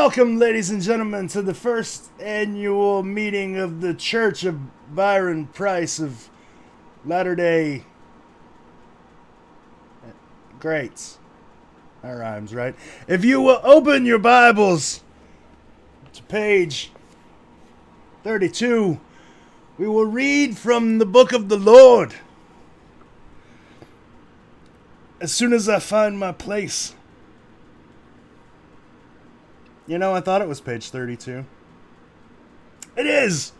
Welcome, ladies and gentlemen, to the first annual meeting of the Church of Byron Preiss of Latter-day Greats. That rhymes, right? If you will open your Bibles to page 32, we will read from the book of the Lord. As soon as I find my place. You know, I thought it was page 32. It is!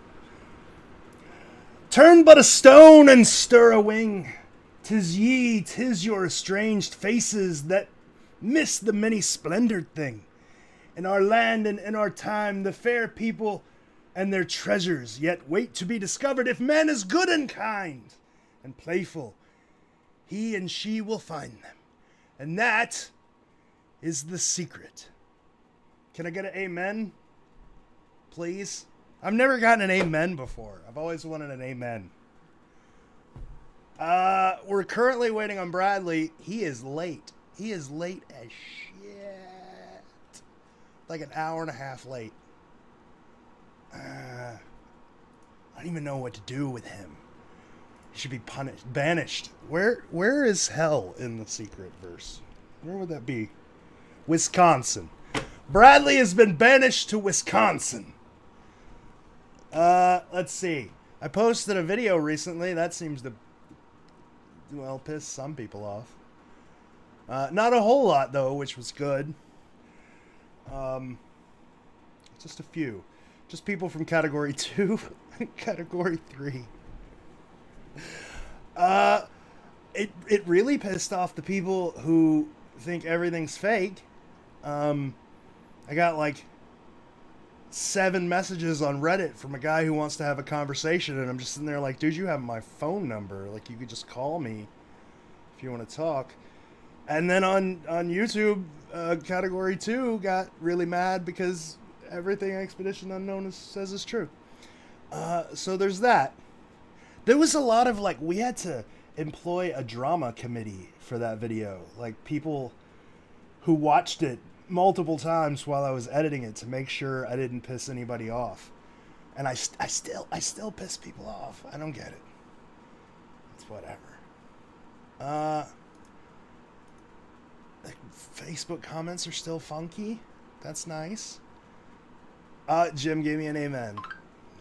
Turn but a stone and stir a wing. 'Tis ye, 'tis your estranged faces that miss the many-splendored thing. In our land and in our time, the fair people and their treasures yet wait to be discovered. If man is good and kind and playful, he and she will find them. And that is the secret. Can I get an amen? Please? I've never gotten an amen before. I've always wanted an amen. We're currently waiting on Bradley. He is late. He is late as shit. Like an hour and a half late. I don't even know what to do with him. He should be punished. Banished. Where is hell in the secret verse? Where would that be? Wisconsin. Bradley has been banished to Wisconsin. Let's see. I posted a video recently. That seems to, well, piss some people off. Not a whole lot, though, which was good. Just a few. Just people from Category 2 and Category 3. It really pissed off the people who think everything's fake. I got like 7 messages on Reddit from a guy who wants to have a conversation, and I'm just sitting there like, dude, you have my phone number. Like, you could just call me if you want to talk. And then on YouTube, Category 2 got really mad because everything Expedition Unknown says is true. So there's that. There was a lot of, like, we had to employ a drama committee for that video. Like, people who watched it multiple times while I was editing it to make sure I didn't piss anybody off. And I still piss people off. I don't get it. It's whatever. Facebook comments are still funky. That's nice. Jim gave me an amen.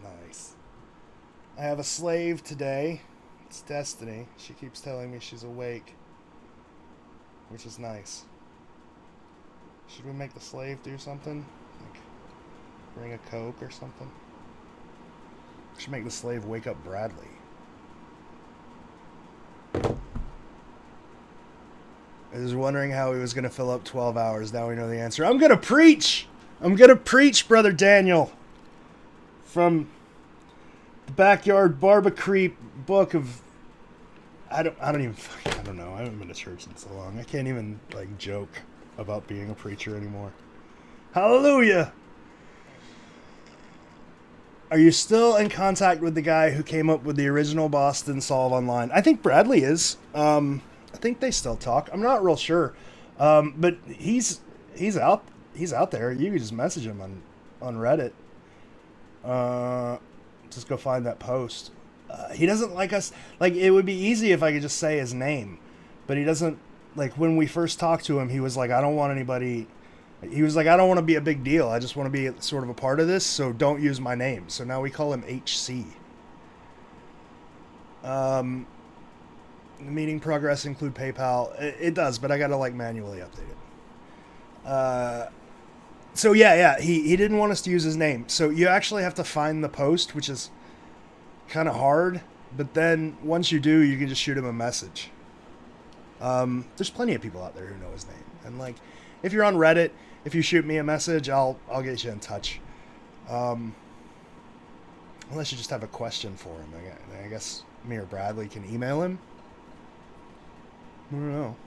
Nice. I have a slave today. It's Destiny. She keeps telling me she's awake, which is nice. Should we make the slave do something? Like, bring a Coke or something? We should make the slave wake up Bradley. I was wondering how he was going to fill up 12 hours. Now we know the answer. I'm going to preach! I'm going to preach, Brother Daniel. From the Backyard Barbacreep book of... I don't know. I haven't been to church in so long. I can't even, like, joke about being a preacher anymore. Hallelujah! Are you still in contact with the guy who came up with the original Boston Solve Online? I think Bradley is. I think they still talk. I'm not real sure. But he's out there. You can just message him on Reddit. Just go find that post. He doesn't like us. Like, it would be easy if I could just say his name, but he doesn't. Like, when we first talked to him, he was like, I don't want anybody... He was like, I don't want to be a big deal. I just want to be sort of a part of this, so don't use my name. So now we call him HC. The meeting progress include PayPal. It does, but I got to, like, manually update it. So, yeah, he didn't want us to use his name. So you actually have to find the post, which is kind of hard. But then, once you do, you can just shoot him a message. There's plenty of people out there who know his name. And, like, if you're on Reddit, if you shoot me a message, I'll get you in touch. Unless you just have a question for him. I guess me or Bradley can email him. I don't know.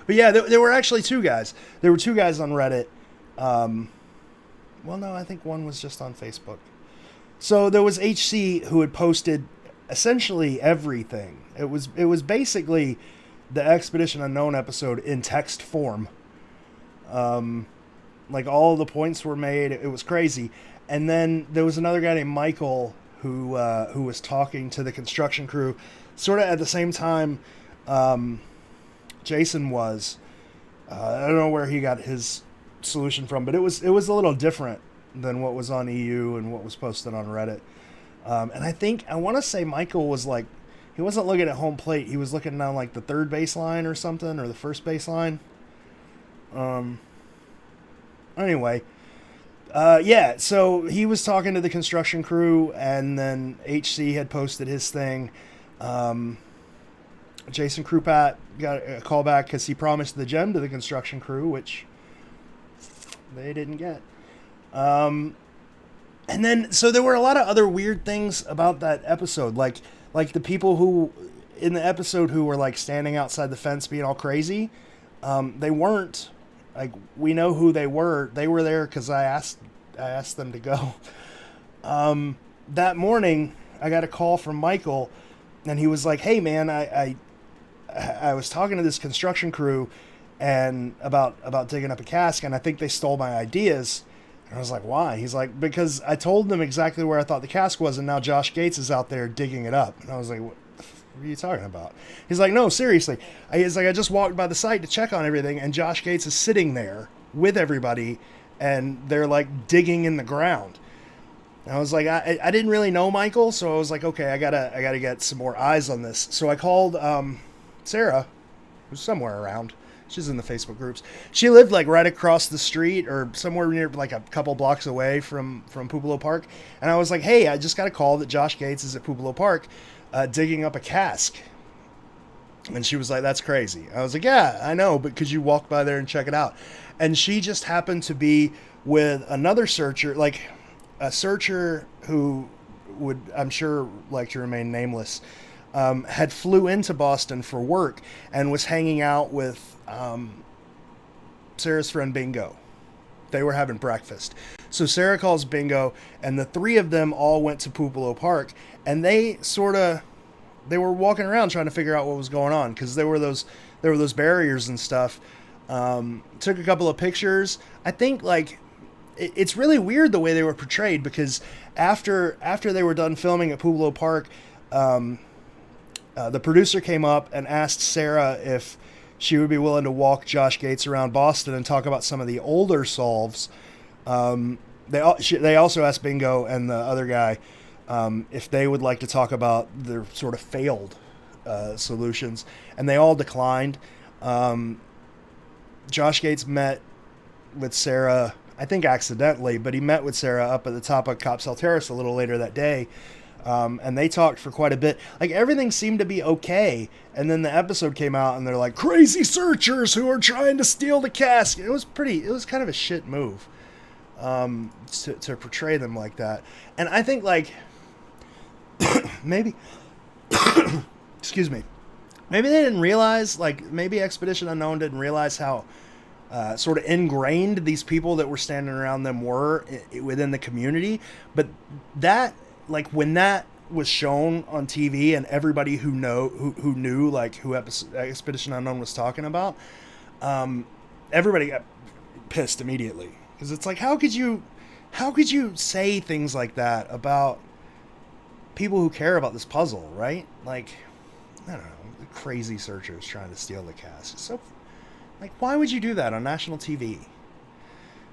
But yeah, there were actually 2 guys. There were 2 guys on Reddit. Well, no, I think one was just on Facebook. So there was HC who had posted essentially everything. It was basically the Expedition Unknown episode in text form. Like, all the points were made. It was crazy. And then there was another guy named Michael who was talking to the construction crew, sort of at the same time Jason was. I don't know where he got his solution from, but it was a little different than what was on EU and what was posted on Reddit. And I want to say Michael was like, he wasn't looking at home plate. He was looking down like the third baseline or something, or the first baseline. Anyway, yeah, so he was talking to the construction crew, and then HC had posted his thing. Jason Krupat got a call back because he promised the gem to the construction crew, which they didn't get. And then, so there were a lot of other weird things about that episode, like the people who in the episode who were like standing outside the fence being all crazy. They weren't, like, we know who they were. They were there because I asked them to go. That morning, I got a call from Michael, and he was like, "Hey man, I was talking to this construction crew and about digging up a casque, and I think they stole my ideas." And I was like, "Why?" He's like, "Because I told them exactly where I thought the casque was, and now Josh Gates is out there digging it up." And I was like, "What are you talking about?" He's like, "No, seriously." He's like, "I just walked by the site to check on everything, and Josh Gates is sitting there with everybody, and they're like digging in the ground." And I was like, I didn't really know Michael, so I was like, okay, I gotta get some more eyes on this. So I called Sarah, who's somewhere around. She's in the Facebook groups. She lived like right across the street, or somewhere near, like a couple blocks away from Pupilo Park. And I was like, "Hey, I just got a call that Josh Gates is at Pupilo Park digging up a casque." And she was like, "That's crazy." I was like, "Yeah, I know, but could you walk by there and check it out?" And she just happened to be with another searcher, like a searcher who would, I'm sure, like to remain nameless, had flew into Boston for work and was hanging out with Sarah's friend Bingo. They were having breakfast. So Sarah calls Bingo, and the three of them all went to Pupilo Park, and they were walking around trying to figure out what was going on, because there were those barriers and stuff. Took a couple of pictures. I think, like, it's really weird the way they were portrayed, because after they were done filming at Pupilo Park, the producer came up and asked Sarah if she would be willing to walk Josh Gates around Boston and talk about some of the older solves. They also asked Bingo and the other guy if they would like to talk about their sort of failed solutions, and they all declined. Josh Gates met with Sarah, I think accidentally, but he met with Sarah up at the top of Copsell Terrace a little later that day. And they talked for quite a bit. Like, everything seemed to be okay. And then the episode came out, and they're like, "Crazy searchers who are trying to steal the casque." It was kind of a shit move to portray them like that. And I think, like, maybe, excuse me, maybe they didn't realize, like, maybe Expedition Unknown didn't realize how sort of ingrained these people that were standing around them were within the community. But that, like, when that was shown on TV, and everybody who knew like who Expedition Unknown was talking about, everybody got pissed immediately, because it's like, how could you say things like that about people who care about this puzzle, right? Like, I don't know, the crazy searchers trying to steal the casque. So, like, why would you do that on national TV?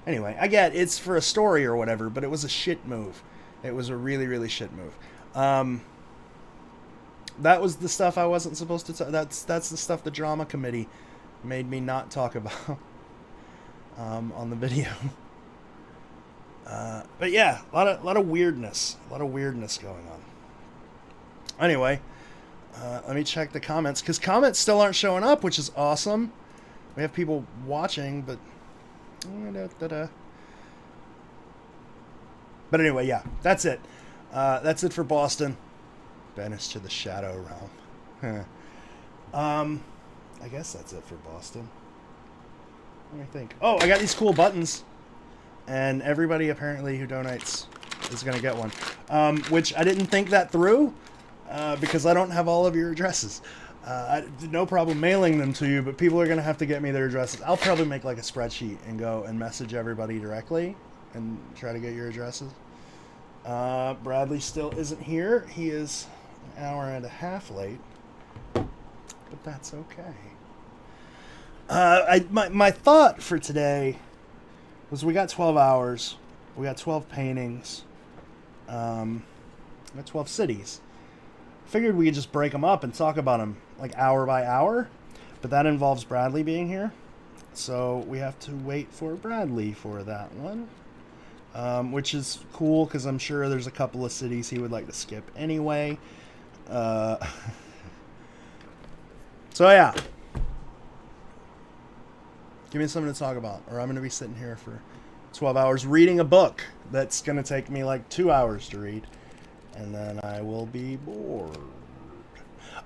Anyway, I get it's for a story or whatever, but it was a shit move. It was a really, really shit move. That was the stuff I wasn't supposed to talk. That's the stuff the drama committee made me not talk about on the video. But yeah, a lot of weirdness going on. Anyway, let me check the comments, because comments still aren't showing up, which is awesome. We have people watching, but anyway, yeah, that's it. That's it for Boston. Banished to the Shadow Realm. I guess that's it for Boston. Let me think. Oh, I got these cool buttons, and everybody apparently who donates is going to get one. Which I didn't think that through, because I don't have all of your addresses. No problem mailing them to you, but people are going to have to get me their addresses. I'll probably make like a spreadsheet and go and message everybody directly and try to get your addresses. Bradley still isn't here. He is an hour and a half late, but that's okay. My thought for today was we got 12 hours. We got 12 paintings. We got 12 cities. Figured we could just break them up and talk about them like hour by hour, but that involves Bradley being here, so we have to wait for Bradley for that one, which is cool because I'm sure there's a couple of cities he would like to skip anyway. So yeah, give me something to talk about, or I'm going to be sitting here for 12 hours reading a book that's going to take me like 2 hours to read. And then I will be bored.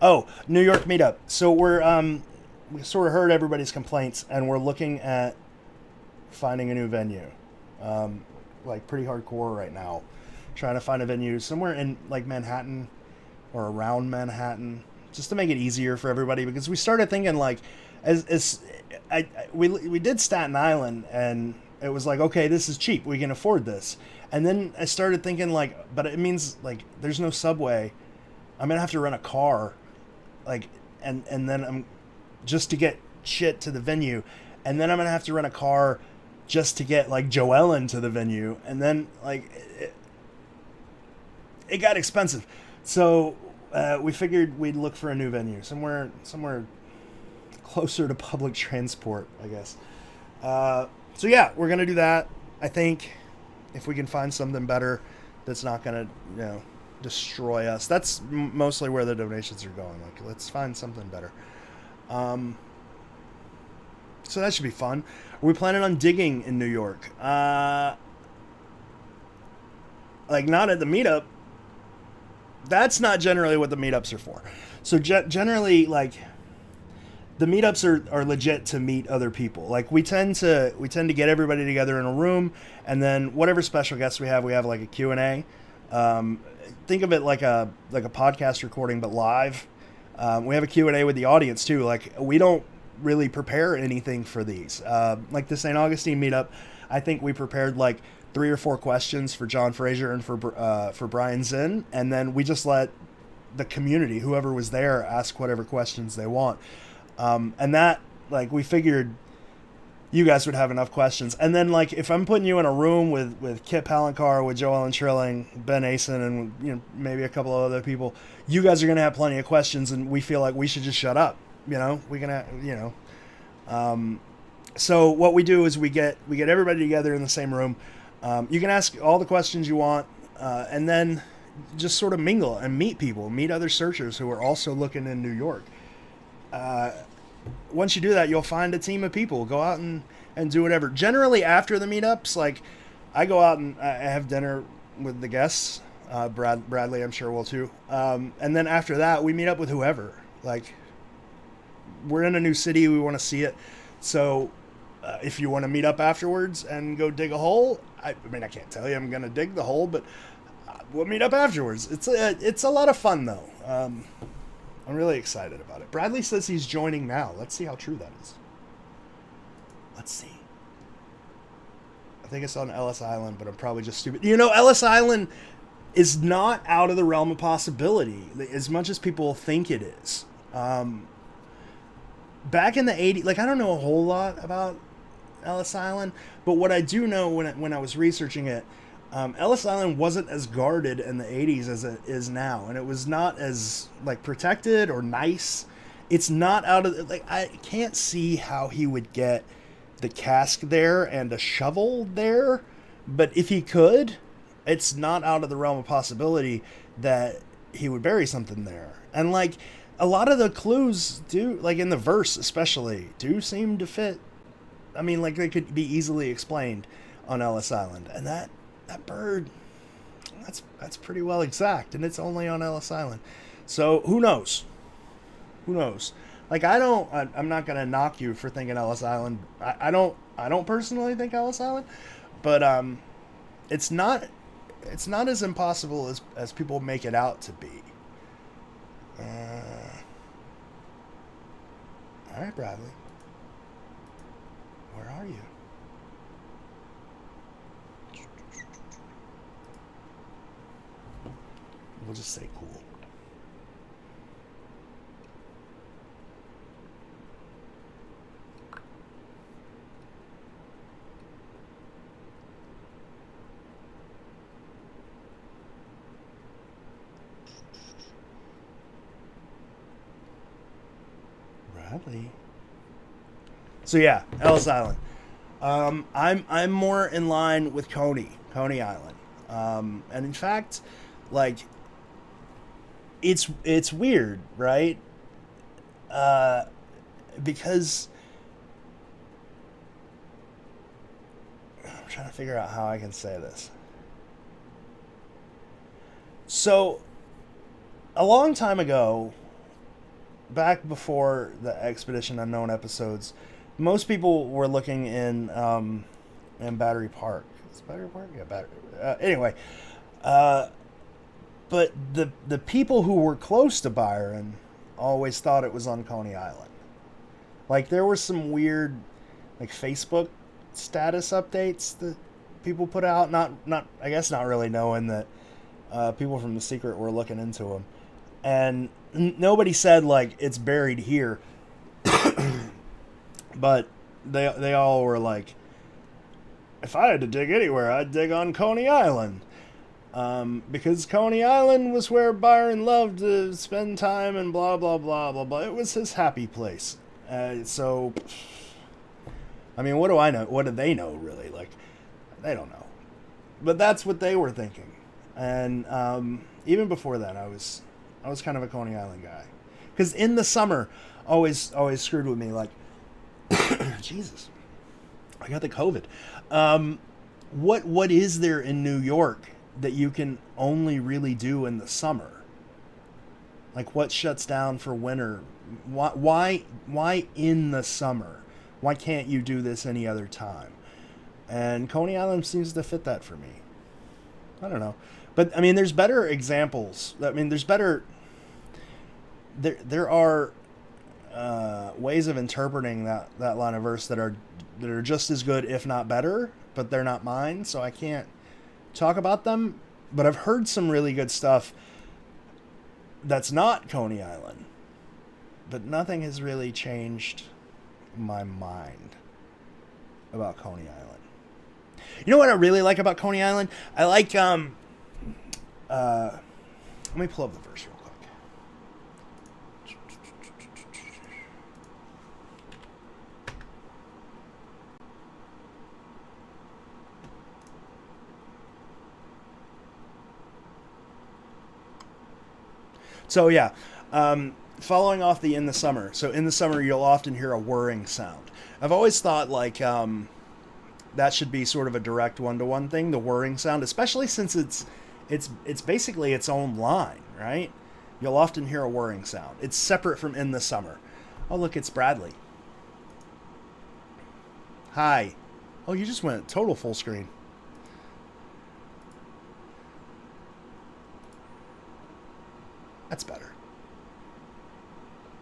Oh, New York Meetup. So we sort of heard everybody's complaints, and we're looking at finding a new venue. Like pretty hardcore right now. Trying to find a venue somewhere in like Manhattan or around Manhattan, just to make it easier for everybody. Because we started thinking like, we did Staten Island, and it was like, okay, this is cheap. We can afford this. And then I started thinking like, but it means like there's no subway. I'm gonna have to rent a car, like, and then I'm just to get shit to the venue, and then I'm gonna have to rent a car just to get like Joellen to the venue, and then like it got expensive. So we figured we'd look for a new venue somewhere closer to public transport, I guess. So yeah, we're gonna do that. I think. If we can find something better that's not going to, destroy us. That's mostly where the donations are going. Like, let's find something better. So that should be fun. Are we planning on digging in New York? Like, not at the meetup. That's not generally what the meetups are for. So generally, like, the meetups are legit to meet other people. Like we tend to get everybody together in a room, and then whatever special guests we have like a Q&A. Think of it like a podcast recording, but live. We have a Q&A with the audience too. Like we don't really prepare anything for these. Like the St. Augustine meetup, I think we prepared like 3 or 4 questions for John Fraser and for Brian Zinn, and then we just let the community, whoever was there, ask whatever questions they want. And that, like, we figured you guys would have enough questions. And then, like, if I'm putting you in a room with Kit Palancar, with Joellen Trilling, Ben Asen, and, maybe a couple of other people, you guys are going to have plenty of questions, and we feel like we should just shut up. We're going to, so what we do is we get everybody together in the same room. You can ask all the questions you want, and then just sort of mingle and meet people, meet other searchers who are also looking in New York. Once you do that, you'll find a team of people. Go out and do whatever. Generally, after the meetups, like, I go out and I have dinner with the guests. Bradley, I'm sure, will too. And then after that, we meet up with whoever. Like, we're in a new city. We want to see it. So if you want to meet up afterwards and go dig a hole, I can't tell you I'm going to dig the hole, but we'll meet up afterwards. It's a lot of fun, though. I'm really excited about it. Bradley says he's joining now. Let's see how true that is. Let's see. I think it's on Ellis Island, but I'm probably just stupid. Ellis Island is not out of the realm of possibility as much as people think it is. Back in the 80s, like, I don't know a whole lot about Ellis Island, but what I do know when I was researching it, Ellis Island wasn't as guarded in the 80s as it is now, and it was not as, like, protected or nice. It's not out of, like, I can't see how he would get the casque there and a shovel there, but if he could, it's not out of the realm of possibility that he would bury something there. And, like, a lot of the clues do, like in the verse especially, do seem to fit. I mean, like, they could be easily explained on Ellis Island, and that bird, that's pretty well exact, and it's only on Ellis Island. So who knows? Like, I'm not gonna knock you for thinking Ellis Island. I don't personally think Ellis Island, but it's not as impossible as people make it out to be. All right, Bradley. Where are you? We'll just say cool. Bradley. So yeah, Ellis Island. I'm more in line with Coney Island, and in fact, like, it's weird, right? Because I'm trying to figure out how I can say this. So, a long time ago, back before the Expedition Unknown episodes, most people were looking in Battery Park. Is it Battery Park? Yeah, Battery. Anyway, but the people who were close to Byron always thought it was on Coney Island. Like, there were some weird, like, Facebook status updates that people put out. Not I guess not really knowing that people from The Secret were looking into them, and nobody said like it's buried here. But they all were like, if I had to dig anywhere, I'd dig on Coney Island. Because Coney Island was where Byron loved to spend time and blah, blah, blah, blah, blah. It was his happy place. So, I mean, what do I know? What do they know, really? Like, they don't know. But that's what they were thinking. And even before that, I was kind of a Coney Island guy. Because in the summer, always screwed with me. Like, Jesus, I got the COVID. What is there in New York that you can only really do in the summer? Like, what shuts down for winter? Why in the summer? Why can't you do this any other time? And Coney Island seems to fit that for me. I don't know. But, I mean, there's better examples. I mean, there's better... There are ways of interpreting that line of verse that are just as good, if not better, but they're not mine, so I can't talk about them. But I've heard some really good stuff that's not Coney Island. But nothing has really changed my mind about Coney Island. You know what I really like about Coney Island? I like, let me pull up the verse real quick. So yeah, following off the in the summer. So in the summer, you'll often hear a whirring sound. I've always thought like that should be sort of a direct one-to-one thing, the whirring sound, especially since it's basically its own line, right? You'll often hear a whirring sound. It's separate from in the summer. Oh, look, it's Bradley. Hi. Oh, you just went total full screen. That's better.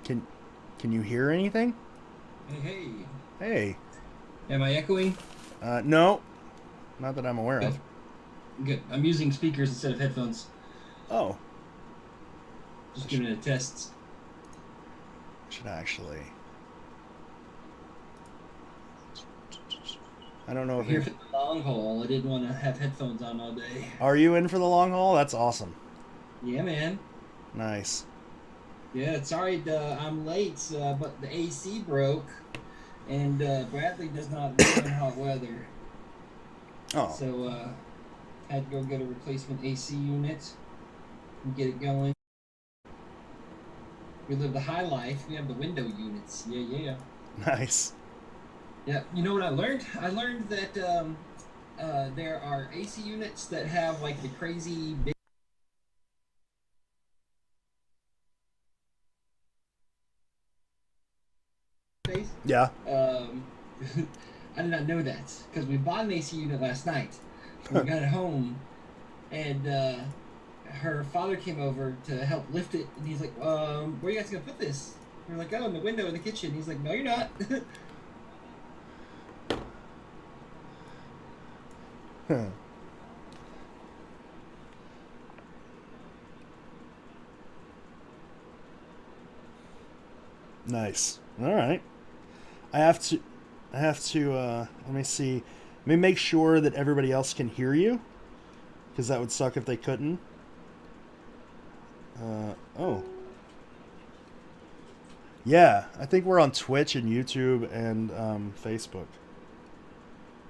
Can you hear anything? Hey. Hey. Am I echoing? No. Not that I'm aware Good. of. Good. I'm using speakers instead of headphones. Oh. Just giving it a test. Should actually. I don't know if Here for the long haul. I didn't want to have headphones on all day. Are you in for the long haul? That's awesome. Yeah, man. Nice. Yeah, sorry I'm late, but the AC broke, and Bradley does not live in hot weather. Oh. So, had to go get a replacement AC unit and get it going. We live the high life. We have the window units. Yeah. Nice. Yeah, you know what I learned? I learned that there are AC units that have like the crazy big. Space. Yeah. I did not know that because we bought an AC unit last night. We got it home, and her father came over to help lift it, and he's like, "Where are you guys gonna put this?" We're like, oh, in the window in the kitchen. He's like, no, you're not. Huh. Nice. All right. I have to let me see. Let me make sure that everybody else can hear you, because that would suck if they couldn't. Oh. Yeah, I think we're on Twitch and YouTube and Facebook.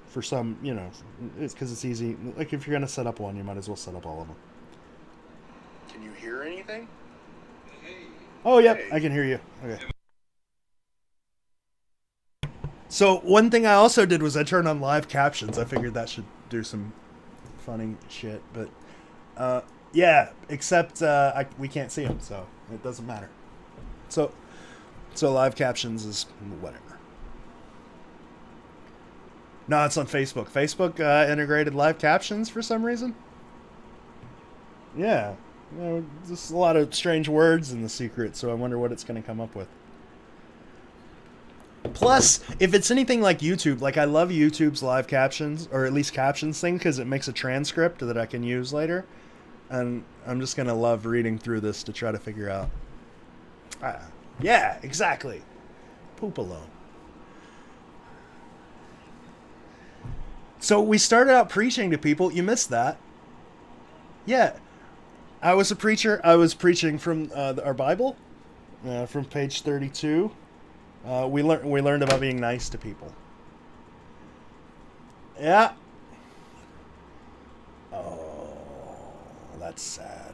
For some, it's because it's easy. Like, if you're going to set up one, you might as well set up all of them. Can you hear anything? Oh, yep, I can hear you. Okay. So, one thing I also did was I turned on live captions. I figured that should do some funny shit, but yeah, except we can't see them, so it doesn't matter. So live captions is whatever. No, it's on Facebook. Facebook integrated live captions for some reason. Yeah. Just a lot of strange words in the secret, so I wonder what it's going to come up with. Plus, if it's anything like YouTube, like I love YouTube's live captions, or at least captions thing, because it makes a transcript that I can use later. And I'm just going to love reading through this to try to figure out. Yeah, exactly. Poop alone. So we started out preaching to people. You missed that. Yeah. I was a preacher. I was preaching from our Bible, from page 32. We learned about being nice to people. Yeah. Oh, that's sad.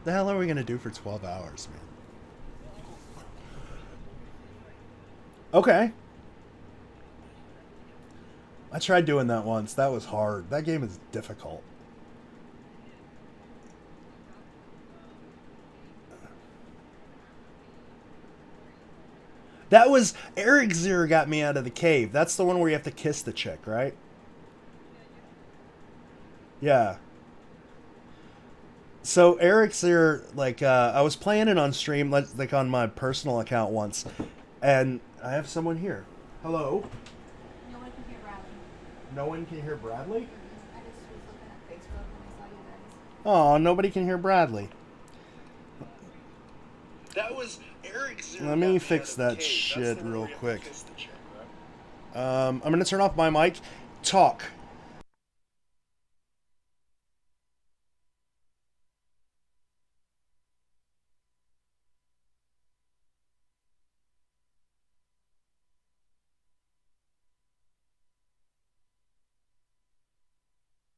The hell are we going to do for 12 hours, man? Okay. I tried doing that once. That was hard. That game is difficult. That was Eric Zier got me out of the cave. That's the one where you have to kiss the chick, right? Yeah. So Eric Zier, like, I was playing it on stream, like on my personal account once, and I have someone here. Hello. No one can hear Bradley. No one can hear Bradley? I just was looking at Facebook when I saw you guys. Oh, nobody can hear Bradley. That was Eric Zier. Let me fix that shit real quick. I'm gonna turn off my mic. Talk.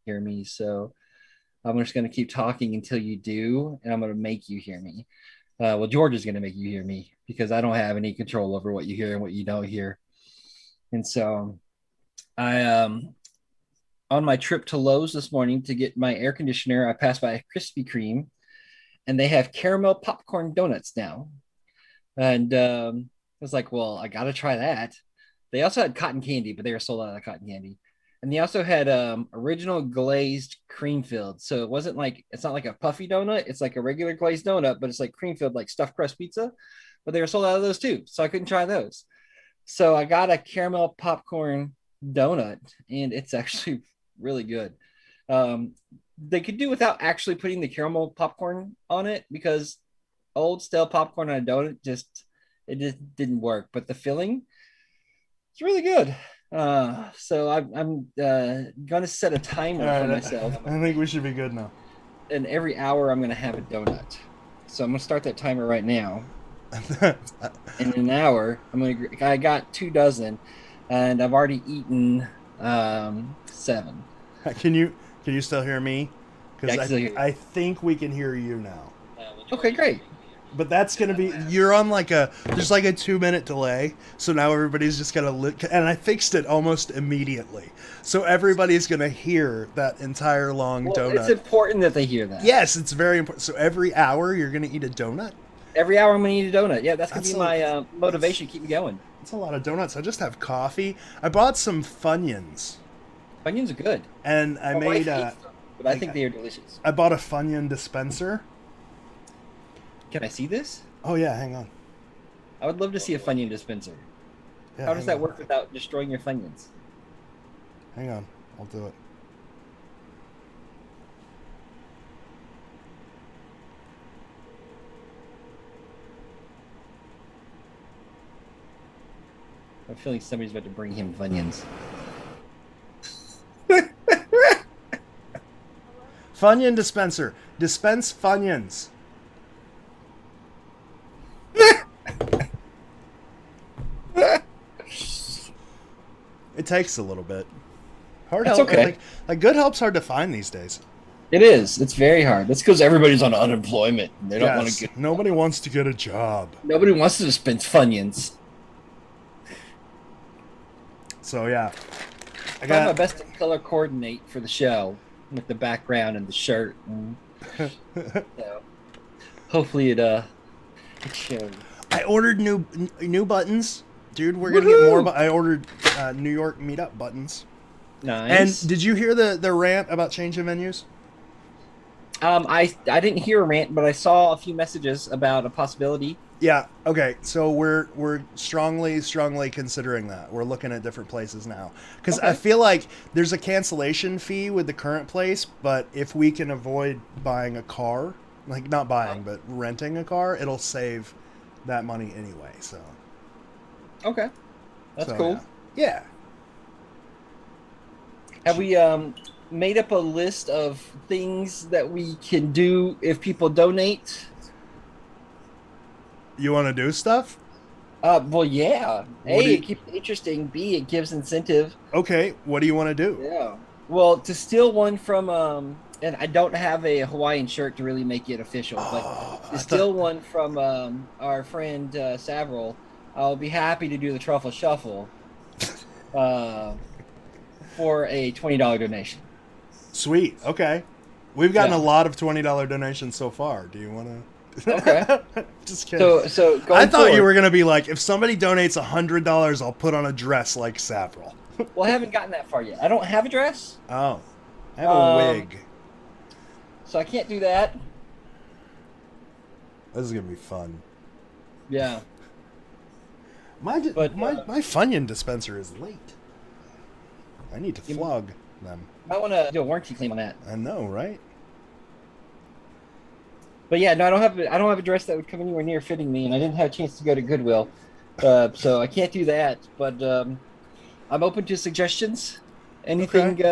Hear me, so I'm just going to keep talking until you do, and I'm going to make you hear me. Well, George is going to make you hear me because I don't have any control over what you hear and what you don't hear. And so I on my trip to Lowe's this morning to get my air conditioner, I passed by a Krispy Kreme, and they have caramel popcorn donuts now. And I was like, well, I got to try that. They also had cotton candy, but they were sold out of cotton candy. And they also had original glazed cream filled. So it's not like a puffy donut. It's like a regular glazed donut, but it's like cream filled, like stuffed crust pizza. But they were sold out of those too. So I couldn't try those. So I got a caramel popcorn donut, and it's actually really good. They could do without actually putting the caramel popcorn on it, because old stale popcorn on a donut just didn't work. But the filling, it's really good. So I'm gonna set a timer for myself. I think we should be good now. And every hour I'm gonna have a donut. So I'm gonna start that timer right now. In an hour, I got 2 dozen, and I've already eaten 7. Can you still hear me? Because Yeah, I think we can hear you now. Okay, great. But that's gonna be, you're on there's like a 2-minute delay, so now everybody's just gonna and I fixed it almost immediately, so everybody's gonna hear that entire long donut. It's important that they hear that. Yes, it's very important. So every hour you're gonna eat a donut. Every hour I'm gonna eat a donut. Yeah, that's gonna be my motivation to keep me going. It's a lot of donuts. I just have coffee. I bought some Funyuns. Funyuns are good. And I My made wife hates them. but I think they are delicious. I bought a Funion dispenser. Can I see this? Oh yeah, hang on. I would love to see a Funion dispenser. Yeah, How does hang that on. work without destroying your Funyuns? Hang on, I'll do it. I'm feeling somebody's about to bring him Funyuns. Funion dispenser. Dispense Funyuns. It takes a little bit. Hard It's help. okay. Like good help's hard to find these days. It is. It's very hard. That's because everybody's on unemployment. And they don't want Yes, to get. nobody wants to get a job. Nobody wants to dispense Funyuns. So yeah, I Try my got. best to color coordinate for the show with the background and the shirt. And, so, hopefully it shows. I ordered new buttons, dude. We're gonna get more. I ordered New York Meetup buttons. Nice. And did you hear the rant about changing venues? I didn't hear a rant, but I saw a few messages about a possibility. Yeah. Okay. So we're strongly considering that. We're looking at different places now because I Okay. feel like there's a cancellation fee with the current place, but if we can avoid buying a car, like not buying but renting a car, it'll save that money anyway. So Okay, that's so, cool. Yeah. Have we made up a list of things that we can do if people donate? You want to do stuff? Well, yeah. What do A, you- it keeps it interesting. B, it gives incentive. Okay. What do you want to do? Yeah. Well, to steal one from and I don't have a Hawaiian shirt to really make it official, but to steal one from our friend Savril, I'll be happy to do the truffle shuffle for a $20 donation. Sweet. Okay. We've gotten Yeah. a lot of $20 donations so far. Do you want to? Okay. Just kidding. So going I thought you forward- were gonna be like, if somebody donates $100, I'll put on a dress like Savril. Well, I haven't gotten that far yet. I don't have a dress, Oh, I have a wig. so I can't do that. This is gonna be fun. Yeah. My But, my Funion dispenser is late. I need to flog them. I want to do a warranty claim on that. I know, right? But yeah, no, I don't have a dress that would come anywhere near fitting me, and I didn't have a chance to go to Goodwill, so I can't do that. But I'm open to suggestions. Anything.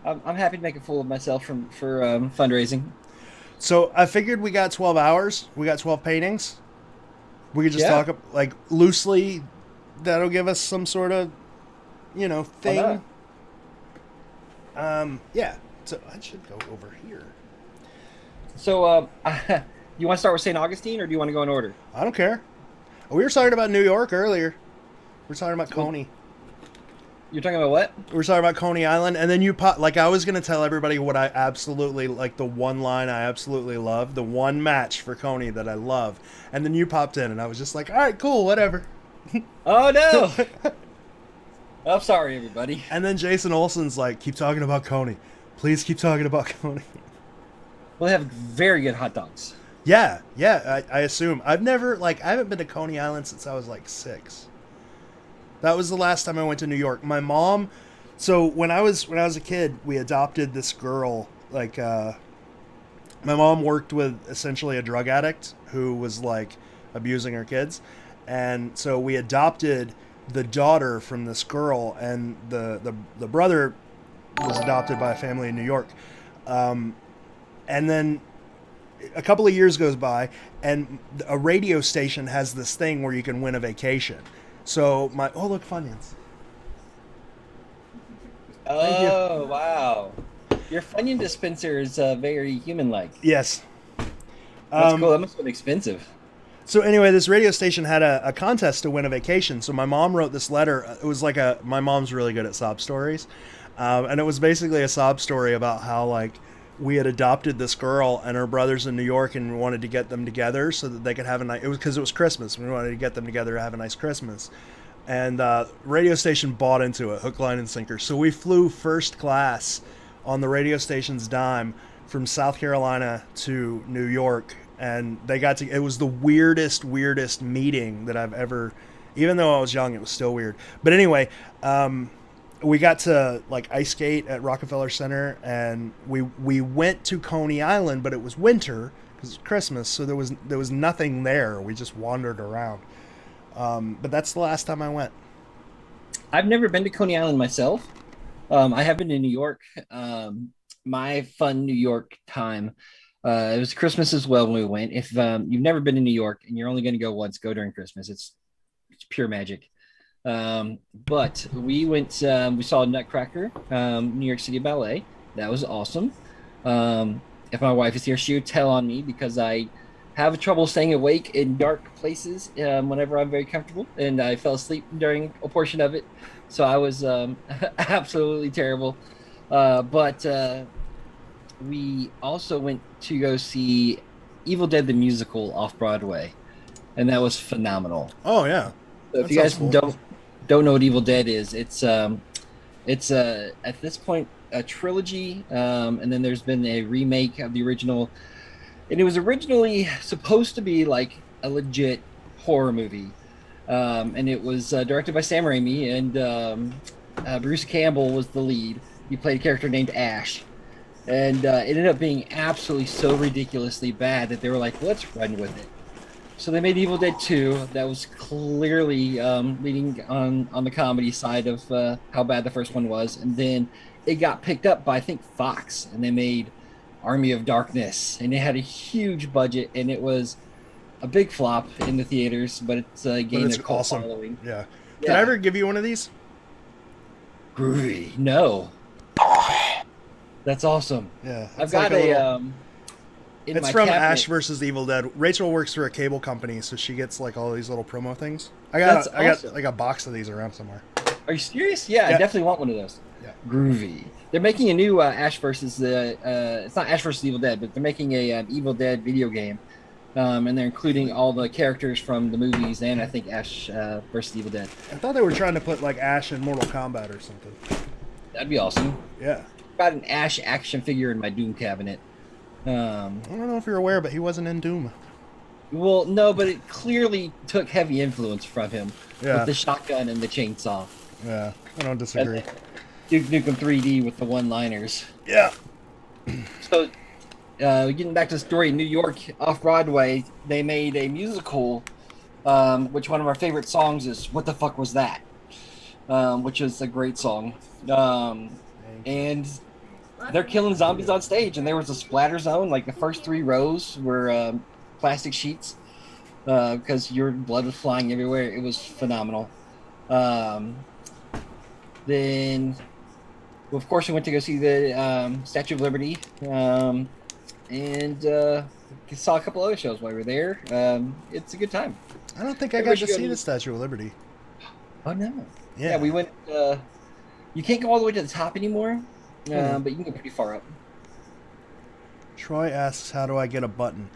I'm happy to make a fool of myself for fundraising. So I figured we got 12 hours. We got 12 paintings. We could just Yeah. talk like loosely. That'll give us some sort of, thing. Yeah. So I should go over here. So you want to start with St. Augustine, or do you want to go in order? I don't care. We were talking about New York earlier. We're talking about Coney. You're talking about what? We were talking about Coney Island, and then you pop. Like I was gonna tell everybody what I absolutely like. The one line I absolutely love. The one match for Coney that I love. And then you popped in, and I was just like, all right, cool, whatever. Oh no! I'm sorry, everybody. And then Jason Olsen's like, keep talking about Coney. Please keep talking about Coney. Well, they have very good hot dogs. Yeah, I assume. I haven't been to Coney Island since I was like 6. That was the last time I went to New York. My mom, so when I was a kid, we adopted this girl. Like, my mom worked with essentially a drug addict who was like abusing her kids, and so we adopted the daughter from this girl, and the brother was adopted by a family in New York. And then a couple of years goes by, and a radio station has this thing where you can win a vacation. So look, Funyuns. Oh, wow. Your Funion dispenser is very human-like. Yes. That's cool. That must have been expensive. So anyway, this radio station had a contest to win a vacation. So my mom wrote this letter. It was like my mom's really good at sob stories. And it was basically a sob story about how like we had adopted this girl and her brother's in New York and we wanted to get them together so that they could have a nice, because it was Christmas. We wanted to get them together to have a nice Christmas. And radio station bought into it, hook, line, and sinker. So we flew first class on the radio station's dime from South Carolina to New York, and they got to. It was the weirdest meeting that I've ever. Even though I was young, it was still weird. But anyway, we got to like ice skate at Rockefeller Center, and we went to Coney Island, but it was winter because it's Christmas, so there was nothing there. We just wandered around. But that's the last time I went. I've never been to Coney Island myself. I have been to New York. My fun New York time. It was Christmas as well when we went. If you've never been to New York and you're only going to go once, go during Christmas. It's pure magic. But we went. We saw Nutcracker, New York City Ballet. That was awesome. If my wife is here, she would tell on me because I have trouble staying awake in dark places whenever I'm very comfortable, and I fell asleep during a portion of it. So I was absolutely terrible. But we also went to go see Evil Dead the Musical off Broadway, and that was phenomenal. Oh yeah. So if you guys don't know what Evil Dead is, it's at this point a trilogy, and then there's been a remake of the original. And it was originally supposed to be like a legit horror movie. And it was directed by Sam Raimi, and Bruce Campbell was the lead. He played a character named Ash. And it ended up being absolutely so ridiculously bad that they were like, let's run with it. So they made Evil Dead 2. That was clearly leading on the comedy side of how bad the first one was. And then it got picked up by, I think, Fox. And they made Army of Darkness, and it had a huge budget, and it was a big flop in the theaters, but it's gained a cult following. Yeah. Did I ever give you one of these? Groovy. No. That's awesome. Yeah. I've got it's from Ash versus Evil Dead. Rachel works for a cable company, so she gets like all these little promo things. I got like a box of these around somewhere. Are you serious? Yeah, I definitely want one of those. Yeah. Groovy. They're making a new Ash versus it's not Ash versus Evil Dead, but they're making a Evil Dead video game, and they're including all the characters from the movies and I think Ash versus Evil Dead. I thought they were trying to put like Ash in Mortal Kombat or something. That'd be awesome. Yeah. Got an Ash action figure in my Doom cabinet. I don't know if you're aware, but he wasn't in Doom. Well, no, but it clearly took heavy influence from him with the shotgun and the chainsaw. Yeah, I don't disagree. Duke Nukem 3D with the one-liners. Yeah. So, getting back to the story, in New York, off-Broadway, they made a musical, which one of our favorite songs is What the Fuck Was That? Which is a great song. And they're killing zombies on stage, and there was a splatter zone. Like, the first 3 rows were plastic sheets because your blood was flying everywhere. It was phenomenal. Then... Well, of course, we went to go see the Statue of Liberty, and saw a couple other shows while we were there. It's a good time. I don't think I got to see the Statue of Liberty. Oh, no. Yeah, we went... you can't go all the way to the top anymore, but you can go pretty far up. Troy asks, how do I get a button?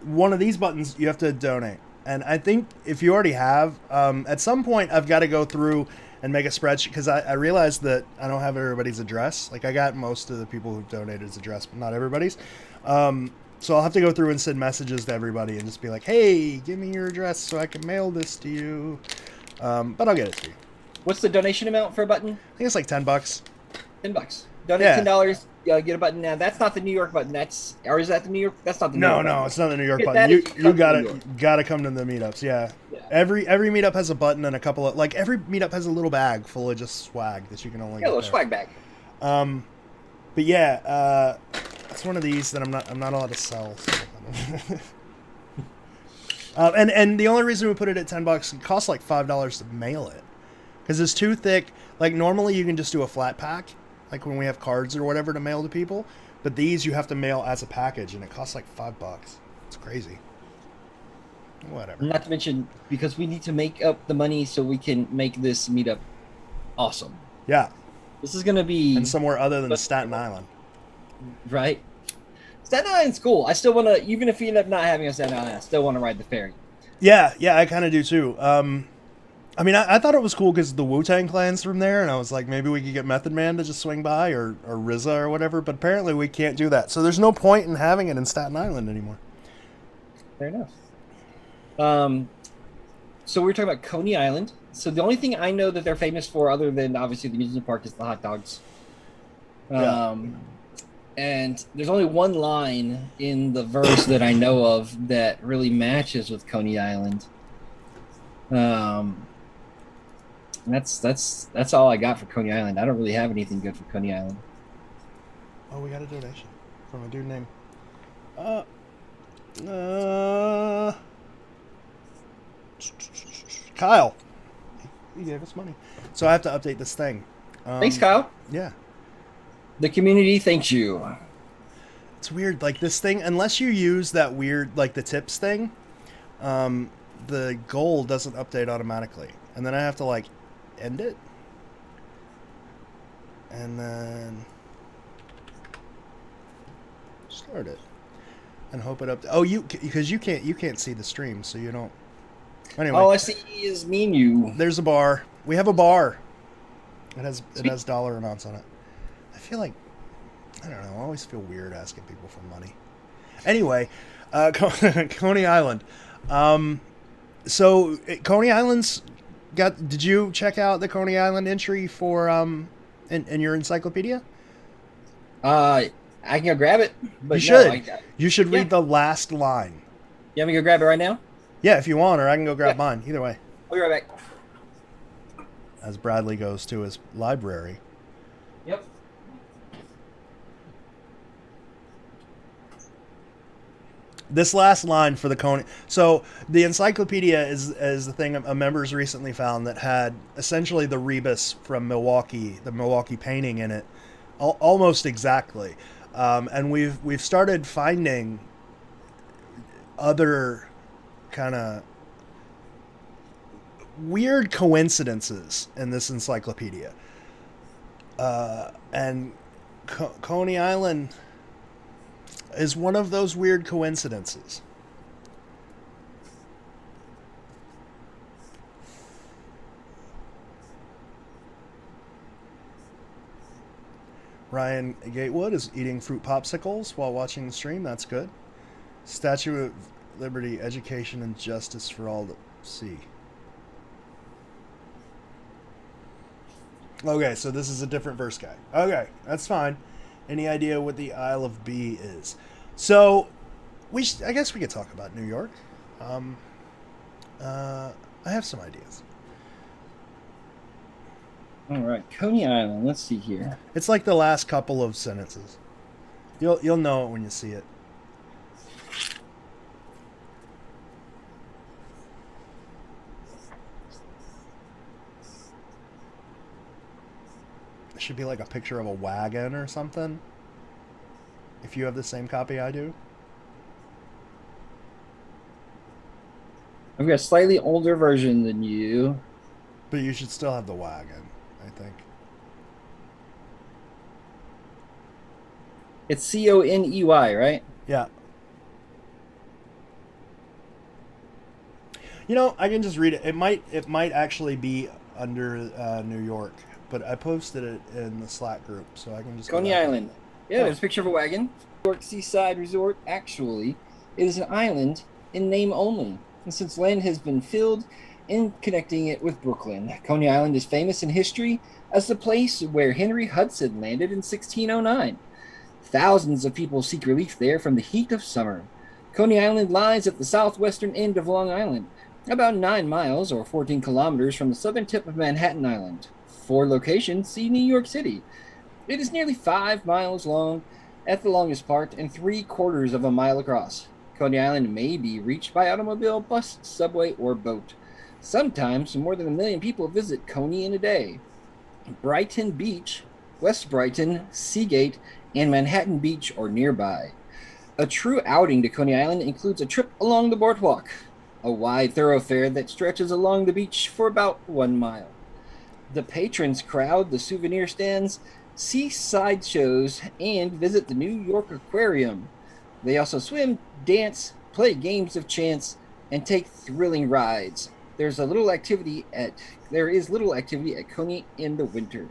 One of these buttons, you have to donate. And I think if you already have, at some point, I've got to go through and make a spreadsheet, because I realized that I don't have everybody's address. Like, I got most of the people who've donated's address, but not everybody's. So I'll have to go through and send messages to everybody and just be like, hey, give me your address so I can mail this to you. But I'll get it to you. What's the donation amount for a button? I think it's like $10. $10. Donate $10, get a button. Now, that's not the New York button. Or is that the New York? That's not the New York button. No, it's not the New York button. You gotta come to the meetups. Yeah. Every meetup has a button and a couple of, like, every meetup has a little bag full of just swag that you can only get. A little swag bag. But yeah, it's one of these that I'm not allowed to sell. So. And the only reason we put it at $10, it costs like $5 to mail it, because it's too thick. Like, normally you can just do a flat pack, like when we have cards or whatever to mail to people, but these you have to mail as a package, and it costs like $5. It's crazy. Whatever. Not to mention, because we need to make up the money so we can make this meetup awesome. Yeah. This is gonna be and somewhere other than Staten Island. Right. Staten Island's cool. I still wanna, even if you end up not having a Staten Island, I still wanna ride the ferry. Yeah, I kinda do too. I mean, I thought it was cool because the Wu-Tang Clan's from there, and I was like, maybe we could get Method Man to just swing by, or RZA or whatever, but apparently we can't do that. So there's no point in having it in Staten Island anymore. Fair enough. So we were talking about Coney Island. So the only thing I know that they're famous for, other than obviously the amusement park, is the hot dogs. And there's only one line in the verse that I know of that really matches with Coney Island. And that's all I got for Coney Island. I don't really have anything good for Coney Island. Oh, we got a donation from a dude named Kyle. He gave us money, so I have to update this thing. Thanks, Kyle. Yeah, the community thanks you. it's weird. Like this thing, unless you use that weird, like the tips thing, the goal doesn't update automatically, and then I have to like end it, and then start it, and hope it up. Oh, because you can't see the stream, so you don't. Anyway, all I see is me and you. There's a bar. We have a bar. It has dollar amounts on it. I feel like, I don't know. I always feel weird asking people for money. Anyway, Coney Island. So Coney Island's got. Did you check out the Coney Island entry for in your encyclopedia? I can go grab it. But you should. No, you should read the last line. You want me to go grab it right now? Yeah, if you want, or I can go grab mine. Either way. I'll be right back. As Bradley goes to his library. Yep. This last line for the Coney. So the encyclopedia is the thing a members recently found that had essentially the rebus from Milwaukee, the Milwaukee painting in it, almost exactly. And we've started finding other kind of weird coincidences in this encyclopedia. And Coney Island is one of those weird coincidences. Ryan Gatewood is eating fruit popsicles while watching the stream. That's good. Statue of Liberty, education, and justice for all to see. Okay, so this is a different verse guy. Okay, that's fine. Any idea what the Isle of B is? So, I guess we could talk about New York. I have some ideas. All right, Coney Island. Let's see here. It's like the last couple of sentences. You'll know it when you see it. It should be like a picture of a wagon or something. If you have the same copy I do. I've got a slightly older version than you. But you should still have the wagon, I think. It's Coney, right? Yeah. You know, I can just read it. It might actually be under New York, but I posted it in the Slack group, so I can just Coney Island. Yeah, there's a picture of a wagon. New York Seaside Resort. Actually, it is an island in name only, and since land has been filled in connecting it with Brooklyn, Coney Island is famous in history as the place where Henry Hudson landed in 1609. Thousands of people seek relief there from the heat of summer. Coney Island lies at the southwestern end of Long Island, about 9 miles or 14 kilometers from the southern tip of Manhattan Island. For locations, see New York City. It is nearly 5 miles long at the longest part and 3/4 of a mile across. Coney Island may be reached by automobile, bus, subway, or boat. Sometimes more than 1 million people visit Coney in a day. Brighton Beach, West Brighton, Seagate, and Manhattan Beach are nearby. A true outing to Coney Island includes a trip along the boardwalk, a wide thoroughfare that stretches along the beach for about 1 mile. The patrons crowd the souvenir stands, see side shows, and visit the New York Aquarium. They also swim, dance, play games of chance, and take thrilling rides. there is little activity at Coney in the winter,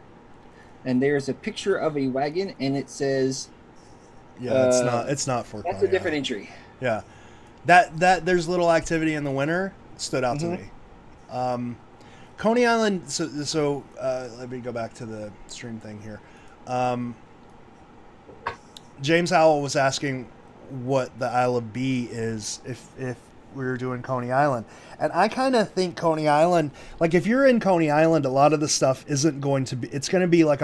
and there's a picture of a wagon, and it says, Yeah, it's not for that's Coney a different Island. entry. Yeah, that there's little activity in the winter stood out to me. Coney Island. So let me go back to the stream thing here. James Howell was asking what the Isle of B is if we were doing Coney Island, and I kind of think Coney Island, like if you're in Coney Island, a lot of the stuff isn't going to be. It's going to be like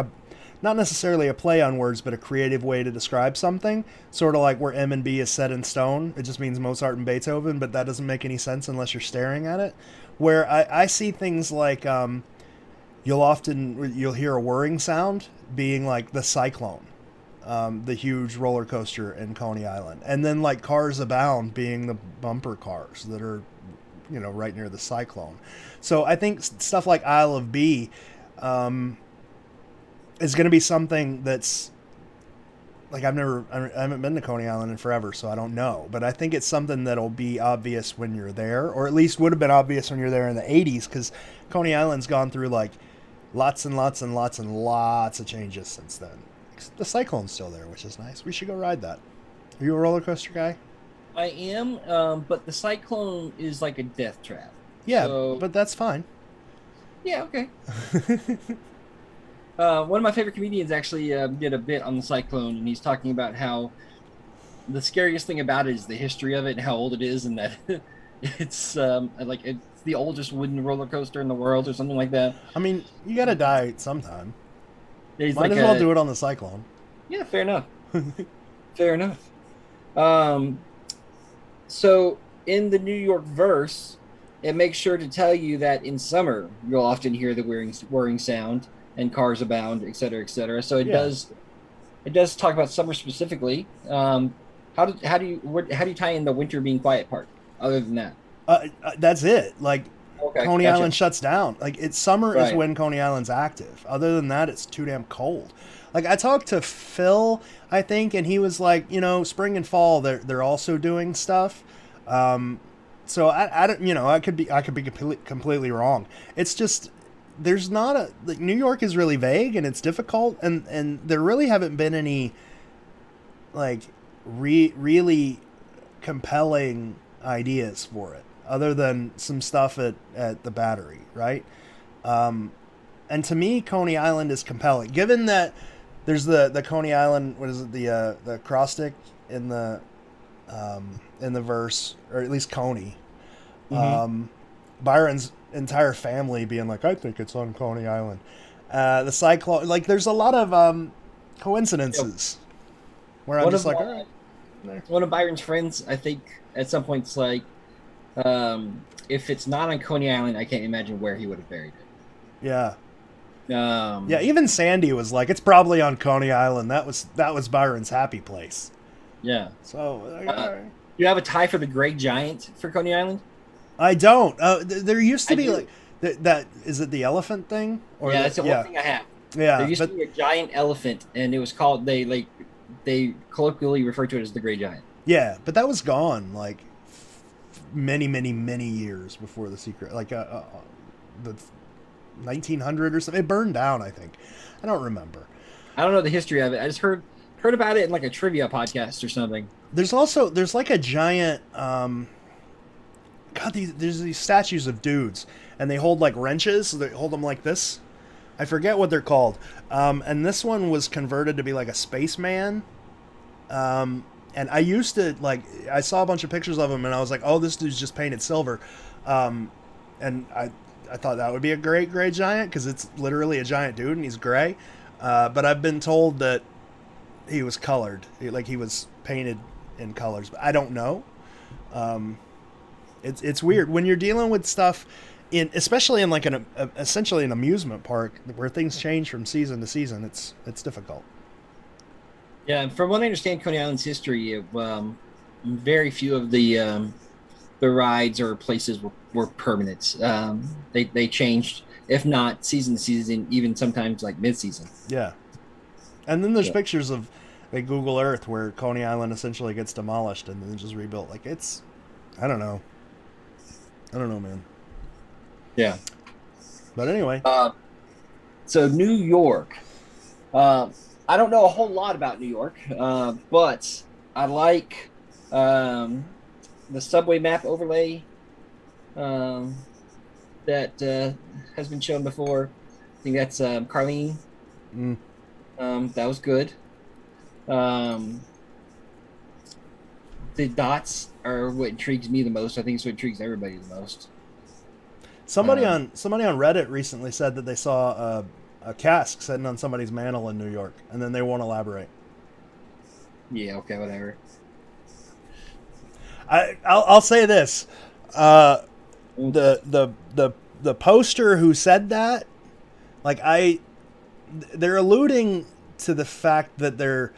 not necessarily a play on words, but a creative way to describe something. Sort of like where M and B is set in stone. It just means Mozart and Beethoven, but that doesn't make any sense unless you're staring at it. Where I see things like you'll hear a whirring sound being like the cyclone, the huge roller coaster in Coney Island, and then like Cars Abound being the bumper cars that are, right near the cyclone. So I think stuff like Isle of B is going to be something that's like I haven't been to Coney Island in forever, so I don't know. But I think it's something that'll be obvious when you're there, or at least would have been obvious when you're there in the 80s, because Coney Island's gone through like lots and lots and lots and lots of changes since then. The cyclone's still there, which is nice. We should go ride that. Are you a roller coaster guy? I am, but the cyclone is like a death trap. Yeah, so... but that's fine. Yeah, okay. One of my favorite comedians actually did a bit on the cyclone, and he's talking about how the scariest thing about it is the history of it and how old it is, and that it's it's the oldest wooden roller coaster in the world or something like that. I mean, you gotta die sometime. Yeah, might as well do it on the cyclone. Yeah, fair enough. Fair enough. So in the New York verse, it makes sure to tell you that in summer you'll often hear the whirring sound and cars abound, et cetera, et cetera. So it does talk about summer specifically. How do you tie in the winter being quiet part? Other than that, that's it. Like Coney gotcha. Island shuts down. Like it's summer is when Coney Island's active. Other than that, it's too damn cold. Like I talked to Phil, I think, and he was like, spring and fall they're also doing stuff. So I don't, I could be completely wrong. It's just there's not New York is really vague and it's difficult, and there really haven't been any like really compelling ideas for it other than some stuff at the Battery, right? And to me, Coney Island is compelling, given that there's the Coney Island, what is it, the acrostic in the verse, or at least Coney. Byron's entire family being like, I think it's on Coney Island. The cyclone, like there's a lot of coincidences where I'm just like, all right. One of Byron's friends, I think, at some point, it's like, if it's not on Coney Island, I can't imagine where he would have buried it. Yeah. Yeah, even Sandy was like, it's probably on Coney Island. That was Byron's happy place. Yeah. So, you have a tie for the Gray Giant for Coney Island? I don't. There used to be like that. Is it the elephant thing? Or that's the one thing I have. Yeah. There used to be a giant elephant, and it was called they colloquially refer to it as the Gray Giant. Yeah, but that was gone like many years before the secret, like the 1900 or something. It burned down, I think. I don't remember. I don't know the history of it. I just heard about it in like a trivia podcast or something. There's like a giant there's these statues of dudes, and they hold like wrenches. They hold them like this. I forget what they're called. And this one was converted to be like a spaceman. And I used to I saw a bunch of pictures of him, and I was like, oh, this dude's just painted silver. And I thought that would be a great gray giant, because it's literally a giant dude and he's gray. But I've been told that he was colored, like he was painted in colors, but I don't know. It's weird when you're dealing with stuff especially in like essentially an amusement park where things change from season to season. It's difficult. Yeah, from what I understand, Coney Island's history, very few of the rides or places were permanent. They changed, if not season to season, even sometimes like mid-season. Yeah. And then there's pictures of like Google Earth where Coney Island essentially gets demolished and then just rebuilt. Like I don't know, man. Yeah. But anyway, So New York. I don't know a whole lot about New York, but I like the subway map overlay that has been shown before. I think that's Carlene. mm. That was good. The dots are what intrigues me the most. I think it's what intrigues everybody the most. somebody on Reddit recently said that they saw a casque sitting on somebody's mantle in New York, and then they won't elaborate. Yeah, okay, whatever. I'll say this: the poster who said that, like they're alluding to the fact that they're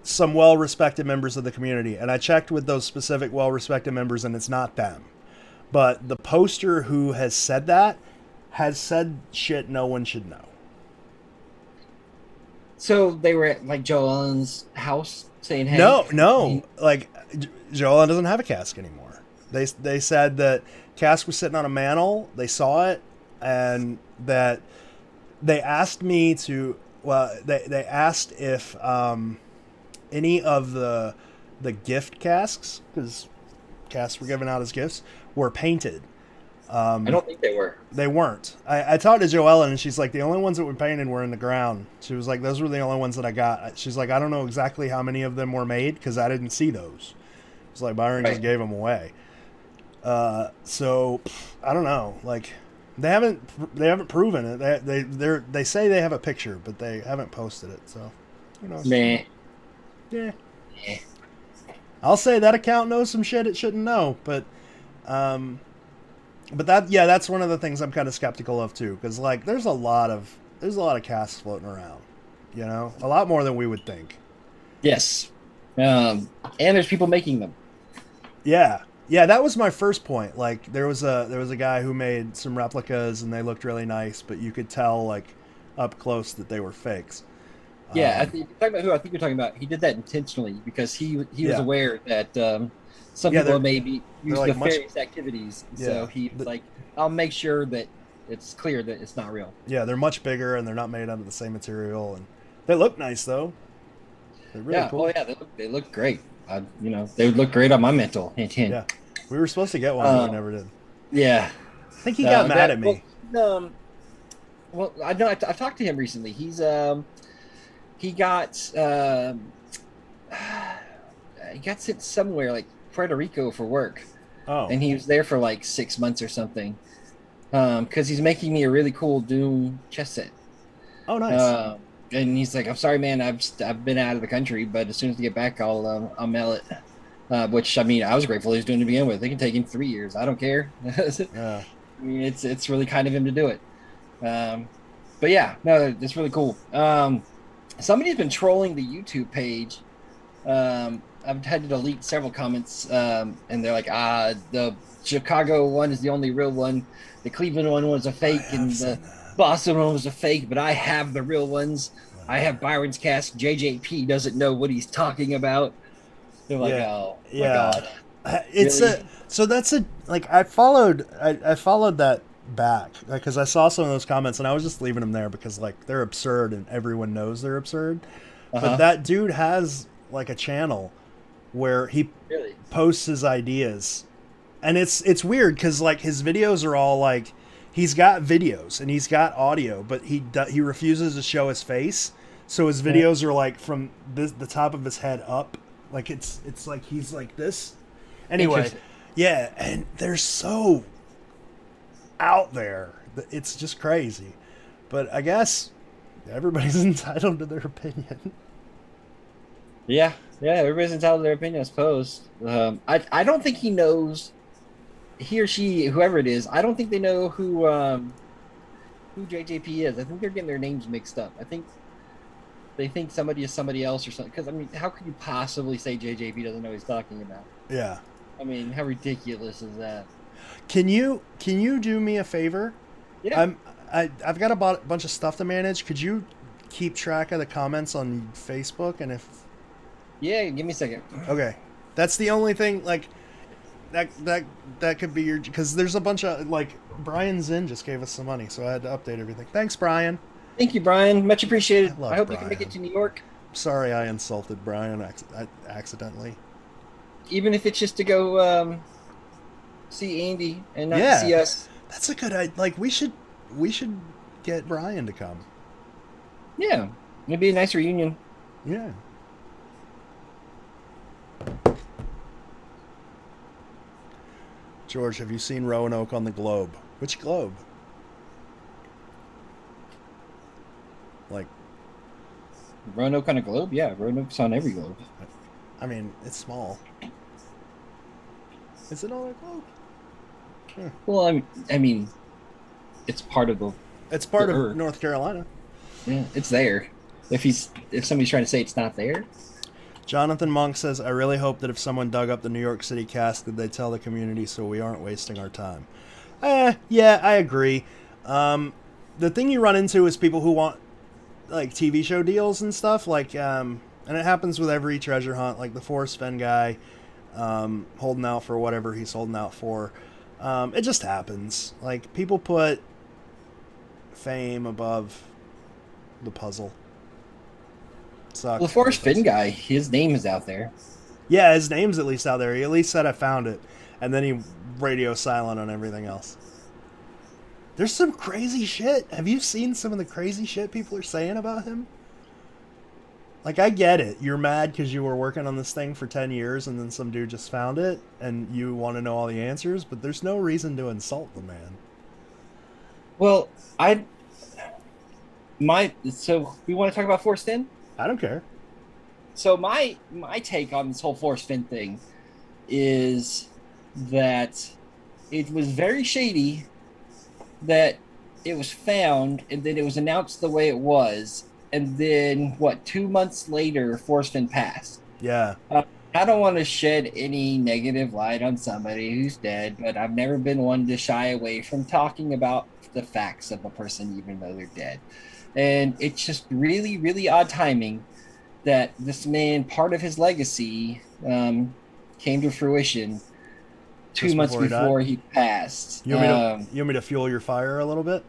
some well-respected members of the community, and I checked with those specific well-respected members, and it's not them. But the poster who has said that has said shit no one should know. So they were at like Joe Allen's house saying, "Hey, No, like Joe Allen doesn't have a cask anymore. They said that cask was sitting on a mantle. They saw it, and that they asked me to. Well, they asked if any of the gift casks, because casks were given out as gifts, were painted. I don't think they were. They weren't. I talked to Joellen, and she's like, the only ones that were painted were in the ground. She was like, those were the only ones that I got. She's like, I don't know exactly how many of them were made because I didn't see those. It's like Byron just gave them away. So I don't know. Like they haven't proven it. They say they have a picture, but they haven't posted it. So who knows? Nah. Yeah. I'll say that account knows some shit it shouldn't know, but that's one of the things I'm kind of skeptical of too, because like there's a lot of casts floating around, you know, a lot more than we would think. Yes, and there's people making them. Yeah, that was my first point. Like there was a guy who made some replicas and they looked really nice, but you could tell like up close that they were fakes. Yeah, I think you're talking about who I think you're talking about. He did that intentionally because he was aware that some people maybe use like nefarious activities. So he was like, I'll make sure that it's clear that it's not real. Yeah, they're much bigger and they're not made out of the same material, and they look nice though. They're really cool. Oh yeah, they look great. They would look great on my mental. Yeah, we were supposed to get one, but we never did. Yeah, I think he got mad at me. Well, I know I've talked to him recently. He got sent somewhere like Puerto Rico for work. Oh, and he was there for like 6 months or something. Because he's making me a really cool Doom chess set. Oh, nice. And he's like, I'm sorry, man, I've been out of the country, but as soon as I get back, I'll mail it. Which I mean, I was grateful he was doing to begin with. It can take him 3 years. I don't care. Yeah. I mean, it's really kind of him to do it. But yeah, no, it's really cool. Somebody's been trolling the YouTube page. I've had to delete several comments, and they're like, the Chicago one is the only real one. The Cleveland one was a fake, and the Boston one was a fake, but I have the real ones. I have Byron's cast. JJP doesn't know what he's talking about. They're like, oh my God. It's really? So that's like I followed that back because I saw some of those comments and I was just leaving them there because like they're absurd and everyone knows they're absurd. But that dude has like a channel where he posts his ideas, and it's weird because like his videos are all like he's got videos and he's got audio, but he refuses to show his face, so his videos are like from the top of his head up, like it's like he's like this. Anyway, yeah, and they're so out there. It's just crazy. But I guess everybody's entitled to their opinion. Yeah, everybody's entitled to their opinion, I suppose. I don't think he knows, he or she, whoever it is, I don't think they know who JJP is. I think they're getting their names mixed up. I think they think somebody is somebody else or something. Because, I mean, how could you possibly say JJP doesn't know what he's talking about? Yeah. I mean, how ridiculous is that? Can you do me a favor? Yeah. I've got a bunch of stuff to manage. Could you keep track of the comments on Facebook? And if yeah, give me a second. Okay, that's the only thing. Like, that could be your, because there's a bunch of like Brian Zinn just gave us some money, so I had to update everything. Thanks, Brian. Thank you, Brian. Much appreciated. I love I hope you can make Brian. it to New York, Sorry, I insulted Brian accidentally. even if it's just to go see Andy and not Yeah. see us. That's a good idea. Like we should get Brian to come. Yeah, it'd be a nice reunion. Yeah. George, have you seen Roanoke on the globe? Which globe? Like, Roanoke on a globe? Yeah, Roanoke's on every globe. I mean, it's small. Is it on a globe? Well, I mean, it's part of the. It's part The of Earth. North Carolina. Yeah, it's there. If somebody's trying to say it's not there, Jonathan Monk says, I really hope that if someone dug up the New York City cast, that they tell the community so we aren't wasting our time. Yeah, I agree. The thing you run into is people who want like TV show deals and stuff, like, and it happens with every treasure hunt, like the Forrest Fenn guy, holding out for whatever he's holding out for. It just happens. Like, people put fame above the puzzle. Sucks. well, the Forrest Finn guy, his name is out there. Yeah, his name's at least out there. He at least said I found it. And then he radio silent on everything else. There's some crazy shit. Have you seen some of the crazy shit people are saying about him? Like, I get it. You're mad because you were working on this thing for 10 years and then some dude just found it and you want to know all the answers, but there's no reason to insult the man. Well, so we want to talk about Forrest Finn? I don't care. So my take on this whole Forrest Finn thing is that it was very shady that it was found and then it was announced the way it was, and then 2 months later Forrest Finn passed. Yeah. I don't want to shed any negative light on somebody who's dead, but I've never been one to shy away from talking about the facts of a person even though they're dead. And it's just really, really odd timing that this man, part of his legacy, came to fruition 2 Just months before he died? before he passed. You want me to fuel your fire a little bit?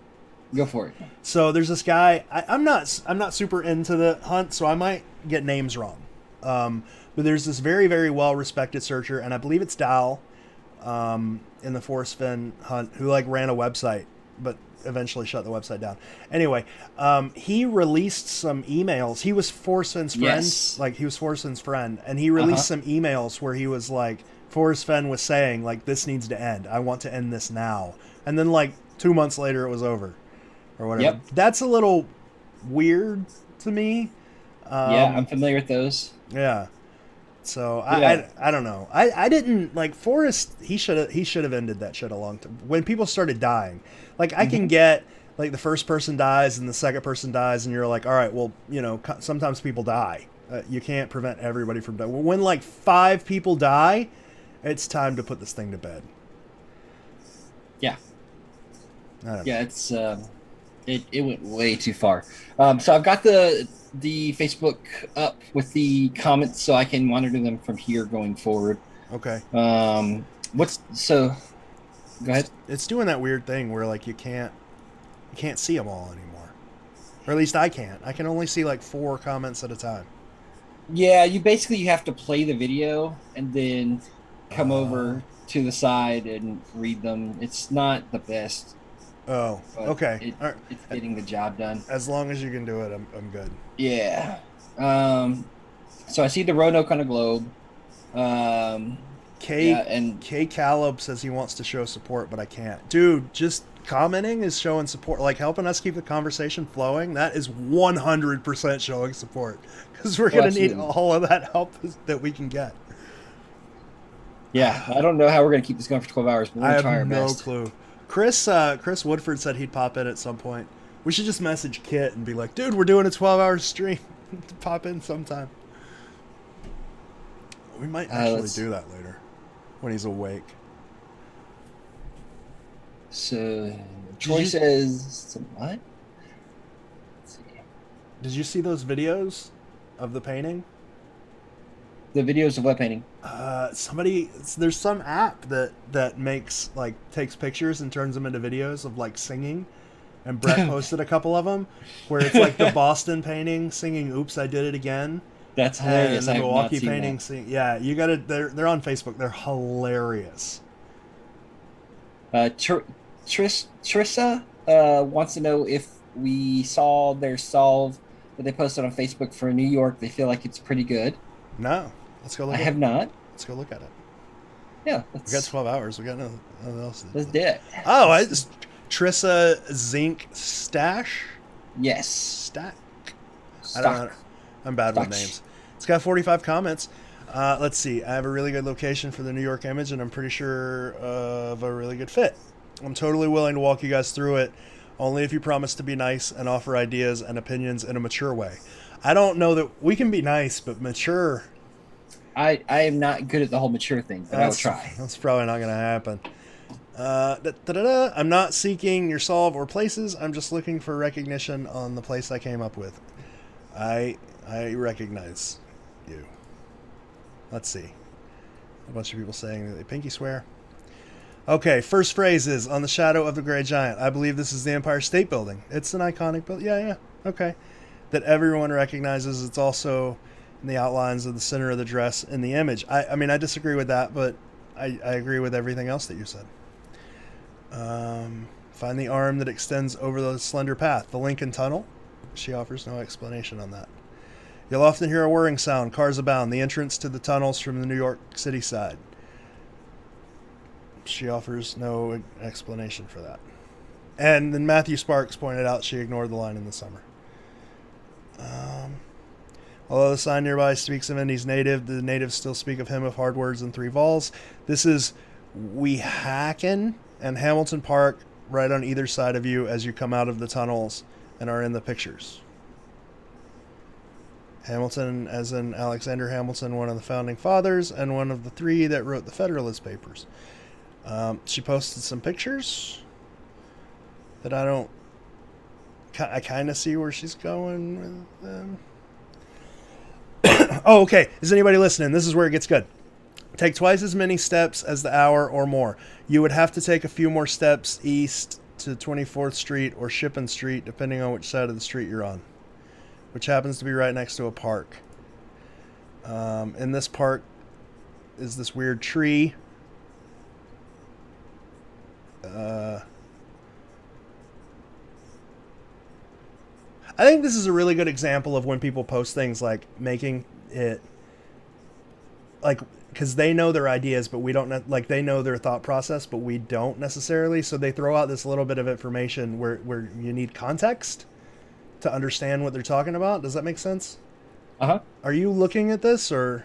Go for it. So there's this guy. I'm not super into the hunt, so I might get names wrong. But there's this very, very well respected searcher, and I believe it's Dal, in the Forrest Finn hunt, who like ran a website, but eventually shut the website down. Anyway, he released some emails. He was Forrest Finn's friend. Yes. Like, he was Forrest Finn's friend, and he released some emails where he was like, Forrest Finn was saying like, this needs to end. I want to end this now. And then like 2 months later, it was over. Or whatever. Yep. That's a little weird to me. Yeah, I'm familiar with those. Yeah. So Yeah. I don't know. I didn't like Forrest. He should have ended that shit a long time. When people started dying, like I can get like the first person dies and the second person dies, and you're like, all right, well, you know, sometimes people die. You can't prevent everybody from dying. When like 5 people die, it's time to put this thing to bed. Yeah. I don't know. Yeah, it's it went way too far. So I've got the Facebook up with the comments so I can monitor them from here going forward. Okay. Go ahead. It's doing that weird thing where like you can't see them all anymore, or at least I can't. I can only see like 4 comments at a time. Yeah, you have to play the video and then come over to the side and read them. It's not the best. Oh, but okay. All right. It's getting the job done. As long as you can do it, I'm good. Yeah. So I see the Roanoke on a globe. K Caleb says he wants to show support, but I can't. Dude, just commenting is showing support, like helping us keep the conversation flowing. That is 100% showing support, because we're going to need all of that help that we can get. Yeah, I don't know how we're going to keep this going for 12 hours, but we're I going to try our have no best. clue. Chris Woodford said he'd pop in at some point. We should just message Kit and be like, dude, we're doing a 12-hour stream. Pop in sometime. We might actually do that later when he's awake. So Troy says what? Let's see. Did you see those videos of the painting? The videos of wet painting. There's some app that makes like takes pictures and turns them into videos of like singing, and Brett posted a couple of them where it's like the Boston painting singing "Oops, I Did It Again." That's hilarious. And the I have Milwaukee not seen painting that. sing. Yeah, you got to. They're on Facebook. They're hilarious. Trissa wants to know if we saw their solve that they posted on Facebook for New York. They feel like it's pretty good. No, let's go look. I have not. Let's go look at it. Yeah, We got 12 hours. We got nothing else. Let's do it. Oh, Trissa Zinc Stash. Yes. Stack. I Stock. don't know. I'm bad with names. It's got 45 comments. Let's see. I have a really good location for the New York image, and I'm pretty sure of a really good fit. I'm totally willing to walk you guys through it, only if you promise to be nice and offer ideas and opinions in a mature way. I don't know that we can be nice, but mature. I am not good at the whole mature thing, but I will try. That's probably not going to happen. I'm not seeking your solve or places. I'm just looking for recognition on the place I came up with. I recognize you. Let's see. A bunch of people saying that they pinky swear. Okay, first phrase is, on the shadow of the gray giant. I believe this is the Empire State Building. It's an iconic building. Yeah. Okay. That everyone recognizes. It's also in the outlines of the center of the dress in the image. I mean, I disagree with that, but I agree with everything else that you said. Find the arm that extends over the slender path. The Lincoln Tunnel. She offers no explanation on that. You'll often hear a whirring sound. Cars abound. The entrance to the tunnels from the New York City side. She offers no explanation for that. And then Matthew Sparks pointed out she ignored the line in the summer. Although the sign nearby speaks of Indy's native, the natives still speak of him of hard words and three vols. This is Weehawken and Hamilton Park right on either side of you as you come out of the tunnels and are in the pictures. Hamilton, as in Alexander Hamilton, one of the founding fathers, and one of the three that wrote the Federalist Papers. She posted some pictures that I kind of see where she's going with them. Oh, okay. Is anybody listening? This is where it gets good. Take twice as many steps as the hour or more. You would have to take a few more steps east to 24th Street or Shippen Street, depending on which side of the street you're on, which happens to be right next to a park. In this park is this weird tree. I think this is a really good example of when people post things like making it like, because they know their ideas, but we don't like they know their thought process, but we don't necessarily. So they throw out this little bit of information where you need context to understand what they're talking about. Does that make sense? Uh-huh. Are you looking at this or?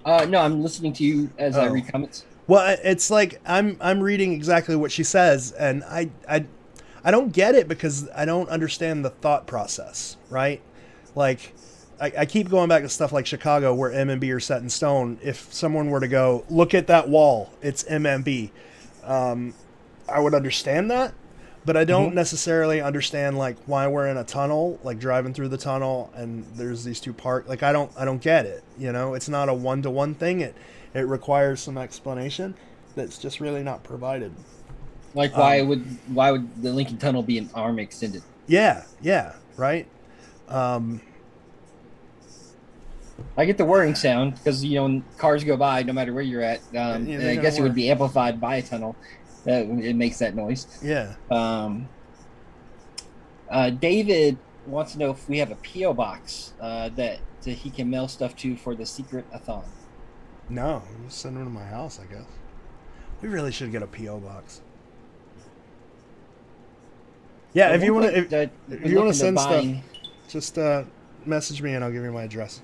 No, I'm listening to you as I read comments. Well, it's like I'm reading exactly what she says, and I don't get it because I don't understand the thought process, right? Like, I keep going back to stuff like Chicago where M and B are set in stone. If someone were to go, look at that wall, it's MMB, I would understand that, but I don't necessarily understand like why we're in a tunnel, like driving through the tunnel and there's these two parks. Like I don't get it. You know, it's not a one-to-one thing. It requires some explanation that's just really not provided. Like why would the Lincoln Tunnel be an arm extended? Yeah, right. I get the whirring sound because when cars go by, no matter where you're at. And I guess it would be amplified by a tunnel. It makes that noise. Yeah. David wants to know if we have a PO box that he can mail stuff to for the secret-a-thon. No, just send them to my house, I guess. We really should get a PO box. Yeah, if you want to send stuff, just message me and I'll give you my address.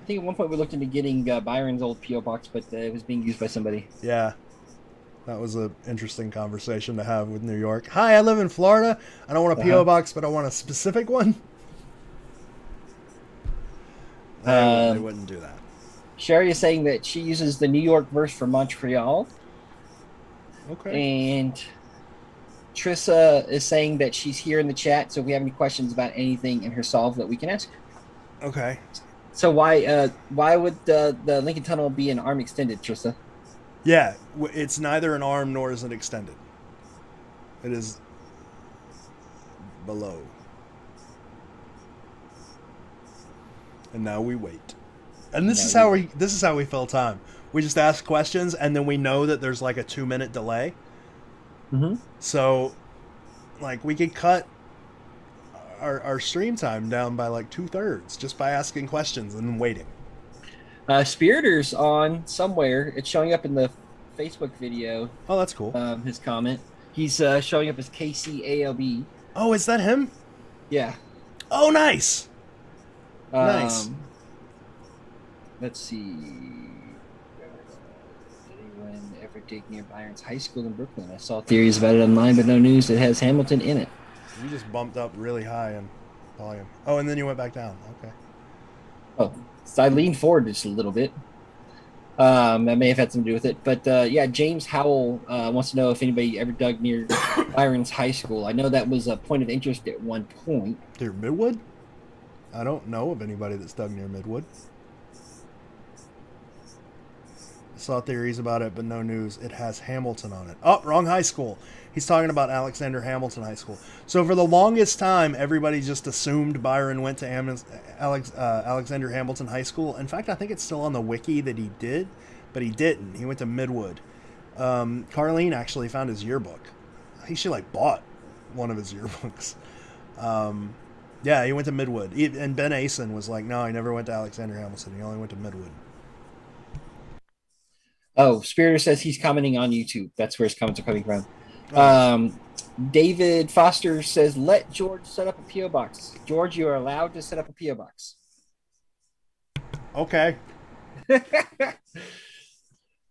I think at one point we looked into getting Byron's old PO box, but it was being used by somebody. Yeah, that was an interesting conversation to have with New York. Hi, I live in Florida. I don't want a PO box, but I want a specific one. They wouldn't do that. Sherry is saying that she uses the New York verse for Montreal. Okay. And Trissa is saying that she's here in the chat, so if we have any questions about anything in her solve that we can ask her. Okay. So why would the Lincoln Tunnel be an arm extended, Trista? Yeah, it's neither an arm nor is it extended. It is below. And now we wait. And this is how we fill time. We just ask questions, and then we know that there's like a 2-minute delay. Mm-hmm. So, like, we could cut our stream time down by like 2/3 just by asking questions and then waiting. Spiritor's on somewhere. It's showing up in the Facebook video. Oh, that's cool. His comment. He's showing up as KCALB. Oh, is that him? Yeah. Oh, nice. Nice. Let's see. Did anyone ever dig near Byron's High School in Brooklyn? I saw theories about it online, but no news. It has Hamilton in it. You just bumped up really high in volume. Oh, and then you went back down. Okay. Oh, so I leaned forward just a little bit. That may have had something to do with it. But yeah, James Howell wants to know if anybody ever dug near Byron's High School. I know that was a point of interest at one point. Near Midwood? I don't know of anybody that's dug near Midwood. I saw theories about it, but no news. It has Hamilton on it. Oh, wrong high school. He's talking about Alexander Hamilton High School. So for the longest time, everybody just assumed Byron went to Alexander Hamilton High School. In fact, I think it's still on the wiki that he did, but he didn't. He went to Midwood. Carlene actually found his yearbook. I think she like bought one of his yearbooks. Yeah, he went to Midwood. And Ben Asen was like, no, he never went to Alexander Hamilton. He only went to Midwood. Oh, Spiritor says he's commenting on YouTube. That's where his comments are coming from. David Foster says, let George set up a P.O. box. George, you are allowed to set up a P.O. box. Okay.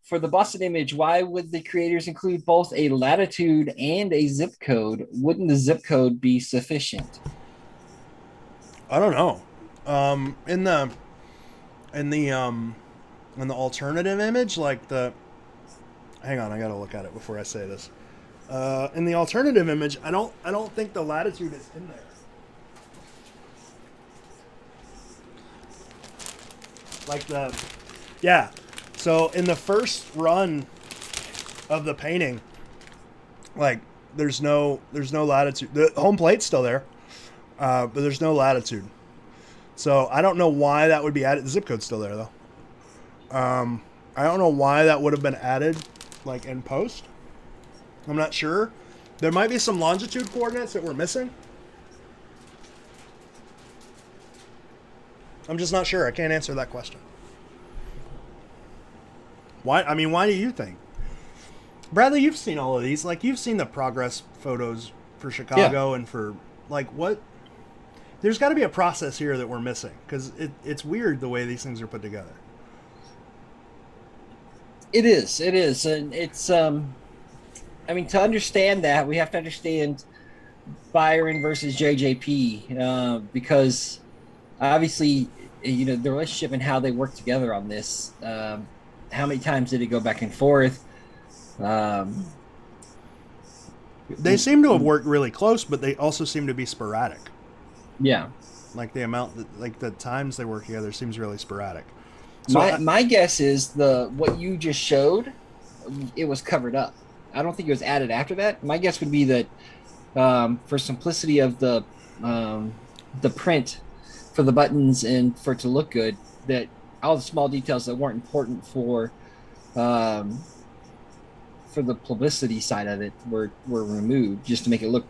For the Boston image, why would the creators include both a latitude and a zip code? Wouldn't the zip code be sufficient? I don't know. In the alternative image, like the, hang on, I gotta look at it before I say this. In the alternative image, I don't think the latitude is in there. Like yeah. So in the first run of the painting, like there's no latitude. The home plate's still there, but there's no latitude. So I don't know why that would be added. The zip code's still there though. I don't know why that would have been added, like in post. I'm not sure. There might be some longitude coordinates that we're missing. I'm just not sure. I can't answer that question. Why? I mean, why do you think? Bradley, you've seen all of these. Like, you've seen the progress photos for Chicago and for, like, what? There's got to be a process here that we're missing, because it's weird the way these things are put together. It is. And it's, I mean, to understand that, we have to understand Byron versus JJP, because obviously, you know, the relationship and how they work together on this. How many times did it go back and forth? They seem to have worked really close, but they also seem to be sporadic. Yeah. Like the amount, like the times they work together seems really sporadic. So my guess is what you just showed, it was covered up. I don't think it was added after that. My guess would be that for simplicity of the print for the buttons and for it to look good, that all the small details that weren't important for the publicity side of it were removed just to make it look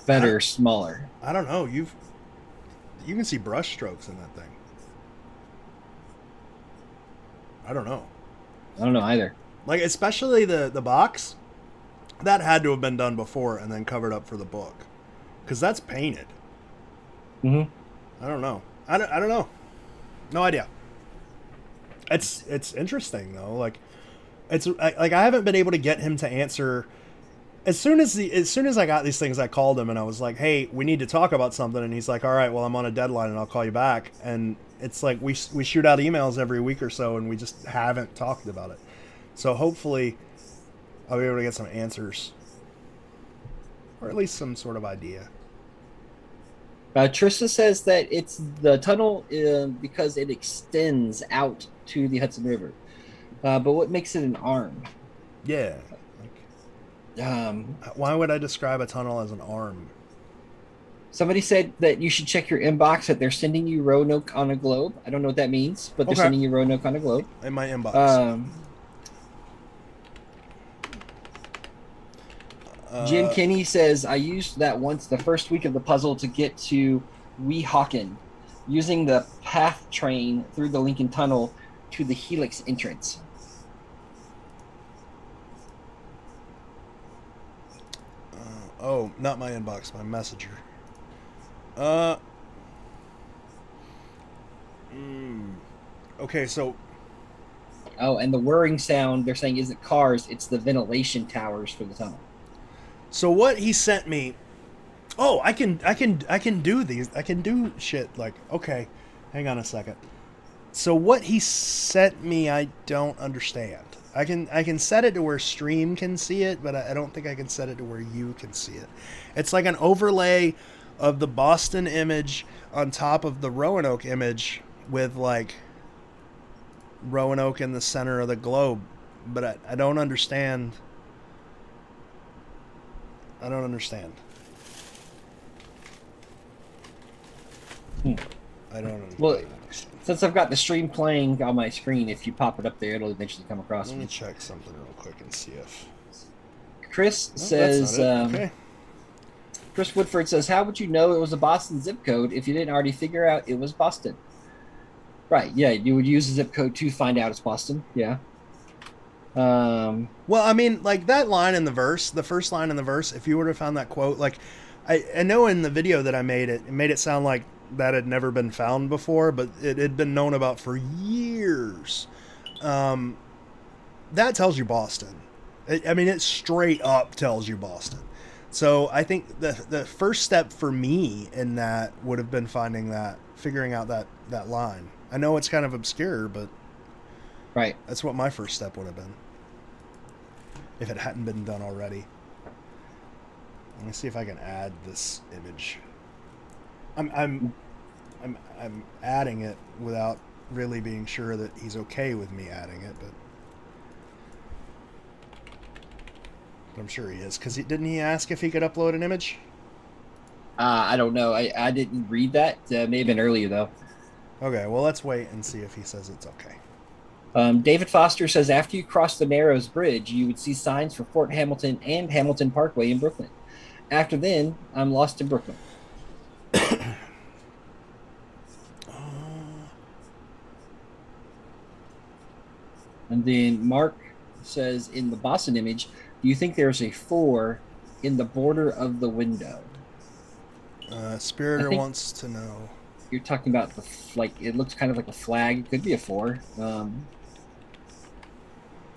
better, smaller. I don't know. You can see brush strokes in that thing. I don't know. I don't know either. Like, especially the box, that had to have been done before and then covered up for the book, because that's painted. Mm-hmm. I don't know. I don't know. No idea. It's interesting though. Like, I haven't been able to get him to answer. As soon as I got these things, I called him and I was like, "Hey, we need to talk about something." And he's like, "All right, well, I'm on a deadline and I'll call you back." And it's like we shoot out emails every week or so, and we just haven't talked about it. So hopefully, I'll be able to get some answers, or at least some sort of idea. Trista says that it's the tunnel because it extends out to the Hudson River. But what makes it an arm? Yeah. Why would I describe a tunnel as an arm? Somebody said that you should check your inbox, that they're sending you Roanoke on a globe. I don't know what that means, but they're sending you Roanoke on a globe. In my inbox. Jim Kinney says, I used that once the first week of the puzzle to get to Weehawken, using the path train through the Lincoln Tunnel to the Helix entrance. Oh, not my inbox, my messenger. Okay, so... Oh, and the whirring sound, they're saying, isn't cars, it's the ventilation towers for the tunnel. So what he sent me... Oh, I can do these. I can do shit like... Okay, hang on a second. So what he sent me, I don't understand. I can set it to where stream can see it, but I don't think I can set it to where you can see it. It's like an overlay of the Boston image on top of the Roanoke image with like Roanoke in the center of the globe. But I don't understand. I don't understand. I don't understand. Well, since I've got the stream playing on my screen, if you pop it up there, it'll eventually come across. Let me check something real quick and see if... Chris says... Okay. Chris Woodford says, how would you know it was a Boston zip code if you didn't already figure out it was Boston? Right, yeah, you would use the zip code to find out it's Boston, yeah. Well, I mean, like that line in the verse, the first line in the verse, if you would have found that quote, like, I know in the video that I made it made it sound like that had never been found before, but it had been known about for years. That tells you Boston. I mean, it straight up tells you Boston. So I think the first step for me in that would have been figuring out that line. I know it's kind of obscure, but right, that's what my first step would have been if it hadn't been done already. Let me see if I can add this image. I'm adding it without really being sure that he's okay with me adding it, but I'm sure he is, because didn't he ask if he could upload an image? I don't know. I didn't read that. May have been earlier though. Okay, well let's wait and see if he says it's okay. David Foster says, after you cross the Narrows Bridge, you would see signs for Fort Hamilton and Hamilton Parkway in Brooklyn. After then, I'm lost in Brooklyn. And then Mark says, in the Boston image, do you think there's a 4 in the border of the window? Spiritor wants to know. You're talking about it looks kind of like a flag. It could be a 4.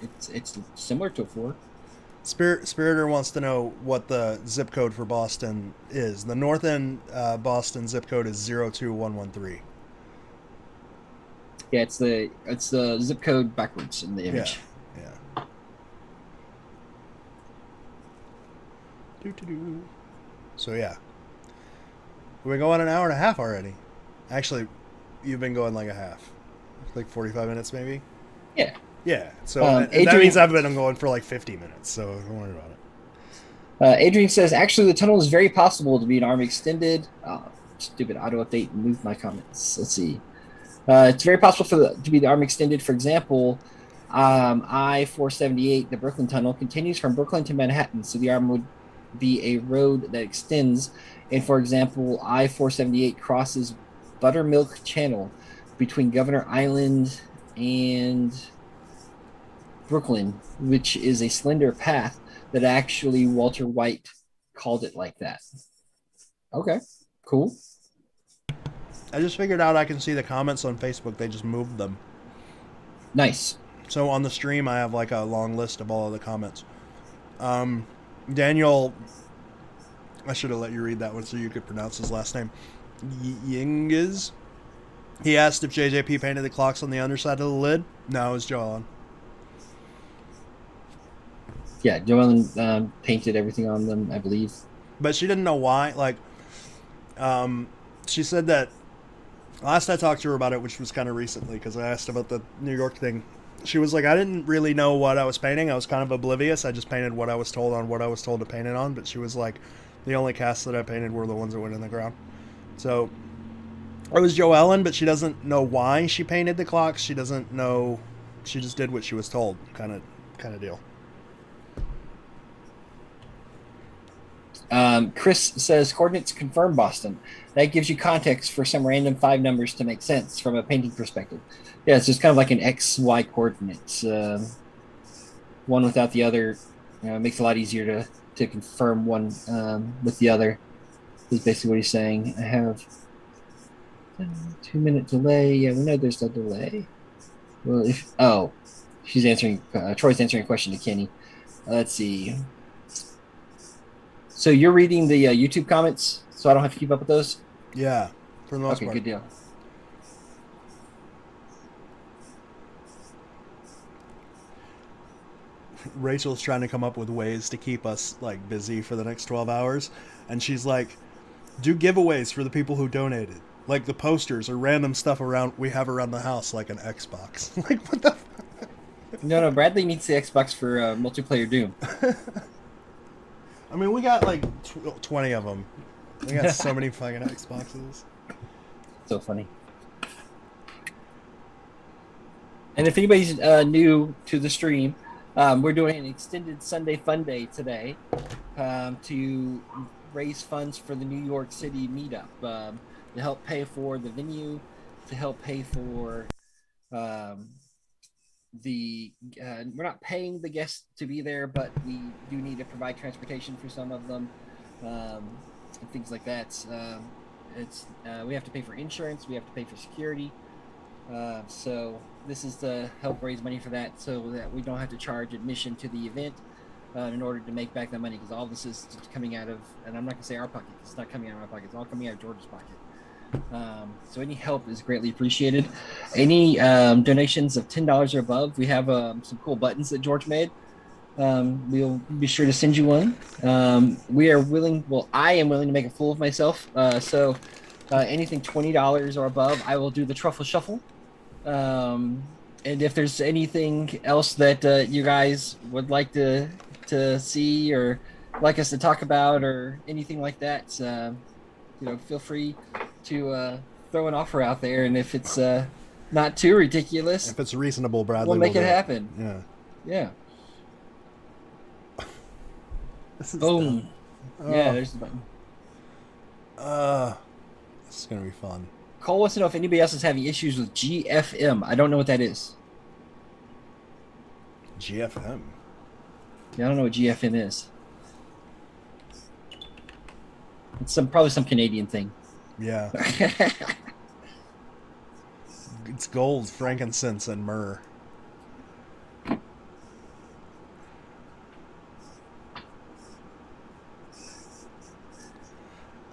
It's similar to a 4. Spiritor wants to know what the zip code for Boston is. The north end Boston zip code is 02113. Yeah, it's the zip code backwards in the image. Yeah. So yeah, we've been going an hour and a half already. Actually, you've been going like a half, like 45 minutes maybe. Yeah. Yeah. So Adrian, that means I've been going for like 50 minutes. So don't worry about it. Adrian says, actually, the tunnel is very possible to be an arm extended. Stupid auto update and move my comments. Let's see. It's very possible to be the arm extended. For example, I-478, the Brooklyn Tunnel, continues from Brooklyn to Manhattan, so the arm would be a road that extends. And for example, I-478 crosses Buttermilk Channel between Governor Island and Brooklyn, which is a slender path that actually Walter White called it like that. Okay, cool. I just figured out I can see the comments on Facebook. They just moved them. Nice. So on the stream, I have like a long list of all of the comments. Daniel, I should have let you read that one so you could pronounce his last name. Yingiz. He asked if JJP painted the clocks on the underside of the lid. No, it was Joellen. Yeah, Joellen painted everything on them, I believe. But she didn't know why. Like, she said that last I talked to her about it, which was kind of recently, because I asked about the New York thing. She was like, I didn't really know what I was painting. I was kind of oblivious. I just painted what I was told on what I was told to paint it on. But she was like, the only casts that I painted were the ones that went in the ground. So it was Joellen, but she doesn't know why she painted the clocks. She doesn't know. She just did what she was told, kind of deal. Chris says coordinates confirm Boston. That gives you context for some random 5 numbers to make sense from a painting perspective. Yeah, it's just kind of like an X-Y coordinates. One without the other makes it a lot easier to confirm one with the other. Is basically what he's saying. I have a 2-minute delay. Yeah, we know there's no delay. Well, she's answering. Troy's answering a question to Kenny. Let's see. So you're reading the YouTube comments, so I don't have to keep up with those? Yeah, for the most part. Okay, good deal. Rachel's trying to come up with ways to keep us like busy for the next 12 hours, and she's like, do giveaways for the people who donated, like the posters or random stuff we have around the house, like an Xbox. Like, what the No, Bradley needs the Xbox for multiplayer Doom. I mean, we got like 20 of them. We got so many fucking Xboxes. So funny. And if anybody's new to the stream, we're doing an extended Sunday Fun Day today to raise funds for the New York City Meetup, to help pay for the venue, to help pay for we're not paying the guests to be there, but we do need to provide transportation for some of them, and things like that. We have to pay for insurance, we have to pay for security, so this is to help raise money for that, so that we don't have to charge admission to the event in order to make back that money, because all this is coming out of, and I'm not gonna say our pocket, it's not coming out of my pocket, it's all coming out of George's pocket. So any help is greatly appreciated. Any donations of $10 or above, we have some cool buttons that George made. We'll be sure to send you one. We are willing, I am willing to make a fool of myself. So anything $20 or above, I will do the truffle shuffle. And if there's anything else that you guys would like to see or like us to talk about or anything like that, feel free to throw an offer out there, and if it's not too ridiculous, if it's reasonable, Bradley, we'll make it happen. Yeah. Boom. Yeah, there's the button. This is gonna be fun. Cole wants to know if anybody else is having issues with GFM. I don't know what that is. GFM. Yeah, I don't know what GFM is. It's probably some Canadian thing. Yeah. It's gold, frankincense, and myrrh.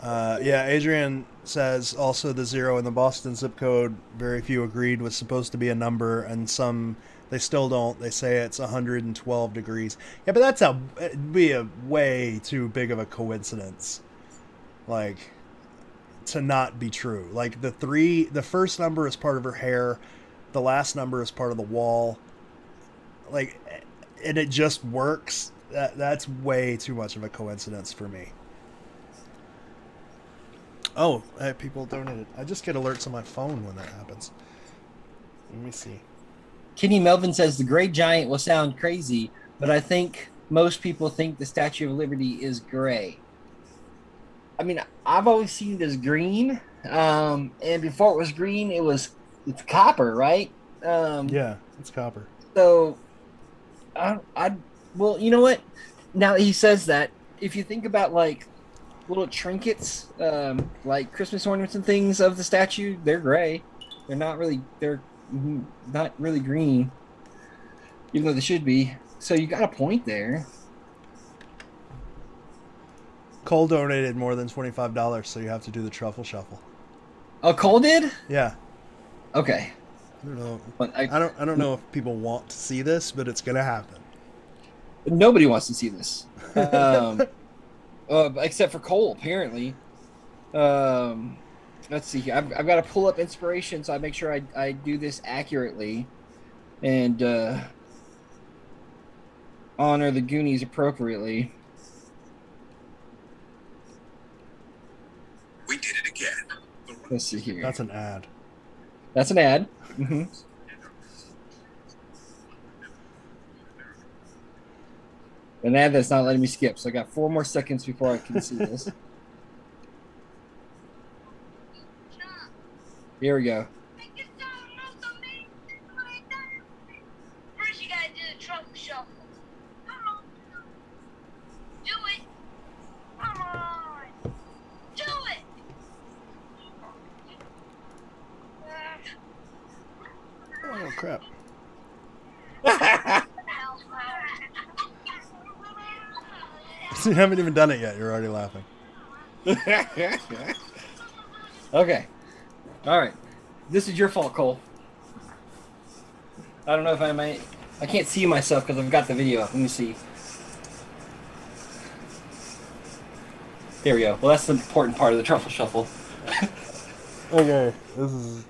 Adrian says also the 0 in the Boston zip code, very few agreed, was supposed to be a number, and some they still don't. They say it's 112 degrees. Yeah, but it'd be a way too big of a coincidence, like, to not be true. Like the first number is part of her hair, the last number is part of the wall, like, and it just works. That's way too much of a coincidence for me. Oh, people donated. I just get alerts on my phone when that happens. Let me see. Kenny Melvin says the gray giant will sound crazy, but I think most people think the Statue of Liberty is gray. I mean, I've always seen it as green, and before it was green, it's copper, right? Yeah, it's copper. So, well, you know what? Now that he says that, if you think about like little trinkets, like Christmas ornaments and things of the statue, they're gray. They're not really green, even though they should be. So you got a point there. Cole donated more than $25, so you have to do the truffle shuffle. Oh, Cole did? Yeah. Okay. I don't know. But I don't know if people want to see this, but it's gonna happen. Nobody wants to see this, except for Cole, apparently. let's see here. I've got to pull up inspiration so I make sure I do this accurately and honor the Goonies appropriately. We did it again. Let's see here. That's an ad. That's an ad. Mm-hmm. An ad that's not letting me skip. So I got 4 more seconds before I can see this. Here we go. First, you gotta do the truffle shuffle. Come on. Do it. Come on. Do it. Oh crap! You haven't even done it yet. You're already laughing. Okay. All right. This is your fault, Cole. I don't know if I might. I can't see myself because I've got the video up. Let me see. There we go. Well, that's the important part of the truffle shuffle. Okay, this is.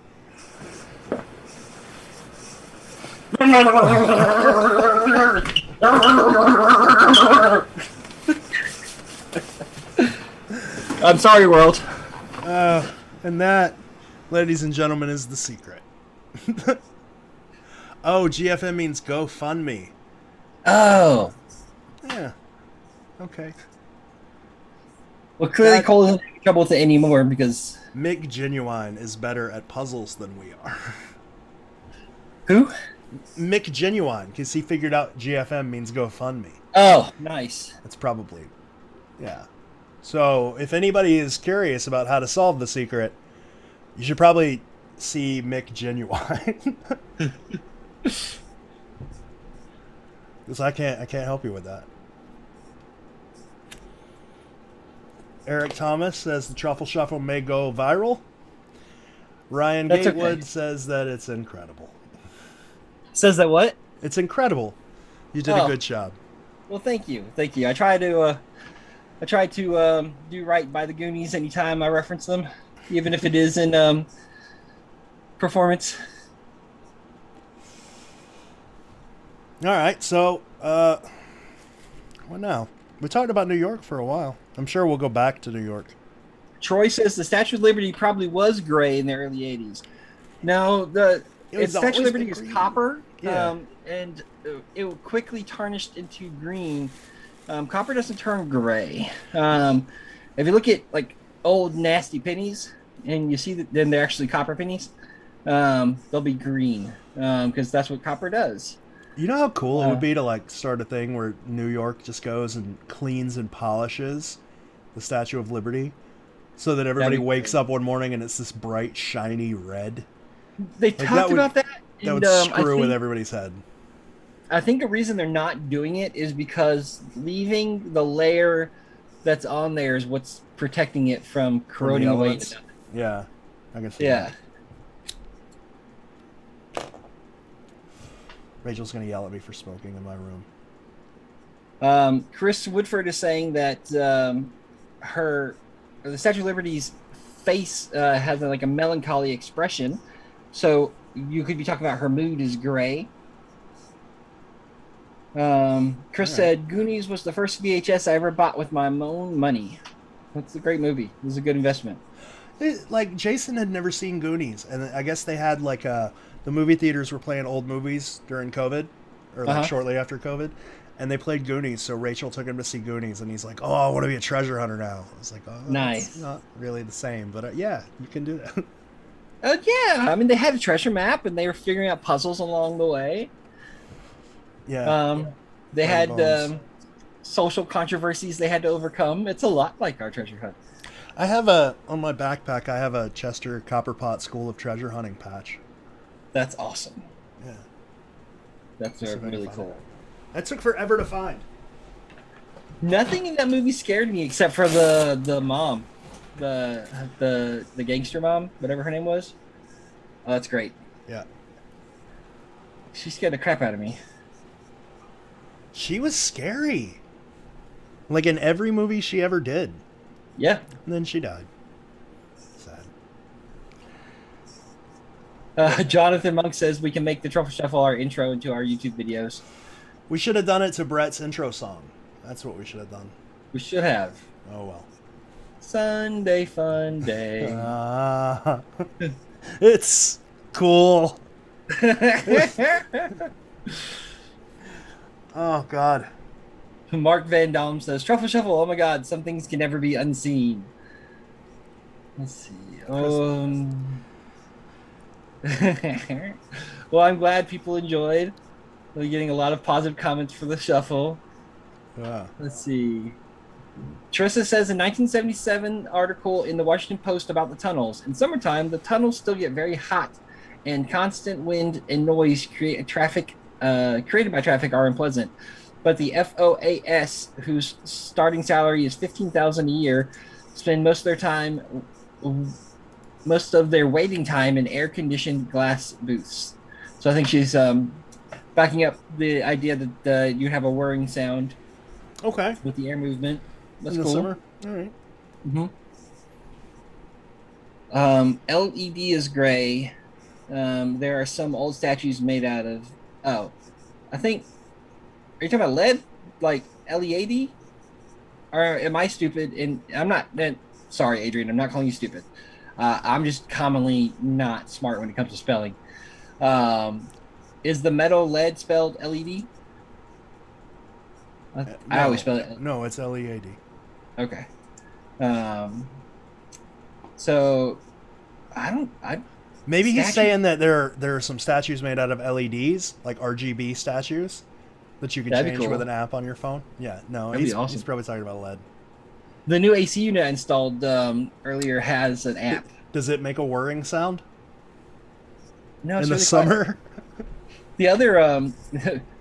I'm sorry, world. And that, ladies and gentlemen, is the secret. Oh, GFM means GoFundMe. Oh. Yeah. Okay. Well, clearly That- Cole isn't having trouble with it anymore because... Mick Genuine is better at puzzles than we are. Who? Mick Genuine, because he figured out GFM means GoFundMe. Oh, nice. That's probably, yeah. So if anybody is curious about how to solve the secret, you should probably see Mick Genuine. Because I can't help you with that. Eric Thomas says the truffle shuffle may go viral. Ryan That's Gatewood okay. says that it's incredible. Says that what? It's incredible. You did a Oh. good job. Well, thank you. Thank you. I try to do right by the Goonies anytime I reference them, even if it is in performance. All right, so what now? We talked about New York for a while. I'm sure we'll go back to New York. Troy says the Statue of Liberty probably was gray in the early 80s. No, the It's Statue of always Liberty been is green. copper, Yeah. and it quickly tarnished into green. Copper doesn't turn gray. If you look at like old nasty pennies, and you see that then they're actually copper pennies, they'll be green because that's what copper does. You know how cool it would be to like start a thing where New York just goes and cleans and polishes the Statue of Liberty, so that everybody be wakes great. up one morning and it's this bright, shiny red. They that talked would- about that. That and, would I screw with think- everybody's head. I think the reason they're not doing it is because leaving the layer that's on there is what's protecting it from From the corroding away. elements. Yeah, I can see Yeah. that. Rachel's gonna yell at me for smoking in my room. Chris Woodford is saying that the Statue of Liberty's face has like a melancholy expression, so you could be talking about her mood is gray. Chris said Goonies was the first VHS I ever bought with my own money. That's a great movie. It was a good investment. Like Jason had never seen Goonies, and I guess they had like the movie theaters were playing old movies during COVID, or like shortly after COVID, and they played Goonies. So Rachel took him to see Goonies, and he's like, "Oh, I want to be a treasure hunter now." I was like, "Oh, Nice. It's not really the same, but yeah, you can do that." Yeah, I mean they had a treasure map, and they were figuring out puzzles along the way. Yeah. They had bones. social controversies they had to overcome. It's a lot like our treasure hunt. I have on my backpack. I have a Chester Copperpot School of Treasure Hunting patch. That's awesome. Yeah. That's So really fun. cool. That took forever to find. Nothing in that movie scared me except for the mom, the gangster mom, whatever her name was. Oh, that's great. Yeah. She scared the crap out of me. She was scary. Like in every movie she ever did. Yeah. And then she died. Sad. Jonathan Monk says we can make the Truffle Shuffle our intro into our YouTube videos. We should have done it to Brett's intro song. That's what we should have done. We should have. Oh well. Sunday fun day. It's cool. Oh God. Mark Van Dam says Truffle Shuffle. Oh my God, some things can never be unseen. Let's see. Well, I'm glad people enjoyed. We're getting a lot of positive comments for the shuffle. Yeah. Let's see. Trissa says a 1977 article in the Washington Post about the tunnels. In summertime, the tunnels still get very hot, and constant wind and noise created by traffic are unpleasant. But the FOAS, whose starting salary is $15,000 a year, spend most of their waiting time in air-conditioned glass booths. So I think she's backing up the idea that you have a whirring sound. Okay. With the air movement. That's in the cool. summer. All right. LED is gray. There are some old statues made out of. Oh, I think. Are you talking about lead, like LED? Or am I stupid? And I'm not. Sorry, Adrian. I'm not calling you stupid. I'm just commonly not smart when it comes to spelling. Is the metal lead spelled LED? I always spell it. No, it's LEAD. Okay. So maybe he's saying that there are some statues made out of LEDs, like RGB statues, that you can change with an app on your phone. Yeah, no, he's probably talking about LED. The new AC unit I installed earlier has an app. Does it make a whirring sound? No, it's in the summer. The other,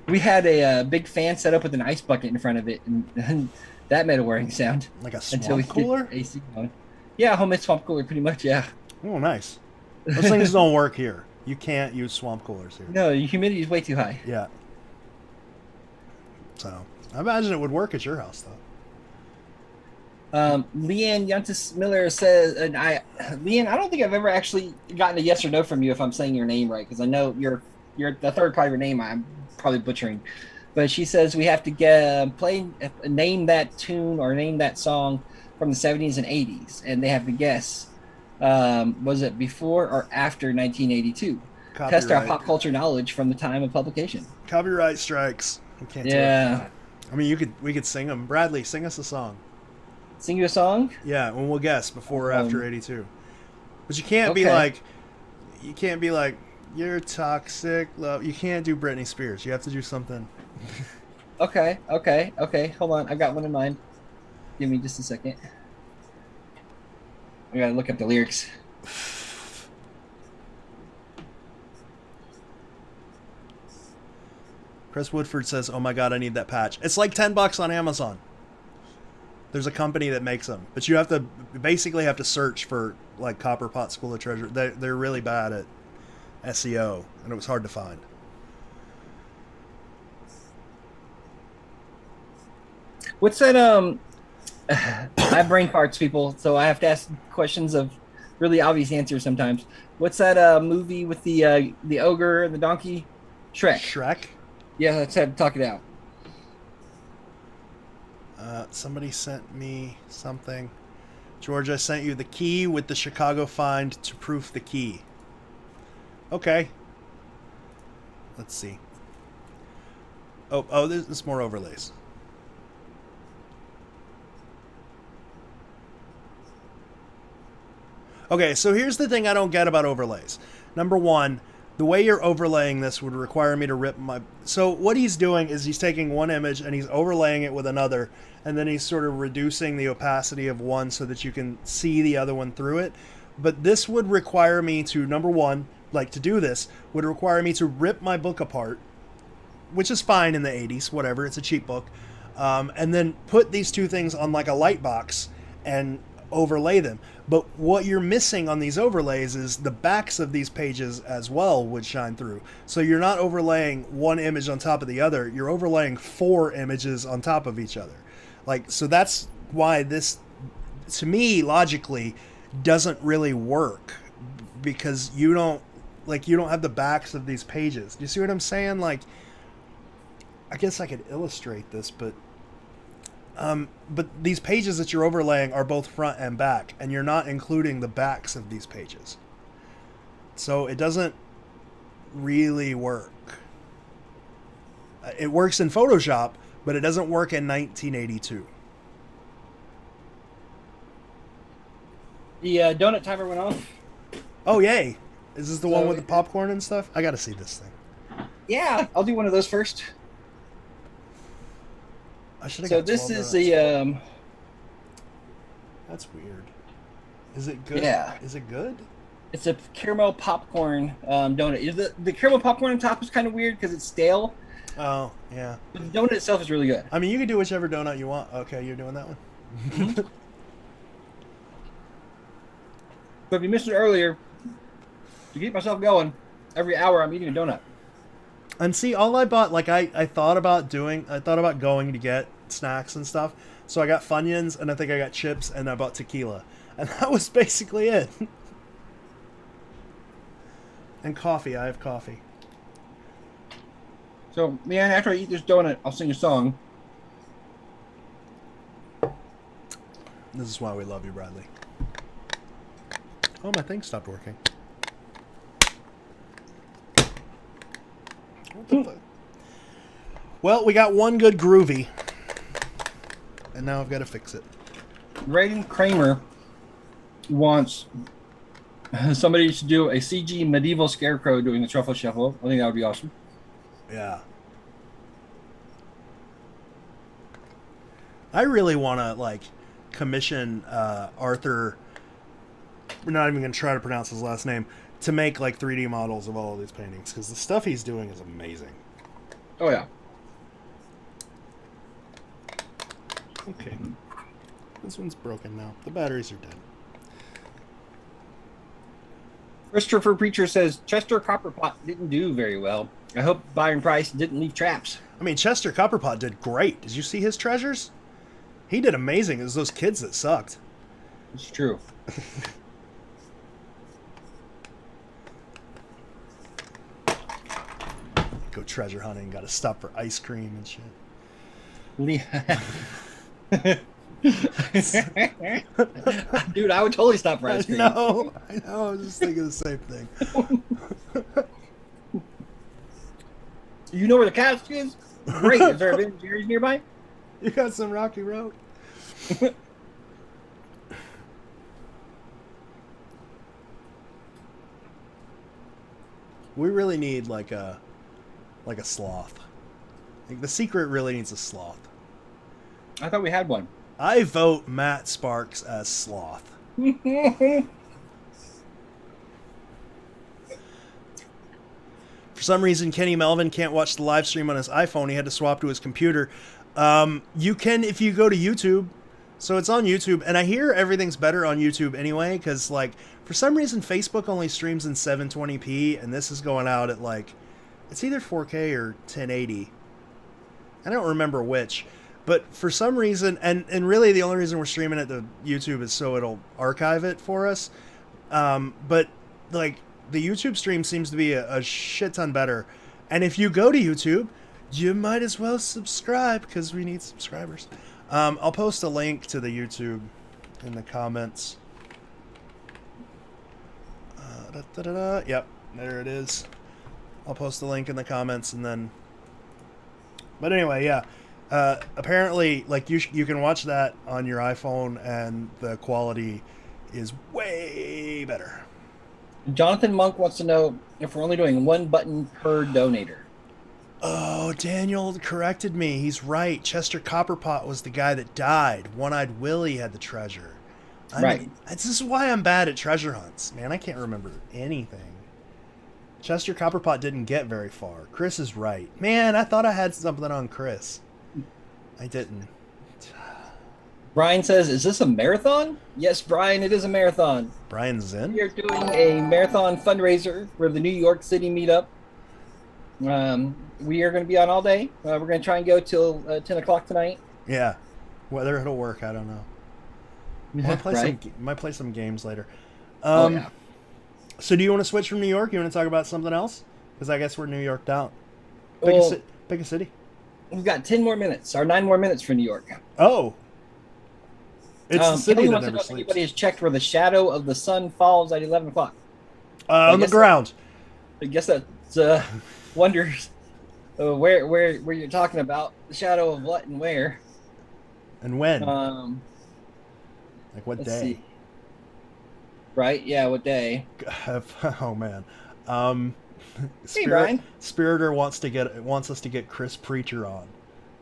we had a big fan set up with an ice bucket in front of it, and that made a whirring sound. Like a swamp cooler? AC going. Yeah, homemade swamp cooler, pretty much. Yeah. Oh, nice. Those things don't work here. You can't use swamp coolers here. No, the humidity is way too high. Yeah. So I imagine it would work at your house, though. Leanne Yuntis Miller says, and Leanne, I don't think I've ever actually gotten a yes or no from you if I'm saying your name right, because I know you're the third part of your name I'm probably butchering, but she says we have to name that tune or name that song from the 70s and 80s, and they have to guess was it before or after 1982. Copyright. Test our pop culture knowledge from the time of publication. Copyright strikes. We can't do it. I mean, we could sing them. Bradley, sing us a song. Sing you a song? Yeah, and we'll guess before or after 82. But you can't be like you're toxic love. You can't do Britney Spears. You have to do something. Okay. Hold on. I've got one in mind. Give me just a second. I gotta look up the lyrics. Chris Woodford says, "Oh my God, I need that patch." It's like $10 on Amazon. There's a company that makes them, but you have to basically search for like Copper Pot School of Treasure. They're really bad at SEO, and it was hard to find. What's that? I have brain farts, people, so I have to ask questions of really obvious answers sometimes. What's that movie with the ogre and the donkey? Shrek. Shrek? Yeah, let's have to talk it out. Somebody sent me something. George, I sent you the key with the Chicago find to proof the key. Okay. Let's see. Oh, there's more overlays. Okay, so here's the thing I don't get about overlays. Number one, the way you're overlaying this would require me to rip my... So what he's doing is he's taking one image and he's overlaying it with another, and then he's sort of reducing the opacity of one so that you can see the other one through it. But this would require me to, number one, like to do this, would require me to rip my book apart, which is fine in the 80s, whatever, it's a cheap book, and then put these two things on like a light box and overlay them. But what you're missing on these overlays is the backs of these pages as well would shine through. So you're not overlaying one image on top of the other, you're overlaying 4 images on top of each other. Like, so that's why this, to me, logically, doesn't really work, because you don't like you don't have the backs of these pages. Do you see what I'm saying? Like, I guess I could illustrate this, but these pages that you're overlaying are both front and back, and you're not including the backs of these pages. So it doesn't really work. It works in Photoshop, but it doesn't work in 1982. The donut timer went off. Oh, yay. Is this the one with the popcorn and stuff? I got to see this thing. Yeah, I'll do one of those first. I should have So got this 12 is donuts. the That's weird. Is it good? Yeah. Is it good? it's a caramel popcorn donut. The caramel popcorn on top is kind of weird because it's stale. Oh, yeah. But the donut itself is really good. I mean, you can do whichever donut you want. Okay, you're doing that one? But if you missed it earlier, to keep myself going, every hour I'm eating a donut. And see, all I bought, like, I thought about going to get snacks and stuff. So I got Funyuns, and I think I got chips, and I bought tequila. And that was basically it. And coffee. I have coffee. So, man, after I eat this donut, I'll sing a song. This is why we love you, Bradley. Oh, my thing stopped working. What the fuck? Well, we got one good groovy. And now I've got to fix it. Braden Kramer wants somebody to do a CG medieval scarecrow doing the truffle shuffle. I think that would be awesome. Yeah. I really want to, like, commission Arthur, we're not even going to try to pronounce his last name, to make, like, 3D models of all of these paintings, because the stuff he's doing is amazing. Oh, yeah. Okay. This one's broken now. The batteries are dead. Christopher Preacher says, Chester Copperpot didn't do very well. I hope Byron Preiss didn't leave traps. I mean, Chester Copperpot did great. Did you see his treasures? He did amazing. It was those kids that sucked. It's true. Go treasure hunting. Got to stop for ice cream and shit. Dude, I would totally stop for ice cream. I know. I was just thinking the same thing. You know where the casque is? Great. Is there a Ben & Jerry's nearby? You got some Rocky Road. We really need like a sloth. Like, the secret really needs a sloth. I thought we had one. I vote Matt Sparks as sloth. For some reason, Kenny Melvin can't watch the live stream on his iPhone. He had to swap to his computer. You can if you go to YouTube. So it's on YouTube, and I hear everything's better on YouTube anyway, because, like, for some reason, Facebook only streams in 720p, and this is going out at, like, it's either 4K or 1080. I don't remember which. But for some reason, and really the only reason we're streaming it to YouTube is so it'll archive it for us. But, like, the YouTube stream seems to be a shit ton better. And if you go to YouTube, you might as well subscribe, because we need subscribers. I'll post a link to the YouTube in the comments. Yep, there it is. I'll post the link in the comments, and then... But anyway, yeah. Apparently, like, you can watch that on your iPhone, and the quality is way better. Jonathan Monk wants to know if we're only doing one button per donator. Oh, Daniel corrected me. He's right. Chester Copperpot was the guy that died. One-Eyed Willie had the treasure. Right. This is why I'm bad at treasure hunts. Man, I can't remember anything. Chester Copperpot didn't get very far. Chris is right. Man, I thought I had something on Chris. I didn't. Brian says, is this a marathon? Yes, Brian, it is a marathon. Brian's in? We are doing a marathon fundraiser for the New York City Meetup. We are going to be on all day. We're going to try and go till 10 o'clock tonight. Yeah. Whether it'll work, I don't know. Might play some games later. Oh, yeah. So do you want to switch from New York? You want to talk about something else? Because I guess we're New Yorked out. Well, Pick a city. we've got 10 more minutes, or 9 more minutes for New York. Oh. It's the city Kelly that wants to never know if sleeps. anybody has checked where the shadow of the sun falls at 11 o'clock. On the ground. I guess that's wonders where you're talking about. The shadow of what and where. And when? Like what Let's day? see. Right? Yeah, what day? Oh man. Hey, Brian. Spiritor wants us to get Chris Preacher on.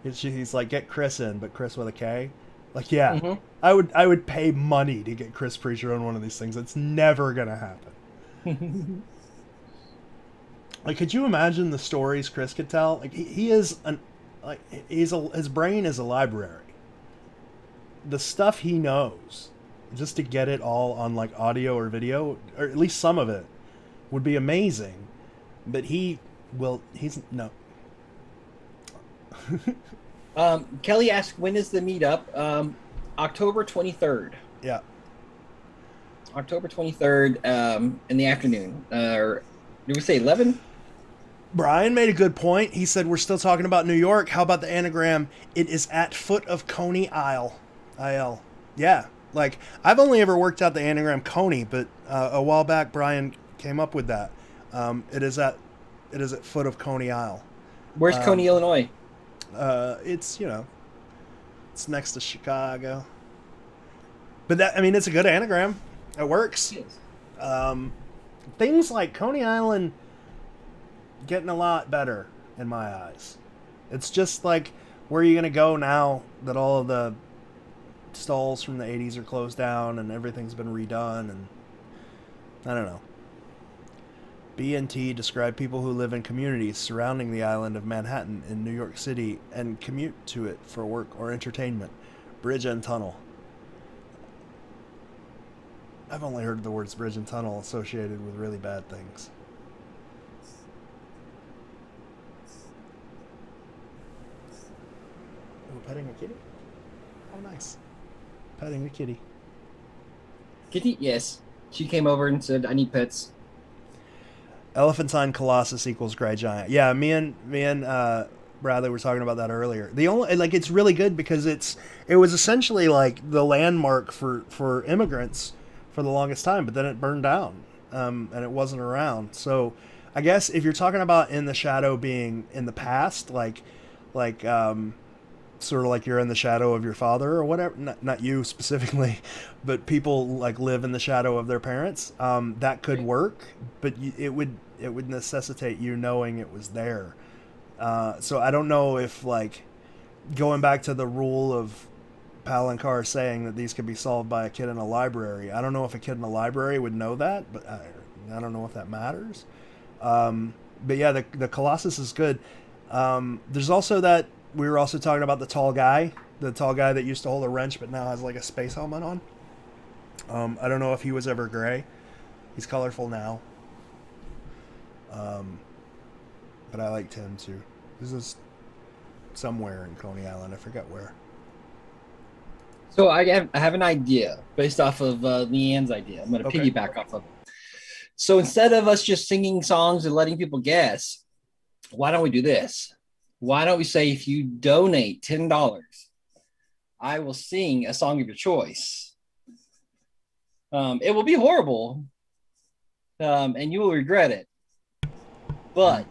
He's like, get Chris in, but Chris with a K. Like, yeah, Mhm. I would pay money to get Chris Preacher on one of these things. It's never gonna happen. Like, could you imagine the stories Chris could tell? Like, his brain is a library. The stuff he knows, just to get it all on like audio or video, or at least some of it, would be amazing. But he's no. Kelly asked, when is the meetup? October 23rd. Yeah. October 23rd in the afternoon. Or did we say 11? Brian made a good point. He said, we're still talking about New York. How about the anagram? It is at foot of Coney Isle. IL. Yeah. Like, I've only ever worked out the anagram Coney, but a while back, Brian came up with that. It is at foot of Coney Isle. Where's Coney, Illinois? It's, it's next to Chicago. But it's a good anagram. It works. Yes. Things like Coney Island getting a lot better in my eyes. It's just like, where are you going to go now that all of the stalls from the 80s are closed down and everything's been redone? And I don't know. B&T describe people who live in communities surrounding the island of Manhattan in New York City and commute to it for work or entertainment. Bridge and tunnel. I've only heard the words bridge and tunnel associated with really bad things. Oh, petting a kitty? Oh, nice. Petting a kitty. Kitty? Yes. She came over and said, I need pets. Elephantine Colossus equals Grey Giant. Yeah, me and Bradley were talking about that earlier. The only it's really good because it was essentially like the landmark for immigrants for the longest time, but then it burned down, and it wasn't around. So I guess if you're talking about in the shadow being in the past, sort of like you're in the shadow of your father or whatever, not you specifically, but people like live in the shadow of their parents, that could work, but it would necessitate you knowing it was there. So I don't know if, like, going back to the rule of Palancar saying that these could be solved by a kid in a library, I don't know if a kid in a library would know that, but I don't know if that matters. But yeah, the Colossus is good. There's also that, we were also talking about the tall guy that used to hold a wrench but now has like a space helmet on. I don't know if he was ever gray. He's colorful now. But I liked him too. This is somewhere in Coney Island. I forget where. So I have an idea based off of Leanne's idea. I'm going to piggyback off of it. So instead of us just singing songs and letting people guess, why don't we do this? Why don't we say, if you donate $10, I will sing a song of your choice. It will be horrible, and you will regret it. But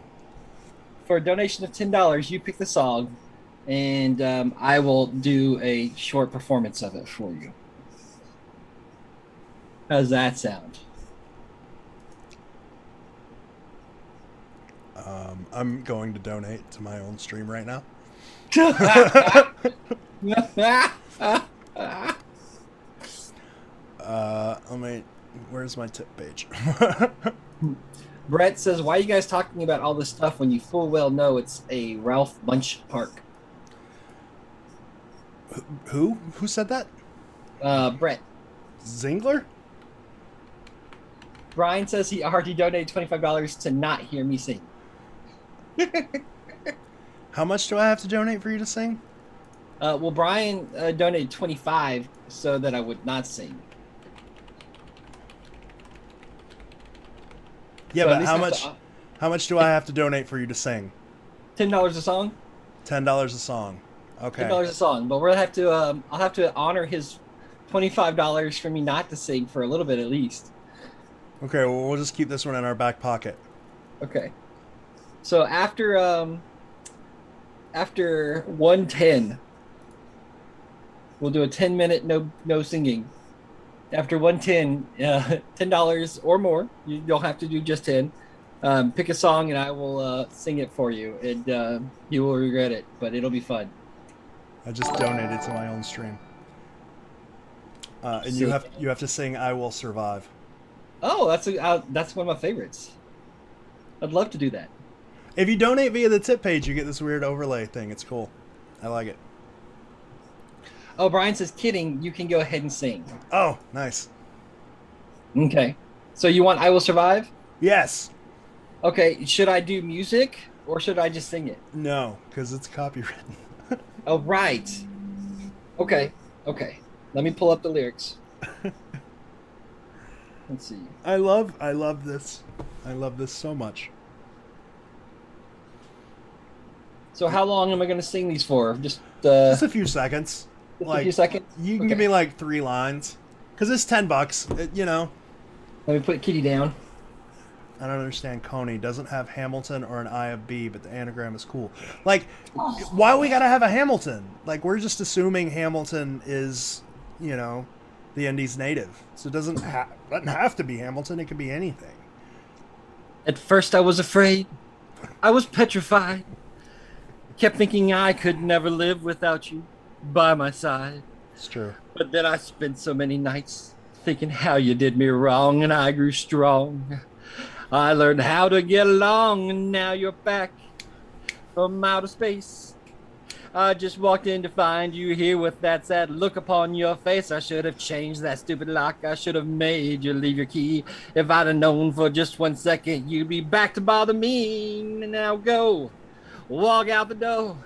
for a donation of $10, you pick the song, and I will do a short performance of it for you. How's that sound? I'm going to donate to my own stream right now. Where's my tip page? Brett says, why are you guys talking about all this stuff when you full well know it's a Ralph Bunche park? Who said that? Brett. Zingler? Brian says he already donated $25 to not hear me sing. How much do I have to donate for you to sing? Well, Brian donated $25 so that I would not sing. Yeah, So at but least how have much? to- How much do I have to donate for you to sing? $10 a song. $10 a song. Okay. $10 a song, but we'll have to. I'll have to honor his $25 for me not to sing for a little bit at least. Okay. Well, we'll just keep this one in our back pocket. Okay. So after 110, we'll do a 10-minute no singing. After 110, $10 or more. You don't have to do just 10. Pick a song and I will sing it for you, and you will regret it, but it'll be fun. I just donated to my own stream. And So- you have to sing "I Will Survive." Oh, that's one of my favorites. I'd love to do that. If you donate via the tip page, you get this weird overlay thing. It's cool. I like it. Oh, Brian says, kidding, you can go ahead and sing. Oh, nice. Okay. So you want I Will Survive? Yes. Okay, should I do music or should I just sing it? No, because it's copywritten. Oh, right. Okay. Let me pull up the lyrics. Let's see. I love this. I love this so much. So how long am I going to sing these for? Just Just a few seconds. a few seconds? You can Okay. give me like 3 lines. Because it's $10. You know. Let me put Kitty down. I don't understand. Coney doesn't have Hamilton or an I of B, but the anagram is cool. Like, why we gotta have a Hamilton? Like, we're just assuming Hamilton is, you know, the Indies native. So it doesn't have to be Hamilton. It could be anything. At first I was afraid. I was petrified. Kept thinking I could never live without you by my side. It's true. But then I spent so many nights thinking how you did me wrong, and I grew strong. I learned how to get along, and now you're back from outer space. I just walked in to find you here with that sad look upon your face. I should have changed that stupid lock. I should have made you leave your key. If I'd have known for just 1 second you'd be back to bother me. Now go, walk out the door,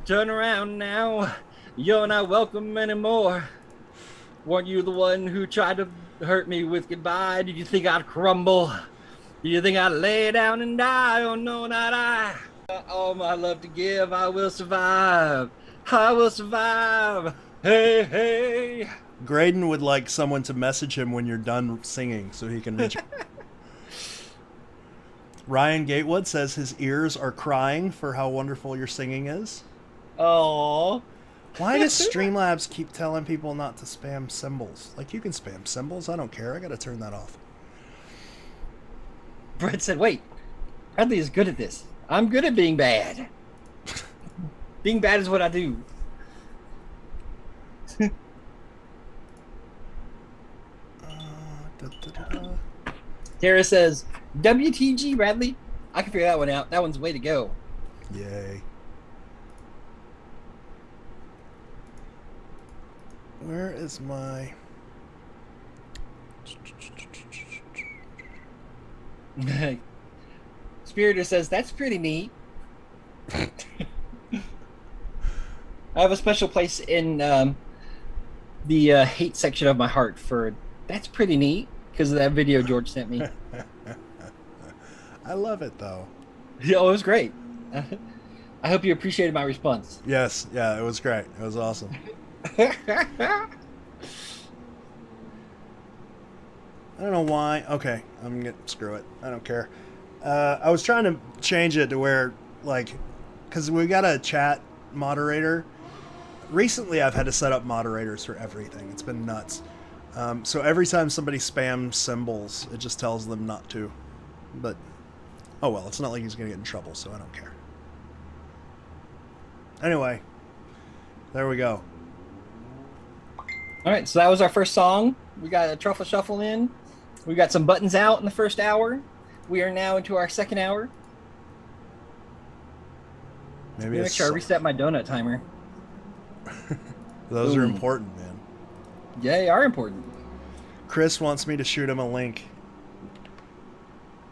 turn around now. You're not welcome anymore. Weren't you the one who tried to hurt me with goodbye? Did you think I'd crumble? Do you think I'd lay down and die? Oh no, not I. All my love to give, I will survive. I will survive. Hey, hey. Graydon would like someone to message him when you're done singing so he can reach. Ryan Gatewood says his ears are crying for how wonderful your singing is. Oh. Why does Streamlabs keep telling people not to spam symbols? Like, you can spam symbols. I don't care. I gotta turn that off. Brett said, wait, Bradley is good at this. I'm good at being bad. Being bad is what I do. Tara says, WTG, Bradley. I can figure that one out. That one's way to go. Yay. Where is my... Spiritor says, that's pretty neat. I have a special place in the hate section of my heart for that's pretty neat because of that video George sent me. I love it, though. Oh, it was great. I hope you appreciated my response. Yes, yeah, it was great. It was awesome. I don't know why. Okay, I'm gonna screw it. I don't care. I was trying to change it to where, like, because we got a chat moderator. Recently, I've had to set up moderators for everything. It's been nuts. So every time somebody spams symbols, it just tells them not to. But, oh well, it's not like he's gonna get in trouble, so I don't care. Anyway, there we go. All right, so that was our first song. We got a truffle shuffle in. We got some buttons out in the first hour. We are now into our second hour. Maybe Make sure I reset my donut timer. those are Ooh. important, man. Yeah, they are important. Chris wants me to shoot him a link.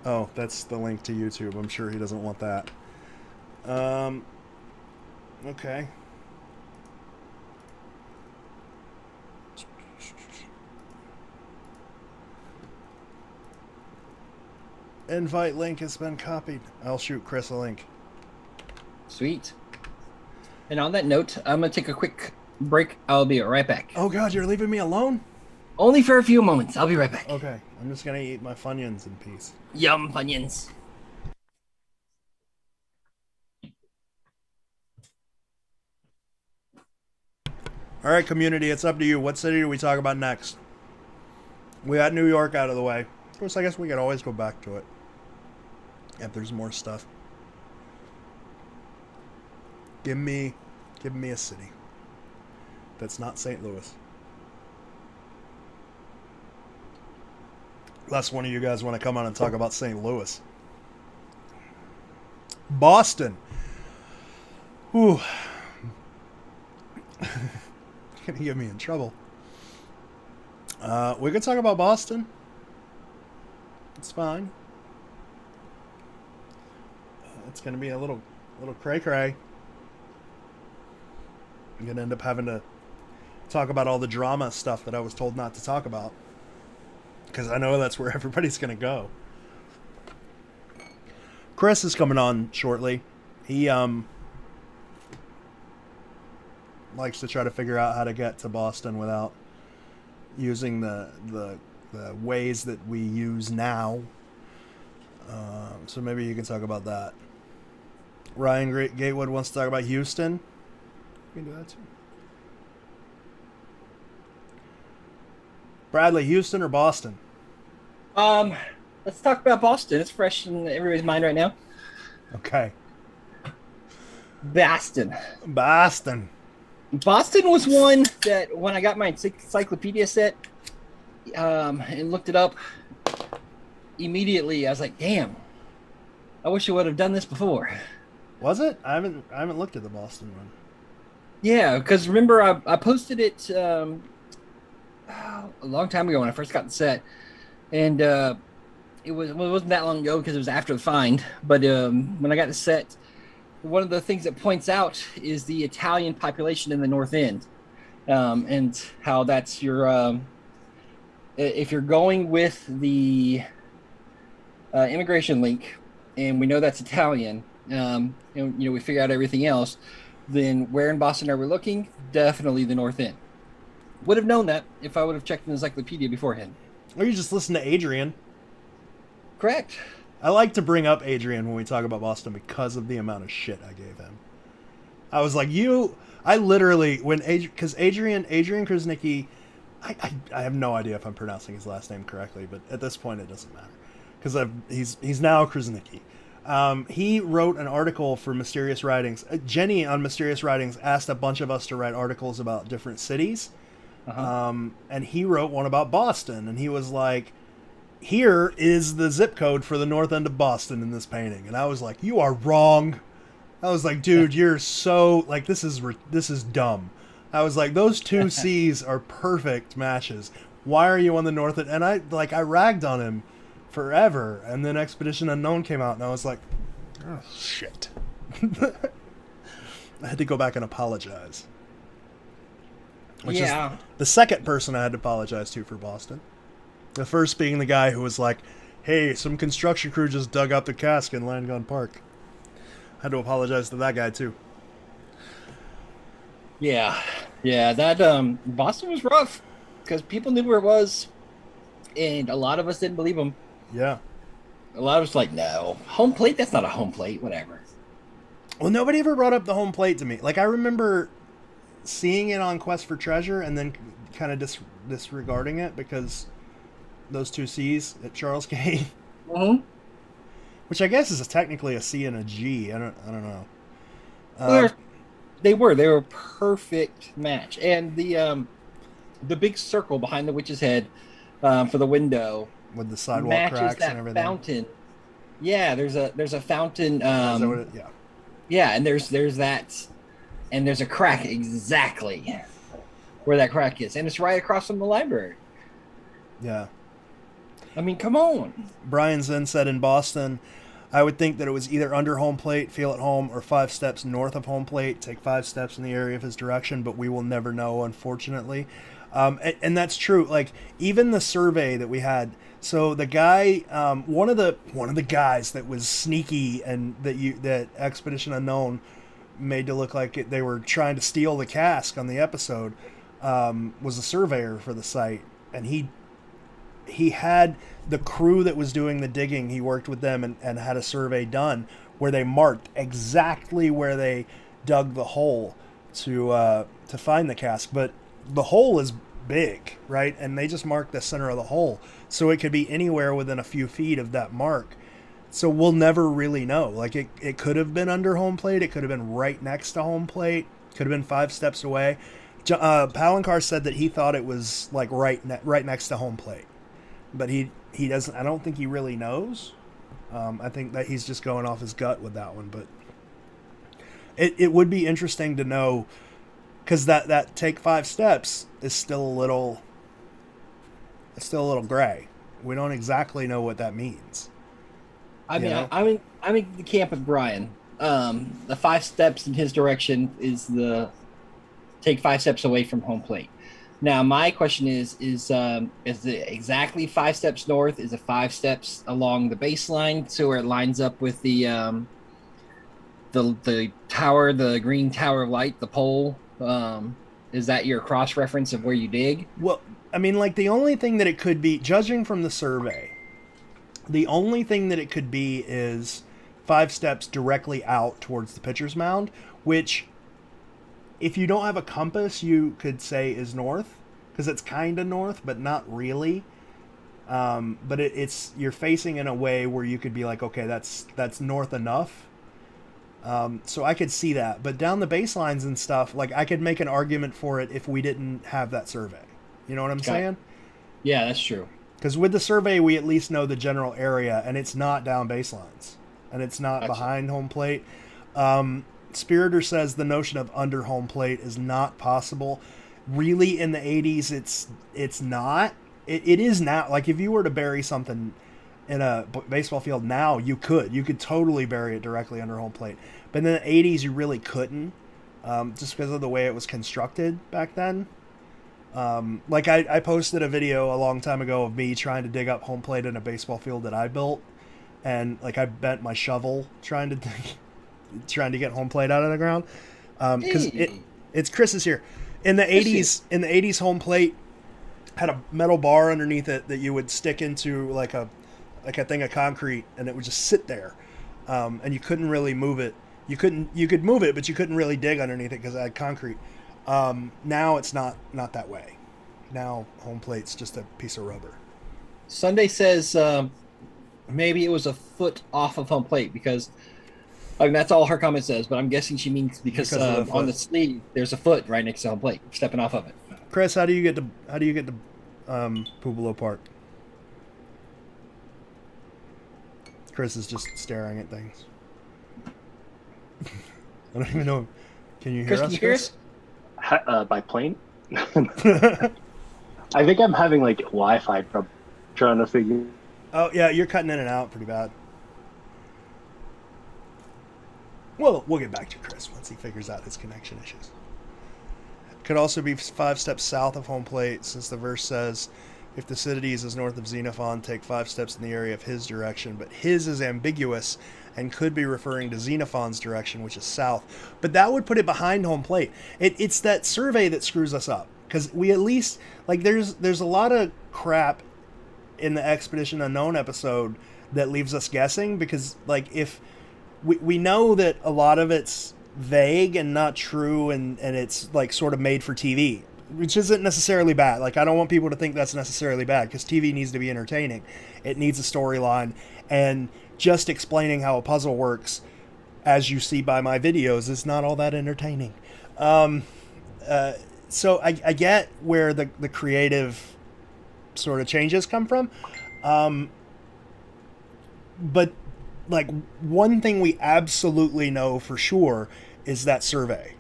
Oh, that's the link to YouTube. I'm sure he doesn't want that. Okay. Invite link has been copied. I'll shoot Chris a link. Sweet. And on that note, I'm going to take a quick break. I'll be right back. Oh God, you're leaving me alone? Only for a few moments. I'll be right back. Okay, I'm just gonna eat my Funyuns in peace. Yum, Funyuns. All right, community, it's up to you. What city do we talk about next? We got New York out of the way. Of course, I guess we could always go back to it if there's more stuff. Give me a city that's not St. Louis. Unless one of you guys want to come on and talk about St. Louis. Boston. Ooh. Gonna get me in trouble. We could talk about Boston. It's fine. It's gonna be a little cray-cray. I'm gonna end up having to talk about all the drama stuff that I was told not to talk about, because I know that's where everybody's gonna go. Chris is coming on shortly. He likes to try to figure out how to get to Boston without using the ways that we use now. So maybe you can talk about that. Ryan Gatewood wants to talk about Houston. We can do that too. Bradley, Houston or Boston? Let's talk about Boston. It's fresh in everybody's mind right now. Okay. Boston. Boston Was one that when I got my encyclopedia set and looked it up, immediately I was like, damn, I wish I would have done this before. Was it? I haven't looked at the Boston one. Yeah, because remember I posted it a long time ago when I first got the set, and it wasn't that long ago because it was after the find. But when I got the set, one of the things that points out is the Italian population in the North End, and how that's your if you're going with the immigration link, and we know that's Italian, and we figure out everything else. Then where in Boston are we looking? Definitely the North End. Would have known that if I would have checked the encyclopedia beforehand. Or you just listen to Adrian. Correct. I like to bring up Adrian when we talk about Boston because of the amount of shit I gave him. I was like, I literally, because Adrian Krasnicki, I have no idea if I'm pronouncing his last name correctly, but at this point it doesn't matter. Because he's now Krasnicki. He wrote an article for Mysterious Writings. Jenny on Mysterious Writings asked a bunch of us to write articles about different cities. And he wrote one about Boston. And he was like, here is the zip code for the north end of Boston in this painting. And I was like, you are wrong. I was like, dude, you're so, like, this is dumb. I was like, those two C's are perfect matches. Why are you on the north end? And I ragged on him forever, and then Expedition Unknown came out, and I was like, oh, shit. I had to go back and apologize. Which is the second person I had to apologize to for Boston. The first being the guy who was like, hey, some construction crew just dug up the casque in Landgun Park. I had to apologize to that guy, too. Yeah, that Boston was rough, because people knew where it was, and a lot of us didn't believe them. Yeah. A lot of us like, no, home plate, that's not a home plate, whatever. Well, nobody ever brought up the home plate to me. Like, I remember seeing it on Quest for Treasure and then kind of disregarding it because those two C's at Charles K. Mm-hmm. Which I guess is technically a C and a G. I don't know. They were a perfect match. And the big circle behind the witch's head for the window with the sidewalk matches cracks that and everything. Fountain. Yeah, there's a fountain. Is that what it, yeah. Yeah, and there's that, and there's a crack exactly where that crack is, and it's right across from the library. Yeah. I mean, come on. Brian Zen said in Boston, I would think that it was either under home plate, feel at home, or 5 steps north of home plate, take 5 steps in the area of his direction, but we will never know, unfortunately. And that's true. Like even the survey that we had. So the guy, one of the guys that was sneaky and that Expedition Unknown made to look like they were trying to steal the casque on the episode, was a surveyor for the site, and he had the crew that was doing the digging. He worked with them and had a survey done where they marked exactly where they dug the hole to find the casque. But the hole is big, right? And they just marked the center of the hole, so it could be anywhere within a few feet of that mark. So we'll never really know. Like it could have been under home plate. It could have been right next to home plate. Could have been 5 steps away. Palancar said that he thought it was like right next to home plate, but he doesn't. I don't think he really knows. I think that he's just going off his gut with that one. But it would be interesting to know, because that take 5 steps is still a little gray. We don't exactly know what that means. I mean, I'm in the camp of Brian. The 5 steps in his direction is the take 5 steps away from home plate. Now, my question is it exactly 5 steps north? Is it 5 steps along the baseline, so where it lines up with the tower, the green tower of light, the pole? Is that your cross reference of where you dig? Well, I mean, like the only thing that it could be, judging from the survey, the only thing that it could be is 5 steps directly out towards the pitcher's mound, which, if you don't have a compass, you could say is north, because it's kind of north, but not really. But it's you're facing in a way where you could be like, okay, that's north enough. So I could see that. But down the baselines and stuff, like I could make an argument for it if we didn't have that survey. You know what I'm saying? Yeah, that's true. Because with the survey, we at least know the general area, and it's not down baselines, and it's not behind home plate. Spiritor says the notion of under home plate is not possible. Really, in the 80s, it's not. It is now. Like, if you were to bury something in a baseball field now, you could totally bury it directly under home plate. But in the 80s, you really couldn't, just because of the way it was constructed back then. Like I posted a video a long time ago of me trying to dig up home plate in a baseball field that I built, and like I bent my shovel trying to get home plate out of the ground. Because it's Chris is here. In the 80s, home plate had a metal bar underneath it that you would stick into like a thing of concrete, and it would just sit there, and you couldn't really move it. You could move it, but you couldn't really dig underneath it because it had concrete. Now it's not that way. Now home plate's just a piece of rubber. Sunday says maybe it was a foot off of home plate, because I mean, that's all her comment says, but I'm guessing she means because on the sleeve there's a foot right next to home plate, stepping off of it. Chris, how do you get to Pueblo Park? Chris is just staring at things. I don't even know. Can you hear us, Chris? By plane? I think I'm having like Wi-Fi trouble trying to figure. Oh yeah, you're cutting in and out pretty bad. Well, we'll get back to Chris once he figures out his connection issues. Could also be 5 steps south of home plate, since the verse says, if Thucydides is north of Xenophon, take 5 steps in the area of his direction. But his is ambiguous and could be referring to Xenophon's direction, which is south. But that would put it behind home plate. It's that survey that screws us up. Because we at least, like, there's a lot of crap in the Expedition Unknown episode that leaves us guessing, because, like, if we know that a lot of it's vague and not true, and it's, like, sort of made for TV, which isn't necessarily bad. Like, I don't want people to think that's necessarily bad, because TV needs to be entertaining. It needs a storyline, and just explaining how a puzzle works, as you see by my videos, is not all that entertaining. So I get where the creative sort of changes come from. But, like, one thing we absolutely know for sure is that survey.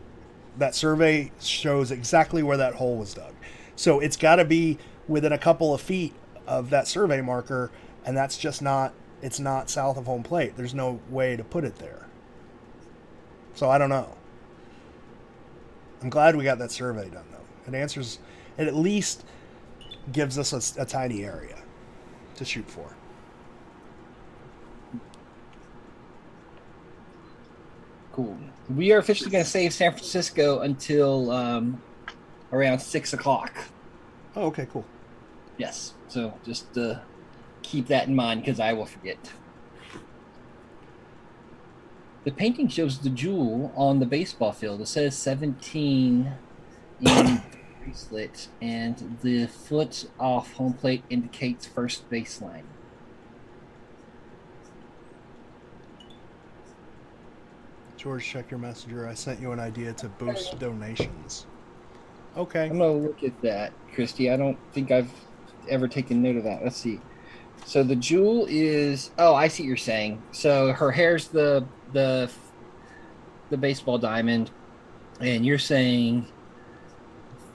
That survey shows exactly where that hole was dug. So it's got to be within a couple of feet of that survey marker, and that's just not, it's not south of home plate. There's no way to put it there. So I don't know. I'm glad we got that survey done, though. It it at least gives us a tiny area to shoot for. Cool. We are officially going to save San Francisco until around 6 o'clock. Oh, okay, cool. Yes. So just keep that in mind because I will forget. The painting shows the jewel on the baseball field. It says 17 in the bracelet, and the foot off home plate indicates first baseline. George, check your messenger. I sent you an idea to boost donations. Okay. I'm going to look at that, Christy. I don't think I've ever taken note of that. Let's see. So the jewel is... Oh, I see what you're saying. So her hair's the baseball diamond, and you're saying...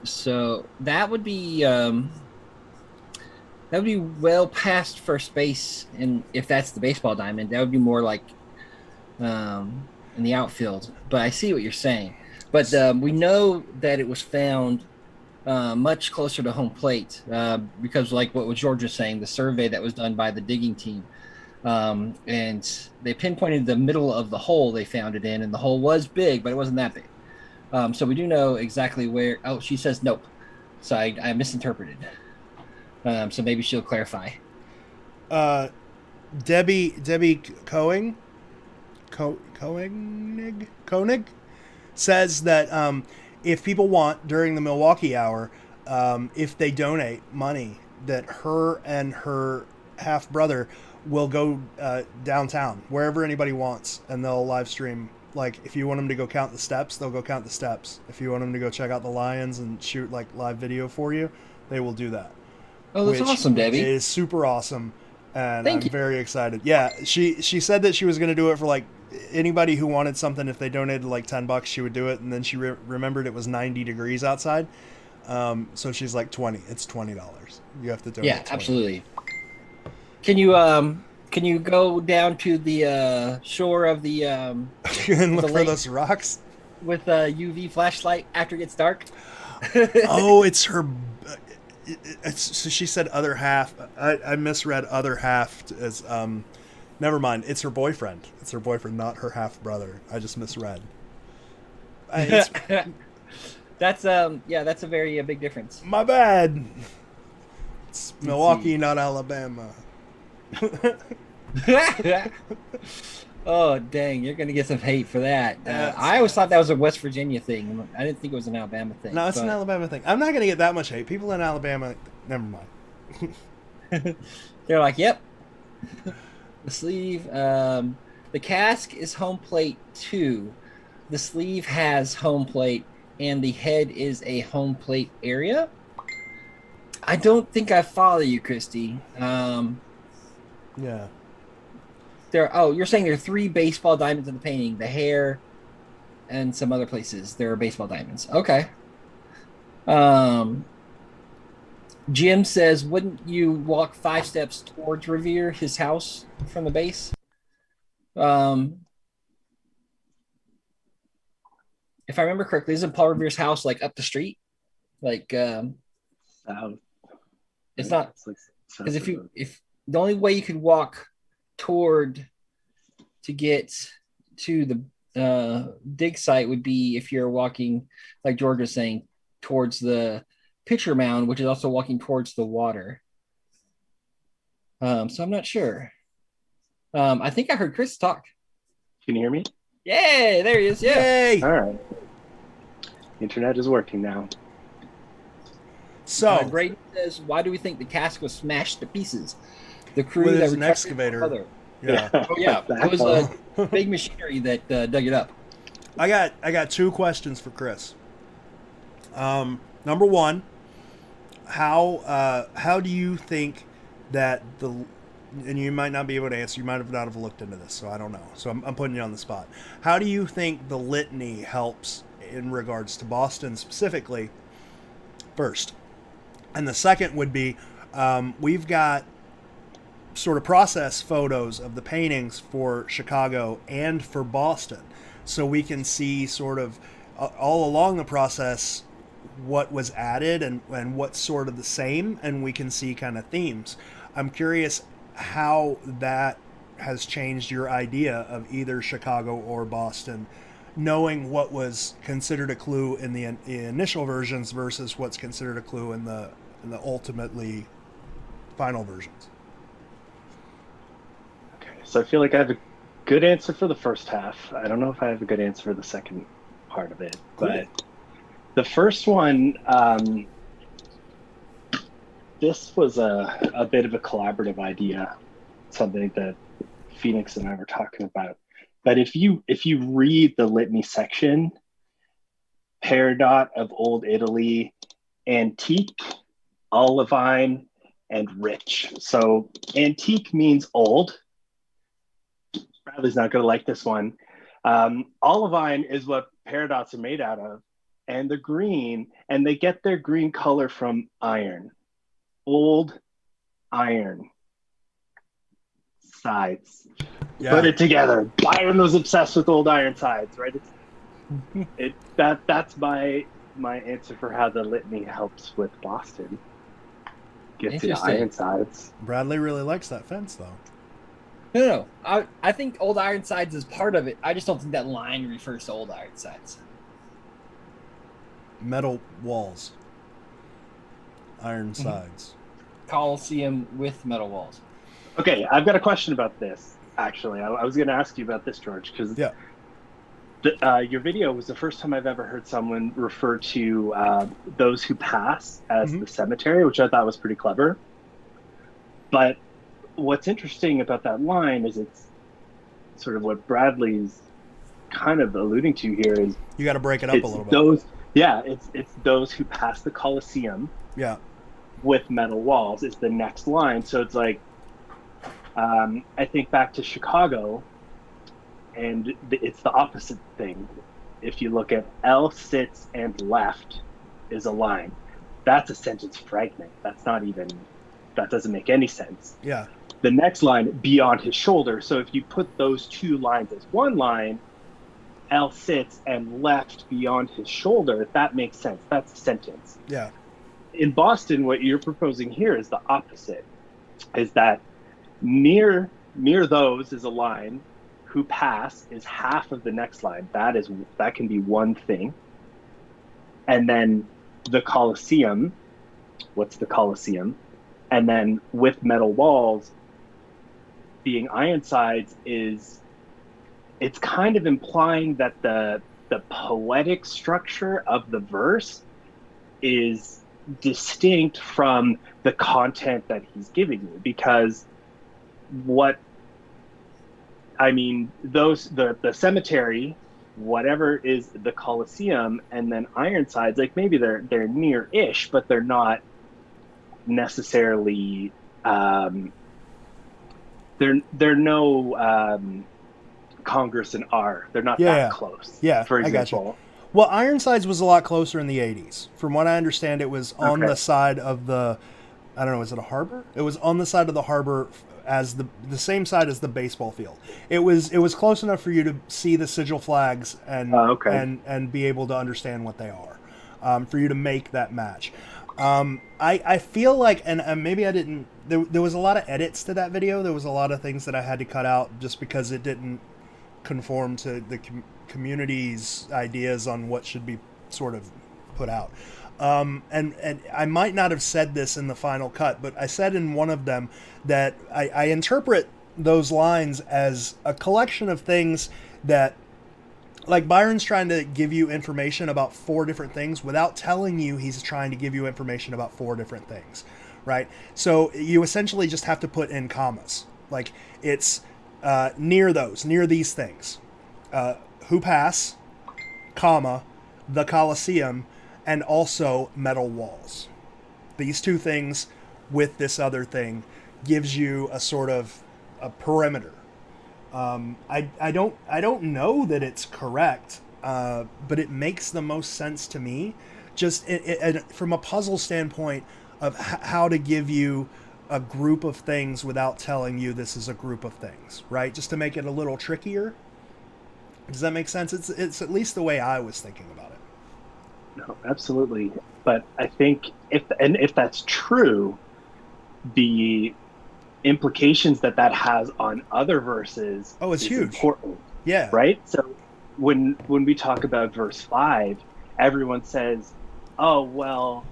So that would be well past first base, and if that's the baseball diamond, that would be more like in the outfield. But I see what you're saying. But we know that it was found much closer to home plate because, like what George was saying, the survey that was done by the digging team, and they pinpointed the middle of the hole they found it in, and the hole was big, but it wasn't that big. So we do know exactly where. Oh, she says nope. So I misinterpreted. So maybe she'll clarify. Debbie Koenig says that if people want during the Milwaukee hour, if they donate money, that her and her half brother will go downtown wherever anybody wants, and they'll live stream. Like, if you want them to go count the steps, they'll go count the steps. If you want them to go check out the lions and shoot like live video for you, they will do that. Oh, that's awesome, Debbie. It is super awesome, and Thank I'm you. very excited. Yeah, she said that she was going to do it for like anybody who wanted something. If they donated like $10, she would do it, and then she remembered it was 90 degrees outside. So she's like, it's $20. You have to donate. Yeah, 20. absolutely. Can you go down to the shore of the and look for lake those rocks with a UV flashlight after it gets dark? Oh, it's her. So she said other half. I misread other half as never mind. It's her boyfriend. It's her boyfriend, not her half brother. I just misread. That's that's a very big difference. My bad. It's Milwaukee, not Alabama. Oh dang, you're gonna get some hate for that. I always thought that was a West Virginia thing. I didn't think it was an Alabama thing. No, it's an Alabama thing. I'm not gonna get that much hate. People in Alabama, never mind. They're like, yep. The sleeve, the casque is home plate 2. The sleeve has home plate, and the head is a home plate area. I don't think I follow you, Christy. Yeah. You're saying there are 3 baseball diamonds in the painting, the hair and some other places. There are baseball diamonds. Okay. Jim says, wouldn't you walk 5 steps towards Revere, his house, from the base? If I remember correctly, isn't Paul Revere's house like up the street? Like it's not, because if the only way you could walk toward to get to the dig site would be if you're walking, like George was saying, towards the pitcher mound, which is also walking towards the water. So I'm not sure. I think I heard Chris talk. Can you hear me? Yay, there he is. Yeah. Yay! All right. Internet is working now. So Braden says, why do we think the casque was smashed to pieces? The crew With that an recovered excavator. the other. yeah. Oh yeah, it was a big machinery that dug it up. I got 2 questions for Chris. Number 1, how do you think that and you might not be able to answer, you might have not have looked into this, so I don't know. So I'm putting you on the spot. How do you think the litany helps in regards to Boston specifically? First. And the second would be, we've got sort of process photos of the paintings for Chicago and for Boston, so we can see sort of all along the process what was added and what's sort of the same, and we can see kind of themes. I'm curious how that has changed your idea of either Chicago or Boston, knowing what was considered a clue in the initial versions versus what's considered a clue in the ultimately final versions. Okay, so I feel like I have a good answer for the first half. I don't know if I have a good answer for the second part of it, Cool. but the first one, this was a bit of a collaborative idea, something that Phoenix and I were talking about. But if you read the litany section, Peridot of Old Italy, antique, olivine, and rich. So antique means old. Bradley's not going to like this one. Olivine is what peridots are made out of, and the green, and they get their green color from iron. Old iron. Sides. Yeah. Put it together. Byron was obsessed with old iron sides, right? That's my answer for how the litany helps with Boston. Gets the Interesting. iron sides. Bradley really likes that fence, though. No. I think old Ironsides is part of it. I just don't think that line refers to old Ironsides. Metal walls, iron sides. Coliseum with metal walls. Okay, I've got a question about this, actually. I was going to ask you about this, George, because Yeah. Your video was the first time I've ever heard someone refer to those who pass as the cemetery, which I thought was pretty clever. But what's interesting about that line is it's sort of what Bradley's kind of alluding to here is You got to break it up a little bit. It's those who pass the Coliseum Yeah. with metal walls is the next line. So it's like, I think back to Chicago, and it's the opposite thing. If you look at L sits and left is a line. That's a sentence fragment. That doesn't make any sense. Yeah. The next line, beyond his shoulder. So if you put those two lines as one line, L sits and left beyond his shoulder, that makes sense. That's a sentence. Yeah. In Boston, what you're proposing here is the opposite, is that near those is a line, who pass is half of the next line. That can be one thing. And then the Coliseum, what's the Coliseum? And then with metal walls being iron sides it's kind of implying that the poetic structure of the verse is distinct from the content that he's giving you, because the cemetery, whatever is the Coliseum, and then Ironsides, like maybe they're near-ish, but they're not necessarily they're no Congress and R. They're not that close. Yeah, for I got you. example. Well, Ironsides was a lot closer in the 80s. From what I understand, it was on the side of the, I don't know, is it a harbor? It was on the side of the harbor as the same side as the baseball field. It was close enough for you to see the sigil flags and be able to understand what they are, for you to make that match. I feel like, and maybe I didn't, there was a lot of edits to that video. There was a lot of things that I had to cut out just because it didn't conform to the community's ideas on what should be sort of put out. And I might not have said this in the final cut, but I said in one of them that I interpret those lines as a collection of things that, like, Byron's trying to give you information about 4 different things without telling you he's trying to give you information about 4 different things, right? So you essentially just have to put in commas. Like, it's near these things. Who pass, comma, the Coliseum, and also metal walls. These 2 things with this other thing gives you a sort of a perimeter. I don't know that it's correct, but it makes the most sense to me, just from a puzzle standpoint of how to give you a group of things without telling you this is a group of things, right? Just to make it a little trickier. Does that make sense? It's at least the way I was thinking about it. No, absolutely. But I think if that's true, the implications that has on other verses Oh, it's is huge. important, Yeah. right? So when we talk about verse 5, everyone says, "Oh well,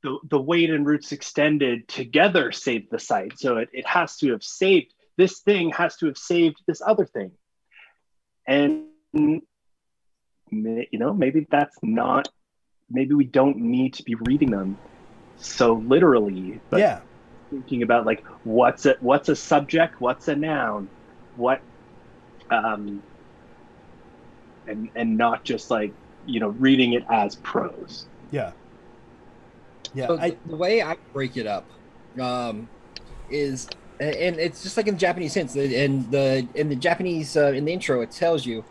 the weight and roots extended together saved the site, so it has to have saved this thing, has to have saved this other thing." And maybe that's not. Maybe we don't need to be reading them so literally, but Yeah. thinking about like what's a subject, what's a noun, what and not just like reading it as prose. Yeah. Yeah. So the way I break it up is, and it's just like in the Japanese sense, in the Japanese in the intro, it tells you,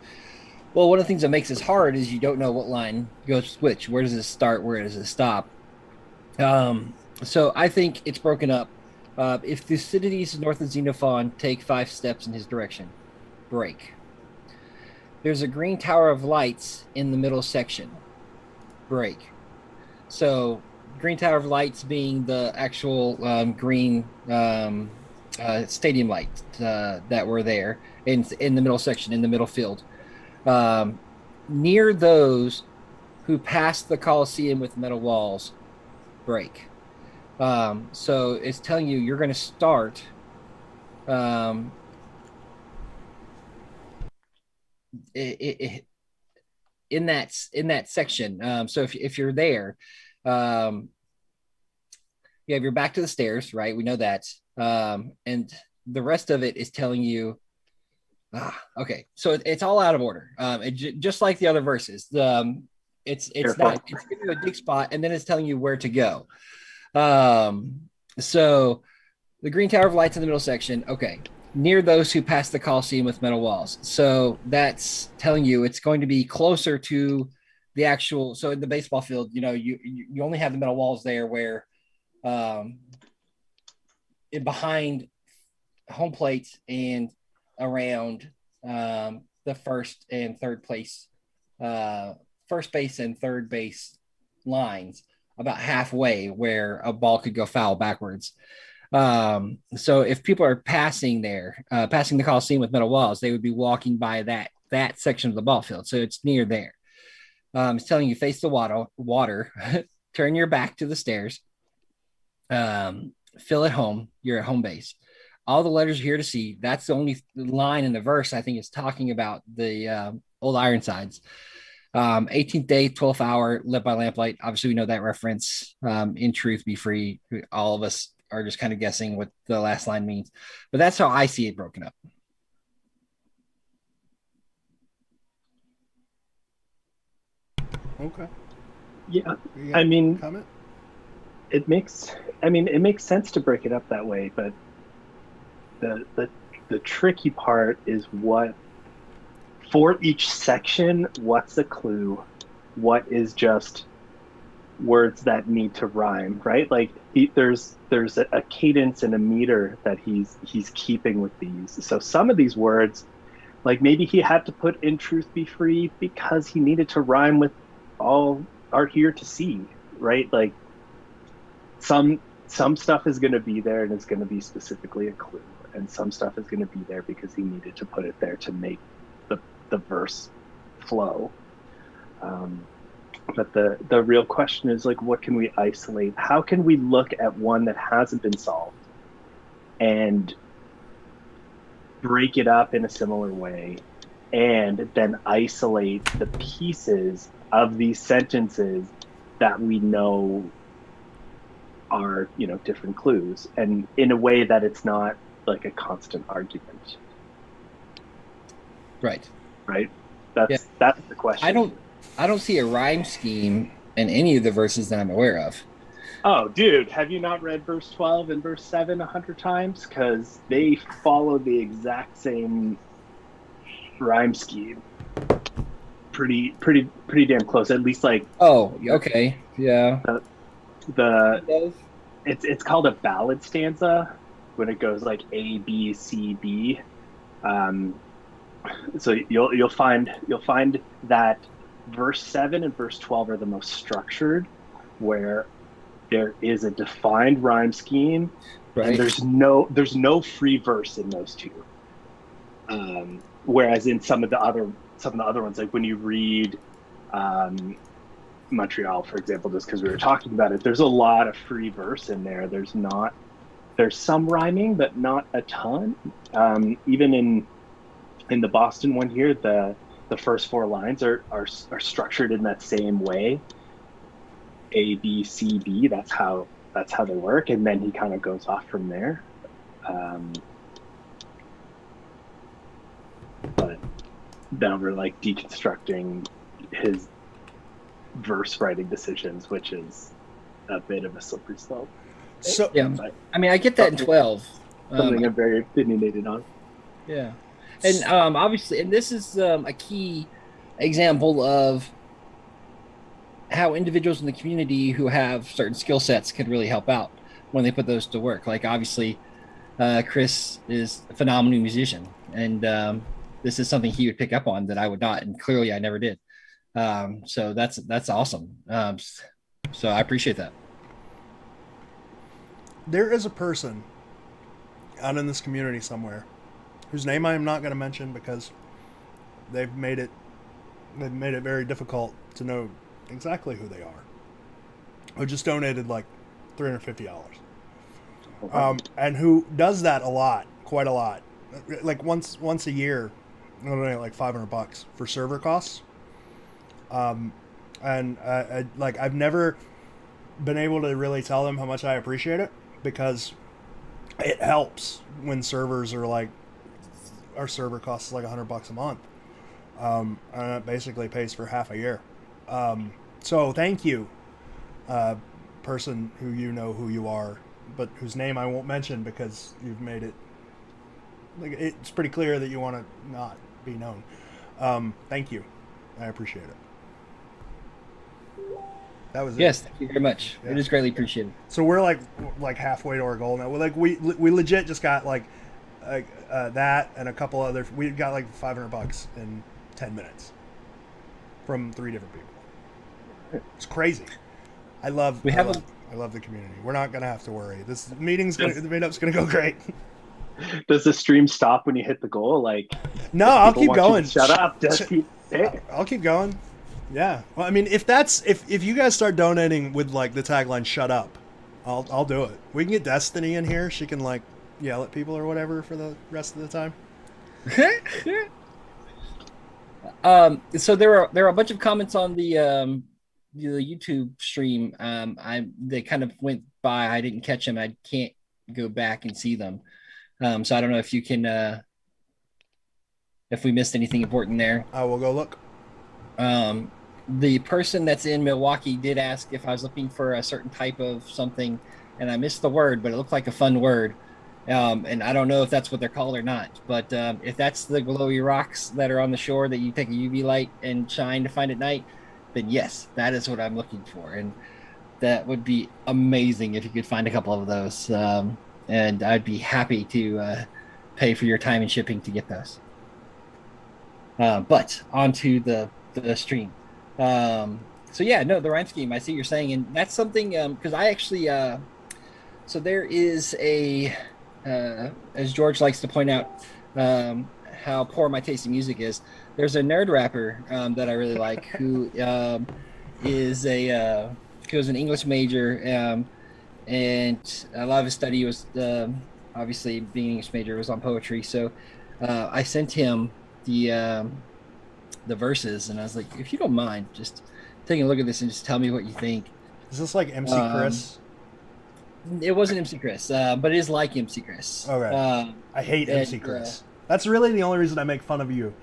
well, one of the things that makes this hard is you don't know what line goes which. Where does it start? Where does it stop? So I think it's broken up. If Thucydides north of Xenophon take 5 steps in his direction, break. There's a green tower of lights in the middle section, break. So green tower of lights being the actual green stadium lights that were there in the middle section, in the middle field. Near those who passed the Colosseum with metal walls, break. So it's telling you you're going to start in that section. So if you're there, you have your back to the stairs, right? We know that. And the rest of it is telling you, okay, so it's all out of order. Just like the other verses. It's giving you a dig spot, and then it's telling you where to go. So the green tower of lights in the middle section, okay, near those who pass the Colosseum with metal walls. So that's telling you it's going to be closer to the actual. So in the baseball field, you only have the metal walls there where behind home plate and around the first and third place, first base and third base lines, about halfway where a ball could go foul backwards. So if people are passing there, passing the Coliseum with metal walls, they would be walking by that section of the ball field. So it's near there. It's telling you face the water, turn your back to the stairs, feel at home. You're at home base. All the letters are here to see. That's the only line in the verse I think is talking about the old Ironsides. 18th day, 12th hour, lit by lamplight. Obviously, we know that reference. In truth, be free. All of us are just kind of guessing what the last line means. But that's how I see it broken up. Okay. Yeah. I mean, comment? It makes sense to break it up that way, but the tricky part is what for each section, what's a clue, what is just words that need to rhyme, right? Like there's a cadence and a meter that he's keeping with these. So some of these words, like maybe he had to put in truth be free because he needed to rhyme with all are here to see, right? Like some stuff is going to be there and it's going to be specifically a clue, and some stuff is going to be there because he needed to put it there to make the verse flow. But the real question is like, what can we isolate? How can we look at one that hasn't been solved and break it up in a similar way, and then isolate the pieces of these sentences that we know are, different clues, and in a way that it's not like a constant argument. Right. That's the question. I don't see a rhyme scheme in any of the verses that I'm aware of. Oh, dude, have you not read verse 12 and verse 7 100 times? Because they follow the exact same rhyme scheme. Pretty damn close. At least like. Oh, okay, yeah. It's called a ballad stanza when it goes like A B C B. So you'll find that verse 7 and verse 12 are the most structured, where there is a defined rhyme scheme, Right. and there's no free verse in those two. Whereas in some of the other ones, like when you read Montreal, for example, just because we were talking about it, there's a lot of free verse in there. There's some rhyming, but not a ton. Even in the Boston one here, the first 4 lines are structured in that same way. A, B, C, B. That's how they work, and then he kind of goes off from there. But now we're like deconstructing his verse writing decisions, which is a bit of a slippery slope. So Yeah, But I mean, I get that in 12. something I'm very opinionated on. Yeah, and obviously, and this is a key example of how individuals in the community who have certain skill sets can really help out when they put those to work. Like obviously, Chris is a phenomenal musician, and this is something he would pick up on that I would not, and clearly I never did. So that's awesome. So I appreciate that. there is a person out in this community somewhere whose name I am not going to mention because they've made it very difficult to know exactly who they are, who just donated like $350. And who does that quite a lot. Like once a year, I don't know, like $500 for server costs. And I've never been able to really tell them how much I appreciate it, because it helps when servers are like, our server costs like $100 a month. And it basically pays for half a year. So thank you, person who you know who you are, but whose name I won't mention because you've made it, like, it's pretty clear that you want to not be known. Thank you. I appreciate it. That was Yes, it. thank you very much. Yeah. It is greatly appreciated. So we're like halfway to our goal now. We're like we legit just got like that and a couple other. We got like $500 in 10 minutes from 3 different people. It's crazy. I love the community. We're not gonna have to worry. The meetup's gonna go great. Does the stream stop when you hit the goal? Like, No, I'll keep want you to going. Shut up. Just keep it. I'll keep going. Yeah. Well, I mean, if you guys start donating with like the tagline "Shut up," I'll do it. We can get Destiny in here. She can like yell at people or whatever for the rest of the time. So there are a bunch of comments on the YouTube stream. They kind of went by. I didn't catch them. I can't go back and see them. So I don't know if you can, if we missed anything important there. I will go look. The person that's in Milwaukee did ask if I was looking for a certain type of something, and I missed the word, but it looked like a fun word. And I don't know if that's what they're called or not, but if that's the glowy rocks that are on the shore that you take a UV light and shine to find at night, then yes, that is what I'm looking for. And that would be amazing if you could find a couple of those. And I'd be happy to pay for your time and shipping to get those. But onto the stream. So yeah, no, the rhyme scheme, I see what you're saying. And that's something, because I actually, so there is a, as George likes to point out, how poor my taste in music is. There's a nerd rapper that I really like who is he was an English major, and a lot of his study was obviously being an English major was on poetry. So I sent him the verses, and I was like, if you don't mind, just taking a look at this and just tell me what you think. Is this like MC Chris? It wasn't MC Chris, but it is like MC Chris. Okay. I hate MC Chris. That's really the only reason I make fun of you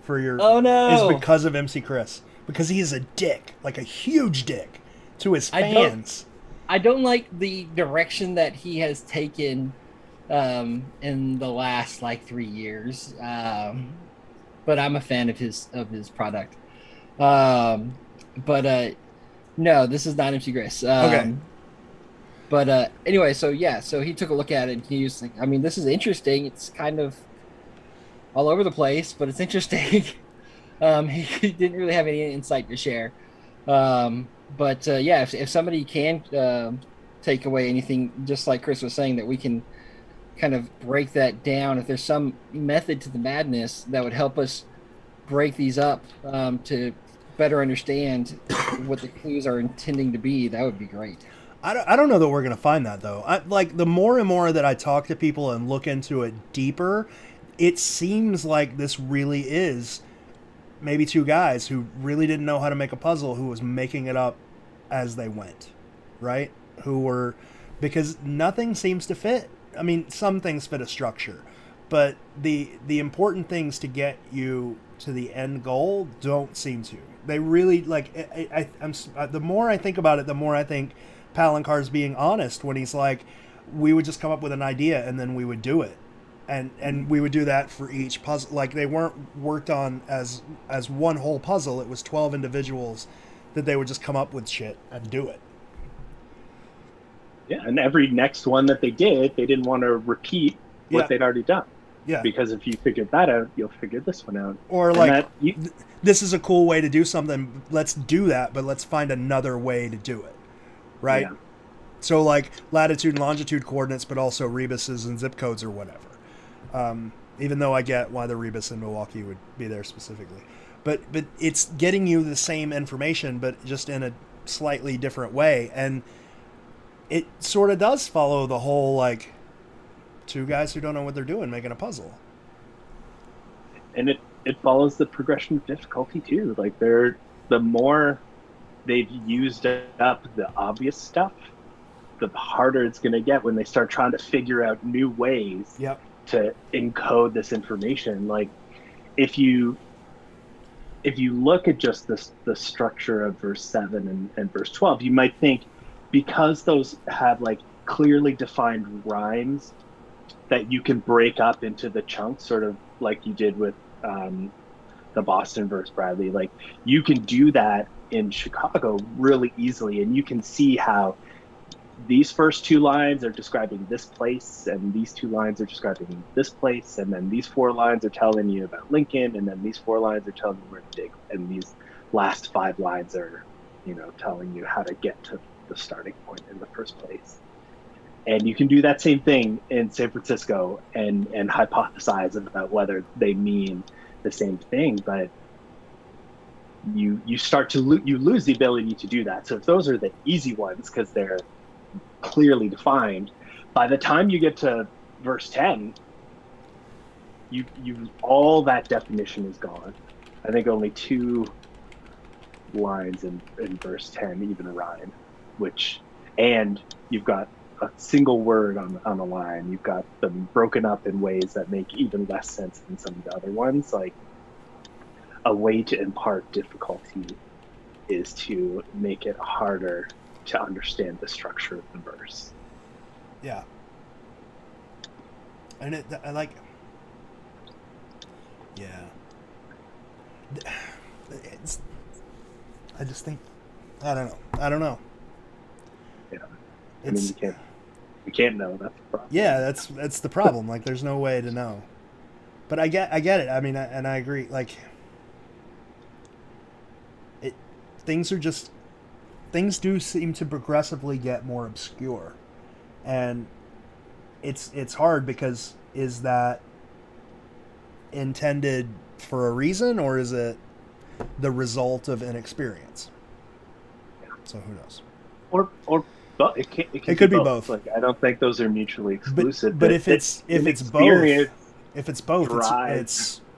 for your. Oh no! Is because of MC Chris, because he is a dick, like a huge dick, to his fans. I don't like the direction that he has taken in the last like 3 years. But I'm a fan of his product. But no, this is not MC Chris. Okay. But anyway, so yeah, so he took a look at it and he was like, I mean, this is interesting. It's kind of all over the place, but it's interesting. He didn't really have any insight to share. Yeah, if somebody can take away anything, just like Chris was saying, that we can kind of break that down. If there's some method to the madness that would help us break these up to better understand what the clues are intending to be, that would be great. I don't know that we're going to find that, though. Like, the more and more that I talk to people and look into it deeper, it seems like this really is maybe two guys who really didn't know how to make a puzzle, who was making it up as they went, right? Because nothing seems to fit. I mean, some things fit a structure, but the important things to get you to the end goal don't seem to. They really, like, the more I think about it, the more I think Palancar's being honest when he's like, we would just come up with an idea and then we would do it. And we would do that for each puzzle. Like, they weren't worked on as one whole puzzle. It was 12 individuals that they would just come up with shit and do it. Yeah, and every next one that they did, they didn't want to repeat what they'd already done. Yeah. Because if you figured that out, you'll figure this one out. Or like, this is a cool way to do something. Let's do that, but let's find another way to do it. Right? Yeah. So like latitude and longitude coordinates, but also rebuses and zip codes or whatever. Even though I get why the rebus in Milwaukee would be there specifically. But it's getting you the same information, but just in a slightly different way. And it sort of does follow the whole, like, two guys who don't know what they're doing making a puzzle. And it follows the progression of difficulty, too. Like, the more they've used up the obvious stuff, the harder it's going to get when they start trying to figure out new ways to encode this information. Like, if you look at just the structure of verse 7 and verse 12, you might think, because those have like clearly defined rhymes that you can break up into the chunks, sort of like you did with the Boston verse Bradley, like you can do that in Chicago really easily, and you can see how these first two lines are describing this place, and these two lines are describing this place, and then these 4 lines are telling you about Lincoln, and then these 4 lines are telling you where to dig, and these last 5 lines are, telling you how to get to the starting point in the first place. And you can do that same thing in San Francisco and hypothesize about whether they mean the same thing, but you start to you lose the ability to do that. So if those are the easy ones because they're clearly defined, by the time you get to verse 10, you all that definition is gone. I think only 2 lines in verse 10 even rhyme, and you've got a single word on a line. You've got them broken up in ways that make even less sense than some of the other ones. Like, a way to impart difficulty is to make it harder to understand the structure of the verse. Yeah. And I just think, I don't know. Yeah. I mean, you can't know. That's the problem. Yeah, that's the problem. Like, there's no way to know. But I get it. I mean, and I agree. Like, things do seem to progressively get more obscure, and it's hard because is that intended for a reason, or is it the result of inexperience? Yeah. So who knows? Or but it could be both. Like, I don't think those are mutually exclusive. But if it's both,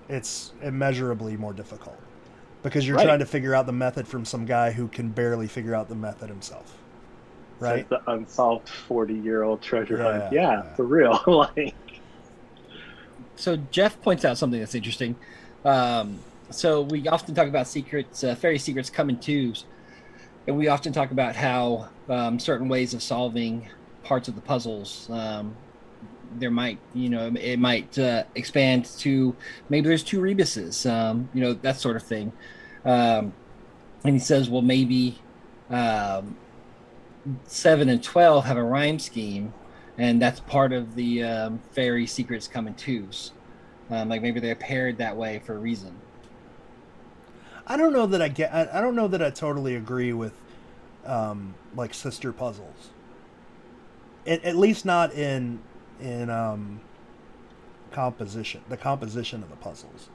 it's immeasurably more difficult because you're trying to figure out the method from some guy who can barely figure out the method himself. Right? It's the unsolved 40-year-old treasure hunt. Yeah, for real. Like, so Jeff points out something that's interesting. So we often talk about secrets, fairy secrets come in twos. And we often talk about how certain ways of solving parts of the puzzles, there might, it might expand to maybe there's 2 rebuses, that sort of thing. And he says, well, maybe 7 and 12 have a rhyme scheme, and that's part of the fairy secrets come in twos. Like maybe they're paired that way for a reason. I don't know that I get. I don't know that I totally agree with, like sister puzzles. At least not in composition. The composition of the puzzles,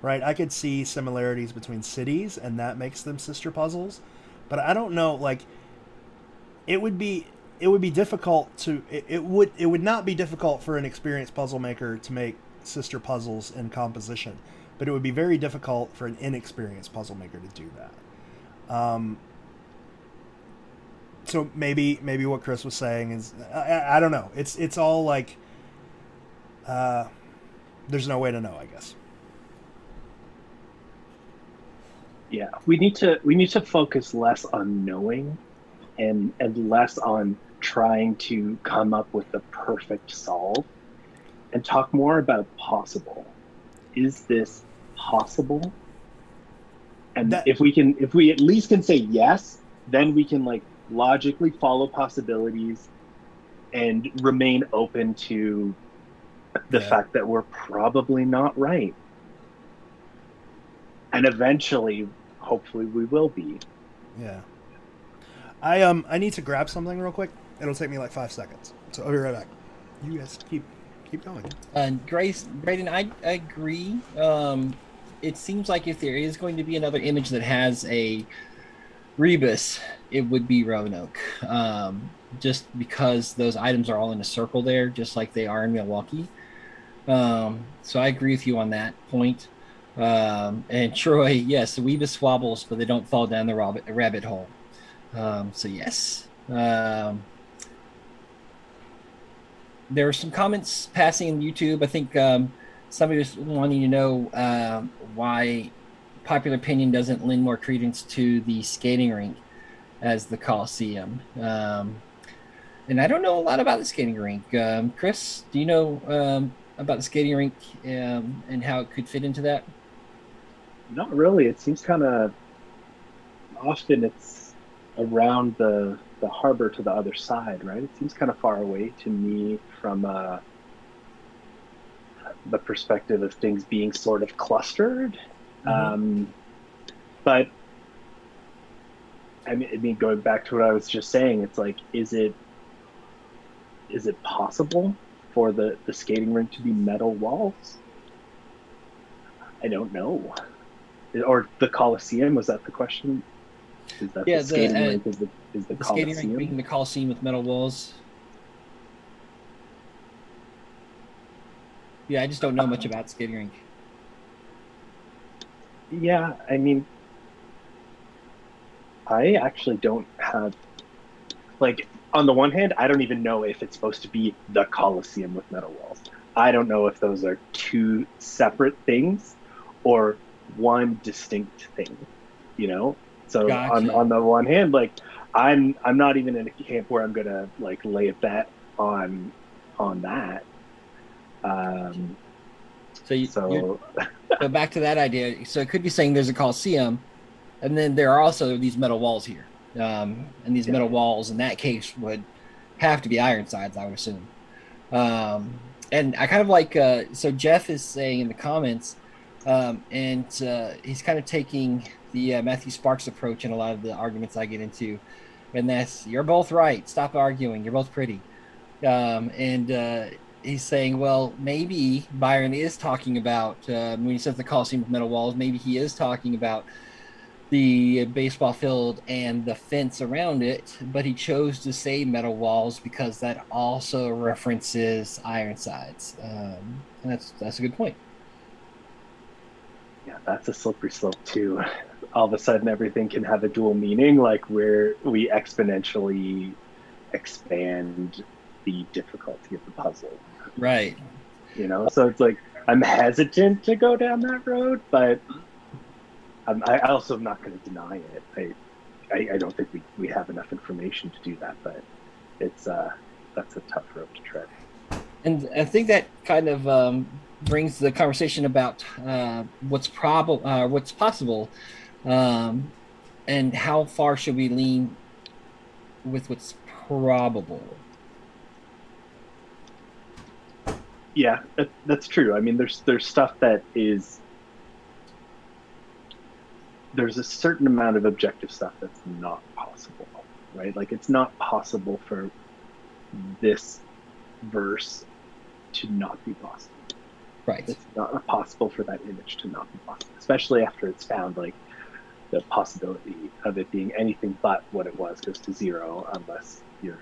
right? I could see similarities between cities, and that makes them sister puzzles. But I don't know. Like, it would be difficult to. It would not be difficult for an experienced puzzle maker to make sister puzzles in composition, but it would be very difficult for an inexperienced puzzle maker to do that. So maybe what Chris was saying is I don't know. It's all like there's no way to know, I guess. Yeah, we need to focus less on knowing and less on trying to come up with the perfect solve and talk more about possible. Is this possible? And if we at least can say yes, then we can like logically follow possibilities and remain open to the fact that we're probably not right. And eventually, hopefully, we will be. Yeah. I need to grab something real quick. It'll take me like 5 seconds. So I'll be right back. You guys keep going. Graydon, I agree. It seems like if there is going to be another image that has a rebus, it would be Roanoke. Just because those items are all in a circle there, just like they are in Milwaukee. So I agree with you on that point. And Troy, yes, the Weebus swabbles, but they don't fall down the rabbit hole. So yes. There were some comments passing in YouTube. I think somebody was wanting to know why popular opinion doesn't lend more credence to the skating rink as the Coliseum. And I don't know a lot about the skating rink. Chris, do you know about the skating rink and how it could fit into that? Not really. It seems kind of often it's around the harbor to the other side, right? It seems kind of far away to me from the perspective of things being sort of clustered. Mm-hmm. But I mean, going back to what I was just saying, it's like, is it possible for the skating rink to be metal walls? I don't know. Or the Coliseum, was that the question? Is that the skating rink is the Coliseum? Skating rink being the Coliseum with metal walls. Yeah, I just don't know much about skating rink. Yeah, I mean, I actually don't have, like, on the one hand, I don't even know if it's supposed to be the Coliseum with metal walls. I don't know if those are two separate things or one distinct thing, you know? So gotcha. on the one hand, like, I'm not even in a camp where I'm gonna like lay a bet on that. So back to that idea. So it could be saying there's a Coliseum, and then there are also these metal walls here, and these metal walls in that case would have to be Ironsides, I would assume. And I kind of like so Jeff is saying in the comments, and he's kind of taking the Matthew Sparks approach in a lot of the arguments I get into, and that's, you're both right, stop arguing, you're both pretty. And he's saying, well, maybe Byron is talking about, when he says the Coliseum with metal walls, maybe he is talking about the baseball field and the fence around it, but he chose to say metal walls because that also references Ironsides. And that's a good point. Yeah, that's a slippery slope too. All of a sudden everything can have a dual meaning, like where we exponentially expand the difficulty of the puzzle. Right. You know, so it's like, I'm hesitant to go down that road, but I also am not going to deny it. I don't think we have enough information to do that, but it's that's a tough road to tread. And I think that kind of brings the conversation about what's possible, and how far should we lean with what's probable. Yeah, that's true. I mean, there's stuff that is there's a certain amount of objective stuff that's not possible, right? Like it's not possible for this verse to not be possible. Right. It's not possible for that image to not be possible, especially after it's found like the possibility of it being anything but what it was goes to zero unless you're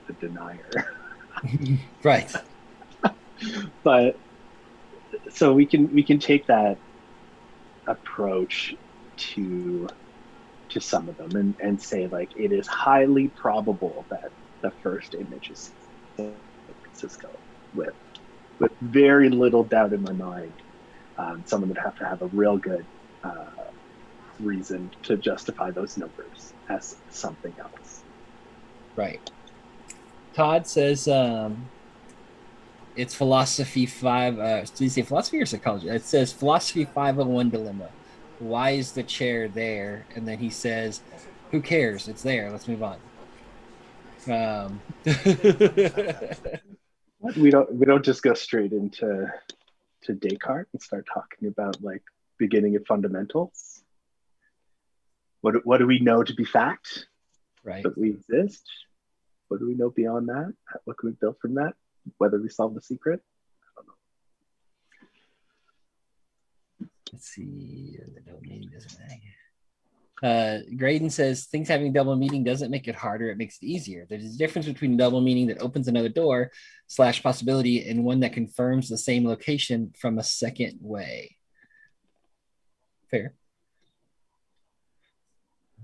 the denier. Right. But so we can take that approach to some of them and say like it is highly probable that the first image is San Francisco with very little doubt in my mind. Someone would have to have a real good reason to justify those numbers as something else. Right. Todd says it's philosophy 5. Did you say philosophy or psychology? It says philosophy 501 dilemma. Why is the chair there? And then he says, who cares? It's there. Let's move on. We don't just go straight into Descartes and start talking about like beginning of fundamentals. What do we know to be fact? Right. That we exist. What do we know beyond that? What can we build from that? Whether we solve the secret? I don't know. Let's see. The double meaning doesn't matter. Graydon says things having double meaning doesn't make it harder, it makes it easier. There's a difference between double meaning that opens another door / possibility and one that confirms the same location from a second way. Fair.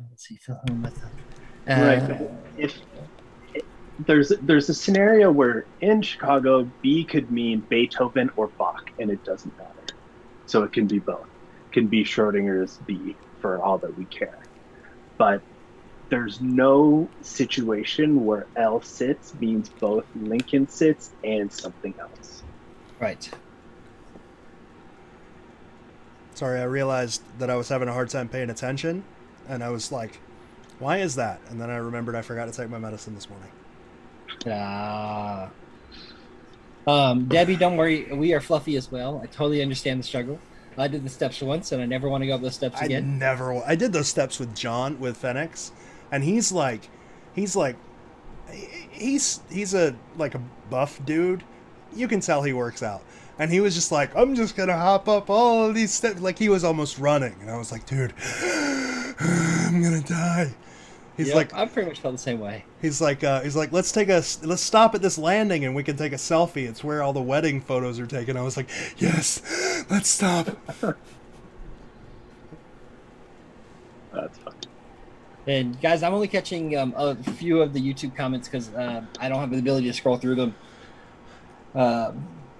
Let's see. Right. If there's a scenario where in Chicago B could mean Beethoven or Bach, and it doesn't matter. So it can be both. It can be Schrodinger's B for all that we care. But there's no situation where L sits means both Lincoln sits and something else. Right. Sorry, I realized that I was having a hard time paying attention, and I was like, why is that? And then I remembered I forgot to take my medicine this morning. Debbie, don't worry. We are fluffy as well. I totally understand the struggle. I did the steps once, and I never want to go up those steps again. I did those steps with John, with Phoenix, and he's a buff dude. You can tell he works out. And he was just like, I'm just going to hop up all of these steps. Like he was almost running. And I was like, dude, I'm going to die. He's like, I pretty much felt the same way. He's like, let's stop at this landing and we can take a selfie. It's where all the wedding photos are taken. I was like, yes, let's stop. That's fun. And guys, I'm only catching a few of the YouTube comments because I don't have the ability to scroll through them.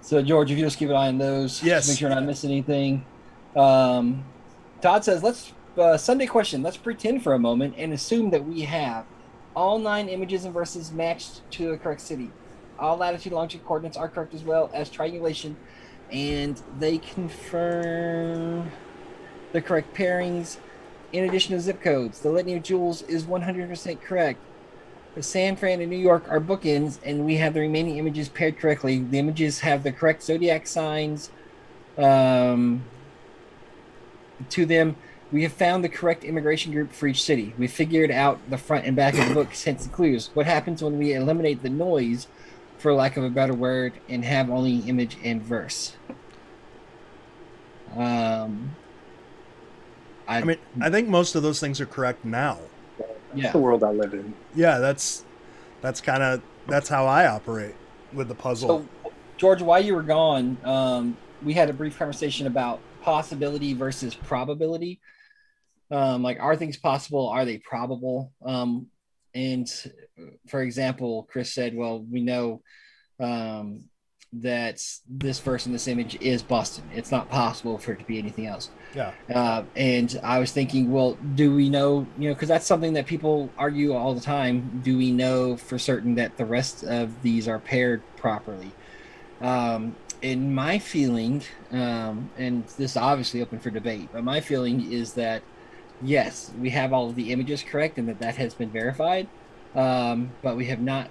So George, if you just keep an eye on those, yes, make sure you're not missing anything. Todd says, Sunday question. Let's pretend for a moment and assume that we have all 9 images and verses matched to the correct city. All latitude, longitude coordinates are correct as well as triangulation, and they confirm the correct pairings. In addition to zip codes, the litany of jewels is 100% correct. The San Fran and New York are bookends, and we have the remaining images paired correctly. The images have the correct zodiac signs to them. We have found the correct immigration group for each city. We figured out the front and back of the book, hence the clues. What happens when we eliminate the noise, for lack of a better word, and have only image and verse? I mean, I think most of those things are correct now. That's the world I live in. Yeah, that's how I operate with the puzzle. So, George, while you were gone, we had a brief conversation about possibility versus probability. Like, are things possible? Are they probable? And for example, Chris said, well, we know that this verse in this image is Boston. It's not possible for it to be anything else. Yeah. And I was thinking, well, do we know, because that's something that people argue all the time. Do we know for certain that the rest of these are paired properly? In my feeling, and this is obviously open for debate, but my feeling is that, yes, we have all of the images correct and that has been verified, but we have not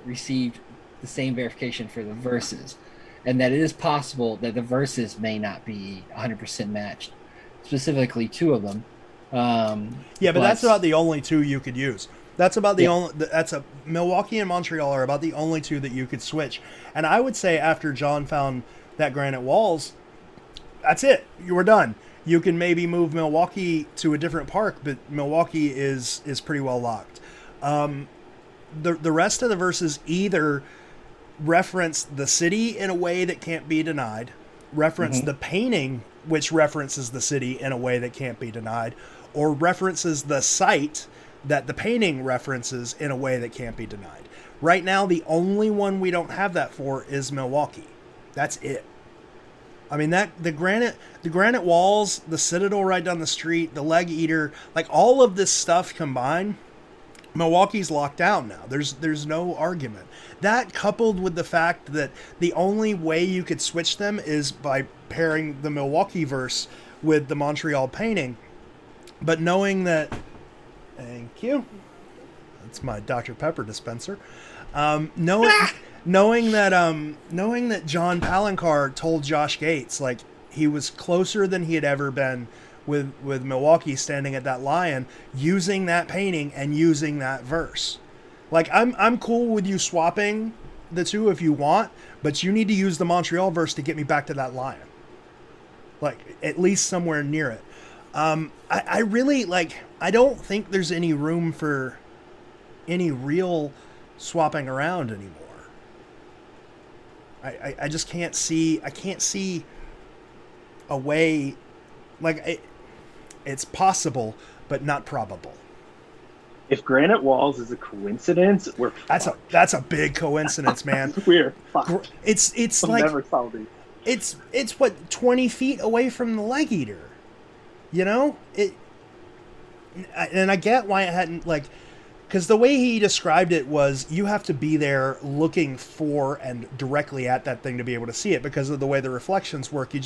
received the same verification for the verses, and that it is possible that the verses may not be 100% matched specifically two of them. Yeah, but that's about the only two you could use. That's about the only. That's a Milwaukee and Montreal are about the only two that you could switch. And I would say after John found that granite walls, that's it. You were done. You can maybe move Milwaukee to a different park, but Milwaukee is pretty well locked. The rest of the verses either reference the city in a way that can't be denied, reference the painting which references the city in a way that can't be denied, or references the site that the painting references in a way that can't be denied. Right now, the only one we don't have that for is Milwaukee. That's it. I mean, that the granite walls, the citadel right down the street, the leg eater, like all of this stuff combined, Milwaukee's locked down now. There's no argument. That coupled with the fact that the only way you could switch them is by pairing the Milwaukee verse with the Montreal painting. But knowing that, thank you. That's my Dr. Pepper dispenser. Knowing that John Palancar told Josh Gates like he was closer than he had ever been with Milwaukee standing at that lion, using that painting and using that verse. Like I'm cool with you swapping the two if you want, but you need to use the Montreal verse to get me back to that lion. Like at least somewhere near it. I really I don't think there's any room for any real swapping around anymore. I just can't see a way it's possible but not probable. If granite walls is a coincidence, we're fucked. That's a big coincidence, man. We're fucked. It's We'll like never solve these. it's what 20 feet away from the leg eater. You know? And I get why it hadn't because the way he described it was you have to be there looking for and directly at that thing to be able to see it because of the way the reflections work. You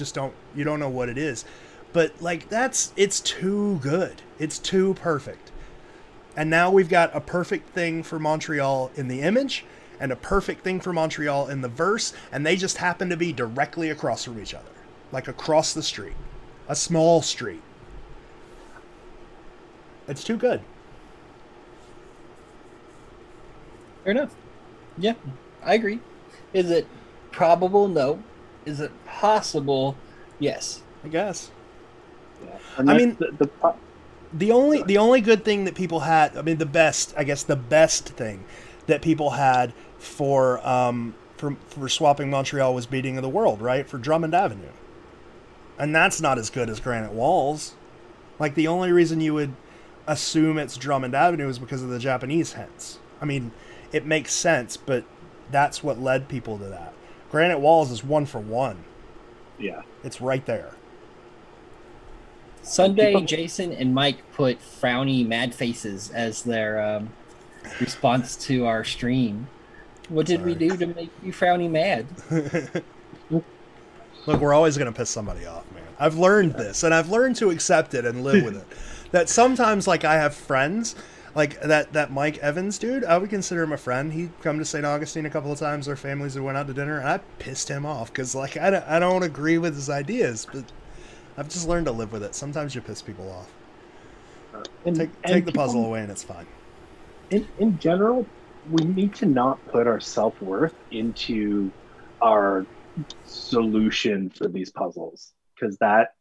don't know what it is. But it's too good. It's too perfect. And now we've got a perfect thing for Montreal in the image and a perfect thing for Montreal in the verse. And they just happen to be directly across from each other, like across the street, a small street. It's too good. Fair enough. Yeah, I agree. Is it probable? No. Is it possible? Yes. I guess. Yeah. I mean, the only good thing that people had, the best thing that people had for swapping Montreal was Beating of the World, right? For Drummond Avenue. And that's not as good as Granite Walls. Like, the only reason you would assume it's Drummond Avenue is because of the Japanese hints. I mean, it makes sense, but that's what led people to that. Granite Walls is 1 for 1. Yeah. It's right there. Sunday, Jason and Mike put frowny mad faces as their response to our stream. What did we do to make you frowny mad? Look, we're always going to piss somebody off, man. I've learned this, and I've learned to accept it and live with it. That sometimes, I have friends, like that Mike Evans dude, I would consider him a friend. He'd come to St. Augustine a couple of times. Our families had went out to dinner, and I pissed him off because, I don't agree with his ideas, but I've just learned to live with it. Sometimes you piss people off. Take the puzzle away, and it's fine. In general, we need to not put our self-worth into our solution for these puzzles, because that's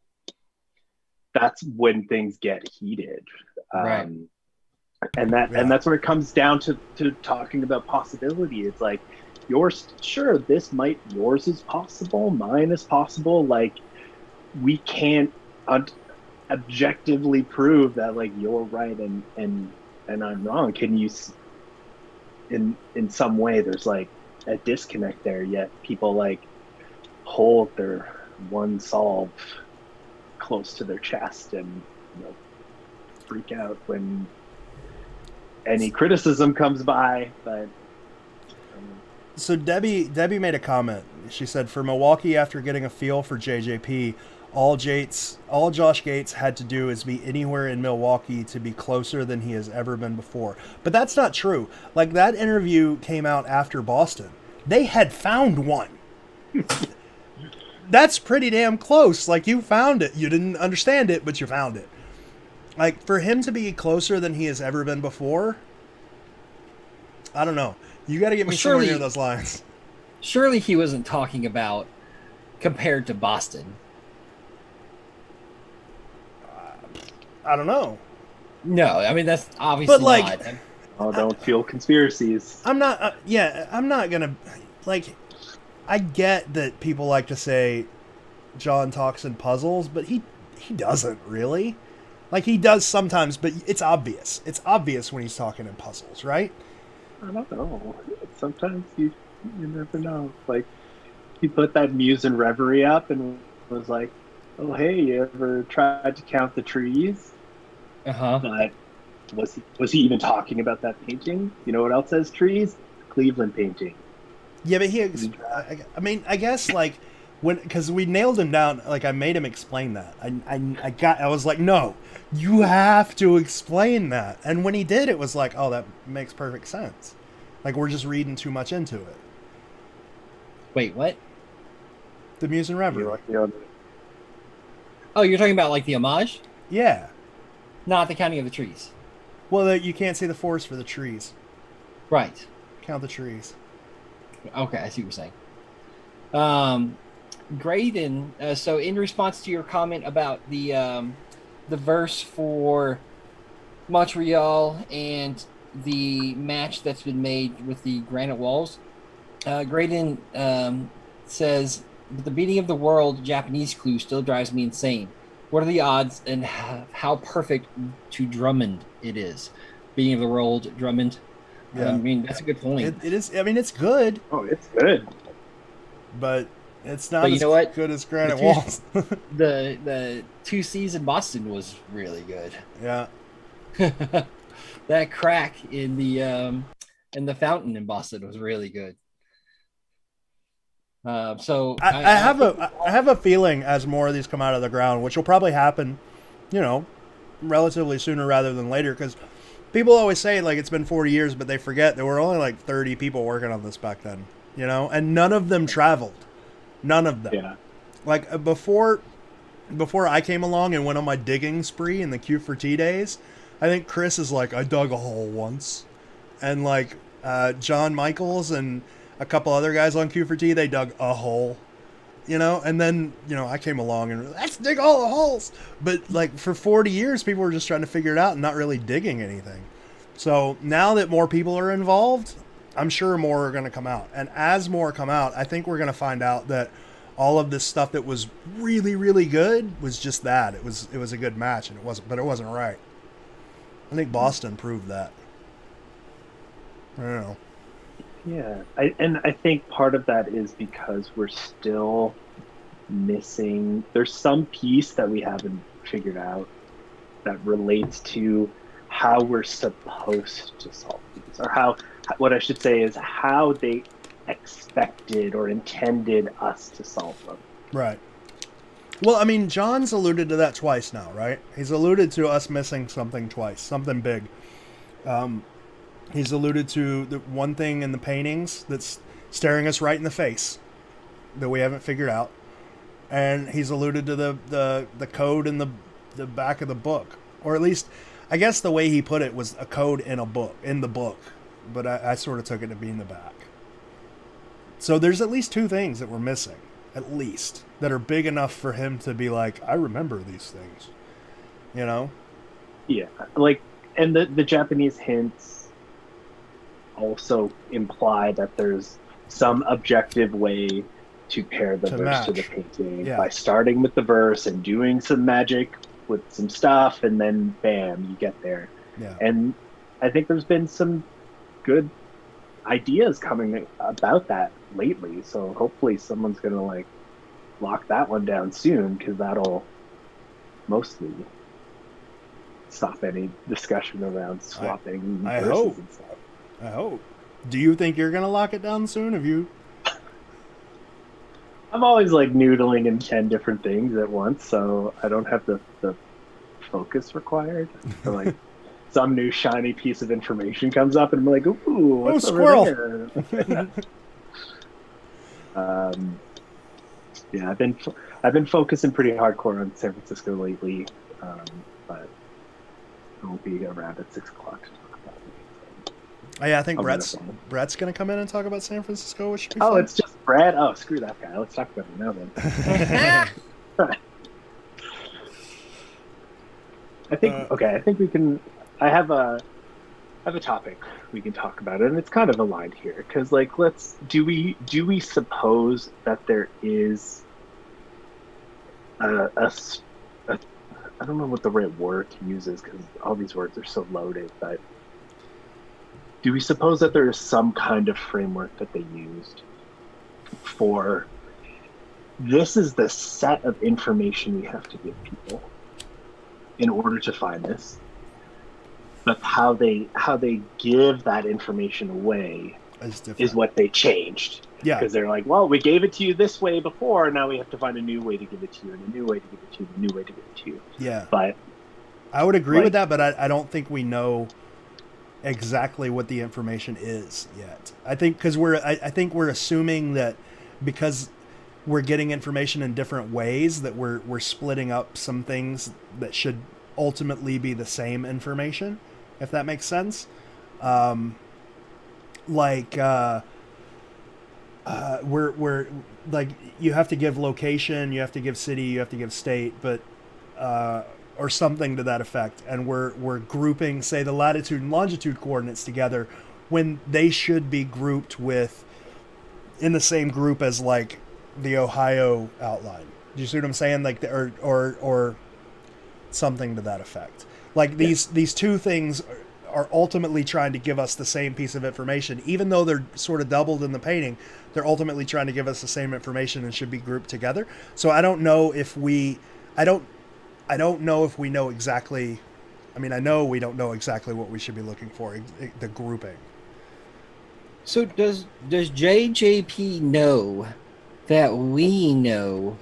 when things get heated. Right. And that's where it comes down to talking about possibility. It's like, yours is possible, mine is possible. Like, we can't objectively prove that you're right and I'm wrong. Can you in some way there's a disconnect there, yet people hold their one solve close to their chest and freak out when any criticism comes by. But so Debbie made a comment. She said, for Milwaukee, after getting a feel for JJP, all Josh Gates had to do is be anywhere in Milwaukee to be closer than he has ever been before. But that's not true. That interview came out after Boston. They had found one. that's pretty damn close. Like, you found it. You didn't understand it, but you found it. Like, for him to be closer than he has ever been before, I don't know. You got to get me somewhere near those lines. Surely he wasn't talking about compared to Boston. I don't know. No, I mean, that's obviously But, like, not. Oh, don't feel conspiracies. I'm not, I'm not gonna, like, I get that people like to say John talks in puzzles, but he doesn't really. Like, he does sometimes, but it's obvious. It's obvious when he's talking in puzzles, right? I don't know. Sometimes you never know. Like, he put that Muse and Reverie up and was like, oh, hey, you ever tried to count the trees? Uh-huh. But was he even talking about that painting? You know what else says trees? Cleveland painting. Yeah, but I mean, I guess, like, because we nailed him down, like, I made him explain that. I was like, no, you have to explain that. And when he did, it was like, oh, that makes perfect sense. Like, we're just reading too much into it. Wait, what? The Muse and Reverie. Oh, you're talking about, like, the homage? Yeah. Not the counting of the trees. Well, you can't see the forest for the trees. Right. Count the trees. Okay, I see what you're saying. Graydon, so in response to your comment about the verse for Montreal and the match that's been made with the granite walls, Graydon says, "But the beating of the world Japanese clue still drives me insane. What are the odds and how perfect to Drummond it is? Beating of the world, Drummond." Yeah. I mean, that's a good point. It is. I mean, it's good, Oh, it's good. but it's not But you as know what? good as Granite The Walls. The 2Cs in Boston was really good. Yeah. That crack in the fountain in Boston was really good. So I have a feeling as more of these come out of the ground, which will probably happen, relatively sooner rather than later, because people always say, like, it's been 40 years, but they forget there were only like 30 people working on this back then, and none of them traveled. None of them. Yeah. Like, before I came along and went on my digging spree in the Q for T days, I think Chris is like, I dug a hole once. And, like, John Michaels and a couple other guys on Q for T, they dug a hole. And then, I came along and let's dig all the holes. But, like, for 40 years, people were just trying to figure it out and not really digging anything. So now that more people are involved, I'm sure more are going to come out. And as more come out, I think we're going to find out that all of this stuff that was really, really good was just that. It was a good match, and it wasn't right. I think Boston proved that. I don't know. Yeah, I think part of that is because we're still missing. There's some piece that we haven't figured out that relates to how we're supposed to solve these, or what I should say is how they expected or intended us to solve them. Right. Well, I mean, John's alluded to that twice now, right? He's alluded to us missing something twice, something big. He's alluded to the one thing in the paintings that's staring us right in the face that we haven't figured out. And he's alluded to the code in the back of the book. Or at least, I guess the way he put it was a code in the book. But I sort of took it to be in the back. So there's at least two things that we're missing, at least, that are big enough for him to be like, I remember these things. Yeah, like, and the Japanese hints also imply that there's some objective way to pair the verse to the painting by starting with the verse and doing some magic with some stuff, and then bam, you get there. Yeah. And I think there's been some good ideas coming about that lately, so hopefully someone's gonna like lock that one down soon, because that'll mostly stop any discussion around swapping verses hope. and stuff. I hope. Do you think you're going to lock it down soon? Have you? I'm always like noodling in 10 different things at once, so I don't have the focus required. So, like, some new shiny piece of information comes up, and I'm like, ooh, what's squirrel. over there? Yeah, I've been focusing pretty hardcore on San Francisco lately, but I won't be around at 6 o'clock to talk about it. Oh, yeah, I think I'll let Brett's it roll. Brett's gonna come in and talk about San Francisco, which should be Oh, fun. it's just Brad. Oh, screw that guy. Let's talk about it now then. I think okay. I think we can. I have a topic we can talk about it, and it's kind of aligned here because, like, do we suppose that there is I don't know what the right word to use is because all these words are so loaded, but do we suppose that there is some kind of framework that they used for this is the set of information we have to give people in order to find this, but how they give that information away is what they changed. Yeah, because they're like, well, we gave it to you this way before, now we have to find a new way to give it to you, and a new way to give it to you, and a new way to give it to you. Yeah, but I would agree with that, but I don't think we know exactly what the information is yet. I think because I think we're assuming that because we're getting information in different ways that we're splitting up some things that should ultimately be the same information, if that makes sense. We're like, you have to give location, you have to give city, you have to give state, but or something to that effect, and we're grouping, say, the latitude and longitude coordinates together when they should be grouped with in the same group as like the Ohio outline. Do you see what I'm saying? Like or something to that effect. Like these two things are ultimately trying to give us the same piece of information, even though they're sort of doubled in the painting. They're ultimately trying to give us the same information and should be grouped together. So I don't know if we know exactly. I mean, I know we don't know exactly what we should be looking for, the grouping. So does JJP know that we know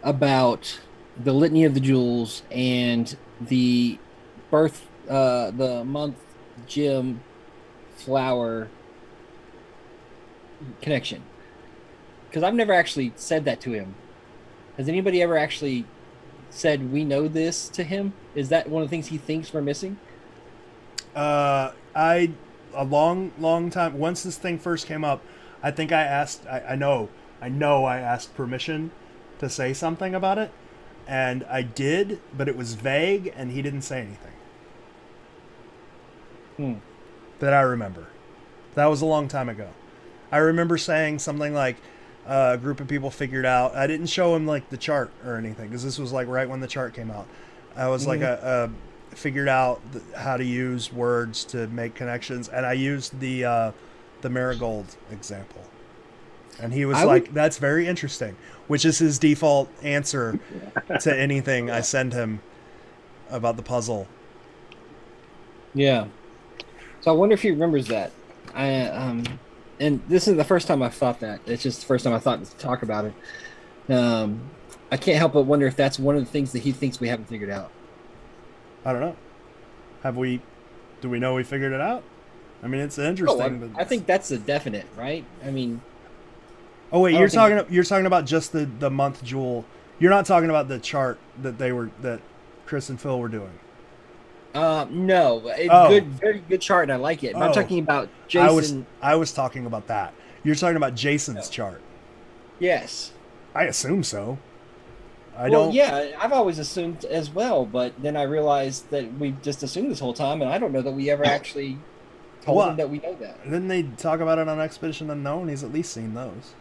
about the Litany of the Jewels and the birth, the month, gem, flower connection? Because I've never actually said that to him. Has anybody ever actually said we know this to him? Is that one of the things he thinks we're missing? A long time, once this thing first came up, I think I asked, I know I asked permission to say something about it, and I did, but it was vague and he didn't say anything. That I remember. That was a long time ago. I remember saying something like, a group of people figured out. I didn't show him like the chart or anything, because this was like right when the chart came out. I was like figured out how to use words to make connections, and I used the marigold example, and he was like, "That's very interesting," which is his default answer to anything I send him about the puzzle. Yeah. So I wonder if he remembers that. And this is the first time I've thought that. It's just the first time I thought to talk about it. I can't help but wonder if that's one of the things that he thinks we haven't figured out. I don't know. Do we know we figured it out? I mean, it's interesting. I think that's a definite, right? I mean. Oh wait, you're talking about just the month jewel. You're not talking about the chart that Chris and Phil were doing. No, very good chart, and I like it. But I'm talking about Jason. I was talking about that. You're talking about Jason's chart. Yes. I assume so. Yeah, I've always assumed as well, but then I realized that we just assumed this whole time, and I don't know that we ever actually told him that we know that. Didn't they talk about it on Expedition Unknown? He's at least seen those.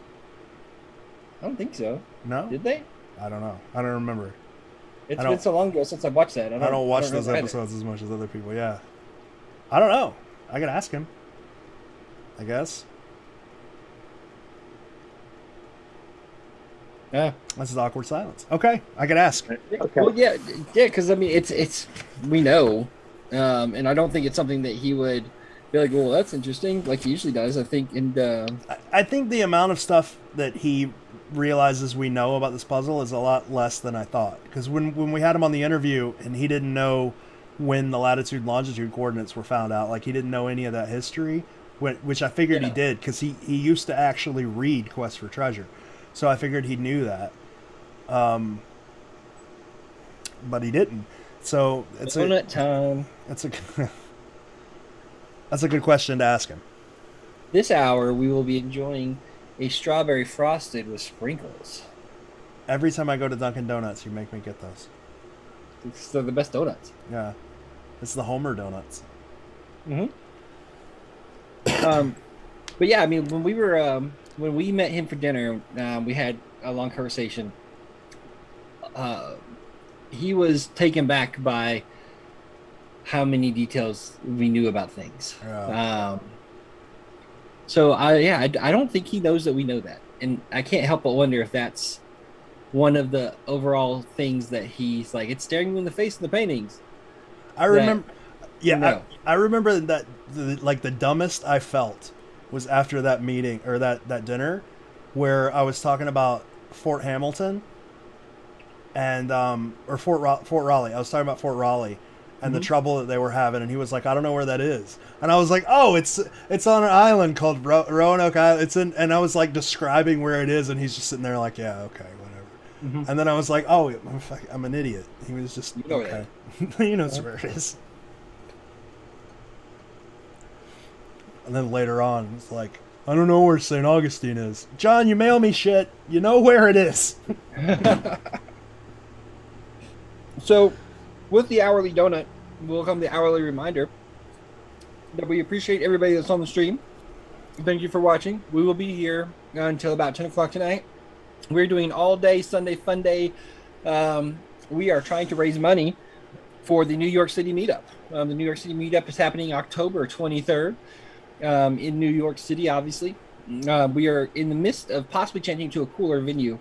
I don't think so. No? Did they? I don't know. I don't remember. It's been so long ago since I watched that. I don't watch those episodes as much as other people, yeah. I don't know. I could ask him, I guess. Yeah. This is awkward silence. Okay, I could ask. Okay. Well, yeah, because I mean, it's we know, and I don't think it's something that he would be like, well, that's interesting, like he usually does. I think, and I think the amount of stuff that he realizes we know about this puzzle is a lot less than I thought. Because when we had him on the interview and he didn't know when the latitude and longitude coordinates were found out, like he didn't know any of that history, which I figured he did because he used to actually read Quest for Treasure. So I figured he knew that. But he didn't. So it's donut time. That's a that's a good question to ask him. This hour, we will be enjoying a strawberry frosted with sprinkles. Every time I go to Dunkin' Donuts, you make me get those. They're the best donuts. Yeah, it's the Homer donuts. Mm-hmm. But yeah, I mean, when we met him for dinner, we had a long conversation. He was taken back by how many details we knew about things. Yeah. So I don't think he knows that we know that, and I can't help but wonder if that's one of the overall things that he's like. It's staring you in the face in the paintings. I remember. Yeah, No. I remember that the dumbest I felt was after that meeting or that dinner, where I was talking about Fort Hamilton, and or Fort Raleigh. I was talking about Fort Raleigh and the trouble that they were having, and he was like, "I don't know where that is," and I was like, "Oh, it's on an island called Roanoke Island. It's in," and I was like describing where it is, and he's just sitting there like, "Yeah, okay, whatever." And then I was like, "Oh, I'm an idiot." He was just okay. He knows where it is. And then later on, it's like, "I don't know where St. Augustine is." John, you mail me shit. You know where it is. So, with the hourly donut, will come the hourly reminder that we appreciate everybody that's on the stream. Thank you for watching. We will be here until about 10 o'clock tonight. We're doing all day Sunday fun day. We are trying to raise money for the New York City Meetup. The New York City Meetup is happening October 23rd in New York City, obviously. We are in the midst of possibly changing to a cooler venue.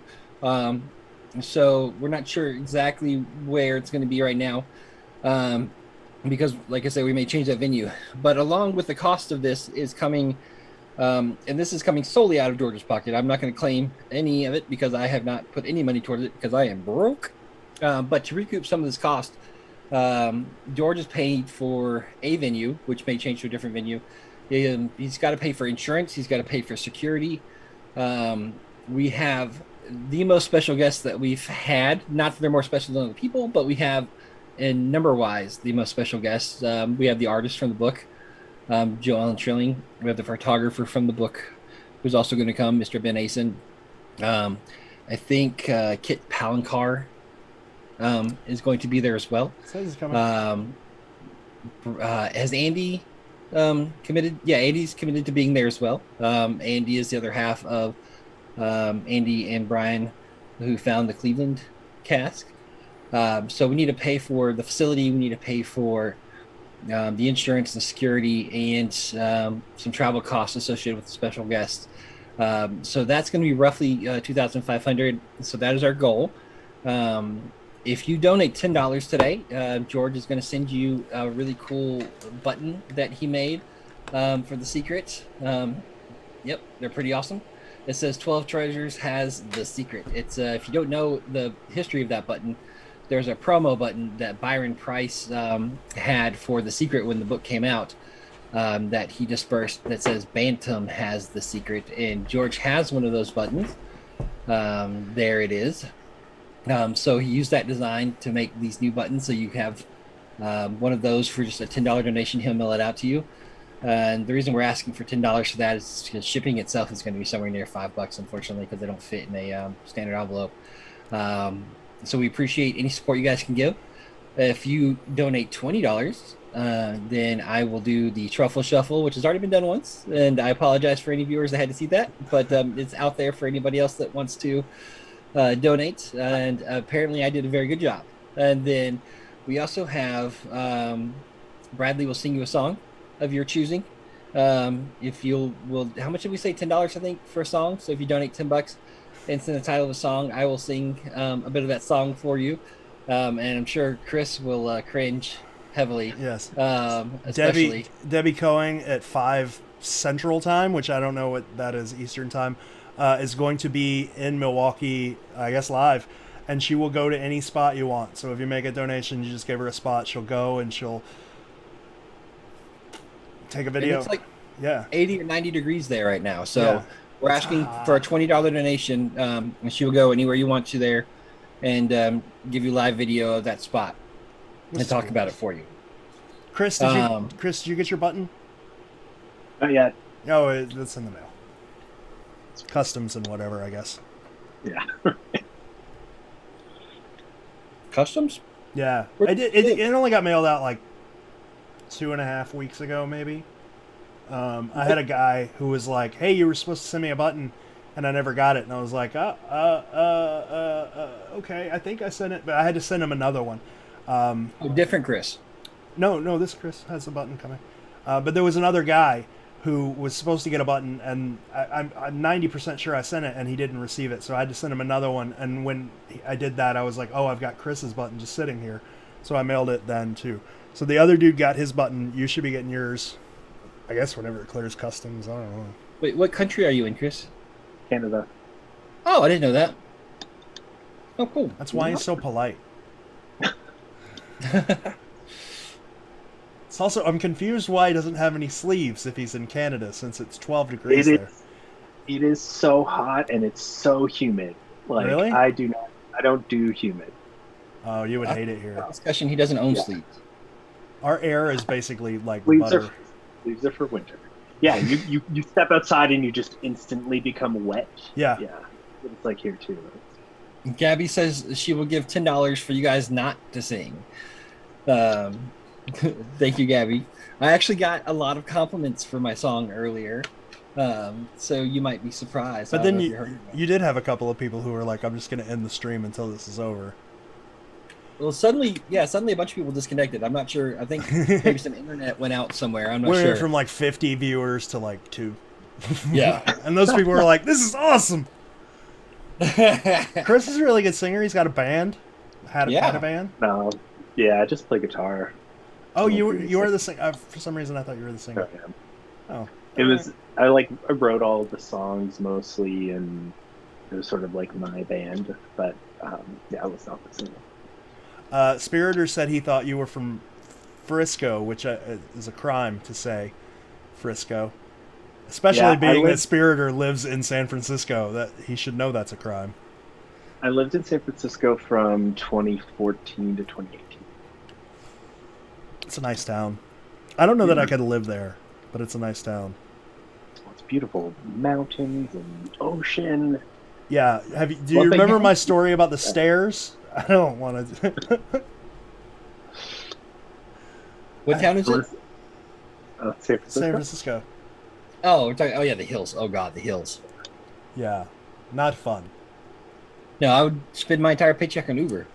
So we're not sure exactly where it's going to be right now. Because, like I said, we may change that venue. But along with the cost of this is coming, and this is coming solely out of George's pocket. I'm not going to claim any of it because I have not put any money towards it because I am broke. But to recoup some of this cost, George has paid for a venue, which may change to a different venue. He's got to pay for insurance. He's got to pay for security. We have the most special guests that we've had. Not that they're more special than other people, but we have, in number-wise, the most special guests. We have the artist from the book, Joellen Trilling. We have the photographer from the book, who's also going to come, Mr. Ben Asen. I think Kit Palancar is going to be there as well. Says he's coming. Has Andy committed? Yeah, Andy's committed to being there as well. Andy is the other half of Andy and Brian, who found the Cleveland casque. So we need to pay for the facility. We need to pay for the insurance, the security, and some travel costs associated with the special guests. So that's going to be roughly $2,500. So that is our goal. If you donate $10 today, George is going to send you a really cool button that he made for the secret. Yep, they're pretty awesome. It says 12 Treasures has the secret. It's if you don't know the history of that button, there's a promo button that Byron Preiss had for the secret when the book came out that he dispersed that says Bantam has the secret, and George has one of those buttons. There it is. So he used that design to make these new buttons. So you have one of those for just a $10 donation. He'll mail it out to you. And the reason we're asking for $10 for that is because shipping itself is going to be somewhere near $5, unfortunately, because they don't fit in a standard envelope. So we appreciate any support you guys can give. If you donate $20, then I will do the Truffle Shuffle, which has already been done once. And I apologize for any viewers that had to see that, but it's out there for anybody else that wants to donate. And apparently I did a very good job. And then we also have Bradley will sing you a song of your choosing. If how much did we say? $10, I think, for a song. So if you donate $10 and send the title of a song, I will sing a bit of that song for you. And I'm sure Chris will cringe heavily. Yes. Especially Debbie Coing at 5 Central Time, which I don't know what that is, Eastern Time, is going to be in Milwaukee, I guess live, and she will go to any spot you want. So if you make a donation, you just give her a spot, she'll go and she'll take a video. It's like yeah, 80 or 90 degrees there right now. So We're asking for a $20 donation, and she will go anywhere you want to there, and give you live video of that spot and talk about it for you. Chris, did you get your button? Not yet. No, it's in the mail. It's customs and whatever, I guess. Yeah. Customs? Yeah, it only got mailed out like 2.5 weeks ago, maybe. I had a guy who was like, "Hey, you were supposed to send me a button," and I never got it. And I was like, okay, I think I sent it, but I had to send him another one. Different Chris. No, this Chris has a button coming. But there was another guy who was supposed to get a button, and I'm 90% sure I sent it, and he didn't receive it. So I had to send him another one. And when I did that, I was like, oh, I've got Chris's button just sitting here. So I mailed it then, too. So the other dude got his button. You should be getting yours, I guess, whenever it clears customs. I don't know. Wait, what country are you in, Chris? Canada. Oh, I didn't know that. Oh, cool. That's why he's so polite. It's also, I'm confused why he doesn't have any sleeves if he's in Canada, since it's 12 degrees there. It is so hot and it's so humid. Like, really? I don't do humid. Oh, you would hate it here. Discussion, he doesn't own sleeves. Our air is basically like Sleeves butter. are for winter. Yeah, you step outside and you just instantly become wet. Yeah. Yeah. It's like here too. Gabby says she will give $10 for you guys not to sing. Thank you, Gabby. I actually got a lot of compliments for my song earlier, so you might be surprised. But then you did have a couple of people who were like, I'm just going to end the stream until this is over. Well, suddenly a bunch of people disconnected. I'm not sure. I think maybe some internet went out somewhere. I'm not We're sure. from like 50 viewers to like 2. Yeah. And those people were like, this is awesome. Chris is a really good singer. He's got a band. Had a band? No. Yeah, I just play guitar. Oh, you were the singer. For some reason, I thought you were the singer. Oh. I wrote all the songs mostly, and it was sort of like my band, but yeah, I was not the singer. Spiritor said he thought you were from Frisco, which is a crime to say Frisco. Especially being that Spiritor lives in San Francisco. That he should know that's a crime. I lived in San Francisco from 2014 to 2018. It's a nice town. I don't know that I could live there, but it's a nice town. It's beautiful mountains and ocean. Yeah. Do you remember my story about the stairs? I don't want to. What town is it? San Francisco. San Francisco. Oh, we're talking. Oh yeah, the hills. Oh god, the hills. Yeah, not fun. No, I would spend my entire paycheck on Uber.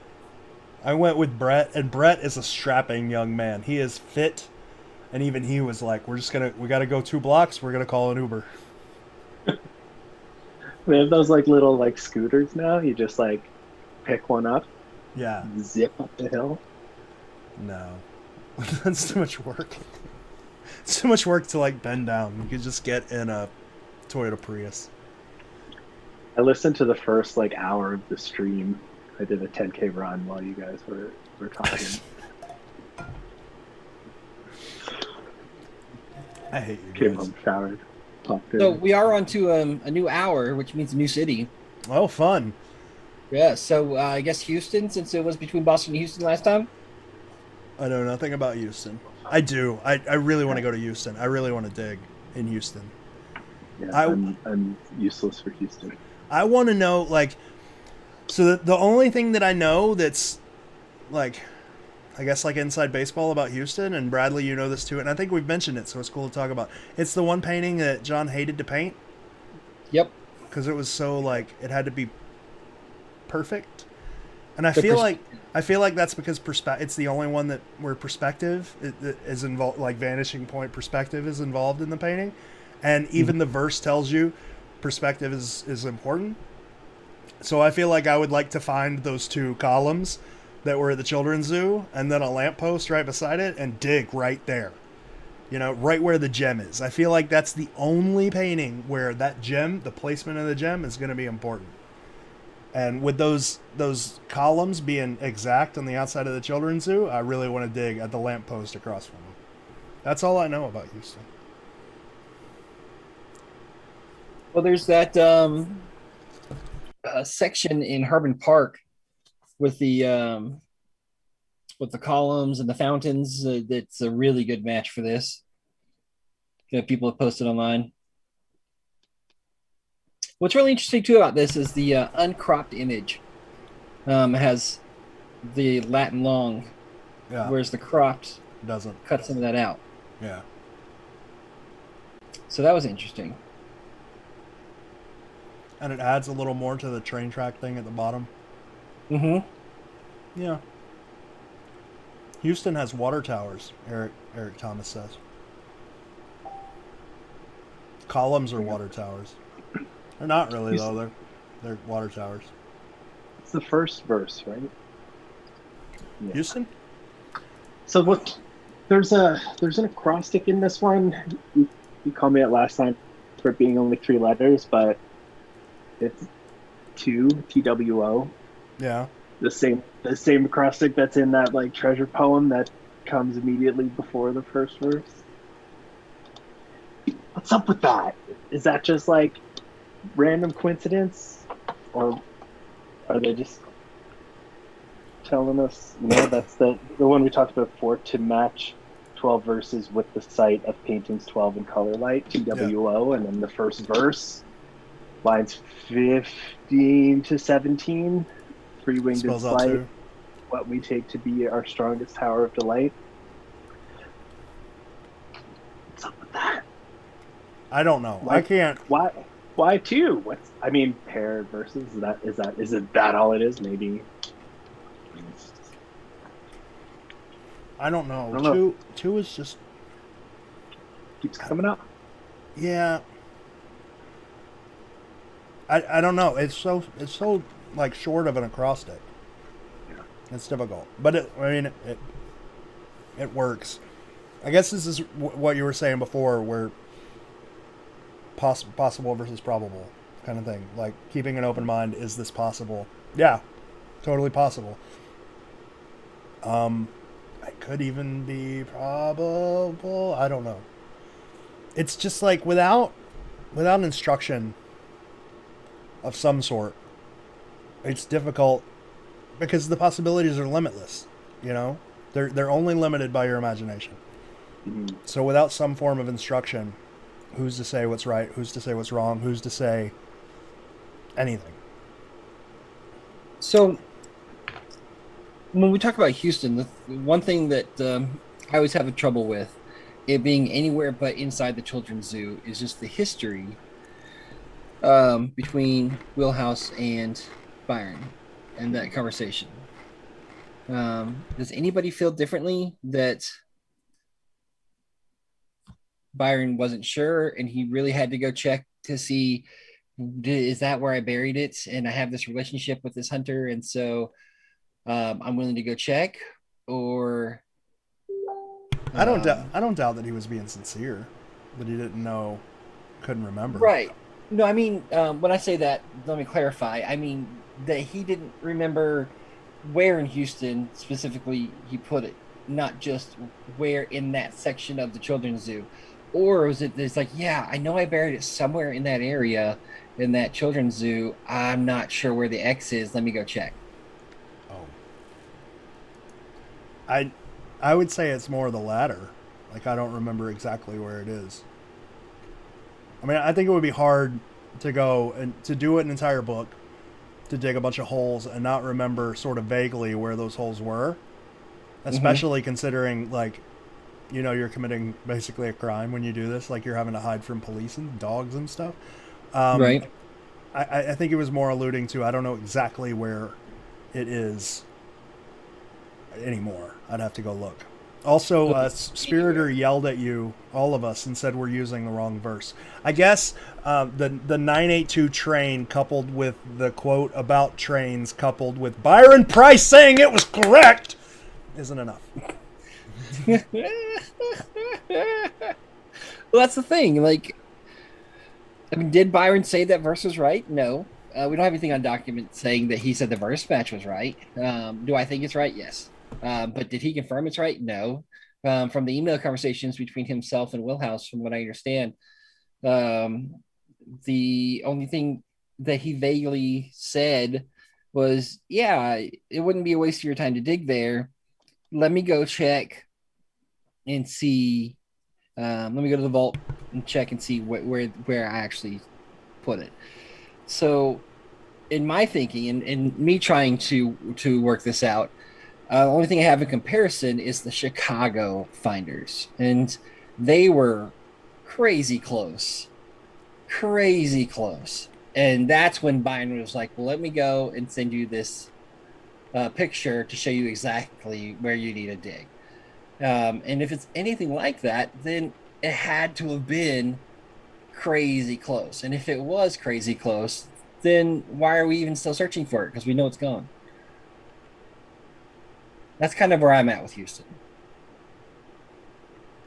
I went with Brett, and Brett is a strapping young man. He is fit, and even he was like, we got to go 2 blocks. We're gonna call an Uber. They have those like little like scooters now. You just like pick one up. Yeah. Zip up the hill. No, that's too much work. It's too much work to like bend down. You could just get in a Toyota Prius. I listened to the first like hour of the stream. I did a 10K run while you guys were talking. I hate you Came guys. home, showered, popped in. So we are on to a new hour, which means a new city. Oh, fun. Yeah. So I guess Houston, since it was between Boston and Houston last time. I know nothing about Houston. I do. I really want to go to Houston. I really want to dig in Houston. Yeah, I'm useless for Houston. I want to know, like, so the only thing that I know that's, like, I guess, like, inside baseball about Houston, and Bradley, you know this too, and I think we've mentioned it, so it's cool to talk about. It's the one painting that John hated to paint. Yep. Because it was so, like, it had to be perfect. And I feel like that's because it's the only one where perspective is involved, like vanishing point perspective is involved in the painting. And even the verse tells you perspective is important. So I feel like I would like to find those 2 columns that were at the children's zoo and then a lamppost right beside it and dig right there. You know, right where the gem is. I feel like that's the only painting where that gem, the placement of the gem, is going to be important. And with those columns being exact on the outside of the children's zoo, I really want to dig at the lamppost across from them. That's all I know about Houston. Well, there's that section in Harbin Park with the columns and the fountains. That's a really good match for this. That people have posted online. What's really interesting too about this is the uncropped image has the Latin long, whereas the cropped doesn't cut some of that out. Yeah. So that was interesting. And it adds a little more to the train track thing at the bottom. Mm-hmm. Yeah. Houston has water towers, Eric Thomas says. Columns are water towers. They're not really, though. They're water towers. It's the first verse, right? Yeah. Houston? So what? There's an acrostic in this one. You called me out last time for it being only 3 letters, but it's TWO. Yeah. The same acrostic that's in that like treasure poem that comes immediately before the first verse. What's up with that? Is that just like random coincidence, or are they just telling us, that's the one we talked about before, to match 12 verses with the site of paintings 12 in color light, TWO, and then the first verse, lines 15 to 17, three-winged and slight, what we take to be our strongest tower of delight. What's up with that? I don't know. I can't. Why 2? Paired verses? Is it that all it is? Maybe. I don't know. Two is just keeps coming up. Yeah. I don't know. It's so like short of an acrostic. Yeah. It's difficult, but it works. I guess this is what you were saying before, where possible versus probable kind of thing. Like keeping an open mind. Is this possible? Yeah, totally possible. It could even be probable. I don't know. It's just like without instruction of some sort, it's difficult because the possibilities are limitless. They're only limited by your imagination. Mm-hmm. So without some form of instruction, who's to say what's right? Who's to say what's wrong? Who's to say anything? So when we talk about Houston, the one thing that I always have trouble with, it being anywhere but inside the children's zoo, is just the history between Wheelhouse and Byron and that conversation. Does anybody feel differently that Byron wasn't sure and he really had to go check to see, is that where I buried it? And I have this relationship with this hunter, and so I'm willing to go check? Or I don't doubt that he was being sincere, that he didn't know, couldn't remember. Right. No, when I say that, let me clarify. I mean that he didn't remember where in Houston specifically he put it, not just where in that section of the children's zoo. Or was it this like, yeah, I know I buried it somewhere in that area in that children's zoo. I'm not sure where the X is. Let me go check. Oh. I would say it's more the latter. Like, I don't remember exactly where it is. I think it would be hard to go and to do an entire book, to dig a bunch of holes and not remember sort of vaguely where those holes were, especially considering, like, you're committing basically a crime when you do this. Like, you're having to hide from police and dogs and stuff. Right. I think it was more alluding to, I don't know exactly where it is anymore. I'd have to go look. Also, Spiritor yelled at you, all of us, and said we're using the wrong verse. I guess the 982 train coupled with the quote about trains coupled with Byron Preiss saying it was correct isn't enough. Well, that's the thing. Like, did Byron say that verse was right? No. We don't have anything on document saying that he said the verse match was right. Do I think it's right? Yes. But did he confirm it's right? No. From the email conversations between himself and Wheelhouse, from what I understand, the only thing that he vaguely said was, yeah, it wouldn't be a waste of your time to dig there. Let me go check and see. Let me go to the vault and check and see where I actually put it. So in my thinking and me trying to work this out, the only thing I have in comparison is the Chicago finders, and they were crazy close. And that's when Byron was like, well, let me go and send you this picture to show you exactly where you need to dig. And if it's anything like that, then it had to have been crazy close. And if it was crazy close, then why are we even still searching for it? Because we know it's gone. That's kind of where I'm at with Houston.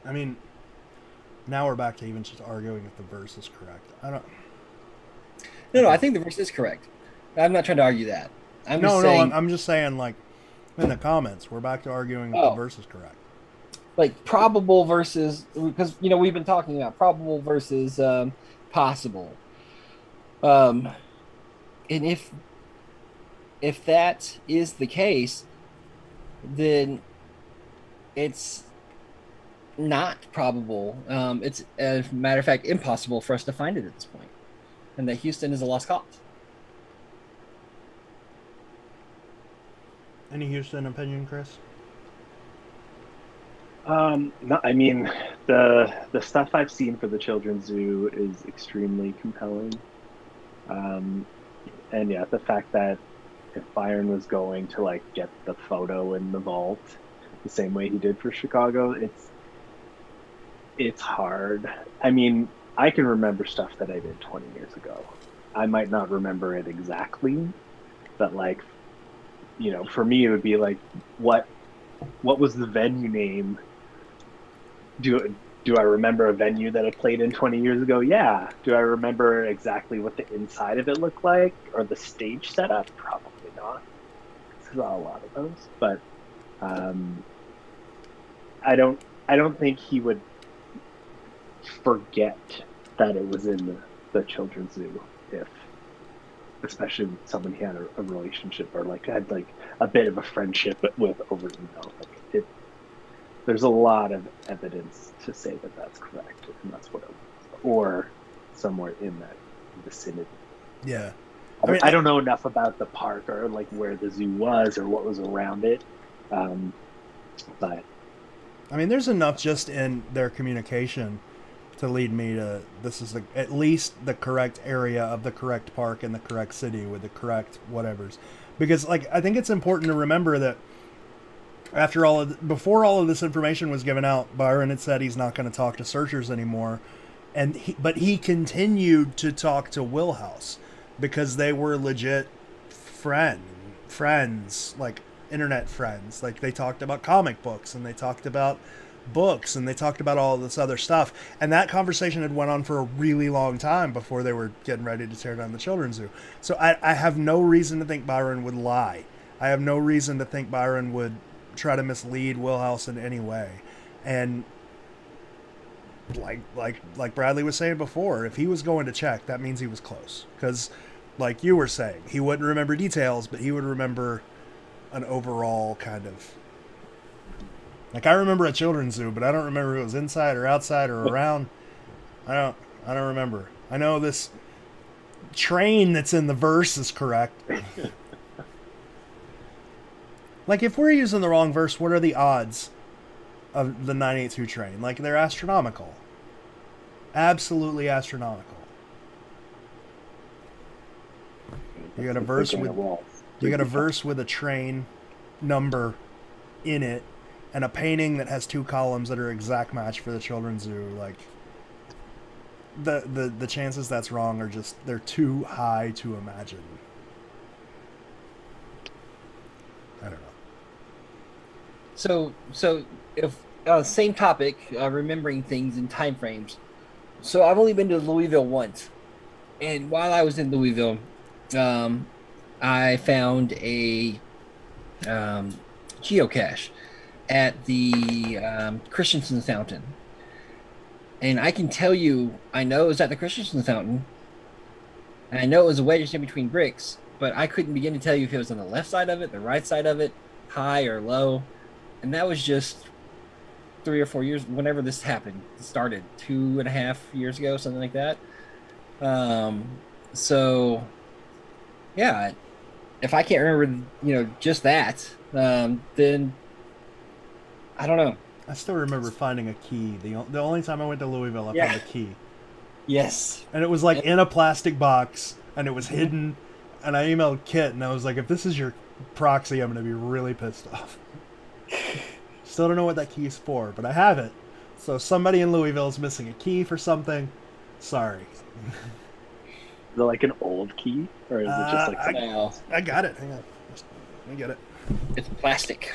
I mean, now we're back to even just arguing if the verse is correct. I don't. No, I think the verse is correct. I'm not trying to argue that. I'm just saying, like, in the comments, we're back to arguing if the verse is correct. Like probable versus, because we've been talking about probable versus possible. And if that is the case, then it's not probable. It's, as a matter of fact, impossible for us to find it at this point, and that Houston is a lost cause. Any Houston opinion, Chris? No, I mean, the stuff I've seen for the Children's Zoo is extremely compelling. And yeah, the fact that if Byron was going to like get the photo in the vault the same way he did for Chicago, it's hard. I mean, I can remember stuff that I did 20 years ago. I might not remember it exactly, but like, for me, it would be like, what was the venue name? Do I remember a venue that I played in 20 years ago? Yeah. Do I remember exactly what the inside of it looked like or the stage setup? Probably not. There's not a lot of those, but I don't think he would forget that it was in the Children's Zoo, especially with someone he had a relationship or like had like a bit of a friendship with over email. There's a lot of evidence to say that that's correct, and that's what it was, or somewhere in that vicinity. Yeah. I don't know enough about the park or like where the zoo was or what was around it, but I mean, there's enough just in their communication to lead me to this is at least the correct area of the correct park in the correct city with the correct whatevers, because like I think it's important to remember that before all of this information was given out, Byron had said he's not going to talk to searchers anymore, but he continued to talk to Wheelhouse because they were legit friends, like internet friends. Like they talked about comic books and they talked about books and they talked about all this other stuff. And that conversation had went on for a really long time before they were getting ready to tear down the Children's Zoo. So I have no reason to think Byron would lie. I have no reason to think Byron would try to mislead Wheelhouse in any way. And like Bradley was saying before, if he was going to check, that means he was close, because like you were saying, he wouldn't remember details, but he would remember an overall kind of, like, I remember a Children's Zoo, but I don't remember if it was inside or outside or around. I don't remember. I know this train that's in the verse is correct. Like, if we're using the wrong verse, what are the odds of the 982 train? Like, they're astronomical. Absolutely astronomical. You got a verse with a train number in it and a painting that has two columns that are exact match for the Children's Zoo. Like, the chances that's wrong are just, they're too high to imagine. I don't know. So if same topic, remembering things in time frames. So I've only been to Louisville once, and while I was in Louisville, I found a geocache at the Christensen Fountain, and I can tell you, I know it was at the Christensen Fountain And I know it was wedged in between bricks, but I couldn't begin to tell you if it was on the left side of it, the right side of it, high or low. And that was just 3 or 4 years, whenever this happened. It started 2.5 years ago, something like that. So, yeah, if I can't remember, just that, then I don't know. I still remember finding a key. The only time I went to Louisville, I found a key. Yes. And it was like in a plastic box, and it was hidden. And I emailed Kit, and I was like, if this is your proxy, I'm going to be really pissed off. Still don't know what that key is for, but I have it. So somebody in Louisville is missing a key for something. Sorry. Is it like an old key, or is it just like something else? I got it. Hang on. Let me get it. It's plastic.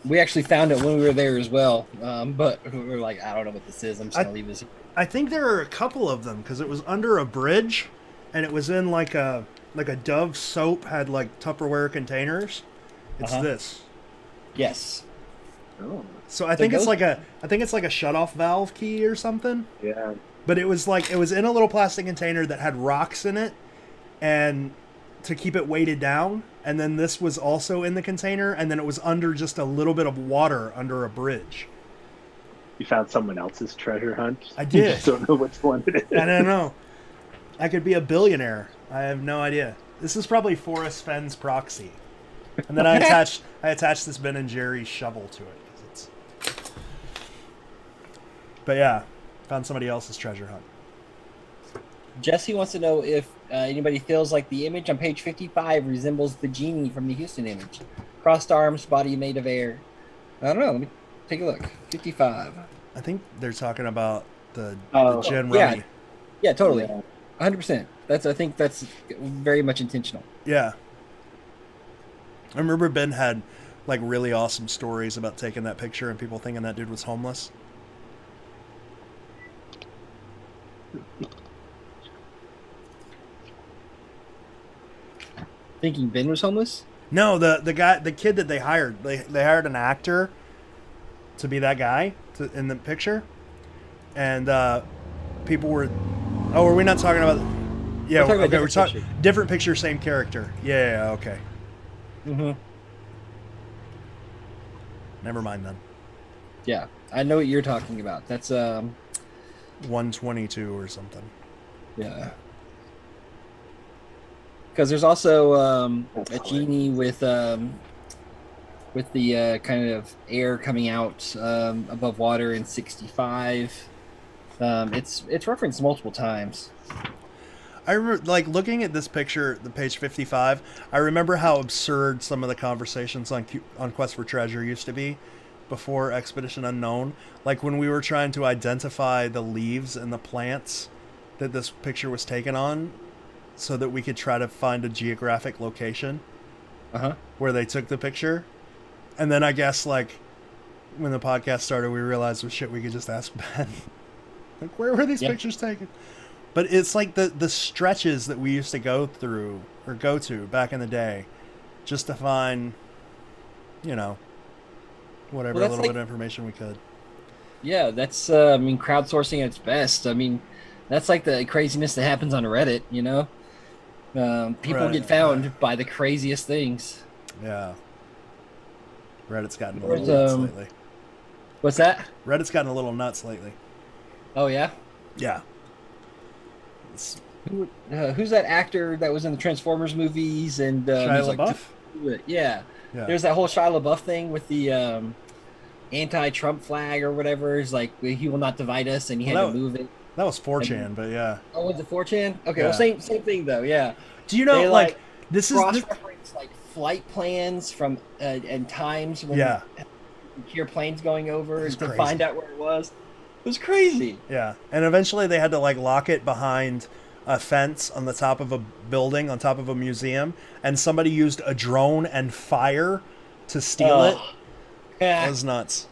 We actually found it when we were there as well, but we were like, I don't know what this is. I'm just gonna leave this. I think there are a couple of them because it was under a bridge, and it was in like a Dove soap had like Tupperware containers. It's this. Yes. Oh, So I think it's like a shutoff valve key or something. yeah. But it was in a little plastic container that had rocks in it, and to keep it weighted down. And then this was also in the container, and then it was under just a little bit of water under a bridge. You found someone else's treasure hunt? I You did. just don't know which one it is. I don't know. I could be a billionaire. I have no idea. This is probably Forrest Fenn's proxy. And then I attached this Ben and Jerry's shovel to it. 'Cause it's... But yeah, found somebody else's treasure hunt. Jesse wants to know if anybody feels like the image on page 55 resembles the genie from the Houston image. Crossed arms, body made of air. I don't know. Let me take a look. 55. I think they're talking about the Gin yeah. Rummy. Yeah, totally. Yeah. 100%. I think that's very much intentional. Yeah. I remember Ben had like really awesome stories about taking that picture and people thinking that dude was homeless. Thinking Ben was homeless? No, the kid that they hired. They hired an actor to be that guy in the picture. And people were... Oh, are we not talking about... Yeah, we're talking different picture, same character. Yeah, okay. Mm-hmm. Never mind then. Yeah, I know what you're talking about. That's 122 or something. yeah. Because there's also a genie with the kind of air coming out above water in 65. It's referenced multiple times. I remember, like, looking at this picture, the page 55, I remember how absurd some of the conversations on Quest for Treasure used to be before Expedition Unknown. Like, when we were trying to identify the leaves and the plants that this picture was taken on so that we could try to find a geographic location where they took the picture. And then I guess, like, when the podcast started, we realized, well, shit, we could just ask Ben. Like, where were these pictures taken? But it's like the stretches that we used to go through or go to back in the day just to find, whatever little bit of information we could. Yeah, that's, crowdsourcing at its best. I mean, that's like the craziness that happens on Reddit, People get found by the craziest things. Yeah. Reddit's gotten a little nuts lately. What's that? Reddit's gotten a little nuts lately. Oh, yeah? Yeah. Who's that actor that was in the Transformers movies? And Shia LaBeouf? Yeah. There's that whole Shia LaBeouf thing with the anti-Trump flag or whatever. It's like, he will not divide us, and he had to move it. That was 4chan, but yeah. Oh, was it 4chan? Okay, Yeah. well, same thing, though, yeah. Do you know, they, this is... cross-reference, flight plans from, and times when you hear planes going over to find out where it was. It was crazy. Yeah, and eventually they had to, lock it behind a fence on the top of a building, on top of a museum, and somebody used a drone and fire to steal it. Yeah. That was nuts.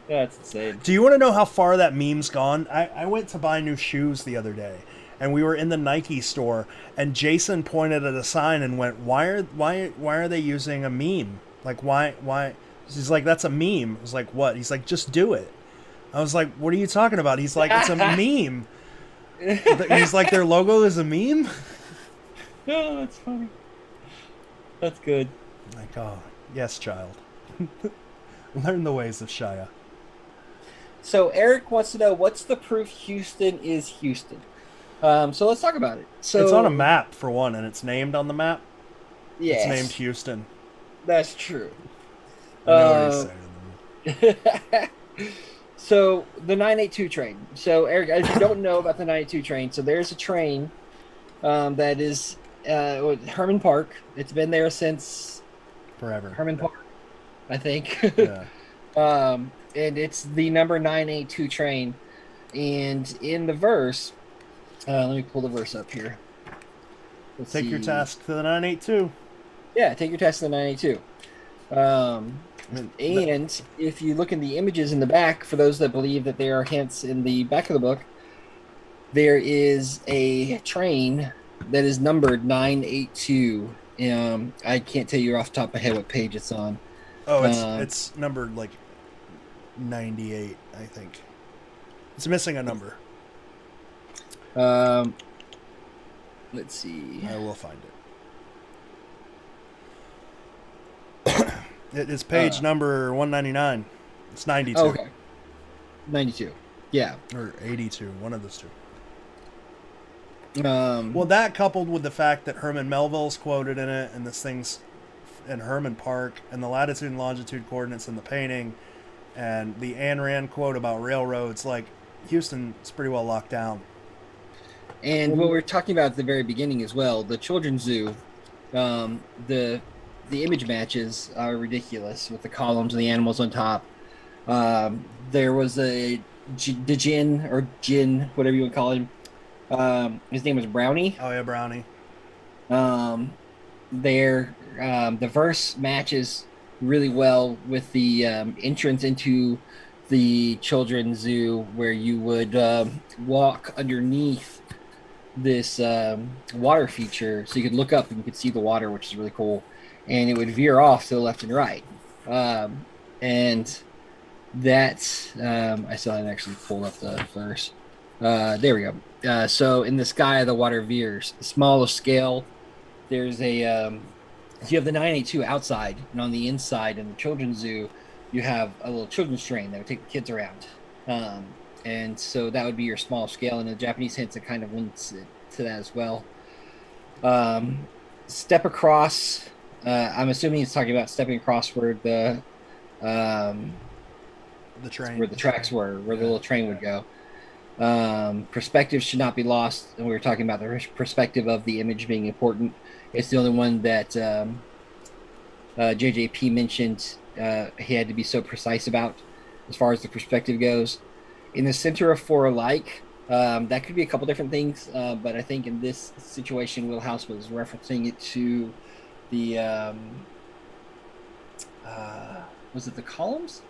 That's insane. Do you want to know how far that meme's gone? I went to buy new shoes the other day, and we were in the Nike store, and Jason pointed at a sign and went, why are they using a meme? Like, why? He's like, that's a meme. I was like, what? He's like, just do it. I was like, what are you talking about? He's like, it's a meme. He's like, their logo is a meme? No, that's funny. That's good. Like, oh, yes, child. Learn the ways of Shia. So Eric wants to know, what's the proof Houston is Houston? So let's talk about it. So It's on a map, for one, and it's named on the map. Yes, It's named Houston. that's true. I know what he's saying. So the 982 train. So Eric, as you don't know about the 982 train, so there's a train that is Herman Park. It's been there since Forever. Herman Park, I think. Yeah. And it's the number 982 train. And in the verse, let me pull the verse up here. Let's Take your see. task to the 982. Yeah, take your task to the 982. I mean, And if you look in the images in the back, for those that believe that there are hints in the back of the book, there is a train that is numbered 982. I can't tell you off the top of my head what page it's on. Oh, it's numbered like 98, I think. It's missing a number. Let's see. I will find it. It is page number 199. It's 92. Okay. 92. Yeah. Or 82, one of those two. Well, Well, that coupled with the fact that Herman Melville's quoted in it, and this thing's in Herman Park, and the latitude and longitude coordinates in the painting, and the Ayn Rand quote about railroads, like, Houston's pretty well locked down. and what we were talking about at the very beginning as well, the children's zoo, the image matches are ridiculous with the columns and the animals on top. There was a Jin, whatever you would call him. His name was Brownie. Oh, yeah, Brownie. The verse matches really well with the entrance into the children's zoo, where you would walk underneath this water feature, so you could look up and you could see the water, which is really cool, and it would veer off to the left and right. And that's I still haven't actually pulled up the verse. There we go. So in the sky, the water veers. Smaller scale, there's a you have the 982 outside, and on the inside in the children's zoo, you have a little children's train that would take the kids around. And so that would be your small scale, and the Japanese hints that kind of links it to that as well. Step across. I'm assuming he's talking about stepping across where the train. where the tracks were, where the little train would go. Perspective should not be lost, and we were talking about the perspective of the image being important. It's the only one that JJP mentioned he had to be so precise about as far as the perspective goes. In the center of four alike, that could be a couple different things, but I think in this situation, Wheelhouse was referencing it to the was it the columns?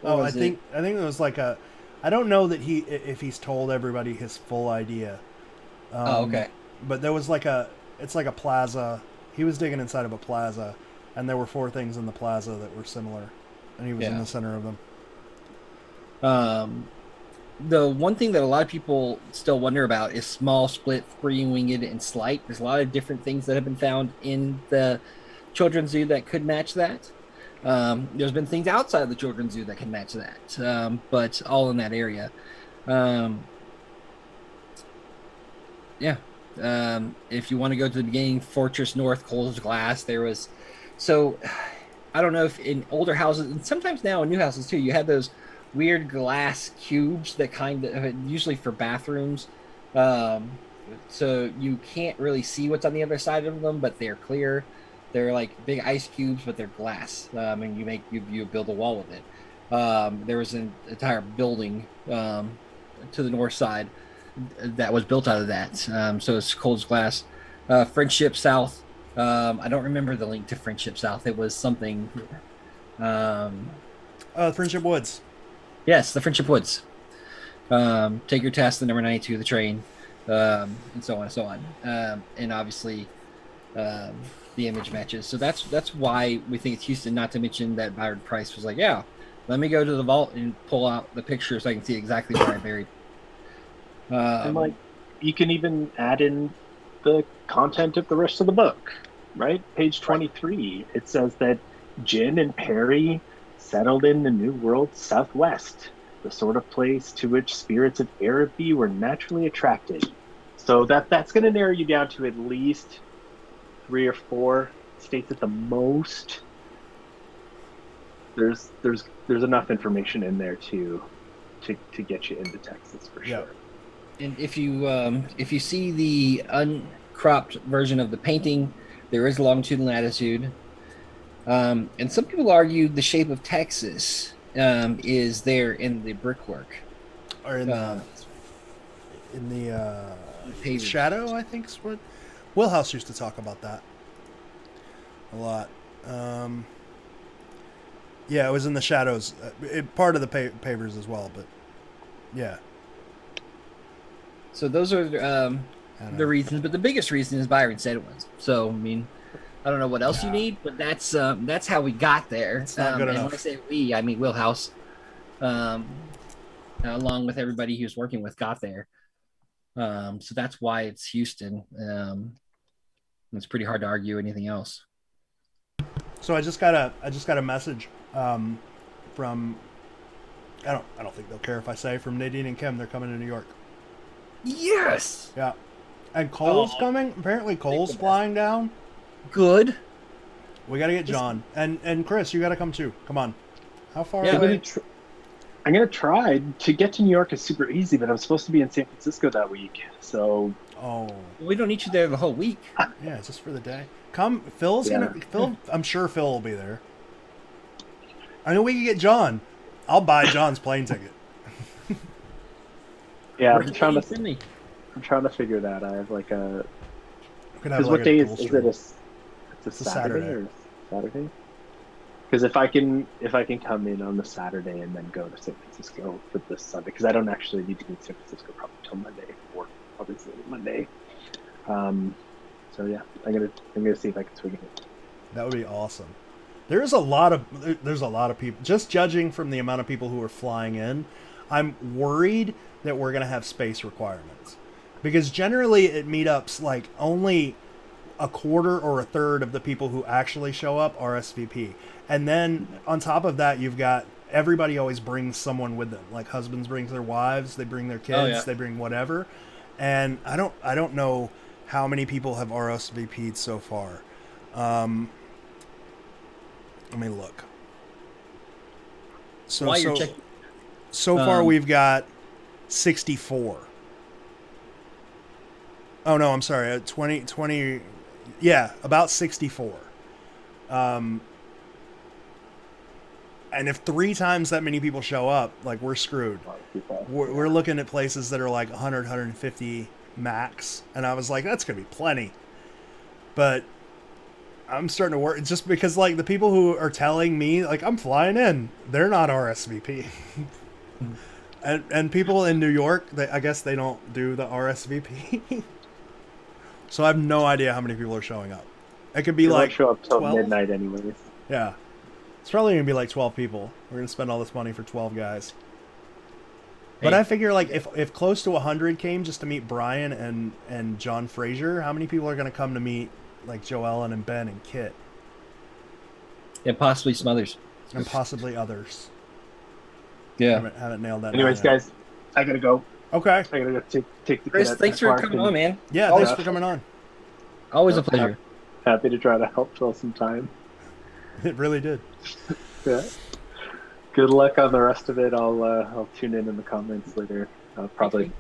Oh, I think it was like a. I don't know that if he's told everybody his full idea. Okay. But there was it's like a plaza. He was digging inside of a plaza, and there were four things in the plaza that were similar, and he was in the center of them. The one thing that a lot of people still wonder about is small, split, free, winged, and slight. There's a lot of different things that have been found in the children's zoo that could match that. There's been things outside of the children's zoo that can match that, but all in that area. If you want to go to the beginning, Fortress North, Cole's Glass, there was... So, I don't know if in older houses, and sometimes now in new houses too, you have those weird glass cubes that kind of, usually for bathrooms, so you can't really see what's on the other side of them, but they're clear. They're like big ice cubes, but they're glass, and you build a wall with it. There was an entire building to the north side that was built out of that. So it's Cole's Glass. Friendship South. I don't remember the link to Friendship South. It was something. Friendship Woods. Yes, the Friendship Woods. Take your task, the number 92 of the train, and so on and so on. And obviously, the image matches. So that's why we think it's Houston. Not to mention that Byron Preiss was like, yeah, Let me go to the vault and pull out the picture so I can see exactly where I buried. And like, you can even add in the content of the rest of the book, right? Page 23. It says that Jin and Perry settled in the New World Southwest, the sort of place to which spirits of Araby were naturally attracted. So that's going to narrow you down to at least 3 or 4 states at the most. There's enough information in there to get you into Texas for sure. And if you see the uncropped version of the painting, there is longitude and latitude. And some people argue the shape of Texas is there in the brickwork. Or in the shadow, I think is what Willhouse used to talk about that a lot. Yeah, it was in the shadows. Part of the pavers as well, but yeah. So those are the reasons, but the biggest reason is Byron said it was. So I mean, I don't know what else you need, but that's how we got there. It's not good and enough. when I say we, I mean Willhouse, along with everybody he was working with, got there. So that's why it's Houston. It's pretty hard to argue anything else. So I just got a message from I don't think they'll care if I say, from Nadine and Kim. They're coming to New York. Yes. Yeah. And Cole's coming. Apparently Cole's flying down. Good. We got to get John. And Chris, you got to come too. Come on. How far Yeah, away? I'm going to try. To get to New York is super easy, but I'm supposed to be in San Francisco that week. So. Oh. We don't need you there the whole week. Yeah, just for the day. Come. Phil's going to. Phil, I'm sure Phil will be there. I know we can get John. I'll buy John's plane ticket. Yeah, I'm trying to figure that. I have like a. Because what day is it? It's a Saturday or Saturday? Because if I can come in on the Saturday and then go to San Francisco for this Sunday, because I don't actually need to be in San Francisco probably till Monday, or obviously Monday. So yeah, I'm gonna see if I can swing it. That would be awesome. There's a lot of people. Just judging from the amount of people who are flying in, I'm worried that we're gonna have space requirements, because generally at meetups, like, only a quarter or a third of the people who actually show up RSVP, and then on top of that, you've got everybody always brings someone with them. Like, husbands bring their wives, they bring their kids, they bring whatever, and I don't know how many people have RSVP'd so far. Let me look. So far we've got 64. Oh no, I'm sorry. 20. Yeah, about 64. And if 3 times that many people show up, like, we're screwed. We're looking at places that are like 100, 150 max. And I was like, that's going to be plenty. But I'm starting to work, just because, like, the people who are telling me, like, I'm flying in, they're not RSVP. and people in New York, I guess they don't do the RSVP. So I have no idea how many people are showing up. It could be like show up till 12? midnight anyways. Yeah. It's probably going to be like 12 people. We're going to spend all this money for 12 guys. But I figure, like, if close to 100 came just to meet Brian and John Fraser, how many people are going to come to meet, like, Joellen and Ben and Kit? And possibly some others. And possibly others. Yeah. Haven't nailed that. Anyways, guys, I gotta go. Okay. I gotta go take the Chris, kid at thanks the for park coming and- on, man. Yeah, thanks for coming on. Always a pleasure. Happy to try to help fill some time. It really did. Yeah. Good luck on the rest of it. I'll tune in the comments later. I'll probably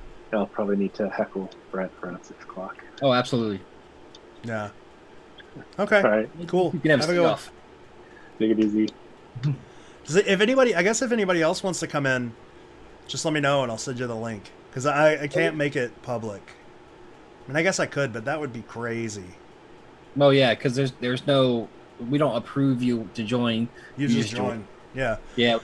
need to heckle Brett around 6 o'clock. Oh, absolutely. Yeah. Okay. All right. Cool. You can have a go. day off. Take it easy. If anybody else wants to come in, just let me know and I'll send you the link. Because I can't make it public. I mean, I guess I could, but that would be crazy. Oh yeah, because there's no, we don't approve you to join. You just join. Yeah. Yeah.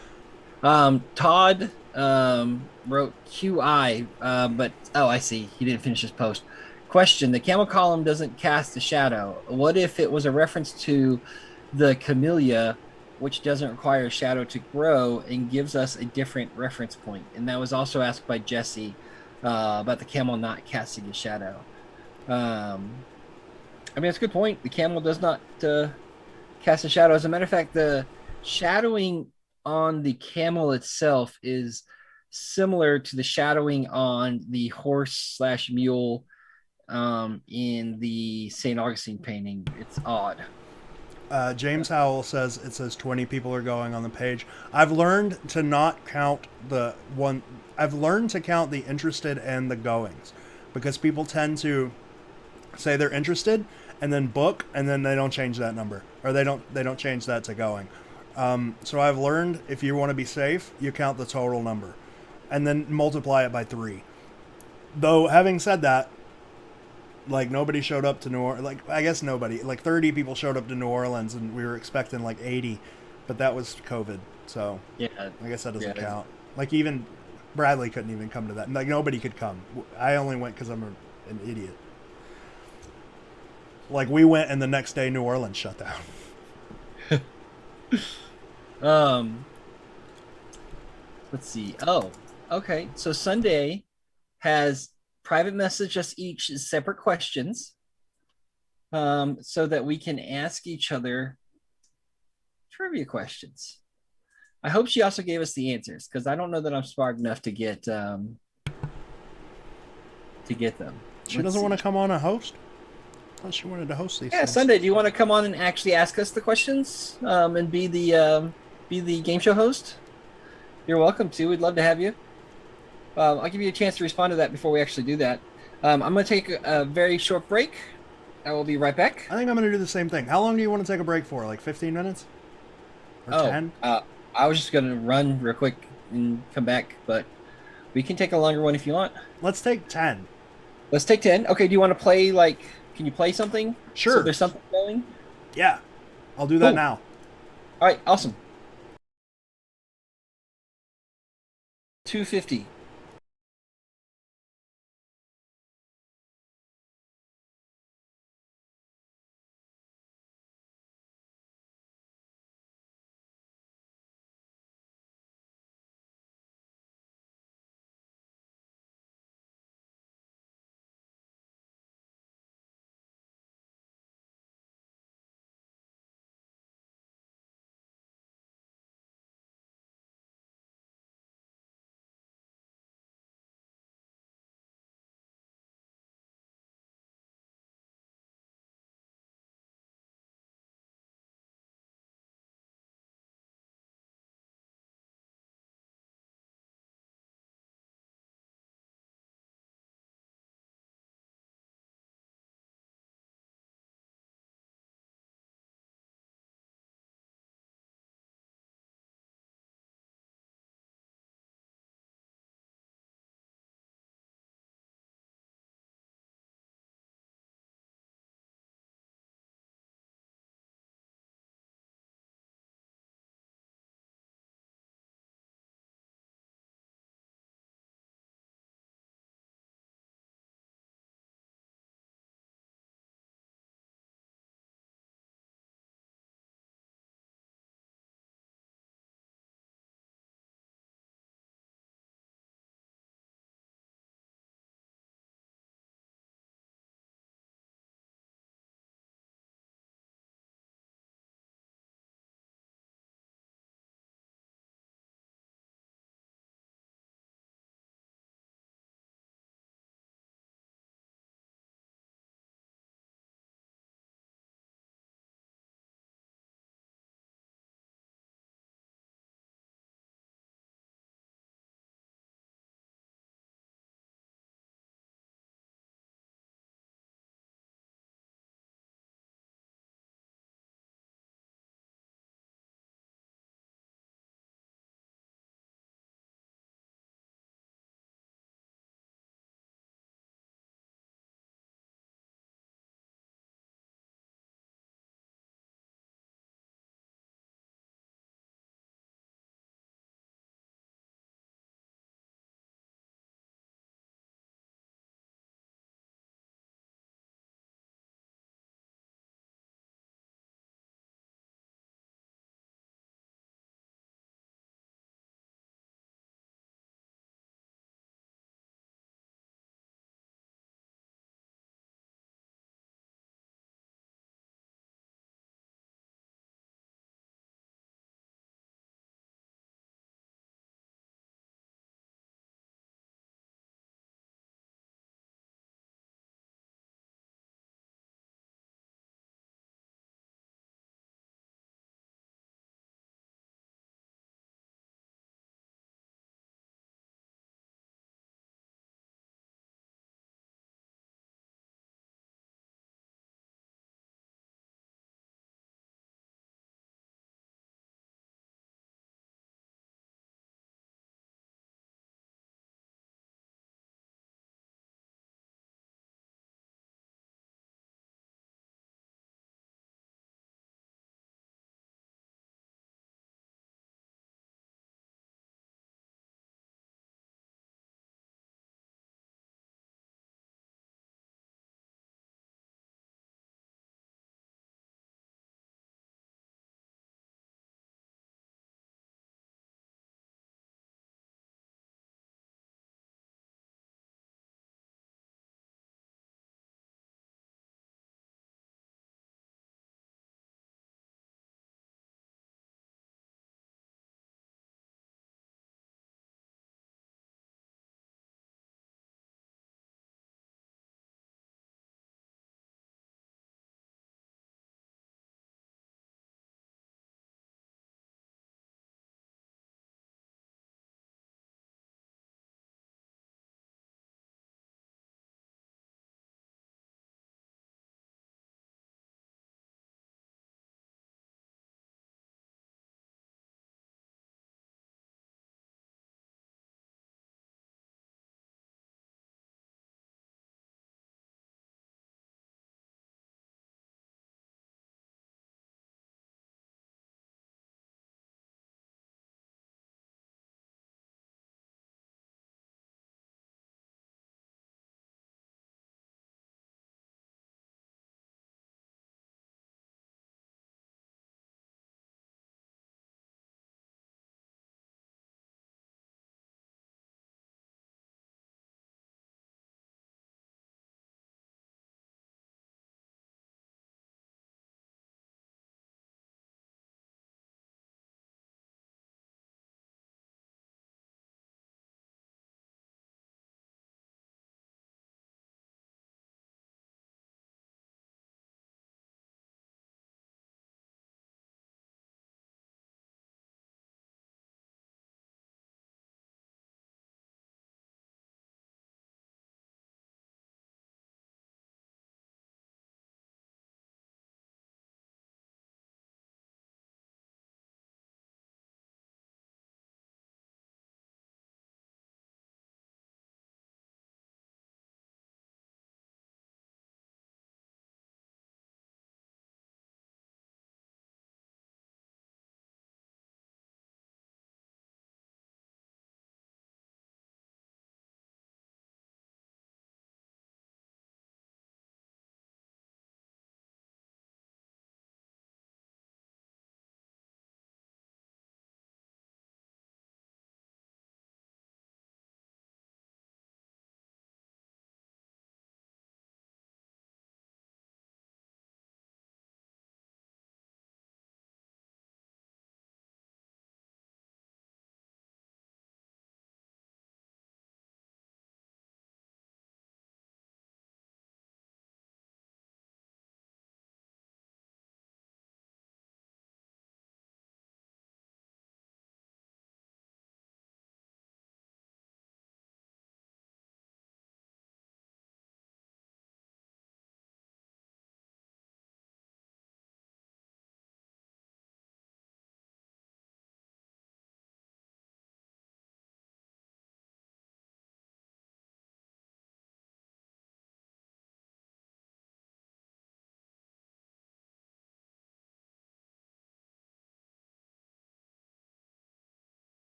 Todd wrote QI, but I see. He didn't finish his post. Question: the camel column doesn't cast a shadow. What if it was a reference to the camellia which doesn't require a shadow to grow and gives us a different reference point. And that was also asked by Jesse about the camel not casting a shadow. I mean, it's a good point. The camel does not cast a shadow. As a matter of fact, the shadowing on the camel itself is similar to the shadowing on the horse/mule in the St. Augustine painting. It's odd. James Howell says it says 20 people are going on the page. I've learned to not count the one. I've learned to count the interested and the goings, because people tend to say they're interested and then book, and then they don't change that number, or they don't change that to going. So I've learned, if you want to be safe, you count the total number and then multiply it by 3. Though, having said that, like, nobody showed up to New Orleans. Like, I guess nobody. Like, 30 people showed up to New Orleans, and we were expecting like 80, but that was COVID. So Yeah, I guess that doesn't count. Like, even Bradley couldn't even come to that. Like, nobody could come. I only went because I'm an idiot. Like, we went, and the next day New Orleans shut down. Let's see. Oh, okay. So Sunday has private message us each separate questions, so that we can ask each other trivia questions. I hope she also gave us the answers, because I don't know that I'm smart enough to get them. She doesn't want to come on a host? I thought she wanted to host these. Yeah, things. Sunday. Do you want to come on and actually ask us the questions, and be the game show host? You're welcome to. We'd love to have you. I'll give you a chance to respond to that before we actually do that. I'm going to take a very short break. I will be right back. I think I'm going to do the same thing. How long do you want to take a break for? Like 15 minutes? Or 10? I was just going to run real quick and come back, but we can take a longer one if you want. Let's take 10. Let's take 10. Okay, do you want to play, like, can you play something? Sure. So there's something going? Yeah. I'll do that Cool. now. All right, awesome. 250.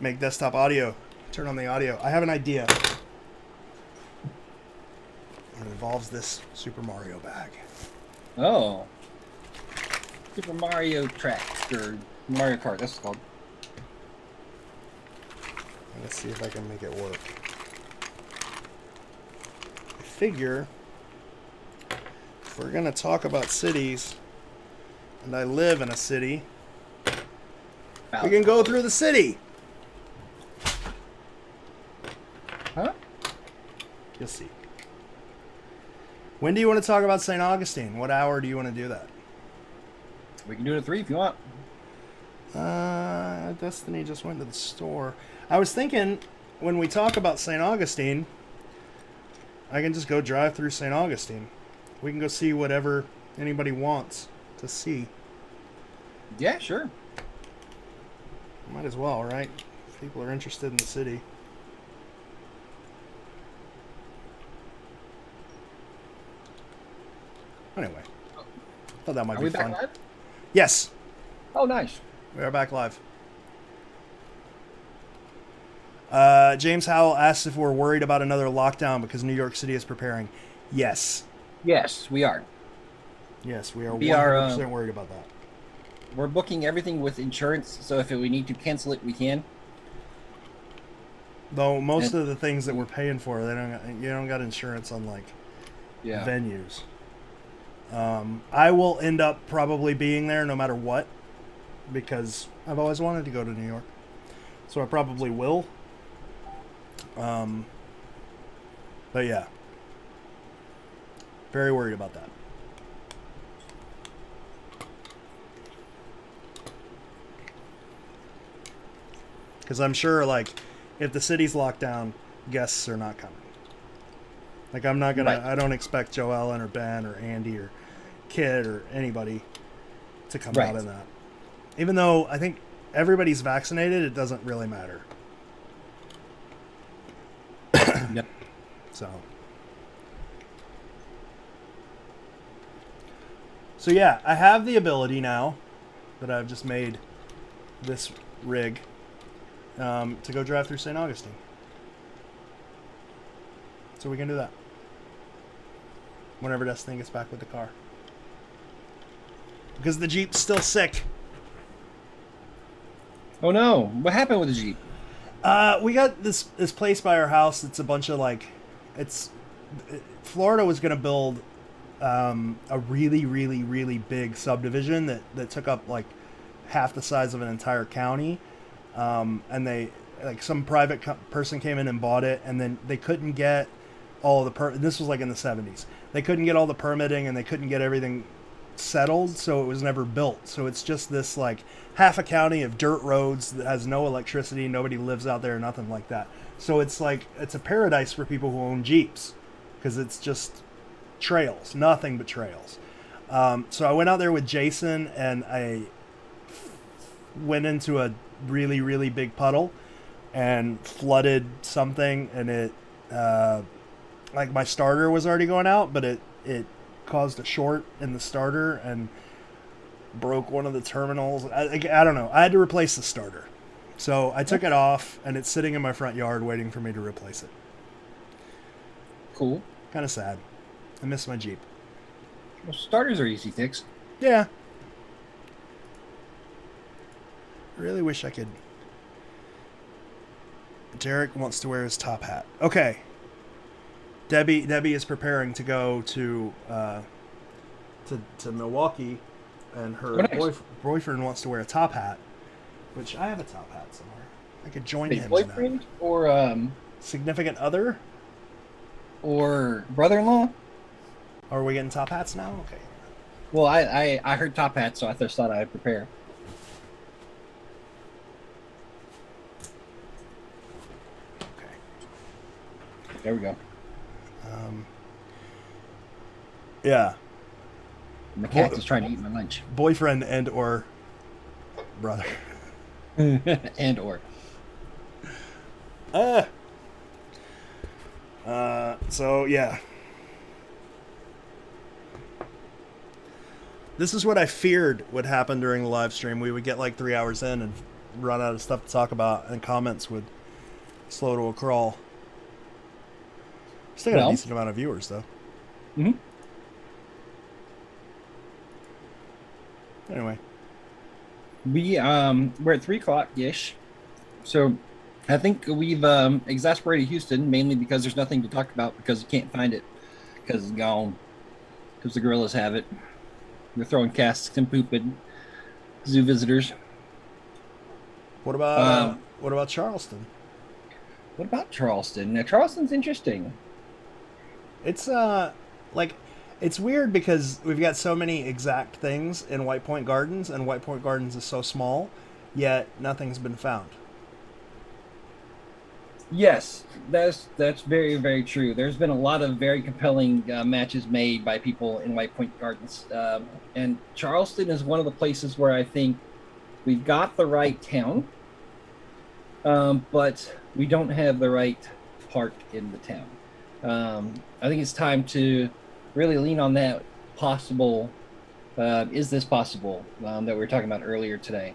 make desktop audio. Turn on the audio. I have an idea. It involves this Super Mario bag. Oh. Super Mario Tracks, or Mario Kart, that's called. Let's see if I can make it work. I figure if we're gonna talk about cities, and I live in a city, we can go through the city. Huh? You'll see. When do you want to talk about St. Augustine? What hour do you want to do that? We can do it at 3 if you want. Destiny just went to the store. I was thinking, when we talk about St. Augustine, I can just go drive through St. Augustine. We can go see whatever anybody wants to see. Yeah, sure. Might as well, right? If people are interested in the city. Anyway, thought that might Are be we fun. back live? Yes, Oh, nice. we are back live. James Howell asks if we're worried about another lockdown because New York City is preparing. Yes. Yes, we are. Yes, we are We 100% are, worried about that. We're booking everything with insurance, so if we need to cancel it, we can. Though most of the things that we're paying for, you don't got insurance on like Yeah. venues. I will end up probably being there no matter what because I've always wanted to go to New York, so I probably will. But yeah, very worried about that. Because I'm sure, like, if the city's locked down, guests are not coming. Like, I'm not gonna. Right. I don't expect Joe Ellen or Ben or Andy or Kid or anybody to come Right. out in that. Even though I think everybody's vaccinated, it doesn't really matter. Yep. So yeah, I have the ability now that I've just made this rig to go drive through St. Augustine. So we can do that whenever Destiny gets back with the car. Because the Jeep's still sick. Oh no! What happened with the Jeep? We got this place by our house. It's a bunch of like, Florida was gonna build a really big subdivision that took up like half the size of an entire county, and they like some private person came in and bought it, and then they couldn't get all the this was like in the 70s. They couldn't get all the permitting and they couldn't get everything settled, so it was never built. So it's just this like half a county of dirt roads that has no electricity, nobody lives out there, nothing like that. So it's like it's a paradise for people who own Jeeps because it's just trails, nothing but trails. So I went out there with Jason and I went into a really big puddle and flooded something, and it like my starter was already going out, but it caused a short in the starter and broke one of the terminals. I don't know. I had to replace the starter. So I took it off, and it's sitting in my front yard waiting for me to replace it. Cool. Kind of sad. I miss my Jeep. Well, starters are easy fix. Yeah. I really wish I could. Derek wants to wear his top hat. Okay. Debbie is preparing to go to Milwaukee, and her Oh, nice. boyfriend wants to wear a top hat, which I have a top hat somewhere. I could join Wait, him. boyfriend or Significant other? or brother-in-law? Are we getting top hats now? Okay. Well, I heard top hat, so I just thought I'd prepare. Okay. There we go. Yeah. And the cat is trying to eat my lunch. Boyfriend and or brother. And or. So yeah. This is what I feared would happen during the live stream. We would get like 3 hours in and run out of stuff to talk about, and comments would slow to a crawl. Still got a decent amount of viewers, though. Mm-hmm. Anyway. We're at 3:00 ish, so I think we've exasperated Houston mainly because there's nothing to talk about because you can't find it because it's gone because the gorillas have it. They're throwing casks and poop at zoo visitors. What about Charleston? What about Charleston? Now, Charleston's interesting. It's it's weird because we've got so many exact things in White Point Gardens, and White Point Gardens is so small, yet nothing's been found. Yes, that's very, very true. There's been a lot of very compelling matches made by people in White Point Gardens, and Charleston is one of the places where I think we've got the right town, but we don't have the right part in the town. I think it's time to really lean on that possible, is this possible, that we were talking about earlier today.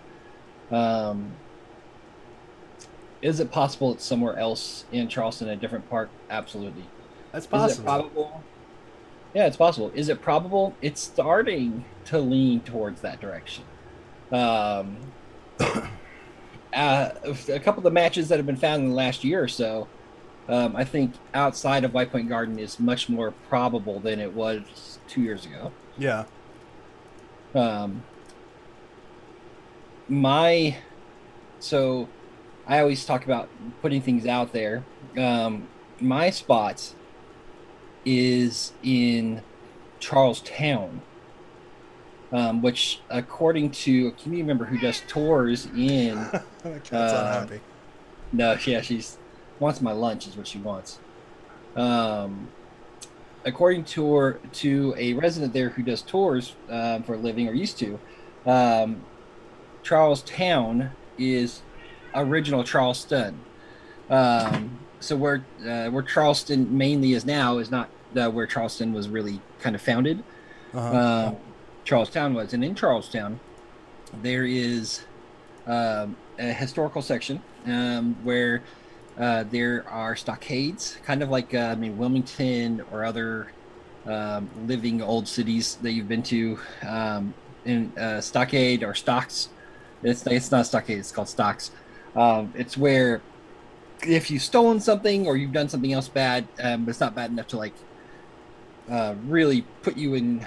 Is it possible it's somewhere else in Charleston, a different park? Absolutely. That's possible. Is it probable? Yeah, it's possible. Is it probable? It's starting to lean towards that direction. A couple of the matches that have been found in the last year or so, I think outside of White Point Garden is much more probable than it was 2 years ago. Yeah. So I always talk about putting things out there. My spot is in Charlestown, which according to a community member who does tours in... The cat's unhappy. No, yeah, she's wants my lunch is what she wants. According to a resident there who does tours for a living, or used to, Charlestown is original Charleston. So where Charleston mainly is now is not where Charleston was really kind of founded. Charlestown was, and in Charlestown there is a historical section where there are stockades, kind of like Wilmington or other living old cities that you've been to. In stockade or stocks, it's not stockade, it's called stocks. It's where if you've stolen something or you've done something else bad, but it's not bad enough to like really put you in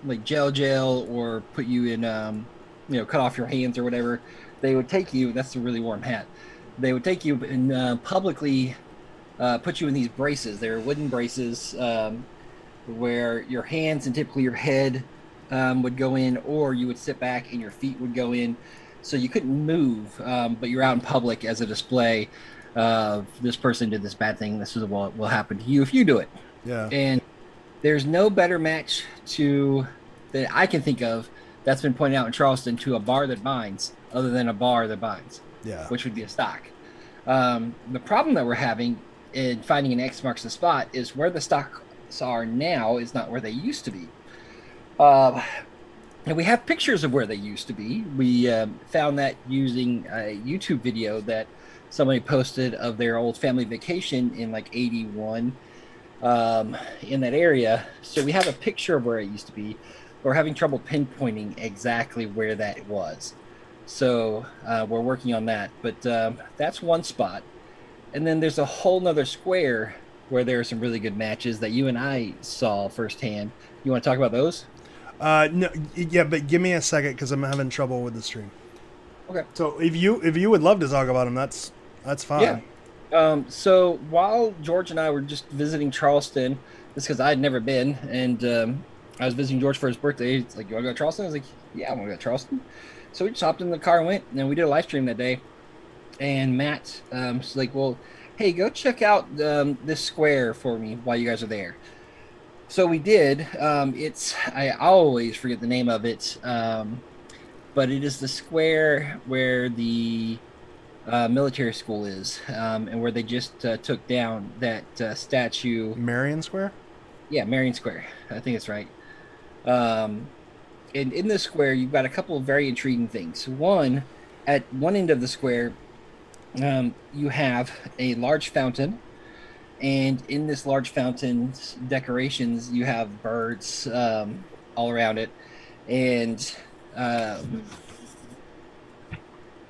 like jail or put you in cut off your hands or whatever, they would take you. That's a really warm hat. They would take you and publicly put you in these braces. They're wooden braces where your hands and typically your head would go in, or you would sit back and your feet would go in. So you couldn't move, but you're out in public as a display of this person did this bad thing. This is what will happen to you if you do it. Yeah. And there's no better match that I can think of that's been pointed out in Charleston to a bar that binds, other than a bar that binds. Yeah. Which would be a stock. The problem that we're having in finding an X marks the spot is where the stocks are now is not where they used to be. And we have pictures of where they used to be. We found that using a YouTube video that somebody posted of their old family vacation in like 81 in that area. So we have a picture of where it used to be. We're having trouble pinpointing exactly where that was. So we're working on that. But that's one spot. And then there's a whole nother square where there are some really good matches that you and I saw firsthand. You want to talk about those? No, yeah, but give me a second because I'm having trouble with the stream. Okay. So if you would love to talk about them, that's fine. Yeah. So while George and I were just visiting Charleston, just because I'd never been, and I was visiting George for his birthday. He's like, "You want to go to Charleston?" I was like, "Yeah, I want to go to Charleston." So we just hopped in the car and went, and we did a live stream that day. And Matt was like, "Well, hey, go check out this square for me while you guys are there." So we did. I always forget the name of it, but it is the square where the military school is, and where they just took down that statue. Marion Square? Yeah, Marion Square. I think it's right. And in this square, you've got a couple of very intriguing things. One, at one end of the square, you have a large fountain, and in this large fountain's decorations, you have birds all around it, and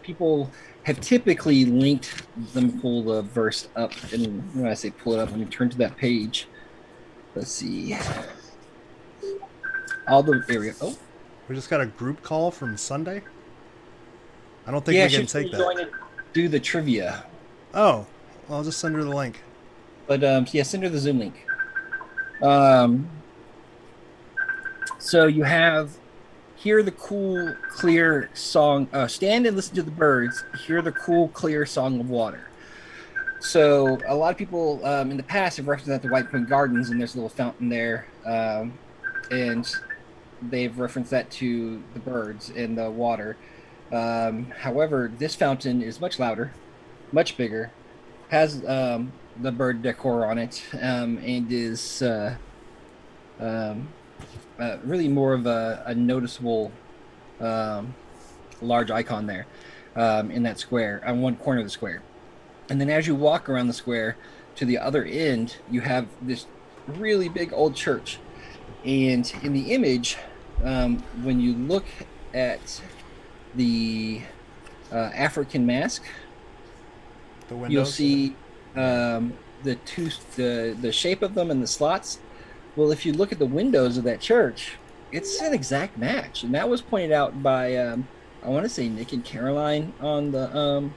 people have typically linked them. Pull the verse up, and when I say pull it up, let me turn to that page. Let's see. All the area. Oh, We just got a group call from Sunday. I don't think we can take that. Join and do the trivia. Oh, well, I'll just send her the link. But yeah, send her the Zoom link. So you have hear the cool, clear song. Stand and listen to the birds. Hear the cool, clear song of water. So a lot of people in the past have referenced that to White Point Gardens, and there's a little fountain there, and they've referenced that to the birds and the water. However, this fountain is much louder, much bigger, has the bird decor on it, and is really more of a noticeable large icon there in that square, on one corner of the square. And then as you walk around the square to the other end, you have this really big old church. And in the image, when you look at the African mask, The windows. you'll see the shape of them and the slots. Well, if you look at the windows of that church, it's an exact match, and that was pointed out by I want to say Nick and Caroline on the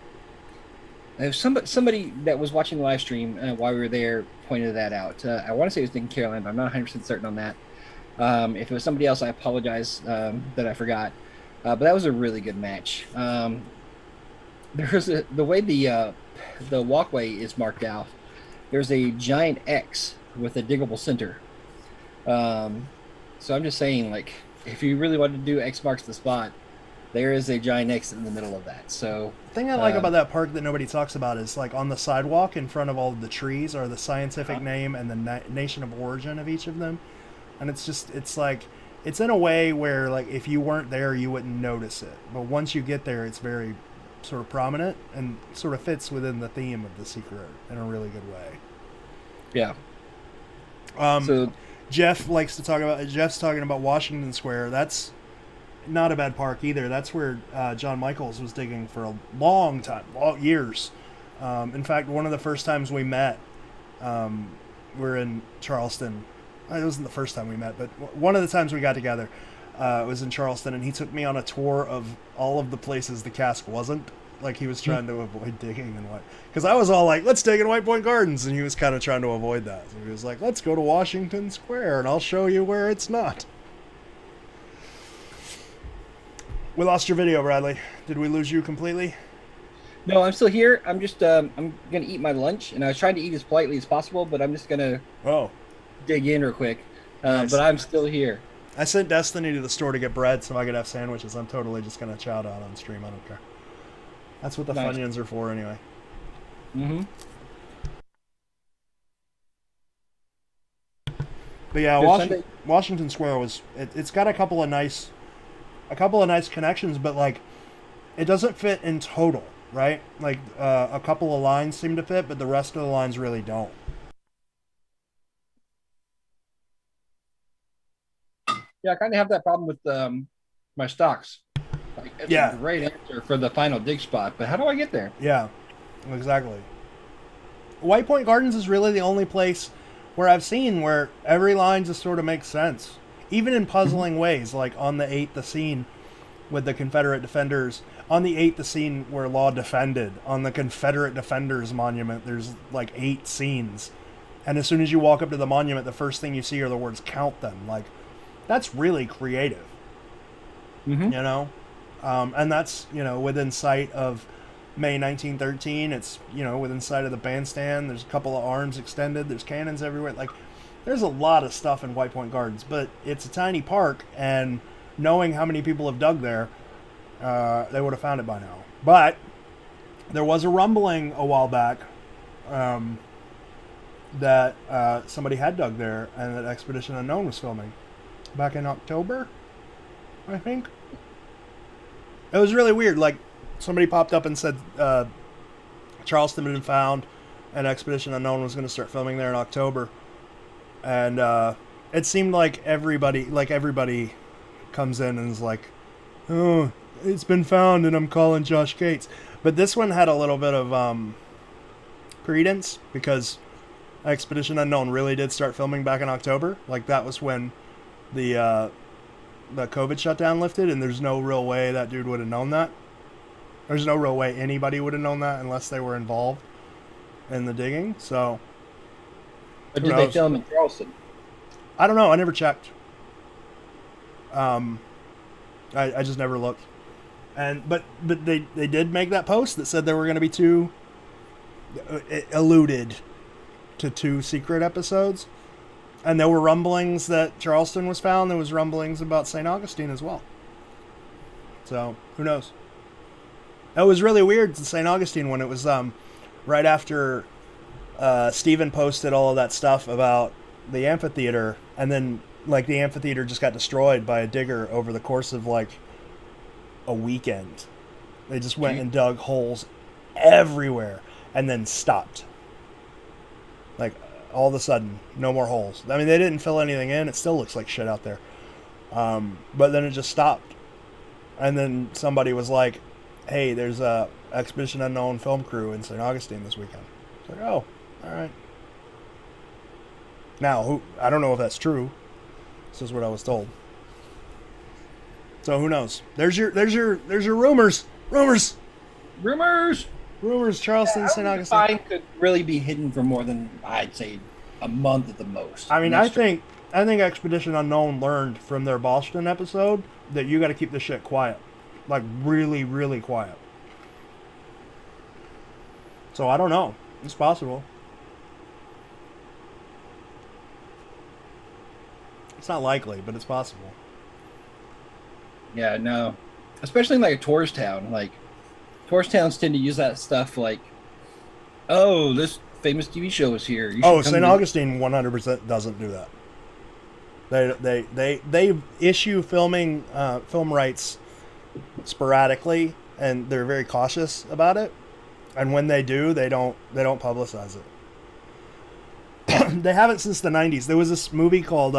somebody that was watching the live stream while we were there pointed that out. I want to say it was Nick and Caroline, but I'm not 100% certain on that. If it was somebody else, I apologize that I forgot. But that was a really good match. There's the way the walkway is marked out. There's a giant X with a diggable center. So I'm just saying, like, if you really wanted to do X marks the spot, there is a giant X in the middle of that. So The thing I like about that park that nobody talks about is, like, on the sidewalk in front of all of the trees are the scientific name and the nation of origin of each of them. And it's like, it's in a way where, like, if you weren't there, you wouldn't notice it. But once you get there, it's very sort of prominent and sort of fits within the theme of the secret in a really good way. yeah. So Jeff's talking about Washington Square. That's not a bad park either. That's where John Michaels was digging for a long time, years. In fact, one of the first times we met, we're in Charleston. It wasn't the first time we met, but one of the times we got together was in Charleston, and he took me on a tour of all of the places the casque wasn't. Like, he was trying to avoid digging and what. Because I was all like, let's dig in White Point Gardens, and he was kind of trying to avoid that. So he was like, let's go to Washington Square, and I'll show you where it's not. We lost your video, Bradley. Did we lose you completely? No, I'm still here. I'm just I'm gonna eat my lunch, and I was trying to eat as politely as possible, but I'm just gonna dig in real quick. Nice. But I'm still here. I sent Destiny to the store to get bread so I could have sandwiches. I'm totally just gonna chow down on stream. I don't care. That's what the Nice. Funyuns are for, anyway. Mm-hmm. But yeah, Good Washington Square was. It's got a couple of nice connections, but, like, it doesn't fit in total, right? Like, a couple of lines seem to fit, but the rest of the lines really don't. Yeah, I kind of have that problem with my stocks. Like, it's a great answer for the final dig spot, but how do I get there? Yeah, exactly. White Point Gardens is really the only place where I've seen where every line just sort of makes sense, even in puzzling ways. Like on the 8th, the scene with the Confederate defenders. On the 8th, the scene where Law defended. On the Confederate defenders monument, there's like 8 scenes, and as soon as you walk up to the monument, the first thing you see are the words "count them." Like, that's really creative. Mm-hmm. You know. And that's, within sight of May 1913. It's, within sight of the bandstand. There's a couple of arms extended. There's cannons everywhere. Like, there's a lot of stuff in White Point Gardens, but it's a tiny park, and knowing how many people have dug there, they would have found it by now. But there was a rumbling a while back that somebody had dug there, and that Expedition Unknown was filming back in October, I think. It was really weird. Like, somebody popped up and said Charleston had been found, and Expedition Unknown was going to start filming there in October. And it seemed like everybody comes in and is like, oh, it's been found and I'm calling Josh Cates. But this one had a little bit of credence because Expedition Unknown really did start filming back in October. Like, that was when the COVID shutdown lifted, and there's no real way that dude would have known that. There's no real way anybody would have known that unless they were involved in the digging. So, But did they film in Charleston? I don't know. I never checked. I just never looked. But they did make that post that said there were going to be two. It alluded to 2 secret episodes, and there were rumblings that Charleston was found. There was rumblings about St. Augustine as well. So who knows? It was really weird, the St. Augustine one. It was right after Steven posted all of that stuff about the amphitheater, and then like the amphitheater just got destroyed by a digger over the course of like a weekend. They just went and dug holes everywhere and then stopped. Like, all of a sudden, no more holes. I mean, they didn't fill anything in. It still looks like shit out there. But then it just stopped. And then somebody was like, hey, there's a Expedition Unknown film crew in St. Augustine this weekend. It's like, oh, all right. Now, I don't know if that's true. This is what I was told. So who knows? There's your rumors. Rumors, Charleston, St. Augustine. Fine could really be hidden for more than, I'd say, a month at the most. I mean, I think Expedition Unknown learned from their Boston episode that you got to keep this shit quiet, like really, really quiet. So I don't know. It's possible. It's not likely, but it's possible. Yeah, no. Especially in like a tourist town. Like, tourist towns tend to use that stuff like, oh, this famous TV show is here. St. Augustine 100% doesn't do that. They issue film rights sporadically, and they're very cautious about it. And when they do, they don't publicize it. They haven't since the 90s. There was this movie called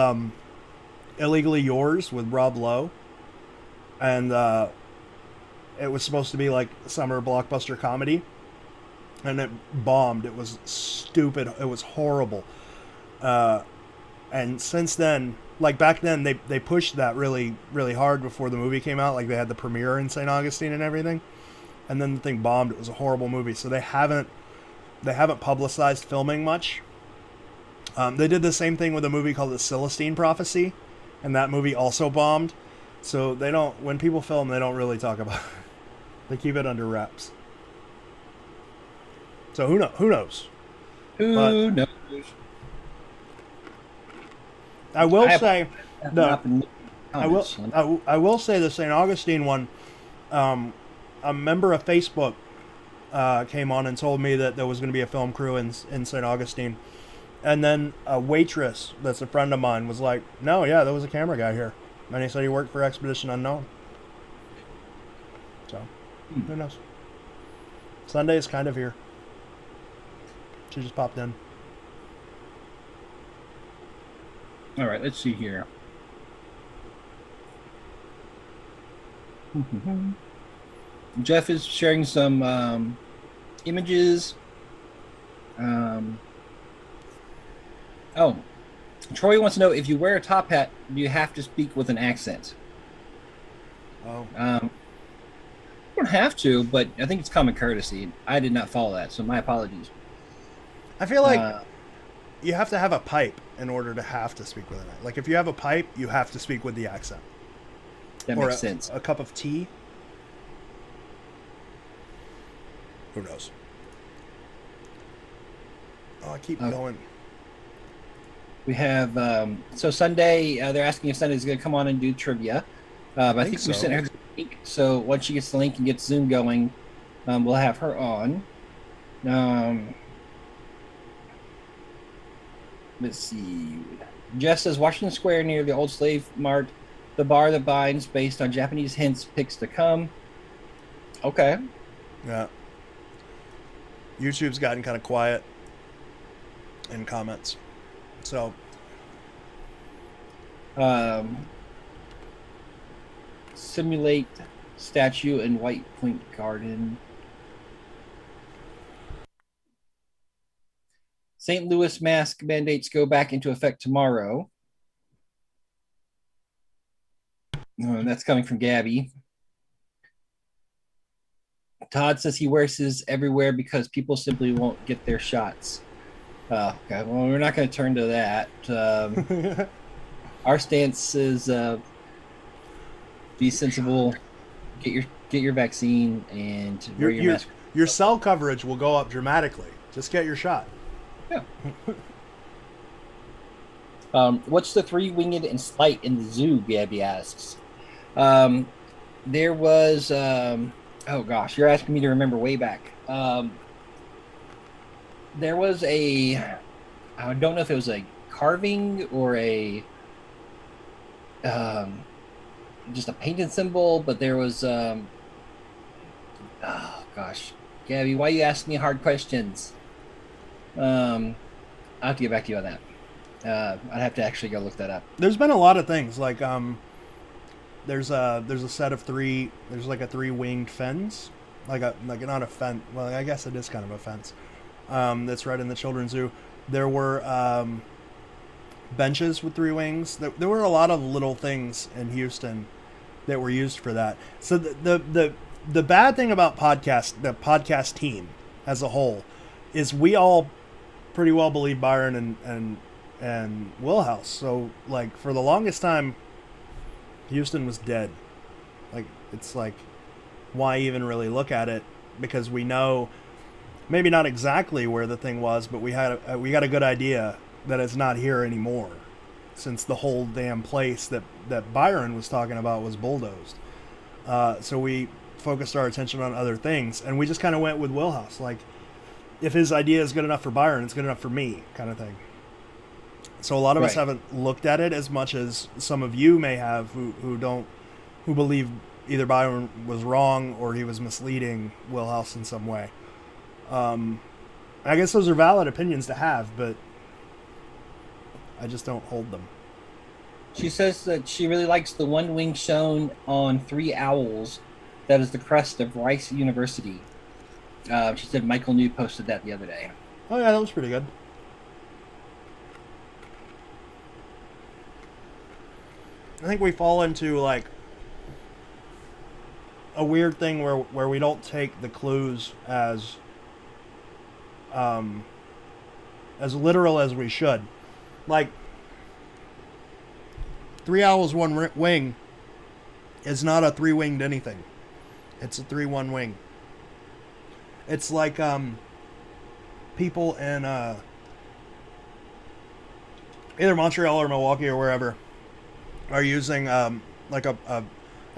Illegally Yours with Rob Lowe, and it was supposed to be like a summer blockbuster comedy, and it bombed. It was stupid. It was horrible. And since then, like back then, they pushed that really, really hard before the movie came out. Like they had the premiere in St. Augustine and everything, and then the thing bombed. It was a horrible movie. So they haven't publicized filming much. They did the same thing with a movie called The Celestine Prophecy, and that movie also bombed. So they don't. When people film, they don't really talk about it. They keep it under wraps. So who knows? Who knows? I will say the St. Augustine one. A member of Facebook came on and told me that there was going to be a film crew in St. Augustine, and then a waitress that's a friend of mine was like, "No, yeah, there was a camera guy here, and he said he worked for Expedition Unknown." So who knows? Sunday is kind of here. She just popped in. All right, let's see here. Jeff is sharing some images. Troy wants to know, if you wear a top hat, do you have to speak with an accent? Oh. You don't have to, but I think it's common courtesy. I did not follow that, so my apologies. I feel like you have to have a pipe in order to have to speak with an accent. Like if you have a pipe, you have to speak with the accent. That makes sense. A cup of tea. Who knows? Oh, I keep going. We have so Sunday. They're asking if Sunday's going to come on and do trivia. But I think we sent her the link. So once she gets the link and gets Zoom going, we'll have her on. Let's see. Jeff says Washington Square near the old slave mart, the bar that binds based on Japanese hints, picks to come. Okay. Yeah. YouTube's gotten kind of quiet in comments. So, Simulate statue in White Point Garden. St. Louis mask mandates go back into effect tomorrow. That's coming from Gabby. Todd says he wears his everywhere because people simply won't get their shots. Okay, well, we're not going to turn to that. Our stance is be sensible, get your vaccine, and wear your mask. Your cell coverage will go up dramatically. Just get your shot. Yeah. What's the three-winged and slight in the zoo? Gabby asks. There was. Oh gosh, you're asking me to remember way back. There was a. I don't know if it was a carving or a. Just a painted symbol, but there was. Oh gosh, Gabby, why are you asking me hard questions? I'll have to get back to you on that. I'd have to actually go look that up. There's been a lot of things like there's a set of three. There's like a 3-winged fence, like not a fence. Well, I guess it is kind of a fence. That's right in the children's zoo. There were benches with 3 wings. There were a lot of little things in Houston that were used for that. So the bad thing about the podcast team as a whole is we all pretty well believe Byron and Willhouse. So like for the longest time, Houston was dead. Like it's like, why even really look at it? Because we know maybe not exactly where the thing was, but we got a good idea that it's not here anymore, since the whole damn place that Byron was talking about was bulldozed. So we focused our attention on other things, and we just kind of went with Willhouse. Like, if his idea is good enough for Byron, it's good enough for me, kind of thing. So a lot of us haven't looked at it as much as some of you may have, who believe either Byron was wrong or he was misleading Willhouse in some way. I guess those are valid opinions to have, but I just don't hold them. She says that she really likes the one wing shown on 3 owls. That is the crest of Rice University. She said Michael New posted that the other day. Oh yeah, that was pretty good. I think we fall into like a weird thing where we don't take the clues as literal as we should. Like, 3 owls, 1 wing is not a 3-winged anything. It's a 3-1 wing. It's like people in either Montreal or Milwaukee or wherever are using like a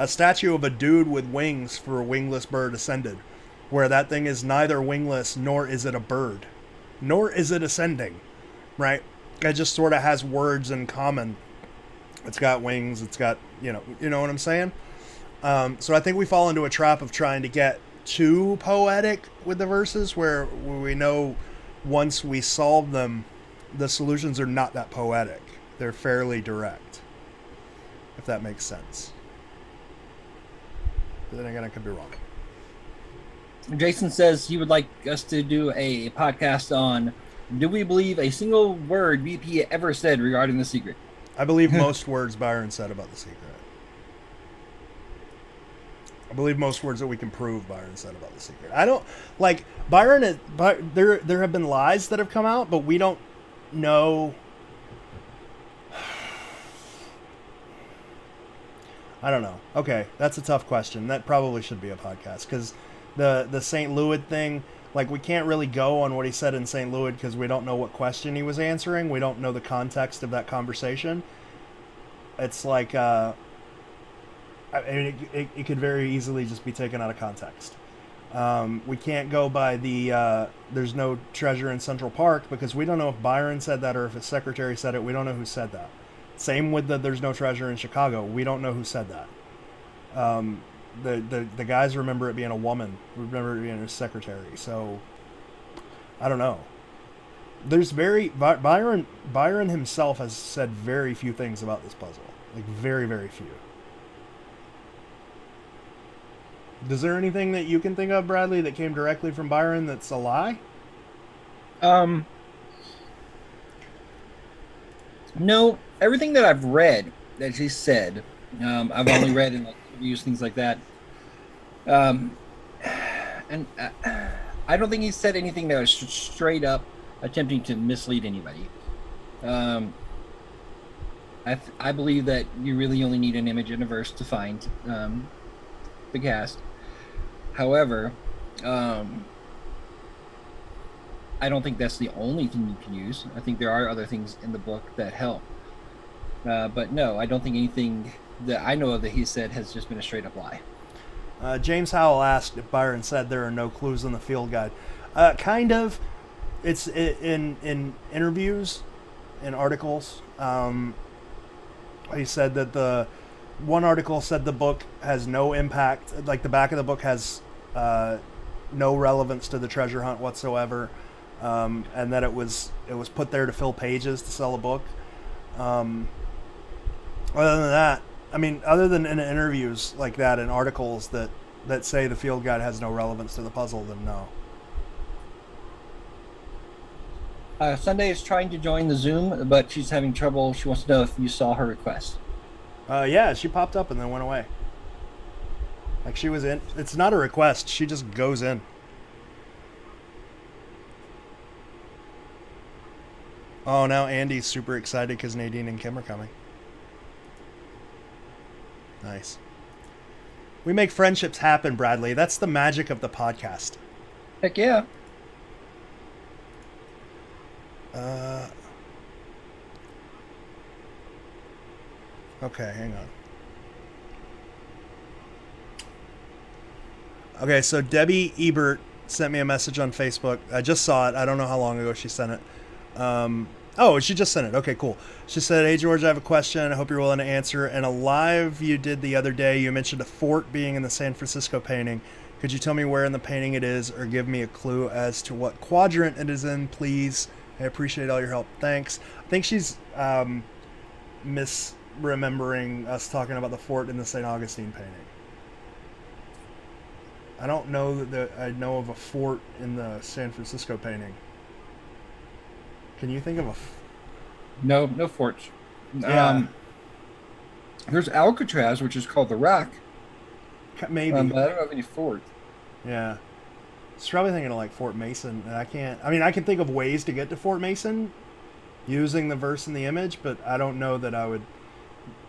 statue of a dude with wings for a wingless bird ascended, where that thing is neither wingless nor is it a bird, nor is it ascending, right? It just sort of has words in common. It's got wings. It's got, you know what I'm saying? So I think we fall into a trap of trying to get too poetic with the verses, where we know once we solve them, the solutions are not that poetic. They're fairly direct, if that makes sense. But then again, I could be wrong. Jason says he would like us to do a podcast on, do we believe a single word BP ever said regarding The Secret? I believe most words Byron said about The Secret. I believe most words that we can prove Byron said about The Secret. I don't, like, Byron, there have been lies that have come out, but we don't know. I don't know. Okay, that's a tough question. That probably should be a podcast, because the St. Louis thing, like, we can't really go on what he said in St. Louis because we don't know what question he was answering. We don't know the context of that conversation. It's like, I mean, it could very easily just be taken out of context. We can't go by the there's no treasure in Central Park, because we don't know if Byron said that or if his secretary said it. We don't know who said that. Same with the there's no treasure in Chicago. We don't know who said that. the guys remember it being a woman. Remember it being a secretary. So I don't know. There's Byron himself has said very few things about this puzzle. Like very, very few. Is there anything that you can think of, Bradley, that came directly from Byron that's a lie? No, everything that I've read that she said, I've only read in like interviews, things like that. And I don't think he said anything that was straight up attempting to mislead anybody. I believe that you really only need an image and a verse to find the cast. However, I don't think that's the only thing you can use. I think there are other things in the book that help. But no, I don't think anything that I know of that he said has just been a straight up lie. James Howell asked if Byron said there are no clues in the field guide. Kind of. It's in interviews, in articles. He said that the one article said the book has no impact. Like the back of the book has no relevance to the treasure hunt whatsoever. And that it was put there to fill pages to sell a book. Other than that, I mean, other than in interviews like that and articles that say the field guide has no relevance to the puzzle, then no. Sunday is trying to join the Zoom, but she's having trouble. She wants to know if you saw her request. Yeah, she popped up and then went away. Like she was in. It's not a request. She just goes in. Oh, now Andy's super excited because Nadine and Kim are coming. Nice. We make friendships happen, Bradley. That's the magic of the podcast. Heck yeah. Okay, hang on. Okay, so Debbie Ebert sent me a message on Facebook. I just saw it. I don't know how long ago she sent it. Oh, she just sent it. Okay, cool. She said, "Hey, George, I have a question. I hope you're willing to answer. In a live you did the other day, you mentioned a fort being in the San Francisco painting. Could you tell me where in the painting it is or give me a clue as to what quadrant it is in, please? I appreciate all your help. Thanks." I think she's misremembering us talking about the fort in the St. Augustine painting. I don't know that I know of a fort in the San Francisco painting. Can you think of a... No forts. Yeah. There's Alcatraz, which is called the Rock. Maybe. But I don't know of any fort. Yeah. It's probably thinking of like Fort Mason, and I can think of ways to get to Fort Mason using the verse in the image, but I don't know that I would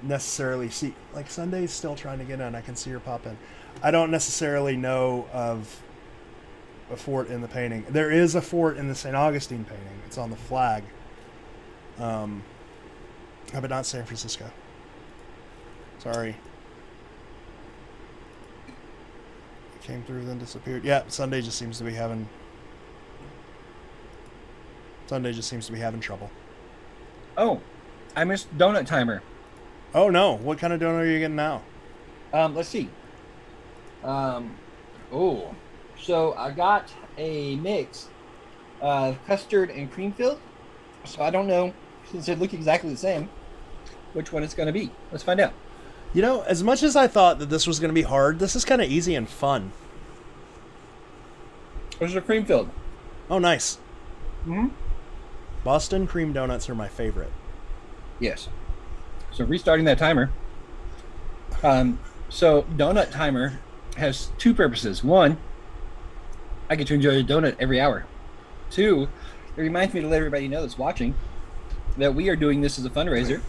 necessarily see... Like, Sunday's still trying to get in. I can see her pop in. I don't necessarily know of a fort in the painting. There is a fort in the St. Augustine painting. It's on the flag. But not San Francisco. Sorry. Came through, then disappeared. Yeah, Sunday just seems to be having trouble. Oh, I missed Donut Timer. Oh no! What kind of donut are you getting now? Let's see. So I got a mix of custard and cream filled. So I don't know, since it look exactly the same, which one it's going to be. Let's find out. You know, as much as I thought that this was going to be hard, this is kind of easy and fun. Those are cream filled. Oh, nice. Mm-hmm. Boston cream donuts are my favorite. Yes. So restarting that timer. So Donut Timer has two purposes. One, I get to enjoy a donut every hour. Two, it reminds me to let everybody know that's watching that we are doing this as a fundraiser.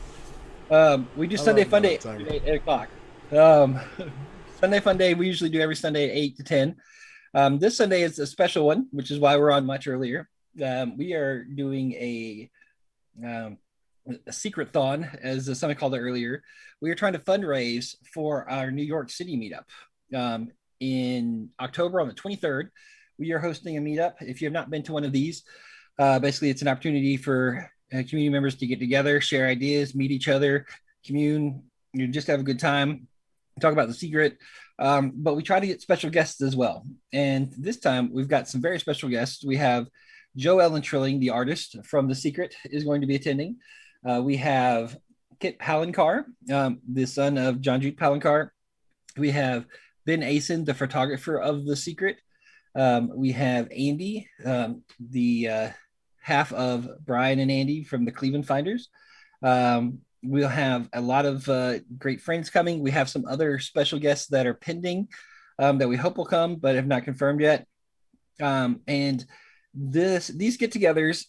We do Sunday Fun Day every day at 8 o'clock. Sunday Fun Day, we usually do every Sunday at 8 to 10. This Sunday is a special one, which is why we're on much earlier. We are doing a secret thon, as somebody called it earlier. We are trying to fundraise for our New York City meetup. In October on the 23rd, we are hosting a meetup. If you have not been to one of these, basically it's an opportunity for community members to get together, share ideas, meet each other, commune, just have a good time. talk about the secret, but we try to get special guests as well. And this time we've got some very special guests. We have Joe Ellen Trilling, the artist from The Secret, is going to be attending. We have Kit Palencar, the son of John Jude Palencar. We have Ben Asen, the photographer of The Secret. We have Andy, the half of Brian and Andy from the Cleveland Finders. We'll have a lot of great friends coming. We have some other special guests that are pending that we hope will come, but have not confirmed yet. And these get-togethers,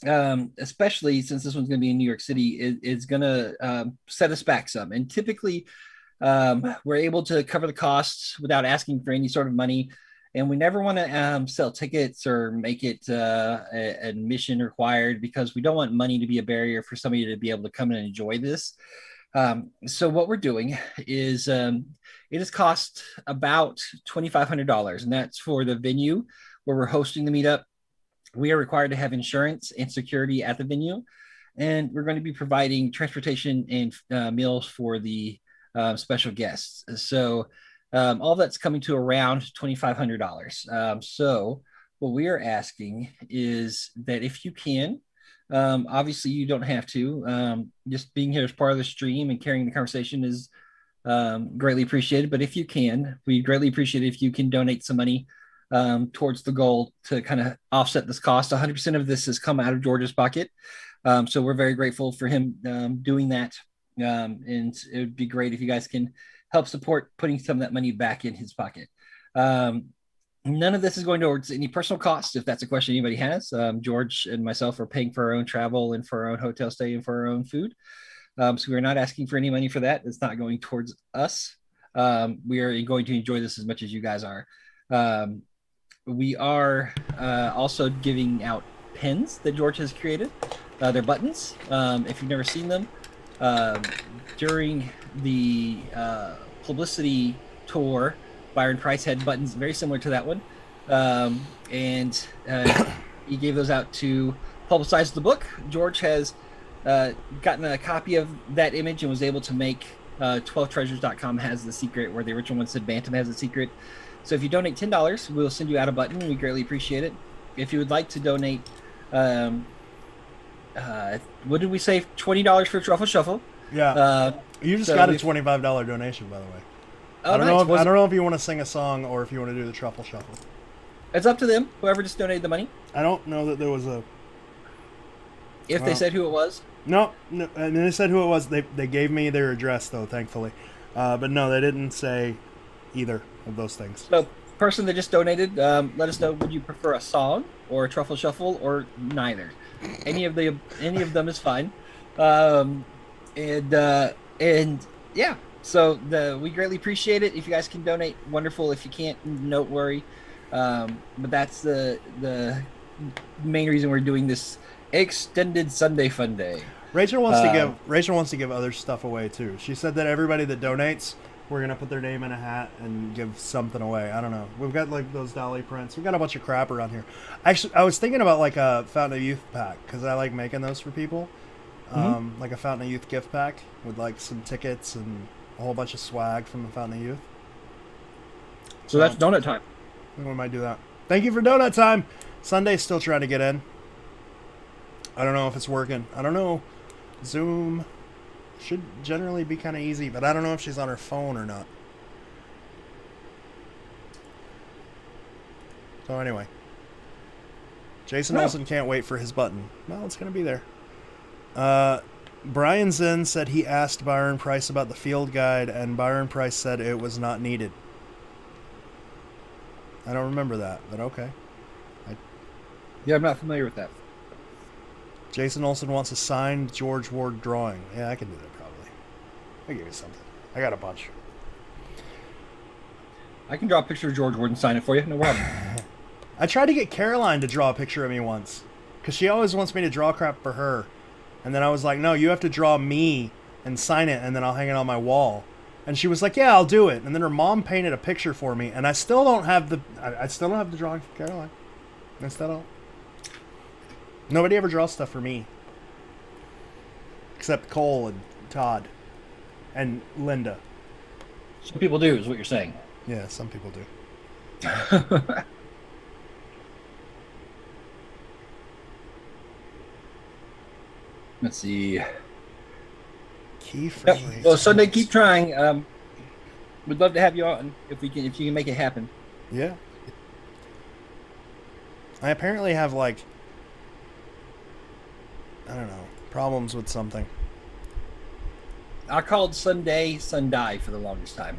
especially since this one's going to be in New York City, is going to set us back some. And typically, we're able to cover the costs without asking for any sort of money. And we never want to sell tickets or make it admission required, because we don't want money to be a barrier for somebody to be able to come and enjoy this. So what we're doing is it has cost about $2,500, and that's for the venue where we're hosting the meetup. We are required to have insurance and security at the venue, and we're going to be providing transportation and meals for the special guests. So all that's coming to around $2,500. So what we are asking is that if you can, obviously you don't have to, just being here as part of the stream and carrying the conversation is greatly appreciated. But if you can, we greatly appreciate it if you can donate some money towards the goal to kind of offset this cost. 100% of this has come out of George's pocket. So we're very grateful for him doing that. And it would be great if you guys can help support putting some of that money back in his pocket. None of this is going towards any personal costs, if that's a question anybody has. George and myself are paying for our own travel and for our own hotel stay and for our own food. So we're not asking for any money for that. It's not going towards us. We are going to enjoy this as much as you guys are. We are also giving out pins that George has created. They're buttons. If you've never seen them, during the publicity tour, Byron Preiss had buttons very similar to that one. And he gave those out to publicize the book. George has gotten a copy of that image and was able to make 12treasures.com has The Secret, where the original one said Bantam has The Secret. So if you donate $10, we'll send you out a button. We greatly appreciate it. If you would like to donate, what did we say? $20 for Truffle Shuffle. Yeah. You just got a $25 donation, by the way. Oh, I don't know if you want to sing a song or if you want to do the Truffle Shuffle. It's up to them. Whoever just donated the money. I don't know that there was a... If they said who it was? No. I mean, they said who it was. They gave me their address, though, thankfully. But no, they didn't say either of those things. So, person that just donated, let us know, would you prefer a song or a Truffle Shuffle or neither? Any of them is fine. And yeah, so we greatly appreciate it. If you guys can donate, wonderful. If you can't, don't worry. But that's the main reason we're doing this extended Sunday Fun Day. Rachel wants to give other stuff away too. She said that everybody that donates, we're gonna put their name in a hat and give something away. I don't know. We've got like those dolly prints. We've got a bunch of crap around here. Actually, I was thinking about like a Fountain of Youth pack because I like making those for people. Like a Fountain of Youth gift pack with like some tickets and a whole bunch of swag from the Fountain of Youth. So that's donut time. I think we might do that. Thank you for donut time. Sunday's still trying to get in. I don't know if it's working. I don't know. Zoom should generally be kind of easy, but I don't know if she's on her phone or not. So anyway, Jason Olsen can't wait for his button. Well, it's going to be there. Brian Zinn said he asked Byron Preiss about the field guide, and Byron Preiss said it was not needed. I don't remember that, but okay. Yeah, I'm not familiar with that. Jason Olsen wants a signed George Ward drawing. Yeah, I can do that probably. I'll give you something. I got a bunch. I can draw a picture of George Ward and sign it for you. No problem. I tried to get Caroline to draw a picture of me once, because she always wants me to draw crap for her. And then I was like, no, you have to draw me and sign it, and then I'll hang it on my wall. And she was like, yeah, I'll do it. And then her mom painted a picture for me, and I still don't have the drawing for Caroline. I still don't. Nobody ever draws stuff for me. Except Cole and Todd. And Linda. Some people do, is what you're saying. Yeah, some people do. Let's see. Key Yep. phrase. Well, Sunday, keep trying. We'd love to have you on if you can make it happen. Yeah. I apparently have like, I don't know, problems with something. I called Sunday Sunday for the longest time.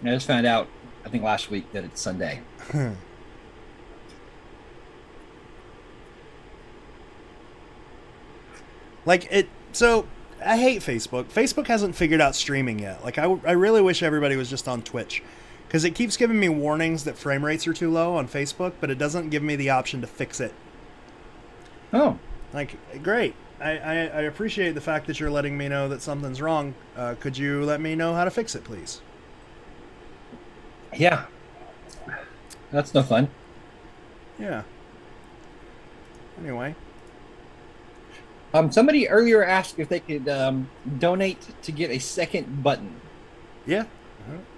And I just found out, I think last week, that it's Sunday. So I hate Facebook. Facebook hasn't figured out streaming yet. Like, I really wish everybody was just on Twitch, because it keeps giving me warnings that frame rates are too low on Facebook, but it doesn't give me the option to fix it. Oh. Like, great. I appreciate the fact that you're letting me know that something's wrong. Could you let me know how to fix it, please? Yeah. That's no fun. Yeah. Anyway. Somebody earlier asked if they could donate to get a second button. Yeah.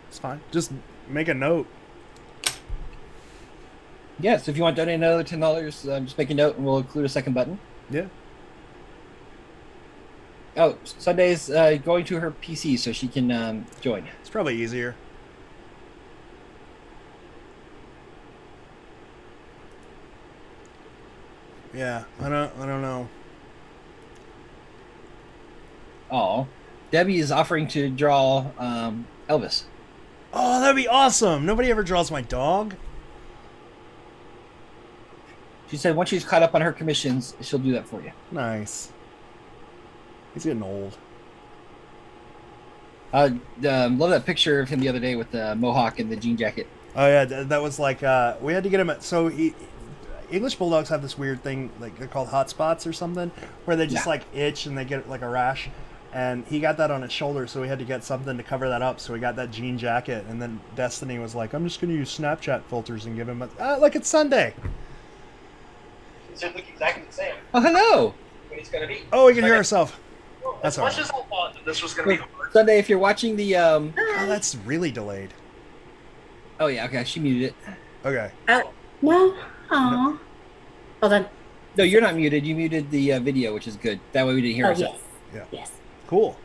It's fine. Just make a note. Yes, if you want to donate another $10, just make a note and we'll include a second button. Yeah. Oh, Sunday's going to her PC so she can join. It's probably easier. Yeah, I don't know. Oh, Debbie is offering to draw Elvis. Oh, that'd be awesome. Nobody ever draws my dog. She said once she's caught up on her commissions, she'll do that for you. Nice. He's getting old. Love that picture of him the other day with the mohawk and the jean jacket. Oh yeah, that was like we had to get him. English bulldogs have this weird thing, like they're called hot spots or something, where they just like itch and they get like a rash. And he got that on his shoulder, so we had to get something to cover that up. So we got that jean jacket, and then Destiny was like, "I'm just going to use Snapchat filters and give him like it's Sunday." These look exactly the same. Oh, hello. What he's gonna be. Oh, we can hear ourselves. As That's much all as I thought that this was gonna be hard. Sunday, if you're watching the Oh, that's really delayed. Oh yeah, okay, she muted it. Okay. Oh, no. Aw. Hold on. No, you're not muted. You muted the video, which is good. That way we didn't hear Oh, ourselves. yes. Yeah. Yes. Cool.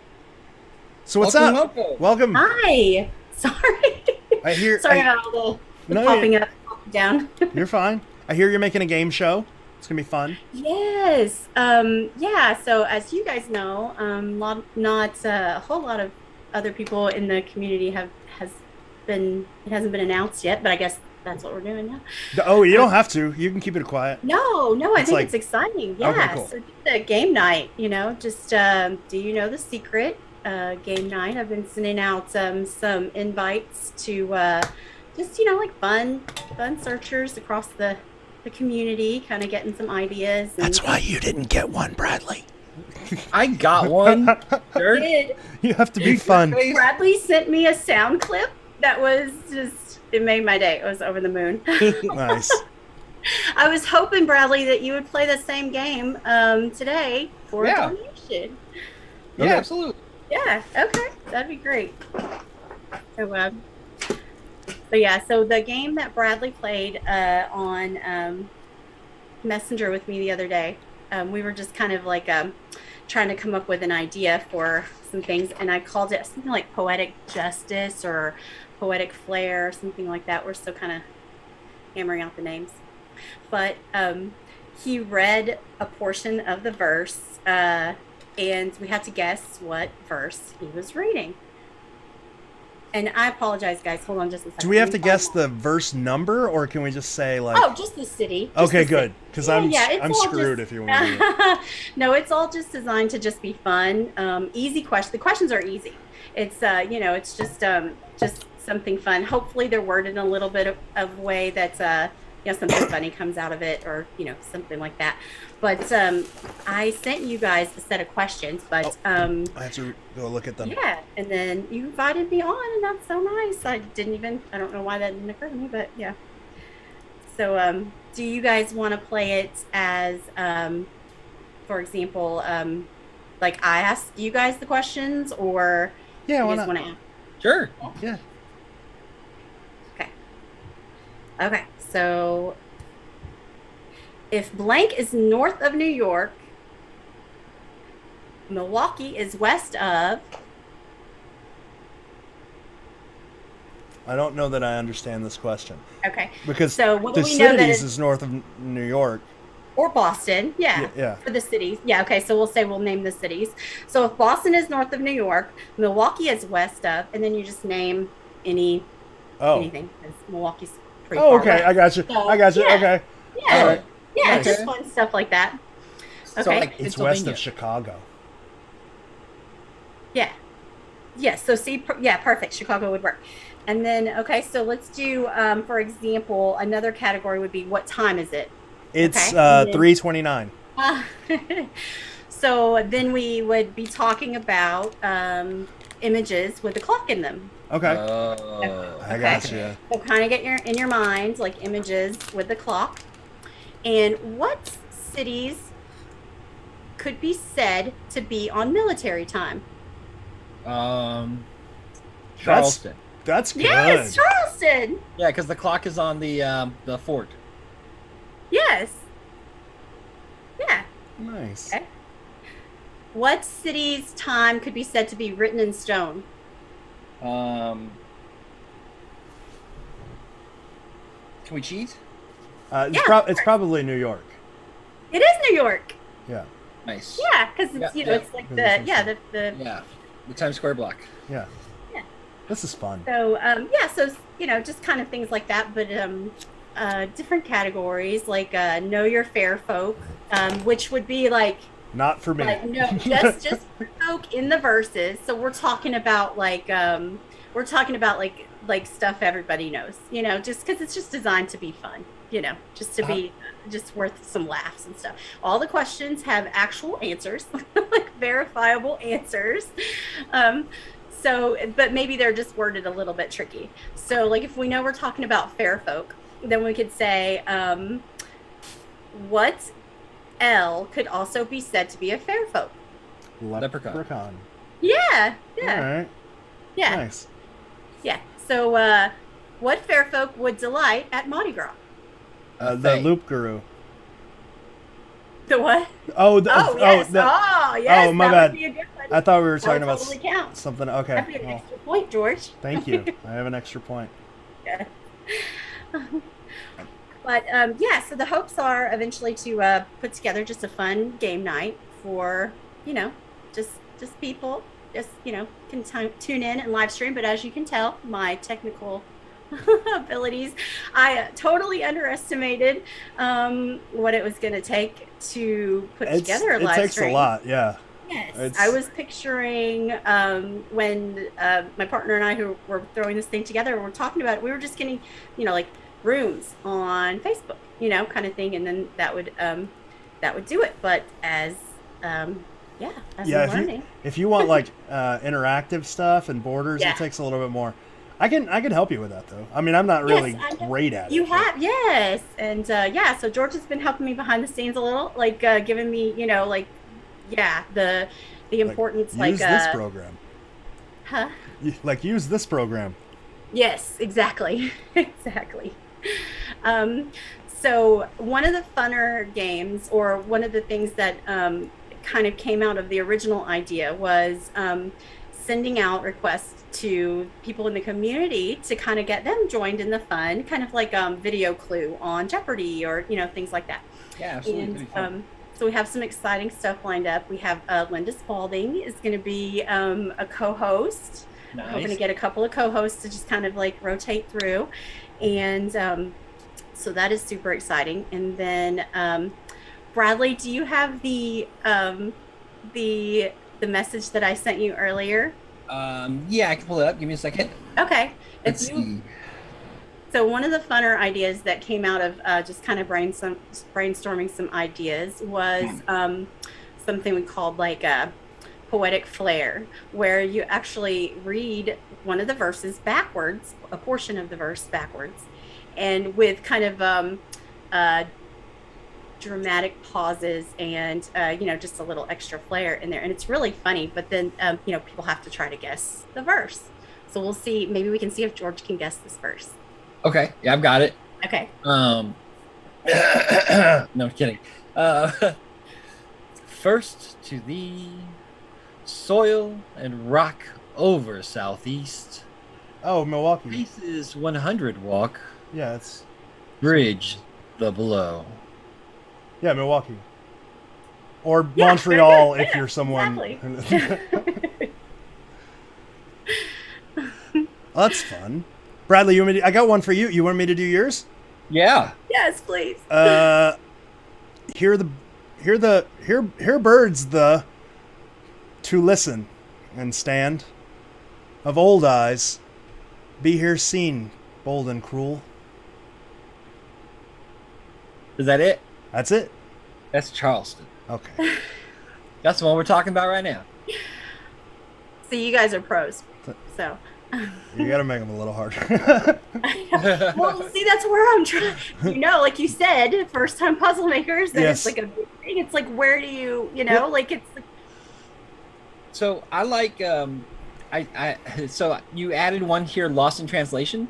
So what's Welcome, up? welcome. Welcome. Hi. Sorry. I hear. Sorry about all the No, popping up, popping down. You're fine. I hear you're making a game show. It's gonna be fun. Yes. Yeah. So as you guys know, not a whole lot of other people in the community it hasn't been announced yet, but I guess that's what we're doing now. Oh, you don't have to. You can keep it quiet. No, I It's think like- it's exciting. Yeah. Okay, cool. So just a game night, just do you know the secret? Game night. I've been sending out some invites to just like fun searchers across the community, kind of getting some ideas. And That's why you didn't get one, Bradley. I got one. Sure. did. You have to be fun. Bradley sent me a sound clip that was it made my day. I was over the moon. Nice. I was hoping, Bradley, that you would play the same game today for a donation. Yeah, Okay. absolutely. Yeah, okay. That'd be great. So, so the game that Bradley played on Messenger with me the other day, we were just kind of like trying to come up with an idea for some things, and I called it something like Poetic Justice or Poetic Flair, something like that. We're still kind of hammering out the names. But he read a portion of the verse, and we had to guess what verse he was reading. And I apologize, guys. Hold on just a second. Do we have to guess the verse number, or can we just say like? Oh, just the city. Just Okay, the good. city. Because it's I'm all screwed just- if you want to do it. No, it's all just designed to just be fun. Easy question. The questions are easy. It's it's just something fun. Hopefully they're worded in a little bit of way that's something funny comes out of it, or something like that. But I sent you guys a set of questions, but I have to go look at them. yeah, and then you invited me on, and that's so nice. I don't know why that didn't occur to me, but yeah. So do you guys want to play it as for example, like I asked you guys the questions, or Yeah, why You just not? want to Sure. Yeah. Okay, so if blank is north of New York, Milwaukee is west of. I don't know that I understand this question. Okay, Because so what do we know that Thucydides is north of New York. or Boston? Yeah, Yeah. for the cities. Yeah, okay, so we'll name the cities. So if Boston is north of New York, Milwaukee is west of, and then you just name anything, because Milwaukee's pretty Oh, far okay. west. I got you. So, I got you. yeah. Okay. Yeah, All right. yeah, Nice. just fun stuff like that. So Okay. like It's west Pennsylvania. of Chicago. Yeah. Yes. So see, yeah, perfect. Chicago would work. And then, okay, so let's do, for example, another category would be what time is it? It's Okay. And then- 3:29. So then we would be talking about images with the clock in them. Okay. Oh. I got you. So kind of get in your mind like images with the clock. And what cities could be said to be on military time? Charleston. That's good. Yes, Charleston. Yeah, because the clock is on the fort. Yes. Yeah. Nice. Okay. What city's time could be said to be written in stone? Can we cheat? It's probably New York. It is New York. Yeah. Nice. Yeah, because it's Yeah, it's like Because the it's the Yeah. The Times Square block. Yeah. Yeah. This is fun. so so just kind of things like that, but different categories like know your fair folk, which would be like Not for me. no just for folk in the verses. So we're talking about like stuff everybody knows, just because it's just designed to be fun, just to be just worth some laughs and stuff. All the questions have actual answers, like verifiable answers. But maybe they're just worded a little bit tricky. So like if we know we're talking about fair folk, then we could say, what L could also be said to be a fair folk? Leprechaun. Yeah. All right. Yeah. Nice. Yeah. So, what fair folk would delight at Mardi Gras? The Faye. Loop Guru. The what? Oh, Yes. Yes. my that bad. Would be a good one. I thought we were That would talking about totally count. something. Okay. That'd be an Well, extra point, George. thank you. I have an extra point. Yeah. But so the hopes are eventually to put together just a fun game night for just people can tune in and live stream. But as you can tell, my technical abilities, I totally underestimated what it was going to take to put together a live It takes stream. a lot, yeah. Yes, I was picturing when my partner and I, who were throwing this thing together, were talking about it. We were just getting, like rooms on Facebook, kind of thing, and then that would do it. But as I'm learning. If you want like interactive stuff and borders, Yeah. it takes a little bit more. I can help you with that though. I mean, I'm not really great at it. You have, yes, and so George has been helping me behind the scenes a little, like giving me, the importance, use this program. Huh? Use this program. Yes, exactly. Exactly. So one of the funner games, or one of the things that kind of came out of the original idea, was sending out requests to people in the community to kind of get them joined in the fun, kind of like Video Clue on Jeopardy, or things like that. Yeah, absolutely. And so we have some exciting stuff lined up. We have Linda Spalding is going to be a co-host. Nice. Hoping to get a couple of co-hosts to just kind of like rotate through, and so that is super exciting. And then Bradley, do you have the message that I sent you earlier? Yeah, I can pull it up. Give me a second. Okay. Let's see. So one of the funner ideas that came out of just kind of brainstorming some ideas was something we called like a poetic flair, where you actually read one of the verses backwards, a portion of the verse backwards, and with kind of dramatic pauses and just a little extra flair in there, and it's really funny. But then people have to try to guess the verse, so we'll see. Maybe we can see if George can guess this verse. Okay, yeah, I've got it. Okay. No, I'm kidding. First to thee, soil and rock over southeast. Oh, Milwaukee. Preiss 100 walk, Yeah, it's bridge the below. yeah, Milwaukee. Or Yeah, Montreal very good. if you're someone. Exactly. Well, that's fun. Bradley, you want me to, I got one for you. You want me to do yours? Yeah. Yes, please. Hear birds the to listen and stand of old eyes be here seen bold and cruel. Is that it? That's it. That's Charleston. Okay. That's the one we're talking about right now. See, you guys are pros, so. You gotta make them a little harder. Well, see, that's where I'm trying. Like you said, first time puzzle makers. That Yes. It's like a big thing. It's like, where do you, Yep. like it's. Like, So I like so you added one here, lost in translation.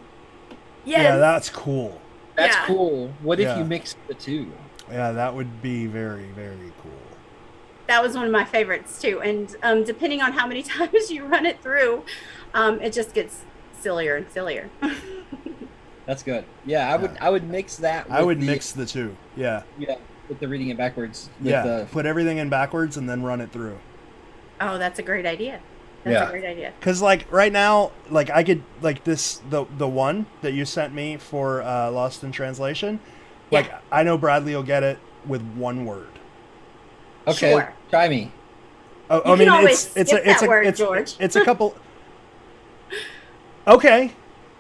yes. Yeah, that's cool. That's Yeah. cool. What if Yeah. you mix the two? Yeah, that would be very, very cool. That was one of my favorites too. And depending on how many times you run it through, it just gets sillier and sillier. That's good. Yeah, I would mix that. I would the, mix the two. Yeah. Yeah, with the reading it backwards. With Yeah. The, Put everything in backwards and then run it through. Oh, that's a great idea. That's Yeah. a great idea. Cause like right now, like I could like this the one that you sent me for Lost in Translation. Like Yeah. I know Bradley will get it with one word. okay, Sure. try me. Oh, You I mean can always it's skip that word, George. It's a couple. Okay.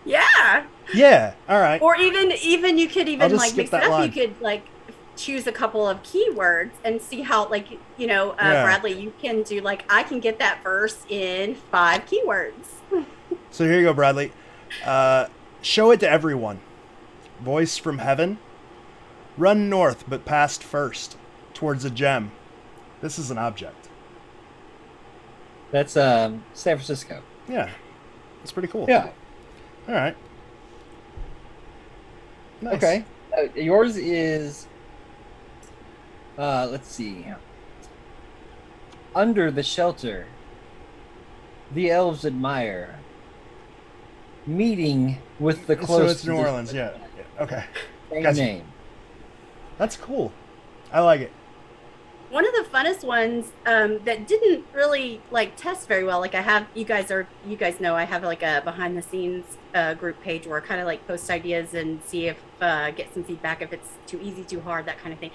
Yeah. Yeah. All right. Or even you could I'll even just like skip mix it that up. line. You could like choose a couple of keywords and see how Yeah. Bradley, you can do like, I can get that verse in 5 keywords. So here you go, Bradley. Show it to everyone. Voice from heaven. Run north, but past first, towards a gem. This is an object. That's San Francisco. Yeah. It's pretty cool. Yeah. All right. Nice. Okay. Yours is. Let's see. Under the shelter, the elves admire. Meeting with the So close. it's New Orleans, yeah. Okay. Same Gotcha. name. That's cool. I like it. One of the funnest ones that didn't really like test very well. Like I have, you guys know I have like a behind the scenes group page where I kind of like post ideas and see if get some feedback if it's too easy, too hard, that kind of thing.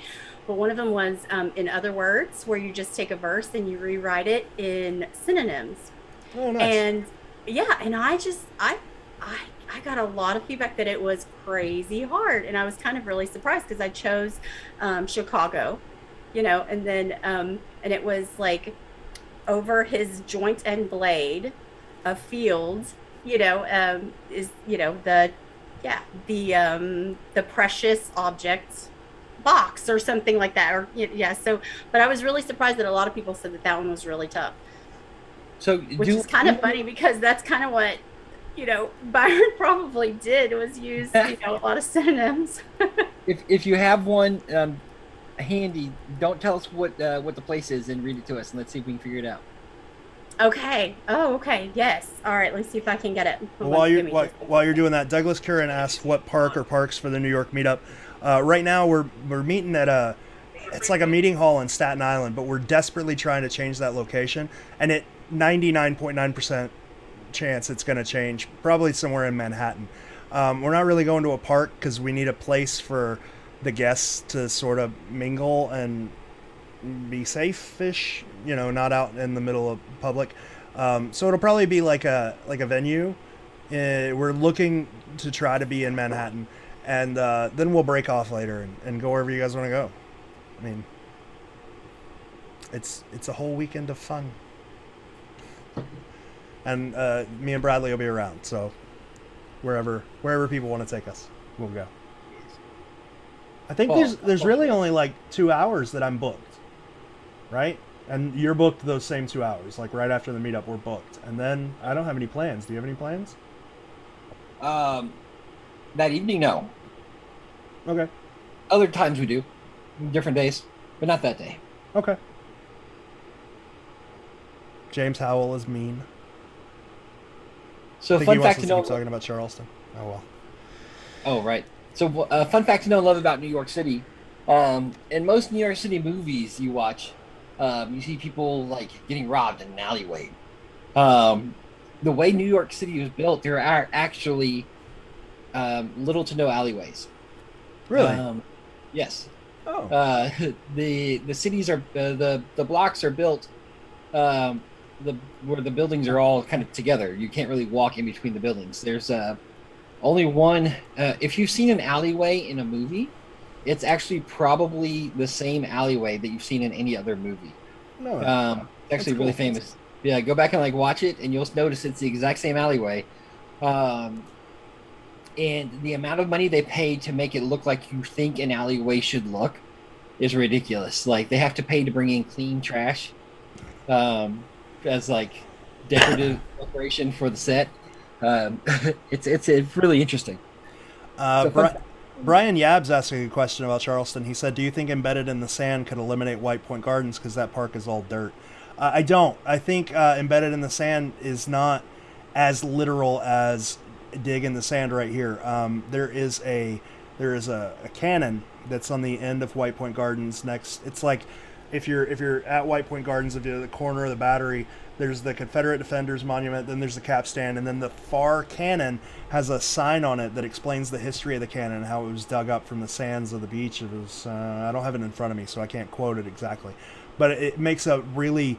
But one of them was in other words, where you just take a verse and you rewrite it in synonyms. Oh, nice. And yeah, and I got a lot of feedback that it was crazy hard, and I was kind of really surprised because I chose Chicago, and then and it was like over his joint and blade, a field, is the precious object box or something like that, or yeah. So, but I was really surprised that a lot of people said that one was really tough. So Which is kind of funny because that's kind of what, Byron probably did, was use, a lot of synonyms. if you have one handy, don't tell us what the place is and read it to us, and let's see if we can figure it out. Okay. Oh, okay. Yes. All right. Let's see if I can get it. While you're doing that, Douglas Curran asked what park or parks for the New York meetup. Right now we're meeting at it's like a meeting hall in Staten Island, but we're desperately trying to change that location, and it 99.9% chance it's going to change, probably somewhere in Manhattan. We're not really going to a park because we need a place for the guests to sort of mingle and be safe-ish, not out in the middle of public. So it'll probably be like a venue. We're looking to try to be in Manhattan, and then we'll break off later and go wherever you guys want to go. I mean, it's a whole weekend of fun. And me and Bradley will be around, so wherever people want to take us, we'll go. I think there's really only like 2 hours that I'm booked, right? And you're booked those same 2 hours. Like right after the meetup, we're booked, and then I don't have any plans. Do you have any plans? That evening, no. Okay. Other times we do, different days, but not that day. Okay. James Howell is mean. So I think fun he wants fact to us know. keep talking about Charleston. Oh well. Oh right. So fun fact to know, love about New York City. In most New York City movies you watch, you see people like getting robbed in an alleyway. The way New York City was built, there are actually little to no alleyways. Really? Yes. Oh. The cities are the blocks are built where the buildings are all kind of together. You can't really walk in between the buildings. There's only one. If you've seen an alleyway in a movie, it's actually probably the same alleyway that you've seen in any other movie. No. It's actually really famous. Yeah, go back and like watch it, and you'll notice it's the exact same alleyway. And the amount of money they pay to make it look like you think an alleyway should look is ridiculous. Like they have to pay to bring in clean trash as like decorative decoration for the set. It's really interesting. Brian Yab's asking a question about Charleston. He said, "Do you think Embedded in the Sand could eliminate White Point Gardens because that park is all dirt?" I don't. I think Embedded in the Sand is not as literal as dig in the sand right here. There is a cannon that's on the end of White Point Gardens next. It's like if you're at White Point Gardens, if you're at the corner of the Battery, there's the Confederate Defenders Monument, then there's the capstan, and then the far cannon has a sign on it that explains the history of the cannon and how it was dug up from the sands of the beach. It was I don't have it in front of me, so I can't quote it exactly, but it makes a really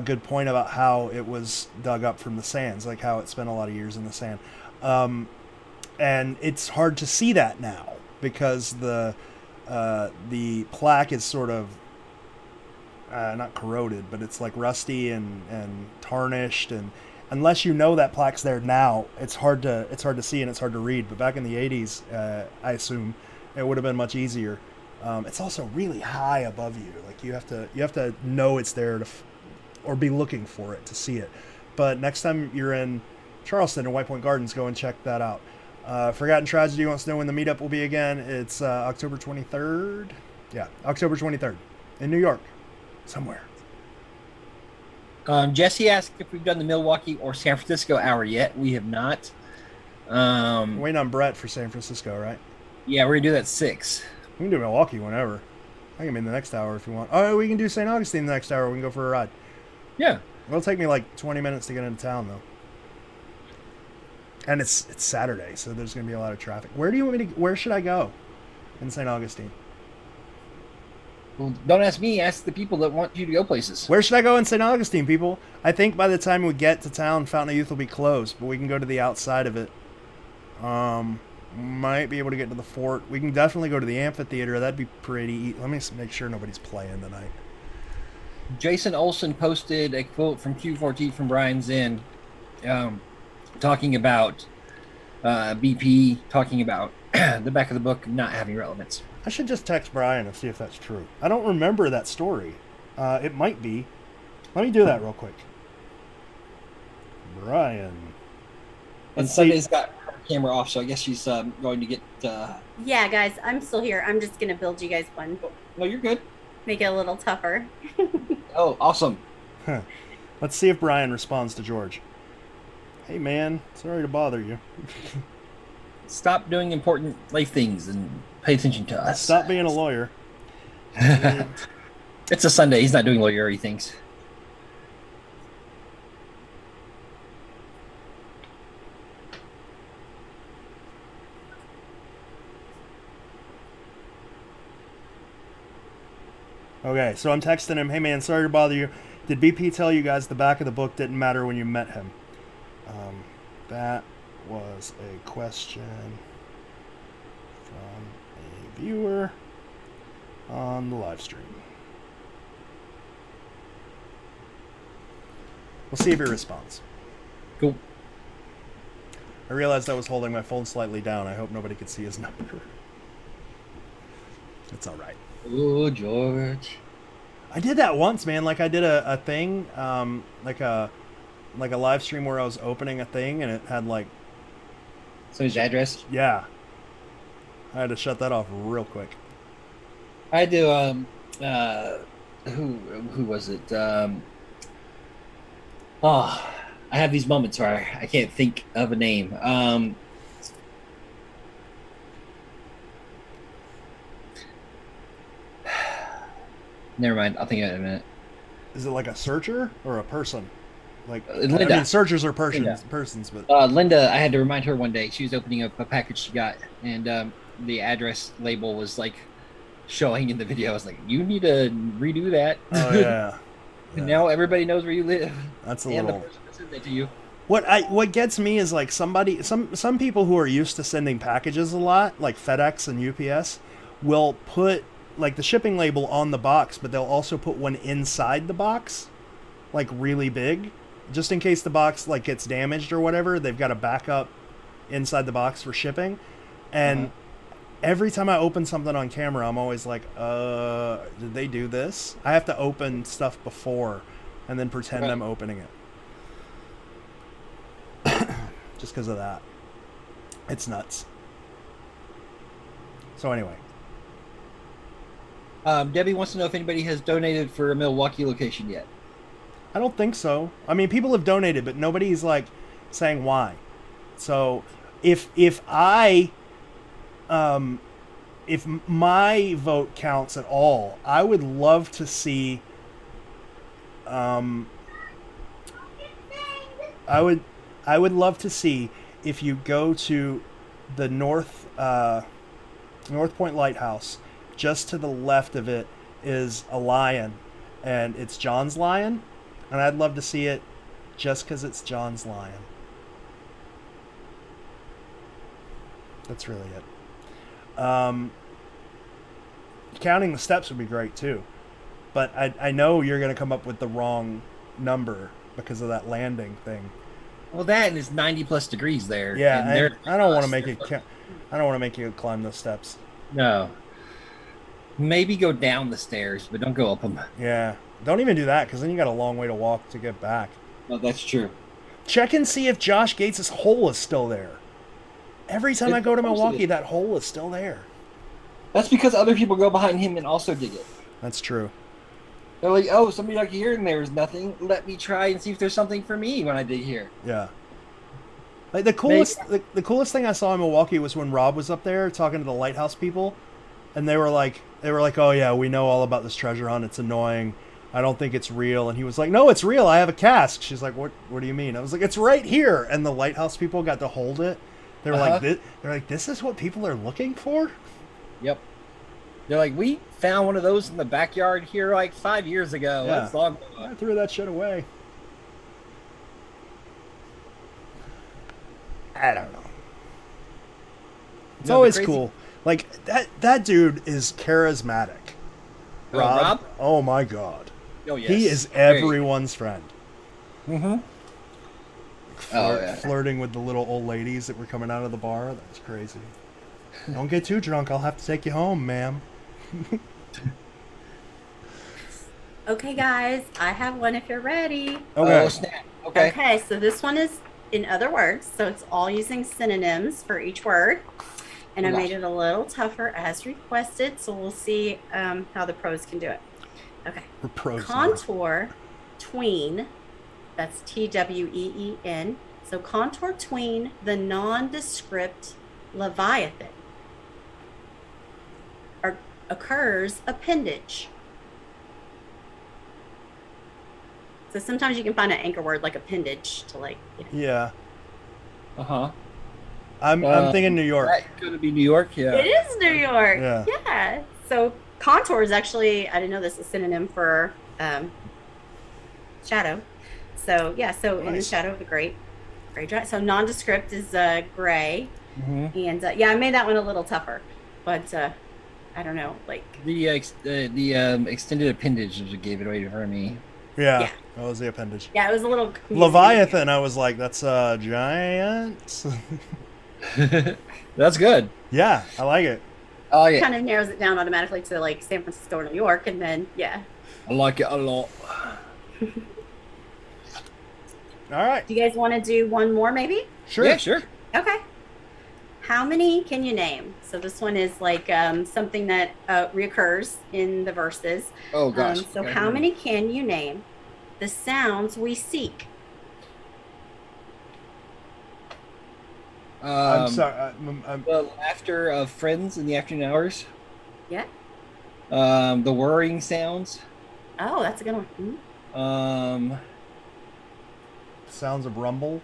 good point about how it was dug up from the sands, like how it spent a lot of years in the sand. And it's hard to see that now because the plaque is sort of not corroded, but it's like rusty and tarnished, and unless you know that plaque's there now, it's hard to see and it's hard to read. But back in the 80s, I assume it would have been much easier. It's also really high above you, like you have to know it's there or be looking for it to see it. But next time you're in Charleston and White Point Gardens, go and check that out. Forgotten Tragedy wants to know when the meetup will be again. It's October 23rd. Yeah, October 23rd in New York, somewhere. Jesse asked if we've done the Milwaukee or San Francisco hour yet. We have not. Waiting on Brett for San Francisco, right? Yeah, we're gonna do that at 6. We can do Milwaukee whenever. I can be in the next hour if you want. Oh, we can do St. Augustine the next hour. We can go for a ride. Yeah. It'll take me like 20 minutes to get into town, though. And it's Saturday, so there's going to be a lot of traffic. Where should I go in St. Augustine? Well, don't ask me. Ask the people that want you to go places. Where should I go in St. Augustine, people? I think by the time we get to town, Fountain of Youth will be closed, but we can go to the outside of it. Might be able to get to the fort. We can definitely go to the amphitheater. That'd be pretty. Let me make sure nobody's playing tonight. Jason Olson posted a quote from Q14 from Brian's Inn, talking about BP, talking about the back of the book not having relevance. I should just text Brian and see if that's true. I don't remember that story. It might be. Let me do that real quick. Brian. And Sunday's got her camera off, so I guess she's going to get... Yeah, guys, I'm still here. I'm just going to build you guys one. No, you're good. Make it a little tougher. Oh, awesome. Huh. Let's see if Brian responds to George. Hey, man. Sorry to bother you. Stop doing important life things and pay attention to us. Stop being a lawyer. It's a Sunday. He's not doing lawyery things. Okay, so I'm texting him, hey man, sorry to bother you. Did BP tell you guys the back of the book didn't matter when you met him? That was a question from a viewer on the live stream. We'll see if he responds. Cool. I realized I was holding my phone slightly down. I hope nobody could see his number. It's all right. Oh, George. I did that once, man. Like I did a thing, like a live stream where I was opening a thing and it had like, Somebody's address. yeah. I had to shut that off real quick. I do. Who was it? Oh, I have these moments where I can't think of a name. Never mind. I'll think of it in a minute. Is it like a searcher or a person? Like Linda. I mean, searchers are persons, but Linda, I had to remind her one day. She was opening up a package she got, and the address label was like showing in the video. I was like, "You need to redo that." oh yeah. And now everybody knows where you live. That's a and little. the person that sent that to you. What gets me is like some people who are used to sending packages a lot, like FedEx and UPS, will put like the shipping label on the box, but they'll also put one inside the box, like really big, just in case the box like gets damaged or whatever. They've got a backup inside the box for shipping, and every time I open something on camera, I'm always like, did they do this? I have to open stuff before, and then pretend I'm opening it. Just because of that. It's nuts. So anyway. Debbie wants to know if anybody has donated for a Milwaukee location yet. I don't think so. I mean, people have donated, but nobody's like saying why. So if my vote counts at all, I would love to see I would love to see if you go to the North Point Lighthouse. Just to the left of it is a lion, and it's John's lion, and I'd love to see it just because it's John's lion. That's really it. Counting the steps would be great too, but I know you're going to come up with the wrong number because of that landing thing. Well, that and it's 90 plus degrees there. Yeah, and I don't want to make it. I don't want to make you climb those steps. No. Maybe go down the stairs, but don't go up them. Yeah, don't even do that because then you got a long way to walk to get back. No, that's true. Check and see if Josh Gates' hole is still there. Every time I go to Milwaukee, that hole is still there. That's because other people go behind him and also dig it. That's true. They're like, oh, somebody like here and there is nothing. Let me try and see if there's something for me when I dig here. Yeah. Like the coolest thing I saw in Milwaukee was when Rob was up there talking to the lighthouse people, and they were like, oh yeah, we know all about this treasure hunt. It's annoying. I don't think it's real. And he was like, no, it's real. I have a casque. She's like, what do you mean? I was like, it's right here. And the lighthouse people got to hold it. They were like, this is what people are looking for? Yep. They're like, we found one of those in the backyard here like 5 years ago. Yeah. That's long. I threw that shit away. I don't know. It's always cool. Like that dude is charismatic. Rob? Oh my god. Oh yes. He is everyone's friend. Mm-hmm. Flirting with the little old ladies that were coming out of the bar. That's crazy. Don't get too drunk. I'll have to take you home, ma'am. Okay, guys, I have one if you're ready. Okay. Oh, snap. Okay. Okay, so this one is in other words, so it's all using synonyms for each word. And I made it a little tougher as requested, so we'll see how the pros can do it. Okay. We're pros. Contour, tween, that's Tween. So contour, tween, the nondescript Leviathan. Occurs appendage. So sometimes you can find an anchor word like appendage to like. You know. Yeah. Uh-huh. I'm thinking New York. That's going to be New York, yeah. It is New York. Yeah. Yeah. So contour is actually, I didn't know this is a synonym for shadow. So yeah, so in the shadow of the gray dry. So nondescript is gray. Mm-hmm. And yeah, I made that one a little tougher, but I don't know, like the extended appendage gave it away for me. Yeah, that was the appendage. Yeah, it was a little confusing. Leviathan, I was like, that's a giant. That's good. Yeah, I like it. Oh yeah, kind of narrows it down automatically to like San Francisco or New York, and then yeah. I like it a lot. All right. Do you guys want to do one more, maybe? Sure. Yeah, sure. Okay. How many can you name? So this one is like something that reoccurs in the verses. Oh gosh. So Okay. how many can you name? The sounds we seek. I'm sorry. The laughter of friends in the afternoon hours. Yeah. The whirring sounds. Oh, that's a good one. Mhm. Sounds of rumble.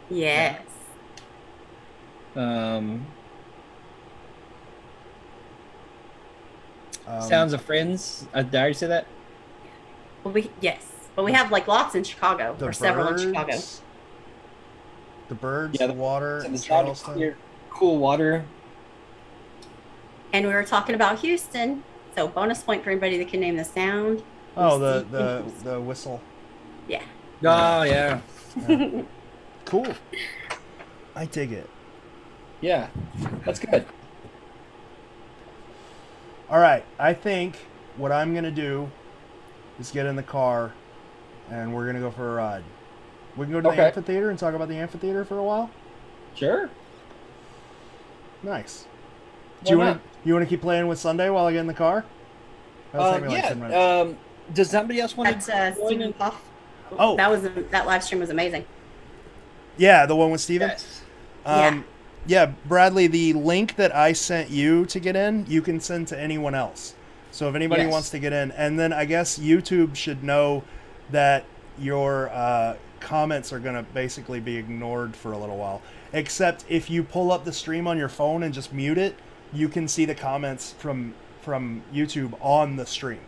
Yes. Sounds of friends. Did I already say that? Well, but we have like lots in Chicago, The or several in birds. Chicago. The birds, Yeah, the water, And the sound of Charleston. clear, cool water. And we were talking about Houston, so bonus point for anybody that can name the sound. Oh, we seek in the Houston. whistle. Yeah. Oh yeah. Cool. I dig it. Yeah, that's good. All right. I think what I'm gonna do is get in the car, and we're gonna go for a ride. We can go to the Okay. amphitheater and talk about the amphitheater for a while. Sure. Nice. Why Do you not? want to keep playing with Sunday while I get in the car? That'll take me like 10 minutes. Yeah. Does somebody else want That's to join Stephen in? Puff. Oh. that live stream was amazing. Yeah, the one with Steven. Yes. Yeah, Bradley, the link that I sent you to get in, you can send to anyone else. So if anybody Yes. wants to get in, and then I guess YouTube should know that your comments are going to basically be ignored for a little while. Except if you pull up the stream on your phone and just mute it, you can see the comments from YouTube on the stream.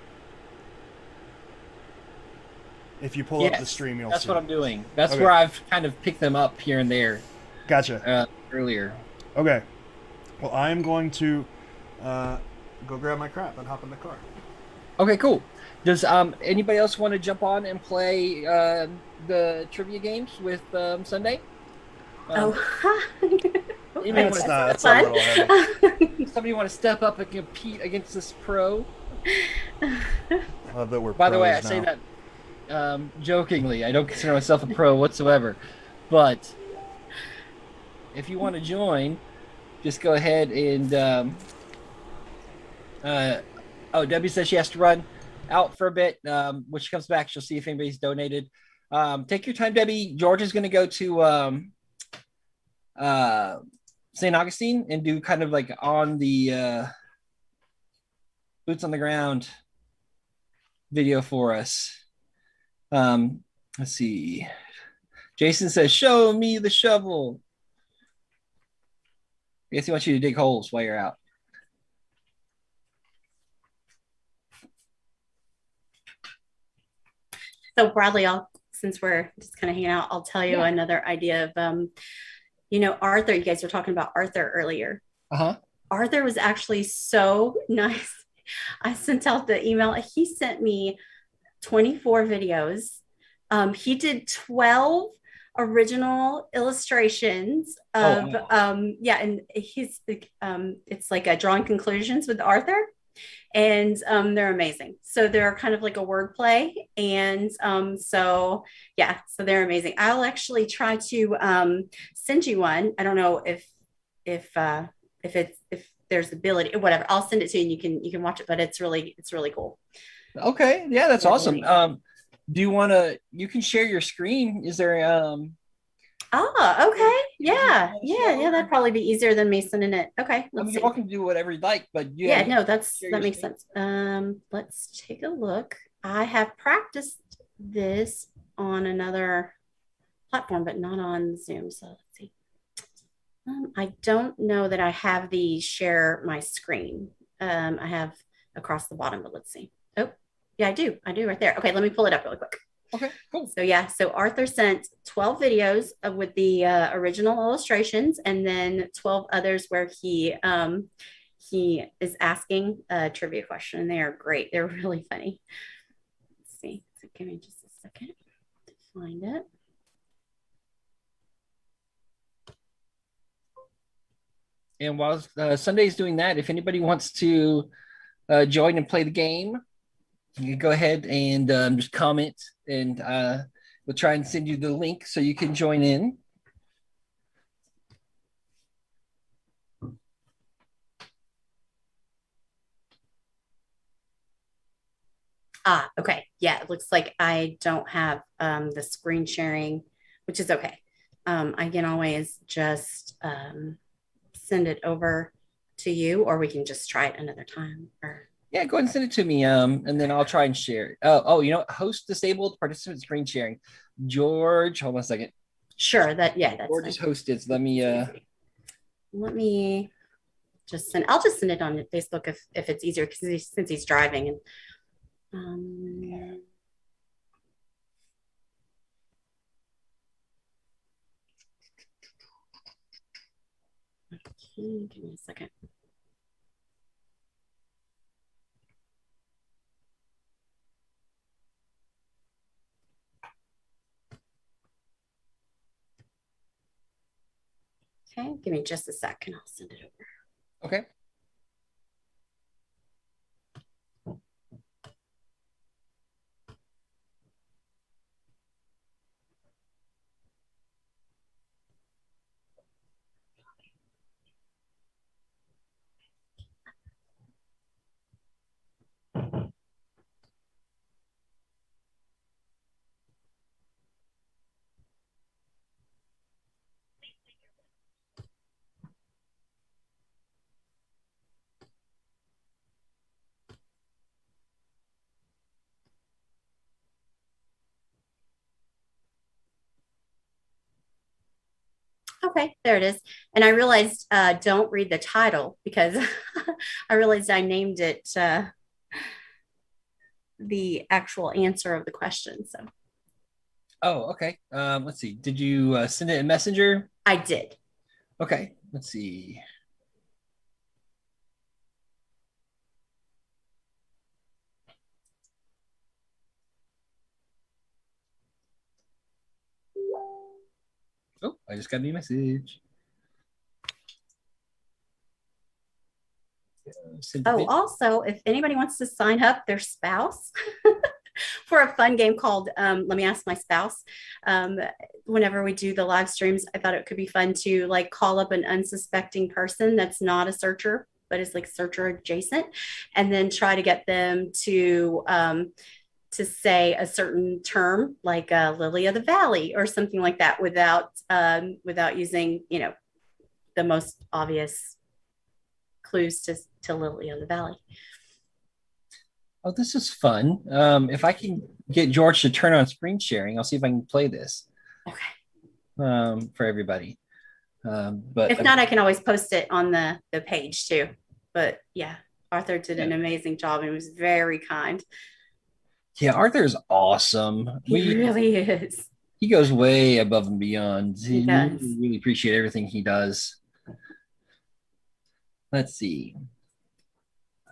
If you pull up the stream, you'll That's see what it. I'm doing. That's Okay. where I've kind of picked them up here and there Gotcha. earlier. Okay. Well, I am going to go grab my crap and hop in the car. Okay, cool. Does anybody else want to jump on and play the trivia games with Sunday? Anybody That's wanna- not a little heavy. Somebody want to step up and compete against this pro? Love that we're By the way, I pros say now. that jokingly. I don't consider myself a pro whatsoever. But if you want to join, just go ahead and Debbie says she has to run out for a bit. When she comes back, she'll see if anybody's donated. Take your time, Debbie. George is going to go to St. Augustine and do kind of like on the boots on the ground video for us. Let's see. Jason says, "Show me the shovel." I guess he wants you to dig holes while you're out. So Bradley, since we're just kind of hanging out, I'll tell you another idea of, Arthur. You guys were talking about Arthur earlier. Arthur was actually so nice. I sent out the email. He sent me 24 videos. He did 12 original illustrations of and he's it's like a drawing conclusions with Arthur, and they're amazing. So they're kind of like a word play, and so they're amazing. I'll actually try to send you one. I don't know if there's ability or whatever. I'll send it to you and you can watch it, but it's really cool. Okay, yeah, that's awesome. Do you want to? You can share your screen. Is there? Okay. Yeah. That'd probably be easier than me sending it. Okay. You're welcome to do whatever you'd like, but that makes sense. Let's take a look. I have practiced this on another platform, but not on Zoom. So let's see. I don't know that I have the share my screen. I have across the bottom, but let's see. Oh, yeah, I do right there. Okay, let me pull it up really quick. Okay, cool. So Arthur sent 12 videos with the original illustrations, and then 12 others where he is asking a trivia question, and they are great. They're really funny. Let's see. So give me just a second to find it. And while Sunday's doing that, if anybody wants to join and play the game, you can go ahead and just comment, and we'll try and send you the link so you can join in. Okay. Yeah, it looks like I don't have the screen sharing, which is okay. I can always just send it over to you, or we can just try it another time. Or Yeah, go ahead and send it to me, and then I'll try and share it. Oh, host disabled, participant screen sharing. George, hold on a second. sure, that's George is hosted. So let me just send. I'll just send it on Facebook if it's easier, because since he's driving. And okay, give me a second. Okay, give me just a sec and I'll send it over. Okay. Okay, there it is. And I realized don't read the title, because I realized I named it the actual answer of the question. So. Oh, okay. Let's see. Did you send it in Messenger? I did. Okay. Let's see. Oh, I just got a new message. Oh, also, if anybody wants to sign up their spouse for a fun game called Let Me Ask My Spouse, whenever we do the live streams, I thought it could be fun to like call up an unsuspecting person that's not a searcher, but is like searcher adjacent, and then try to get them to say a certain term like lily of the valley or something like that, without using the most obvious clues to lily of the valley. Oh, this is fun. If I can get George to turn on screen sharing, I'll see if I can play this. Okay. For everybody. But if not, I can always post it on the page too. But yeah, Arthur did an amazing job and was very kind. Yeah, Arthur's awesome. He really is. He goes way above and beyond. He does. Really appreciate everything he does. Let's see.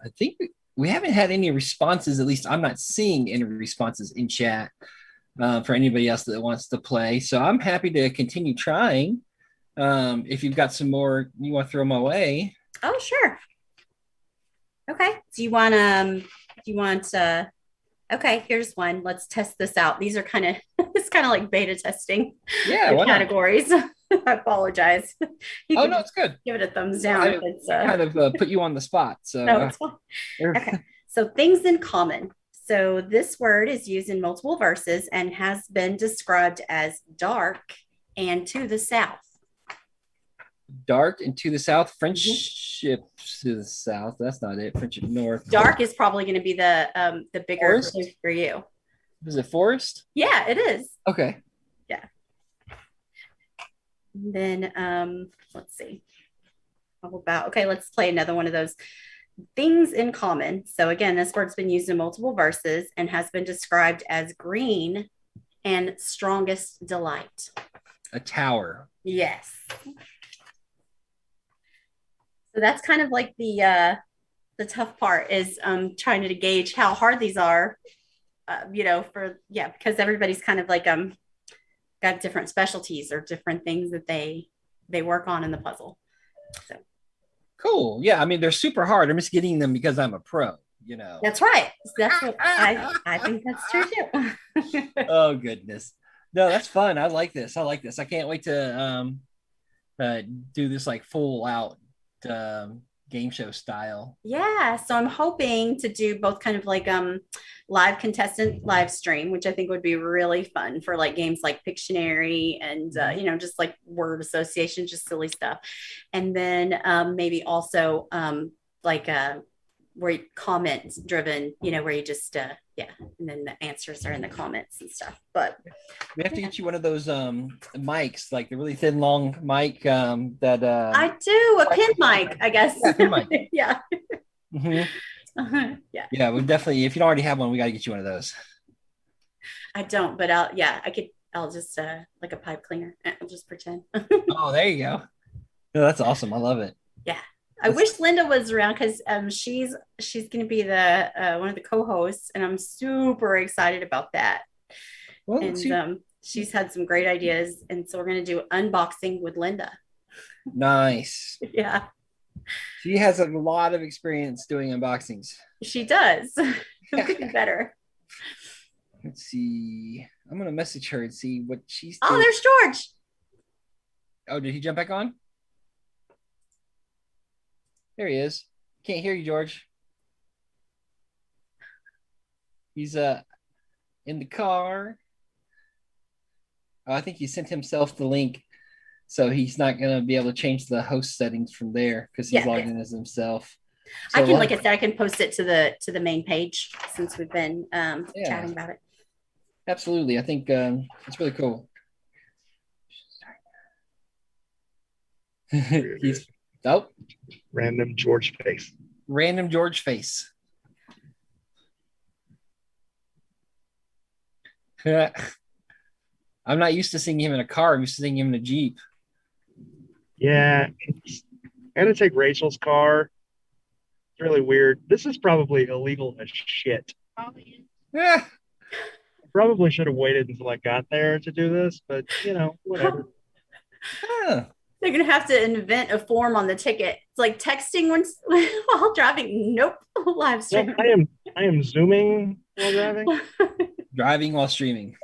I think we haven't had any responses. At least I'm not seeing any responses in chat for anybody else that wants to play. So I'm happy to continue trying. If you've got some more you want to throw my way. Oh, sure. Okay. Do you want okay, here's one. Let's test this out. These are it's kind of like beta testing. Yeah. Categories. I apologize. No, it's good. Give it a thumbs down. It's kind of put you on the spot. So no, it's fine. Okay. So things in common. So this word is used in multiple verses and has been described as dark and to the south. Dark and to the south. Friendship to the south. That's not it. Friendship north. Dark is probably going to be the bigger clue for you. Is it forest? Yeah, it is. Okay. Yeah. And then let's see. Let's play another one of those things in common. So again, this word's been used in multiple verses and has been described as green and strongest delight. A tower. Yes. So that's kind of like the tough part is trying to gauge how hard these are, because everybody's kind of like got different specialties or different things that they work on in the puzzle. So Cool. Yeah, I mean they're super hard. I'm just getting them because I'm a pro. You know. That's right. That's what I think that's true too. Oh goodness. No, that's fun. I like this. I can't wait to do this like full out game show style. Yeah, so I'm hoping to do both kind of like live contestant live stream, which I think would be really fun for like games like Pictionary and you know, just like word association, just silly stuff. And then maybe also like where comment driven, you know, where you just yeah, and then the answers are in the comments and stuff. But we have to get you one of those mics, like the really thin, long mic that I do a pin mic, I guess. Yeah, pin mic. Yeah. Mm-hmm. Yeah. Yeah, we definitely. If you don't already have one, we got to get you one of those. I don't, but I'll just like a pipe cleaner. I'll just pretend. Oh, there you go. No, that's awesome. I love it. Yeah. I wish Linda was around because she's going to be the one of the co-hosts, and I'm super excited about that. Well, and she's had some great ideas, and so we're going to do unboxing with Linda. Nice. Yeah, she has a lot of experience doing unboxings. She does. Who could be better? Let's see. I'm gonna message her and see what she's. Oh, there's George. Oh, did he jump back on? There he is. Can't hear you, George. He's in the car. Oh, I think he sent himself the link, so he's not gonna be able to change the host settings from there because he's logged in as himself. So I can, like I said, I can post it to the main page since we've been chatting about it. Absolutely, I think it's really cool. He's random George face. Random George face. I'm not used to seeing him in a car. I'm used to seeing him in a Jeep. Yeah, I had to take Rachel's car. It's really weird. This is probably illegal as shit. Yeah. Probably should have waited until I got there to do this, but you know, whatever. Yeah. They're gonna have to invent a form on the ticket. It's like texting while driving. Nope, live stream. No, I am zooming while driving. Driving while streaming.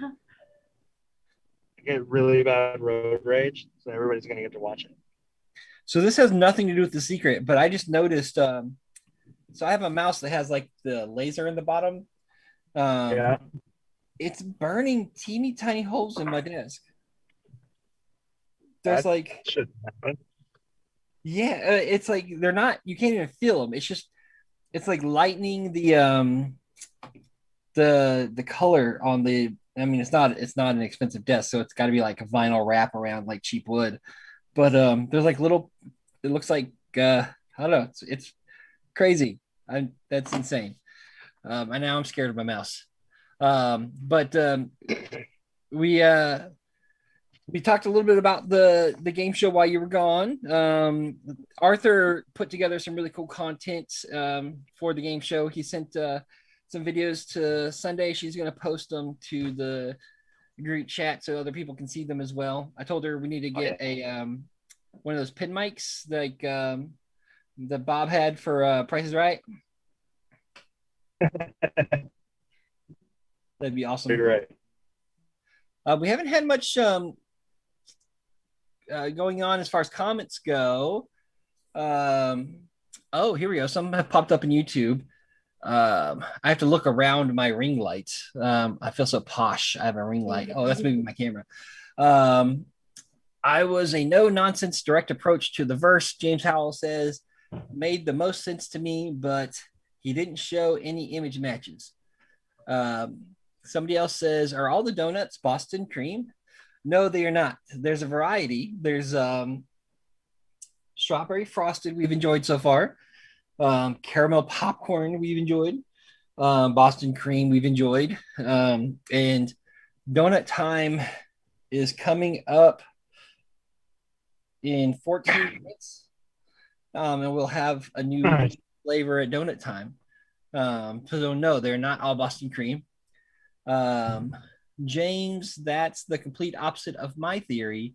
I get really bad road rage, so everybody's gonna get to watch it. So this has nothing to do with the secret, but I just noticed. So I have a mouse that has like the laser in the bottom. Yeah. It's burning teeny tiny holes in my desk. There's that like shouldn't happen. Yeah, it's like they're not. You can't even feel them. It's just, it's like lightening the color on the. I mean, it's not an expensive desk, so it's got to be like a vinyl wrap around like cheap wood. But there's like little. It looks like I don't know. It's crazy. That's insane. And now I'm scared of my mouse. But we talked a little bit about the game show while you were gone. Arthur put together some really cool content for the game show. He sent some videos to Sunday. She's going to post them to the group chat so other people can see them as well. I told her we need to get a one of those pin mics like that Bob had for Price is Right. That'd be awesome. You're right. We haven't had much going on as far as comments go. Oh, here we go. Some have popped up in YouTube. I have to look around my ring light. I feel so posh. I have a ring light. Oh, that's moving my camera. I was a no-nonsense direct approach to the verse. James Howell says, made the most sense to me, but he didn't show any image matches. Somebody else says, are all the donuts Boston cream? No, they are not. There's a variety. There's strawberry frosted we've enjoyed so far. Caramel popcorn we've enjoyed. Boston cream we've enjoyed. And donut time is coming up in 14 minutes. And we'll have a new flavor at donut time. So no, they're not all Boston cream. James, that's the complete opposite of my theory.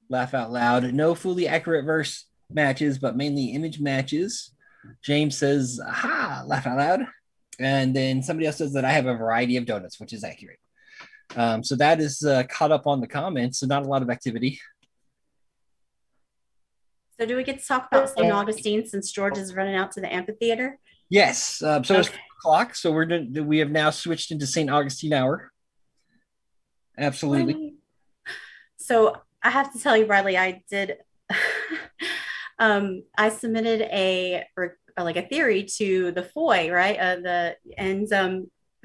Laugh out loud. No fully accurate verse matches, but mainly image matches. James says, aha, laugh out loud. And then somebody else says that I have a variety of donuts, which is accurate. So that is caught up on the comments, so not a lot of activity. So do we get to talk about St. Augustine since George is running out to the amphitheater? Yes. So it's 4 o'clock. So we have now switched into St. Augustine hour. Absolutely. So I have to tell you, Bradley, I did. I submitted a theory to the FOI, right?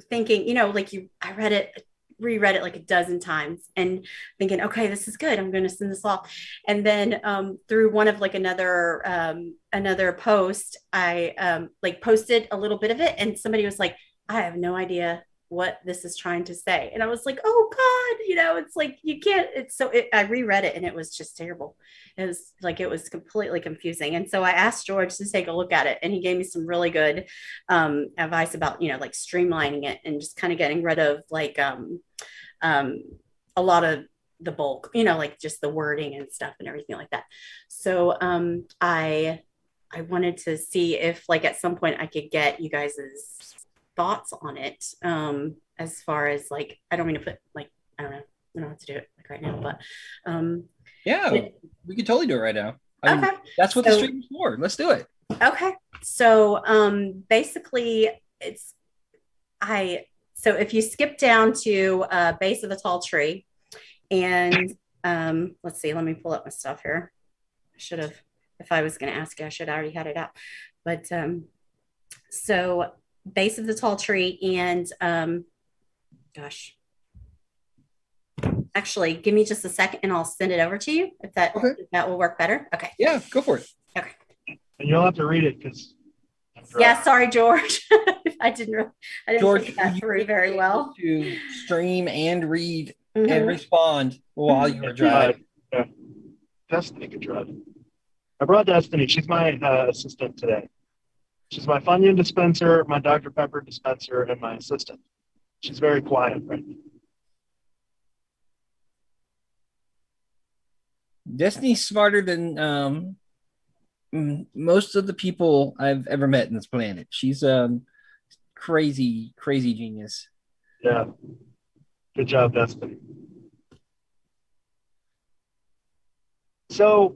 Thinking, I reread it like a dozen times and thinking, okay, this is good. I'm going to send this off. And then through one of another post, I posted a little bit of it, and somebody was like, I have no idea what this is trying to say. And I was like, oh God, it's like, you can't, I reread it and it was just terrible. It was completely confusing. And so I asked George to take a look at it, and he gave me some really good advice about, streamlining it and just kind of getting rid of a lot of the bulk, just the wording and stuff and everything like that. So I wanted to see if at some point I could get you guys's thoughts on it, as far as I don't mean to put I don't know what to do it right now, but we could totally do it right now. Okay, that's what the stream is for. Let's do it. Okay, so basically so if you skip down to base of a tall tree, and let's see, let me pull up my stuff here. I should have, if I was going to ask you, I should have already had it out, but so base of the tall tree, and actually give me just a second and I'll send it over to you if that will work better. Okay, yeah, go for it. Okay, and you'll have to read it because sorry, George. I didn't George, think that through very well. To stream and read and respond while you are driving. Destiny could drive. I brought Destiny. She's my assistant today. She's my Funion dispenser, my Dr. Pepper dispenser, and my assistant. She's very quiet right now. Destiny's smarter than most of the people I've ever met in this planet. She's crazy genius. Yeah. Good job, Destiny. So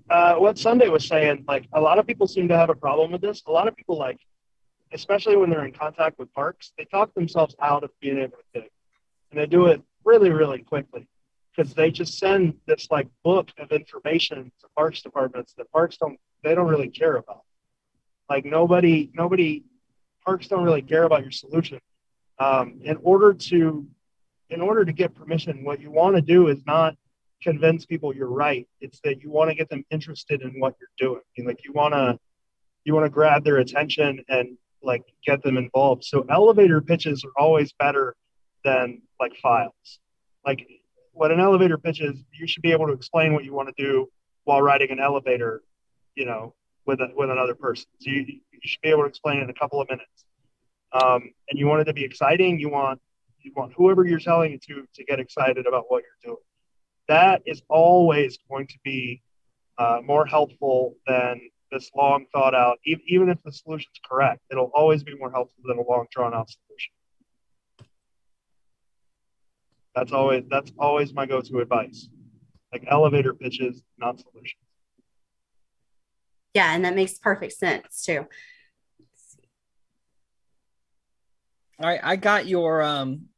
what Sunday was saying, a lot of people seem to have a problem with this. A lot of people, especially when they're in contact with parks, they talk themselves out of being able to pick. And they do it really, really quickly because they just send this book of information to parks departments that parks don't really care about. Nobody, parks don't really care about your solution. In order to get permission, what you want to do is not convince people you're right. It's that you want to get them interested in what you're doing. You want to grab their attention and get them involved. So elevator pitches are always better than files. What an elevator pitch is, you should be able to explain what you want to do while riding an elevator, with another person. So you should be able to explain it in a couple of minutes. And you want it to be exciting. You want whoever you're telling it to get excited about what you're doing. That is always going to be more helpful than this long thought out, even if the solution's correct. It'll always be more helpful than a long drawn out solution. That's always my go-to advice. Elevator pitches, not solutions. Yeah, and that makes perfect sense too. All right, I got your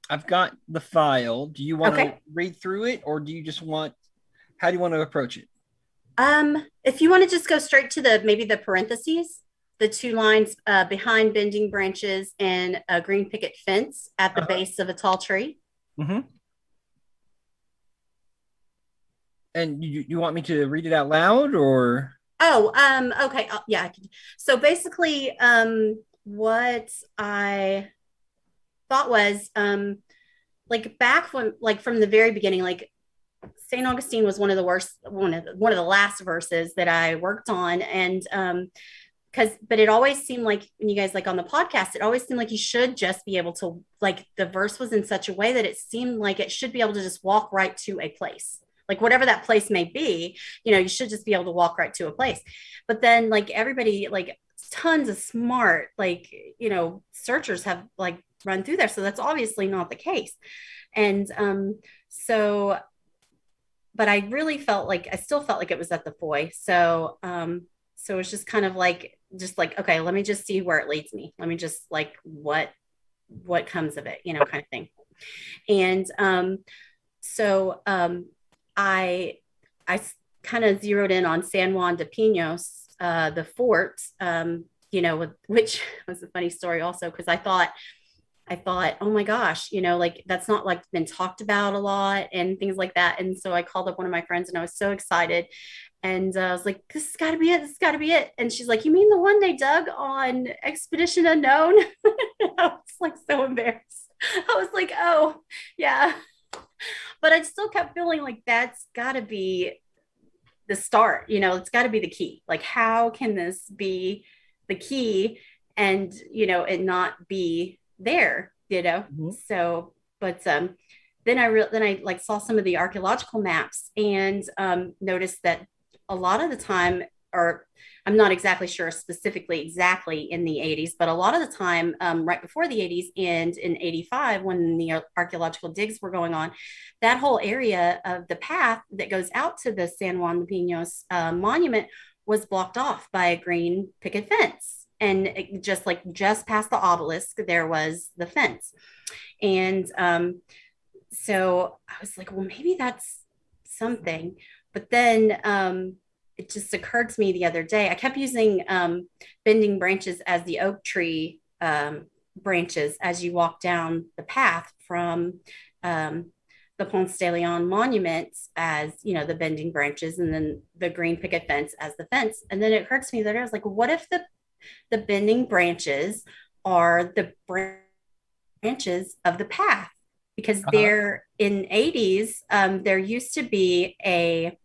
I've got the file. Do you want to read through it, or do you just how do you want to approach it? If you want to just go straight to maybe the parentheses, the 2 lines behind bending branches and a green picket fence at the base of a tall tree. Mm-hmm. And you want me to read it out loud, or? Okay. Yeah. So basically, what I thought was, back when, from the very beginning, St. Augustine was one of the last verses that I worked on. And, but it always seemed when you guys on the podcast, it always seemed you should just be able to, the verse was in such a way that it seemed like it should be able to just walk right to a place. like whatever that place may be, you know, you should just be able to walk right to a place. But then like everybody, like tons of smart, like, you know, searchers have like run through there. So that's obviously not the case. And so, but I really felt like, I still felt like it was at the Foy. So, so it's just kind of like, okay, let me just see where it leads me. Let me just like, what comes of it, you know, kind of thing. And so I kind of zeroed in on San Juan de Pinos, the fort, you know, which was a funny story also, because I thought, oh my gosh, you know, like that's not like been talked about a lot and things like that. And so I called up one of my friends and I was so excited. And I was like, this has got to be it. This has got to be it. And she's like, you mean the one they dug on Expedition Unknown? I was like so embarrassed. I was like, oh, yeah. But I still kept feeling like that's got to be the start. You know, it's got to be the key. Like, how can this be the key and, you know, it not be there, you know? Mm-hmm. So, but then I like saw some of the archaeological maps and noticed that a lot of the time, or I'm not exactly sure exactly in the 80s, but a lot of the time right before the 80s and in 85, when the archaeological digs were going on, that whole area of the path that goes out to the San Juan de Pinos monument was blocked off by a green picket fence. And it just past the obelisk, there was the fence. And so I was like, well, maybe that's something. But then it just occurred to me the other day, I kept using bending branches as the oak tree branches as you walk down the path from the Ponce de Leon monument as, you know, the bending branches, and then the green picket fence as the fence. And then it occurred to me that I was like, what if the bending branches are the branches of the path? Because there in 80s, there used to be a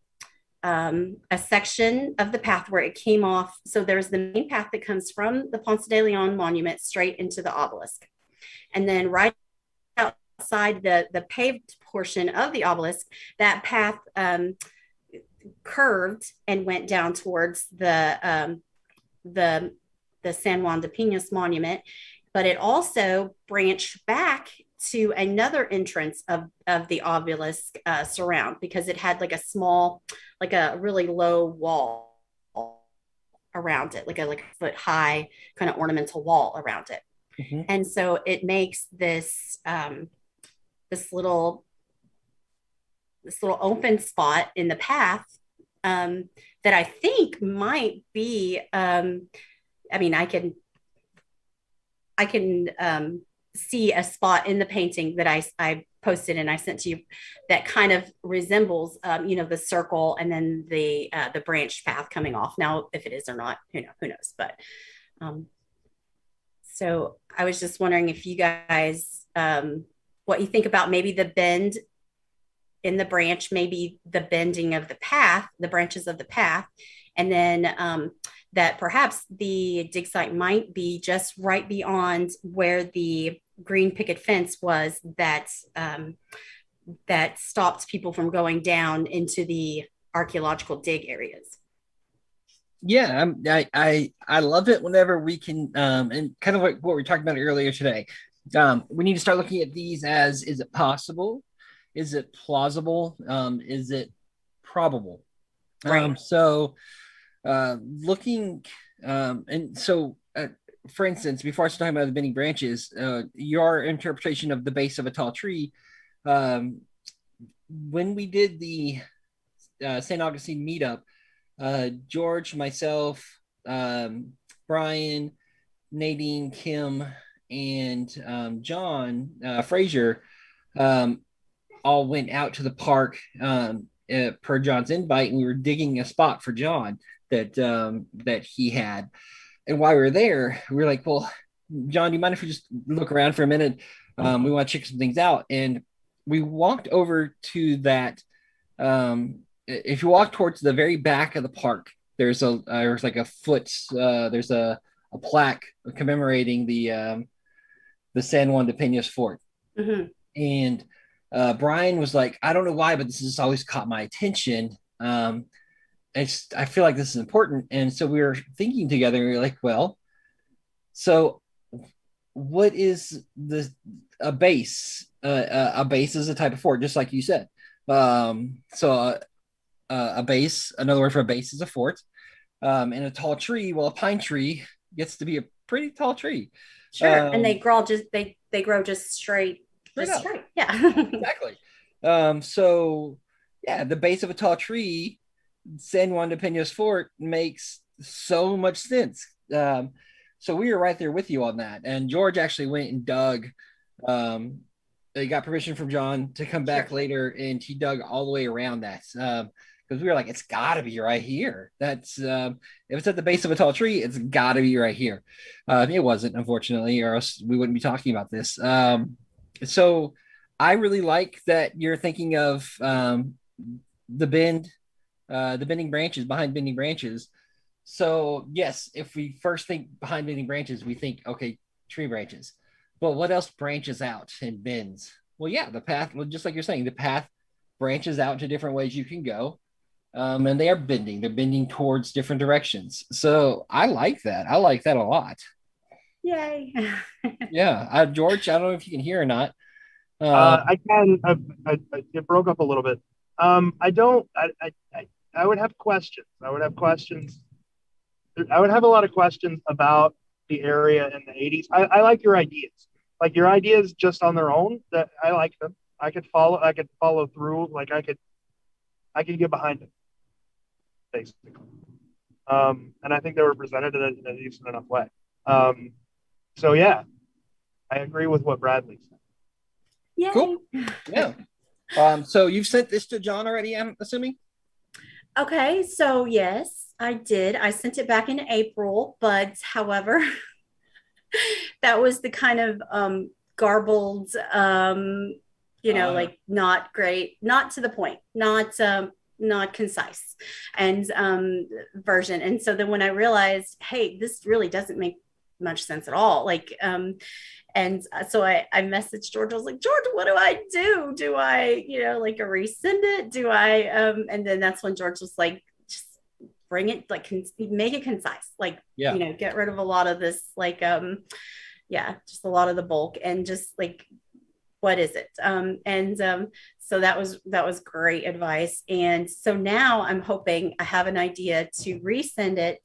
section of the path where it came off. So there's the main path that comes from the Ponce de Leon monument straight into the obelisk. And then right outside the paved portion of the obelisk, that path curved and went down towards the San Juan de Pinos monument, but it also branched back to another entrance of the obelisk surround, because it had like a small, like a really low wall around it, like a foot high kind of ornamental wall around it. Mm-hmm. And so it makes this this little open spot in the path that I think might be I mean, I can see a spot in the painting that I posted and I sent to you that kind of resembles, you know, the circle and then the branched path coming off. Now, if it is or not, who knows? But so I was just wondering if you guys, what you think about maybe the bend in the branch, maybe the bending of the path, the branches of the path, and then that perhaps the dig site might be just right beyond where the green picket fence was that that stopped people from going down into the archaeological dig areas. Yeah, I love it whenever we can, and kind of like what we were talking about earlier today. We need to start looking at these as: is it possible? Is it plausible? Is it probable? Right. Looking, and so, for instance, before I start talking about the bending branches, your interpretation of the base of a tall tree, when we did the St. Augustine meetup, George, myself, Brian, Nadine, Kim, and John Frazier all went out to the park per John's invite, and we were digging a spot for John that he had. And while we were there, we were like, well, John, do you mind if we just look around for a minute? We want to check some things out. And we walked over to that. If you walk towards the very back of the park, there's like a foot, there's a plaque commemorating the San Juan de Pinos fort. Mm-hmm. And Brian was like, I don't know why, but this has always caught my attention. I feel like this is important. And so we were thinking together, and we were like, well, so what is a base? A base is a type of fort, just like you said. A base, another word for a base is a fort. And a tall tree, well, a pine tree gets to be a pretty tall tree. Sure. And they grow just straight. Just straight. Yeah. Exactly. So yeah, the base of a tall tree, San Juan de Peña's fort, makes so much sense. So we were right there with you on that. And George actually went and dug. They got permission from John to come back later, and he dug all the way around that. Because we were like, it's got to be right here. That's if it's at the base of a tall tree, it's got to be right here. It wasn't, unfortunately, or else we wouldn't be talking about this. So I really like that you're thinking of the bending branches, behind bending branches. So yes, if we first think behind bending branches, we think, okay, tree branches. But what else branches out and bends? Well, yeah, the path, well, just like you're saying, the path branches out to different ways you can go. And they are bending. They're bending towards different directions. So I like that. I like that a lot. Yay. Yeah. George, I don't know if you can hear or not. I can. It broke up a little bit. I don't. I would have questions. I would have questions. I would have a lot of questions about the area in the 80s. I like your ideas. Like your ideas just on their own, that I like them. I could follow through. Like I could get behind it, basically. And I think they were presented in a decent enough way. So yeah, I agree with what Bradley said. Yay. Cool. Yeah. So you've sent this to John already, I'm assuming? Okay, so yes, I did. I sent it back in April, but however, that was the kind of garbled, like not great, not to the point, not concise and version. And so then when I realized, hey, this really doesn't make much sense at all. And so I messaged George. I was like, George, what do I do? Do I, resend it? Do I, and then that's when George was like, just bring it, like, make it concise. Like, get rid of a lot of this, just a lot of the bulk and just like, what is it? So that was great advice. And so now I'm hoping I have an idea to resend it.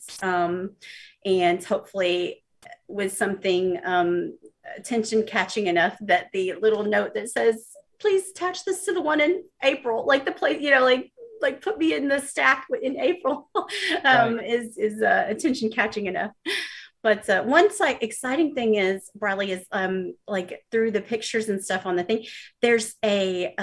And hopefully with something, attention catching enough that the little note that says, please attach this to the one in April, like the place, like put me in the stack in April, is attention catching enough. But one exciting thing is, Bradley, is like through the pictures and stuff on the thing, there's a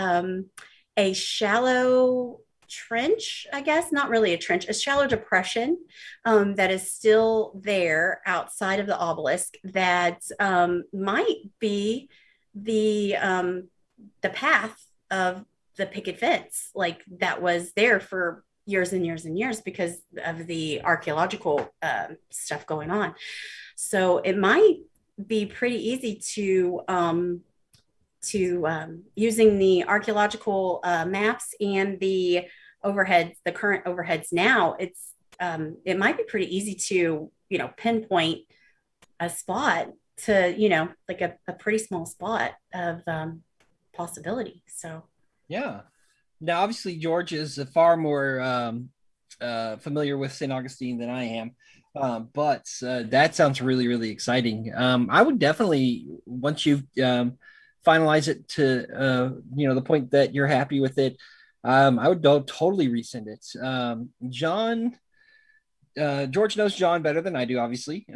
shallow trench, I guess, not really a trench, a shallow depression that is still there outside of the obelisk that might be the path of the picket fence, like that was there for years and years and years because of the archaeological stuff going on. So it might be pretty easy to using the archaeological maps and the overheads, the current overheads now, it might be pretty easy to, pinpoint a spot to, like a pretty small spot of possibility. So, yeah. Now, obviously, George is far more familiar with St. Augustine than I am. But that sounds really, really exciting. I would definitely, once you've finalize it to, the point that you're happy with it, I would totally resend it. George knows John better than I do, obviously.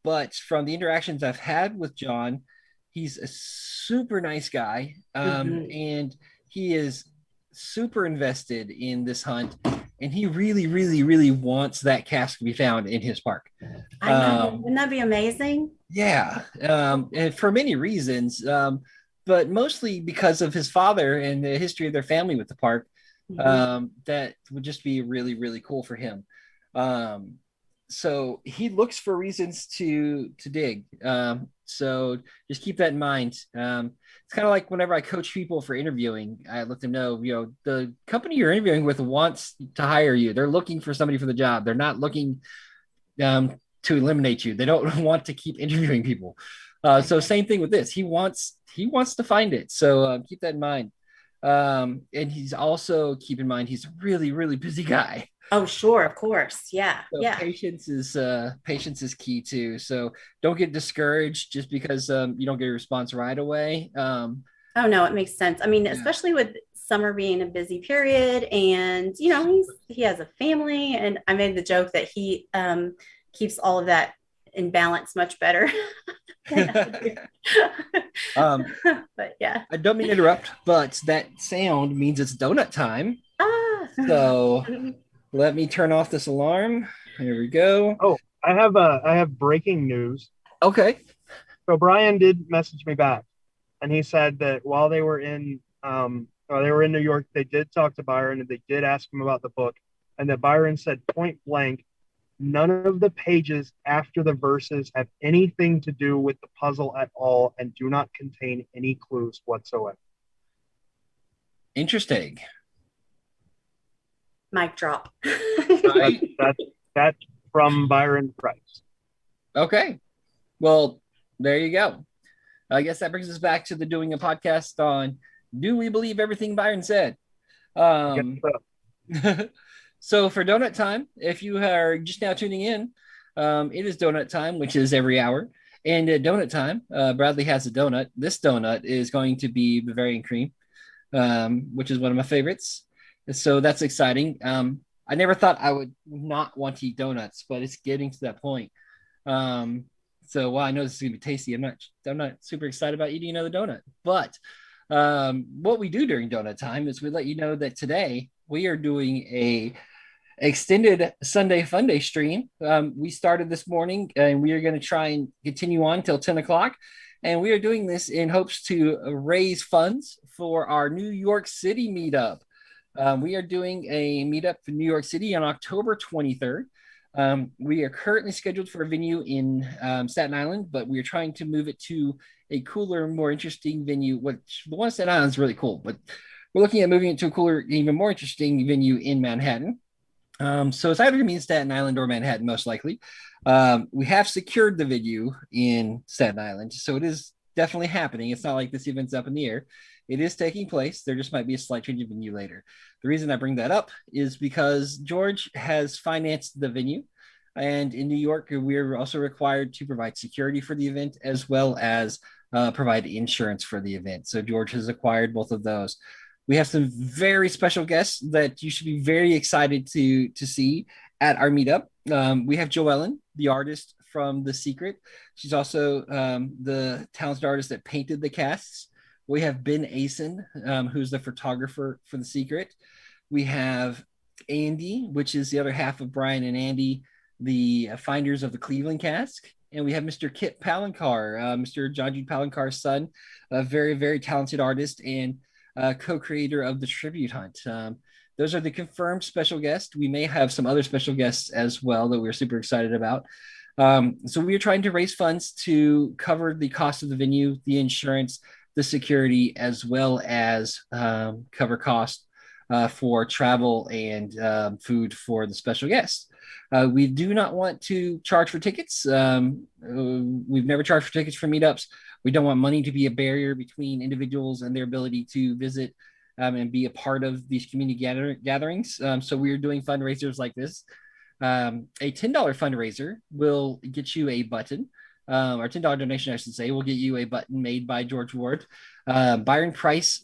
But from the interactions I've had with John, he's a super nice guy. And he is super invested in this hunt. And he really, really, really wants that casque to be found in his park. I know. Wouldn't that be amazing? Yeah. And for many reasons. But mostly because of his father and the history of their family with the park. That would just be really, really cool for him. So he looks for reasons to dig. So just keep that in mind. It's kind of like whenever I coach people for interviewing, I let them know, the company you're interviewing with wants to hire you. They're looking for somebody for the job. They're not looking to eliminate you. They don't want to keep interviewing people. So same thing with this. He wants to find it. So keep that in mind. And he's also, keep in mind, he's a really, really busy guy. Oh, sure, of course. Yeah. So yeah. patience is key too. So don't get discouraged just because you don't get a response right away. Oh no, it makes sense. I mean, especially with summer being a busy period, and he has a family, and I made the joke that he keeps all of that in balance much better. But yeah, I don't mean to interrupt, but that sound means it's donut time. So let me turn off this alarm. Here we go. Oh, I have breaking news. Okay. So Brian did message me back, and he said that while they were in New York, they did talk to Byron, and they did ask him about the book, and that Byron said point blank, none of the pages after the verses have anything to do with the puzzle at all and do not contain any clues whatsoever. Interesting. Mic drop. Right? That's from Byron Preiss. Okay. Well, there you go. I guess that brings us back to doing a podcast on, do we believe everything Byron said? So for donut time, if you are just now tuning in, it is donut time, which is every hour. And at donut time, Bradley has a donut. This donut is going to be Bavarian cream, which is one of my favorites. So that's exciting. I never thought I would not want to eat donuts, but it's getting to that point. So while I know this is gonna be tasty, I'm not super excited about eating another donut. But what we do during donut time is we let you know that today we are doing a extended Sunday Fun Day stream. We started this morning, and we are going to try and continue on till 10 o'clock. And we are doing this in hopes to raise funds for our New York City meetup. We are doing a meetup in New York City on October 23rd. We are currently scheduled for a venue in Staten Island, but we are trying to move it to a cooler, more interesting venue, which the one in Staten Island is really cool, but we're looking at moving it to a cooler, even more interesting venue in Manhattan. So it's either going to be in Staten Island or Manhattan, most likely. We have secured the venue in Staten Island, so it is definitely happening. It's not like this event's up in the air. It is taking place. There just might be a slight change of venue later. The reason I bring that up is because George has financed the venue, and in New York, we're also required to provide security for the event as well as provide insurance for the event. So George has acquired both of those. We have some very special guests that you should be very excited to see at our meetup. We have Joellen, the artist from The Secret. She's also the talented artist that painted the casques. We have Ben Asen, who's the photographer for The Secret. We have Andy, which is the other half of Brian and Andy, the finders of the Cleveland casque. And we have Mr. Kit Palancar, Mr. John Jude Palancar's son, a very, very talented artist and co-creator of the Tribute Hunt. Those are the confirmed special guests. We may have some other special guests as well that we're super excited about. So we are trying to raise funds to cover the cost of the venue, the insurance, the security, as well as cover cost for travel and food for the special guests. We do not want to charge for tickets. We've never charged for tickets for meetups. We don't want money to be a barrier between individuals and their ability to visit and be a part of these community gatherings. So we are doing fundraisers like this. A $10 fundraiser will get you a button. Our $10 donation, I should say, will get you a button made by George Ward. Byron Preiss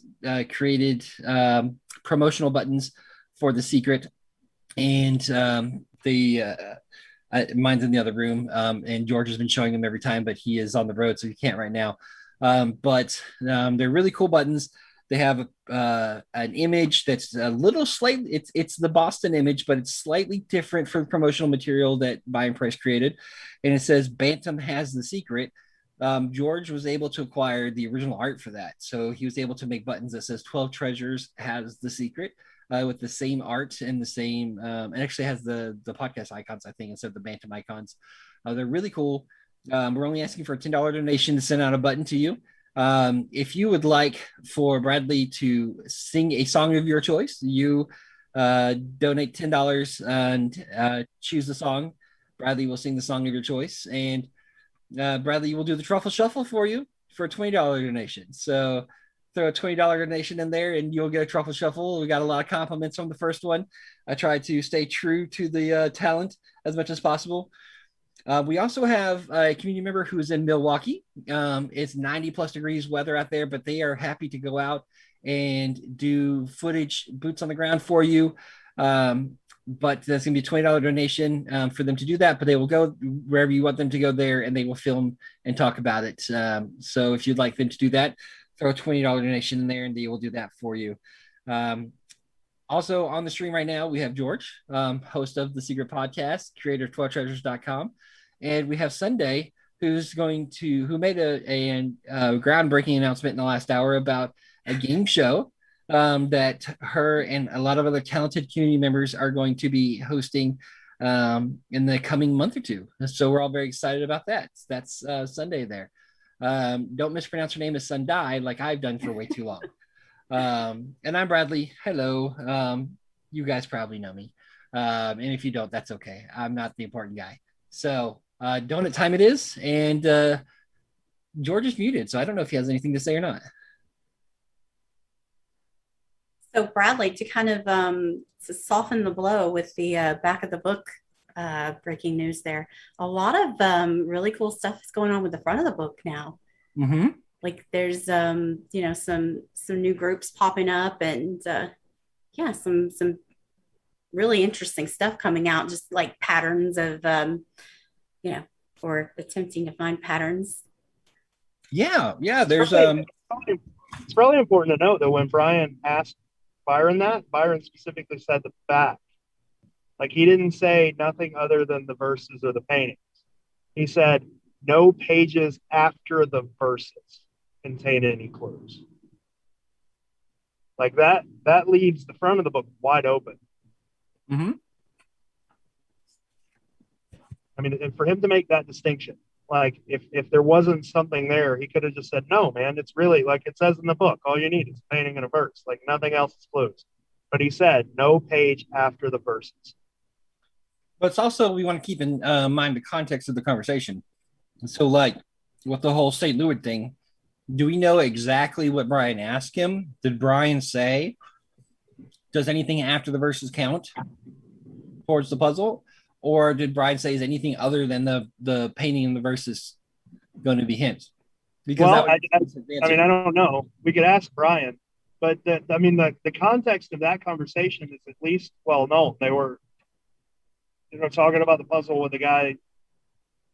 created promotional buttons for The Secret, and mine's in the other room, and George has been showing them every time, but he is on the road, so he can't right now. But they're really cool buttons. They have an image that's a little slightly, it's the Boston image, but it's slightly different from the promotional material that Byron Preiss created. And it says, Bantam has the secret. George was able to acquire the original art for that. So he was able to make buttons that says 12 Treasures has the secret with the same art and the same, and actually has the podcast icons, I think, instead of the Bantam icons. They're really cool. We're only asking for a $10 donation to send out a button to you. If you would like for Bradley to sing a song of your choice, you donate $10 and choose the song. Bradley will sing the song of your choice, and Bradley will do the truffle shuffle for you for a $20 donation. So throw a $20 donation in there and you'll get a truffle shuffle. We got a lot of compliments on the first one. I tried to stay true to the talent as much as possible. We also have a community member who is in Milwaukee. It's 90 plus degrees weather out there, but they are happy to go out and do footage, boots on the ground for you. But that's going to be a $20 donation for them to do that, but they will go wherever you want them to go there and they will film and talk about it. So if you'd like them to do that, throw a $20 donation in there and they will do that for you. Also on the stream right now, we have George, host of The Secret Podcast, creator of 12treasures.com. And we have Sunday, who made a groundbreaking announcement in the last hour about a game show that her and a lot of other talented community members are going to be hosting in the coming month or two. So we're all very excited about that. That's Sunday there. Don't mispronounce her name as Sunday like I've done for way too long. And I'm Bradley. Hello. You guys probably know me. And if you don't, that's okay. I'm not the important guy. So donut time it is. And George is muted, so I don't know if he has anything to say or not. So Bradley, to kind of to soften the blow with the back of the book breaking news there, a lot of really cool stuff is going on with the front of the book now. Mm-hmm. Like there's some new groups popping up and some really interesting stuff coming out, just like patterns of or attempting to find patterns. Yeah, there's it's probably important to note that when Brian asked Byron that, Byron specifically said the back. Like he didn't say nothing other than the verses or the paintings. He said no pages after the verses contain any clues. Like that leaves the front of the book wide open. Mm-hmm. I mean, and for him to make that distinction, like if there wasn't something there, he could have just said, no, man, it's really like it says in the book, all you need is a painting and a verse, like nothing else is clues. But he said no page after the verses. But it's also, we want to keep in mind the context of the conversation. So like with the whole St. Louis thing, do we know exactly what Brian asked him? Did Brian say, does anything after the verses count towards the puzzle? Or did Brian say, is anything other than the painting and the verses going to be hints? Because well, I don't know. We could ask Brian, but the context of that conversation is at least well known. They were, talking about the puzzle with the guy,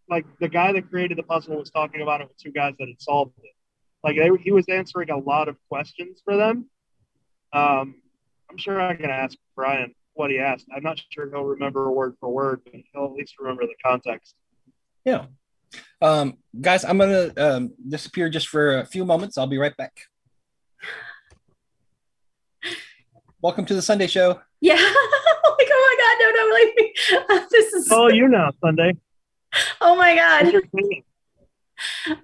like the guy that created the puzzle was talking about it with two guys that had solved it. Like he was answering a lot of questions for them. I'm sure I can ask Brian what he asked. I'm not sure he'll remember word for word, but he'll at least remember the context. Yeah. Guys, I'm going to disappear just for a few moments. I'll be right back. Welcome to the Sunday show. Yeah. Like, oh my God, no, leave me. This is. Oh, you know, Sunday. Oh my God.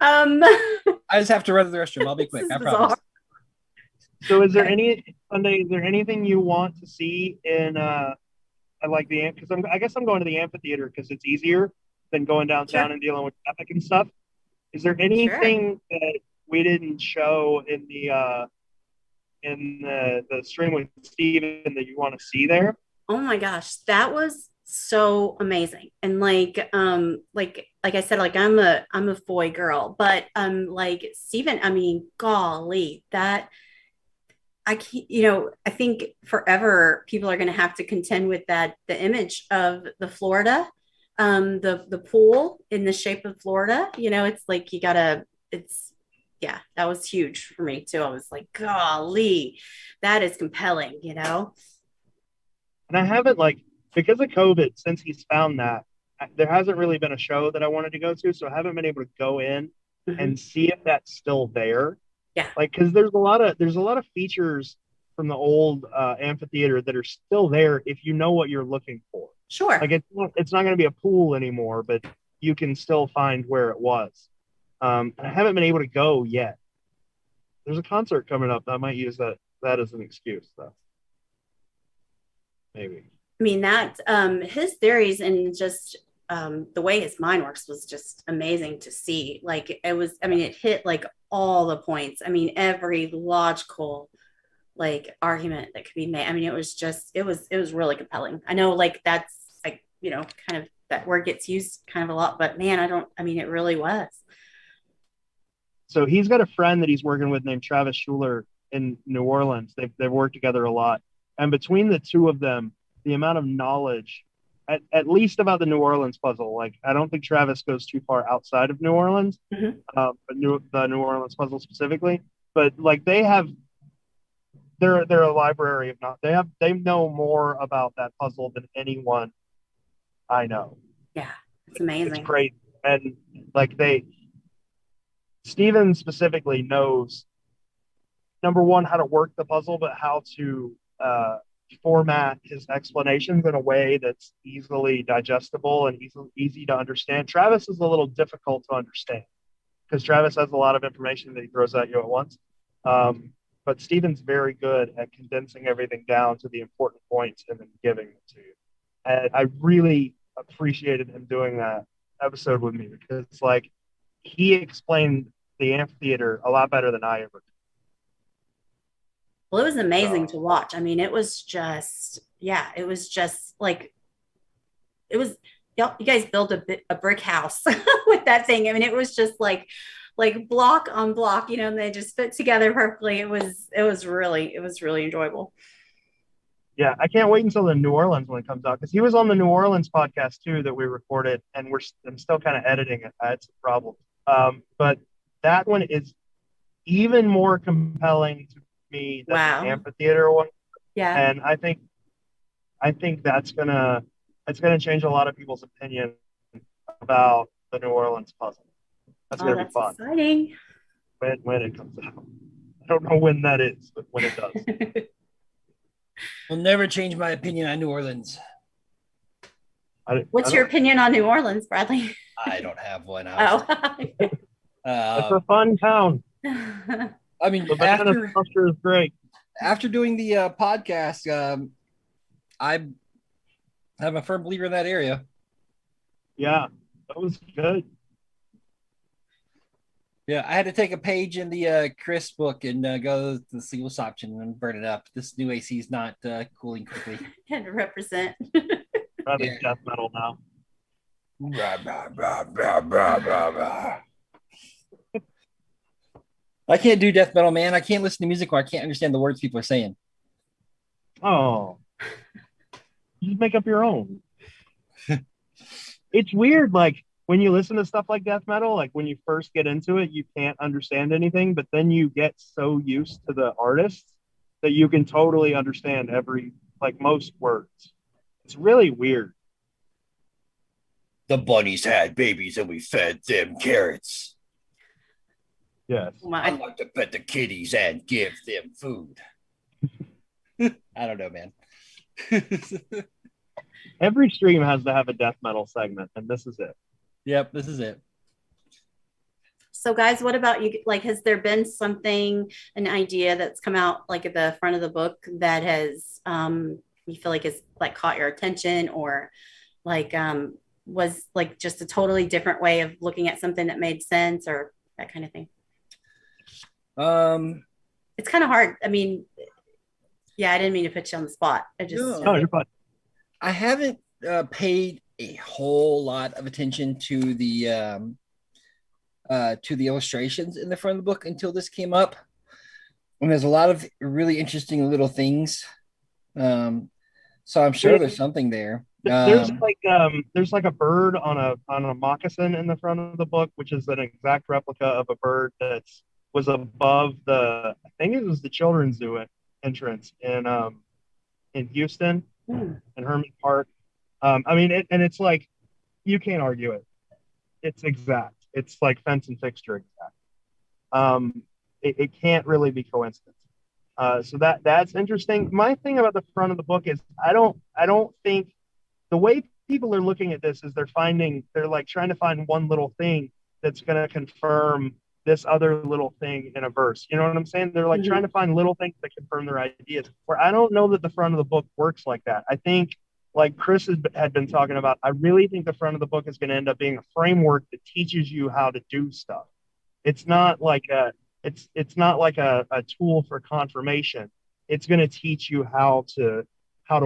I just have to run to the restroom. I'll be quick. I promise. So is there anything you want to see in like the because I guess I'm going to the amphitheater because it's easier than going downtown and dealing with traffic and stuff. Is there anything that we didn't show in the stream with Steven that you want to see there? Oh my gosh, that was so amazing. And like I said, like I'm a Feuds girl, but like Steven, I mean, golly, that I can't, I think forever people are going to have to contend with that, the image of the Florida, the pool in the shape of Florida, it's like that was huge for me too. I was like, golly, that is compelling, And I haven't because of COVID, since he's found that, there hasn't really been a show that I wanted to go to. So I haven't been able to go in and see if that's still there. Yeah. Because there's a lot of features from the old amphitheater that are still there if you know what you're looking for. Sure. Like it's not going to be a pool anymore, but you can still find where it was. And I haven't been able to go yet. There's a concert coming up. I might use that as an excuse, though. Maybe. I mean, that his theories and just the way his mind works was just amazing to see. Like it was, I mean, it hit like all the points. I mean, every logical like argument that could be made. I mean, it was really compelling. I know like that's like, you know, kind of that word gets used kind of a lot, but man, it really was. So he's got a friend that he's working with named Travis Schuler in New Orleans. They've worked together a lot. And between the two of them, the amount of knowledge, at least about the New Orleans puzzle, like I don't think Travis goes too far outside of New Orleans, but the New Orleans puzzle specifically. But like they're a library of not. They know more about that puzzle than anyone I know. Yeah, it's amazing. It's great, and like Steven specifically knows, number one, how to work the puzzle, but how to format his explanations in a way that's easily digestible and easy to understand. Travis is a little difficult to understand because Travis has a lot of information that he throws at you at once. But Steven's very good at condensing everything down to the important points and then giving it to you. And I really appreciated him doing that episode with me because like he explained the amphitheater a lot better than I ever did. Well, it was amazing to watch. I mean, it was just like, you guys built a brick house with that thing. I mean, it was just like block on block, you know, and they just fit together perfectly. It was really enjoyable. Yeah, I can't wait until the New Orleans one comes out because he was on the New Orleans podcast too that we recorded, and I'm still kind of editing it. I had some problems, but that one is even more compelling to me than the amphitheater one. Yeah, and I think it's gonna change a lot of people's opinion about the New Orleans puzzle. That's gonna be fun. Exciting. When it comes out, I don't know when that is, but when it does. Will never change my opinion on New Orleans. What's your opinion on New Orleans, Bradley? I don't have one. It's a fun town. I mean, the banana cluster is great. After doing the podcast, I'm a firm believer in that area. Yeah, that was good. Yeah, I had to take a page in the Chris book and go to the seamless option and burn it up. This new AC is not cooling quickly. Had to represent. Rather death metal now. I can't do death metal, man. I can't listen to music where I can't understand the words people are saying. Oh, you just make up your own. It's weird, like when you listen to stuff like death metal, like when you first get into it, you can't understand anything, but then you get so used to the artists that you can totally understand most words. It's really weird. The bunnies had babies and we fed them carrots. Yes. I like to pet the kitties and give them food. I don't know, man. Every stream has to have a death metal segment, and this is it. Yep, this is it. So, guys, what about you? Like, has there been an idea that's come out like at the front of the book that has you feel like has like caught your attention, or like was like just a totally different way of looking at something that made sense, or that kind of thing? It's kind of hard. I mean, yeah, I didn't mean to put you on the spot. No, you're fine. I haven't paid a whole lot of attention to the illustrations in the front of the book until this came up. And there's a lot of really interesting little things. So I'm sure there's something there. There's like a bird on a moccasin in the front of the book, which is an exact replica of a bird that was above I think it was the children's zoo entrance in Houston, in Herman Park. I mean, it's like you can't argue it. It's exact. It's like fence and fixture exact. It can't really be coincidence. So that's interesting. My thing about the front of the book is I don't think the way people are looking at this is they're like trying to find one little thing that's going to confirm this other little thing in a verse. You know what I'm saying? They're like trying to find little things that confirm their ideas. Where I don't know that the front of the book works like that. I think, like Chris had been talking about, I really think the front of the book is going to end up being a framework that teaches you how to do stuff. It's not like it's not like a tool for confirmation. It's going to teach you how to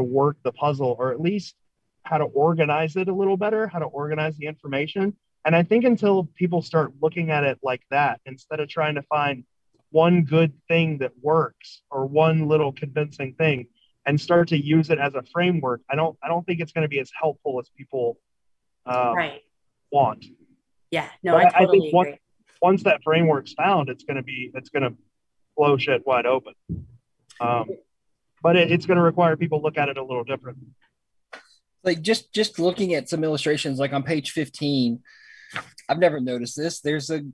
work the puzzle, or at least how to organize it a little better, how to organize the information. And I think until people start looking at it like that, instead of trying to find one good thing that works or one little convincing thing, and start to use it as a framework, I don't think it's going to be as helpful as people Right. want. Yeah. No, But I totally think agree. once that framework's found, it's going to blow shit wide open. But it's going to require people to look at it a little different. Like just looking at some illustrations, like on page 15, I've never noticed this. There's a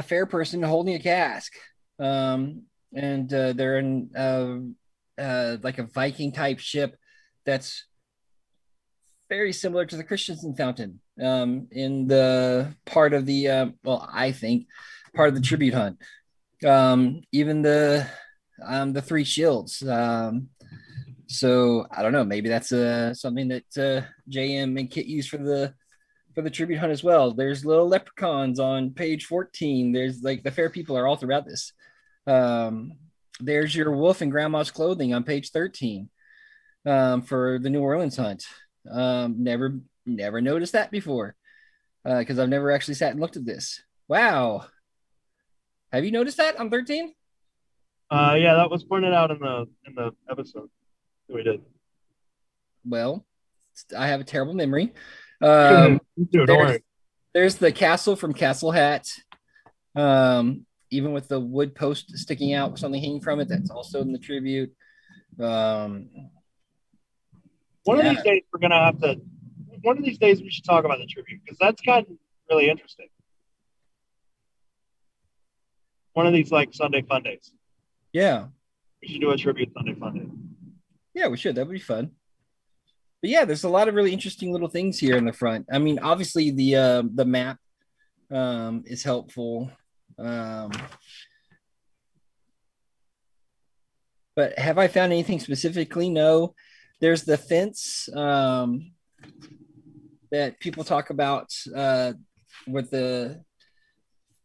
fair person holding a casque, and they're in like a Viking type ship that's very similar to the Christensen Fountain, in the part of the I think part of the tribute hunt. Even the three shields. So I don't know. Maybe that's something that JM and Kit use for the tribute hunt as well. There's little leprechauns on page 14. There's like the fair people are all throughout this. There's your wolf in grandma's clothing on page 13 for the New Orleans hunt. Never noticed that before because I've never actually sat and looked at this. Wow. Have you noticed that on 13? Yeah, that was pointed out in the episode that we did. Well, I have a terrible memory. Don't worry. There's the castle from Castle Hat. Even with the wood post sticking out with something hanging from it, that's also in the tribute. One of these days we're gonna have to. One of these days we should talk about the tribute because that's gotten really interesting. One of these like Sunday fun days. Yeah. We should do a tribute Sunday fun day. Yeah, we should. That would be fun. But yeah, there's a lot of really interesting little things here in the front. I mean, obviously the map is helpful. But have I found anything specifically? No. There's the fence that people talk about with the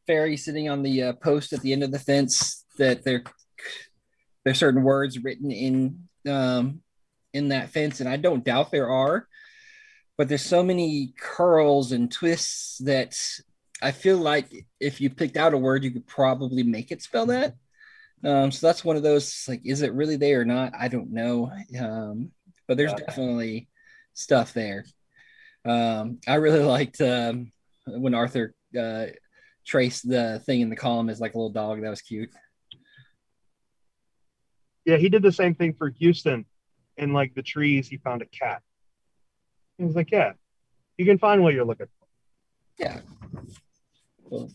fairy sitting on the post at the end of the fence, that there's certain words written in that fence, and I don't doubt there are, but there's so many curls and twists that I feel like if you picked out a word, you could probably make it spell that. So that's one of those, like, is it really there or not? I don't know. But there's definitely stuff there. I really liked when Arthur traced the thing in the column as like a little dog. That was cute. Yeah, he did the same thing for Houston. In like the trees, he found a cat. He was like, yeah, you can find what you're looking for. Yeah. Well,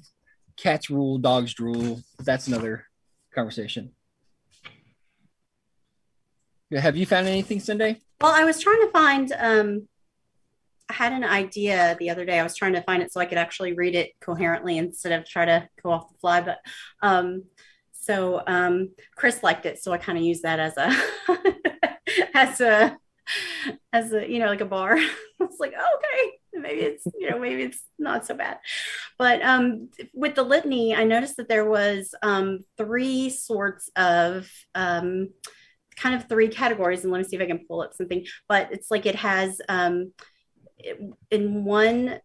cats rule, dogs drool. That's another conversation. Have you found anything, Sunday? Well, I was trying to find, I had an idea the other day. I was trying to find it so I could actually read it coherently instead of try to go off the fly. But Chris liked it, so I kind of used that as a like a bar. It's like, oh, okay, maybe it's not so bad. But with the litany, I noticed that there was three sorts of kind of three categories, and let me see if I can pull up something. But it's like it has in one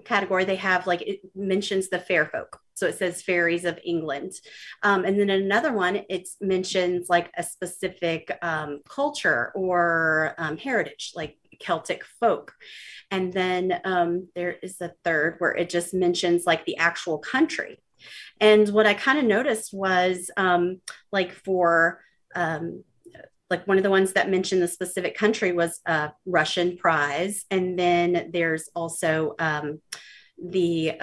category they have, like, it mentions the fair folk. So it says fairies of England. And then in another one, it mentions like a specific culture or heritage, like Celtic folk. And then there is a third where it just mentions like the actual country. And what I kind of noticed was like for like one of the ones that mentioned the specific country was Russian Preiss. And then there's also the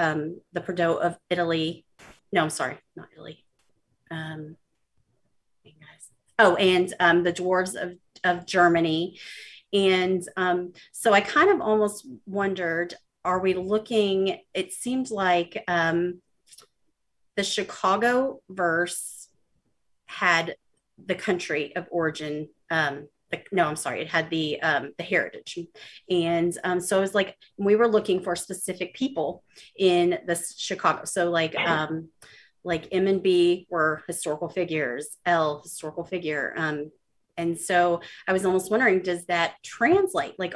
Bordeaux of Italy. No, I'm sorry, not Italy. And the dwarves of of Germany. And so I kind of almost wondered, are we looking, it seemed like the Chicago verse had the country of origin. No, I'm sorry, it had the heritage. And so it was like we were looking for specific people in this Chicago. So like M and B were historical figures, L historical figure. And so I was almost wondering, does that translate? Like,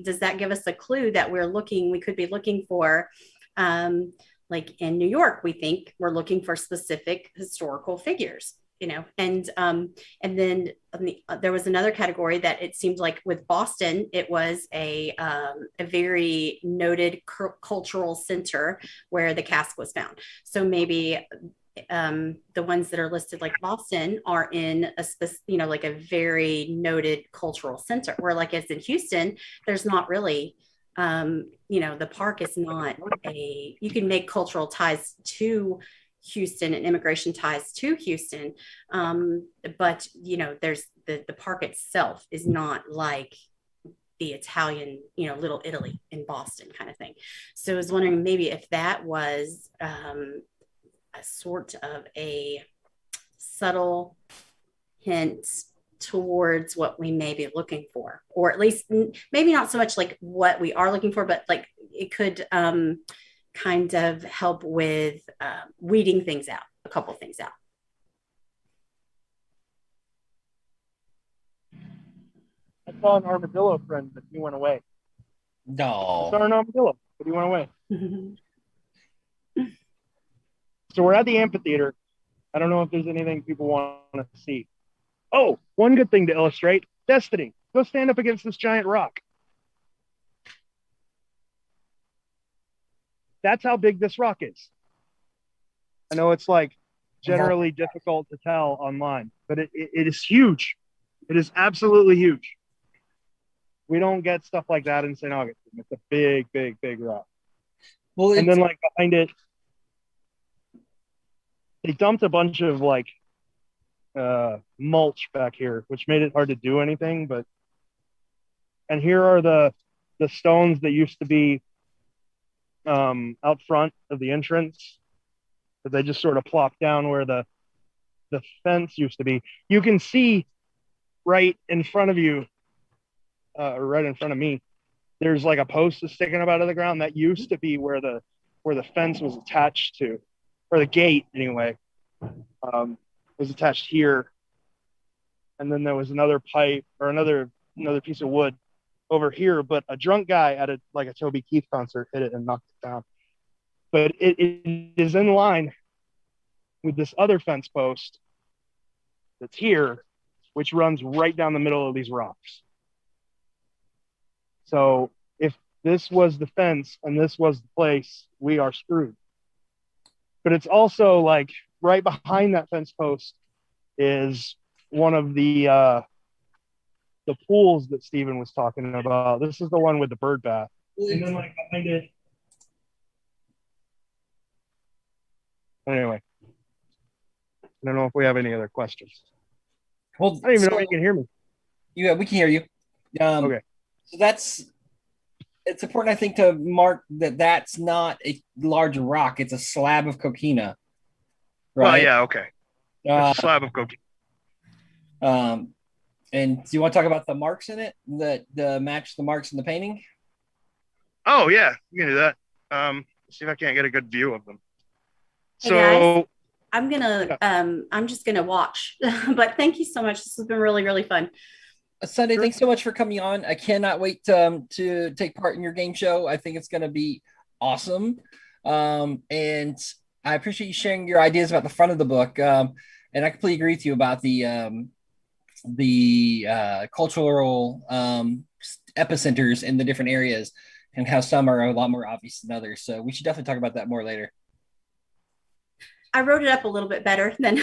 does that give us a clue that we could be looking for, like in New York, we think we're looking for specific historical figures, and then there was another category that it seemed like with Boston, it was a very noted cultural center where the casque was found. So maybe the ones that are listed like Boston are in like a very noted cultural center, where like as in Houston, there's not really, the park is not you can make cultural ties to Houston and immigration ties to Houston. But there's the park itself is not like the Italian, Little Italy in Boston kind of thing. So I was wondering maybe if that was a sort of a subtle hint towards what we may be looking for, or at least maybe not so much like what we are looking for, but like it could kind of help with weeding things out, a couple things out. I saw an armadillo friend, but he went away. No. I saw an armadillo, but he went away. So we're at the amphitheater. I don't know if there's anything people want to see. Oh, one good thing to illustrate. Destiny, go stand up against this giant rock. That's how big this rock is. I know it's like generally difficult to tell online, but it is huge. It is absolutely huge. We don't get stuff like that in St. Augustine. It's a big, big, big rock. Well, and then like behind it, they dumped a bunch of like mulch back here, which made it hard to do anything. And here are the stones that used to be out front of the entrance, that they just sort of plopped down where the fence used to be. You can see right in front of you, right in front of me, there's like a post that's sticking up out of the ground. That used to be where the fence was attached to, or the gate anyway, was attached here. And then there was another pipe or another piece of wood over here, but a drunk guy at a Toby Keith concert hit it and knocked it down. But it is in line with this other fence post that's here, which runs right down the middle of these rocks. So if this was the fence and this was the place, we are screwed. But it's also like right behind that fence post is one of the pools that Stephen was talking about. This is the one with the bird bath. And then like behind it. Anyway, I don't know if we have any other questions. Well, I don't even know if you can hear me. Yeah, we can hear you. Okay. So it's important, I think, to mark that that's not a large rock. It's a slab of coquina. Right? Oh, yeah, okay. It's a slab of coquina. And do you want to talk about the marks in it that match the marks in the painting? Oh, yeah, you can do that. See if I can't get a good view of them. Hey So guys, I'm just gonna watch. But thank you so much. This has been really, really fun. Sunday, thanks so much for coming on. I cannot wait to take part in your game show. I think it's going to be awesome. And I appreciate you sharing your ideas about the front of the book. And I completely agree with you about the cultural epicenters in the different areas and how some are a lot more obvious than others. So we should definitely talk about that more later. I wrote it up a little bit better than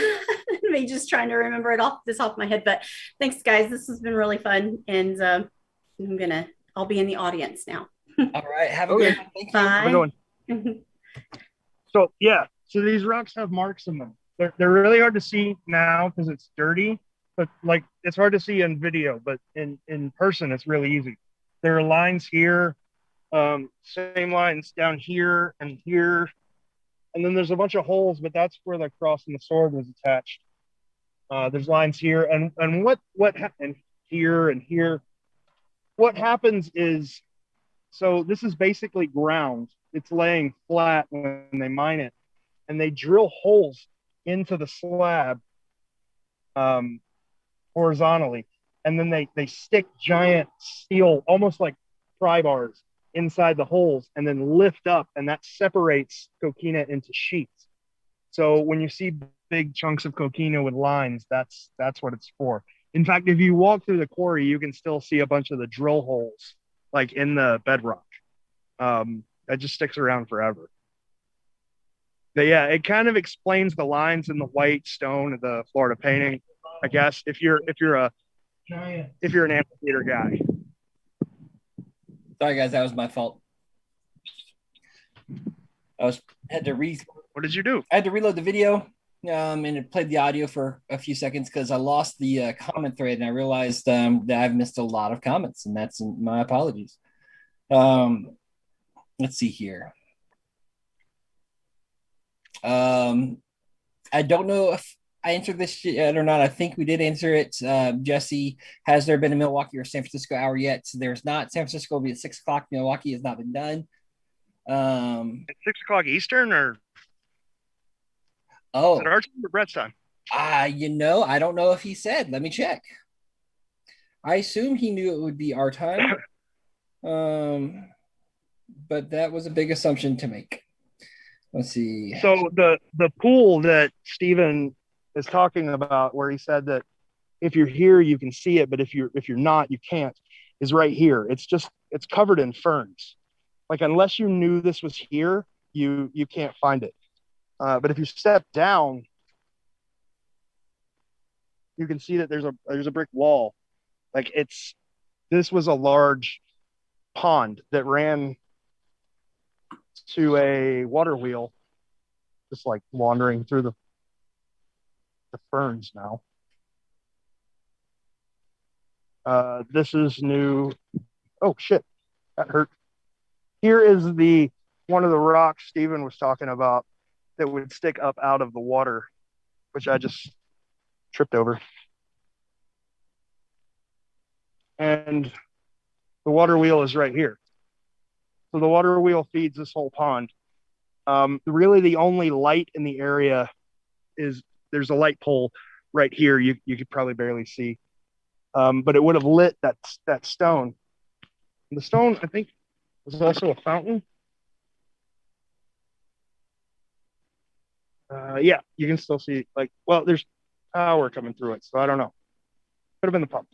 me just trying to remember it off my head. But thanks, guys. This has been really fun, and I'll be in the audience now. All right, have a good one. Thank you. Bye. So yeah, so these rocks have marks in them. They're really hard to see now because it's dirty, but like it's hard to see in video, but in person it's really easy. There are lines here, same lines down here and here, and then there's a bunch of holes, but that's where the cross and the sword was attached. There's lines here, and what happened here and here. What happens is, so this is basically ground. It's laying flat when they mine it, and they drill holes into the slab horizontally, and then they stick giant steel, almost like pry bars, inside the holes, and then lift up, and that separates coquina into sheets. So when you see big chunks of coquina with lines, that's what it's for. In fact, if you walk through the quarry, you can still see a bunch of the drill holes, like in the bedrock. That just sticks around forever. But yeah, it kind of explains the lines in the white stone of the Florida painting, I guess, if you're an amphitheater guy. Sorry, guys, that was my fault. Had to What did you do? I had to reload the video, and it played the audio for a few seconds because I lost the comment thread, and I realized that I've missed a lot of comments, and that's my apologies. Let's see here. I don't know if I answered this yet or not. I think we did answer it. Jesse, has there been a Milwaukee or San Francisco hour yet? So there's not. San Francisco will be at 6 o'clock. Milwaukee has not been done. At 6 o'clock Eastern, or oh, is it our time or Brett's time? I don't know if he said. Let me check. I assume he knew it would be our time. But that was a big assumption to make. Let's see. So the pool that Stephen is talking about, where he said that if you're here you can see it, but if you're not you can't, is right here. It's covered in ferns. Like, unless you knew this was here, you can't find it. But if you step down, you can see that there's a brick wall. Like, this was a large pond that ran to a water wheel, just like wandering through the ferns now. This is new. Oh shit, that hurt. Here is one of the rocks Stephen was talking about that would stick up out of the water, which I just tripped over. And the water wheel is right here. So the water wheel feeds this whole pond. Really, the only light in the area is there's a light pole right here. You could probably barely see, but it would have lit that stone. And the stone, I think, was also a fountain. Yeah, you can still see, like, well, there's power coming through it, so I don't know. Could have been the pump.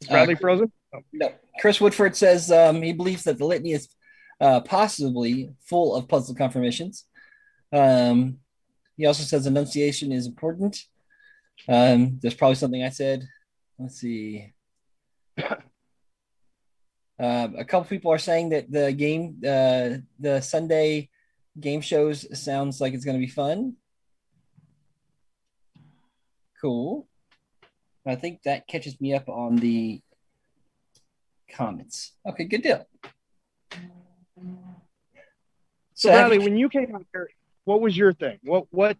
Is Bradley frozen? Oh. No. Chris Woodford says he believes that the litany is possibly full of puzzle confirmations. He also says enunciation is important. There's probably something I said. Let's see. A couple people are saying that the Sunday game shows sounds like it's going to be fun. Cool. I think that catches me up on the comments. Okay, good deal. So Bradley, when you came out here, what was your thing? What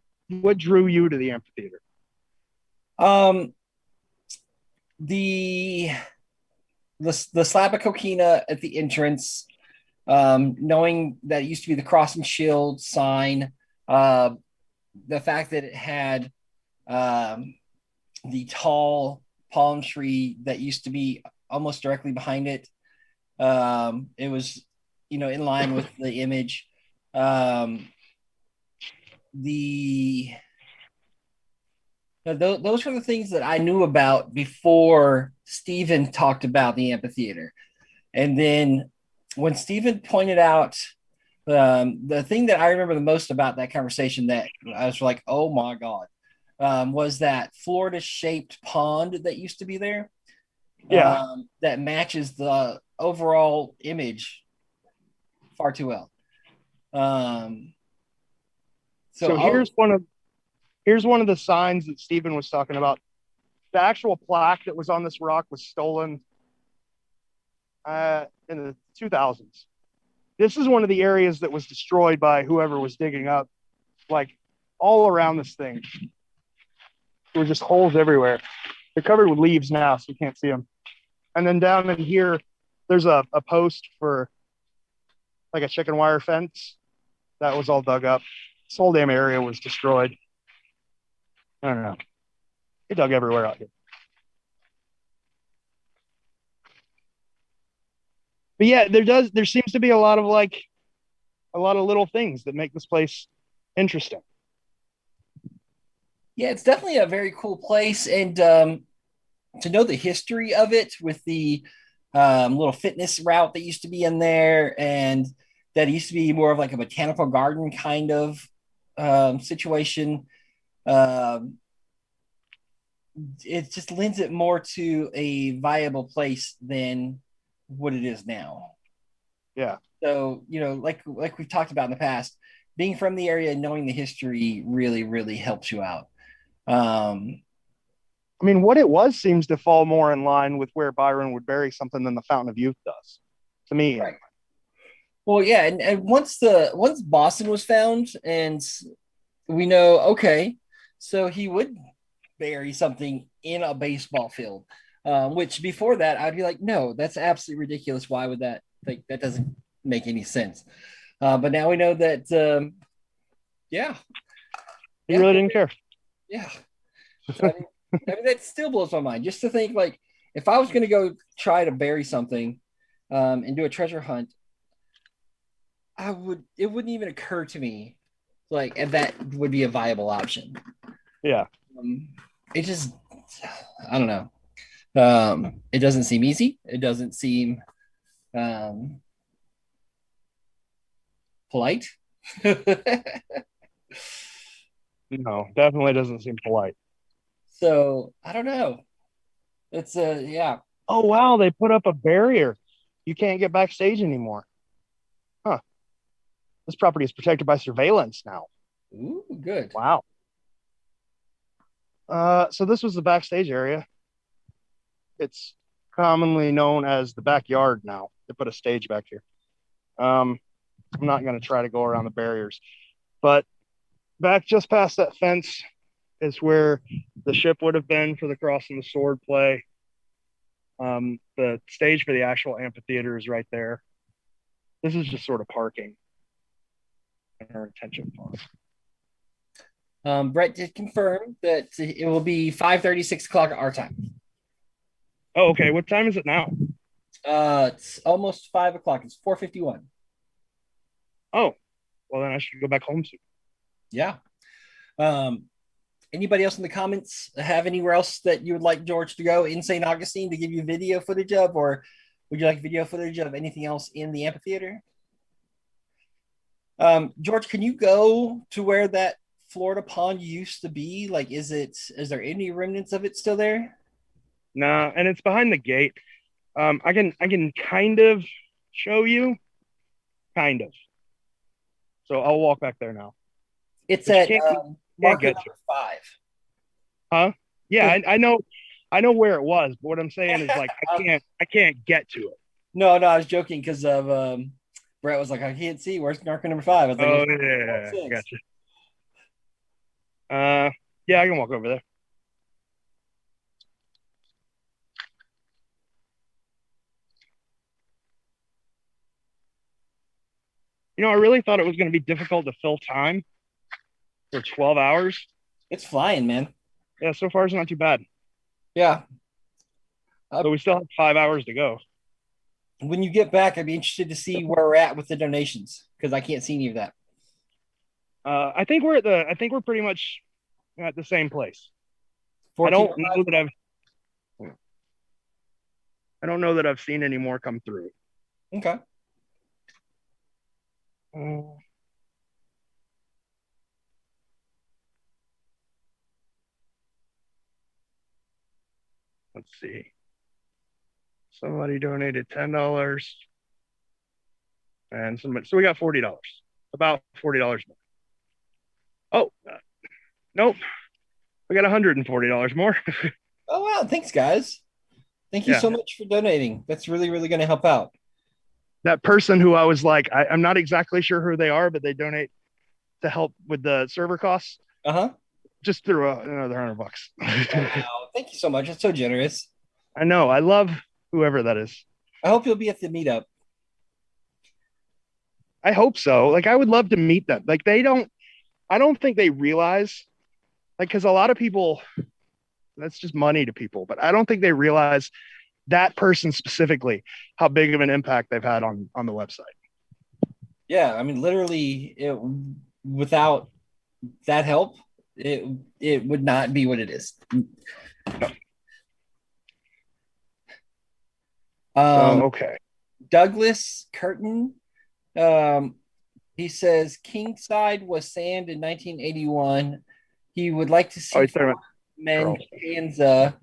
drew you to the amphitheater? The slab of coquina at the entrance, knowing that it used to be the cross and shield sign, the fact that it had the tall palm tree that used to be almost directly behind it. It was, in line with the image. Those were the things that I knew about before Stephen talked about the amphitheater. And then when Stephen pointed out the thing that I remember the most about that conversation, that I was like, oh my God, was that Florida-shaped pond that used to be there. Yeah. that matches the overall image far too well. So here's one of the signs that Stephen was talking about. The actual plaque that was on this rock was stolen in the 2000s. This is one of the areas that was destroyed by whoever was digging up, like all around this thing. There were just holes everywhere. They're covered with leaves now, so you can't see them. And then down in here, there's a post for like a chicken wire fence. That was all dug up. This whole damn area was destroyed. I don't know. They dug everywhere out here. But yeah, there seems to be a lot of little things that make this place interesting. Yeah, it's definitely a very cool place, and to know the history of it with the little fitness route that used to be in there, and that used to be more of like a botanical garden kind of situation. It just lends it more to a viable place than what it is now. Yeah. So, like we've talked about in the past, being from the area and knowing the history really, really helps you out. I mean, what it was seems to fall more in line with where Byron would bury something than the Fountain of Youth does, to me. Right. Well, yeah, and once Boston was found, and we know, okay, so he would bury something in a baseball field, which before that I'd be like, no, that's absolutely ridiculous. Why would that? Like, that doesn't make any sense. But now we know that, yeah, he really didn't care. Yeah. So, I mean, that still blows my mind. Just to think, like, if I was going to go try to bury something and do a treasure hunt, it wouldn't even occur to me, like, and that would be a viable option. Yeah. It just, I don't know. It doesn't seem easy. It doesn't seem polite. No, definitely doesn't seem polite. So I don't know. It's yeah. Oh wow, they put up a barrier. You can't get backstage anymore. Huh. This property is protected by surveillance now. Ooh, good. Wow. So this was the backstage area. It's commonly known as the backyard now. They put a stage back here. I'm not going to try to go around the barriers, but back just past that fence is where the ship would have been for the cross and the sword play. The stage for the actual amphitheater is right there. This is just sort of parking and our attention pond. Brett did confirm that it will be 5:30, 6 o'clock our time. Oh, okay. What time is it now? It's almost 5 o'clock. It's 4:51. Oh, well then I should go back home soon. Yeah. Anybody else in the comments have anywhere else that you would like George to go in St. Augustine to give you video footage of, or would you like video footage of anything else in the amphitheater? George, can you go to where that Florida pond used to be? Like, is there any remnants of it still there? Nah, and it's behind the gate. I can kind of show you, kind of. So I'll walk back there now. It's at marker get number 5. Huh? Yeah, I know where it was, but what I'm saying is, like, I can't get to it. No, I was joking because of Brett was like, I can't see. Where's marker number 5? I was like, oh yeah, gotcha. Yeah, I can walk over there. I really thought it was going to be difficult to fill time for 12 hours. It's flying, man. Yeah, so far it's not too bad. Yeah. But we still have 5 hours to go. When you get back, I'd be interested to see where we're at with the donations, because I can't see any of that. I think we're pretty much at the same place. I don't know that I've seen any more come through. Okay. Let's see. Somebody donated $10, and somebody. So we got $40. About $40 more. Oh, nope. We got $140 more. Oh wow! Thanks, guys. Thank you Yeah. so much for donating. That's really, really going to help out. That person who I was like, I'm not exactly sure who they are, but they donate to help with the server costs. Uh-huh. Just threw another $100. Wow. Thank you so much. That's so generous. I know. I love whoever that is. I hope you'll be at the meetup. I hope so. Like, I would love to meet them. Like, I don't think they realize, like, because a lot of people, that's just money to people, but I don't think they realize that person specifically, how big of an impact they've had on the website. Yeah, I mean, literally, without that help, it would not be what it is. Okay. Douglas Curtin, he says Kingside was sand in 1981. He would like to see Mancanza,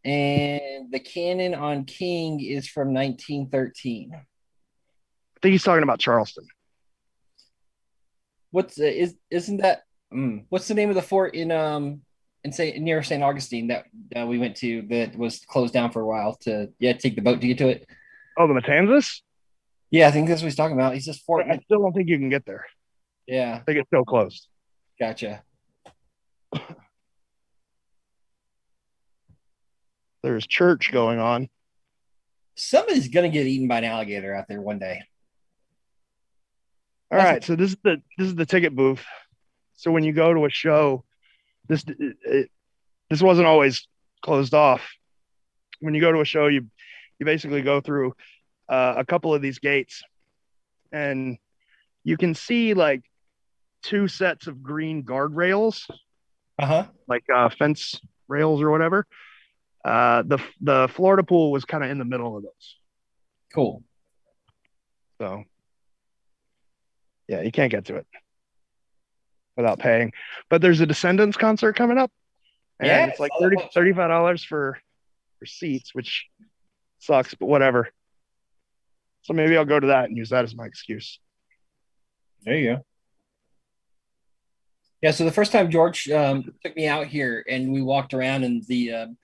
and the canon on King is from 1913. I think he's talking about Charleston. What's isn't that? What's the name of the fort in near St. Augustine that we went to that was closed down for a while to take the boat to get to it? Oh, the Matanzas? Yeah, I think that's what he's talking about. He's just fort. I still don't think you can get there. Yeah, I think it's still closed. Gotcha. There's church going on. Somebody's gonna get eaten by an alligator out there one day. All right, so this is the ticket booth. So when you go to a show, this wasn't always closed off. When you go to a show, you basically go through a couple of these gates, and you can see like two sets of green guardrails, like fence rails or whatever. The Florida pool was kind of in the middle of those. Cool. So yeah, you can't get to it without paying. But there's a Descendants concert coming up, and it's like $35 for seats, which sucks, but whatever. So maybe I'll go to that and use that as my excuse. There you go. Yeah, so the first time George took me out here and we walked around in the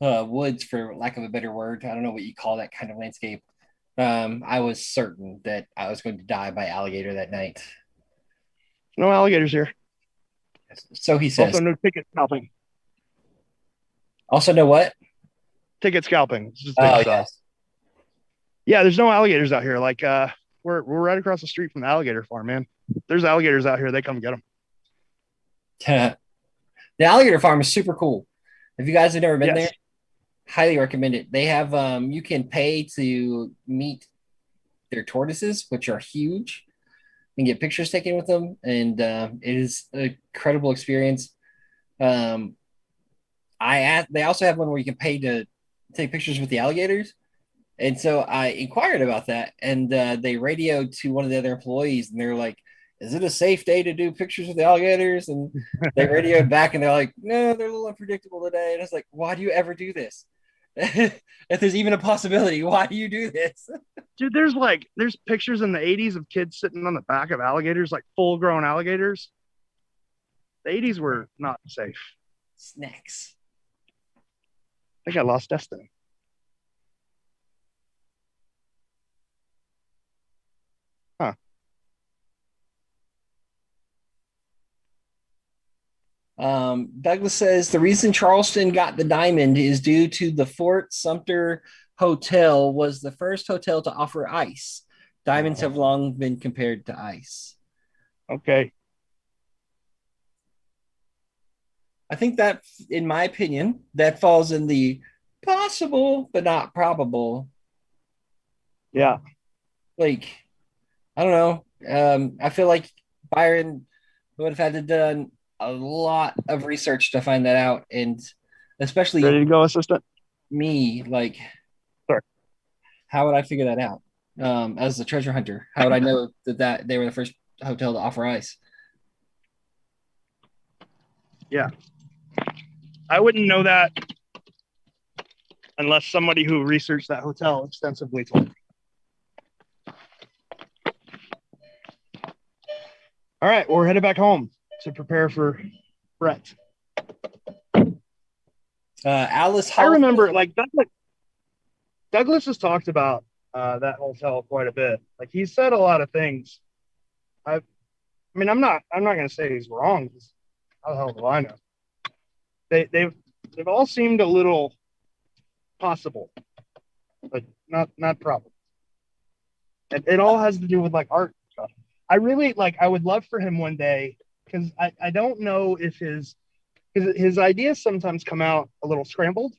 woods, for lack of a better word, I don't know what you call that kind of landscape. I was certain that I was going to die by alligator that night. No alligators here. So he says. Also, no ticket scalping. Also, no what? Ticket scalping. It's just yes. Yeah, there's no alligators out here. Like, we're right across the street from the alligator farm, man. There's alligators out here. They come get them. The alligator farm is super cool. If you guys have never been there, highly recommend it. They have you can pay to meet their tortoises, which are huge, and get pictures taken with them, and it is an incredible experience. They also have one where you can pay to take pictures with the alligators, and so I inquired about that, and they radioed to one of the other employees, and they're like, is it a safe day to do pictures with the alligators? And they radioed back, and they're like, no, they're a little unpredictable today. And I was like, why do you ever do this? If there's even a possibility, why do you do this? Dude, there's pictures in the 80s of kids sitting on the back of alligators, like full-grown alligators. The 80s were not safe. Snacks. I think I lost Destiny. Huh. Douglas says the reason Charleston got the diamond is due to the Fort Sumter Hotel was the first hotel to offer ice. Diamonds have long been compared to ice. Okay. I think that, in my opinion, that falls in the possible but not probable. Yeah. Like, I don't know. I feel like Byron would have had to done a lot of research to find that out, and especially ready to go, assistant. Me, like, sorry, how would I figure that out? As a treasure hunter, how would I know that they were the first hotel to offer ice? Yeah, I wouldn't know that unless somebody who researched that hotel extensively told me. All right, well, we're headed back home to prepare for Brett. Alice Hall. I remember, like, Douglas has talked about that hotel quite a bit. Like, he said a lot of things. I mean, I'm not going to say he's wrong. How the hell do I know? They've all seemed a little possible, but not probable. It all has to do with like art stuff. I really like. I would love for him one day, because I don't know if his ideas sometimes come out a little scrambled,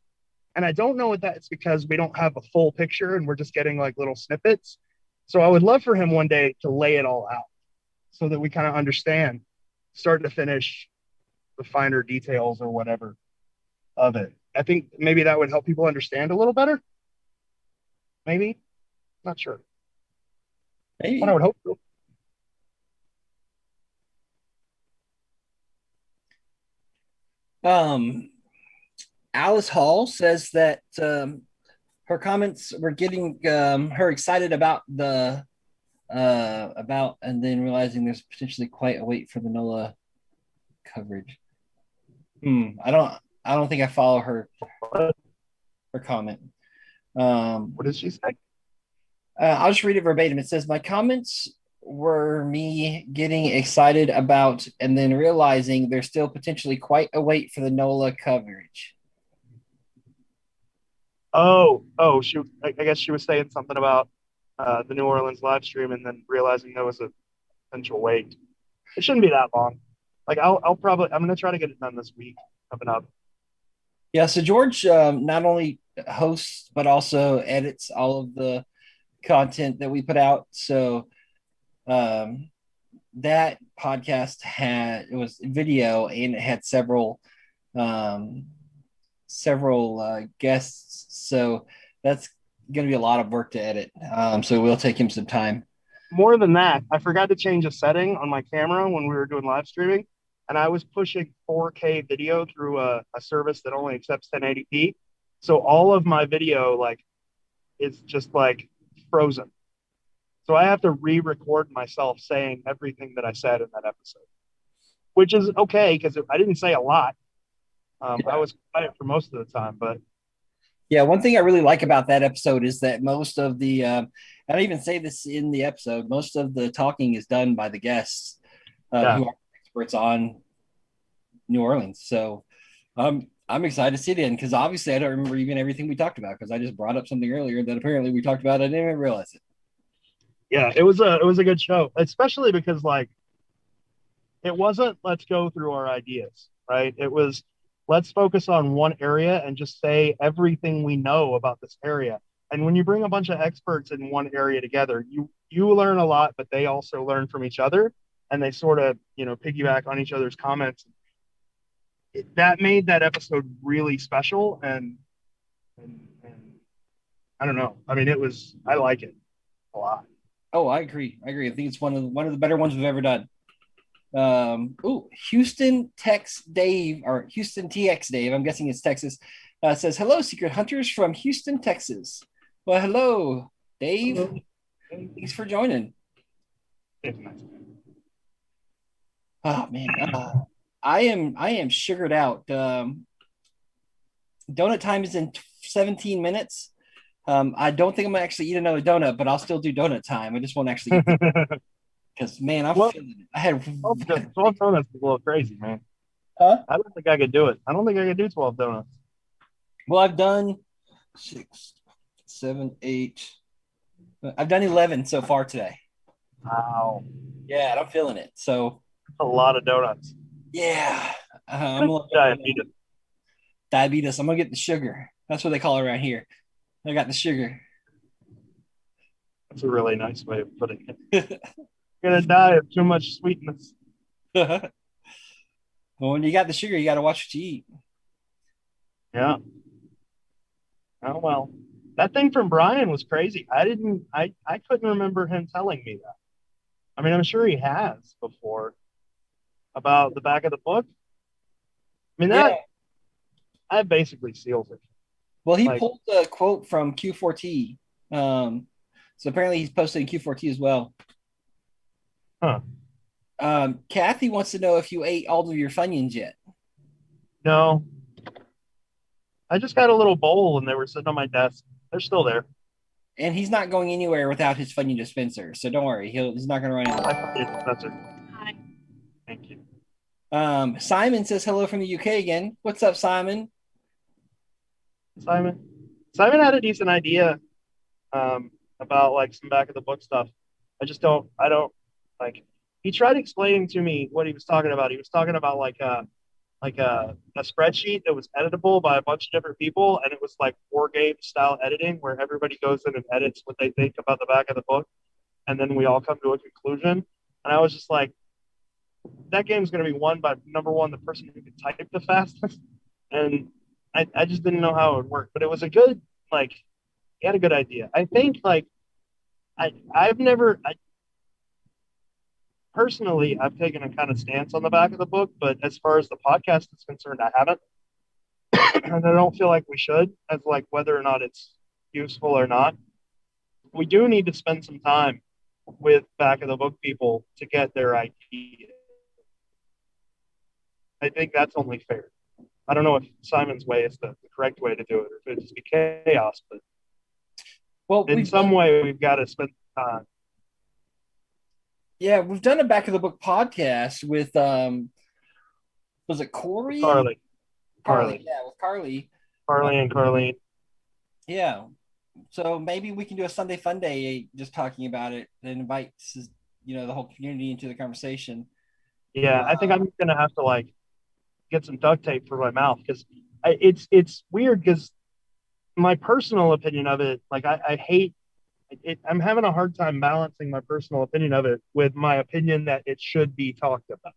and I don't know if that's because we don't have a full picture and we're just getting like little snippets. So I would love for him one day to lay it all out so that we kind of understand, start to finish, the finer details or whatever of it. I think maybe that would help people understand a little better. Maybe, not sure. Maybe. But I would hope so. Alice Hall says that her comments were getting her excited about the and then realizing there's potentially quite a wait for the NOLA coverage. I don't think I follow her comment. What did she say? I'll just read it verbatim. It says, my comments were me getting excited about and then realizing there's still potentially quite a wait for the NOLA coverage. I guess she was saying something about the New Orleans live stream and then realizing there was a potential wait. It shouldn't be that long. Like I'm going to try to get it done this week coming up. Yeah, so George not only hosts but also edits all of the content that we put out. So that podcast it was video, and it had several guests. So that's going to be a lot of work to edit. So we'll take him some time. More than that, I forgot to change a setting on my camera when we were doing live streaming, and I was pushing 4K video through a service that only accepts 1080p. So all of my video is just frozen. So I have to re-record myself saying everything that I said in that episode, which is okay because I didn't say a lot. I was quiet for most of the time, but yeah, one thing I really like about that episode is that most of the, I don't even say this in the episode, most of the talking is done by the guests who are experts on New Orleans. So I'm excited to see it in, because obviously I don't remember even everything we talked about, because I just brought up something earlier that apparently we talked about. I didn't even realize it. Yeah, it was a good show, especially because it wasn't let's go through our ideas, right? It was let's focus on one area and just say everything we know about this area. And when you bring a bunch of experts in one area together, you learn a lot, but they also learn from each other, and they sort of, piggyback on each other's comments. That made that episode really special, and I don't know. I mean, I like it a lot. Oh, I agree. I think it's one of the better ones we've ever done. Houston TX Dave, I'm guessing it's Texas, says, hello, Secret Hunters from Houston, Texas. Well, hello, Dave. Hello. Thanks for joining. Oh man, I am sugared out. Donut time is in 17 minutes. I don't think I'm gonna actually eat another donut, but I'll still do donut time. I just won't actually eat because man, I'm feeling it. I had 12 donuts is a little crazy, man. Huh? I don't think I could do it. I don't think I could do 12 donuts. Well, I've done 6, 7, 8. I've done 11 so far today. Wow. Yeah, and I'm feeling it. So a lot of donuts. Yeah. I'm a diabetes. Diabetes. I'm gonna get the sugar. That's what they call it around here. I got the sugar. That's a really nice way of putting it. You're gonna die of too much sweetness. Well, when you got the sugar, you got to watch what you eat. Yeah. Oh well, that thing from Brian was crazy. I couldn't remember him telling me that. I mean, I'm sure he has before about the back of the book. I mean, that basically seals it. Well, he Like, pulled a quote from Q4T. So apparently he's posted in Q4T as well. huh? Kathy wants to know if you ate all of your Funyuns yet. No, I just got a little bowl and they were sitting on my desk. They're still there. And he's not going anywhere without his Funyun dispenser. So don't worry. He's not going to run out. I found your dispenser. Hi. Thank you. Simon says hello from the UK again. What's up, Simon? Simon had a decent idea about like some back of the book stuff. I don't like. He tried explaining to me what he was talking about. He was talking about like a spreadsheet that was editable by a bunch of different people, and it was like war game style editing where everybody goes in and edits what they think about the back of the book, and then we all come to a conclusion. And I was just like, that game's going to be won by number one, the person who can type the fastest, and I just didn't know how it would work. But it was a good he had a good idea. I think personally, I've taken a kind of stance on the back of the book, but as far as the podcast is concerned, I haven't. And I don't feel like we should, as like whether or not it's useful or not. We do need to spend some time with back of the book people to get their idea. I think that's only fair. I don't know if Simon's way is the correct way to do it, or if it just be chaos, but in some way we've got to spend time. Yeah, we've done a back of the book podcast with was it Corey? Carly. Yeah, with Carly. Carly and Carlene. Yeah. So maybe we can do a Sunday Fun Day just talking about it and invite the whole community into the conversation. Yeah, I think I'm gonna have to get some duct tape for my mouth because it's weird because my personal opinion of it, I hate it. I'm having a hard time balancing my personal opinion of it with my opinion that it should be talked about.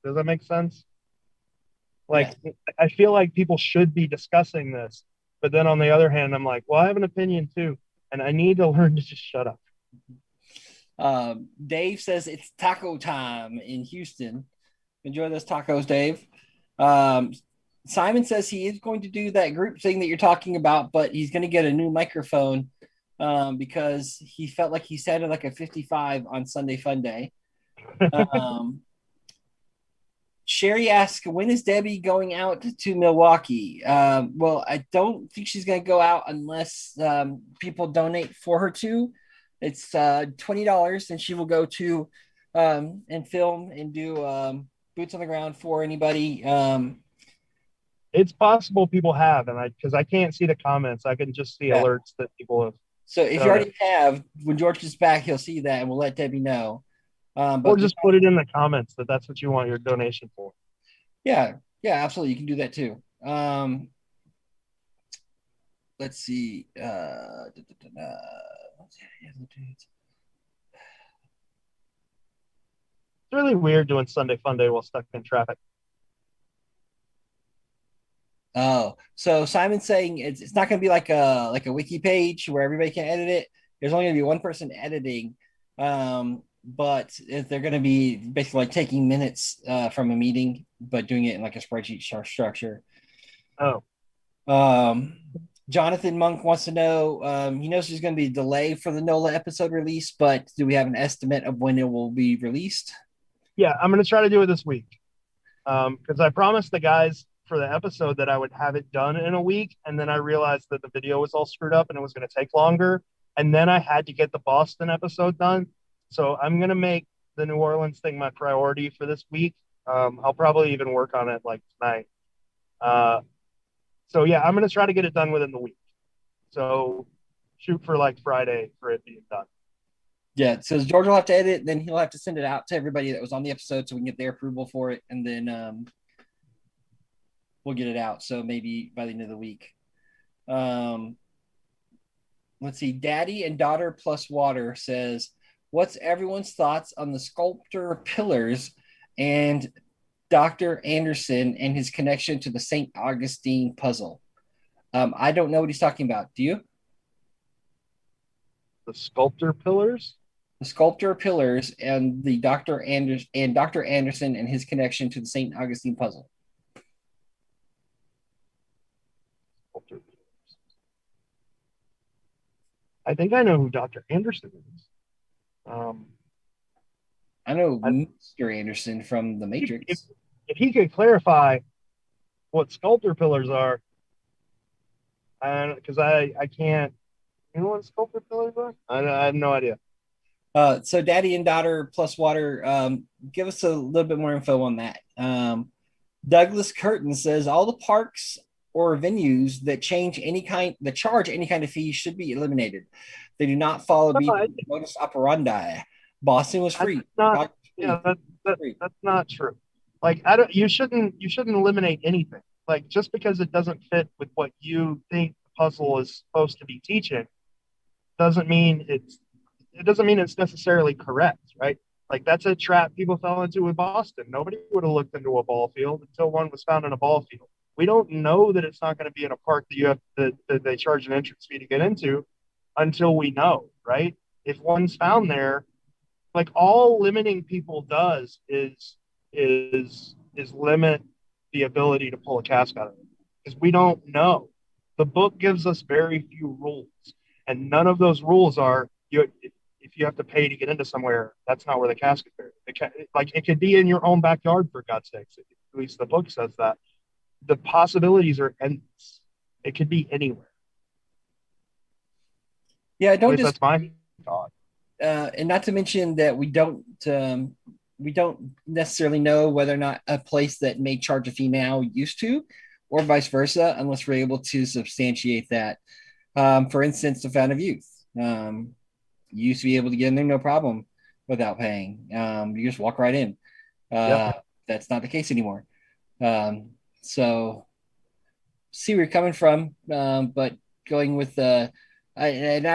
Does that make sense? I feel like people should be discussing this, but then on the other hand, I'm like, well, I have an opinion too, and I need to learn to just shut up. Dave says it's taco time in Houston. Enjoy those tacos, Dave. Simon says he is going to do that group thing that you're talking about, but he's going to get a new microphone because he felt like he sounded like a 55 on Sunday Fun Day. Sherry asks, when is Debbie going out to Milwaukee? Well, I don't think she's going to go out unless people donate for her to. It's $20, and she will go to and film and do boots on the ground for anybody. It's possible people have, and because I can't see the comments, I can just see alerts that people have. So if you already have, when George gets back, he'll see that, and we'll let Debbie know. Or just put it in the comments that's what you want your donation for. Yeah, absolutely. You can do that too. Let's see. It's really weird doing Sunday Fun Day while stuck in traffic. Oh, so Simon's saying it's not going to be like a wiki page where everybody can edit it. There's only going to be one person editing. But if they're going to be basically taking minutes from a meeting, but doing it in a spreadsheet structure. Oh. Jonathan Monk wants to know, he knows there's going to be a delay for the NOLA episode release, but do we have an estimate of when it will be released? Yeah, I'm going to try to do it this week. Because I promised the guys for the episode that I would have it done in a week, and then I realized that the video was all screwed up and it was going to take longer. And then I had to get the Boston episode done. So I'm going to make the New Orleans thing my priority for this week. I'll probably even work on it tonight. So yeah, I'm going to try to get it done within the week. So shoot for Friday for it being done. Yeah. So George will have to edit, then he'll have to send it out to everybody that was on the episode so we can get their approval for it. And then we'll get it out. So maybe by the end of the week. Let's see. Daddy and Daughter Plus Water says, what's everyone's thoughts on the sculptor pillars and Dr. Anderson and his connection to the St. Augustine puzzle? I don't know what he's talking about. Do you? The sculptor pillars? The sculptor pillars and the Dr. Anderson and his connection to the St. Augustine puzzle. I think I know who Dr. Anderson is. I know I- Mr. Anderson from The Matrix. If he could clarify what sculptor pillars are, because I can't. You know what sculptor pillars are? I have no idea. So Daddy and Daughter plus Water, give us a little bit more info on that. Douglas Curtin says all the parks or venues that charge any kind of fee should be eliminated. They do not follow modus operandi. Boston was free. That's not true. Like you shouldn't eliminate anything. Like just because it doesn't fit with what you think the puzzle is supposed to be teaching doesn't mean it's necessarily correct, right? Like that's a trap people fell into with Boston. Nobody would have looked into a ball field until one was found in a ball field. We don't know that it's not going to be in a park that you have that they charge an entrance fee to get into until we know, right? If one's found there, like all limiting people does is limit the ability to pull a cask out of it because we don't know. The book gives us very few rules, and none of those rules are if you have to pay to get into somewhere, that's not where the cask is buried. It could be in your own backyard, for God's sakes. At least the book says that. The possibilities are endless. It could be anywhere. Yeah, that's my thought. And not to mention that we don't necessarily know whether or not a place that may charge a fee now used to, or vice versa, unless we're able to substantiate that. For instance, the Fountain of Youth. You used to be able to get in there no problem without paying. You just walk right in. That's not the case anymore. So see where you're coming from, but going with I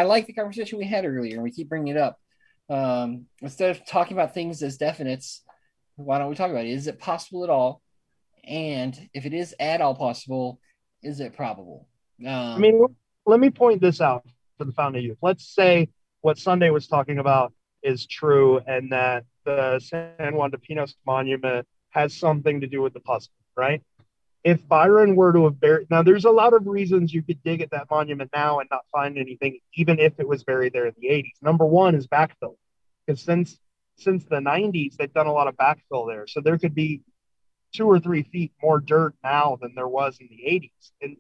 like the conversation we had earlier, and we keep bringing it up. Instead of talking about things as definites, why don't we talk about it? Is it possible at all? And if it is at all possible, is it probable? Let me point this out for the Fountain of Youth. Let's say what Sunday was talking about is true, and that the San Juan de Pinos monument has something to do with the puzzle, right? If Byron were to have buried, now there's a lot of reasons you could dig at that monument now and not find anything, even if it was buried there in the 80s. Number one is backfill, because since the 90s, they've done a lot of backfill there. So there could be 2 or 3 feet more dirt now than there was in the 80s,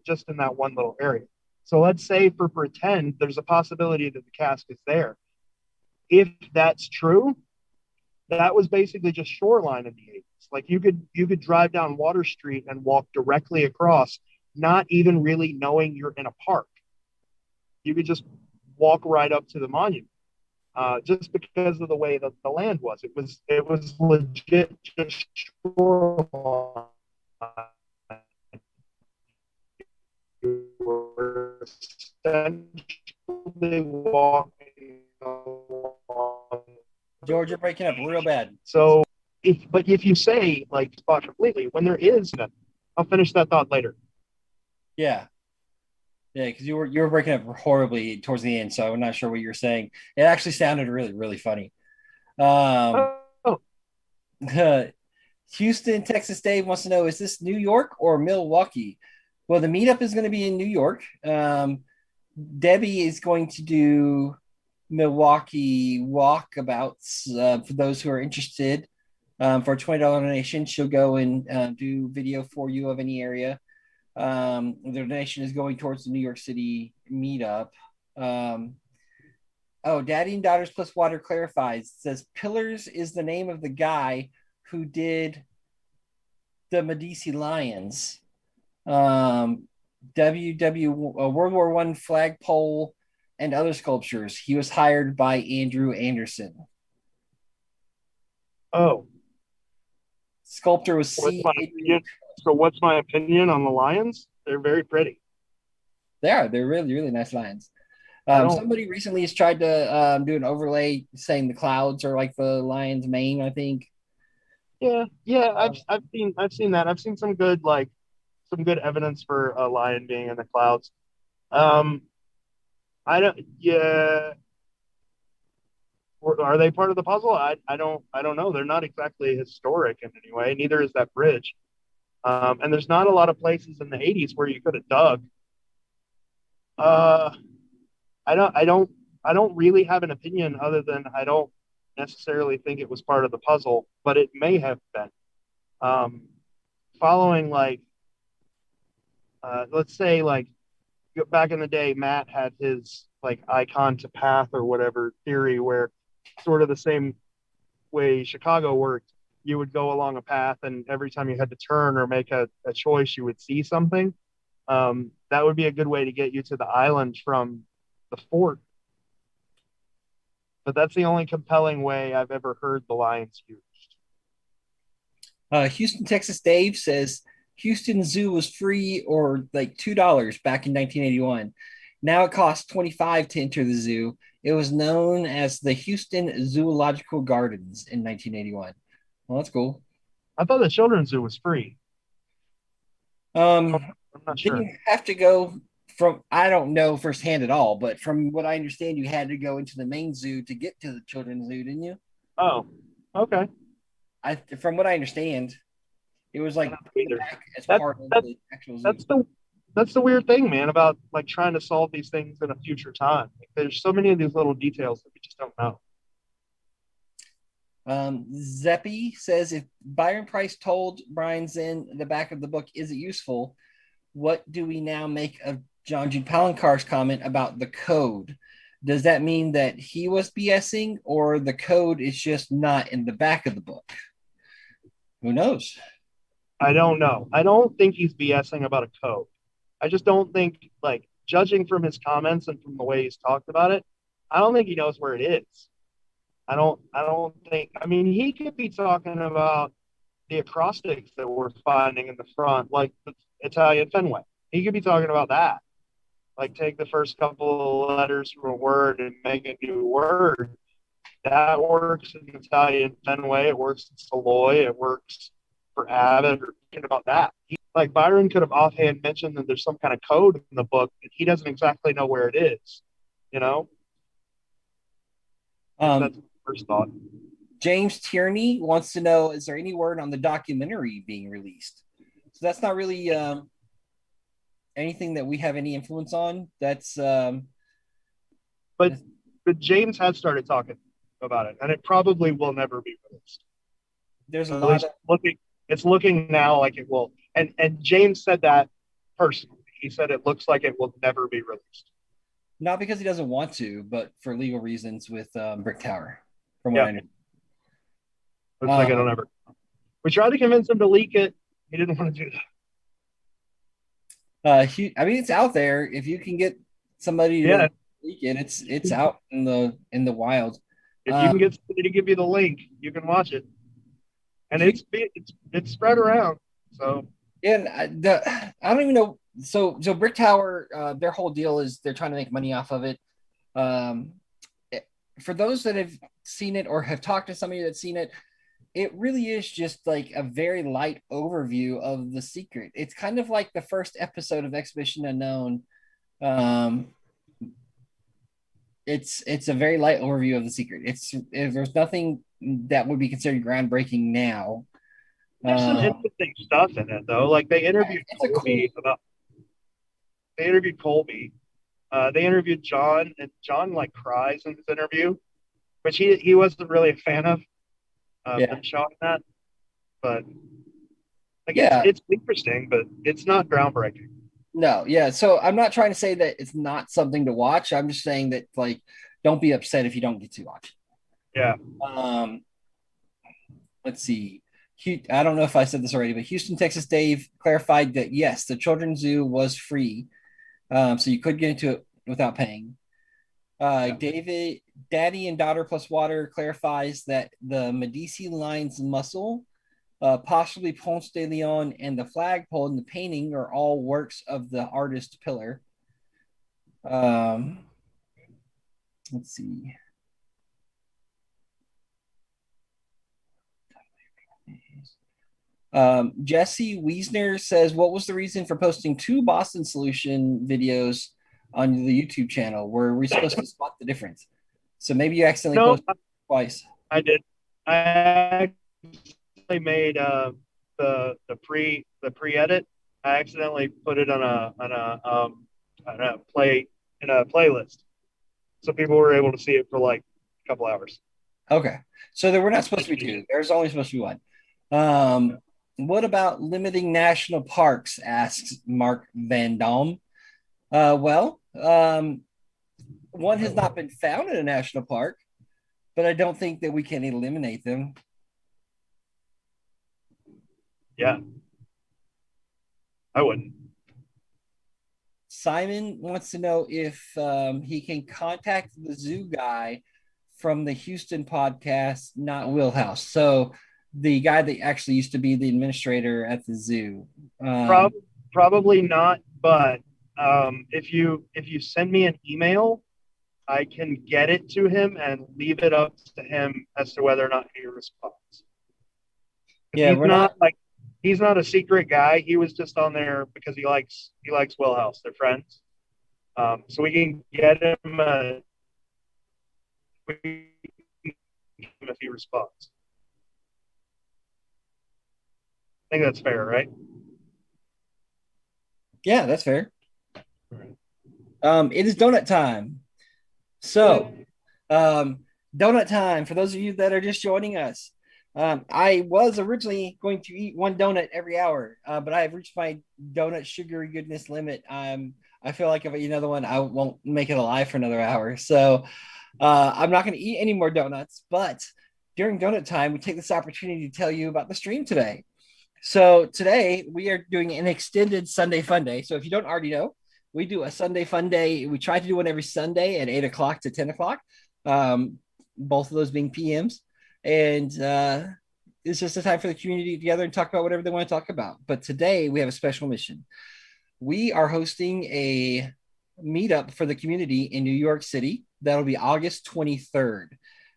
just in that one little area. So let's say for pretend, there's a possibility that the cask is there. If that's true, that was basically just shoreline in the 80s. Like you could drive down Water Street and walk directly across, not even really knowing you're in a park. You could just walk right up to the monument, just because of the way that the land was. It was legit just shoreline. You were essentially walking along. George, you're breaking up real bad. So if you say like spot completely, when there is, I'll finish that thought later. Yeah, because you were breaking up horribly towards the end, so I'm not sure what you were saying. It actually sounded really, really funny. Houston, Texas Dave wants to know, is this New York or Milwaukee? Well, the meetup is going to be in New York. Debbie is going to do Milwaukee walkabouts for those who are interested. For a $20 donation, she'll go and do video for you of any area. The donation is going towards the New York City meetup. Daddy and Daughters Plus Water clarifies. Says Pillars is the name of the guy who did the Medici Lions. World War I flagpole and other sculptures. He was hired by Andrew Anderson. Oh. Sculptor was So what's my opinion on the lions? They're very pretty. They're really, really nice lions. Somebody recently has tried to do an overlay saying the clouds are like the lion's mane, I think. Yeah. I've seen that. I've seen some good evidence for a lion being in the clouds. Are they part of the puzzle? I don't know. They're not exactly historic in any way. Neither is that bridge. And there's not a lot of places in the 80s where you could have dug. I I don't really have an opinion other than I don't necessarily think it was part of the puzzle, but it may have been. Following like, let's say like back in the day, Matt had his like icon to path or whatever theory where sort of the same way Chicago worked, you would go along a path and every time you had to turn or make a choice, you would see something. That would be a good way to get you to the island from the fort. But that's the only compelling way I've ever heard the lines used. Houston, Texas Dave says Houston Zoo was free or like $2 back in 1981. Now it costs $25 to enter the zoo. It was known as the Houston Zoological Gardens in 1981. Well, that's cool. I thought the children's zoo was free. I'm not sure. You have to go from, I don't know firsthand at all, but from what I understand, you had to go into the main zoo to get to the children's zoo, didn't you? Oh, okay. From what I understand, it was like as part of the actual zoo. That's the weird thing, man, about like trying to solve these things in a future time. Like, there's so many of these little details that we just don't know. Zeppy says, if Byron Preiss told Brian's in the back of the book, is it useful? What do we now make of John Jude Palancar's comment about the code? Does that mean that he was BSing or the code is just not in the back of the book? Who knows? I don't know. I don't think he's BSing about a code. I just don't think, like, judging from his comments and from the way he's talked about it, I don't think he knows where it is. I don't think, I mean, he could be talking about the acrostics that we're finding in the front, like the Italian Fenway. He could be talking about that. Like, take the first couple of letters from a word and make a new word. That works in Italian Fenway. It works in Saloy. It works for Abbott or thinking about that. Like, Byron could have offhand mentioned that there's some kind of code in the book, and he doesn't exactly know where it is, you know? That's my first thought. James Tierney wants to know, is there any word on the documentary being released? So that's not really anything that we have any influence on. That's but James has started talking about it, and it probably will never be released. There's a lot of it's looking now like it will. And James said that personally. He said it looks like it will never be released. Not because he doesn't want to, but for legal reasons with Brick Tower, from what I know. Looks like it'll never. We tried to convince him to leak it. He didn't want to do that. I mean, it's out there. If you can get somebody to leak it, it's out in the wild. If you can get somebody to give you the link, you can watch it. And it's spread around. So and I don't even know. So Brick Tower, their whole deal is they're trying to make money off of it. For those that have seen it or have talked to somebody that's seen it, it really is just like a very light overview of the secret. It's kind of like the first episode of Expedition Unknown. It's a very light overview of the secret. There's nothing that would be considered groundbreaking now. There's some interesting stuff in it, though. Like they interviewed Colby. They interviewed Colby. They interviewed John, and John like cries in this interview, which he wasn't really a fan of them showing that. But like, it's interesting, but it's not groundbreaking. No, yeah. So I'm not trying to say that it's not something to watch. I'm just saying that, like, don't be upset if you don't get to watch it. Yeah. Let's see. I don't know if I said this already, but Houston, Texas Dave clarified that yes, the children's zoo was free, so you could get into it without paying. David, Daddy and Daughter Plus Water clarifies that the Medici Lines muscle, possibly Ponce de Leon, and the flagpole in the painting are all works of the artist Pillar. Let's see. Jesse Wiesner says, what was the reason for posting 2 Boston Solution videos on the YouTube channel? Were we supposed to spot the difference? So maybe you accidentally posted twice. I did. I accidentally made the pre-edit. I accidentally put it on a playlist. so people were able to see it for like a couple hours. Okay. So there were not supposed to be two. There's only supposed to be one. What about limiting national parks? Asks Mark Van Dam. One has not been found in a national park, but I don't think that we can eliminate them. Yeah. I wouldn't. Simon wants to know if he can contact the zoo guy from the Houston podcast, not Wheelhouse. So the guy that actually used to be the administrator at the zoo. Probably not, but if you send me an email, I can get it to him and leave it up to him as to whether or not he responds. Yeah, he's not a secret guy. He was just on there because he likes Wheelhouse. They're friends. So we can get him if he responds. I think that's fair, right? Yeah, that's fair. It is donut time. So, donut time for those of you that are just joining us. I was originally going to eat one donut every hour, but I have reached my donut sugary goodness limit. I feel like if I eat another one, I won't make it alive for another hour. So I'm not going to eat any more donuts, but during donut time, we take this opportunity to tell you about the stream today. So today we are doing an extended Sunday fun day. So if you don't already know, we do a Sunday fun day. We try to do one every Sunday at 8 o'clock to 10 o'clock, both of those being PMs. And it's just a time for the community together and talk about whatever they want to talk about. But today we have a special mission. We are hosting a meetup for the community in New York City. That'll be August 23rd.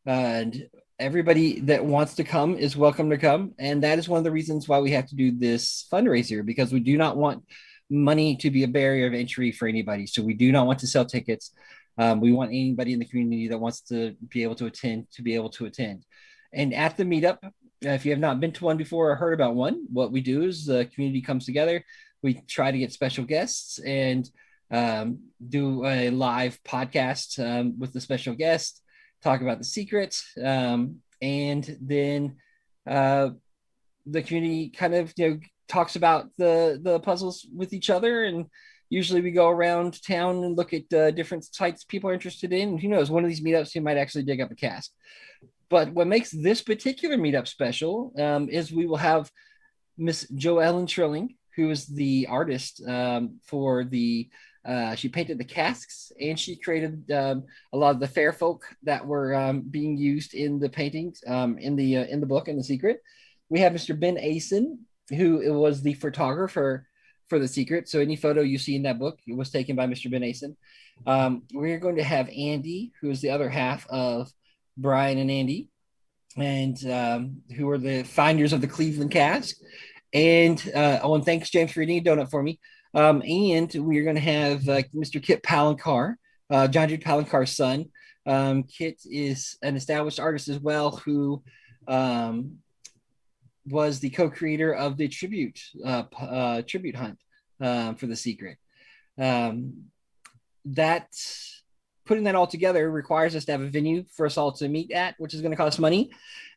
And everybody that wants to come is welcome to come. And that is one of the reasons why we have to do this fundraiser, because we do not want money to be a barrier of entry for anybody. So we do not want to sell tickets. We want anybody in the community that wants to be able to attend. And at the meetup, if you have not been to one before or heard about one, what we do is the community comes together. We try to get special guests and do a live podcast with the special guest, talk about the secrets, and then the community kind of talks about the puzzles with each other. And usually we go around town and look at different sites people are interested in. Who knows, one of these meetups you might actually dig up a casque. But what makes this particular meetup special is we will have Miss Joellen Trilling, who is the artist for the she painted the casques, and she created a lot of the fair folk that were being used in the paintings in the book in The Secret. We have Mr. Ben Asen, who was the photographer for The Secret. So any photo you see in that book, it was taken by Mr. Ben Asen. We're going to have Andy, who is the other half of Brian and Andy, and who are the finders of the Cleveland casque. And and thanks, James, for eating a donut for me. And we're going to have Mr. Kit Palancar, John Jude Palancar's son. Kit is an established artist as well, who was the co-creator of the tribute hunt for The Secret. Putting that all together requires us to have a venue for us all to meet at, which is going to cost money.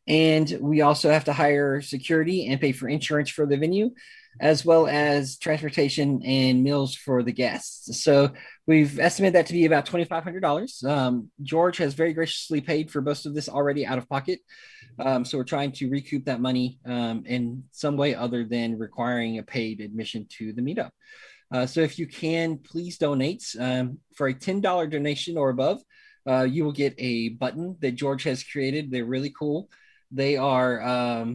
And we also have to hire security and pay for insurance for the venue, as well as transportation and meals for the guests. So we've estimated that to be about $2,500. George has very graciously paid for most of this already out of pocket. So we're trying to recoup that money in some way other than requiring a paid admission to the meetup. So if you can, please donate. For a $10 donation or above, you will get a button that George has created. They're really cool. They are,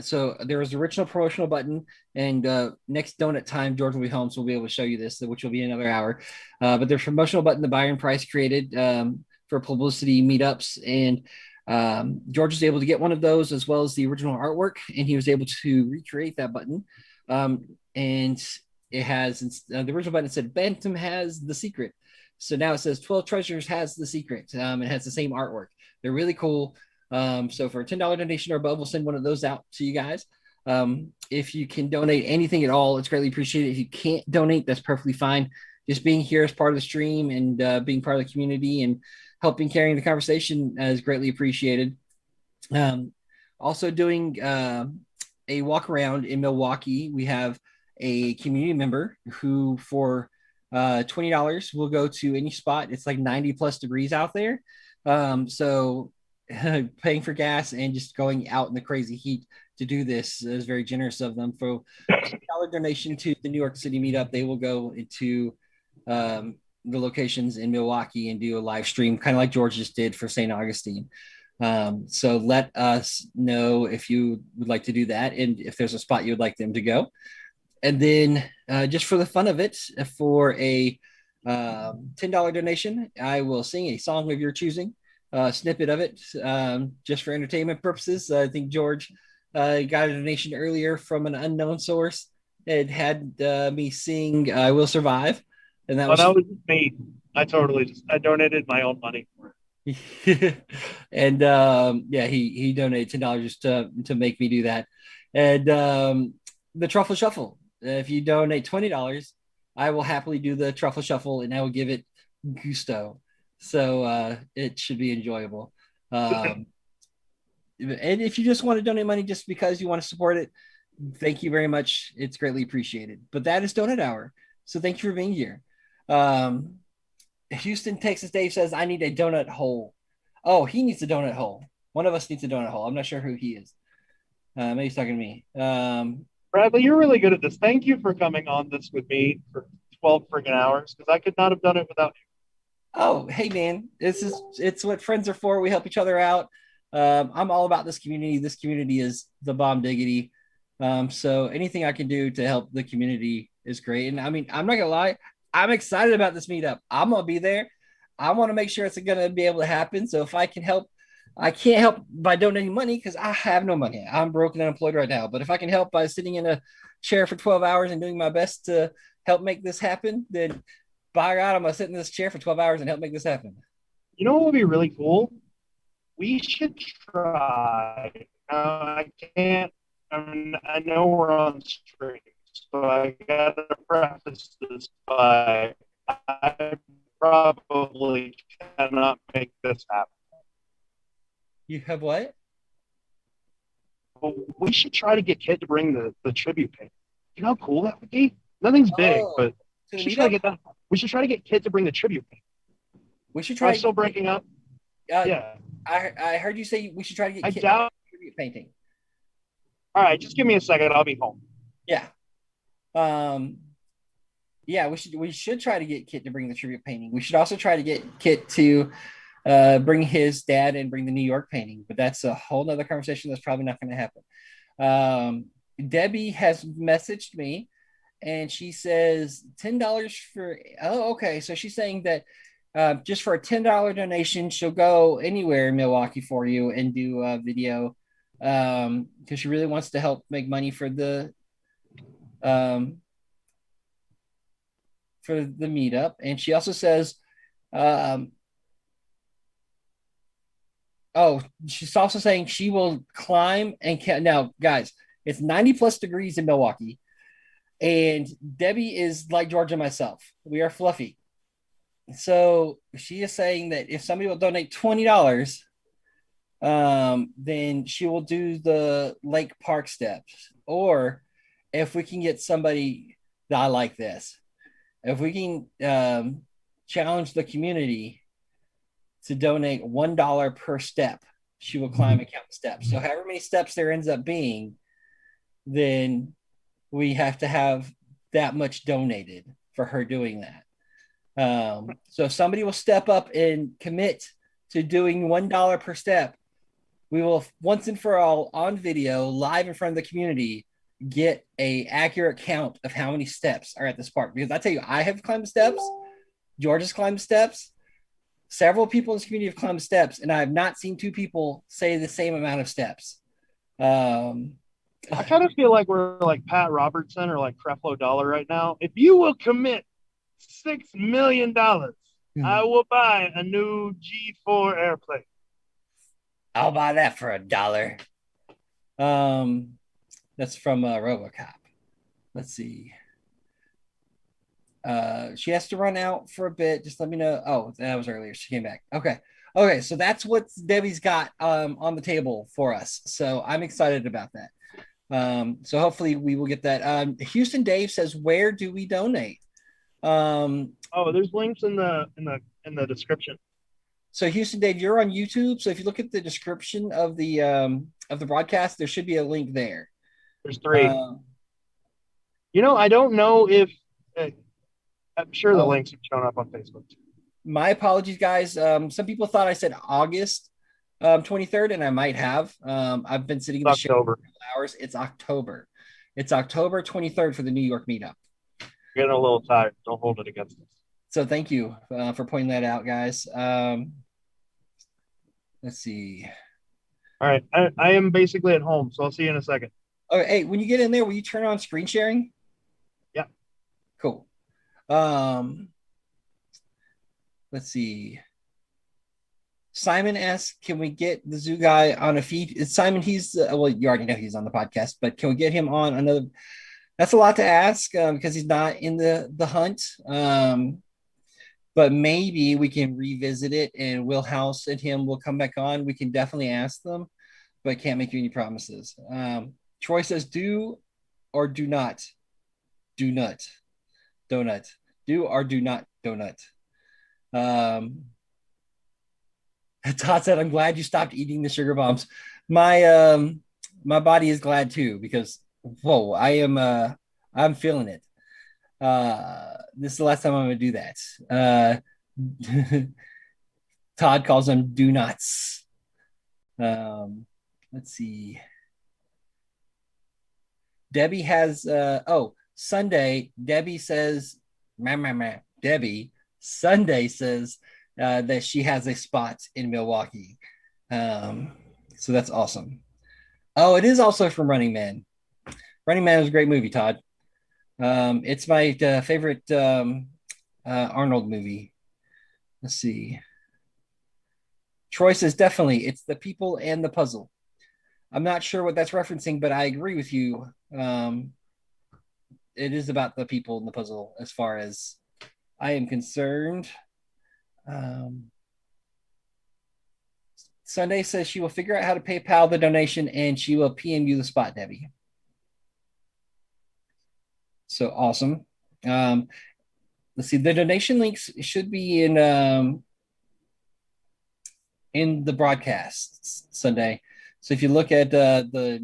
so there was the original promotional button, and next donut time, George will be home, so we'll be able to show you this, which will be another hour. But there's a promotional button that Byron Preiss created for publicity meetups, and George was able to get one of those as well as the original artwork, and he was able to recreate that button. And it has the original button said Bantam has The Secret. So now it says 12 Treasures has The Secret. It has the same artwork. They're really cool. So for a $10 donation or above, we'll send one of those out to you guys. If you can donate anything at all, it's greatly appreciated. If you can't donate, that's perfectly fine. Just being here as part of the stream and being part of the community and helping carrying the conversation is greatly appreciated. Also doing a walk around in Milwaukee. We have a community member who for $20 will go to any spot. It's like 90 plus degrees out there. So paying for gas and just going out in the crazy heat to do this is very generous of them. For $10 donation to the New York City Meetup, they will go into the locations in Milwaukee and do a live stream, kind of like George just did for St. Augustine. So let us know if you would like to do that and if there's a spot you would like them to go. And then just for the fun of it, for a $10 donation, I will sing a song of your choosing, a snippet of it, just for entertainment purposes. I think George got a donation earlier from an unknown source. It had me sing I Will Survive. And that was me. I donated my own money for it. And yeah, he donated $10 just to make me do that. And the truffle shuffle, if you donate $20, I will happily do the truffle shuffle and I will give it gusto. So it should be enjoyable. And if you just want to donate money just because you want to support it, thank you very much. It's greatly appreciated. But that is Donut Hour. So thank you for being here. Houston, Texas Dave says, I need a donut hole. Oh, he needs a donut hole. One of us needs a donut hole. I'm not sure who he is. Maybe he's talking to me. Bradley, you're really good at this. Thank you for coming on this with me for 12 freaking hours because I could not have done it without you. Oh, hey, man. It's what friends are for. We help each other out. I'm all about this community. This community is the bomb diggity. So anything I can do to help the community is great. And I mean, I'm not going to lie. I'm excited about this meetup. I'm going to be there. I want to make sure it's going to be able to happen. So if I can help, I can't help by donating money because I have no money. I'm broke and unemployed right now. But if I can help by sitting in a chair for 12 hours and doing my best to help make this happen, then by God, I'm going to sit in this chair for 12 hours and help make this happen. You know what would be really cool? We should try. I can't. I know we're on stream, so I got to preface this by I probably cannot make this happen. You have what? Well, we should try to get Kit to bring the tribute paint. You know how cool that would be? Nothing's big, but we should try to get that. We should try to get Kit to bring the tribute paint. We should try. I'm still breaking up. Yeah. I heard you say we should try to get Kit tribute painting. All right, just give me a second. I'll be home. Yeah. Yeah, we should try to get Kit to bring the tribute painting. We should also try to get Kit to bring his dad and bring the New York painting, but that's a whole nother conversation that's probably not going to happen. Debbie has messaged me and she says $10 for, oh, okay. So she's saying that just for a $10 donation, she'll go anywhere in Milwaukee for you and do a video because she really wants to help make money for the meetup. And she also says, oh, she's also saying she will climb and now, guys, it's 90 plus degrees in Milwaukee. And Debbie is like George and myself. We are fluffy. So she is saying that if somebody will donate $20, then she will do the lake park steps. Or if we can get somebody that I like this, if we can challenge the community to donate $1 per step, she will climb and count the steps. So however many steps there ends up being, then we have to have that much donated for her doing that. So if somebody will step up and commit to doing $1 per step, we will once and for all on video, live in front of the community, get a accurate count of how many steps are at this park. Because I tell you, I have climbed steps, George has climbed steps, several people in this community have climbed steps, and I have not seen two people say the same amount of steps. I kind of feel like we're like Pat Robertson or like Creflo Dollar right now. If you will commit $6 million, I will buy a new G4 airplane. I'll buy that for $1. That's from RoboCop. Let's see. She has to run out for a bit. Just let me know. Oh, that was earlier. She came back. Okay, so that's what Debbie's got on the table for us. So I'm excited about that. So hopefully we will get that. Houston Dave says, where do we donate? There's links in the description. So Houston Dave, you're on YouTube. So if you look at the description of the broadcast, there should be a link there. There's 3. I don't know if I'm sure the links have shown up on Facebook. My apologies, guys. Some people thought I said August 23rd, and I might have. I've been sitting in the show for a couple hours. It's October. It's October 23rd for the New York meetup. Getting a little tired. Don't hold it against us. So thank you for pointing that out, guys. Let's see. All right. I am basically at home, so I'll see you in a second. Okay. Hey, when you get in there, will you turn on screen sharing? Yeah. Cool. Let's see. Simon asks, can we get the zoo guy on a feed? It's Simon, he's well, you already know he's on the podcast, but can we get him on another? That's a lot to ask because he's not in the hunt. But maybe we can revisit it, and Will House and him will come back on. We can definitely ask them, but can't make you any promises. Troy says, do or do not. Do not. Donut. Do or do not donut. Todd said, I'm glad you stopped eating the sugar bombs. My body is glad too, because whoa, I'm feeling it. This is the last time I'm gonna do that. Todd calls them do nots. Let's see. Debbie has Sunday. Debbie says, Debbie Sunday says that she has a spot in Milwaukee. So that's awesome. Oh, it is also from Running Man. Running Man is a great movie, Todd. It's my favorite Arnold movie. Let's see. Troy says, definitely, it's the people and the puzzle. I'm not sure what that's referencing, but I agree with you. It is about the people and the puzzle as far as I am concerned. Sunday says she will figure out how to PayPal the donation and she will PM you the spot, Debbie. So awesome. Let's see. The donation links should be in the broadcast Sunday. So if you look at if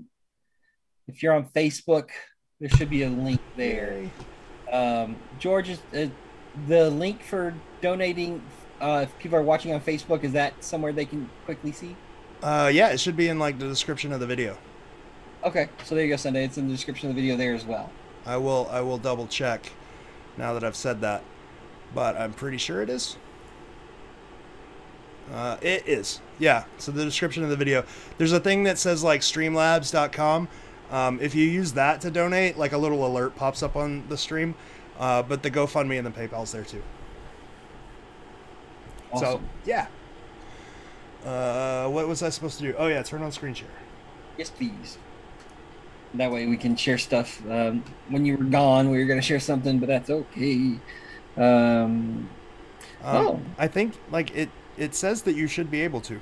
you're on Facebook, there should be a link there. George, is the link for donating, if people are watching on Facebook, is that somewhere they can quickly see? Yeah, it should be in like the description of the video. Okay, so there you go, Sunday. It's in the description of the video there as well. I will double check now that I've said that, but I'm pretty sure it is. It is. Yeah, so the description of the video. There's a thing that says like streamlabs.com. If you use that to donate, like a little alert pops up on the stream. But the GoFundMe and the PayPal's there too. Awesome. So, yeah. What was I supposed to do? Oh, yeah, turn on screen share. Yes, please. That way we can share stuff. When you were gone, we were going to share something, but that's okay. I think like it says that you should be able to.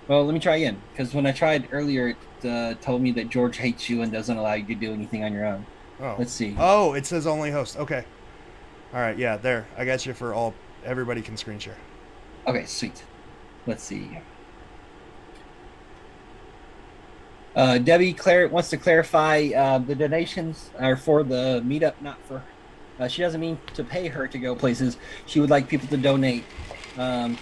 Well, let me try again, because when I tried earlier, it told me that George hates you and doesn't allow you to do anything on your own. Oh. Let's see. Oh, it says only host. Okay. All right, yeah, there. I got you for all. Everybody can screen share. Okay, sweet. Let's see. Debbie wants to clarify the donations are for the meetup, not for. She doesn't mean to pay her to go places. She would like people to donate to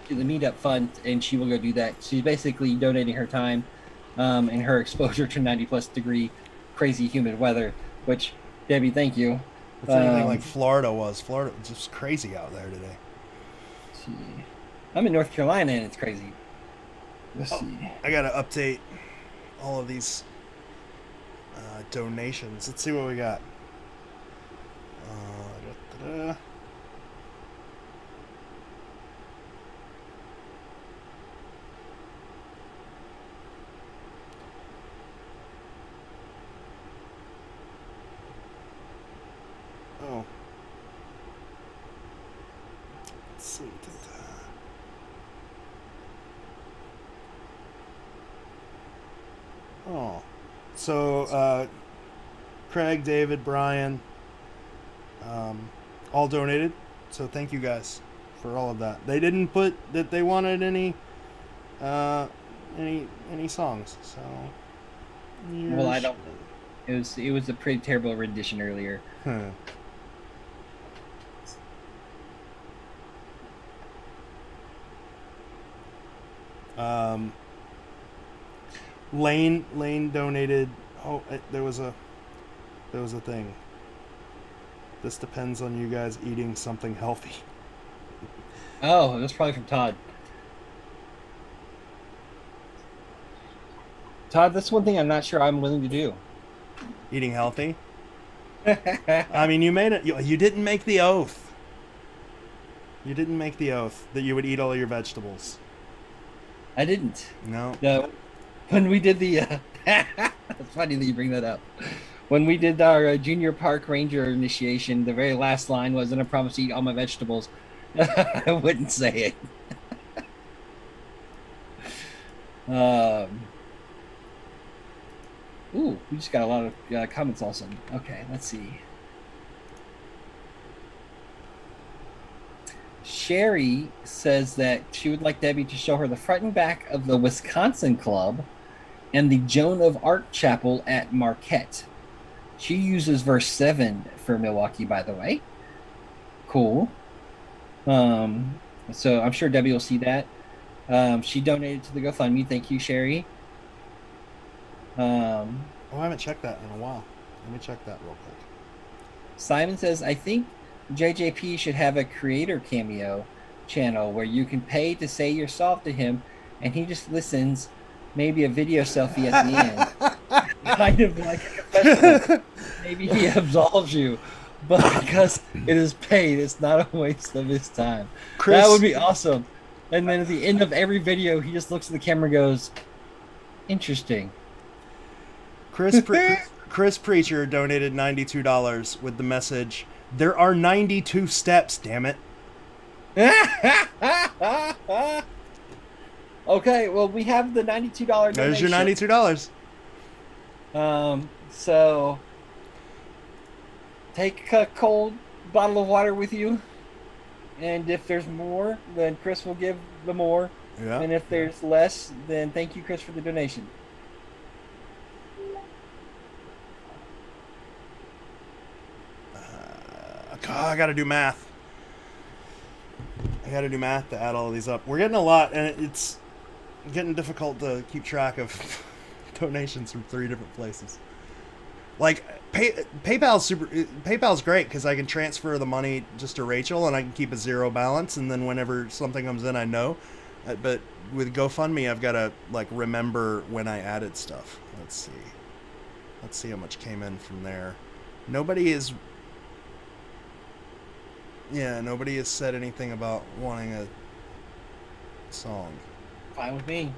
the meetup fund, and she will go do that. She's basically donating her time and her exposure to 90+ degree crazy humid weather, which, Debbie, thank you. It's anything like Florida was. Florida was just crazy out there today. Let's see. I'm in North Carolina and it's crazy. Let's see. I got to update all of these donations. Let's see what we got. So Craig, David, Brian, all donated. So thank you guys for all of that. They didn't put that they wanted any songs. So Well, I don't. It was a pretty terrible rendition earlier. Huh. Lane donated. Oh, there was a thing. This depends on you guys eating something healthy. Oh, that's probably from Todd. Todd, that's one thing I'm not sure I'm willing to do. Eating healthy? I mean, you made it. You didn't make the oath. You didn't make the oath that you would eat all your vegetables. I didn't. No. No. When we did the... it's funny that you bring that up. When we did our junior park ranger initiation, the very last line was, and I promise to eat all my vegetables. I wouldn't say it. Ooh, we just got a lot of comments also. Okay, let's see. Sherry says that she would like Debbie to show her the front and back of the Wisconsin Club and the Joan of Arc Chapel at Marquette. She uses verse 7 for Milwaukee, by the way. Cool. So I'm sure Debbie will see that. She donated to the GoFundMe. Thank you, Sherry. I haven't checked that in a while. Let me check that real quick. Simon says, I think JJP should have a creator cameo channel where you can pay to say you're soft to him and he just listens, maybe a video selfie at the end. Kind of like a confessional. Maybe he absolves you. But because it is paid, it's not a waste of his time. Chris, that would be awesome. And then at the end of every video, he just looks at the camera and goes, interesting. Chris Preacher donated $92 with the message, there are 92 steps, damn it. Okay, well, we have the $92 donation. There's your $92. So take a cold bottle of water with you, and if there's more, then Chris will give the more. Yeah. And if there's less, then thank you, Chris, for the donation. I gotta do math. I gotta do math to add all of these up. We're getting a lot, and it's getting difficult to keep track of donations from 3 different places. Like PayPal's great because I can transfer the money just to Rachel, and I can keep a zero balance, and then whenever something comes in, I know. But with GoFundMe, I've got to like remember when I added stuff. Let's see how much came in from there. Nobody has said anything about wanting a song. Fine with me.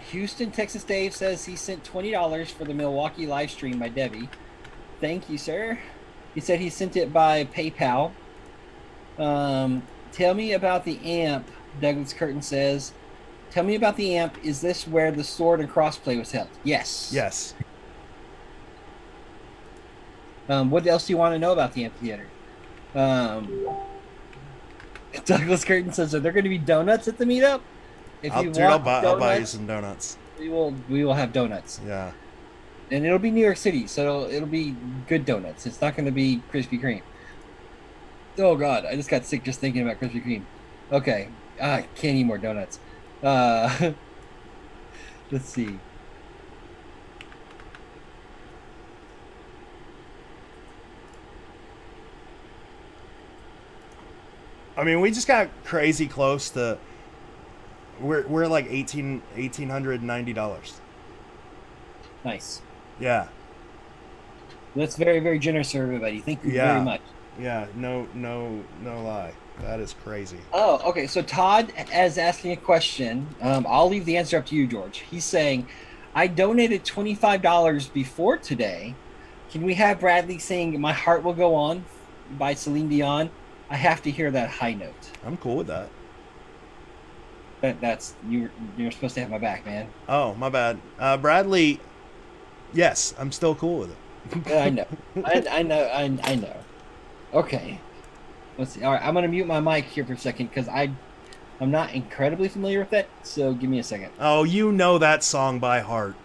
Houston, Texas Dave says he sent $20 for the Milwaukee live stream by Debbie. Thank you, sir. He said he sent it by PayPal. Tell me about the amp, Douglas Curtin says. Tell me about the amp. Is this where the sword and crossplay was held? Yes. Yes. What else do you want to know about the amphitheater? Douglas Curtin says, are there going to be donuts at the meetup? I'll buy you some donuts. We will have donuts. Yeah. And it'll be New York City, so it'll be good donuts. It's not going to be Krispy Kreme. Oh, God. I just got sick just thinking about Krispy Kreme. Okay. I can't eat more donuts. Let's see. I mean, we just got crazy close to... We're like $1,890. Nice. Yeah. That's very, very generous for everybody. Thank you very much. Yeah, no lie. That is crazy. Oh, okay. So Todd is asking a question. I'll leave the answer up to you, George. He's saying, I donated $25 before today. Can we have Bradley sing My Heart Will Go On by Celine Dion? I have to hear that high note. I'm cool with that. That's you're supposed to have my back, man. Oh, my bad. Bradley, yes, I'm still cool with it. I know. I know. Okay. Let's see. All right, I'm gonna mute my mic here for a second because I'm not incredibly familiar with that. So give me a second. Oh, you know that song by heart.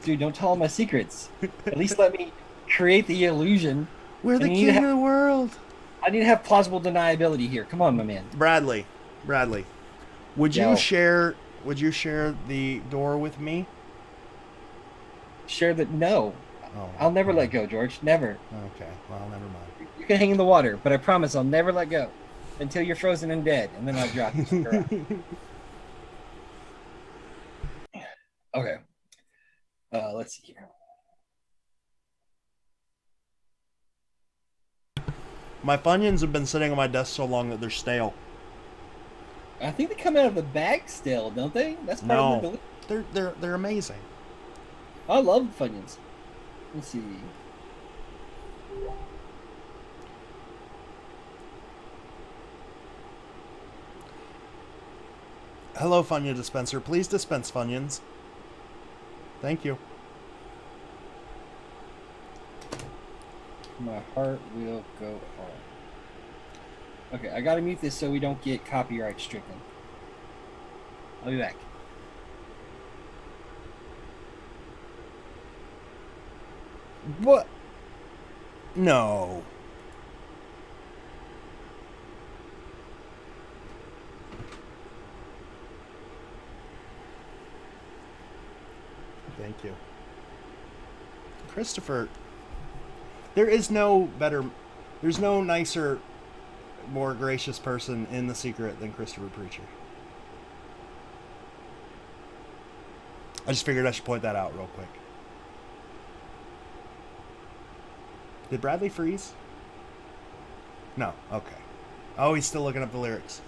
Dude, don't tell all my secrets. At least let me create the illusion. We're the king of the world. I need to have plausible deniability here. Come on, my man. Bradley, would Yo. you share the door with me? Share that? No. Oh, I'll never let go, George. Never. okay. Well, never mind. You can hang in the water, but I promise I'll never let go until you're frozen and dead, and then I'll drop you. Okay. Let's see here. My Funyuns have been sitting on my desk so long that they're stale. I think they come out of the bag still, don't they? That's part of the No, they're amazing. I love Funyuns. Let's see. Hello, Funyun dispenser. Please dispense Funyuns. Thank you. My heart will go on. Okay, I gotta mute this so we don't get copyright stricken. I'll be back. What? No. Thank you. Christopher, there's no nicer, more gracious person in the secret than Christopher Preacher. I just figured I should point that out real quick. Did Bradley freeze? No. Okay. Oh, he's still looking up the lyrics.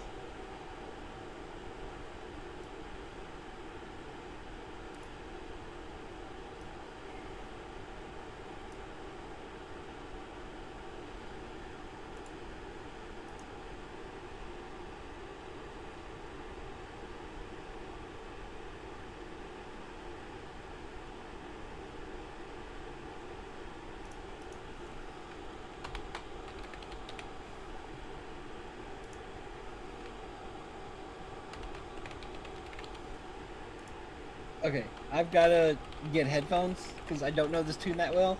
Okay, I've got to get headphones because I don't know this tune that well.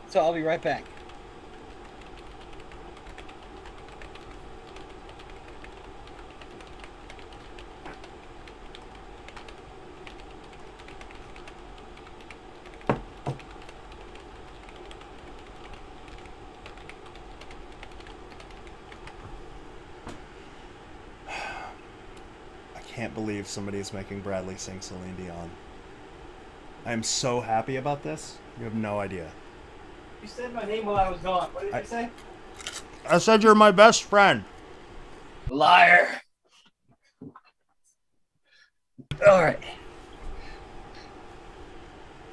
So I'll be right back. I can't believe somebody's making Bradley sing Celine Dion. I am so happy about this. You have no idea. You said my name while I was gone. What did you say? I said you're my best friend. Liar. All right.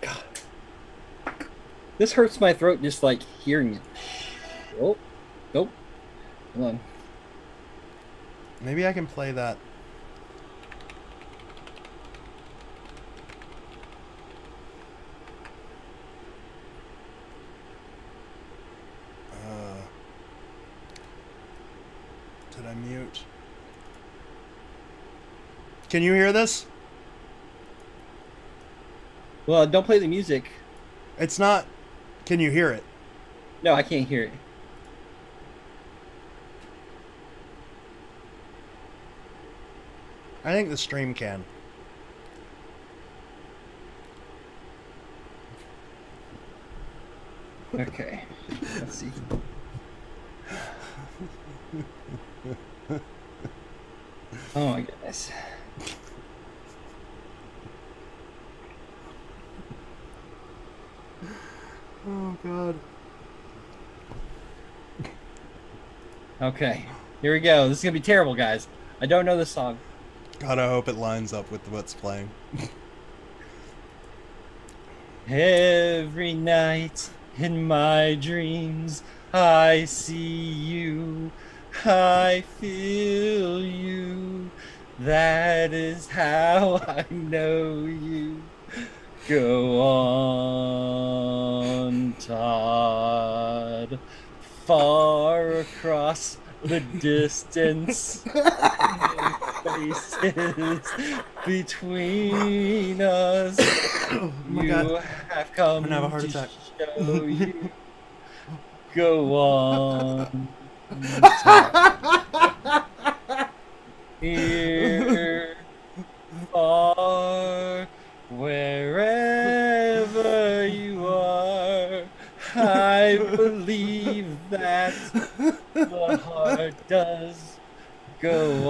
God. This hurts my throat just like hearing it. Oh, nope. Hold on. Maybe I can play that. Did I mute? Can you hear this? Well, don't play the music. It's not. Can you hear it? No, I can't hear it. I think the stream can. Okay. Let's see. Oh my goodness. Oh God. Okay. Here we go. This is gonna be terrible, guys. I don't know this song. God, I hope it lines up with what's playing. Every night in my dreams I see you I feel you. That is how I know you. Go on, Todd. Far across the distance, spaces between us. Oh my You God. have come I'm gonna have a heart to attack. show you. Go on. Here, far, wherever you are, I believe that the heart does go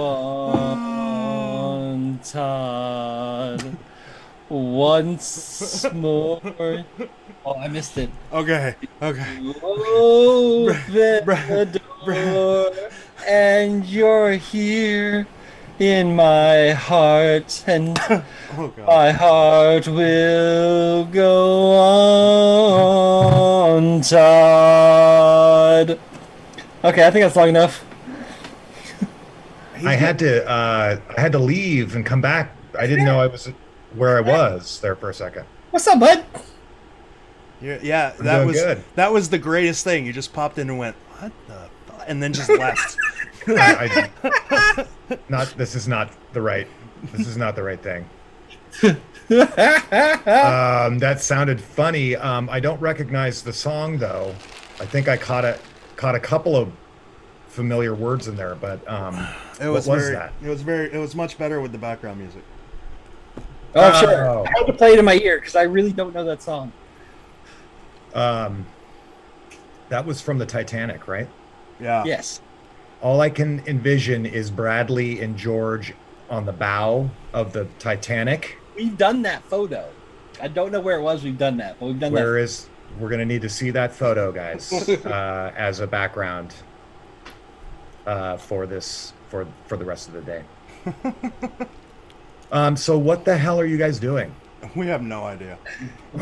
on, Todd. Once more. Oh, I missed it. Okay. Open the door, and you're here in my heart, and Oh God. my heart will go on, Todd. Okay, I think that's long enough. I had to leave and come back. I didn't know I was where I was there for a second. What's up, bud? Yeah, I'm doing good. that was the greatest thing. You just popped in and went, what the fuck? And then just left. This is not the right thing. That sounded funny. I don't recognize the song though. I think I caught a couple of familiar words in there, but It was what was very, that? It was much better with the background music. Oh, sure. I had to play it in my ear because I really don't know that song. That was from the Titanic, right? Yeah. Yes. All I can envision is Bradley and George on the bow of the Titanic. We've done that photo. I don't know where it was. We've done that, but we've done that. We're going to need to see that photo, guys, as a background for the rest of the day. So what the hell are you guys doing? We have no idea.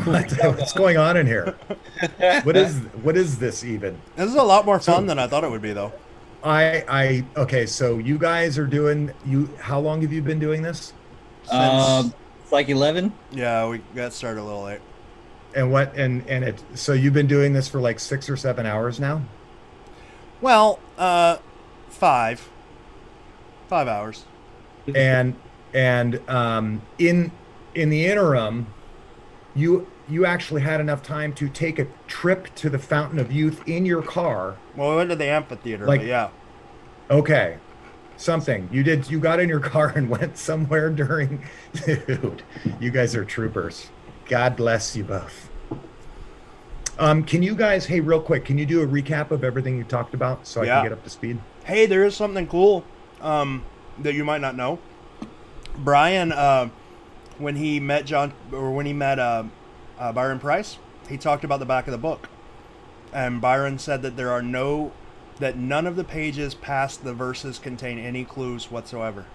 What's going on in here? What is this even? This is a lot more fun than I thought it would be, though. Okay, so you guys are doing how long have you been doing this? It's like 11. Yeah, we got started a little late. And so you've been doing this for like 6 or 7 hours now? Well, 5 hours. And in the interim, you actually had enough time to take a trip to the Fountain of Youth in your car. Well, we went to the amphitheater, Like- but yeah. Okay. Something. You got in your car and went somewhere during. Dude, you guys are troopers. God bless you both. Can you guys, hey, real quick, can you do a recap of everything you talked about so I Yeah. can get up to speed? Hey, there is something cool that you might not know. Brian, when he met Byron Preiss, he talked about the back of the book, and Byron said that that none of the pages past the verses contain any clues whatsoever.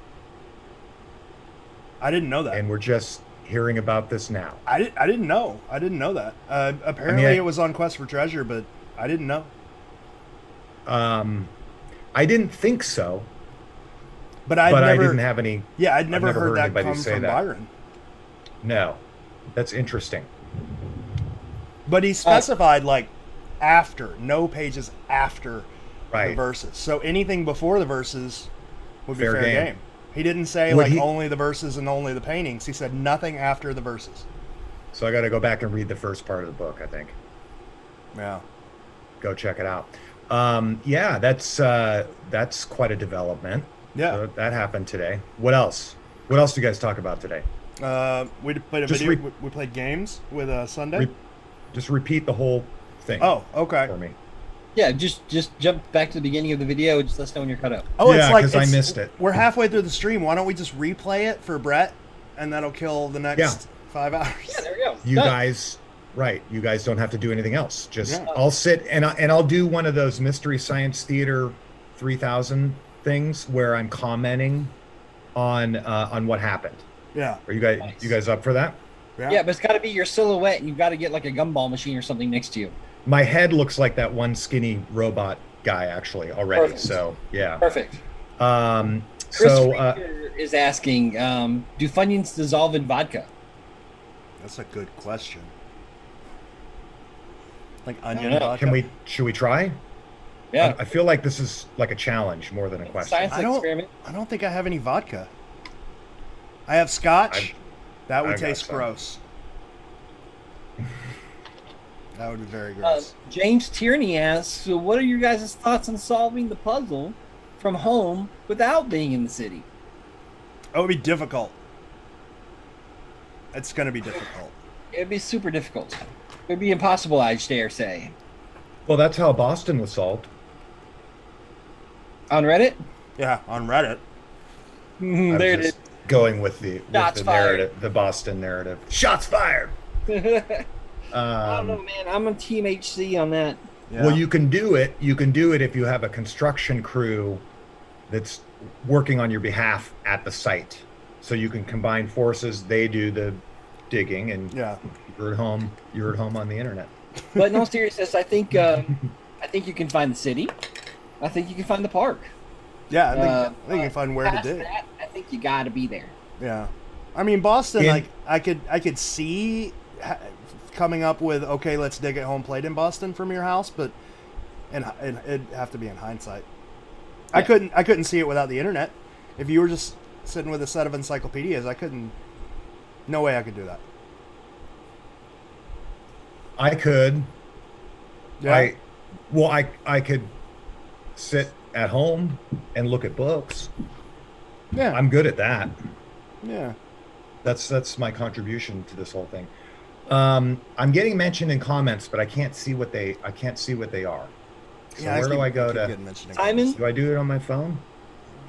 I didn't know that. And we're just hearing about this now. I didn't know. I didn't know that. Apparently, it was on Quest for Treasure, but I didn't know. I didn't think so, But I didn't have any. Yeah, I'd never never heard heard that anybody come say from that. Byron. No, that's interesting. But he specified after, no pages after the Right. verses. So anything before the verses would be Fair fair game. game. He didn't say Would he- only the verses and only the paintings. He said nothing after the verses. So I got to go back and read the first part of the book, I think. Yeah. Go check it out. Yeah, that's quite a development. Yeah. So that happened today. What else? What else do you guys talk about today? We played a Just video. We played games with Sunday. Just repeat the whole thing. Oh, okay. For me. Yeah, just jump back to the beginning of the video and just let us know when you're cut out. Oh, Yeah, it's like 'cause I missed it. We're halfway through the stream. Why don't we just replay it for Brett, and that'll kill the next 5 hours. Yeah, there we go. You Done. guys, right? You guys don't have to do anything else. Just Yeah. I'll sit and I'll do one of those Mystery Science Theater 3000 things where I'm commenting on what happened. Yeah. Are you guys up for that? Yeah, but it's got to be your silhouette, and you've got to get like a gumball machine or something next to you. My head looks like that one skinny robot guy actually already. Perfect. So yeah. Perfect. So Chris Rieger is asking, do Funyuns dissolve in vodka? That's a good question. Like I onion don't know. vodka? should we try? Yeah. I feel like this is like a challenge more than a question. Science experiment. I don't think I have any vodka. I have scotch. That would I've got taste some. gross. That would be very gross. James Tierney asks, so what are your guys' thoughts on solving the puzzle from home without being in the city? It would be difficult. It's going to be difficult. It'd be super difficult. It'd be impossible, I dare say. Well, that's how Boston was solved. On Reddit? Yeah, on Reddit. There it is. Going with the Shots narrative, the Boston narrative. Shots fired. I don't know, man. I'm on Team HC on that. Yeah. Well, you can do it. You can do it if you have a construction crew that's working on your behalf at the site. So you can combine forces. They do the digging, and Yeah. you're at home. You're at home on the internet. But in all seriousness, I think you can find the city. I think you can find the park. Yeah, I think you can find where to Past dig. that, I think you got to be there. Yeah, I mean Boston. In- like I could see coming up with okay, let's dig at home plate in Boston from your house, but and it'd have to be in hindsight. I couldn't see it without the internet. If you were just sitting with a set of encyclopedias, I couldn't. No way I could do that. I could. Yeah. I could sit at home and look at books. Yeah. I'm good at that. Yeah. That's my contribution to this whole thing. I'm getting mentioned in comments, but I can't see what they are. So Yeah, where do I go keep to? getting mentioned in Simon? comments. Do I do it on my phone?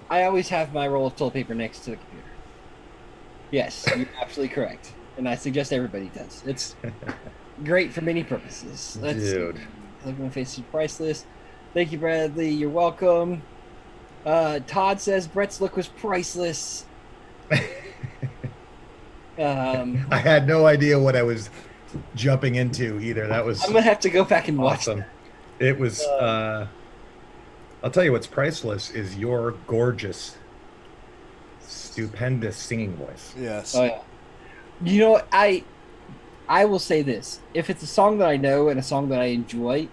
I always have my roll of toilet paper next to the computer. Yes, you're absolutely correct. And I suggest everybody does. It's great for many purposes. Dude. Look at my face is priceless. Thank you, Bradley. You're welcome. Todd says Brett's look was priceless. I had no idea what I was jumping into either. That was I'm gonna have to go back and watch awesome. that. It was. I'll tell you what's priceless is your gorgeous, stupendous singing voice. Yes. Oh yeah. You know what? I will say this: if it's a song that I know and a song that I enjoy,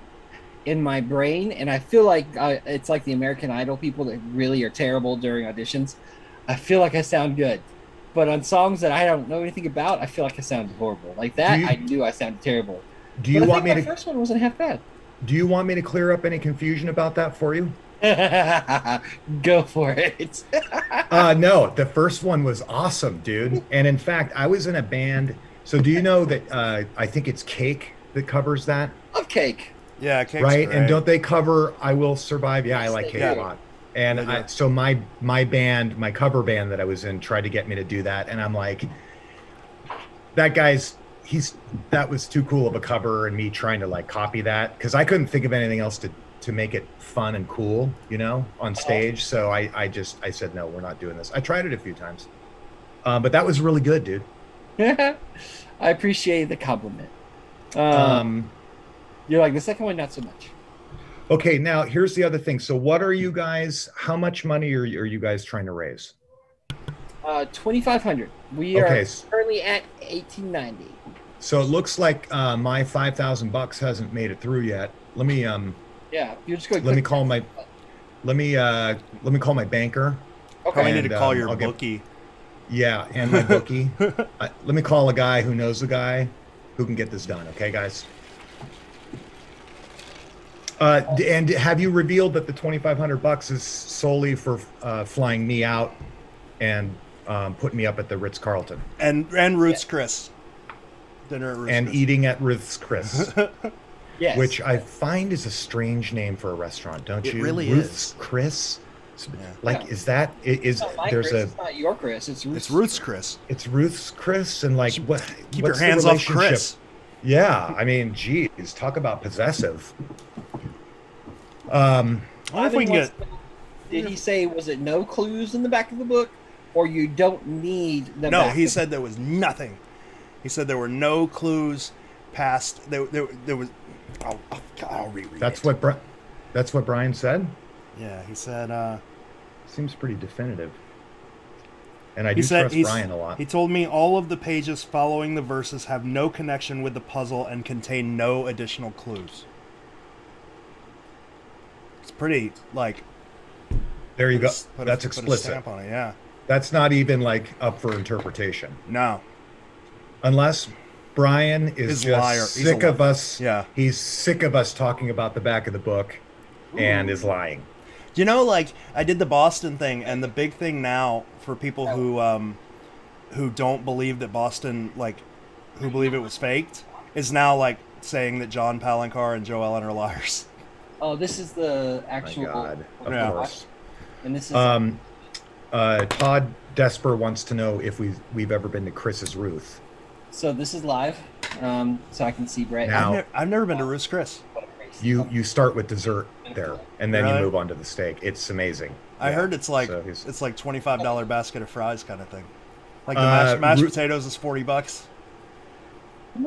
in my brain, and I feel like it's like the American Idol people that really are terrible during auditions. I feel like I sound good, but on songs that I don't know anything about, I feel like I sound horrible. Like that, I knew I sounded terrible. Do you but want me the to? first one wasn't half bad. Do you want me to clear up any confusion about that for you? Go for it. No, the first one was awesome, dude. And in fact, I was in a band. So do you know that I think it's Cake that covers that? Love Cake. Yeah, Cake's right? great. And don't they cover I Will Survive? Yeah, I like Cake Yeah. a lot. And so my band, my cover band that I was in tried to get me to do that. And I'm like, that was too cool of a cover, and me trying to like copy that. Cause I couldn't think of anything else to make it fun and cool, on stage. So I said, no, we're not doing this. I tried it a few times. But that was really good, dude. I appreciate the compliment. You're like, the second one, not so much. Okay, now here's the other thing. So what are you guys, how much money are you guys trying to raise? 2,500. We are currently at 1,890. So it looks like my $5,000 hasn't made it through yet. Let me yeah, you're just going. let me call my banker. Okay. Probably need to call your I'll get- bookie. Yeah, and my bookie. Let me call a guy who knows the guy who can get this done. Okay, guys. And have you revealed that the $2,500 is solely for flying me out and putting me up at the Ritz-Carlton And Ruth's Chris. Dinner at Ruth's and Chris. eating at Ruth's Chris, Yes. which I find is a strange name for a restaurant, don't It you? really Ruth's is. Chris. Yeah. Like, Yeah. is that is It's not my there's Chris, a it's not your Chris. It's Ruth's. It's Ruth's Chris. it's Ruth's Chris and like what? Keep what's your the hands off relationship? Chris. Yeah, I mean, geez, talk about possessive. I wonder if we can get. Did he say, was it no clues in the back of the book, or you don't need the No, back he of- said there was nothing. He said there were no clues past. There was. Oh, God, I'll reread That's it. what That's what Brian said? Yeah, he said. Seems pretty definitive. And I He do said trust Brian a lot. He told me all of the pages following the verses have no connection with the puzzle and contain no additional clues. It's pretty like. There you go. Put That's a explicit. stamp on it, yeah. That's not even like up for interpretation. No. Unless Brian is He's just liar. He's sick a of liar. us. Yeah. He's sick of us talking about the back of the book and is lying. You know, like I did the Boston thing, and the big thing now for people who don't believe that Boston, like, who believe it was faked, is now like saying that John Palancar and Joe Ellen are liars. Oh, this is the actual. My God, of Yeah. course. And this is. Todd Desper wants to know if we've ever been to Chris's Ruth. So this is live, so I can see Brett. Now- I've never been to Ruth's Chris. You start with dessert there, and then Really? you move on to the steak. It's amazing. I Yeah. heard it's like So he's- it's like $25 basket of fries kind of thing. Like the Uh, mashed Ru- potatoes is $40.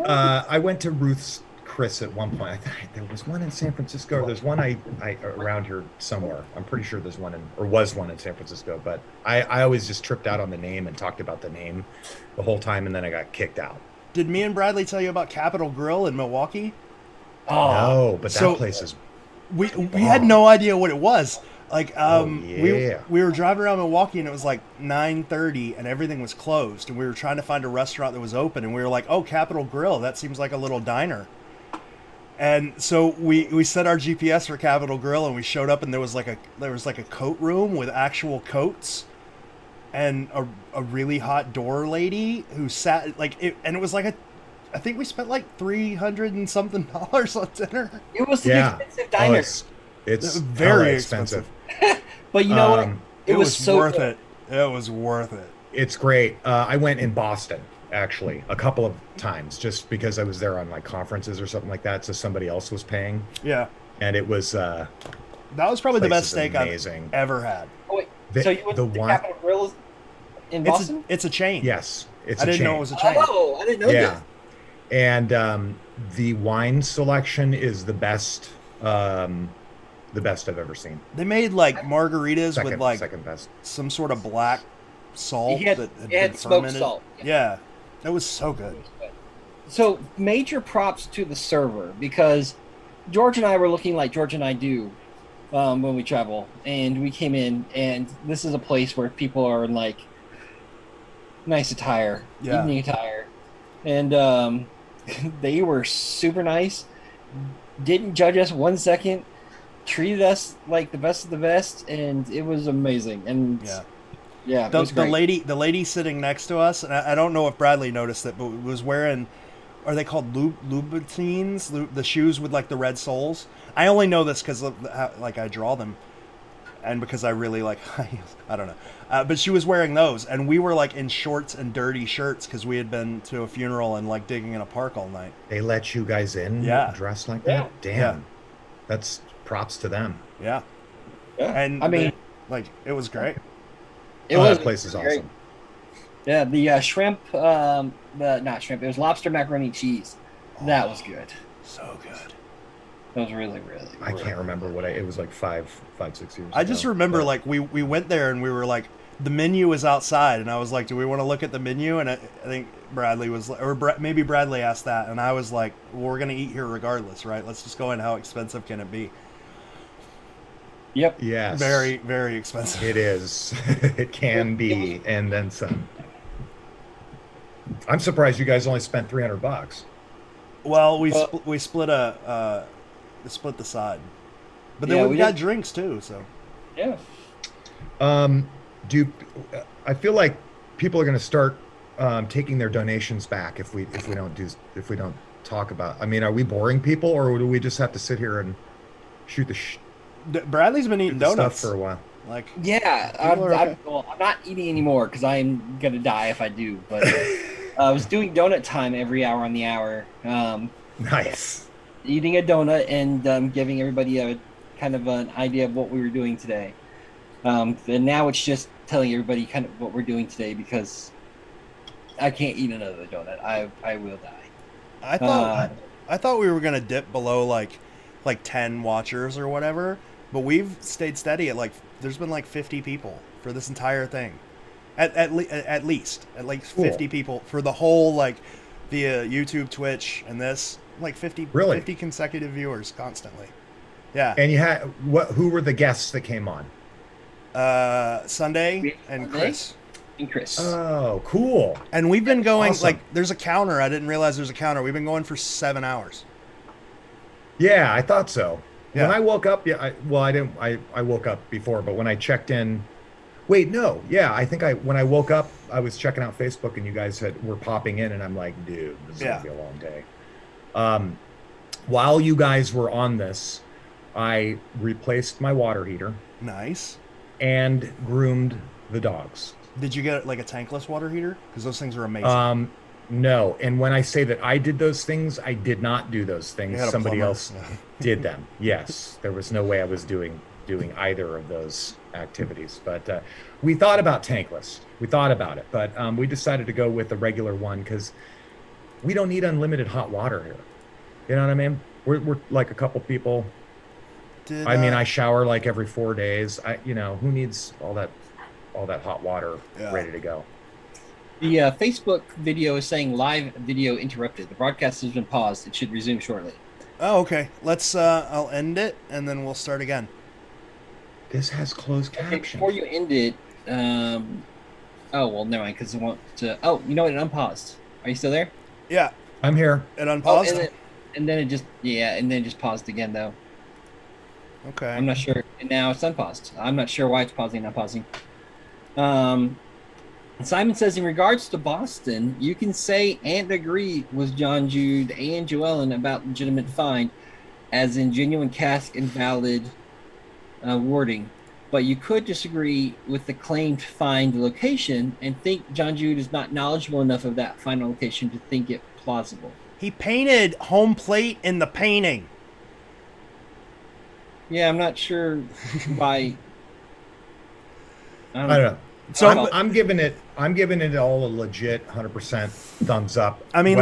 I went to Ruth's Chris at one point. There was one in San Francisco. There's one I around here somewhere. I'm pretty sure there's one was one in San Francisco. But I always just tripped out on the name and talked about the name the whole time, and then I got kicked out. Did me and Bradley tell you about Capitol Grill in Milwaukee? No, but that So- place is. We had no idea what it was. Like yeah. we were driving around Milwaukee and it was like 9:30 and everything was closed and we were trying to find a restaurant that was open and we were like, "Oh, Capitol Grill, that seems like a little diner." And so we set our GPS for Capitol Grill and we showed up and there was like a coat room with actual coats and a really hot door lady who sat like it, and it was like I think we spent like $300 and something on dinner. It was an expensive diner. It's very hella expensive. But you know what? It was so worth good. it. It was worth it. It's great. I went in Boston actually a couple of times just because I was there on like conferences or something like that. So somebody else was paying. Yeah. And it was. That was probably the place best is steak amazing. I've ever had. Oh, wait. The- So you went the to one- Capitol Grill in Boston? It's a chain. Yes, it's I a didn't chain. know it was a chain. Oh, I didn't know Yeah, that. and the wine selection is the best I've ever seen. They made like margaritas Second, with like second best. some sort of black salt It had- that had it had been smoked fermented. salt. Yeah, that was so good. So major props to the server because George and I were looking like George and I do when we travel, and we came in, and this is a place where people are in like nice attire, Yeah. evening attire, and they were super nice. Didn't judge us 1 second, treated us like the best of the best, and it was amazing. And yeah, it was The great. lady sitting next to us, and I don't know if Bradley noticed it, but was wearing, are they called Louboutins? The shoes with like the red soles. I only know this because like I draw them, and because I really like I don't know. But she was wearing those, and we were like in shorts and dirty shirts because we had been to a funeral and like digging in a park all night. They let you guys in dressed like Yeah. that? Damn. Yeah. That's props to them. Yeah, Yeah. and I mean, like it was great. it Oh, was that place is great. awesome. Yeah, the shrimp, not shrimp. It was lobster macaroni and cheese. That was good. So good. That was really, really. I can't remember what it was like 6 years I just ago, remember but- like we went there and we were like, the menu was outside and I was like, do we want to look at the menu? And I think Bradley was maybe Bradley asked that, and I was like, well, we're gonna eat here regardless, right? Let's just go in. How expensive can it be? Yep. Yes. Very, very expensive. It is. It can be, and then some. I'm surprised you guys only spent $300. Well, we split split the side, but then Yeah, we've we got did- drinks too. So Yeah. I feel like people are going to start taking their donations back if we don't talk about. I mean, are we boring people, or do we just have to sit here and shoot Bradley's been eating stuff donuts for a while? Like, Yeah, People are okay. I'm not eating anymore because I'm gonna die if I do. But I was doing donut time every hour on the hour, Nice. eating a donut and giving everybody a kind of an idea of what we were doing today. And now it's just telling everybody kind of what we're doing today because I can't eat another donut. I will die. I thought we were gonna dip below like like 10 watchers or whatever, but we've stayed steady at like there's been like 50 people for this entire thing, at least Cool. 50 people for the whole like via YouTube, Twitch, and this like 50 Really? 50 consecutive viewers constantly. Yeah. And you had who were the guests that came on? Sunday and Sunday? Chris. And Chris. Oh, cool. And we've been going Awesome. like there's a counter. I didn't realize there's a counter. We've been going for 7 hours. Yeah, I thought so. Yeah. When I woke up, I didn't. I woke up before, but when I checked in, wait, no, yeah, I think when I woke up, I was checking out Facebook, and you guys were popping in, and I'm like, dude, this is gonna be a long day. While you guys were on this, I replaced my water heater Nice. and groomed the dogs. Did you get like a tankless water heater? Because those things are amazing. No, and when I say that I did those things, I did not do those You things. had a Somebody plumber. else did them. Yes, there was no way I was doing either of those activities. But we thought about tankless. We thought about it, but we decided to go with the regular one because we don't need unlimited hot water here. You know what I mean? We're like a couple people. Did, I mean, I shower like every 4 days. Who needs all that hot water ready to go? The Facebook video is saying live video interrupted. The broadcast has been paused. It should resume shortly. Oh, okay. Let's. I'll end it and then we'll start again. This has closed Okay, captions. before you end it, oh well, never mind, because I want to. Oh, you know what? It unpaused. Are you still there? Yeah. I'm here. It Oh, unpaused. and then it just and then it just paused again though. Okay. I'm not sure. And now it's unpaused. I'm not sure why it's pausing, not pausing. Simon says, in regards to Boston, you can say and agree with John Jude and Joellen about legitimate find, as in genuine casque and valid wording. But you could disagree with the claimed find location and think John Jude is not knowledgeable enough of that final location to think it plausible. He painted home plate in the painting. Yeah, I'm not sure why. I don't know. So I'm giving it all a legit 100% thumbs up. I mean,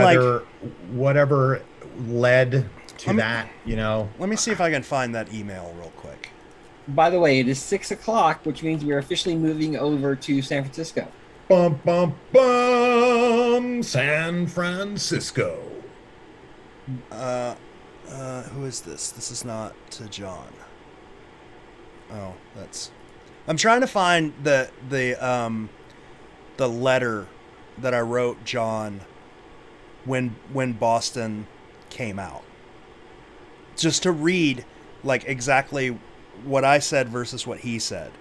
whatever led to that, Let me see if I can find that email real quick. By the way, it is 6 o'clock, which means we are officially moving over to San Francisco. Bum bum bum, San Francisco. Who is this? This is not to John. Oh, that's. I'm trying to find the letter that I wrote John when Boston came out, just to read like exactly what I said versus what he said.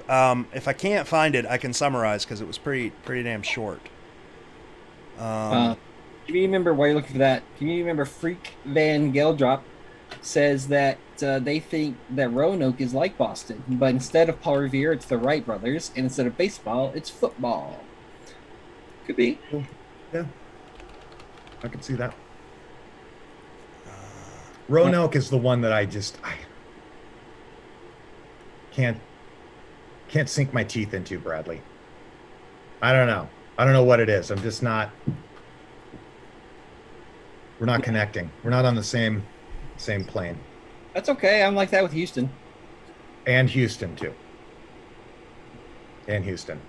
If I can't find it, I can summarize because it was pretty damn short. Can you remember why you're looking for that? Can you remember Freak Van Geldrop says that they think that Roanoke is like Boston, but instead of Paul Revere, it's the Wright brothers, and instead of baseball, it's football. Could be. Yeah, I can see that. Roanoke is the one that I can't sink my teeth into, Bradley. I don't know what it is. I'm just not. We're not connecting. We're not on the same plane. That's okay. I'm like that with Houston. And Houston too. And Houston.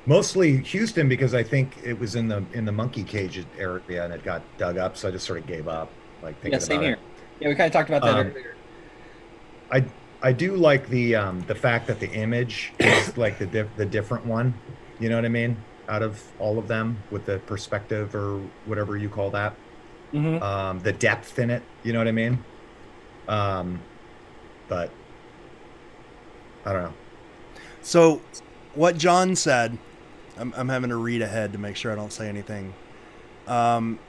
Mostly Houston because I think it was in the monkey cage area and it got dug up, so I just sort of gave up. Like thinking Yeah, same about here. it. Yeah, we kind of talked about that earlier. I do like the fact that the image is like the different one. You know what I mean? Out of all of them, with the perspective or whatever you call that. Mm-hmm. The depth in it. You know what I mean? But I don't know. So, what John said, I'm having to read ahead to make sure I don't say anything.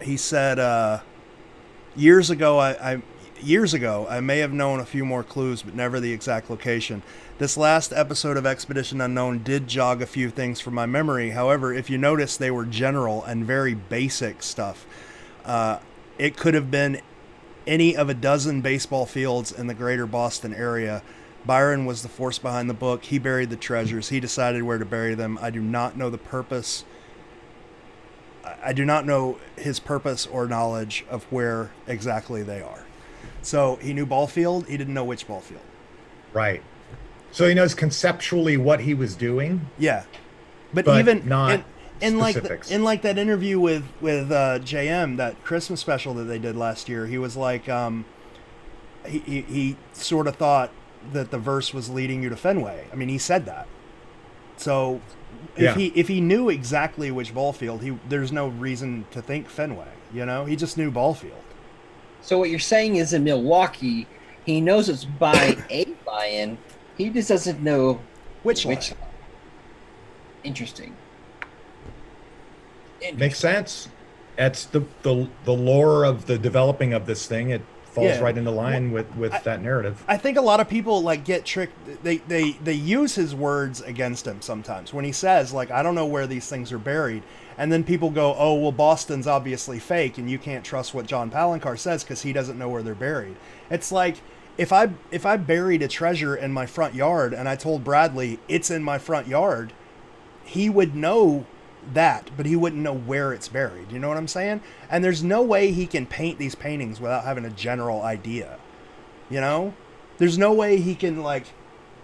He said, years ago, I may have known a few more clues, but never the exact location. This last episode of Expedition Unknown did jog a few things from my memory. However, if you notice, they were general and very basic stuff. It could have been any of a dozen baseball fields in the greater Boston area. Byron was the force behind the book. He buried the treasures. He decided where to bury them. I do not know the purpose. I do not know his purpose or knowledge of where exactly they are. So he knew ball field. He didn't know which ball field. Right. So he knows conceptually what he was doing. Yeah, but But even not in like specifics. in like that interview with JM, that Christmas special that they did last year, he was like, he sort of thought that the verse was leading you to Fenway. I mean, he said that. So if he knew exactly which ball field, there's no reason to think Fenway. You know, he just knew ball field. So what you're saying is in Milwaukee, he knows it's by a buy-in. He just doesn't know which line. Interesting. Makes sense. That's the lore of the developing of this thing. It falls right into line with that narrative. I think a lot of people like get tricked. They use his words against him sometimes when he says like, I don't know where these things are buried. And then people go, oh, well, Boston's obviously fake, and you can't trust what John Palancar says because he doesn't know where they're buried. It's like, if I buried a treasure in my front yard and I told Bradley it's in my front yard, he would know that, but he wouldn't know where it's buried. You know what I'm saying? And there's no way he can paint these paintings without having a general idea. You know? There's no way he can, like,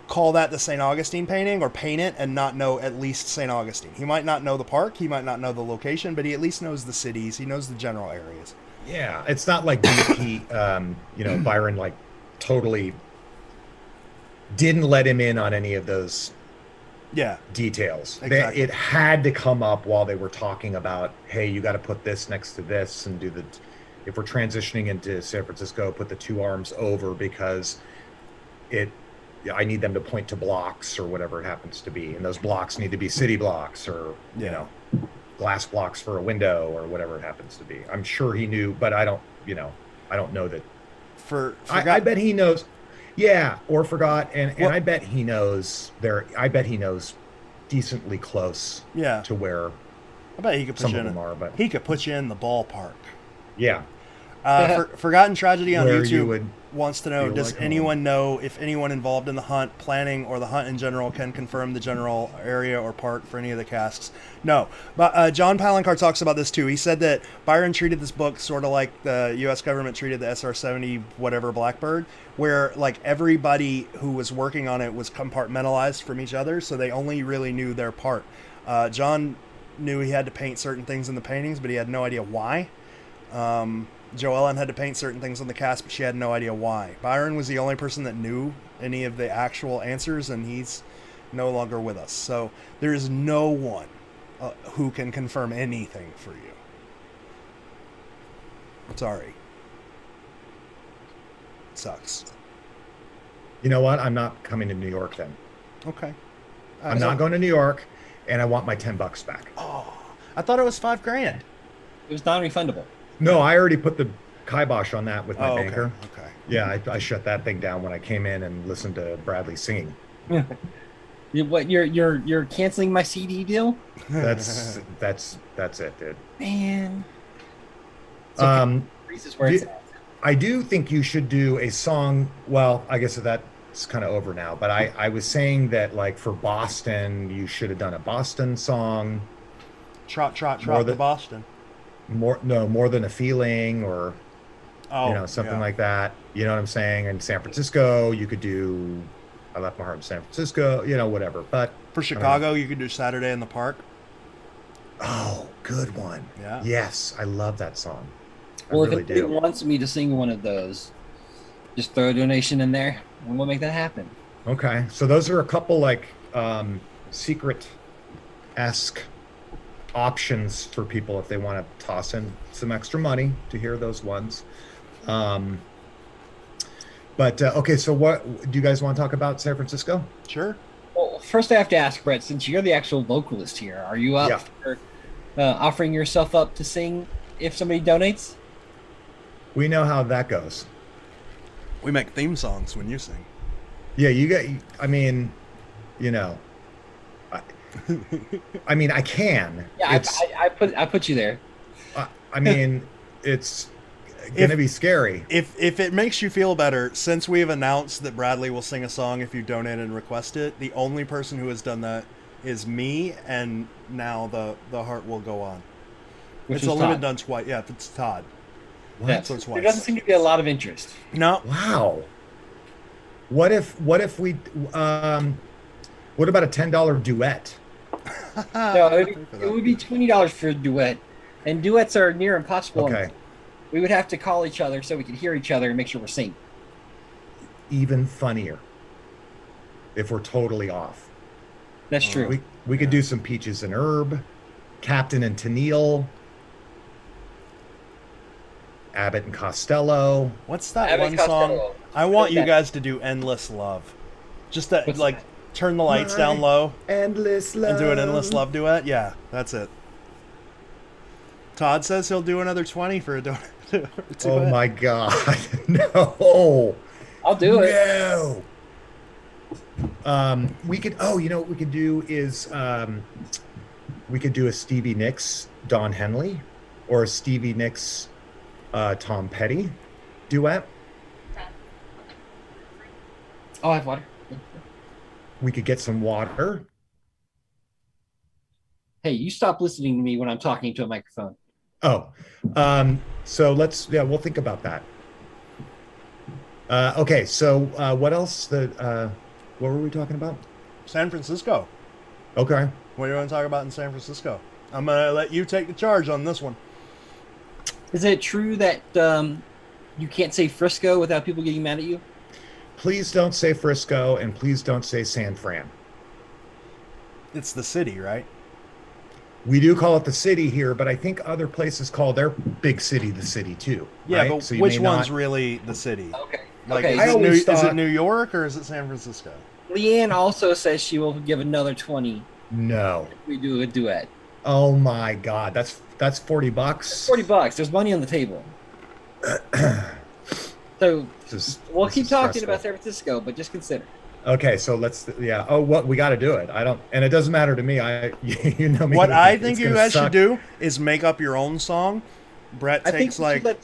call that the St. Augustine painting or paint it and not know at least St. Augustine. He might not know the park, he might not know the location, but he at least knows the cities, he knows the general areas. Yeah, it's not like Byron, like, totally didn't let him in on any of those details. Exactly. It had to come up while they were talking about, hey, you got to put this next to this and if we're transitioning into San Francisco, put the two arms over because I need them to point to blocks or whatever it happens to be. And those blocks need to be city blocks or, glass blocks for a window or whatever it happens to be. I'm sure he knew, but I don't know that. I bet he knows. Yeah, or forgot, and I bet he knows I bet he knows decently close to where I bet he could put some you of in them are, but he could put you in the ballpark. Yeah. Forgotten Tragedy on Where YouTube wants to know, feel does like anyone know if anyone involved in the hunt, planning, or the hunt in general can confirm the general area or park for any of the casks? No. But John Palancar talks about this too. He said that Byron treated this book sort of like the U.S. government treated the SR-70 whatever Blackbird, where like everybody who was working on it was compartmentalized from each other, so they only really knew their part. John knew he had to paint certain things in the paintings, but he had no idea why. Jo Ellen had to paint certain things on the cast, but she had no idea why. Byron was the only person that knew any of the actual answers, and he's no longer with us. So there is no one who can confirm anything for you. Sorry. Sucks. You know what? I'm not coming to New York then. Okay. I'm not going to New York, and I want my $10 back. Oh, I thought it was $5,000. It was non-refundable. No, I already put the kibosh on that with my banker. Okay. Yeah, I shut that thing down when I came in and listened to Bradley singing. You're canceling my CD deal? That's it, dude. Man. Preiss is where it's at. I do think you should do a song. Well, I guess that's kind of over now. But I was saying that like for Boston, you should have done a Boston song. Trot, to Boston. More than a feeling, or something like that. You know what I'm saying? In San Francisco, you could do I Left My Heart in San Francisco, whatever. But for Chicago, you could do Saturday in the Park. Oh, good one. Yeah. Yes, I love that song. Well, really if anybody wants me to sing one of those, just throw a donation in there and we'll make that happen. Okay. So those are a couple like secret-esque options for people if they want to toss in some extra money to hear those ones. Okay, so what do you guys want to talk about San Francisco? Sure. Well, first I have to ask, Brett, since you're the actual vocalist here, are you up for offering yourself up to sing if somebody donates? We know how that goes. We make theme songs when you sing. Yeah, I can. Yeah, I put you there. It's gonna be scary. If it makes you feel better, since we have announced that Bradley will sing a song if you donate and request it, the only person who has done that is me, and now the heart will go on. It's only been done twice. Yeah, it's Todd. Yes. So it's There twice. doesn't seem to be a lot of interest. No. Wow. What if we what about a $10 duet? No, it would be $20 for a duet, and duets are near impossible. Okay. We would have to call each other so we could hear each other and make sure we're synced. Even funnier if we're totally off. That's true. We could do some Peaches and Herb, Captain and Tennille, Abbott and Costello. What's that Abbott one Costello. song? I want you that? guys to do Endless Love. Just that, What's like, that? turn the lights down low Endless love. and do an Endless Love duet. Yeah, that's it. Todd says he'll do another 20 for a duet. Oh my God. No. I'll do it. No. We could, you know what we could do is we could do a Stevie Nicks, Don Henley, or a Stevie Nicks, Tom Petty duet. Oh, I have water. We could get some water. Hey, you stop listening to me when I'm talking to a microphone. Oh, so we'll think about that. Okay, so what else? What were we talking about? San Francisco. Okay. What do you want to talk about in San Francisco? I'm going to let you take the charge on this one. Is it true that you can't say Frisco without people getting mad at you? Please don't say Frisco, and please don't say San Fran. It's the city, right? We do call it the city here, but I think other places call their big city the city too. Yeah, right? but So you which may one's not- really the city? Okay. Like, Okay. is I it always New York or is it San Francisco? Leanne also says she will give another 20 No. if we do a duet. Oh my God, that's $40. $40. There's money on the table. So we'll keep talking about San Francisco, but just consider. Okay, so we got to do it. And it doesn't matter to me. You know me. What I think It's you gonna guys suck. should do is make up your own song. Brett I think takes we should like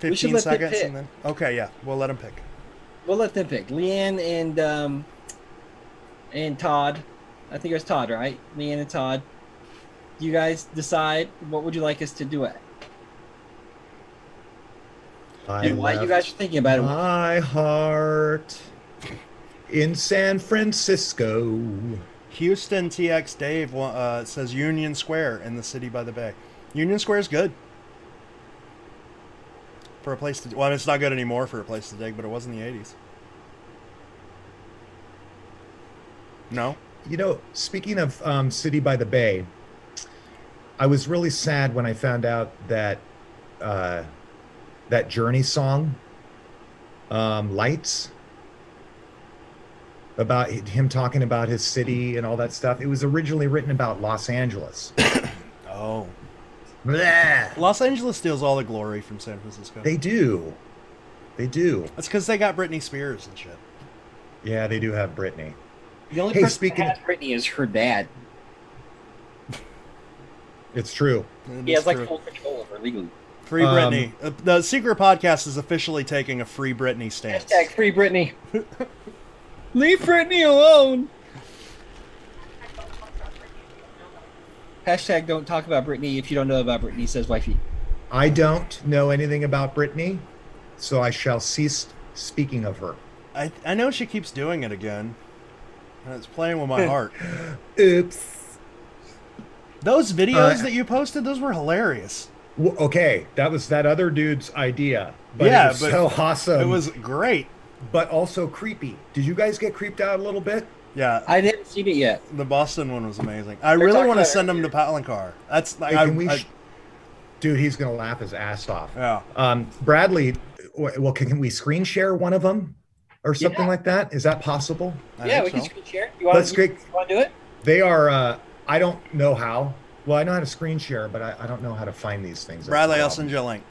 we should 15 let them seconds pick. and then okay, yeah, we'll let him pick. We'll let them pick. Leanne and Todd. I think it was Todd, right? Leanne and Todd. You guys decide what would you like us to duet. And while you guys are thinking about it, My heart in San Francisco. Houston TX Dave says Union Square in the city by the bay. Union Square is good for a place to. Well, I mean, it's not good anymore for a place to dig, but it was in the 80s. No. You know, speaking of City by the Bay, I was really sad when I found out that that Journey song, Lights, about him talking about his city and all that stuff. It was originally written about Los Angeles. Oh. Blah. Los Angeles steals all the glory from San Francisco. They do. They do. That's because they got Britney Spears and shit. Yeah, they do have Britney. the only Hey, person speaking that has Britney is her dad. It's true. He has like full control over her legally. Free Britney. The Secret Podcast is officially taking a Free Britney stance. Hashtag free Britney. Leave Britney alone. Hashtag don't talk about Britney if you don't know about Britney, says wifey. I don't know anything about Britney, so I shall cease speaking of her. I know she keeps doing it again. And it's playing with my heart. Oops. Those videos that you posted, those were hilarious. Okay, that was that other dude's idea. But Yeah, it was but so awesome. It was great. But also creepy. Did you guys get creeped out a little bit? Yeah. I didn't see it yet. The Boston one was amazing. I really want to send him to Palancar. That's like, dude, he's gonna laugh his ass off. Yeah. Bradley, well, can we screen share one of them or something like that? Is that possible? Yeah, we can screen share. You want to do it? They are. I don't know how. Well, I know how to screen share, but I don't know how to find these things. Bradley, I'll send you a link.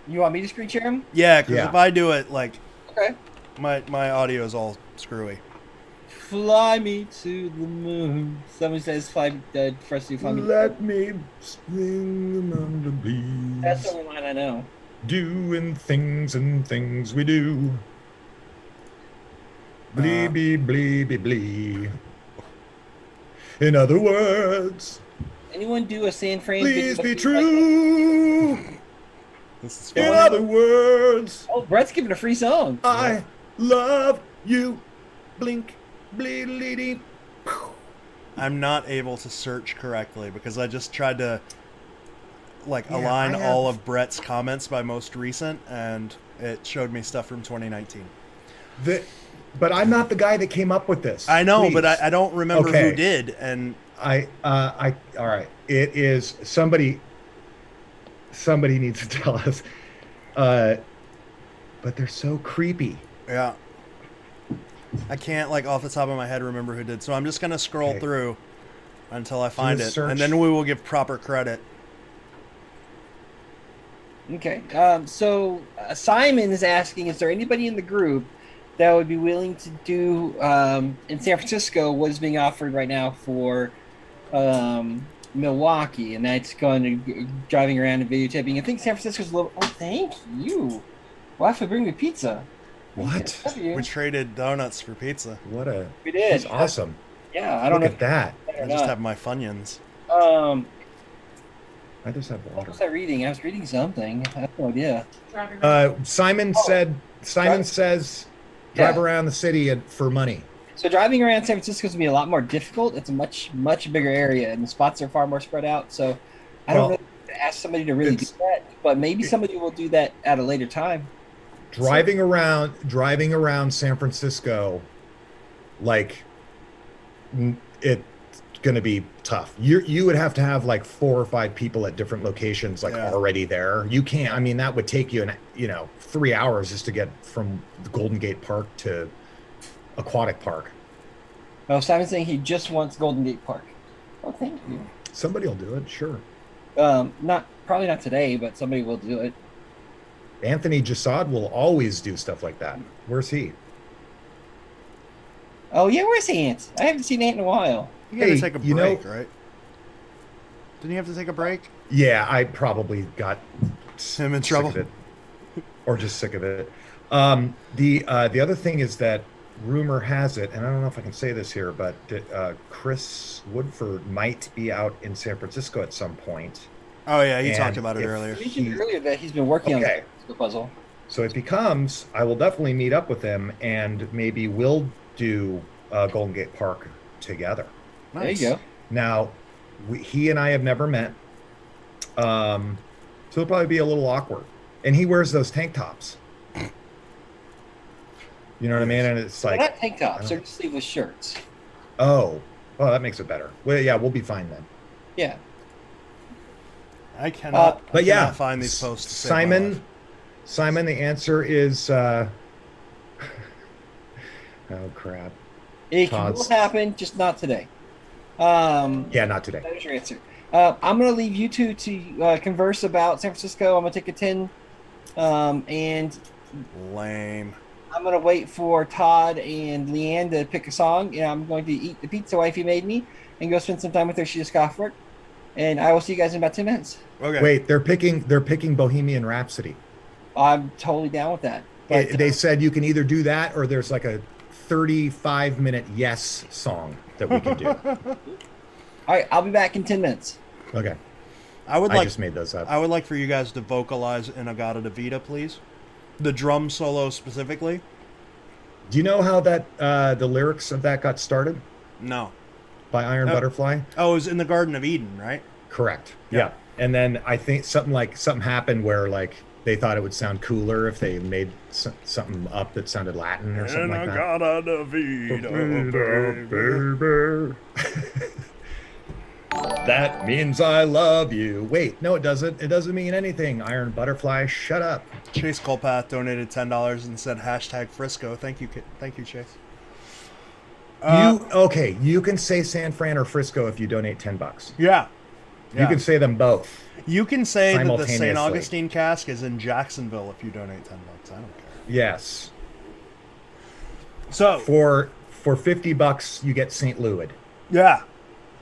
You want me to screen share them? Yeah, because if I do it, like, okay, my audio is all screwy. Fly me to the moon. Someone says fly for us to fly me. Let me swing among the bees. That's the only line I know. Doing things and things we do. Blee, blee, blee, blee, blee. In other words, anyone do a San Fran? please be true. This is In fun. other words, Oh, Brett's giving a free song. I love you. Blink, bleedly. I'm not able to search correctly because I just tried to Yeah, align I have- all of Brett's comments by most recent, and it showed me stuff from 2019. But I'm not the guy that came up with this. I know, Please. but I don't remember Okay. who did, and all right. It is somebody needs to tell us. But they're so creepy. yeah. I can't, off the top of my head, remember who did. So I'm just going to scroll Okay. through until I find a it, search. and then we will give proper credit. Okay. So Simon is asking, is there anybody in the group that would be willing to do in San Francisco what is being offered right now for Milwaukee? And that's going to driving around and videotaping. I think San Francisco's a little. Oh, thank you. We'll have to bring me pizza. What? Love you. We traded donuts for pizza. What a. We did. That's awesome. Yeah, I don't Look know. at that. I just have my Funyuns. I just have What water. was I reading? I was reading something. I have no idea. Simon says, drive around the city for money. So driving around San Francisco is going to be a lot more difficult. It's a much bigger area, and the spots are far more spread out. So I don't really ask somebody to really do that, but maybe somebody will do that at a later time. Driving around San Francisco, it's going to be tough. You would have to have 4 or 5 people at different locations already there. You can't. I mean, that would take you 3 hours just to get from the Golden Gate Park to Aquatic Park. Oh, Simon's saying he just wants Golden Gate Park. Oh, thank you. Somebody will do it, sure. Probably not today, but somebody will do it. Anthony Jasad will always do stuff like that. Where's he? Oh yeah, where's Ant? I haven't seen Ant in a while. You gotta Hey, take a you know- break, right? Didn't you have to take a break? Yeah, I probably got Him in trouble? sick of it, or just sick of it. The other thing is that rumor has it, and I don't know if I can say this here, but Chris Woodford might be out in San Francisco at some point. Oh yeah, he And talked about it if earlier. You mentioned earlier that he's been working on the puzzle. So if he comes, I will definitely meet up with him, and maybe we'll do Golden Gate Park together. Nice. There you go. Now, he and I have never met, so it'll probably be a little awkward. And he wears those tank tops. You know what I mean? And it's They're like, not tank tops; they're just sleeveless shirts. oh, that makes it better. Well, yeah, we'll be fine then. Yeah. I cannot. But I yeah, cannot find these posts. To save my life. Simon, the answer is, oh crap. It Todd's- will happen, just not today. Yeah, not today. That is your answer. I'm going to leave you two to converse about San Francisco. I'm going to take a 10, and Lame. I'm going to wait for Todd and Leanne to pick a song, and I'm going to eat the pizza wifey made me and go spend some time with her. She just got off work, and I will see you guys in about 10 minutes. Okay. Wait, they're picking Bohemian Rhapsody. I'm totally down with that. But, They said you can either do that or there's like a 35-minute yes song that we can do. all right, I'll be back in 10 minutes. Okay. I just made those up. I would like for you guys to vocalize Inagata de Vita, please. The drum solo specifically. Do you know how that the lyrics of that got started? No. By Iron Butterfly? Oh, it was in the Garden of Eden, right? Correct. Yeah. Yeah. And then I think something happened where they thought it would sound cooler if they made something up that sounded Latin or something like that. Inagata de Vita, baby. That means I love you. Wait, no, it doesn't. It doesn't mean anything. Iron Butterfly, shut up. Chase Colpath donated $10 and said #Frisco. Thank you, Chase. You can say San Fran or Frisco if you donate $10. Yeah. You can say them both. You can say that the St. simultaneously. Augustine casque is in Jacksonville if you donate $10. I don't care. Yes. So For $50, you get St. Louis. yeah,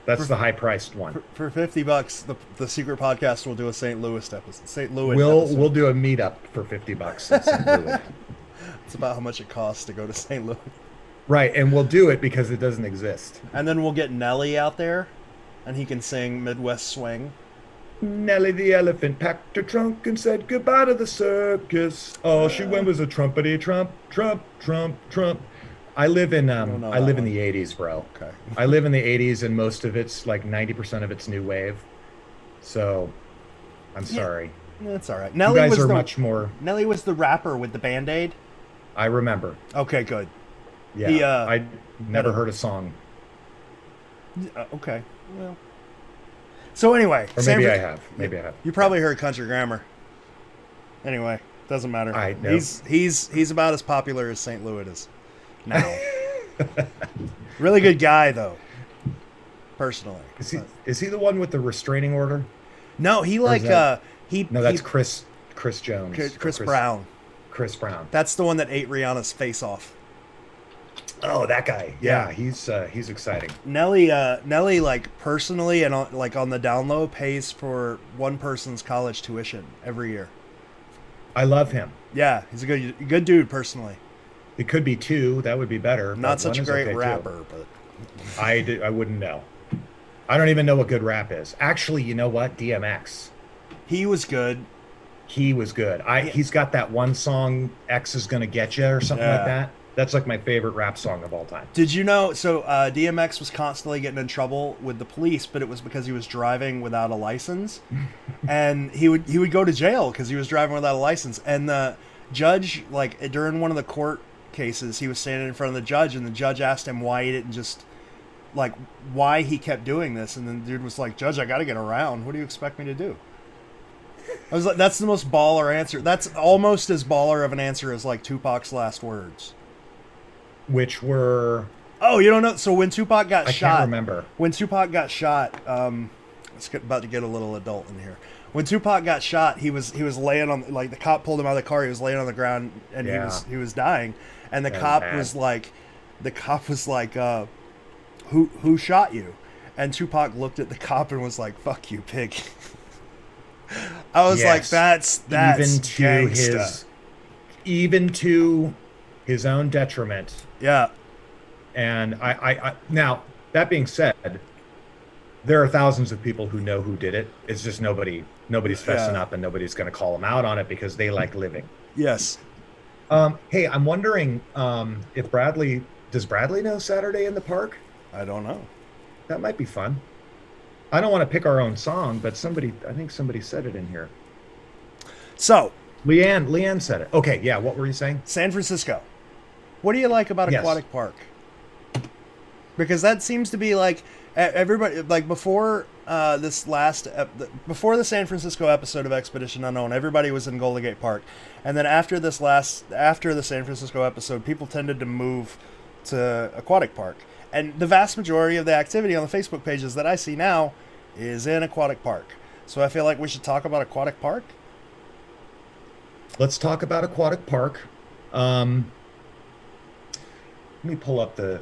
That's the high-priced one. for $50, the secret podcast will do a St. Louis episode. St. Louis. We'll episode. do a meetup for $50 in St. Louis. It's about how much it costs to go to St. Louis. Right, and we'll do it because it doesn't exist. And then we'll get Nelly out there, and he can sing Midwest Swing. Nellie the elephant packed her trunk and said goodbye to the circus. All she went was a trumpety trump, trump, trump, trump. I live in don't know I that live in one. the 80s, bro. Okay. I live in the 80s, and most of it's like 90% of it's new wave. So I'm sorry. That's all right. You guys are much more. Nelly was the rapper with the Band-Aid. I remember. Okay, good. Yeah. He, I never heard a song. Okay. Well. So anyway, Or maybe I have. Maybe I have. You probably heard Country Grammar. Anyway, doesn't matter. I know. He's about as popular as St. Louis is now. Really good guy though. Personally. Is he the one with the restraining order? No, he Or is like that- he. No, that's he, Chris Jones. Chris Brown. Chris Brown. That's the one that ate Rihanna's face off. Oh, that guy. Yeah, Yeah. he's exciting. Nelly, like personally and on the down low pays for one person's college tuition every year. I love him. Yeah, he's a good dude personally. It could be two. That would be better. Not but such a one is great okay, too. rapper, but I wouldn't know. I don't even know what good rap is. Actually, you know what? DMX. he was good. He was good. He's got that one song, X is Gonna Get You, or something like Yeah. that. That's like my favorite rap song of all time. Did you know? So DMX was constantly getting in trouble with the police, but it was because he was driving without a license, and he would go to jail because he was driving without a license. And the judge, like during one of the court cases, he was standing in front of the judge, and the judge asked him why he didn't just like why he kept doing this, and then the dude was like, "Judge, I got to get around. What do you expect me to do?" I was like, "That's the most baller answer. That's almost as baller of an answer as like Tupac's last words." Which were... Oh, you don't know? So when Tupac got I shot, can't remember. When Tupac got shot, about to get a little adult in here. When Tupac got shot, he was laying on, like the cop pulled him out of the car. He was laying on the ground and Yeah. he was dying, and the That was cop bad. was like, who shot you? And Tupac looked at the cop and was like, "Fuck you, pig." I was like, Yes. that's even to gangsta. even to his own detriment. Yeah. And I now, that being said, there are thousands of people who know who did it. It's just nobody's fessing Yeah. up, and nobody's going to call them out on it because they like living. Yes. Hey, I'm wondering if does Bradley know Saturday in the Park? I don't know. That might be fun. I don't want to pick our own song, but I think somebody said it in here. So Leanne said it. Okay, yeah. What were you saying? San Francisco. What do you like about Yes. Aquatic Park? Because that seems to be like everybody, like before before the San Francisco episode of Expedition Unknown, everybody was in Golden Gate Park, and then after the San Francisco episode, people tended to move to Aquatic Park, and the vast majority of the activity on the Facebook pages that I see now is in Aquatic Park. So I feel like we should talk about Aquatic Park. Let's talk about Aquatic Park. Let me pull up the...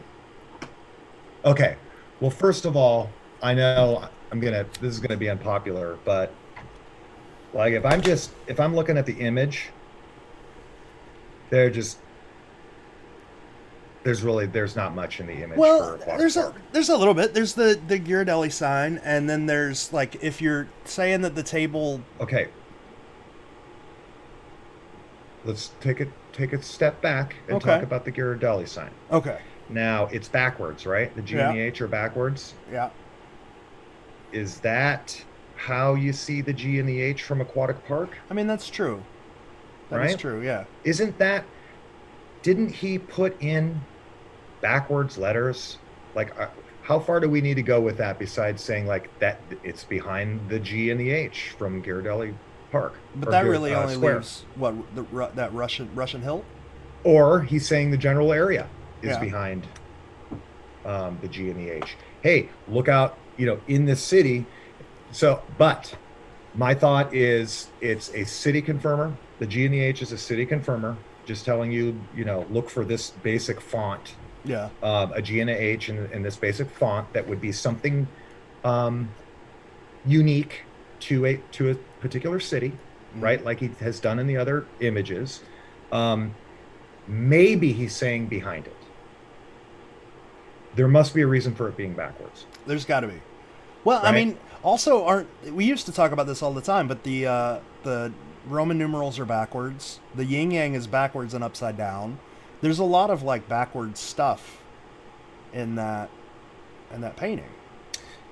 Okay. Well, first of all, I know this is gonna be unpopular, but like if I'm looking at the image, there's not much in the image for Well, Aquatic Park. there's a little bit. There's the Ghirardelli sign, and then there's like if you're saying that the table. Okay. Let's take a step back and Okay. talk about the Ghirardelli sign. Okay. Now it's backwards, right? The G and the H are backwards. Yeah. Is that how you see the G and the H from Aquatic Park? I mean, that's true. That is Right? true. Yeah. Didn't he put in backwards letters? Like, how far do we need to go with that besides saying like that it's behind the G and the H from Ghirardelli Park? But or that really only Square? leaves that Russian hill. Or he's saying the general area is Yeah. behind the G and the H. Hey, look out, in this city. So, but my thought is it's a city confirmer. The G and the H is a city confirmer. Just telling you, look for this basic font, Yeah. a G and a H in this basic font that would be something unique to a particular city, right? Like he has done in the other images. Maybe he's saying behind it. There must be a reason for it being backwards. There's got to be. Well, I right? mean, also we used to talk about this all the time, but the Roman numerals are backwards. The yin yang is backwards and upside down. There's a lot of like backwards stuff in that painting.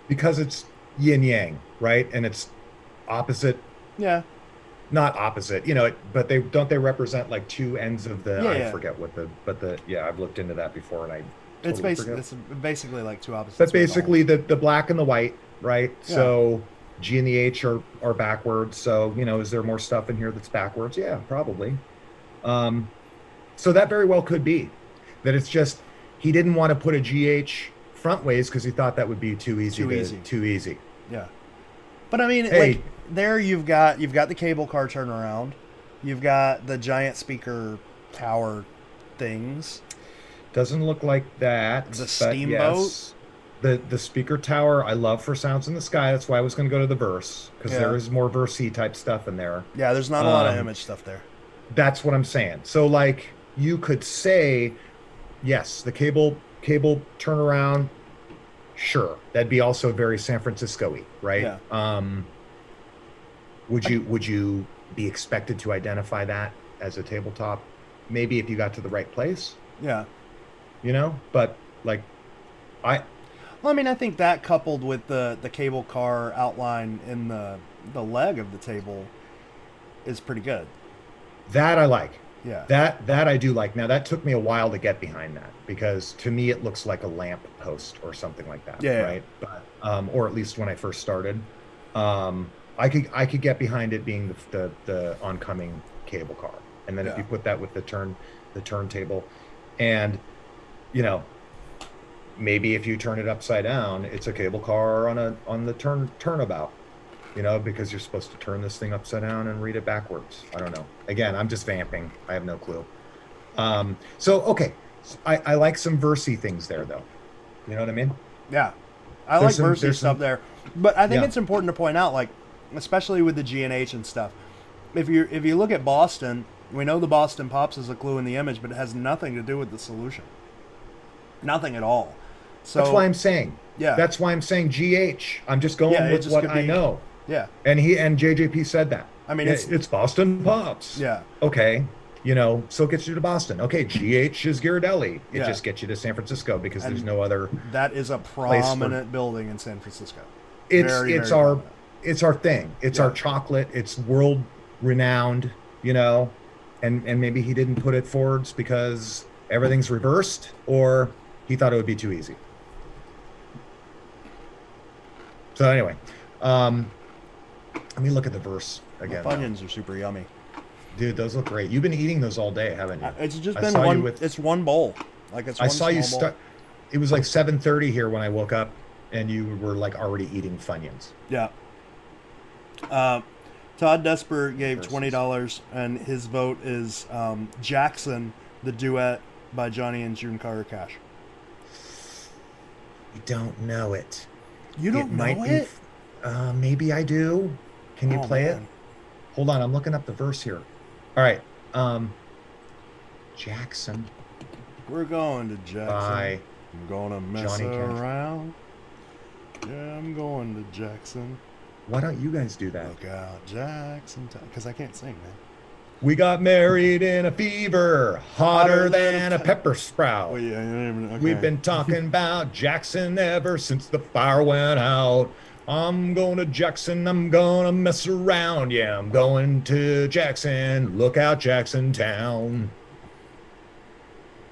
Because it's yin yang, right? And it's opposite. Yeah. Not opposite, but they represent like two ends of the. I forget what I've looked into that before, and I. Totally It's basically like two opposites. But basically, the black and the white, right? Yeah. So G and the H are backwards. So is there more stuff in here that's backwards? Yeah, probably. So that very well could be that it's just he didn't want to put a GH front ways because he thought that would be too easy. Too easy. Yeah. But I mean, hey, like there you've got the cable car turnaround, you've got the giant speaker tower things. Doesn't look like that. The steamboat. Yes, the speaker tower I love for Sounds in the Sky. That's why I was going to go to the verse because there is more versey type stuff in there. Yeah, there's not a lot of image stuff there. That's what I'm saying. So like you could say, yes, the cable turnaround. Sure, that'd be also very San Francisco-y, right? Yeah. Would you be expected to identify that as a tabletop? Maybe if you got to the right place. Yeah. But like, Well, I mean, I think that coupled with the cable car outline in the leg of the table is pretty good. That I like. Yeah. That I do like. Now that took me a while to get behind that because to me it looks like a lamp post or something like that. Yeah. Right. But or at least when I first started, I could get behind it being the oncoming cable car, and then if you put that with the turntable, and maybe if you turn it upside down, it's a cable car on the turnabout. Because you're supposed to turn this thing upside down and read it backwards. I don't know. Again, I'm just vamping. I have no clue. Okay. I like some versey things there, though. You know what I mean? Yeah. I like versey stuff there. But I think it's important to point out, like, especially with the G&H and stuff, if you look at Boston, we know the Boston Pops is a clue in the image, but it has nothing to do with the solution. Nothing at all. So that's why I'm saying. Yeah. That's why I'm saying GH. I'm just going with what I know. Yeah. And JJP said that. I mean, it's Boston Pops. Yeah. Okay. So it gets you to Boston. Okay, GH is Ghirardelli. It just gets you to San Francisco because there's no other. That is a prominent building in San Francisco. It's our thing. It's our chocolate. It's world renowned. And maybe he didn't put it forwards because everything's reversed, or he thought it would be too easy. So anyway, let me look at the verse again. The Funyuns are super yummy. Dude, those look great. You've been eating those all day, haven't you? It's just been one. It's one bowl. Like it's. I saw you start. It was like 7:30 here when I woke up, and you were like already eating Funyuns. Yeah. Todd Desper gave $20, and his vote is Jackson, the duet by Johnny and June Carter Cash. I don't know it. You don't know it? Maybe I do. Can you play it? Hold on, I'm looking up the verse here. All right. Jackson. We're going to Jackson. By I'm gonna mess Johnny around. Yeah, I'm going to Jackson. Why don't you guys do that? Look out, Jackson. Because I can't sing, man. We got married in a fever, hotter than a pepper sprout. Well, okay. We've been talking about Jackson ever since the fire went out. I'm going to Jackson, I'm going to mess around. Yeah, I'm going to Jackson. Look out, Jackson Town.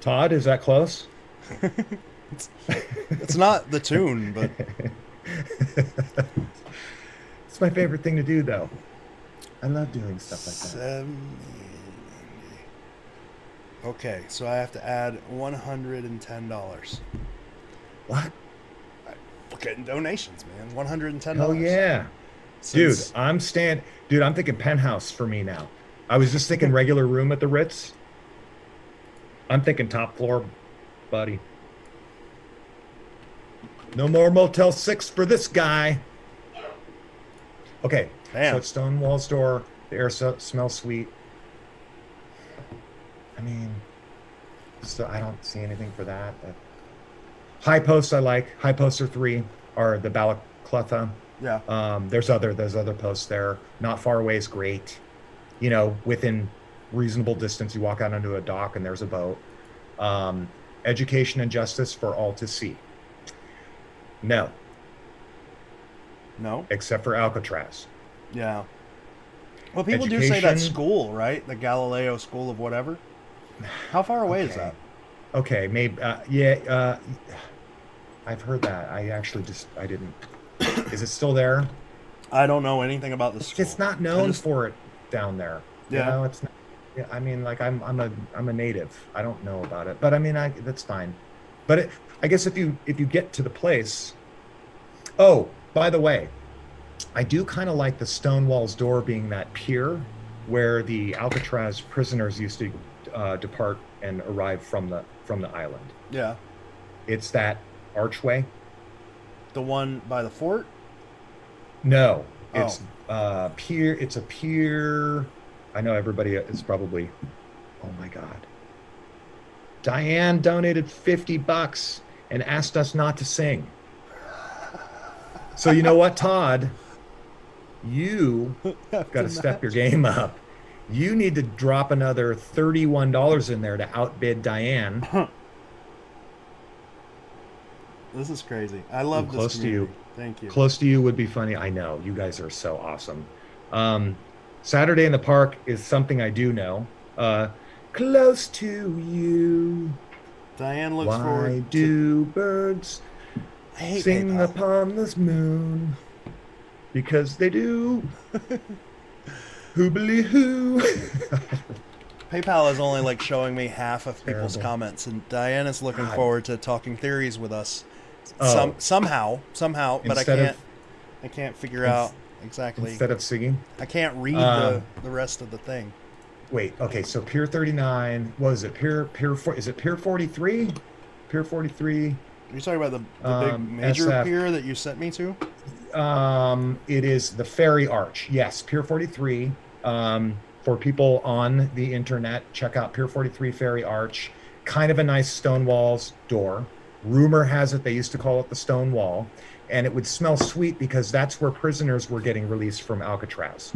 Todd, is that close? It's not the tune, but... It's my favorite thing to do, though. I love doing stuff like that. Okay, so I have to add $110. What? We're getting donations, man. $110. Oh yeah, dude. I'm thinking penthouse for me now. I was just thinking regular room at the Ritz. I'm thinking top floor, buddy. No more Motel 6 for this guy. Okay, damn. So it's stone walls door. The air smells sweet. I mean, so I don't see anything for that. High posts I like. High poster 3 are the Clutha. Yeah. There's other posts there. Not far away is great. You know, within reasonable distance, you walk out onto a dock and there's a boat. Education and justice for all to see. No. No. Except for Alcatraz. Yeah. Well, people do say that Education. school, right? The Galileo School of whatever. How far away is that? Okay, maybe. I've heard that. I didn't. Is it still there? I don't know anything about the school. It's not known for it down there. Yeah. You know, it's not. Yeah, I mean, like I'm a native. I don't know about it, but I mean, that's fine. But I guess if you get to the place. Oh, by the way, I do kind of like the Stonewall's Door being that pier where the Alcatraz prisoners used to depart and arrive from the island. Yeah. It's that archway. The one by the fort? No, it's pier. It's a pier. I know everybody is probably. Oh my God. Diane donated $50 and asked us not to sing. So you know what, Todd? You got to step your game up. You need to drop another $31 in there to outbid Diane. This is crazy. I love this Close to you. Thank you. Close to you would be funny. I know. You guys are so awesome. Saturday in the Park is something I do know. Close to you. Diane looks Why forward do birds I hate sing PayPal. upon this moon? Because they do. Hoobly hoo. PayPal is only like showing me half of people's Terrible. comments, and Diane is looking God. forward to talking theories with us. Oh. Somehow, but Instead I can't figure out exactly. Instead of singing? I can't read the rest of the thing. Wait, okay, so Pier 39, what is it? Is it Pier 43? Pier 43. Are you talking about the big major SF. pier that you sent me to? It is the Ferry Arch. Yes, Pier 43. For people on the internet, check out Pier 43 Ferry Arch. Kind of a nice stone walls door. Rumor has it they used to call it the Stone Wall. And it would smell sweet because that's where prisoners were getting released from Alcatraz.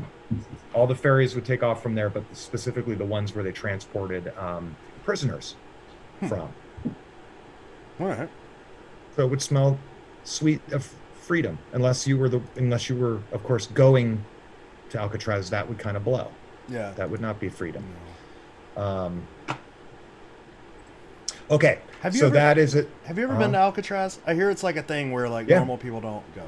All the ferries would take off from there, but specifically the ones where they transported prisoners from. All right. So it would smell sweet of freedom, unless you were, of course, going to Alcatraz. That would kind of blow. Yeah. That would not be freedom. Okay. Have you so ever, that is it. Have you ever been to Alcatraz? I hear it's like a thing where like Yeah. normal people don't go.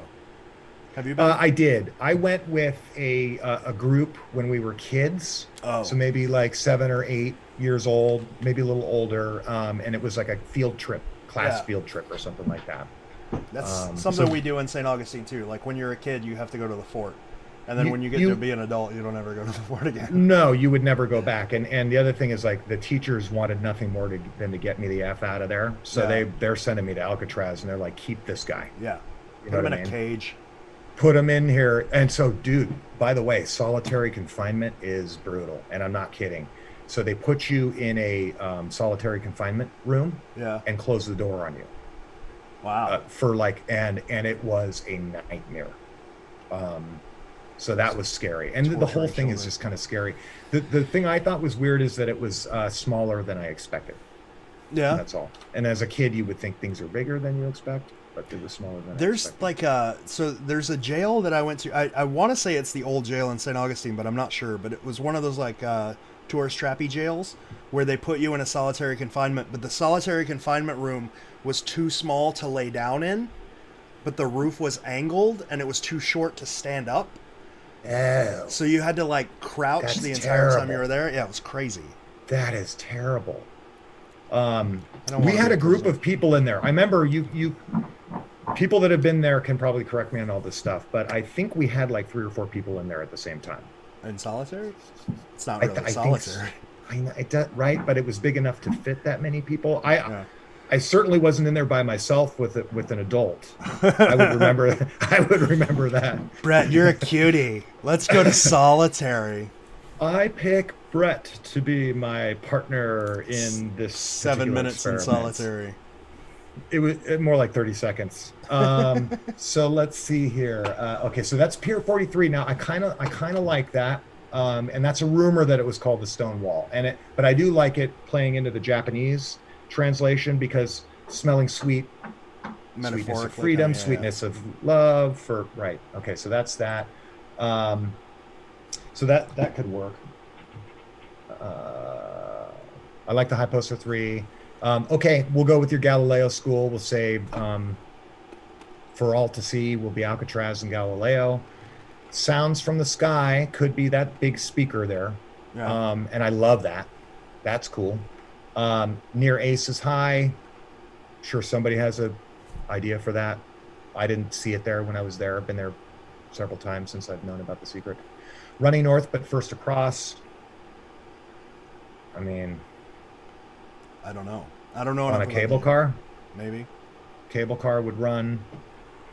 Have you been? I did. I went with a group when we were kids. Oh. So maybe like 7 or 8 years old, maybe a little older. And it was like a field trip, class field trip or something like that. That's so- something we do in St. Augustine too. Like when you're a kid, you have to go to the fort. And then when you get to be an adult, you don't ever go to the fort again. No, you would never go back. And the other thing is like the teachers wanted nothing more than to get me the F out of there. So they're sending me to Alcatraz and they're like, keep this guy. Yeah. You Put him know in what I a mean? cage. Put him in here. And so, dude, by the way, solitary confinement is brutal. And I'm not kidding. So they put you in a solitary confinement room and close the door on you. Wow. And it was a nightmare. So that was scary. And the whole thing is just kind of scary. The thing I thought was weird is that it was smaller than I expected. Yeah. That's all. And as a kid, you would think things are bigger than you expect, but it was smaller than I There's expected. so there's a jail that I went to. I want to say it's the old jail in St. Augustine, but I'm not sure. But it was one of those like tourist trappy jails where they put you in a solitary confinement, but the solitary confinement room was too small to lay down in, but the roof was angled and it was too short to stand up. Oh, So you had to like crouch That's the entire time terrible. you were there. Yeah, it was crazy. that is terrible. We wanna had be a a group prisoner. of people in there. I remember you people that have been there can probably correct me on all this stuff, but I think we had like 3 or 4 people in there at the same time. In solitary? It's not I really think solitary. I know, right, but it was big enough to fit that many people. I certainly wasn't in there by myself with an adult. I would remember that. Brett, you're a cutie. Let's go to solitary. I pick Brett to be my partner in this 7 particular minutes in experiment. solitary. It was more like 30 seconds. So let's see here. Okay, so that's Pier 43. Now I kind of like that. And that's a rumor that it was called the Stone Wall. But I do like it playing into the Japanese translation because smelling sweet, sweetness of freedom, sweetness of love right. Okay, so that's that. So that could work. I like the High Poster 3. Okay, we'll go with your Galileo school. We'll say for all to see will be Alcatraz and Galileo. Sounds from the Sky could be that big speaker there. Yeah. And I love that. That's cool. Near Ace is High. Sure somebody has a idea for that. I didn't see it there when I was there. I've been there several times since I've known about the secret. Running North, but first across. I mean, I don't know. I don't know. On a cable car? Maybe. Cable car would run.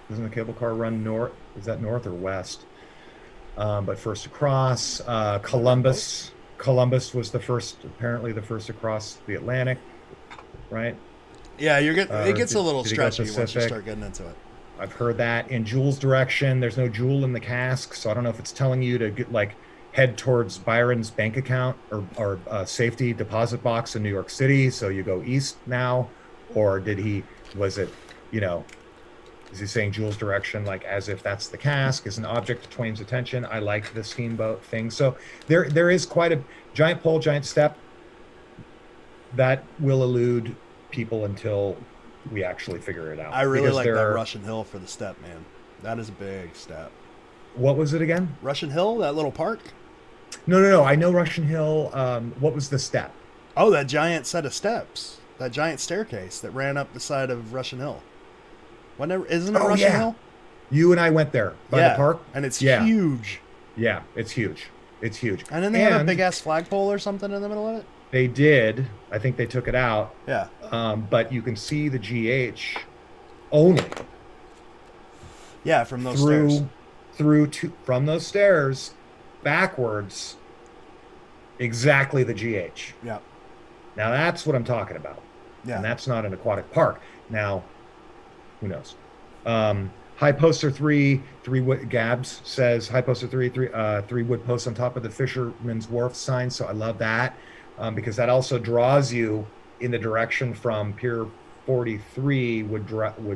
Doesn't the cable car run north? Is that north or west? But first across. Columbus. Columbus was apparently the first across the Atlantic, right? Yeah, it gets a little stretchy once you start getting into it. I've heard that. In Jules' direction, there's no jewel in the casque, so I don't know if it's telling you to head towards Byron's bank account or safety deposit box in New York City, so you go east now, or is he saying Jules' direction as if that's the casque is an object of Twain's attention? I like the steamboat thing. So there is quite a giant pole, giant step that will elude people until we actually figure it out. I really like that Russian Hill for the step, man. That is a big step. What was it again? Russian Hill, that little park? No. I know Russian Hill. What was the step? Oh, that giant set of steps. That giant staircase that ran up the side of Russian Hill. Isn't it Russian Hill? You and I went there by the park. And it's huge. Yeah, it's huge. It's huge. And then they have a big-ass flagpole or something in the middle of it? They did. I think they took it out. Yeah. But you can see the GH owning. Yeah, from those stairs. From those stairs, backwards, exactly the GH. Yeah. Now that's what I'm talking about. Yeah. And that's not an aquatic park. Now, who knows? High Poster 3 wood. Gabs says High Poster 3 wood posts on top of the Fisherman's Wharf sign. So I love that. Because that also draws you in the direction from Pier 43 would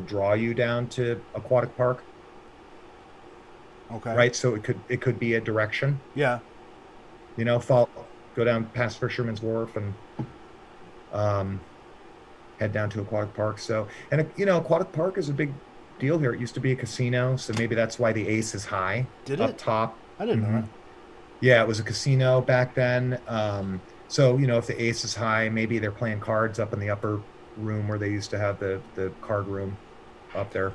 draw you down to Aquatic Park. Okay. Right, so it could be a direction. Yeah. Go down past Fisherman's Wharf and head down to Aquatic Park. So, and Aquatic Park is a big deal here. It used to be a casino, so maybe that's why the Ace is high. Up top. I didn't know that. Yeah, it was a casino back then. So, if the Ace is high, maybe they're playing cards up in the upper room where they used to have the card room up there.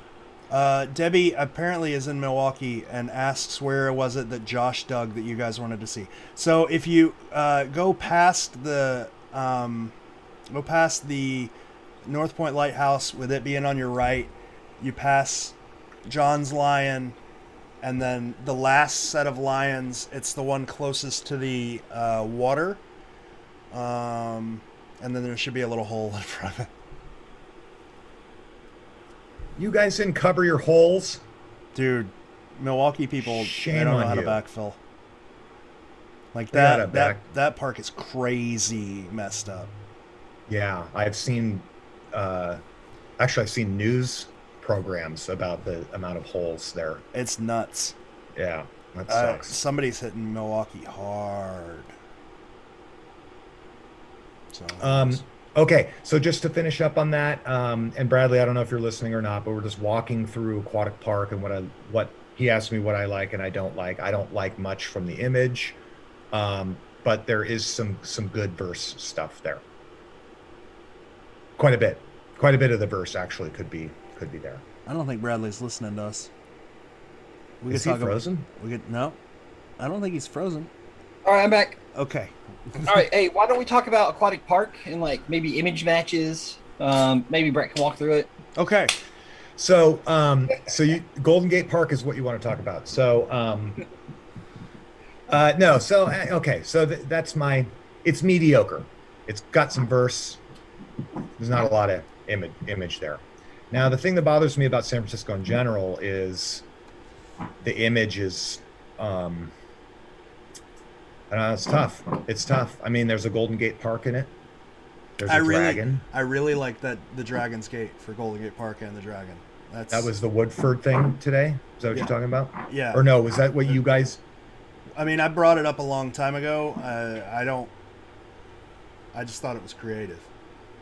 Debbie apparently is in Milwaukee and asks where was it that Josh dug that you guys wanted to see. So if you go past the North Point Lighthouse, with it being on your right, you pass John's Lion, and then the last set of lions, it's the one closest to the water. And then there should be a little hole in front of it. You guys didn't cover your holes? Dude, Milwaukee people, they don't know how to backfill. That park is crazy messed up. Yeah, I've seen I've seen news programs about the amount of holes there. It's nuts. Yeah, that sucks. Somebody's hitting Milwaukee hard. So, okay, so just to finish up on that, and Bradley, I don't know if you're listening or not, but we're just walking through Aquatic Park and what he asked me what I like and I don't like. I don't like much from the image, but there is some good verse stuff there. Quite a bit of the verse actually could be there. I don't think Bradley's listening to us. Is he frozen? No, I don't think he's frozen. All right, I'm back. Okay. All right, hey, why don't we talk about Aquatic Park and maybe image matches? Maybe Brett can walk through it. Okay. So, Golden Gate Park is what you want to talk about. So, no. So, okay. So that's it's mediocre. It's got some verse. There's not a lot of image there. Now, the thing that bothers me about San Francisco in general is the image is, I don't know, it's tough. It's tough. I mean, there's a Golden Gate Park in it. There's a dragon. I really like the Dragon's Gate for Golden Gate Park and the dragon. That was the Woodford thing today? Is that what you're talking about? Yeah. Or no, was that what you guys... I mean, I brought it up a long time ago. I just thought it was creative.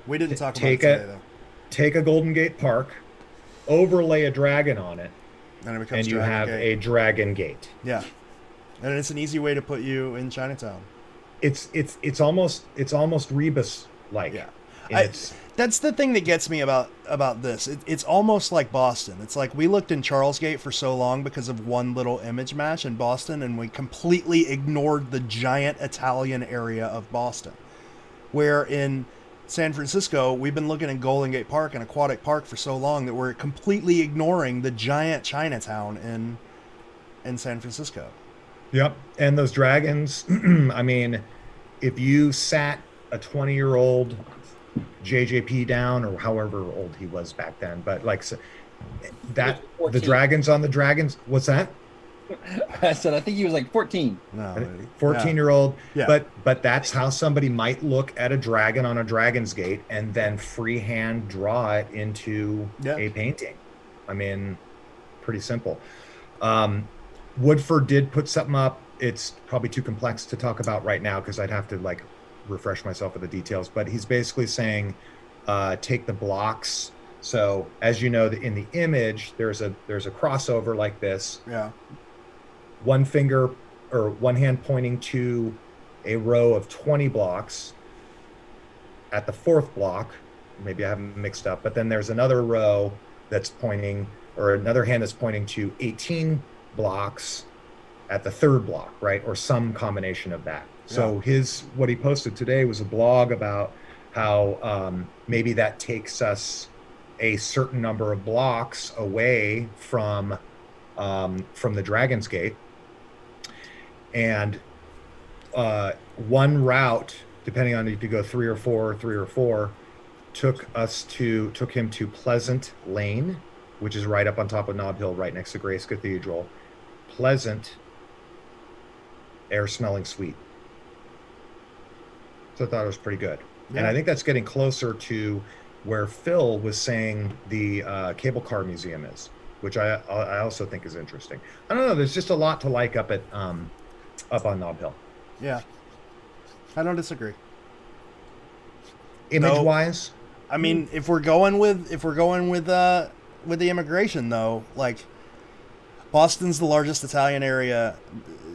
We didn't talk about it today, though. Take a Golden Gate Park, overlay a dragon on it, and you have a Dragon Gate. Yeah. And it's an easy way to put you in Chinatown. It's almost Rebus like. Yeah. That's the thing that gets me about this. It's almost like Boston. It's like we looked in Charlesgate for so long because of one little image match in Boston, and we completely ignored the giant Italian area of Boston. Where in San Francisco, we've been looking at Golden Gate Park and Aquatic Park for so long that we're completely ignoring the giant Chinatown in San Francisco. Yep. And those dragons, I mean, if you sat a 20-year-old JJP down, or however old he was back then, but like that, the dragons on the dragons, what's that? I said, I think he was like 14. No, 14-year-old. Yeah. But that's how somebody might look at a dragon on a Dragon's Gate and then freehand draw it into a painting. I mean, pretty simple. Woodford did put something up. It's probably too complex to talk about right now because I'd have to like refresh myself with the details. But he's basically saying, take the blocks. So as you know, in the image, there's a crossover like this. Yeah. One finger or one hand pointing to a row of 20 blocks. At the fourth block, maybe I have them mixed up, but then there's another row that's pointing, or another hand that's pointing to 18 blocks at the third block, right? Or some combination of that. So what he posted today was a blog about how maybe that takes us a certain number of blocks away from the Dragon's Gate. And one route, depending on if you go 3 or 4, took him to Pleasant Lane, which is right up on top of Nob Hill, right next to Grace Cathedral. Pleasant, air smelling sweet. So I thought it was pretty good. Yeah. And I think that's getting closer to where Phil was saying the cable car museum is, which I also think is interesting. I don't know. There's just a lot to like up on Nob Hill. Yeah, I don't disagree. Image wise, I mean, if we're going with the immigration though, like Boston's the largest Italian area,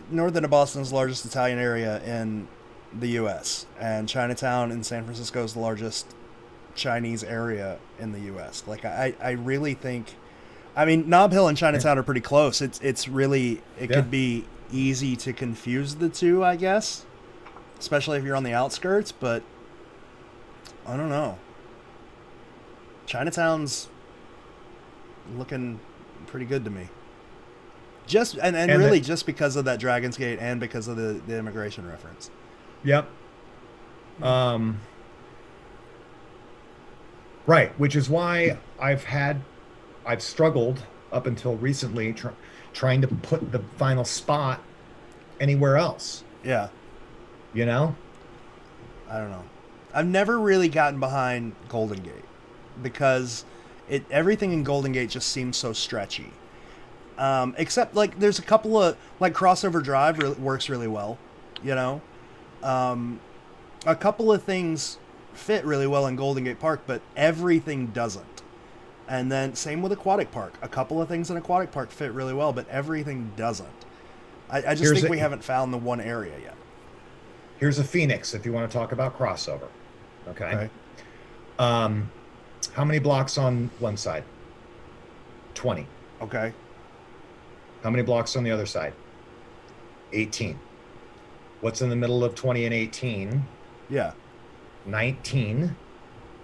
northern of Boston's the largest Italian area in the U.S. and Chinatown in San Francisco is the largest Chinese area in the U.S. Like I really think, I mean, Nob Hill and Chinatown are pretty close. It's really could be easy to confuse the two, I guess, especially if you're on the outskirts. But I don't know. Chinatown's looking pretty good to me. Just and really just because of that Dragon's Gate and because of the immigration reference. Yep. Right, which is why I've struggled up until recently trying to put the final spot anywhere else. Yeah. You know? I don't know. I've never really gotten behind Golden Gate because everything in Golden Gate just seems so stretchy. Except like there's a couple of like Crossover Drive works really well, you know. A couple of things fit really well in Golden Gate Park, but everything doesn't. And then same with Aquatic Park. A couple of things in Aquatic Park fit really well, but everything doesn't. I just think we haven't found the one area yet. Here's a Phoenix if you want to talk about crossover. Okay. How many blocks on one side? 20. Okay. How many blocks on the other side? 18. What's in the middle of 20 and 18? Yeah. 19.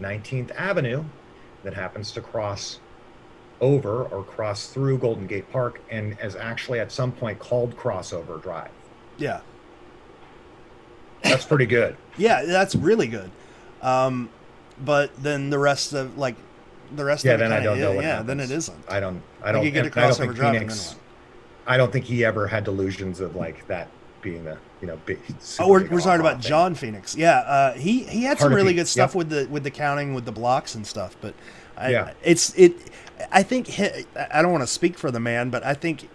19th Avenue that happens to cross over or cross through Golden Gate Park and is actually at some point called Crossover Drive. Yeah. That's pretty good. Yeah, that's really good. but then the rest of the rest Yeah, of it then I kinda don't know is, what yeah, happens. then it isn't. I don't You get a and I don't crossover think drive and Phoenix. then I don't think he ever had delusions of like that being the big. Oh, we're talking about John Phoenix. Yeah, he had some Hard to really beat. good stuff Yep. with the counting with the blocks and stuff. But Yeah. I think I don't want to speak for the man, but I think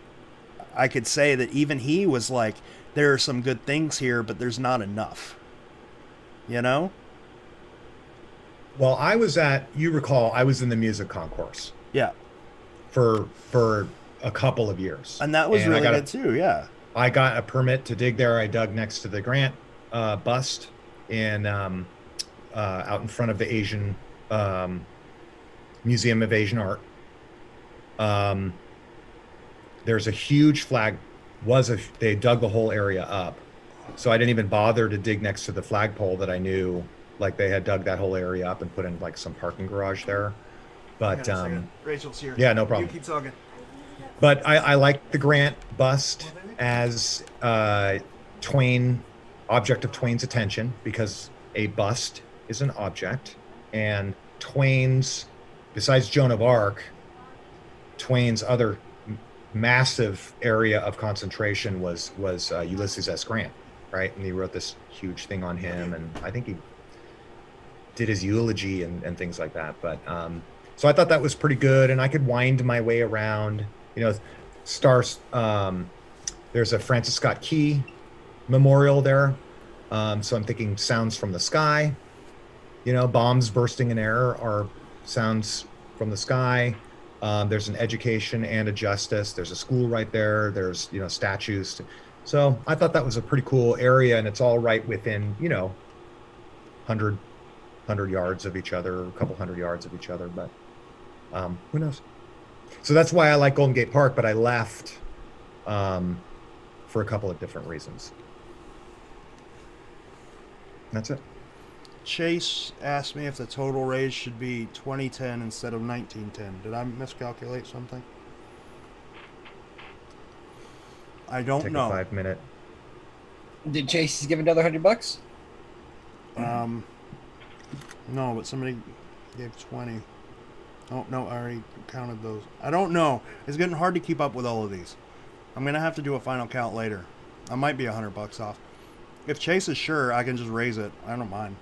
I could say that even he was like, there are some good things here, but there's not enough. You know? Well, you recall, I was in the music concourse Yeah, for a couple of years, and that was I really got good too. Yeah. I got a permit to dig there. I dug next to the Grant bust in out in front of the Asian Museum of Asian Art. There's a huge flag. They dug the whole area up, so I didn't even bother to dig next to the flagpole that I knew, like they had dug that whole area up and put in like some parking garage there. But Rachel's here. yeah, no problem. You keep talking. But I like the Grant bust as object of Twain's attention, because a bust is an object, and besides Joan of Arc, Twain's other massive area of concentration was Ulysses S. Grant, right? And he wrote this huge thing on him, and I think he did his eulogy and things like that. But so I thought that was pretty good, and I could wind my way around. Stars. There's a Francis Scott Key memorial there, so I'm thinking sounds from the sky. Bombs bursting in air are sounds from the sky. There's an education and a justice. There's a school right there. There's statues. So I thought that was a pretty cool area, and it's all right within 100 yards of each other, a couple hundred yards of each other. But who knows? So that's why I like Golden Gate Park, but I left for a couple of different reasons. That's it. Chase asked me if the total raise should be 2010 instead of 1910. Did I miscalculate something? I don't Take know. a 5-minute. Did Chase give another $100? No, but somebody gave 20. Oh, no, I already counted those. I don't know. It's getting hard to keep up with all of these. I'm going to have to do a final count later. I might be $100 off. If Chase is sure, I can just raise it. I don't mind.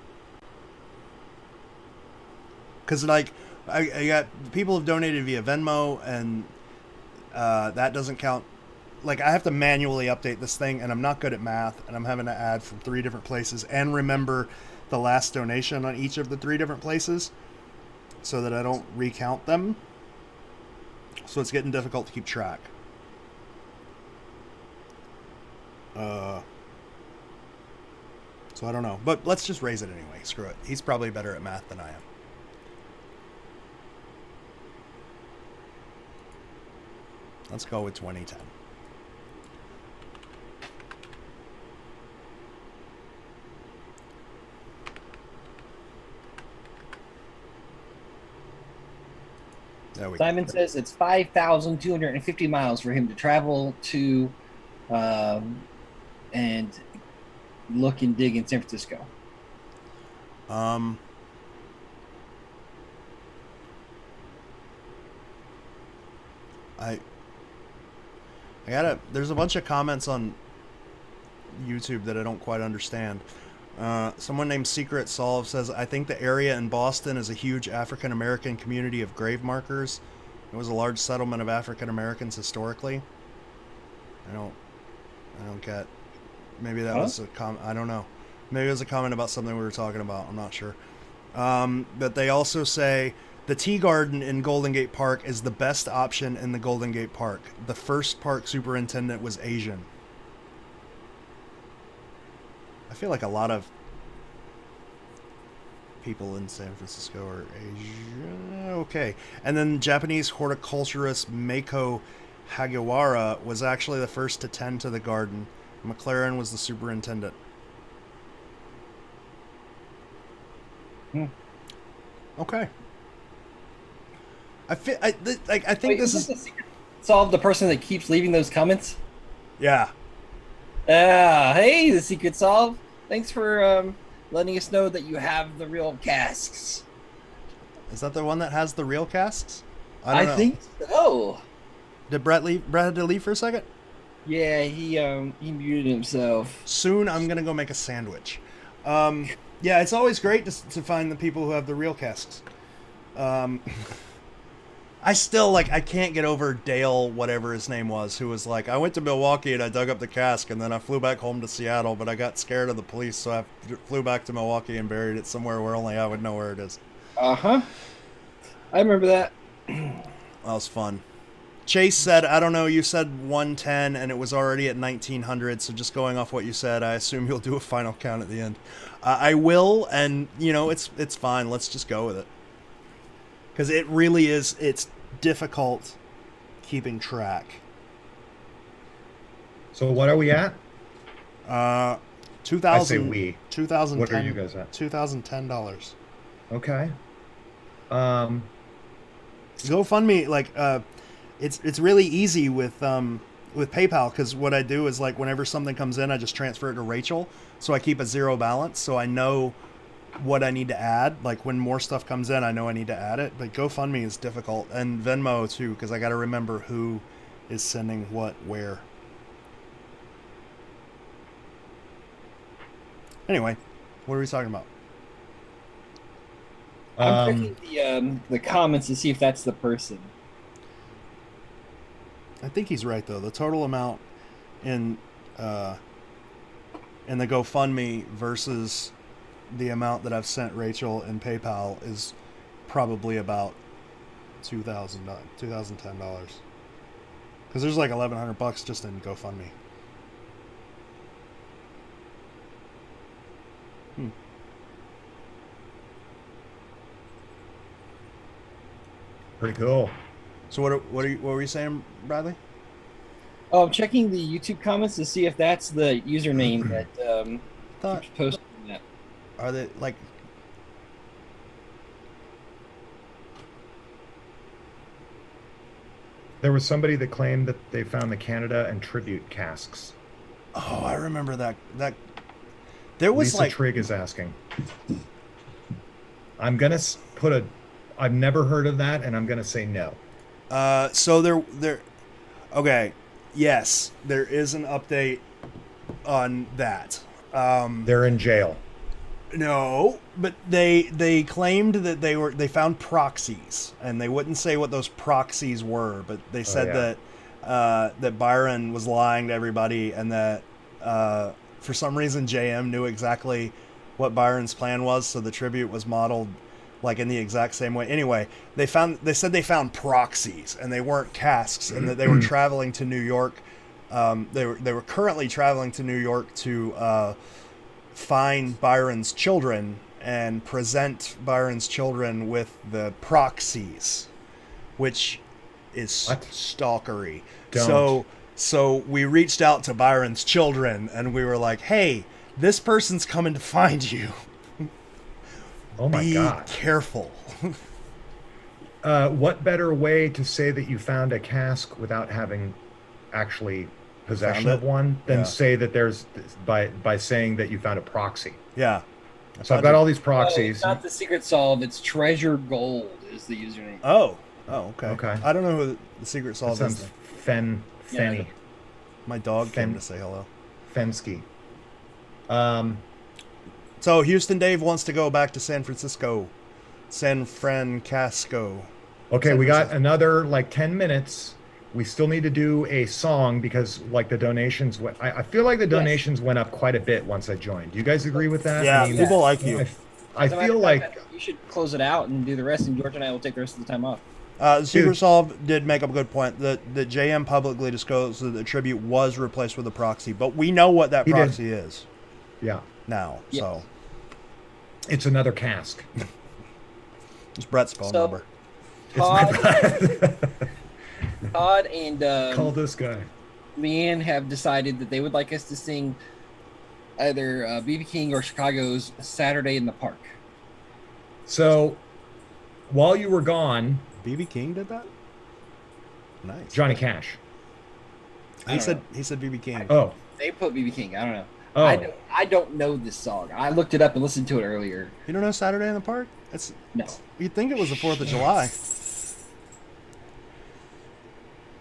Because, like, I got people have donated via Venmo, and that doesn't count. Like, I have to manually update this thing, and I'm not good at math, and I'm having to add from 3 different places and remember the last donation on each of the 3 different places so that I don't recount them. So it's getting difficult to keep track. So I don't know. But let's just raise it anyway. Screw it. He's probably better at math than I am. Let's go with 2010. There we Simon go. says it's 5,250 miles for him to travel to and look and dig in San Francisco. There's a bunch of comments on YouTube that I don't quite understand. Someone named Secret Solve says, I think the area in Boston is a huge African American community of grave markers. It was a large settlement of African Americans historically. I don't get. Maybe that was a comment. I don't know. Maybe it was a comment about something we were talking about. I'm not sure. But they also say the tea garden in Golden Gate Park is the best option in the Golden Gate Park. The first park superintendent was Asian. I feel like a lot of people in San Francisco are Asian. Okay. And then Japanese horticulturist Meiko Hagiwara was actually the first to tend to the garden. McLaren was the superintendent. Okay. I think this is Solve the person that keeps leaving those comments. Yeah. Hey, the Secret Solve. Thanks for letting us know that you have the real casques. Is that the one that has the real casks? I don't know. think so. Did Brett leave? Brett had to leave for a second? Yeah, he muted himself. Soon I'm going to go make a sandwich. Yeah, it's always great to find the people who have the real casks. I still, like, I can't get over Dale, whatever his name was, who was like, I went to Milwaukee and I dug up the cask and then I flew back home to Seattle, but I got scared of the police, so I flew back to Milwaukee and buried it somewhere where only I would know where it is. Uh-huh. I remember that. That was fun. Chase said, I don't know, you said 110 and it was already at 1900, so just going off what you said, I assume you'll do a final count at the end. I will, and, you know, it's fine. Let's just go with it. Because it really is, it's difficult keeping track. So what are we at? 2000, I say we. 2010, What are you guys at? $2,010. Okay. GoFundMe, like, it's really easy with PayPal, because what I do is, like, whenever something comes in, I just transfer it to Rachel, so I keep a zero balance, so I know what I need to add. Like, when more stuff comes in, I know I need to add it. But GoFundMe is difficult, and Venmo too, because I got to remember who is sending what where. Anyway, what are we talking about? I'm checking the comments to see if that's the person. I think he's right though. The total amount in the GoFundMe versus the amount that I've sent Rachel in PayPal is probably about $2,010. Because there's like $1,100 just in GoFundMe. Pretty cool. So what were you saying, Bradley? Oh, I'm checking the YouTube comments to see if that's the username that Thought, keeps posting that. are they like? There was somebody that claimed that they found the Canada and tribute casks. Oh, I remember that. There was Lisa like Trigg is asking. I'm gonna put a. I've never heard of that, and I'm gonna say no. So there. Okay, yes, there is an update on that. They're in jail. No, but they claimed that they found proxies, and they wouldn't say what those proxies were, but they said that Byron was lying to everybody, and that for some reason JM knew exactly what Byron's plan was, so the tribute was modeled like in the exact same way. Anyway, they said they found proxies, and they weren't casks, and that they were traveling to New York. They were currently traveling to New York to find Byron's children and present Byron's children with the proxies, which is What? stalkery. Don't. So we reached out to Byron's children, and we were like, hey, this person's coming to find you. Oh my Be God. careful. What better way to say that you found a cask without having actually possession Found of it? one than Yeah. say that there's by saying that you found a proxy? Yeah. So I've got all these Oh, proxies. it's not the secret solve, it's treasure gold is the username. Oh, okay. Okay. I don't know who the secret That solve sounds is. Fenny. My dog came Fenn. to say hello. Fensky. So Houston Dave wants to go back to San Francisco. San Francisco. Okay, San we got Francisco. another like 10 minutes. We still need to do a song because like the donations went, I feel like the donations went up quite a bit once I joined. Do you guys agree with that? Yeah, I mean, people like you. I As a matter feel of like fact, you should close it out and do the rest, and George and I will take the rest of the time off. The Secret Dude. Solve did make up a good point. The JM publicly disclosed that the tribute was replaced with a proxy, but we know what that He did. proxy is yeah, now. Yes. So it's another cask. it's Brett's phone So- number. Todd and Call this guy. Leanne have decided that they would like us to sing either BB King or Chicago's Saturday in the Park. So while you were gone, BB King did that. Nice. Johnny Cash. He said BB King. Oh, They put BB King. I don't know. Oh, I don't know this song. I looked it up and listened to it earlier. You don't know Saturday in the Park? It's No. You'd think it was the 4th of July.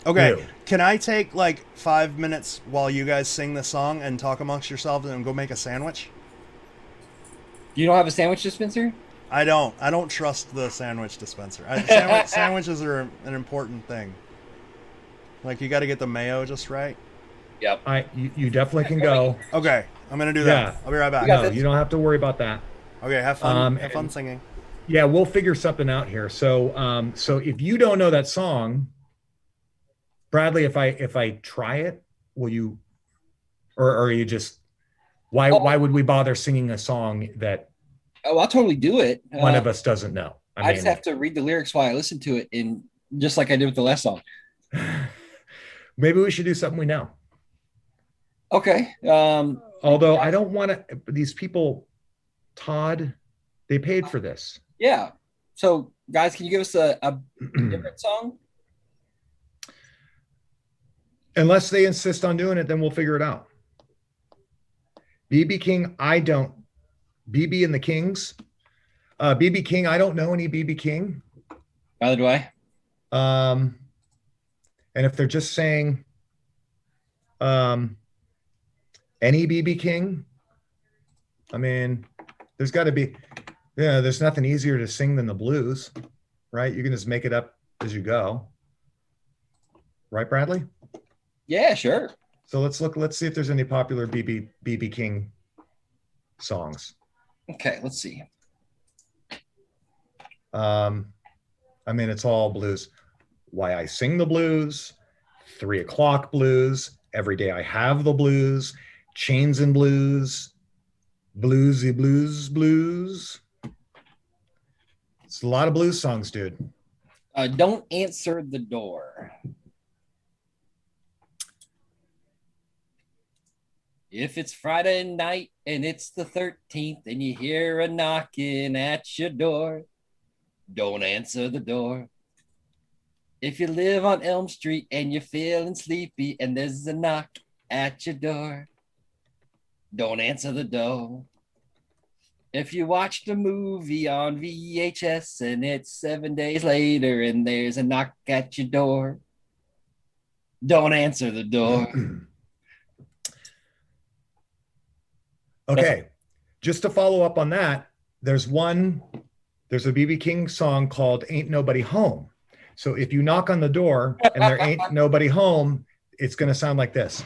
Okay, Dude. can I take like 5 minutes while you guys sing the song and talk amongst yourselves and go make a sandwich? You don't have a sandwich dispenser? I don't trust the sandwich dispenser. Sandwiches are an important thing. Like, you got to get the mayo just right. Yep. You definitely can go. Okay, I'm gonna do that. Yeah. I'll be right back. No, you don't have to worry about that. Okay, have fun. Have fun singing. Yeah, we'll figure something out here. So, so if you don't know that song, Bradley, if I try it, will you, or are you just, why would we bother singing a song that Oh, I'll totally do it. one of us doesn't know? I just have to read the lyrics while I listen to it, and just like I did with the last song. Maybe we should do something we know. Okay. Although I don't want to, these people, Todd, they paid for this. Yeah. So, guys, can you give us a different song? Unless they insist on doing it, then we'll figure it out. BB King, I don't. BB and the Kings. BB King, I don't know any BB King. Neither do I. And if they're just saying any BB King, I mean, there's got to be, there's nothing easier to sing than the blues, right? You can just make it up as you go. Right, Bradley? Yeah, sure. So let's see if there's any popular BB King songs. Okay, let's see. I mean, it's all blues. Why I Sing the Blues, 3 O'Clock Blues, Every Day I Have the Blues, Chains and Blues, Bluesy Blues Blues. It's a lot of blues songs, dude. Don't Answer the Door. If it's Friday night and it's the 13th and you hear a knocking at your door, don't answer the door. If you live on Elm Street and you're feeling sleepy and there's a knock at your door, don't answer the door. If you watched a movie on VHS and it's 7 days later and there's a knock at your door, don't answer the door. Okay, just to follow up on that, there's a BB King song called Ain't Nobody Home. So if you knock on the door and there ain't nobody home, it's going to sound like this.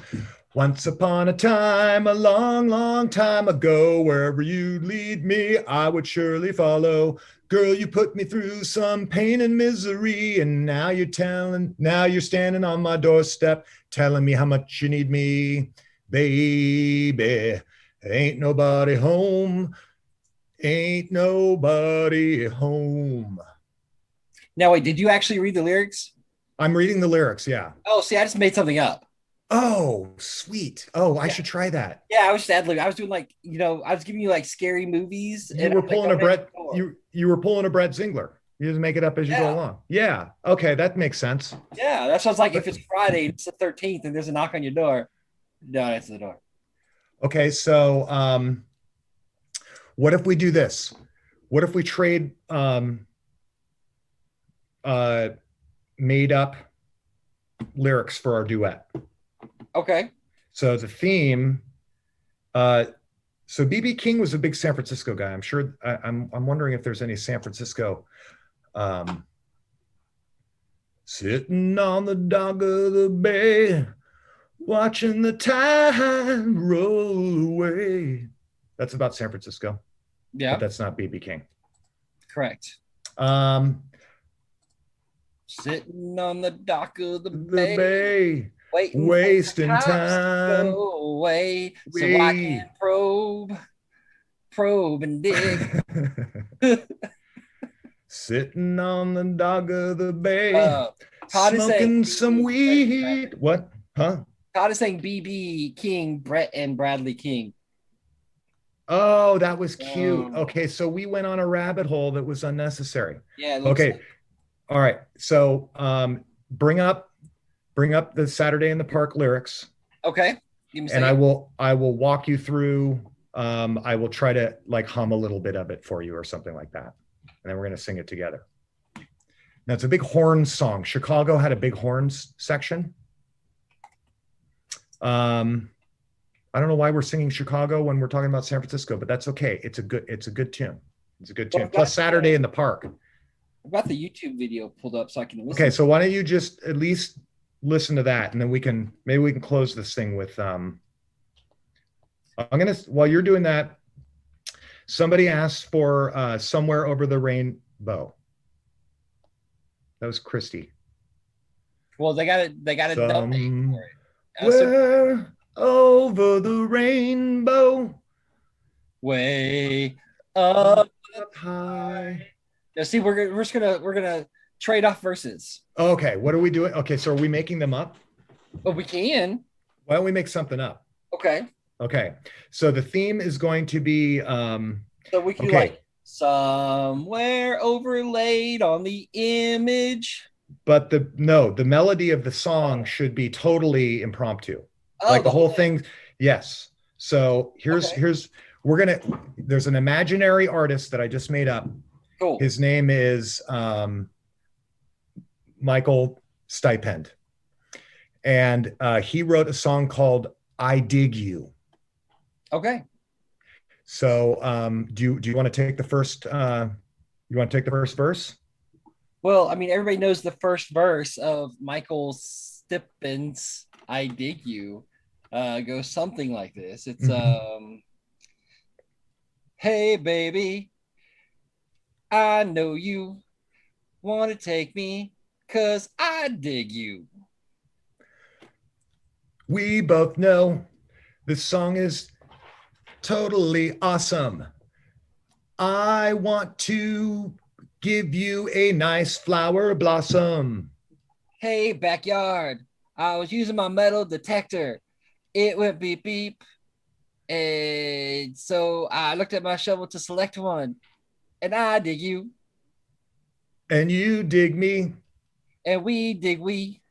Once upon a time, a long, long time ago, wherever you lead me, I would surely follow. Girl, you put me through some pain and misery, and now you're standing on my doorstep, telling me how much you need me, baby. Ain't nobody home. Ain't nobody home. Now, wait, did you actually read the lyrics? I'm reading the lyrics, yeah. Oh, see, I just made something up. Oh, sweet. Oh, I should try that. Yeah, I was just ad-libbing. I was doing I was giving you like scary movies. You were pulling a Brett. You were pulling a Brett Ziegler. You just make it up as you go along. Yeah. Okay, that makes sense. Yeah, that sounds like if it's Friday, it's the 13th, and there's a knock on your door, don't answer the door. Okay, so what if we do this? What if we trade made up lyrics for our duet? Okay. So the theme, so BB King was a big San Francisco guy. I'm sure, I'm wondering if there's any San Francisco, sitting on the dock of the bay, watching the tide roll away. That's about San Francisco. Yeah. But that's not BB King. Correct. Sitting on the dock of the bay. Wasting time. Go away so I can probe and dig. Sitting on the dock of the bay, Todd smoking some weed. What? Huh? Todd is saying BB King, Brett and Bradley King. Oh, that was cute. Okay, so we went on a rabbit hole that was unnecessary. Yeah. Okay. All right. So bring up the Saturday in the Park lyrics. Okay. and I will walk you through. I will try to like hum a little bit of it for you or something like that, and then we're gonna sing it together. Now it's a big horns song. Chicago had a big horns section. I don't know why we're singing Chicago when we're talking about San Francisco, but that's okay. It's a good tune. It's a good tune. Plus Saturday in the Park. I've got the YouTube video pulled up so I can listen. Okay, so why don't you just at least listen to that, and then we can close this thing with while you're doing that, somebody asked for Somewhere Over the Rainbow. That was Christy. Well, they got a dub name for it. Somewhere over the rainbow, way up high. Now, see, we're just gonna trade off verses. Okay, what are we doing? Okay, so are we making them up? Well, we can. Why don't we make something up? Okay. Okay, so the theme is going to be so we can do like somewhere overlaid on the image. But the melody of the song should be totally impromptu. Oh, like the whole thing. Yes. So here's there's an imaginary artist that I just made up. Cool. His name is Michael Stipend. And he wrote a song called I Dig You. Okay. So do you want to take the first verse? Well, I mean, everybody knows the first verse of Michael Stipend's I Dig You goes something like this. It's hey baby, I know you want to take me 'cause I dig you. We both know this song is totally awesome. I want to give you a nice flower blossom. Hey, backyard, I was using my metal detector. It went beep, beep. And so I looked at my shovel to select one. And I dig you. And you dig me. And we dig we.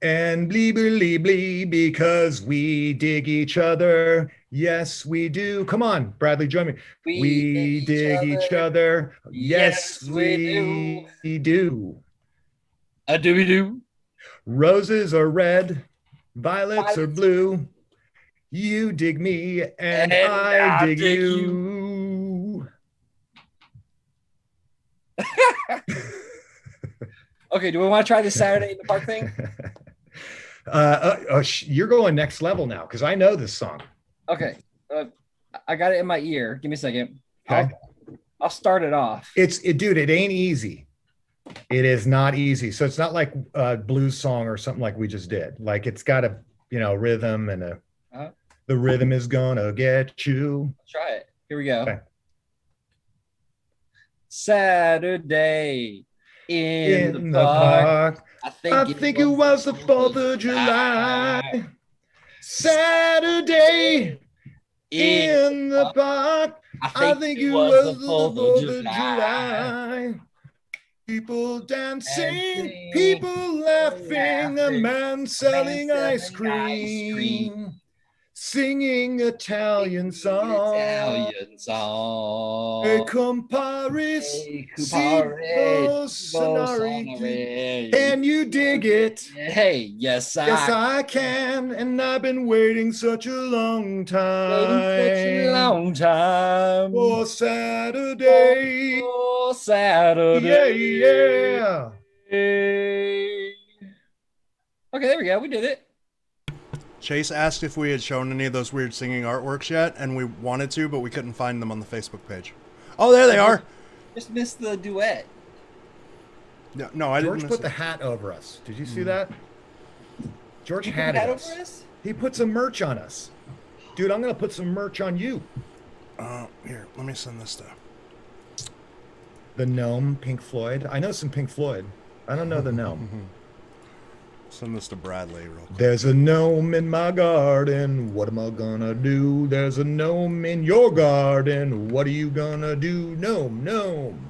And bleebly blee, because we dig each other. Yes, we do. Come on, Bradley, join me. We dig each other. Yes, we do. A doobie doo. Roses are red, violets are blue. You dig me, and I dig you. Okay, do we want to try this Saturday in the Park thing? You're going next level now because I know this song. Okay, I got it in my ear. Give me a second. Okay. I'll start it off. Dude, it ain't easy. It is not easy. So it's not like a blues song or something like we just did. Like it's got a rhythm and the rhythm is gonna get you. Let's try it. Here we go. Okay. Saturday in the park. I think it was the 4th of July. Saturday in the park. I think it was the 4th of July. People dancing, people laughing, a man selling ice cream. Singing Italian song. Hey, comparis, sonari. Can you dig it? Hey, yes, I can. And I've been waiting such a long time. For Saturday. For Saturday. Yeah. Okay, there we go. We did it. Chase asked if we had shown any of those weird singing artworks yet, and we wanted to, but we couldn't find them on the Facebook page. Oh, there they are. Just missed the duet. No, I didn't. George put the hat over us. Did you see that? George had hat us. over us. He put some merch on us. Dude, I'm gonna put some merch on you. Here, let me send this to. The Gnome, Pink Floyd. I know some Pink Floyd. I don't know the Gnome. Send this to Bradley real quick. There's a gnome in my garden. What am I gonna do? There's a gnome in your garden. What are you gonna do? Gnome.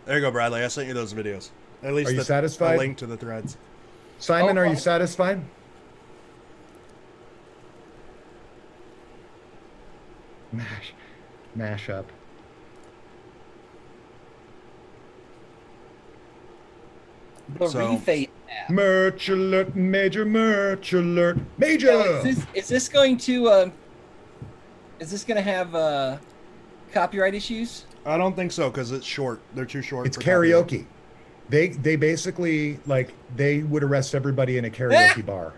There you go, Bradley. I sent you those videos. At least are you satisfied? A link to the threads. Simon, are you satisfied? Mash up. The So- reface app. Merch alert, major merch alert, major. Now, is this going to have copyright issues? I don't think so because it's short. They're too short. It's for copyright. karaoke. They basically like they would arrest everybody in a karaoke bar.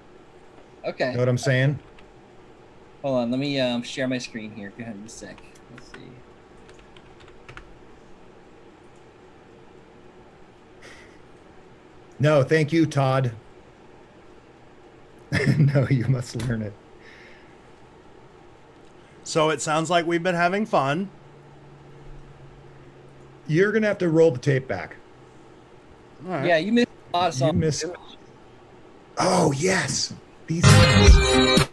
Okay. Know what I'm saying? Hold on. Let me share my screen here. Go ahead a sec. Let's see. No, thank you, Todd. No, you must learn it. So it sounds like we've been having fun. You're gonna have to roll the tape back. All right. Yeah, you missed a lot of You songs. miss. Oh yes, these. Songs.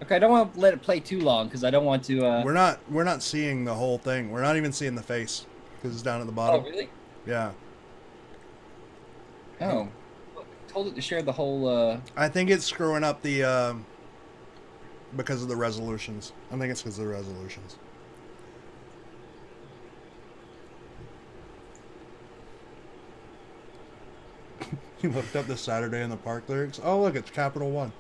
Okay, I don't want to let it play too long because I don't want to. We're not seeing the whole thing. We're not even seeing the face because it's down at the Oh, bottom. really? Yeah. Oh. Look, I told it to share the whole. I think it's screwing up the because of the resolutions. I think it's because of the resolutions. You looked up the Saturday in the Park lyrics. Oh, look, it's Capital One.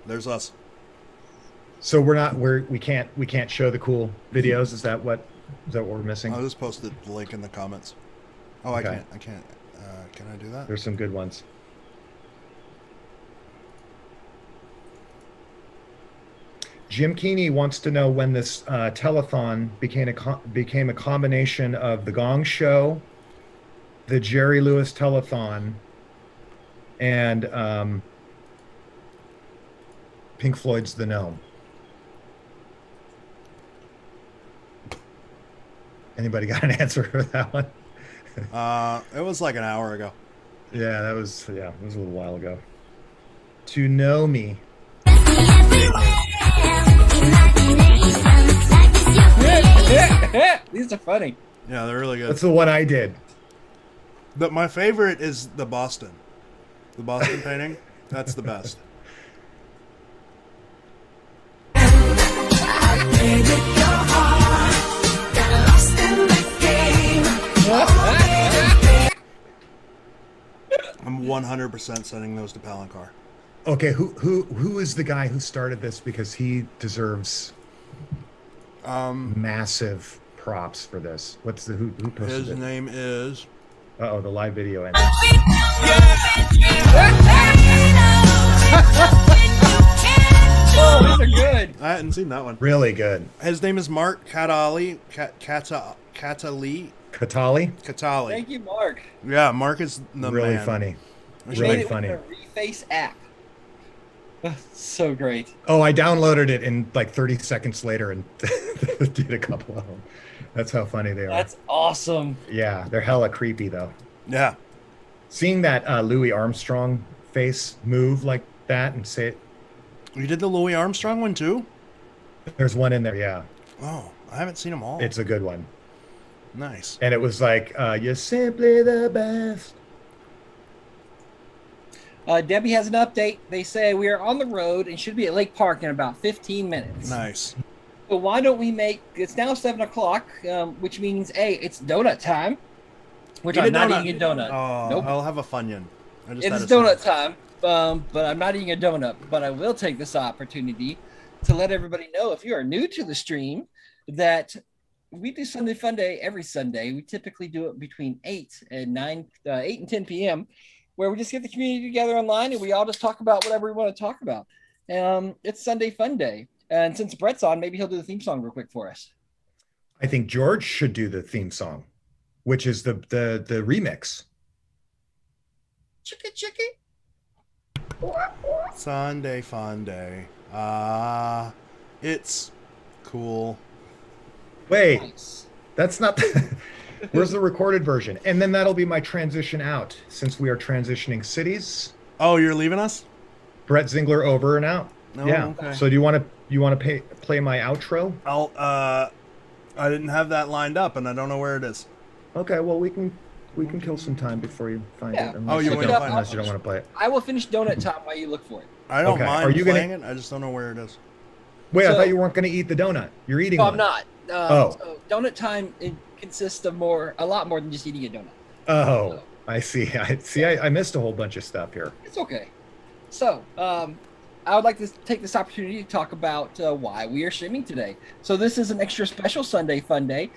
There's us. So we can't show the cool videos. Is that what we're missing? I'll just posted the link in the comments. Oh, Okay. I can't. Can I do that? There's some good ones. Jim Keeney wants to know when this telethon became a combination of the Gong Show, the Jerry Lewis telethon, and Pink Floyd's The Gnome. Anybody got an answer for that one? It was like an hour ago. Yeah, it was a little while ago. To know me. These are funny. Yeah, they're really good. That's the one I did. But my favorite is the Boston painting. That's the best. I'm 100% sending those to Palancar. Okay, who is the guy who started this? Because he deserves massive props for this. What's who posted His it? name is. Uh-oh, the live video ended. Oh, these are good. I hadn't seen that one. Really good. His name is Mark Catali. Katali? Catali. Thank you, Mark. Yeah, Mark is the Really man. funny. I should- Made Really it funny. with the reface app. So great. Oh, I downloaded it and like 30 seconds later and did a couple of them. That's how funny they are. That's awesome. Yeah, they're hella creepy though. Yeah. Seeing that Louis Armstrong face move like that and say it. You did the Louis Armstrong one too? There's one in there, yeah. Oh, I haven't seen them all. It's a good one. Nice. And it was like, you're simply the best. Debbie has an update. They say we are on the road and should be at Lake Park in about 15 minutes. Nice. So why don't we it's now 7 o'clock, which means, A, it's donut time, which Eat I'm a not donut. eating a donut. Oh, Nope. I'll have a Funyun. It is donut time, but I'm not eating a donut. But I will take this opportunity to let everybody know, if you are new to the stream, that we do Sunday Fun Day every Sunday. We typically do it between 8 and 10 p.m., where we just get the community together online and we all just talk about whatever we want to talk about. It's Sunday Fun Day. And since Brett's on, maybe he'll do the theme song real quick for us. I think George should do the theme song, which is the remix. Chicka chicka. Sunday Fun Day. It's cool. Wait, Nice. that's not where's the recorded version? And then that'll be my transition out since we are transitioning cities. Oh, you're leaving us? Brett Ziegler over and out. Oh, yeah. okay. So do you want to play my outro? I didn't have that lined up, and I don't know where it is. Okay, well we can kill some time before you find Yeah. it. Oh, you don't, want to find it? unless you don't want to play it. I will finish donut time while you look for it. I don't Okay. mind Are you playing it. I just don't know where it is. Wait, I So- thought you weren't going to eat the donut. You're eating No, one. I'm not. So donut time consists of a lot more than just eating a donut. Oh, I see. I missed a whole bunch of stuff here. It's okay. So, I would like to take this opportunity to talk about why we are streaming today. So this is an extra special Sunday fun day.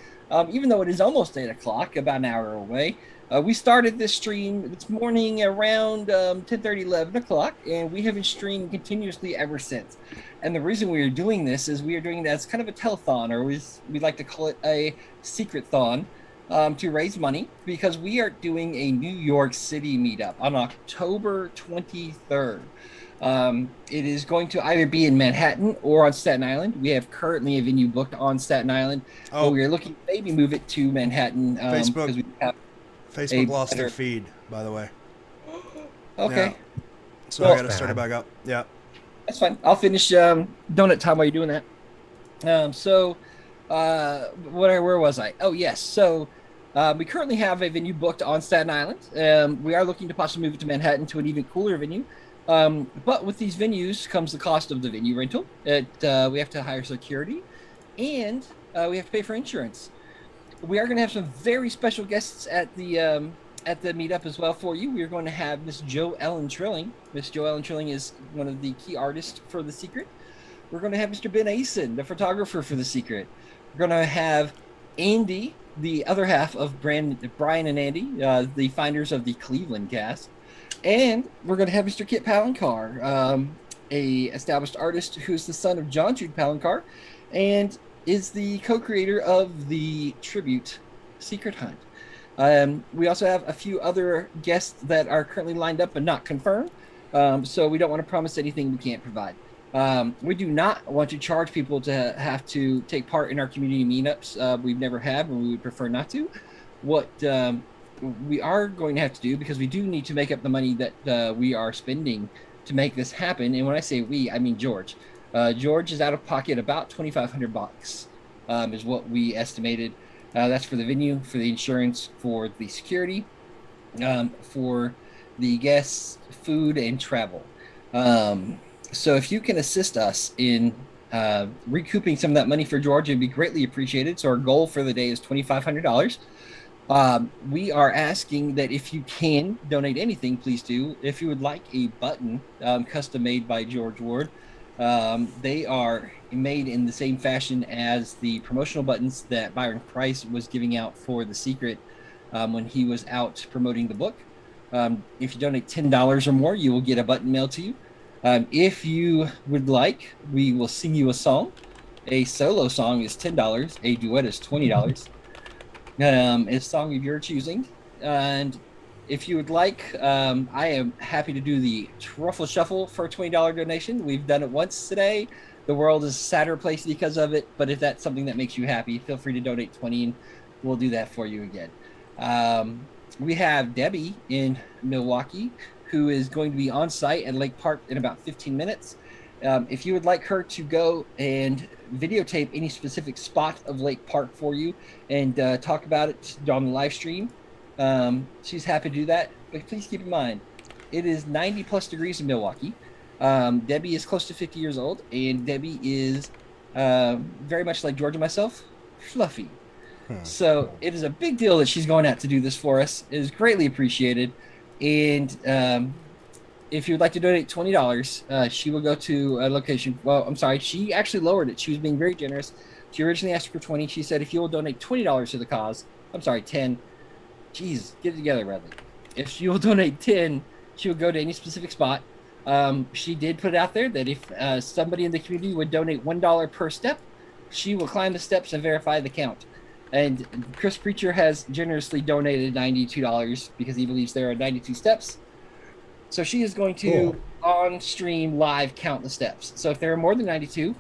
Even though it is almost 8 o'clock, about an hour away. We started this stream this morning around 10:30, 11 o'clock, and we have been streaming continuously ever since. And the reason we are doing this is we are doing it as kind of a telethon, or we like to call it a secret-thon, to raise money, because we are doing a New York City meetup on October 23rd. It is going to either be in Manhattan or on Staten Island. We have currently a venue booked on Staten Island, but we are looking to maybe move it to Manhattan. Facebook. We have Facebook lost their feed, by the way. Okay. Yeah. So Well, I got to start it back up. Yeah. That's fine. I'll finish donut time while you're doing that. Where was I? Oh, yes. So we currently have a venue booked on Staten Island. We are looking to possibly move it to Manhattan to an even cooler venue. But with these venues comes the cost of the venue rental. We have to hire security, and we have to pay for insurance. We are going to have some very special guests at the meetup as well for you. We are going to have Miss Jo Ellen Trilling. Miss Jo Ellen Trilling is one of the key artists for The Secret. We're going to have Mr. Ben Asen, the photographer for The Secret. We're going to have Andy, the other half of Brian and Andy, the finders of the Cleveland cast. And we're going to have Mr. Kit Palancar, a established artist who's the son of John Jude Palancar, and is the co-creator of the tribute Secret Hunt. We also have a few other guests that are currently lined up but not confirmed, so we don't want to promise anything we can't provide. We do not want to charge people to have to take part in our community meetups. We've never have, and we would prefer not to. What we are going to have to do, because we do need to make up the money that we are spending to make this happen, and when I say we, I mean George. George is out of pocket about $2,500 is what we estimated. That's for the venue, for the insurance, for the security, for the guests, food, and travel. So if you can assist us in recouping some of that money for George, it'd be greatly appreciated. So our goal for the day is $2,500. We are asking that if you can donate anything, please do. If you would like a button custom made by George Ward, they are made in the same fashion as the promotional buttons that Byron Preiss was giving out for The Secret when he was out promoting the book. If you donate $10 or more, you will get a button mailed to you. If you would like, we will sing you a song. A solo song is $10. A duet is $20. A song of your choosing. And if you would like, I am happy to do the Truffle Shuffle for a $20 donation. We've done it once today. The world is a sadder place because of it, but if that's something that makes you happy, feel free to donate 20 and we'll do that for you again. We have Debbie in Milwaukee, who is going to be on site at Lake Park in about 15 minutes. If you would like her to go and videotape any specific spot of Lake Park for you and talk about it on the live stream, she's happy to do that. But please keep in mind, it is 90 plus degrees in Milwaukee. Debbie is close to 50 years old, and Debbie is very much like George and myself, fluffy. So it is a big deal that she's going out to do this for us. It is greatly appreciated. And if you'd like to donate $20, she will go to a location. Well, I'm sorry, she actually lowered it. She was being very generous. She originally asked for 20. She said, if you will donate $20 to the cause, I'm sorry, 10. Jeez, get it together, Bradley. If she will donate 10, she will go to any specific spot. She did put it out there that if somebody in the community would donate $1 per step, she will climb the steps and verify the count. And Chris Preacher has generously donated $92 because he believes there are 92 steps. So she is going to, on stream, live count the steps. So if there are more than 92,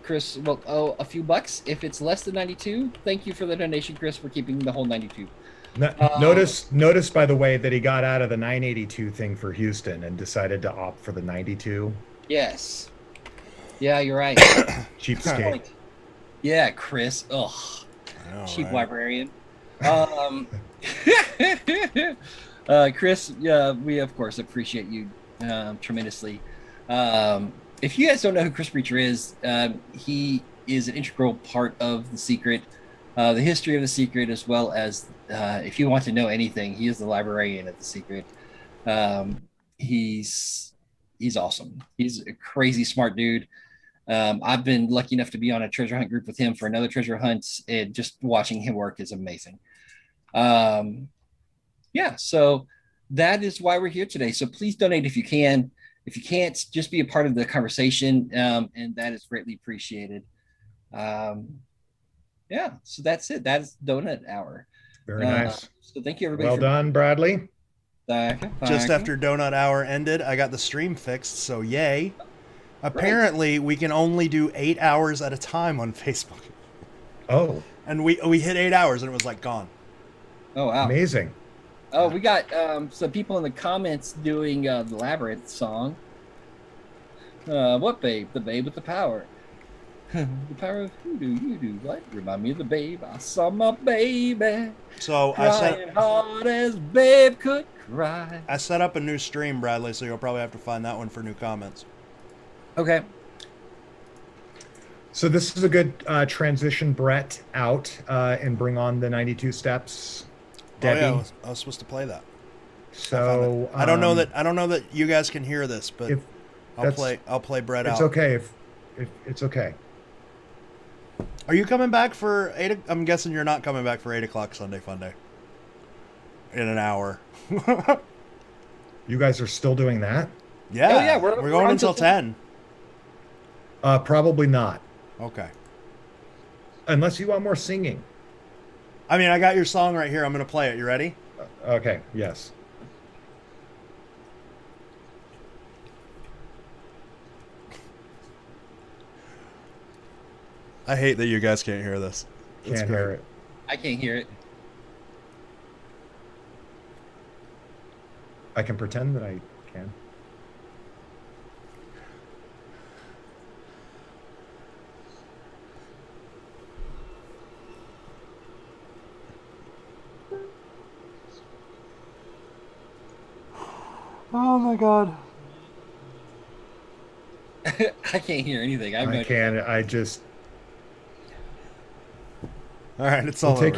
Chris will owe a few bucks. If it's less than 92, thank you for the donation, Chris, for keeping the whole 92. Notice, by the way, that he got out of the 982 thing for Houston and decided to opt for the 92. Yes. Yeah, you're right. Cheapskate. Yeah, Chris. Ugh, I know, cheap right? librarian. Chris, we of course appreciate you tremendously. If you guys don't know who Chris Preacher is, he is an integral part of The Secret, the history of The Secret, as well as if you want to know anything, he is the librarian of The Secret. He's awesome. He's a crazy smart dude. I've been lucky enough to be on a treasure hunt group with him for another treasure hunt, and just watching him work is amazing. Yeah, so that is why we're here today. So please donate if you can. If you can't, just be a part of the conversation, and that is greatly appreciated. Yeah, so that's it. That is Donut Hour. Very nice. So thank you, everybody. Well done, Bradley. Just after Donut Hour ended, I got the stream fixed, so yay. Apparently, we can only do 8 hours at a time on Facebook. Oh. And we hit 8 hours, and it was like gone. Oh, wow. Amazing. Oh, we got some people in the comments doing the Labyrinth song. What babe? The babe with the power. The power of who do you do? What? Remind me of the babe. I saw my baby. So crying hard as babe could cry. I set up a new stream, Bradley, so you'll probably have to find that one for new comments. Okay. So this is a good transition, Brett, out and bring on the 92 steps. Debbie. Oh, yeah, I was supposed to play that. So I don't know that you guys can hear this, but I'll play Brett out. It's okay if it's okay. Are you coming back for 8? I'm guessing you're not coming back for 8 o'clock Sunday Funday. In an hour. You guys are still doing that? Yeah. Oh, yeah, we're going until 10. Probably not. Okay. Unless you want more singing. I mean, I got your song right here. I'm going to play it. You ready? Okay. Yes. I hate that you guys can't hear this. Can't hear it. I can't hear it. I can pretend that I can. Oh my god. I can't hear anything. I can. I just. All right, it's all take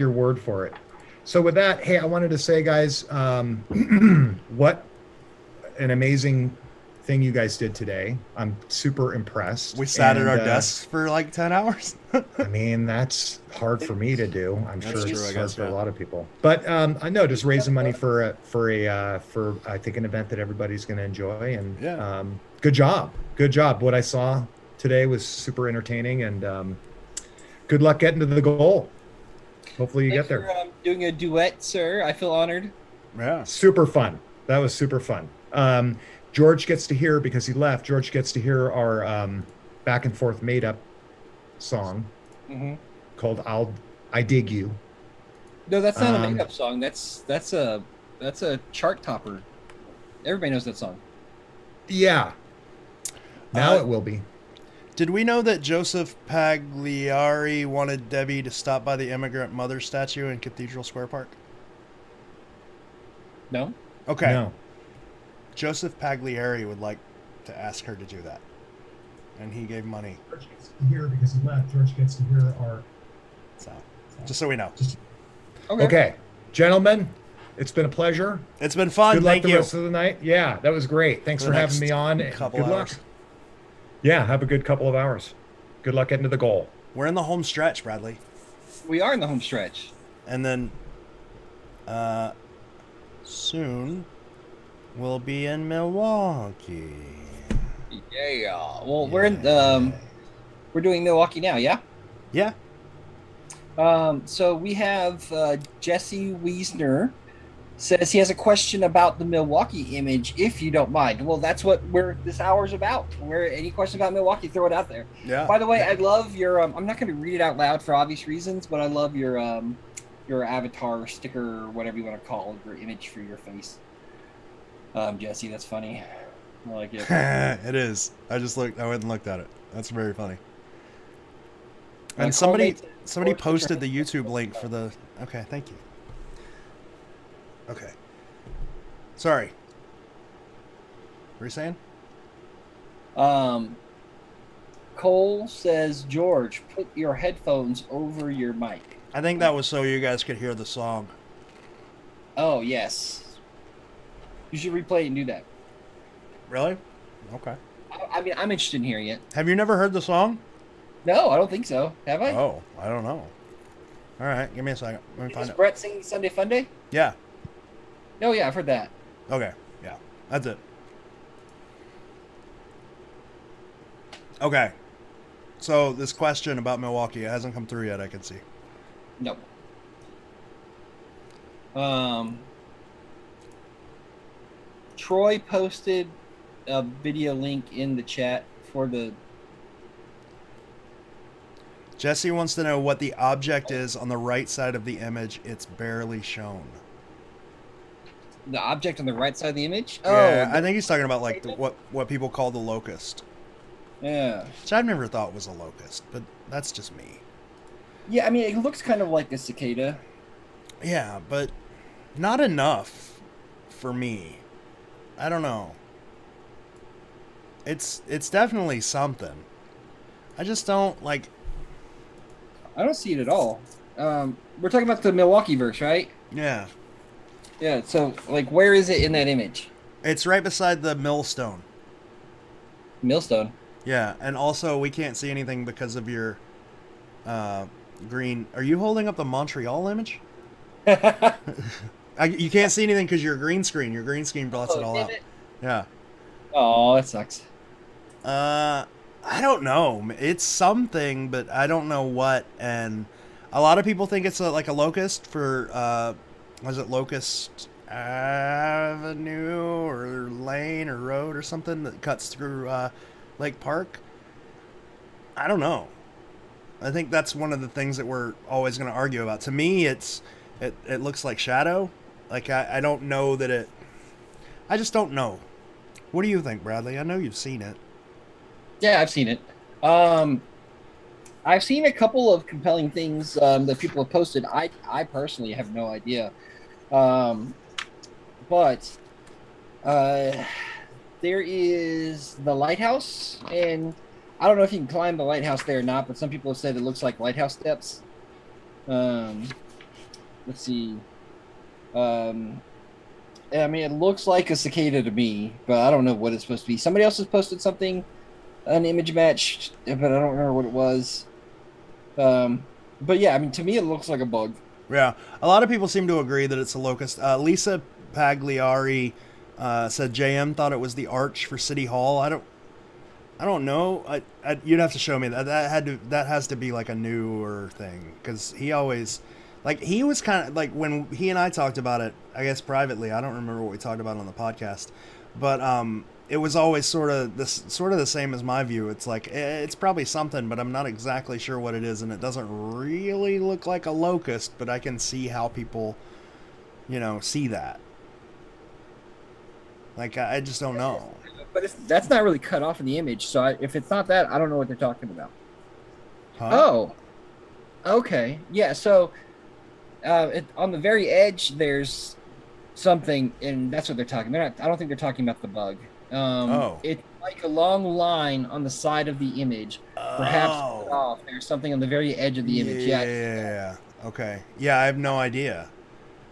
your word for it. So with that, hey, I wanted to say, guys, what an amazing thing you guys did today. I'm super impressed. We sat at our desks for like 10 hours. I mean, that's hard for me to do. I'm That's sure true, it's I hard guess, for yeah. a lot of people. But I know, just raising money for I think an event that everybody's going to enjoy. And Yeah. Good job. What I saw today was super entertaining, and good luck getting to the goal. Hopefully you get there. Thanks for doing a duet, sir. I feel honored. Yeah. Super fun. That was super fun. George gets to hear, because he left, George gets to hear our back and forth made up song called I Dig You. No, that's not a made-up song. That's a chart topper. Everybody knows that song. Yeah. Now it will be. Did we know that Joseph Pagliari wanted Debbie to stop by the immigrant mother statue in Cathedral Square Park? No. Okay. No. Joseph Pagliari would like to ask her to do that. And he gave money. George gets to hear, because he left, George gets to hear our... So, just so we know. Okay. Gentlemen, it's been a pleasure. It's been fun. Good luck Thank the you. rest of the night. Yeah, that was great. Thanks for having me on. Couple Good hours. luck. Yeah, have a good couple of hours. Good luck getting to the goal. We're in the home stretch, Bradley. We are in the home stretch. And then soon we'll be in Milwaukee. Yeah. Well, we're in we're doing Milwaukee now, yeah? Yeah. So we have Jesse Wiesner says he has a question about the Milwaukee image, if you don't mind. Well, that's what this hour's about. Any question about Milwaukee, throw it out there. Yeah. By the way, I love your I'm not going to read it out loud for obvious reasons, but I love your avatar sticker, or whatever you want to call it, your image for your face. Jesse, that's funny. I like it. It is. I went and looked at it. That's very funny. And somebody posted the YouTube link for the. Okay, thank you. Okay. Sorry. What were you saying? Cole says, George, put your headphones over your mic. I think that was so you guys could hear the song. Oh, yes. You should replay it and do that. Really? Okay. I mean, I'm interested in hearing it. Have you never heard the song? No, I don't think so. Have I? Oh, I don't know. All right, give me a second. Let me find Is it. Brett singing Sunday Fun Day? Yeah. Oh, yeah, I've heard that. Okay, yeah. That's it. Okay. So this question about Milwaukee, it hasn't come through yet, I can see. No. Troy posted a video link in the chat for the... Jesse wants to know what the object is on the right side of the image. It's barely shown. The object on the right side of the image? Yeah, Oh, I think he's talking about like what people call the locust. Yeah. Which I've never thought was a locust, but that's just me. Yeah, I mean, it looks kind of like a cicada. Yeah, but not enough for me. I don't know. It's definitely something. I just don't like. I don't see it at all. We're talking about the Milwaukee verse, right? Yeah. Yeah, so, like, where is it in that image? It's right beside the millstone. Millstone? Yeah, and also we can't see anything because of your green. Are you holding up the Montreal image? You can't see anything because your green screen. Your green screen blots it all out. Yeah. Oh, that sucks. I don't know. It's something, but I don't know what. And a lot of people think it's like a locust for, was it Locust Avenue or Lane or Road or something that cuts through Lake Park? I don't know. I think that's one of the things that we're always going to argue about. To me, it looks like shadow. Like, I don't know that it... I just don't know. What do you think, Bradley? I know you've seen it. Yeah, I've seen it. I've seen a couple of compelling things that people have posted. I personally have no idea. But there is the lighthouse, and I don't know if you can climb the lighthouse there or not, but some people have said it looks like lighthouse steps. Let's see. I mean, it looks like a cicada to me, but I don't know what it's supposed to be. Somebody else has posted something, an image match, but I don't remember what it was. But yeah, I mean, to me, it looks like a bug. Yeah, a lot of people seem to agree that it's a locust. Lisa Pagliari said JM thought it was the arch for City Hall. I don't know. You'd have to show me that. That has to be like a newer thing, because he always, like, he was kind of like when he and I talked about it, I guess privately. I don't remember what we talked about on the podcast, but it was always sort of the same as my view. It's like it's probably something, but I'm not exactly sure what it is, and it doesn't really look like a locust, but I can see how people, see that. Like, I just don't know. But that's not really cut off in the image, so if it's not that, I don't know what they're talking about. Huh? Oh, okay, yeah. So on the very edge, there's something, and that's what they're talking about. I don't think they're talking about the bug. It's like a long line on the side of the image, perhaps cut off. There's something on the very edge of the image. Yeah. Okay. Yeah, I have no idea.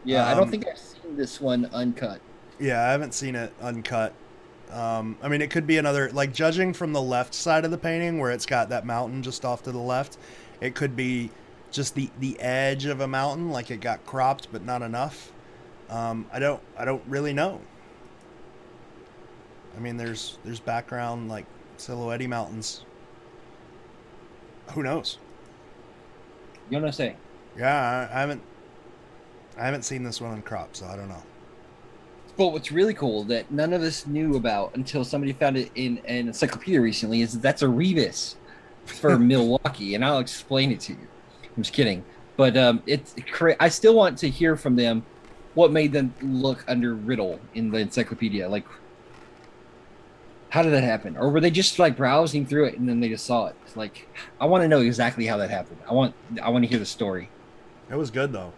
Yeah, I don't think I've seen this one uncut. Yeah, I haven't seen it uncut. I mean, it could be another, like, judging from the left side of the painting where it's got that mountain just off to the left, it could be just the edge of a mountain, like it got cropped but not enough. I don't really know. I mean, there's background, like, silhouette mountains. Who knows? You know what I'm saying? Yeah, I haven't seen this one uncropped, so I don't know. But what's really cool that none of us knew about until somebody found it in an encyclopedia recently is that's a rebus for Milwaukee, and I'll explain it to you. I'm just kidding, but I still want to hear from them what made them look under riddle in the encyclopedia. Like, How did that happen? Or were they just like browsing through it and then they just saw it? It's like, I want to know exactly how that happened. I want to hear the story. It was good though.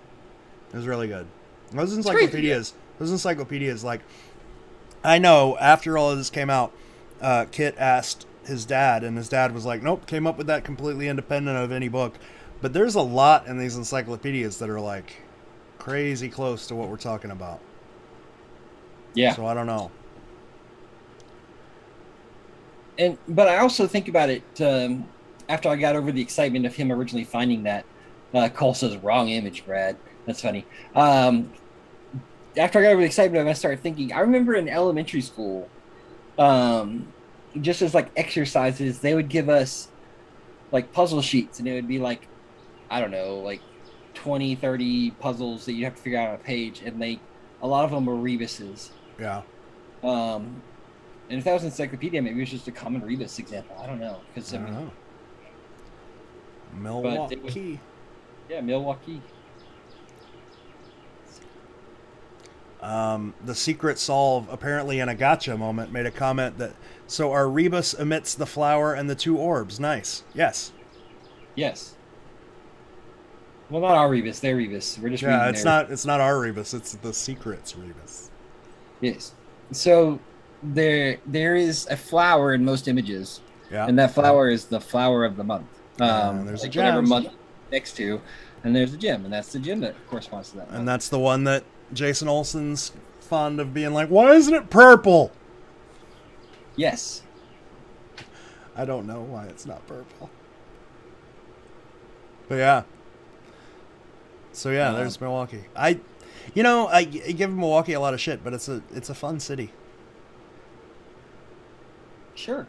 It was really good. Those It's crazy, encyclopedias, like, I know after all of this came out, Kit asked his dad, and his dad was like, nope, came up with that completely independent of any book. But there's a lot in these encyclopedias that are like crazy close to what we're talking about. Yeah. So I don't know. But I also think about it after I got over the excitement of him originally finding that. Cole says, wrong image, Brad. That's funny. After I got over the excitement of it, I started thinking, I remember in elementary school, just as like exercises, they would give us like puzzle sheets, and it would be like, I don't know, like 20, 30 puzzles that you have to figure out on a page, and a lot of them were Rebus's. Yeah. And if that was an encyclopedia, maybe it was just a common Rebus example. I don't know. I don't know. Milwaukee. Yeah, Milwaukee. The Secret Solve, apparently in a gotcha moment, made a comment that, so our Rebus emits the flower and the two orbs. Nice. Yes. Yes. Well, not our Rebus, their Rebus. We're just reading it's not our Rebus, it's the Secret's Rebus. Yes. So there is a flower in most images. Yeah. And that flower is the flower of the month. There's like a whatever gem month next to, and there's a gem, and that's the gem that corresponds to that month. And that's the one that Jason Olsen's fond of being like, why isn't it purple? Yes. I don't know why it's not purple. But yeah. So yeah, there's Milwaukee. I give Milwaukee a lot of shit, but it's a fun city. Sure.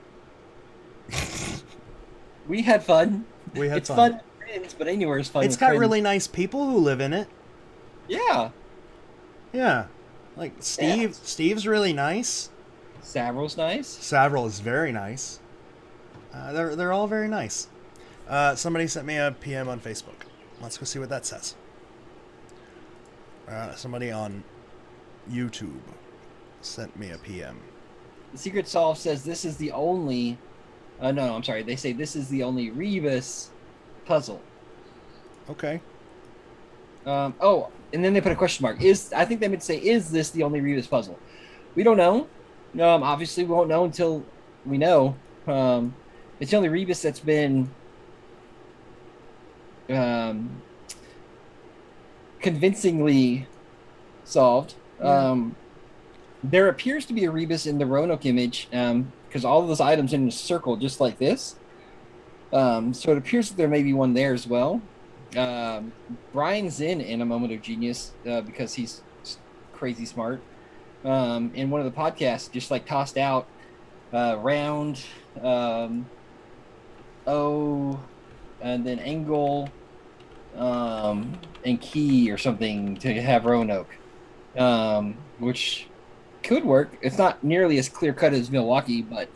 We had fun. It's fun with friends, but anywhere is fun. It's got really nice people who live in it. Yeah. Yeah. Like Steve. Yeah. Steve's really nice. Savral's nice. Savral is very nice. They're all very nice. Somebody sent me a PM on Facebook. Let's go see what that says. Somebody on YouTube sent me a PM. The Secret Solve says this is the only... no, I'm sorry. They say this is the only Rebus puzzle. Okay. And then they put a question mark. I think they meant to say, is this the only Rebus puzzle? We don't know. Obviously, we won't know until we know. It's the only Rebus that's been convincingly solved. There appears to be a Rebus in the Roanoke image because all of those items in a circle just like this. So it appears that there may be one there as well. Brian's in a moment of genius because he's crazy smart. In one of the podcasts, just like tossed out round, O, and then angle, and key or something to have Roanoke, which could work. It's not nearly as clear cut as Milwaukee, but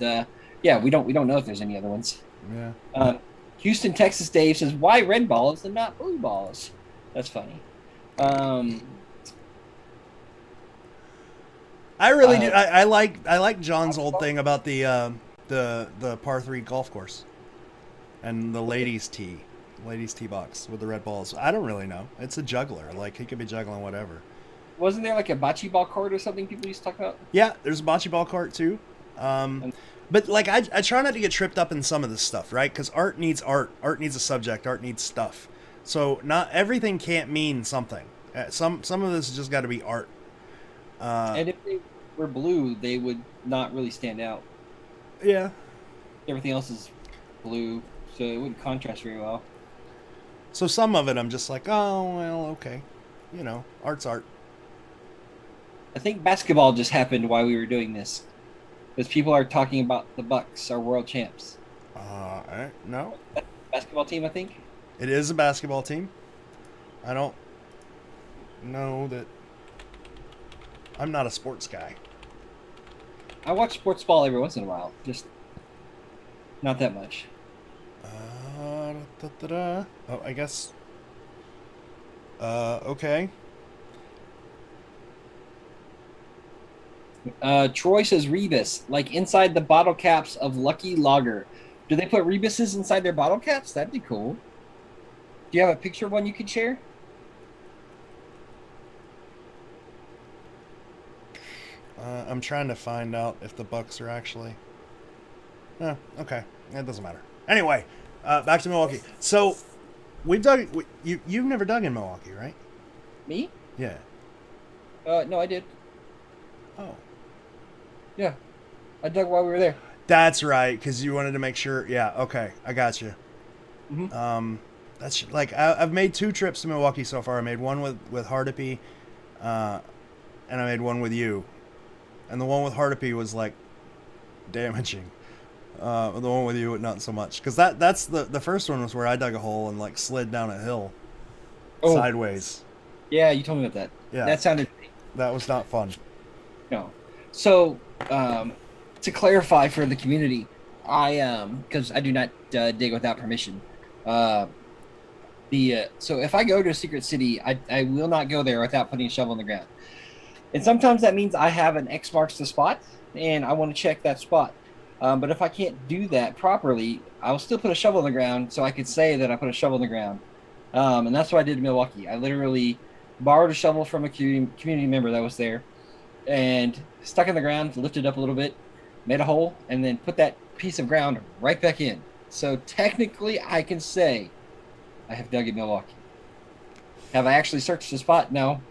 yeah, we don't know if there's any other ones. Yeah. Houston, Texas Dave says, why red balls and not blue balls? That's funny. I really do. I like John's old thing about the par 3 golf course and the ladies tee box with the red balls. I don't really know. It's a juggler. Like, he could be juggling whatever. Wasn't there like a bocce ball court or something people used to talk about? Yeah, there's a bocce ball court too. But like, I try not to get tripped up in some of this stuff, right? Because art needs art. Art needs a subject. Art needs stuff. So not everything can't mean something. Some of this has just got to be art. And if they were blue, they would not really stand out. Yeah. Everything else is blue, so it wouldn't contrast very well. So some of it, I'm just like, oh, well, okay. Art's art. I think basketball just happened while we were doing this. Because people are talking about the Bucks, our world champs. No. Basketball team, I think? It is a basketball team. I don't know that... I'm not a sports guy. I watch sports ball every once in a while. Just not that much. Oh, I guess... okay. Troy says Rebus, like inside the bottle caps of Lucky Lager. Do they put Rebuses inside their bottle caps? That'd be cool. Do you have a picture of one you could share? I'm trying to find out if the Bucks are actually. Okay, it doesn't matter. Anyway, back to Milwaukee. So we've dug. You've never dug in Milwaukee, right? Me? Yeah. No, I did. Oh. Yeah, I dug while we were there. That's right, because you wanted to make sure. Yeah. Okay, I got you. Mm-hmm. That's like I've made 2 trips to Milwaukee so far. I made one with Hardipy, and I made one with you. And the one with Hardipy was like damaging. The one with you, not so much, because that's the first one was where I dug a hole and like slid down a hill sideways. Yeah, you told me about that. Yeah, that sounded. That was not fun. No. So to clarify for the community, I because I do not dig without permission. So if I go to a secret city, I will not go there without putting a shovel in the ground. And sometimes that means I have an X marks the spot, and I want to check that spot. But if I can't do that properly, I'll still put a shovel in the ground so I could say that I put a shovel in the ground. And that's what I did in Milwaukee. I literally borrowed a shovel from a community member that was there and stuck in the ground, lifted up a little bit, made a hole, and then put that piece of ground right back in. So technically, I can say I have dug in Milwaukee. Have I actually searched the spot? No.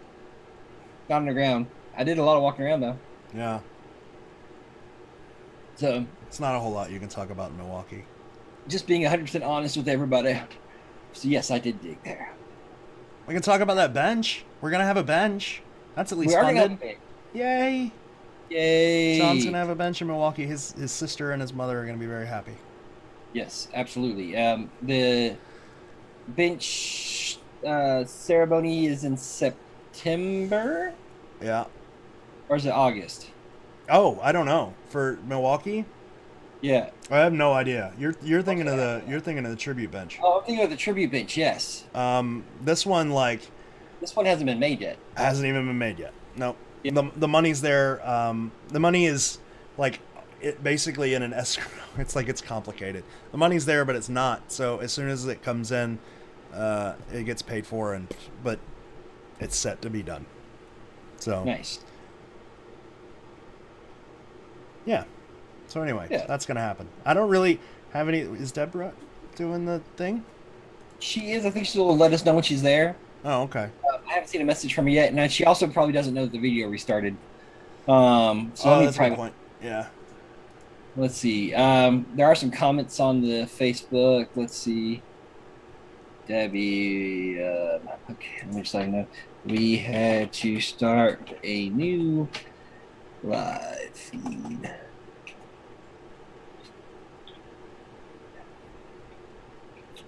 Not on the ground. I did a lot of walking around, though. Yeah. So it's not a whole lot you can talk about in Milwaukee. Just being 100% honest with everybody. So yes, I did dig there. We can talk about that bench. We're gonna have a bench. That's at least funded. Yay! Yay! John's gonna have a bench in Milwaukee. His sister and his mother are gonna be very happy. Yes, absolutely. The bench ceremony is in September. Yeah. Or is it August? Oh, I don't know. For Milwaukee? Yeah. I have no idea. You're thinking of the tribute bench. Oh, I'm thinking of the tribute bench, yes. This one hasn't been made yet. Hasn't even been made yet. No. Yeah. The money's there. The money is like it basically in an escrow. It's like it's complicated. The money's there, but it's not. So as soon as it comes in, it gets paid for, but it's set to be done. So nice. Yeah. So anyway, that's gonna happen. I don't really have any. Is Deborah doing the thing? She is. I think she'll let us know when she's there. Oh, okay. I haven't seen a message from her yet, and she also probably doesn't know that the video restarted. So that's a good point. Yeah. Let's see. There are some comments on the Facebook. Let's see. Debbie. Okay, let me just let you know. We had to start a new live feed.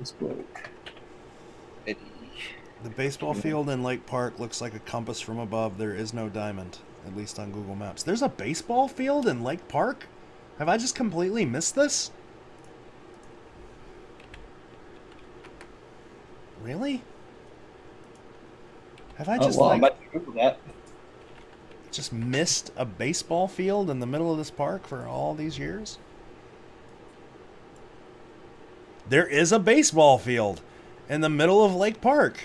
Facebook. Eddie. The baseball field in Lake Park looks like a compass from above. There is no diamond, at least on Google Maps. There's a baseball field in Lake Park? Have I just completely missed this? Really? Have I just I'm about to Google that. Just missed a baseball field in the middle of this park for all these years? There is a baseball field in the middle of Lake Park.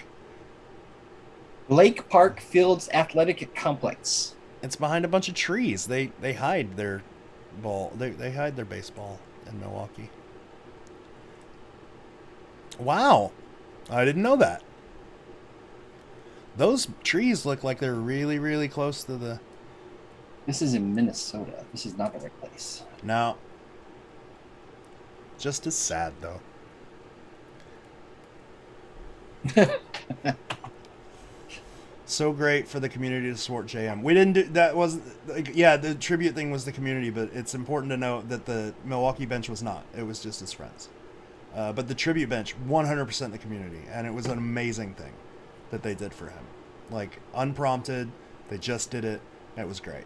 Lake Park Fields Athletic Complex. It's behind a bunch of trees. They hide their ball. They hide their baseball in Milwaukee. Wow. I didn't know that. Those trees look like they're really, really close to the... This is in Minnesota. This is not the right place. No. Just as sad, though. So great for the community to support JM. We didn't do that. Was like, yeah, the tribute thing was the community, but it's important to note that the Milwaukee bench was not. It was just his friends. But the tribute bench, 100% the community, and it was an amazing thing that they did for him. Like unprompted, they just did it. It was great.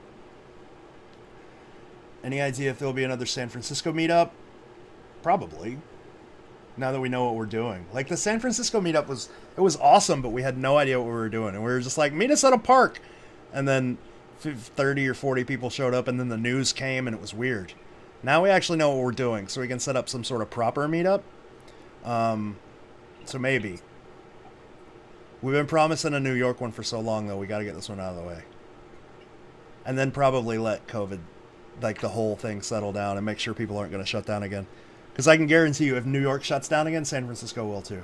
Any idea if there'll be another San Francisco meetup? Probably. Now that we know what we're doing. Like the San Francisco meetup was awesome, but we had no idea what we were doing. And we were just like, meet us at a park. And then 30 or 40 people showed up, and then the news came, and it was weird. Now we actually know what we're doing, so we can set up some sort of proper meetup. So maybe. We've been promising a New York one for so long, though. We got to get this one out of the way. And then probably let COVID, like the whole thing, settle down and make sure people aren't going to shut down again. Because I can guarantee you, if New York shuts down again, San Francisco will too.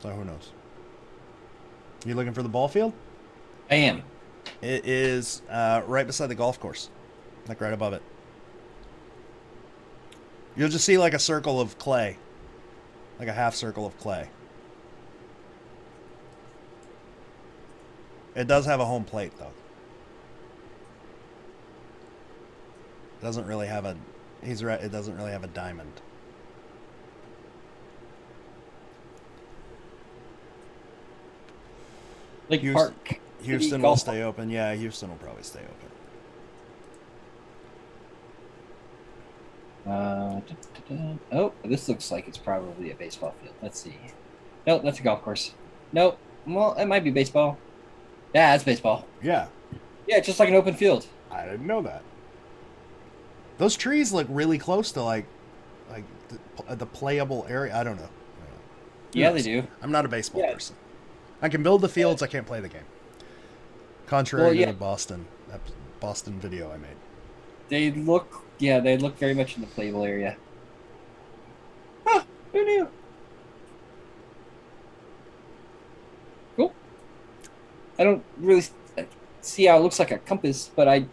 So who knows? You looking for the ball field? I am. It is right beside the golf course. Like right above it. You'll just see like a circle of clay. Like a half circle of clay. It does have a home plate though. It doesn't really have a... He's right, it doesn't really have a diamond. Like Park. Houston will stay open. Yeah, Houston will probably stay open. Oh, this looks like it's probably a baseball field. Let's see. Nope, that's a golf course. Nope. Well, it might be baseball. Yeah, it's baseball. Yeah. Yeah, just like an open field. I didn't know that. Those trees look really close to like the playable area. I don't know. Yeah, they do. I'm not a baseball person. I can build the fields. I can't play the game. Contrary to the Boston video I made. They look very much in the playable area. Huh, who knew? Cool. I don't really see how it looks like a compass, but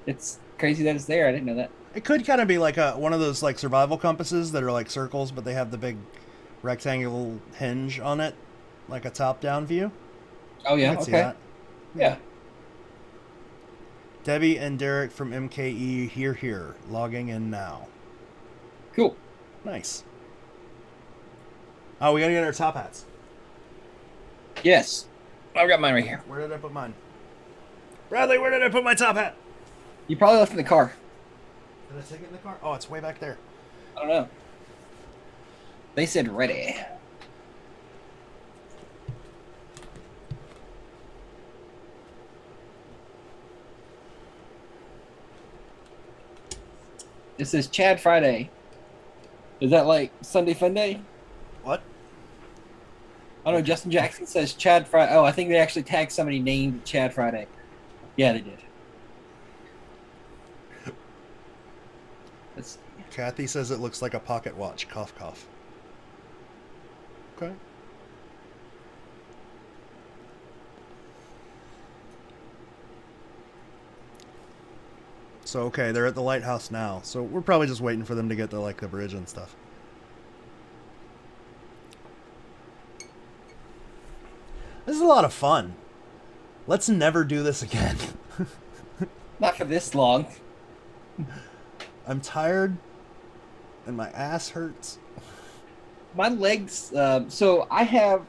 it's crazy that it's there. I didn't know that. It could kind of be like one of those like survival compasses that are like circles, but they have the big rectangular hinge on it, like a top-down view. Oh yeah, I can see okay. that. Yeah. Debbie and Derek from MKE here, logging in now. Cool. Nice. Oh, we gotta get our top hats. Yes. I've got mine right here. Where did I put mine? Bradley, where did I put my top hat? You probably left it in the car. Did I take it in the car? Oh, it's way back there. I don't know. They said ready. It says Chad Friday. Is that like Sunday Fun Day? What? I don't know. Justin Jackson says Chad Friday. Oh, I think they actually tagged somebody named Chad Friday. Yeah, they did. Let's see. Kathy says it looks like a pocket watch. Cough, cough. Okay. So, okay, they're at the lighthouse now. So we're probably just waiting for them to get to, like, the bridge and stuff. This is a lot of fun. Let's never do this again. Not for this long. I'm tired, and my ass hurts. My legs, so I have,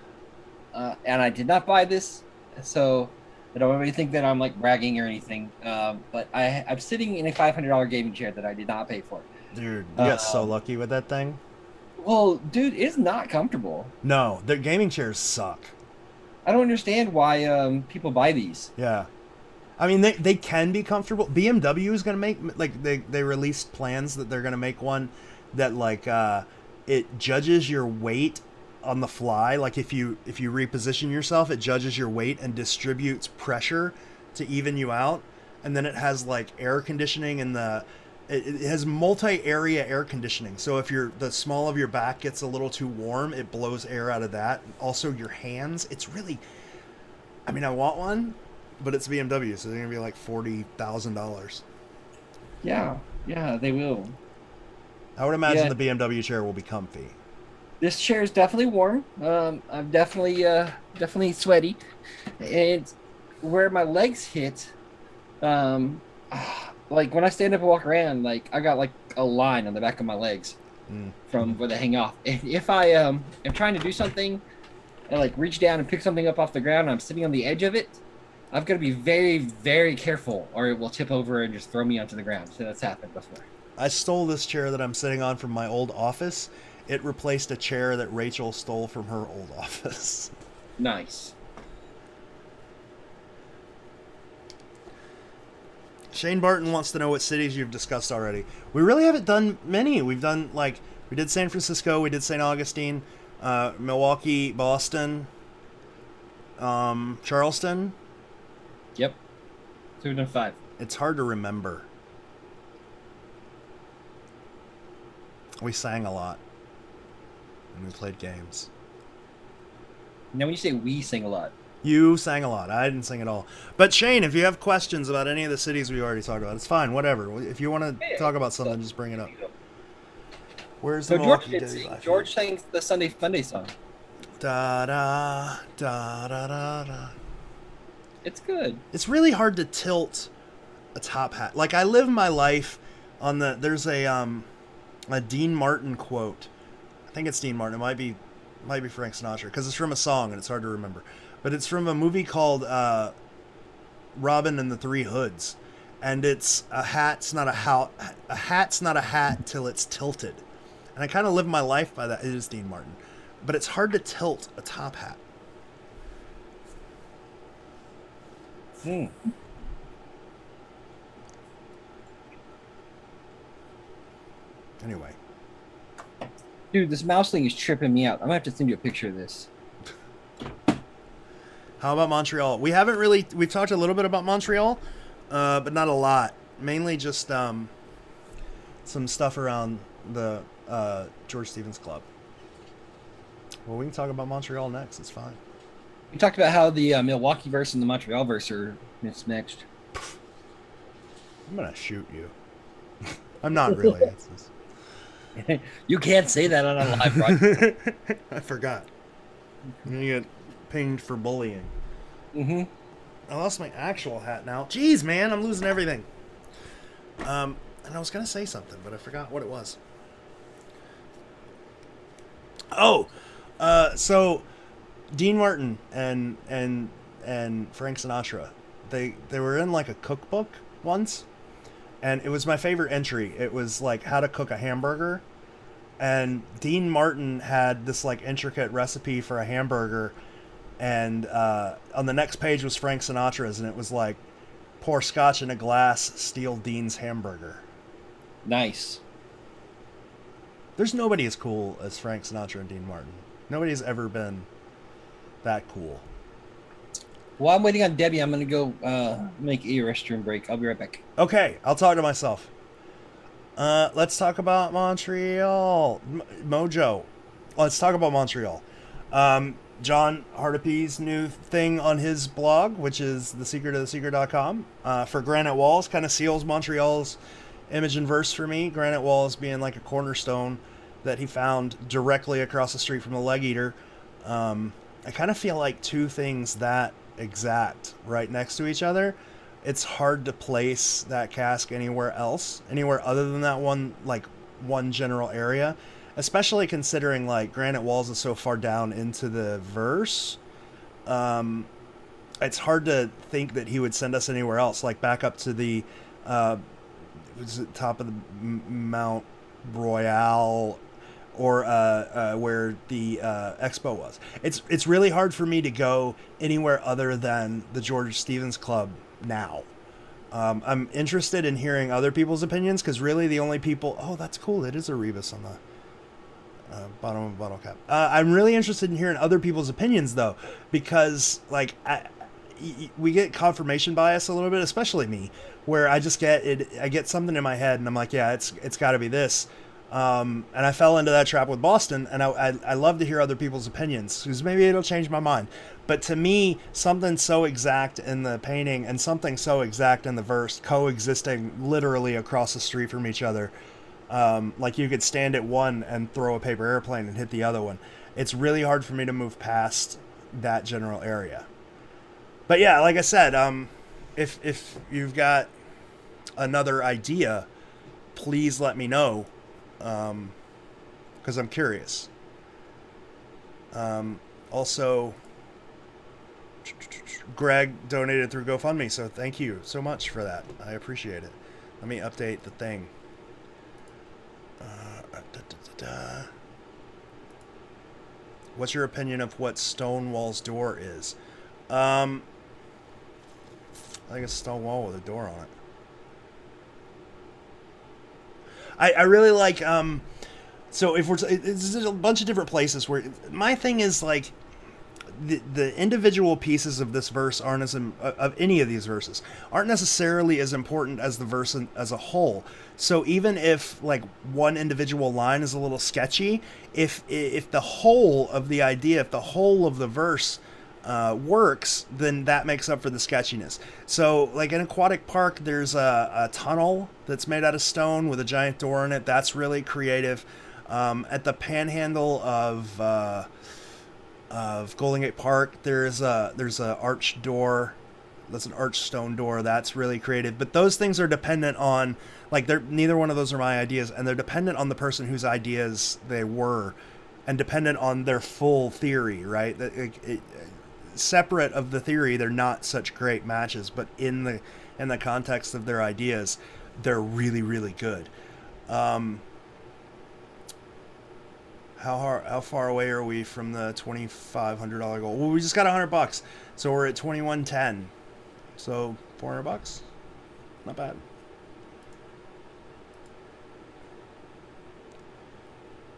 and I did not buy this, so I don't want anybody to think that I'm like bragging or anything, but I'm sitting in a $500 gaming chair that I did not pay for. Dude, you got so lucky with that thing. Well, dude, it's not comfortable. No, the gaming chairs suck. I don't understand why people buy these. Yeah. I mean, they can be comfortable. BMW is going to make, like, they released plans that they're going to make one that, like, it judges your weight on the fly. Like, if you reposition yourself, it judges your weight and distributes pressure to even you out. And then it has, like, air conditioning and it has multi-area air conditioning. So if the small of your back gets a little too warm, it blows air out of that. Also, your hands, it's really, I mean, I want one, but it's BMW, so they're going to be like $40,000. Yeah, they will. I would imagine the BMW chair will be comfy. This chair is definitely warm. I'm definitely sweaty. And where my legs hit, like when I stand up and walk around, like I got like a line on the back of my legs from where they hang off. And if I am trying to do something and like reach down and pick something up off the ground and I'm sitting on the edge of it, I've got to be very, very careful or it will tip over and just throw me onto the ground. So that's happened before. I stole this chair that I'm sitting on from my old office, It replaced a chair that Rachel stole from her old office. Nice. Shane Barton wants to know what cities you've discussed already. We really haven't done many. We've done, like, we did San Francisco, we did St. Augustine, Milwaukee, Boston, Charleston. Yep. So we've done 5. It's hard to remember. We sang a lot. And we played games. Now when you say we sing a lot. You sang a lot. I didn't sing at all. But Shane, if you have questions about any of the cities we already talked about, it's fine. Whatever. If you want to talk about something, just bring it up. Where's the Milwaukee Days? George sang the Sunday Funday song. Da da da da da da. It's good. It's really hard to tilt a top hat. Like, I live my life on the. There's a Dean Martin quote. I think it's Dean Martin. It might be Frank Sinatra because it's from a song and it's hard to remember. But it's from a movie called Robin and the Three Hoods, and it's a hat's not a hat till it's tilted. And I kind of live my life by that. It is Dean Martin, but it's hard to tilt a top hat. Anyway. Dude, this mouse thing is tripping me out. I'm gonna have to send you a picture of this. How about Montreal? We've talked a little bit about Montreal, but not a lot. Mainly just some stuff around the George Stevens Club. Well, we can talk about Montreal next. It's fine. We talked about how the Milwaukee verse and the Montreal verse are mismatched. I'm gonna shoot you. I'm not really. It's just... You can't say that on a live broadcast. I forgot. I'm gonna get pinged for bullying. Mm-hmm. I lost my actual hat now. Jeez, man, I'm losing everything. And I was gonna say something, but I forgot what it was. Oh, so Dean Martin and Frank Sinatra, they were in like a cookbook once, and it was my favorite entry. It was like how to cook a hamburger, and Dean Martin had this like intricate recipe for a hamburger, and on the next page was Frank Sinatra's, and it was like pour scotch in a glass, steal Dean's hamburger. Nice. There's nobody as cool as Frank Sinatra and Dean Martin. Nobody's ever been that cool. While I'm waiting on Debbie, I'm going to go make a restroom break. I'll be right back. Okay, I'll talk to myself. Let's talk about Montreal. Mojo. Let's talk about Montreal. John Hardepe's new thing on his blog, which is thesecretofthesecret.com, for Granite Walls, kind of seals Montreal's image and verse for me. Granite Walls being like a cornerstone that he found directly across the street from the Leg Eater. I kind of feel like two things that exact right next to each other, it's hard to place that casque anywhere else, anywhere other than that one general area, especially considering like Granite Walls is so far down into the verse. It's hard to think that he would send us anywhere else, like back up to the was it top of the Mount Royale, or where the expo was. It's really hard for me to go anywhere other than the George Stevens Club now. I'm interested in hearing other people's opinions, because really the only people... Oh, that's cool. It is a Rebus on the bottom of a bottle cap. I'm really interested in hearing other people's opinions, though, because like we get confirmation bias a little bit, especially me, where I just get something in my head and I'm like, yeah, it's got to be this. And I fell into that trap with Boston, and I love to hear other people's opinions, because maybe it'll change my mind. But to me, something so exact in the painting and something so exact in the verse coexisting literally across the street from each other, like you could stand at one and throw a paper airplane and hit the other one. It's really hard for me to move past that general area. But yeah, like I said, if you've got another idea, please let me know. Because I'm curious. Also, Greg donated through GoFundMe, so thank you so much for that. I appreciate it. Let me update the thing. What's your opinion of what Stonewall's door is? I think it's a stone wall with a door on it. I really like so if there's a bunch of different places where my thing is like the individual pieces of this verse aren't of any of these verses aren't necessarily as important as the verse as a whole. So even if like one individual line is a little sketchy, if the whole of the idea, if the whole of the verse works, then that makes up for the sketchiness. So like in Aquatic Park, there's a tunnel that's made out of stone with a giant door in it. That's really creative. At the panhandle of Golden Gate Park, there's a arched door. That's an arched stone door. That's really creative. But those things are dependent on, like, neither one of those are my ideas, and they're dependent on the person whose ideas they were, and dependent on their full theory, right? Separate of the theory, they're not such great matches, but in the context of their ideas, they're really, really good. How far away are we from the $2,500 goal? Well, we just got $100, so we're at $2,110. So $400, not bad.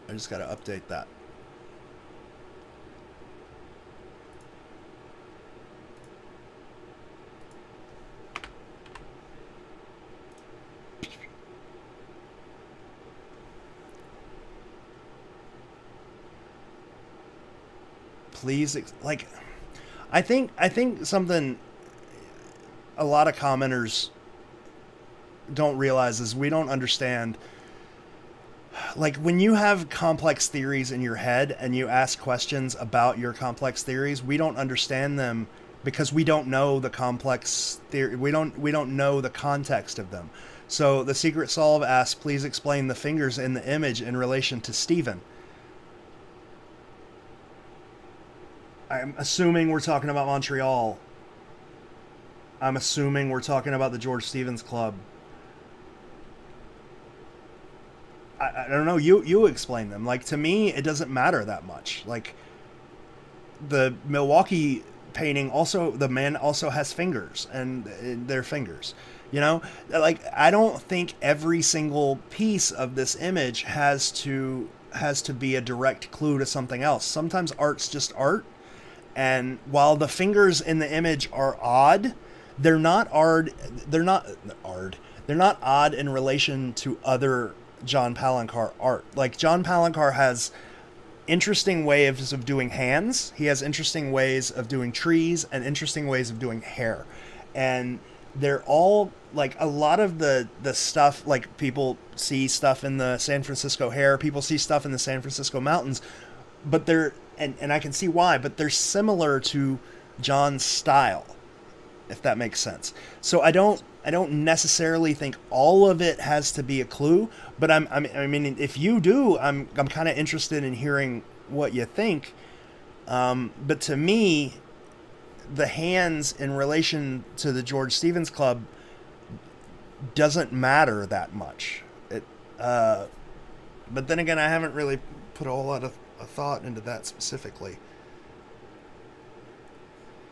I just got to update that. Please, like, I think something a lot of commenters don't realize is we don't understand, like, when you have complex theories in your head and you ask questions about your complex theories, we don't understand them because we don't know the complex theory. We don't know the context of them. So the Secret Solve asks, please explain the fingers in the image in relation to Stephen. I'm assuming we're talking about Montreal. I'm assuming we're talking about the George Stevens Club. I don't know. You explain them. Like, to me, it doesn't matter that much. Like, the Milwaukee painting also, the man also has fingers, and they're fingers. You know, like, I don't think every single piece of this image has to be a direct clue to something else. Sometimes art's just art. And while the fingers in the image are odd, they're not odd in relation to other John Palancar art. Like, John Palancar has interesting ways of doing hands. He has interesting ways of doing trees and interesting ways of doing hair. And they're all, like, a lot of the stuff, like, people see stuff in the San Francisco hair, people see stuff in the San Francisco mountains, but they're, and I can see why, but they're similar to John's style, if that makes sense. So I don't necessarily think all of it has to be a clue, but I mean, if you do, I'm kind of interested in hearing what you think. But to me, the hands in relation to the George Stevens Club doesn't matter that much. But then again, I haven't really put a whole lot of thought into that specifically.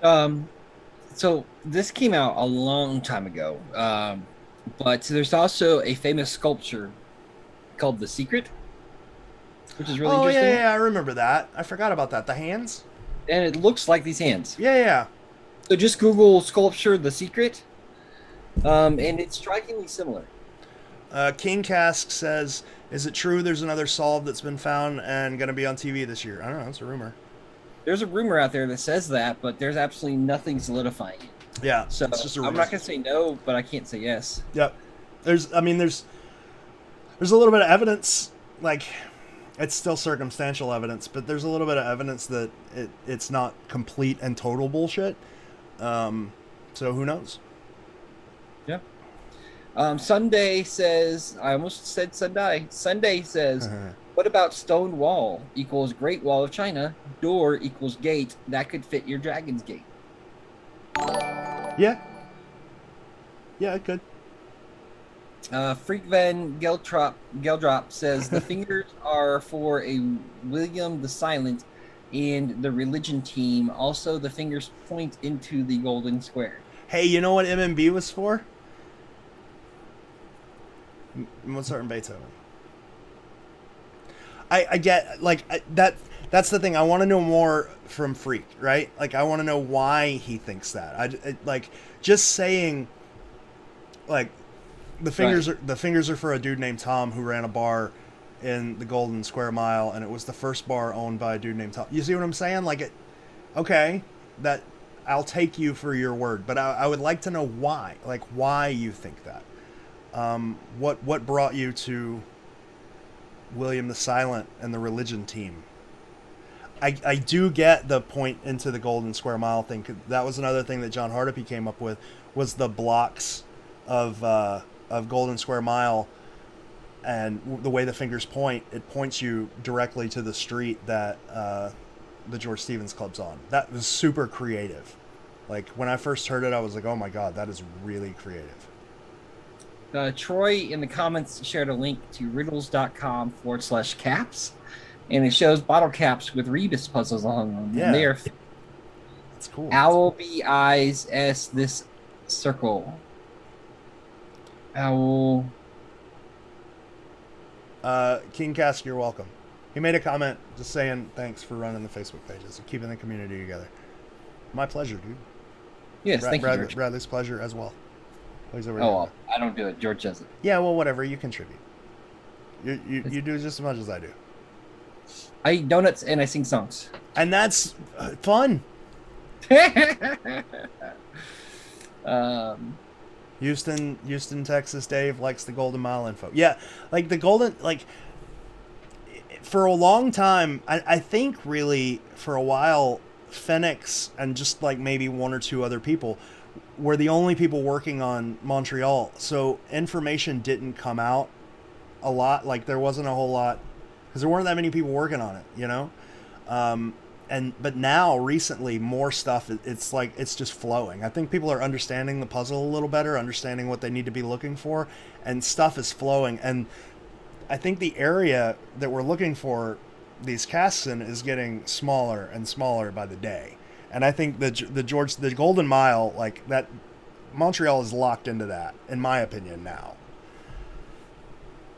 So this came out a long time ago, but there's also a famous sculpture called The Secret, which is really interesting. Yeah, I remember that. I forgot about that. The hands? And it looks like these hands. Yeah. So just Google sculpture The Secret, and it's strikingly similar. King Cask says, is it true there's another solve that's been found and going to be on TV this year? I don't know. It's a rumor. There's a rumor out there that says that, but there's absolutely nothing solidifying it. Yeah, so it's just a rumor. I'm not going to say no, but I can't say yes. Yep. There's a little bit of evidence, like, it's still circumstantial evidence, but there's a little bit of evidence that it's not complete and total bullshit. So who knows? Yeah. Sunday says, I almost said Sunday. Sunday says, what about stone wall equals Great Wall of China, door equals gate? That could fit your Dragon's Gate. Yeah. Yeah, it could. Freak Van Geldrop says, the fingers are for a William the Silent and the religion team. Also, the fingers point into the golden square. Hey, you know what MMB was for? Mozart and Beethoven. I get that's the thing. I want to know more from Freak, right? Like I want to know why he thinks that. Like just saying like the fingers are for a dude named Tom who ran a bar in the Golden Square Mile, and it was the first bar owned by a dude named Tom. You see what I'm saying? Like okay, that I'll take you for your word, but I would like to know why. Like why you think that. What brought you to William the Silent and the religion team? I do get the point into the Golden Square Mile thing. That was another thing that John Hardipy came up with, was the blocks of Golden Square Mile, and the way the fingers point, it points you directly to the street that the George Stevens Club's on. That was super creative. Like when I first heard it, I was like, oh my God, that is really creative. Troy in the comments shared a link to riddles.com/caps, and it shows bottle caps with Rebus puzzles on them. Yeah. They are That's cool. Owl B eyes S this circle. Owl. King Casque, you're welcome. He made a comment just saying thanks for running the Facebook pages and keeping the community together. My pleasure, dude. Yes, thank you, George. Bradley's pleasure as well. Well, I don't do it. George does it. Yeah, well, whatever. You contribute. You do just as much as I do. I eat donuts and I sing songs. And that's fun. Houston, Texas. Dave likes the Golden Mile info. Yeah, like the Golden, like for a long time, I think really for a while, Phoenix and just like maybe one or two other people were the only people working on Montreal. So information didn't come out a lot. Like there wasn't a whole lot because there weren't that many people working on it, you know? But now recently more stuff, it's like, it's just flowing. I think people are understanding the puzzle a little better, understanding what they need to be looking for, and stuff is flowing. And I think the area that we're looking for these casks in is getting smaller and smaller by the day. And I think the Golden Mile, like that, Montreal is locked into that, in my opinion, now.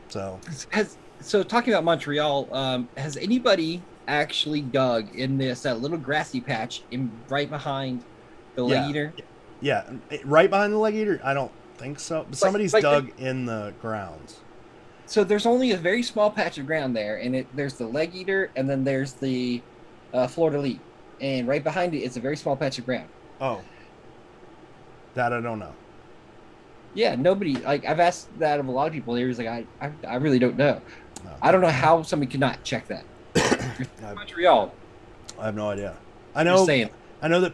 So talking about Montreal, has anybody actually dug in that little grassy patch right behind the leg eater? Yeah, right behind the leg eater? I don't think so. But somebody's dug in the grounds. So there's only a very small patch of ground there, and there's the leg eater, and then there's the fleur de lis. And right behind it is a very small patch of ground. Oh. That I don't know. Yeah, nobody, like, I've asked that of a lot of people. They're just like, I really don't know. No. I don't know how somebody could not check that. Montreal. I have no idea. I know that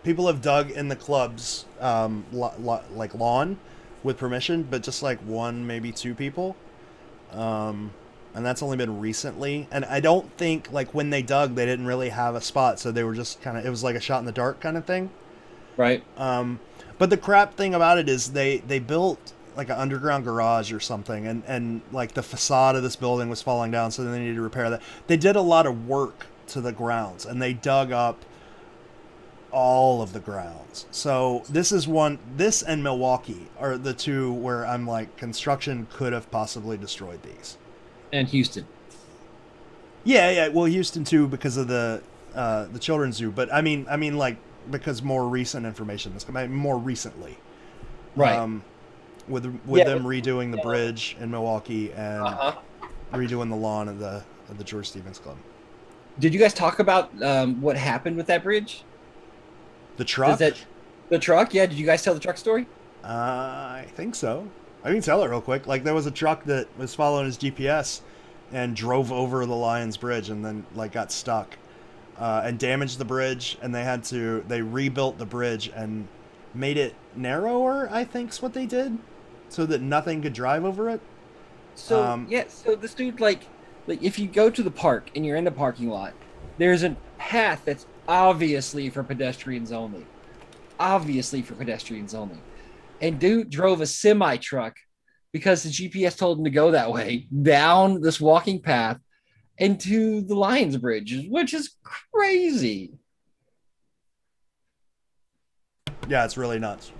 people have dug in the club's like lawn with permission, but just like one, maybe two people. And that's only been recently. And I don't think, like, when they dug, they didn't really have a spot. So they were just kind of, it was like a shot in the dark kind of thing. Right. But the crap thing about it is they built, like, an underground garage or something. And, like, the facade of this building was falling down, so they needed to repair that. They did a lot of work to the grounds, and they dug up all of the grounds. So this and Milwaukee are the two where I'm like, construction could have possibly destroyed these. And Houston. Yeah. Well, Houston too, because of the children's zoo. But I mean, like, because more recent information has come out more recently, right? With them redoing the bridge in Milwaukee and redoing the lawn of the George Stevens Club. Did you guys talk about what happened with that bridge? The truck. The truck? Yeah. Did you guys tell the truck story? I think so. I can tell it real quick. Like, there was a truck that was following his GPS and drove over the Lions Bridge and then, like, got stuck and damaged the bridge. And they rebuilt the bridge and made it narrower, I think's what they did, so that nothing could drive over it. So, so this dude, like if you go to the park and you're in the parking lot, there's a path that's obviously for pedestrians only. And dude drove a semi truck because the GPS told him to go that way down this walking path into the Lions Bridge, which is crazy. Yeah, it's really nuts.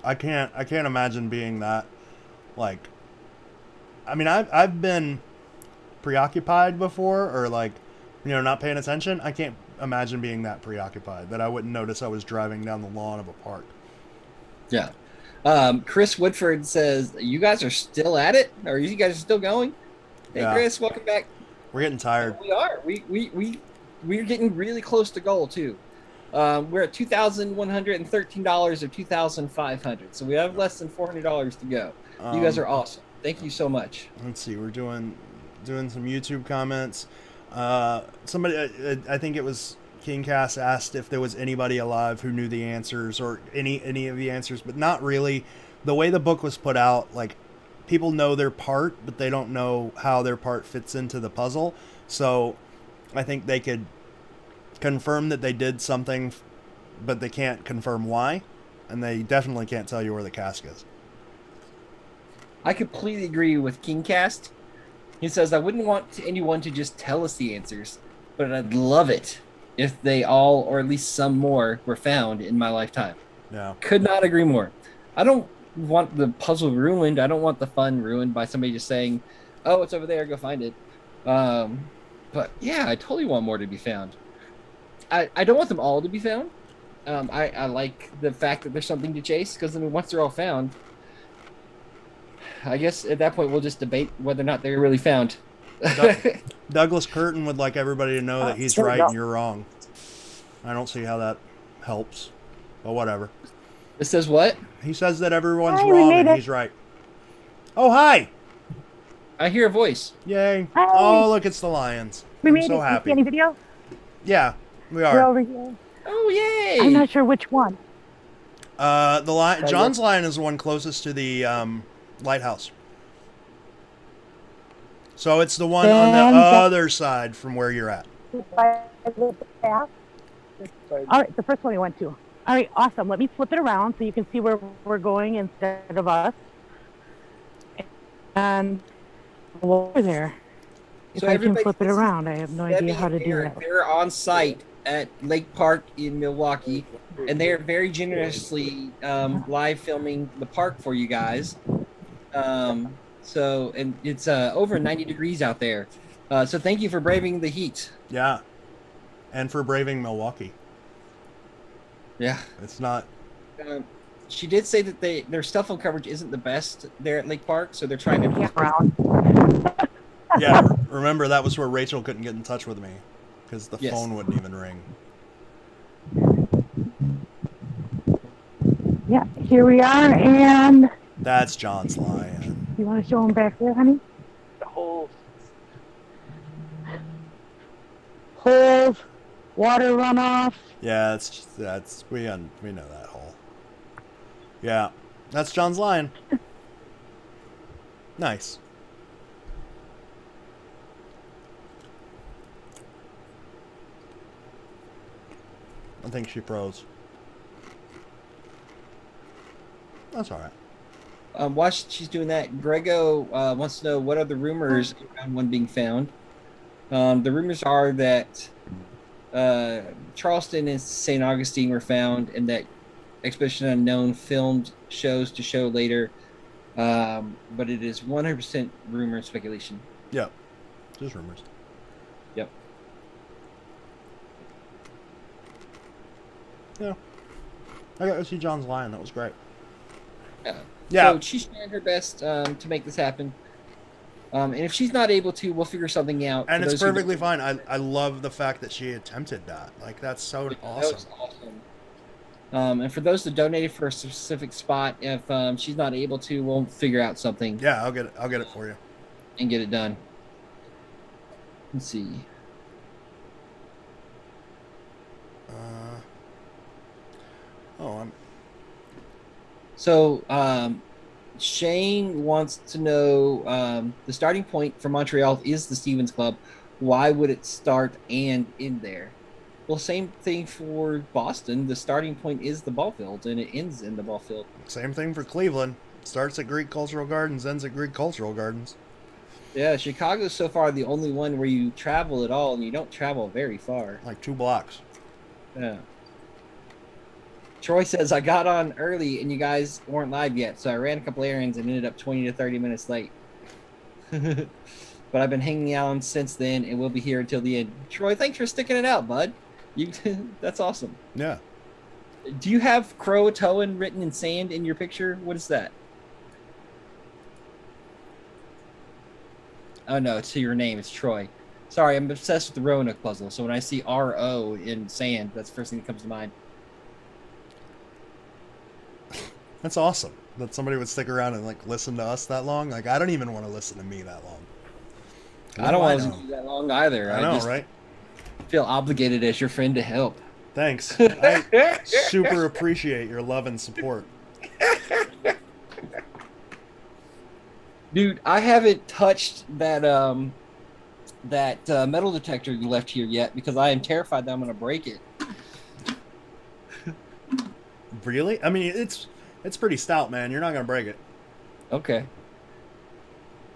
I can't imagine being that, like, I mean, I've been preoccupied before, or like, not paying attention. I can't imagine being that preoccupied that I wouldn't notice I was driving down the lawn of a park. Yeah. Chris Woodford says, you guys are still at it? Or you guys are still going? Hey, Yeah. Chris, welcome back. We're getting tired. We are. We're getting really close to goal, too. We're at $2,113 or $2,500. So we have less than $400 to go. You guys are awesome. Thank you so much. Let's see. We're doing some YouTube comments. Somebody, I think it was King Cass, asked if there was anybody alive who knew the answers or any of the answers, but not really. The way the book was put out, like, people know their part, but they don't know how their part fits into the puzzle. So I think they could confirm that they did something, but they can't confirm why, and they definitely can't tell you where the casque is. I completely agree with KingCast. He says, I wouldn't want anyone to just tell us the answers, but I'd love it if they all, or at least some more, were found in my lifetime. Yeah. Could not agree more. I don't want the puzzle ruined. I don't want the fun ruined by somebody just saying, oh, it's over there, go find it. But yeah, I totally want more to be found. I don't want them all to be found. I like the fact that there's something to chase, because then once they're all found, I guess at that point we'll just debate whether or not they're really found. Douglas Curtin would like everybody to know that he's right and you're wrong. I don't see how that helps, but whatever. It says what? He says that everyone's wrong and he's right. Oh, hi! I hear a voice. Yay. Hi. Oh, look, it's the Lions. I'm so happy. Any video? Yeah, we We're are. over here. Oh, yay! I'm not sure which one. John's Lion is the one closest to the lighthouse. So it's the one on the other side from where you're at. All right, the first one we went to. All right, awesome. Let me flip it around so you can see where we're going instead of us. And over there. If So I can everybody- flip it around, I have no Debbie idea how to and do Eric, that. They're on site at Lake Park in Milwaukee, and they're very generously live filming the park for you guys. So, and it's over 90 degrees out there. So thank you for braving the heat. Yeah. And for braving Milwaukee. Yeah. It's not... She did say that their cell phone coverage isn't the best there at Lake Park, so they're trying to... Yeah, remember that was where Rachel couldn't get in touch with me because the Yes. phone wouldn't even ring. Yeah, here we are, and That's John's Lion. you want to show them back there, honey? The holes. Holes, water runoff. Yeah, that's we know that hole. Yeah, that's John's Lion. Nice. I think she froze. That's all right. While she's doing that, Grego wants to know what are the rumors around one being found. The rumors are that Charleston and St. Augustine were found, and that Expedition Unknown filmed shows to show later. But it is 100% rumor and speculation. Yep. Just rumors. Yep. Yeah. I got to see John's Lion. That was great. Yeah. Yeah. So she's trying her best to make this happen. And if she's not able to, we'll figure something out. And For it's those who perfectly don't- fine. I love the fact that she attempted that. Like, that's so That awesome. was awesome. And for those that donated for a specific spot, if she's not able to, we'll figure out something. Yeah, I'll get it for you. And get it done. Let's see. So Shane wants to know the starting point for Montreal is the Stevens Club. Why would it start and end there? Well, same thing for Boston. The starting point is the ball field, and it ends in the ball field. Same thing for Cleveland. Starts at Greek Cultural Gardens, ends at Greek Cultural Gardens. Yeah, Chicago's so far the only one where you travel at all, and you don't travel very far. Like 2 blocks. Yeah. Troy says, I got on early and you guys weren't live yet, so I ran a couple errands and ended up 20 to 30 minutes late. But I've been hanging out since then and we'll be here until the end. Troy, thanks for sticking it out, bud. That's awesome. Yeah. Do you have Croatoan written in sand in your picture? What is that? Oh, no, it's your name. It's Troy. Sorry, I'm obsessed with the Roanoke puzzle. So when I see R-O in sand, that's the first thing that comes to mind. That's awesome that somebody would stick around and like listen to us that long. Like, I don't even want to listen to me that long. I don't want to listen to you that long either. I know, just right? feel obligated as your friend to help. Thanks. I super appreciate your love and support. Dude, I haven't touched that metal detector you left here yet because I am terrified that I'm going to break it. Really? I mean, it's pretty stout, man. You're not going to break it. Okay.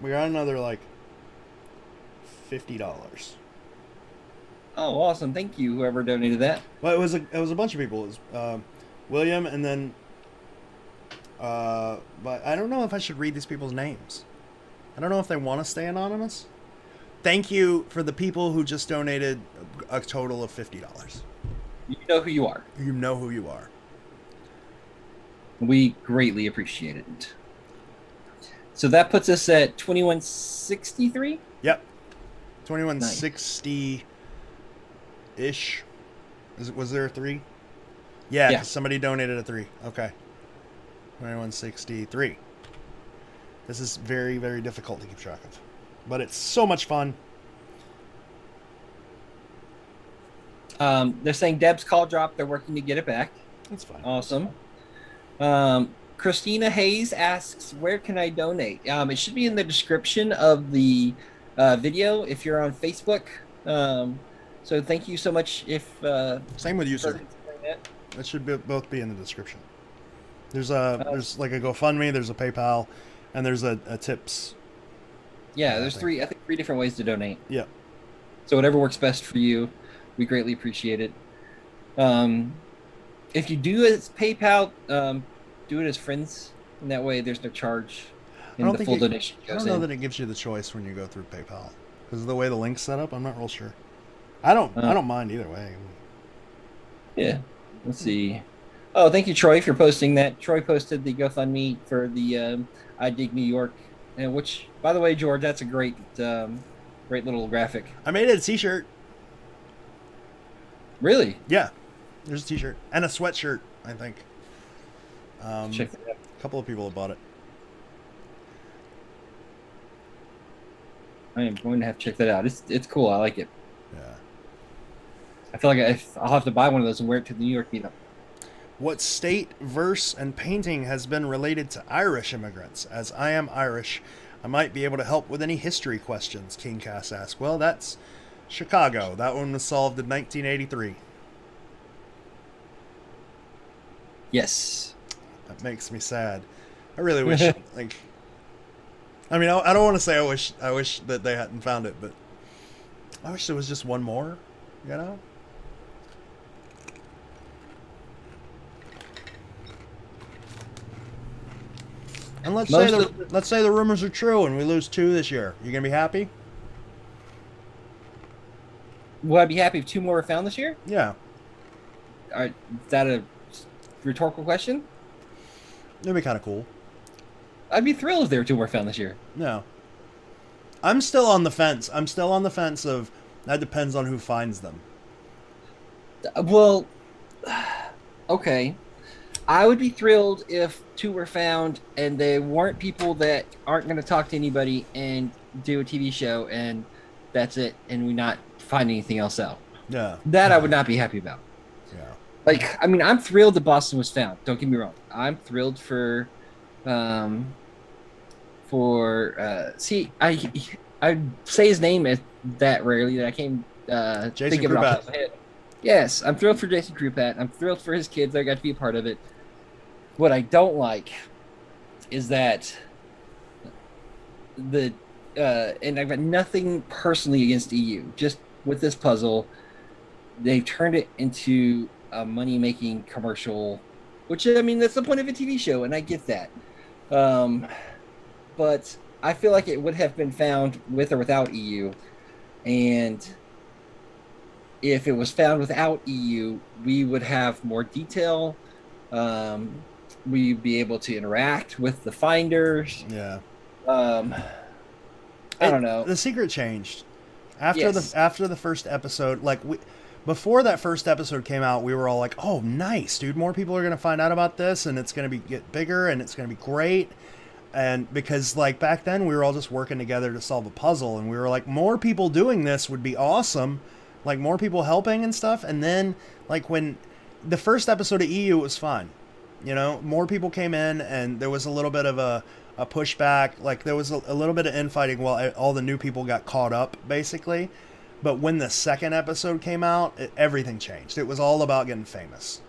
We got another like $50. Oh, awesome! Thank you, whoever donated that. Well, it was a bunch of people. It was William, and then but I don't know if I should read these people's names. I don't know if they want to stay anonymous. Thank you for the people who just donated a total of $50. You know who you are. You know who you are. We greatly appreciate it. So that puts us at 2163. Yep, 2160 ish. Was there a 3? Yeah, Yeah. somebody donated a 3. Okay. 2163. This is very, very difficult to keep track of. But it's so much fun. They're saying Deb's call dropped. They're working to get it back. That's fine. Awesome. Christina Hayes asks, where can I donate? It should be in the description of the video if you're on Facebook. So thank you so much. Same with you, sir. That should both be in the description. There's like a GoFundMe, there's a PayPal, and there's a tips. Yeah, there's three different ways to donate. Yeah. So whatever works best for you, we greatly appreciate it. If you do it as PayPal, do it as friends, and that way there's no charge. And the full donation goes in. I don't know that it gives you the choice when you go through PayPal because of the way the link's set up. I'm not real sure. I don't mind either way. Yeah. Let's see. Oh, thank you, Troy, for posting that. Troy posted the GoFundMe for the I Dig New York, and which, by the way, George, that's a great little graphic. I made it a T-shirt. Really? Yeah. There's a T-shirt and a sweatshirt, I think. Check that out. A couple of people have bought it. I am going to have to check that out. It's cool. I like it. Yeah. I feel like I'll have to buy one of those and wear it to the New York meetup. What state, verse, and painting has been related to Irish immigrants? As I am Irish, I might be able to help with any history questions, King Cass asked. Well, that's Chicago. That one was solved in 1983. Yes. That makes me sad. I really wish, like... I mean, I don't want to say I wish that they hadn't found it, but I wish there was just one more, you know? And let's say the rumors are true and we lose 2 this year. You gonna be happy? Would I be happy if 2 more were found this year? Yeah. Is that a rhetorical question? It'd be kind of cool. I'd be thrilled if there were 2 more found this year. No. I'm still on the fence. I'm still on the fence of that depends on who finds them. Well, okay. I would be thrilled if 2 were found and they weren't people that aren't going to talk to anybody and do a TV show and that's it, and we not find anything else out. Yeah. That I would not be happy about. Yeah. Like, I mean, I'm thrilled that Boston was found. Don't get me wrong. I'm thrilled for see, I say his name that rarely that I can't think of it off the top of my head. Yes, I'm thrilled for Jason Krupat. I'm thrilled for his kids that got to be a part of it. What I don't like is that and I've got nothing personally against EU. Just with this puzzle, they've turned it into a money-making commercial, which, I mean, that's the point of a TV show, and I get that. But I feel like it would have been found with or without EU, and if it was found without EU, we would have more detail. We'd be able to interact with the finders. Yeah. I don't know. The secret changed after Yes. the first episode. Like before that first episode came out, we were all like, "Oh, nice, dude! More people are gonna find out about this, and it's gonna get bigger, and it's gonna be great." And because like back then we were all just working together to solve a puzzle, and we were like, more people doing this would be awesome, like more people helping and stuff. And then like when the first episode of EU was fun, you know, more people came in, and there was a little bit of a pushback. Like there was a little bit of infighting while all the new people got caught up, basically. But when the second episode came out, everything changed. It was all about getting famous.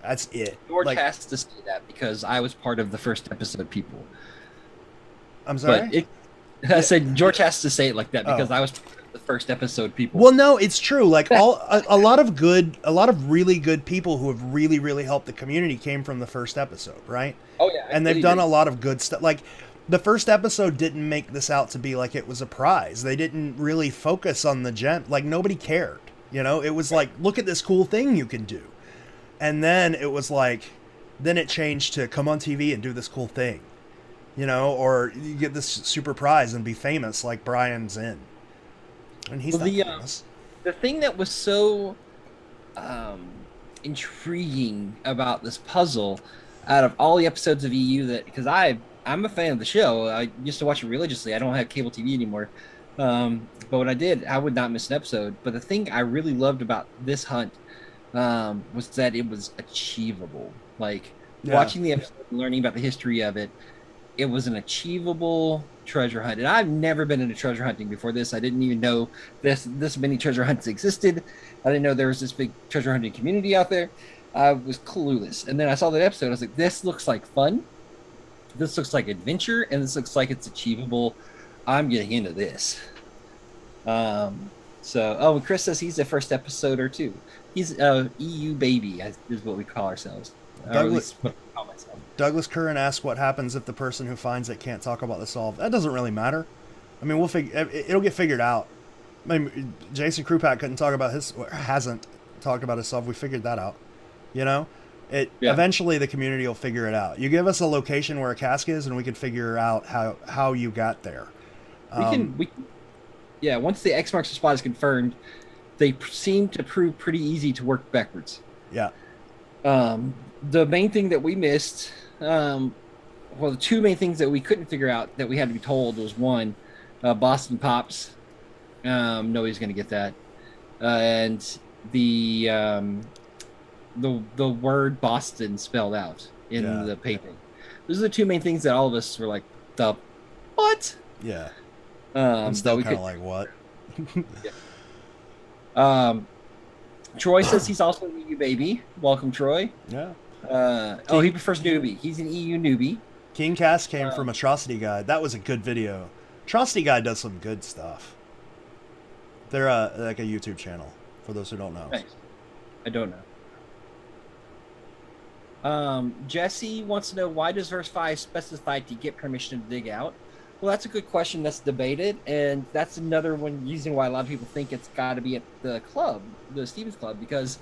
That's it. George Like, has to say that because I was part of the first episode people. I'm sorry? But I said George has to say it like that because Oh. I was part of the first episode people. Well, no, it's true. Like a lot of really good people who have really, really helped the community came from the first episode, right? Oh yeah, I And they've completely done agree. a lot of good stuff. Like the first episode didn't make this out to be like it was a prize. They didn't really focus on the gem. Like nobody cared, you know. It was like, look at this cool thing you can do. And then it was like, then it changed to come on TV and do this cool thing, you know, or you get this super prize and be famous like Brian's in. And he's Well, not the, famous. The thing that was so intriguing about this puzzle, out of all the episodes of EU, that because I'm a fan of the show, I used to watch it religiously. I don't have cable TV anymore, but when I did, I would not miss an episode. But the thing I really loved about this hunt was that it was achievable. Like watching the episode and learning about the history of it, it was an achievable treasure hunt. And I've never been into treasure hunting before this. I didn't even know this many treasure hunts existed. I didn't know there was this big treasure hunting community out there. I was clueless. And then I saw that episode. I was like, this looks like fun. This looks like adventure, and this looks like it's achievable. I'm getting into this. And Chris says he's the first episode or two. He's EU baby, is what we call ourselves. Or at least what I call myself. Douglas Curran asks what happens if the person who finds it can't talk about the solve. That doesn't really matter. I mean, it'll get figured out. I mean, Jason Krupak couldn't talk about hasn't talked about his solve. We figured that out. You know, eventually the community will figure it out. You give us a location where a casque is, and we can figure out how you got there. Once the X marks the spot is confirmed, they seem to prove pretty easy to work backwards. Yeah. The main thing that we missed, the two main things that we couldn't figure out that we had to be told was one, Boston Pops. Nobody's going to get that. And the word Boston spelled out in the painting. Those are the two main things that all of us were like, the what? Yeah. I'm still kind of like, what? Troy says he's also an EU baby. Welcome, Troy. Yeah. He prefers newbie. He's an EU newbie. King Cass came from Atrocity Guide. That was a good video. Atrocity Guide does some good stuff. They're like a YouTube channel, for those who don't know. Thanks. I don't know. Jesse wants to know, why does verse 5 specify to get permission to dig out? Well, that's a good question that's debated, and that's another one reason why a lot of people think it's got to be at the club, the Stevens Club, because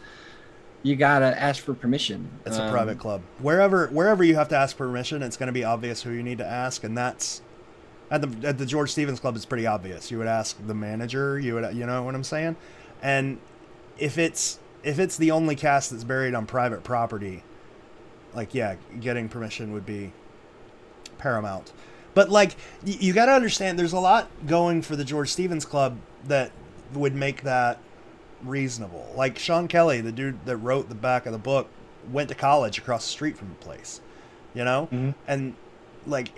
you got to ask for permission. It's a private club. Wherever you have to ask permission, it's going to be obvious who you need to ask, and that's at the George Stevens Club. It's pretty obvious. You would ask the manager. You know what I'm saying? And if it's the only cast that's buried on private property, like getting permission would be paramount. But like you got to understand, there's a lot going for the George Stevens Club that would make that reasonable. Like Sean Kelly, the dude that wrote the back of the book, went to college across the street from the place, you know? Mm-hmm. And like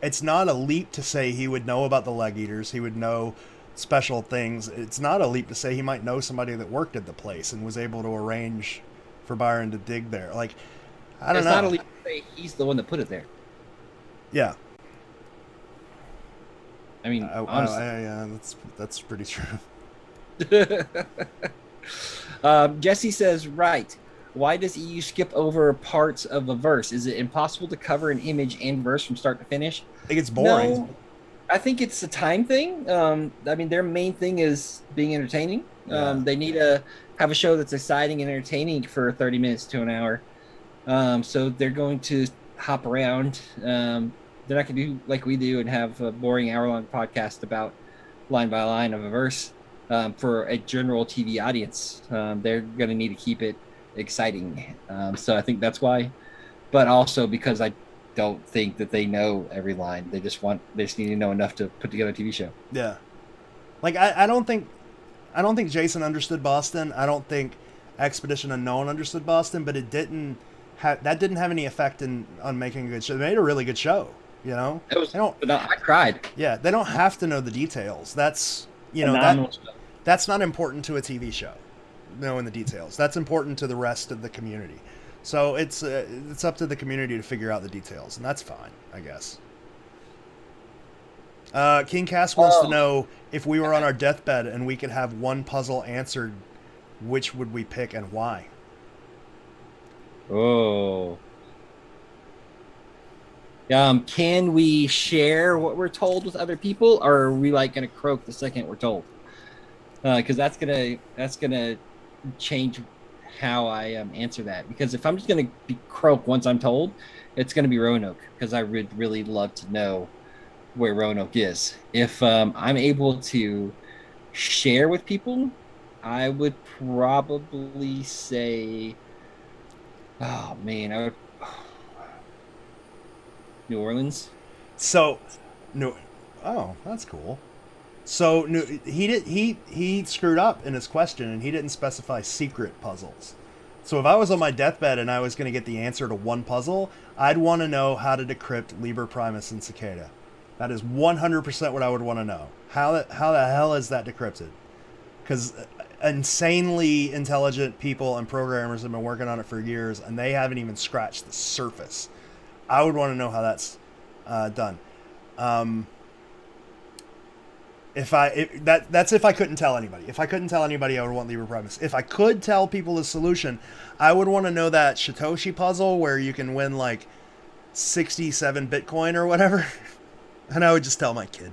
it's not a leap to say he would know about the leg eaters. He would know special things. It's not a leap to say he might know somebody that worked at the place and was able to arrange for Byron to dig there. Like, I don't know. It's not a leap to say he's the one that put it there. Yeah. I mean, honestly. Yeah, that's pretty true. Jesse says, right. Why does EU skip over parts of a verse? Is it impossible to cover an image and verse from start to finish? I think it's boring. No, I think it's a time thing. I mean, their main thing is being entertaining. They need to have a show that's exciting and entertaining for 30 minutes to an hour. So they're going to hop around. They're not going to do like we do and have a boring hour-long podcast about line by line of a verse for a general TV audience. They're going to need to keep it exciting. So I think that's why. But also because I don't think that they know every line. They just need to know enough to put together a TV show. Yeah. Like I don't think Jason understood Boston. I don't think Expedition Unknown understood Boston, but it didn't have any effect on making a good show. They made a really good show, you know? It was, I cried. Yeah, they don't have to know the details. That's, that's not important to a TV show, knowing the details. That's important to the rest of the community. So it's up to the community to figure out the details, and that's fine, I guess. King Cass wants to know, if we were on our deathbed and we could have one puzzle answered, which would we pick and why? Oh. Can we share what we're told with other people, or are we like gonna croak the second we're told? Because that's gonna change how I answer that. Because if I'm just gonna be croak once I'm told, it's gonna be Roanoke, because I would really love to know where Roanoke is. If I'm able to share with people, I would probably say, oh man, I would New Orleans. So, oh, that's cool. So he screwed up in his question, and he didn't specify secret puzzles. So if I was on my deathbed and I was going to get the answer to one puzzle, I'd want to know how to decrypt Liber Primus and Cicada. That is 100% what I would want to know. How the hell is that decrypted? Because insanely intelligent people and programmers have been working on it for years, and they haven't even scratched the surface. I would want to know how that's done. That's if I couldn't tell anybody. If I couldn't tell anybody, I would want Liber Primus. If I could tell people the solution, I would want to know that Satoshi puzzle where you can win like 67 Bitcoin or whatever. And I would just tell my kid.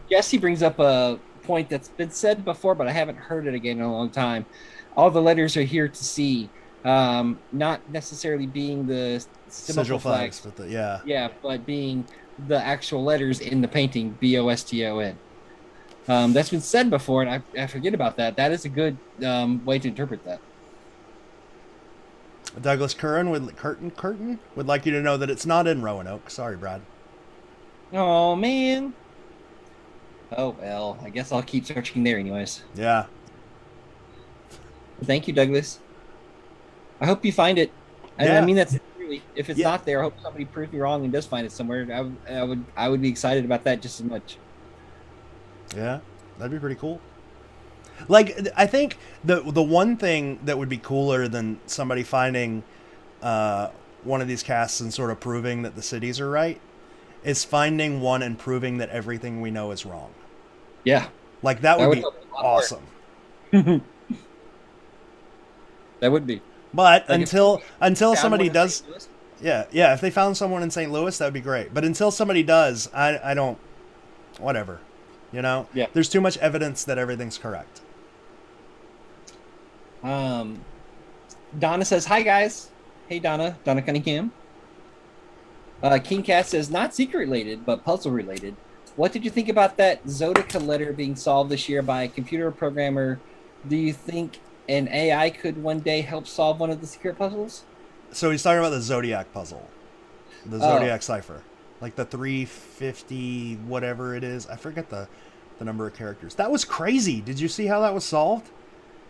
Jesse brings up a point that's been said before, but I haven't heard it again in a long time. All the letters are here to see, not necessarily being the sigil flags, but but being the actual letters in the painting, BOSTON. That's been said before, and I forget about that. That is a good way to interpret that. Douglas Curran would like you to know that it's not in Roanoke. Sorry, Brad. Oh man. Oh well, I guess I'll keep searching there anyways. Yeah. Thank you, Douglas. I hope you find it. Yeah. I mean, that's really, if it's not there, I hope somebody proves me wrong and does find it somewhere. I would be excited about that just as much. Yeah, that'd be pretty cool. Like, I think the one thing that would be cooler than somebody finding one of these casts and sort of proving that the cities are right is finding one and proving that everything we know is wrong. Yeah. Like, that would be awesome. That would be. But like until somebody does... Yeah, if they found someone in St. Louis, that would be great. But until somebody does, I don't... Whatever. You know? Yeah. There's too much evidence that everything's correct. Donna says, hi, guys. Hey, Donna Cunningham. King Cat says, not secret related, but puzzle related. What did you think about that Zodiac letter being solved this year by a computer programmer? Do you think an AI could one day help solve one of the secret puzzles? So he's talking about the Zodiac puzzle. The Zodiac cipher. Like the 350 whatever it is. I forget the number of characters. That was crazy. Did you see how that was solved?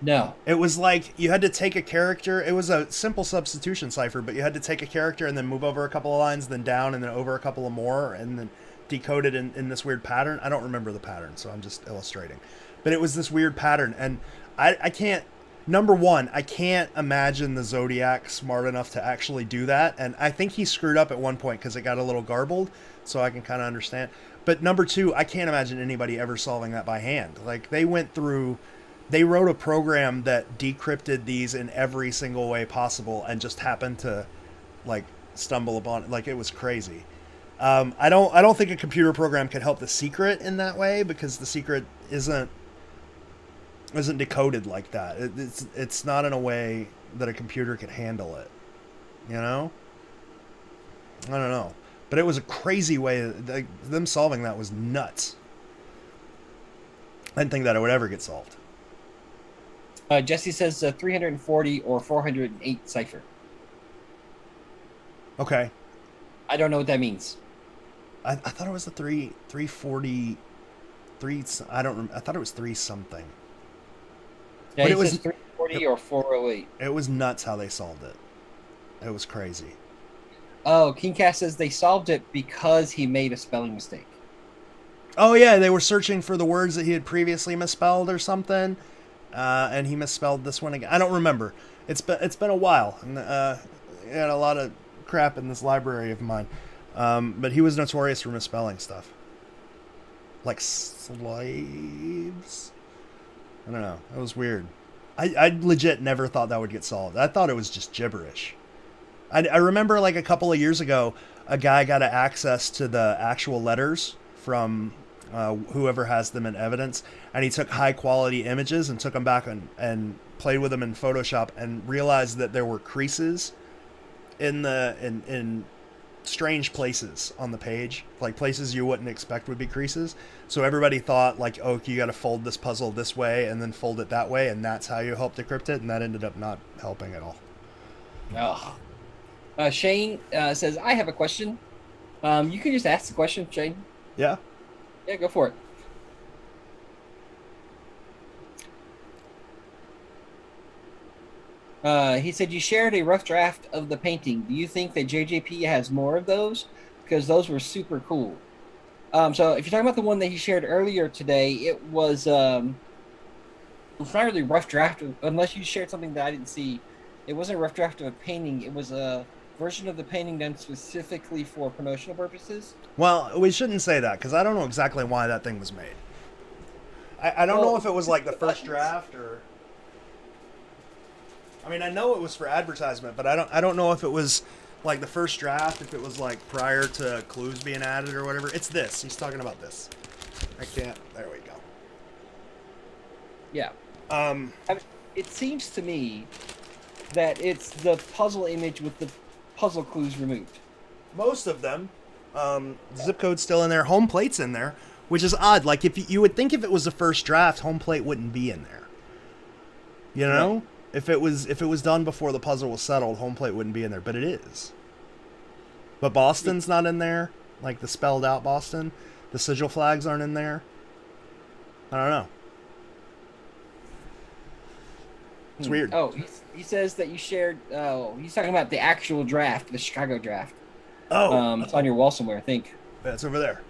No. It was like you had to take a character. It was a simple substitution cipher, but you had to take a character and then move over a couple of lines, then down, and then over a couple of more, and then decode it in this weird pattern. I don't remember the pattern, so I'm just illustrating. But it was this weird pattern, and I can't... number one, I can't imagine the Zodiac smart enough to actually do that. And I think he screwed up at one point because it got a little garbled, so I can kind of understand. But number two, I can't imagine anybody ever solving that by hand. Like, they wrote a program that decrypted these in every single way possible and just happened to, like, stumble upon it. Like, it was crazy. I don't think a computer program can help the secret in that way, because the secret isn't decoded like that. It's not in a way that a computer can handle it. You know? I don't know. But it was a crazy way. Them solving that was nuts. I didn't think that it would ever get solved. Jesse says 340 or 408 cipher. Okay. I don't know what that means. I thought it was the 340. I thought it was 3 something. Yeah, but it it was 340 or 408. It was nuts how they solved it. It was crazy. Oh, King Cass says they solved it because he made a spelling mistake. Oh yeah, they were searching for the words that he had previously misspelled or something, and he misspelled this one again. I don't remember. It's been a while, and he had a lot of crap in this library of mine. But he was notorious for misspelling stuff, like slaves. I don't know. It was weird. I legit never thought that would get solved. I thought it was just gibberish. I remember, like, a couple of years ago, a guy got access to the actual letters from whoever has them in evidence, and he took high quality images and took them back and played with them in Photoshop, and realized that there were creases in strange places on the page, like places you wouldn't expect would be creases. So everybody thought, like, oh, you got to fold this puzzle this way and then fold it that way, and that's how you help decrypt it, and that ended up not helping at all. Oh. Shane says, I have a question. You can just ask the question, Shane. Yeah? Yeah, go for it. He said, you shared a rough draft of the painting. Do you think that JJP has more of those? Because those were super cool. So if you're talking about the one that he shared earlier today, it was not really a rough draft, unless you shared something that I didn't see. It wasn't a rough draft of a painting. It was a version of the painting done specifically for promotional purposes. Well, we shouldn't say that, because I don't know exactly why that thing was made. I don't know if it was like the first draft or... I mean, I know it was for advertisement, but I don't know if it was like the first draft, if it was like prior to clues being added or whatever. It's this. He's talking about this. I can't... There we go. Yeah. It seems to me that it's the puzzle image with the puzzle clues removed. Most of them. Zip code's still in there. Home plate's in there, which is odd. Like, if you would think if it was the first draft, home plate wouldn't be in there. You know? Right. If it was done before the puzzle was settled, home plate wouldn't be in there, but it is. But Boston's not in there, like the spelled out Boston. The sigil flags aren't in there. I don't know. It's weird. Oh, he says that you shared. Oh, he's talking about the actual draft, the Chicago draft. Oh, it's on your wall somewhere, I think. Yeah, it's over there.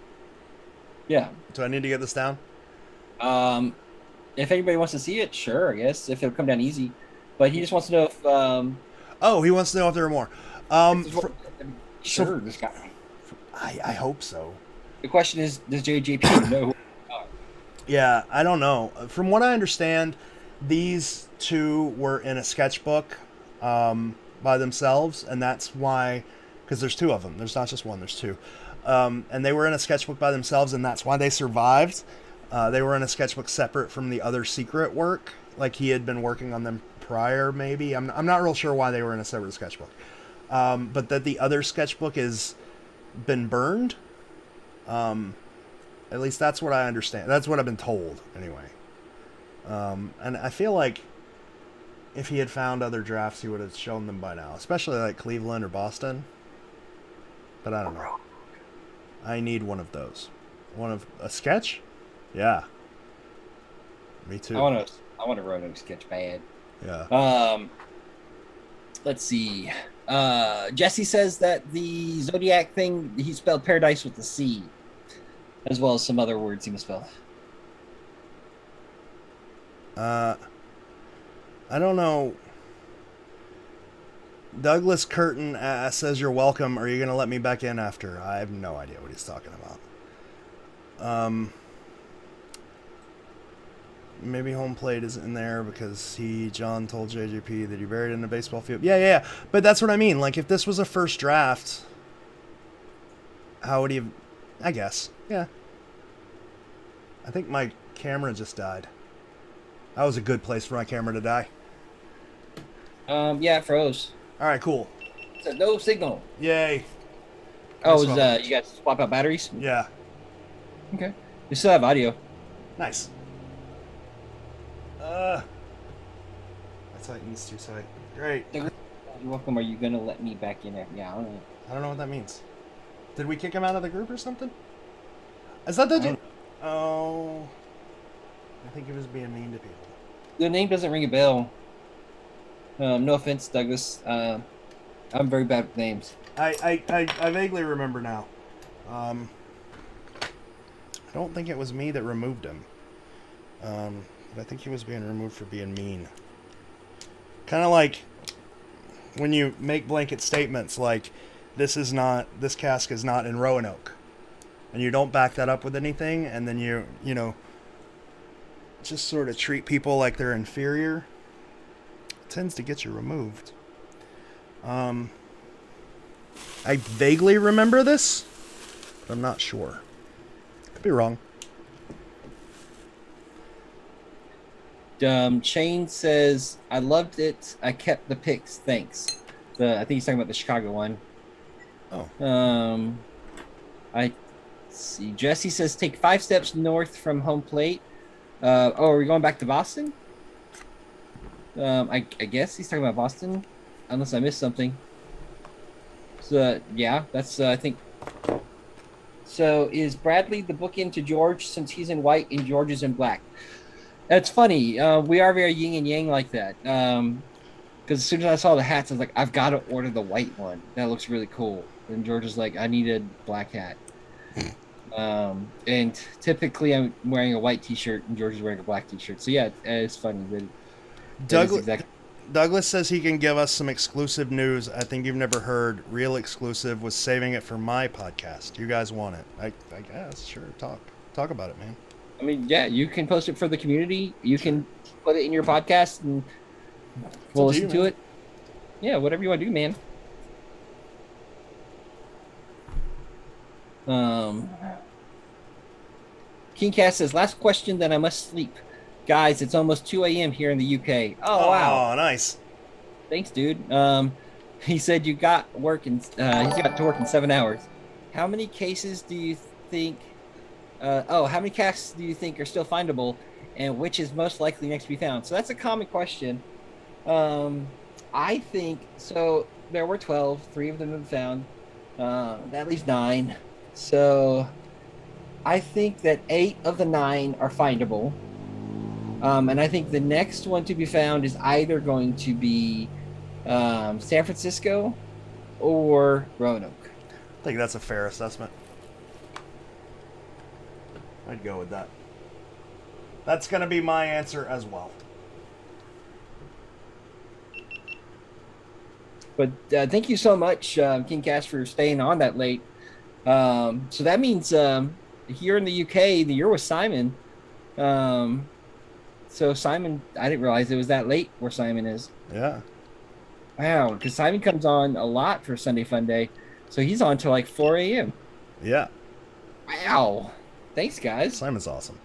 Yeah. Do I need to get this down? If anybody wants to see it, sure, I guess. If it'll come down easy, but he just wants to know if. Oh, he wants to know if there are more. Sure, this guy. I hope so. The question is, does JJP know who they are? Yeah, I don't know. From what I understand, these two were in a sketchbook by themselves, and that's why, because there's two of them. There's not just one, there's two. And they were in a sketchbook by themselves, and that's why they survived. They were in a sketchbook separate from the other secret work. Like, he had been working on them prior, maybe. I'm not real sure why they were in a separate sketchbook. But that the other sketchbook has been burned. At least that's what I understand. That's what I've been told, anyway. And I feel like if he had found other drafts, he would have shown them by now. Especially like Cleveland or Boston. But I don't know. I need one of those. One of a sketch? Yeah. Me too. I want a Roanoke sketch bad. Yeah. Let's see. Jesse says that the Zodiac thing, he spelled paradise with a C, as well as some other words he misspelled. I don't know. Douglas Curtin says you're welcome. Are you going to let me back in after? I have no idea what he's talking about. Maybe home plate isn't in there because John told JJP that he buried it in a baseball field. Yeah. But that's what I mean. Like, if this was a first draft, how would he have... I guess. Yeah. I think my camera just died. That was a good place for my camera to die. Yeah, it froze. All right, cool. So no signal. Yay. Oh, Nice was you guys swap out batteries? Yeah. Okay. You still have audio. Nice. My Titan's too tight. Great. You're welcome. Are you gonna let me back in there? Yeah, I don't know. I don't know what that means. Did we kick him out of the group or something? Is that the... Oh... I think he was being mean to people. The name doesn't ring a bell. No offense, Douglas. I'm very bad with names. I vaguely remember now. I don't think it was me that removed him. But I think he was being removed for being mean. Kind of like when you make blanket statements like, this cask is not in Roanoke. And you don't back that up with anything, and then you know, just sort of treat people like they're inferior. It tends to get you removed. I vaguely remember this, but I'm not sure. Could be wrong. Shane says, I loved it. I kept the pics. Thanks. I think he's talking about the Chicago one. Oh. I see. Jesse says, take 5 steps north from home plate. Are we going back to Boston? I guess he's talking about Boston, unless I missed something. So, yeah, that's, I think. So, is Bradley the bookend to George since he's in white and George is in black? That's funny. We are very yin and yang like that. Because as soon as I saw the hats, I was like, I've got to order the white one. That looks really cool. And George is like, I need a black hat. And typically I'm wearing a white t-shirt and George is wearing a black t-shirt. So yeah, it's funny. Douglas says he can give us some exclusive news. I think you've never heard. Real exclusive. Was saving it for my podcast. You guys want it? I guess. Sure. Talk about it, man. I mean, yeah, you can post it for the community. You can put it in your podcast and we'll listen to it. Yeah, whatever you want to do, man. Kingcast says, last question, then I must sleep. Guys, it's almost 2 a.m. here in the UK. Oh, wow. Oh, nice. Thanks, dude. He said you got to work in 7 hours. How many cases do you think... how many casks do you think are still findable, and which is most likely next to be found? So that's a common question. I think... So there were 12. 3 of them have been found. That leaves 9. So I think that 8 of the 9 are findable. And I think the next one to be found is either going to be San Francisco or Roanoke. I think that's a fair assessment. I'd go with that. That's going to be my answer as well. But thank you so much, King Cash, for staying on that late. So that means here in the UK, the year was Simon. So Simon, I didn't realize it was that late where Simon is. Yeah. Wow, because Simon comes on a lot for Sunday Fun Day. So he's on till like 4 a.m. Yeah. Wow. Thanks, guys. Simon's awesome.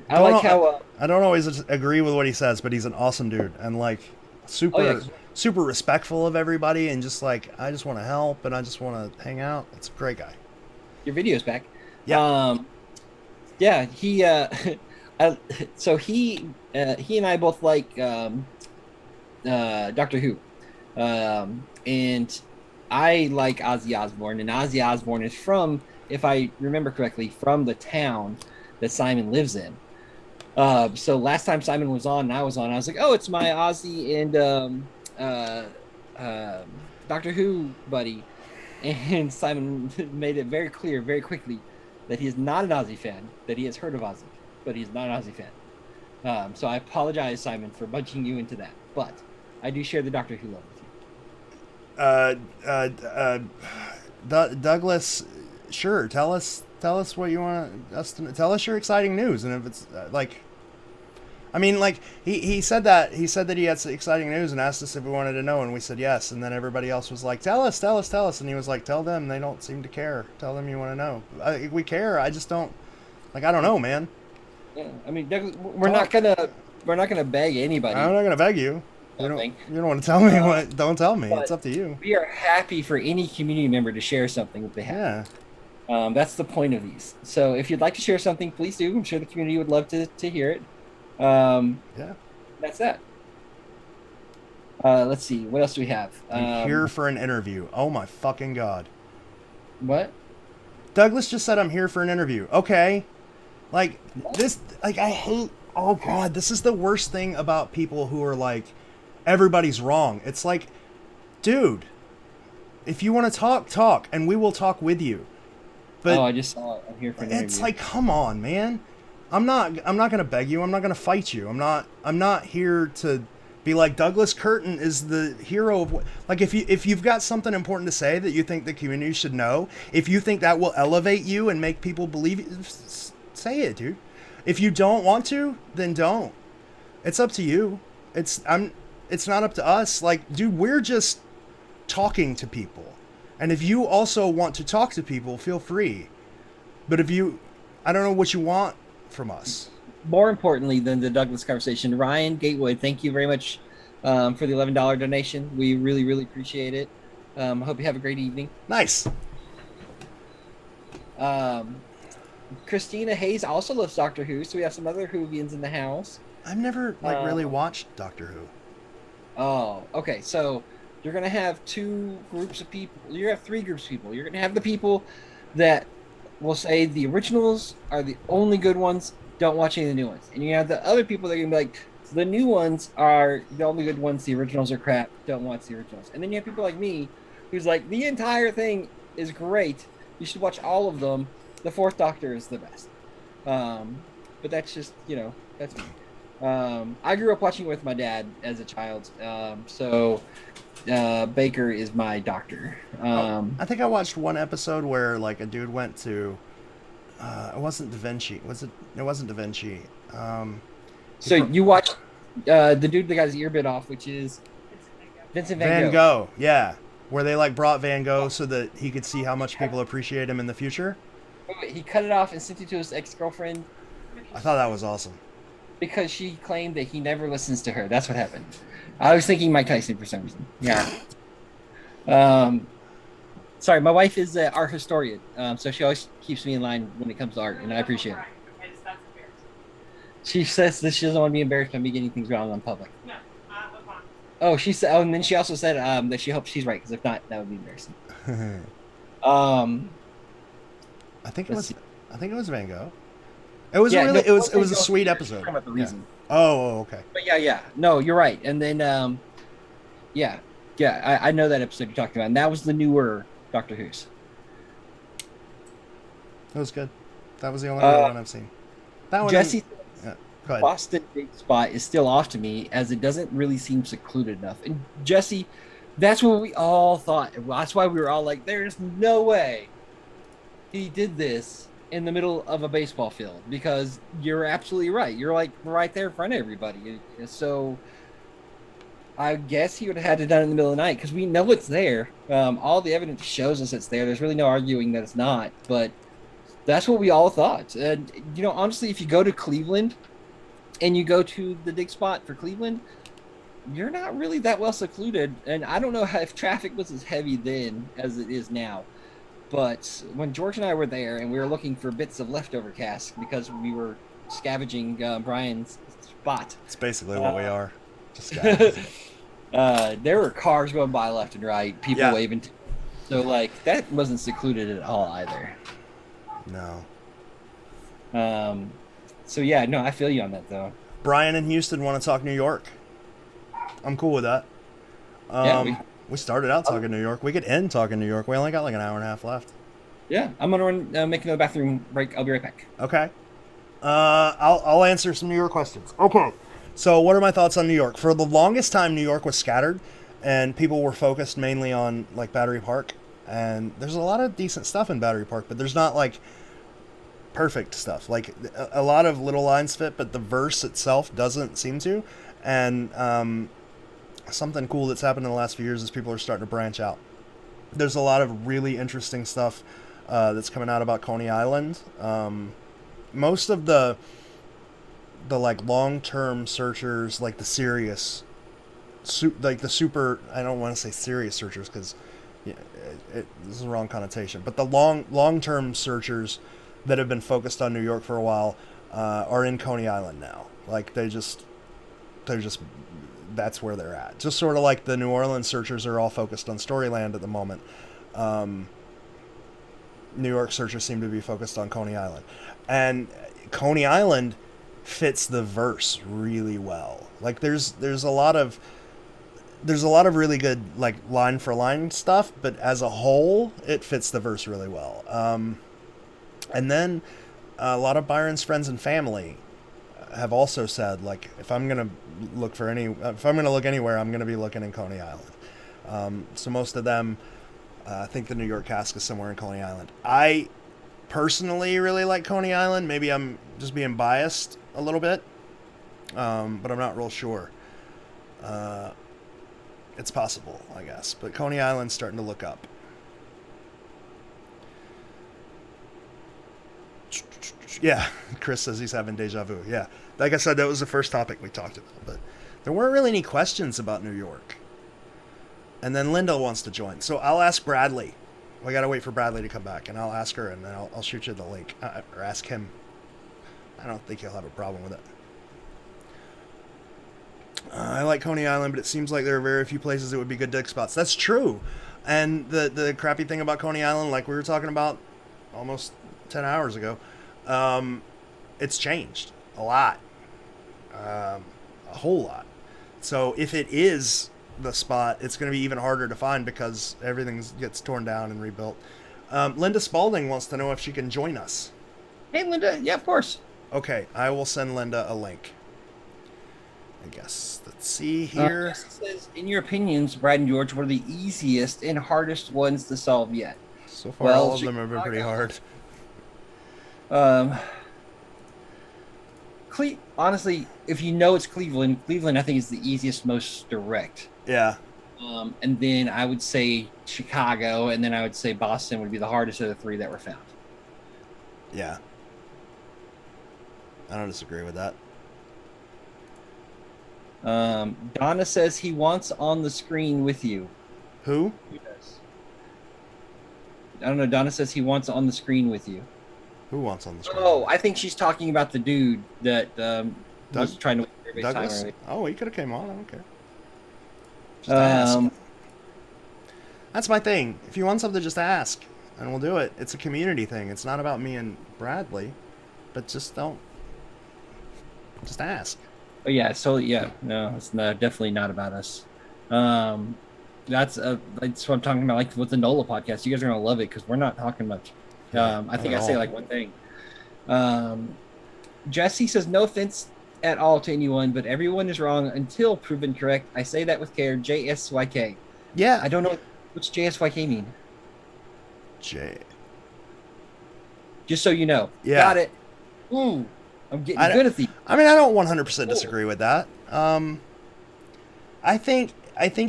I like how... I don't always agree with what he says, but he's an awesome dude. And like super respectful of everybody. And just like, I just want to help and I just want to hang out. It's a great guy. Your video's back. Yeah. Yeah, he... so he and I both like Doctor Who, and I like Ozzy Osbourne, and Ozzy Osbourne is from, if I remember correctly, from the town that Simon lives in. So last time Simon was on and I was on, I was like, oh, it's my Ozzy and Doctor Who buddy, and Simon made it very clear very quickly that he is not an Ozzy fan, that he has heard of Ozzy, but he's not an Ozzy fan. So I apologize, Simon, for bunching you into that, but I do share the Doctor Who love with you. Douglas, sure. Tell us what you want us to tell us your exciting news, and if it's he said that he had some exciting news and asked us if we wanted to know, and we said yes, and then everybody else was like, tell us, and he was like, tell them, they don't seem to care. Tell them you want to know. We care. I just don't I don't know, man. Yeah, I mean, Douglas, we're not gonna beg anybody. I'm not gonna beg you. You don't want to tell me what? Don't tell me. It's up to you. We are happy for any community member to share something that they have. Yeah. That's the point of these. So if you'd like to share something, please do. I'm sure the community would love to hear it. Yeah. That's that. Let's see. What else do we have? I'm here for an interview. Oh my fucking God. What? Douglas just said I'm here for an interview. Okay. I hate, oh God, this is the worst thing about people who are like, everybody's wrong. It's like, dude, if you want to talk, and we will talk with you. But I just saw it. I'm here for an interview. It's like, come on, man. I'm not gonna beg you. I'm not gonna fight you. I'm not here to be like, Douglas Curtin is the hero of what. Like, if you've got something important to say that you think the community should know, if you think that will elevate you and make people believe you, say it, dude. If you don't want to, then don't. It's up to you. It's not up to us. Like, dude, we're just talking to people. And if you also want to talk to people, feel free. But I don't know what you want from us. More importantly than the Douglas conversation, Ryan Gatewood, thank you very much for the $11 donation. We really, really appreciate it. Hope you have a great evening. Nice. Christina Hayes also loves Doctor Who, so we have some other Whovians in the house. I've never really watched Doctor Who. Oh, okay. So you're gonna have two groups of people. You have three groups of people. You're gonna have the people that will say the originals are the only good ones. Don't watch any of the new ones. And you have the other people that are gonna be like, the new ones are the only good ones. The originals are crap. Don't watch the originals. And then you have people like me, who's like, the entire thing is great. You should watch all of them. The Fourth Doctor is the best. But that's just, that's me. I grew up watching it with my dad as a child. So Baker is my doctor. I think I watched one episode where like a dude went to, it wasn't Da Vinci. It wasn't Da Vinci. So you watched the dude that got his ear bit off, which is Vincent Van Gogh. Yeah. Where they like brought Van Gogh so that he could see how much people appreciate him in the future. He cut it off and sent it to his ex-girlfriend. I thought that was awesome. Because she claimed that he never listens to her. That's what happened. I was thinking Mike Tyson for some reason. Yeah. Sorry, my wife is an art historian, so she always keeps me in line when it comes to art, and I appreciate it. She says that she doesn't want to be embarrassed by me getting things wrong in public. No, oh, she said. Oh, and then she also said that she hopes she's right, because if not, that would be embarrassing. I think it was Van Gogh. It was it was a sweet episode. About the reason. Yeah. Oh, okay. But yeah. No, you're right. And then I know that episode you're talking about, and that was the newer Doctor Who's. That was good. That was the only one I've seen. That one. Jesse, go ahead. Boston Big Spot is still off to me, as it doesn't really seem secluded enough. And Jesse, that's what we all thought. That's why we were all like, "There's no way he did this in the middle of a baseball field," because you're absolutely right. You're like right there in front of everybody. So I guess he would have had to done it in the middle of the night, because we know it's there. All the evidence shows us it's there. There's really no arguing that it's not, but that's what we all thought. And honestly, if you go to Cleveland and you go to the dig spot for Cleveland, you're not really that well secluded. And I don't know if traffic was as heavy then as it is now. But when George and I were there and we were looking for bits of leftover casque because we were scavenging Brian's spot. It's basically what we are. Just there were cars going by left and right, people waving. So, that wasn't secluded at all either. No. So, yeah, no, I feel you on that, though. Brian in Houston want to talk New York. I'm cool with that. We started out talking New York. We could end talking New York. We only got like an hour and a half left. Yeah, I'm going to run, make another bathroom break. I'll be right back. Okay. I'll answer some of your questions. Okay. So, what are my thoughts on New York? For the longest time, New York was scattered, and people were focused mainly on like Battery Park. And there's a lot of decent stuff in Battery Park, but there's not like perfect stuff. Like a lot of little lines fit, but the verse itself doesn't seem to. And something cool that's happened in the last few years is people are starting to branch out. There's a lot of really interesting stuff that's coming out about Coney Island. Most of the like long-term searchers, like the serious, like the super, I don't want to say serious searchers because this is the wrong connotation, but the long-term searchers that have been focused on New York for a while are in Coney Island now. Like they're just that's where they're at. Just sort of like the New Orleans searchers are all focused on Storyland at the moment. New York searchers seem to be focused on Coney Island, and Coney Island fits the verse really well. Like there's a lot of really good like line for line stuff, but as a whole, it fits the verse really well. And then a lot of Byron's friends and family have also said, like, if I'm gonna look anywhere, I'm gonna be looking in Coney Island. So most of them think the New York casque is somewhere in Coney Island. I personally really like Coney Island. Maybe I'm just being biased a little bit, but I'm not real sure. It's possible, I guess. But Coney Island's starting to look up. Yeah, Chris says he's having deja vu. Yeah, like I said, that was the first topic we talked about. But there weren't really any questions about New York. And then Linda wants to join. So I'll ask Bradley. We got to wait for Bradley to come back. And I'll ask her, and then I'll shoot you the link. Or ask him. I don't think he'll have a problem with it. I like Coney Island, but it seems like there are very few places that would be good dick spots. That's true. And the crappy thing about Coney Island, like we were talking about almost 10 hours ago, it's changed a lot. A whole lot. So if it is the spot, it's going to be even harder to find because everything gets torn down and rebuilt. Linda Spalding wants to know if she can join us. Hey, Linda. Yeah, of course. Okay, I will send Linda a link. I guess. Let's see here. It says, in your opinions, Brad and George, what are the easiest and hardest ones to solve yet? So far, all of them have been pretty hard. Honestly, if you know it's Cleveland, I think is the easiest, most direct. Yeah. And then I would say Chicago, and then I would say Boston would be the hardest of the three that were found. Yeah. I don't disagree with that. Donna says he wants on the screen with you. Who? Who does? I don't know. Donna says he wants on the screen with you. Who wants on the screen? Oh, I think she's talking about the dude that was trying to win Douglas? time. Oh, he could have came on. I don't care. Just ask. That's my thing. If you want something, just ask, and we'll do it. It's a community thing. It's not about me and Bradley, but just ask. Oh yeah, so yeah, no, it's definitely not about us. That's what I'm talking about. Like with the NOLA podcast, you guys are gonna love it because we're not talking much. I think I say like one thing. Jesse says no offense at all to anyone, but everyone is wrong until proven correct. I say that with care. JSYK. Yeah. I don't know what's JSYK mean. Just so you know. Yeah. Got it. Ooh. I'm getting good at these. I mean, I don't 100% disagree with that. I think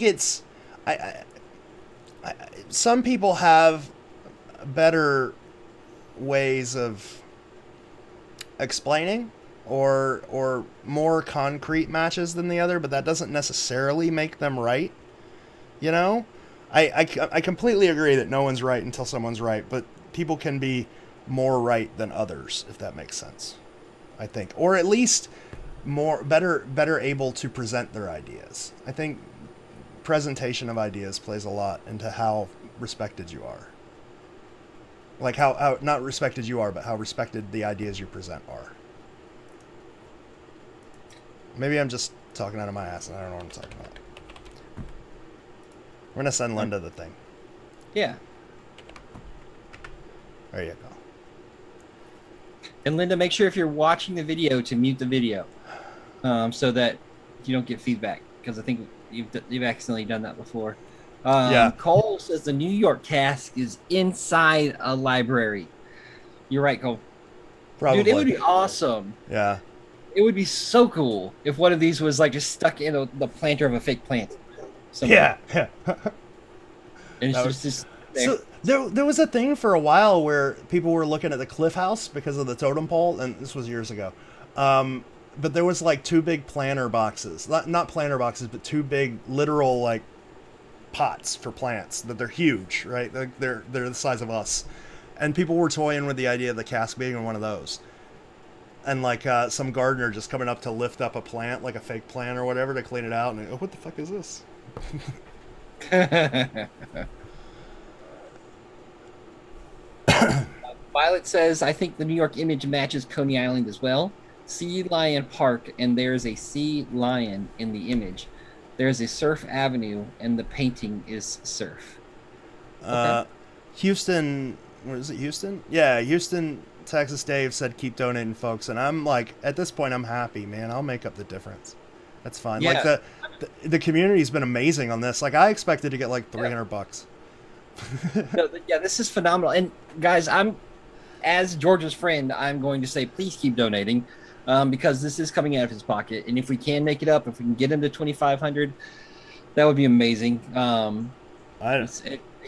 it's some people have better ways of explaining or more concrete matches than the other, but that doesn't necessarily make them right. You know, I completely agree that no one's right until someone's right, but people can be more right than others, if that makes sense. I think, or at least better able to present their ideas. I think presentation of ideas plays a lot into how respected you are. Like how not respected you are, but how respected the ideas you present are. Maybe I'm just talking out of my ass and I don't know what I'm talking about. We're gonna send Linda the thing. Yeah. There you go. And Linda, make sure if you're watching the video to mute the video, so that you don't get feedback, because I think you've accidentally done that before. Yeah. Cole says the New York casque is inside a library. You're right, Cole. Probably. Dude, it would be awesome. Yeah. It would be so cool if one of these was like just stuck in the planter of a fake plant. somewhere. Yeah. And it's just there. So there was a thing for a while where people were looking at the Cliff House because of the totem pole, and this was years ago. But there was like two big planter boxes, not planter boxes, but two big literal like pots for plants that they're huge, right? They're the size of us, and people were toying with the idea of the casque being in one of those. And like some gardener just coming up to lift up a plant, like a fake plant or whatever, to clean it out, and what the fuck is this? Violet says, I think the New York image matches Coney Island as well. Sea Lion Park, and there's a sea lion in the image. There's a surf avenue, and the painting is surf. Okay. Houston, what is it, Houston? Yeah, Houston, Texas Dave said keep donating, folks. And I'm like, at this point, I'm happy, man. I'll make up the difference. That's fine. Yeah. Like the community's been amazing on this. Like I expected to get like $300. Yeah, this is phenomenal. And guys, as George's friend, I'm going to say, please keep donating, because this is coming out of his pocket. And if we can make it up, if we can get him to 2,500, that would be amazing.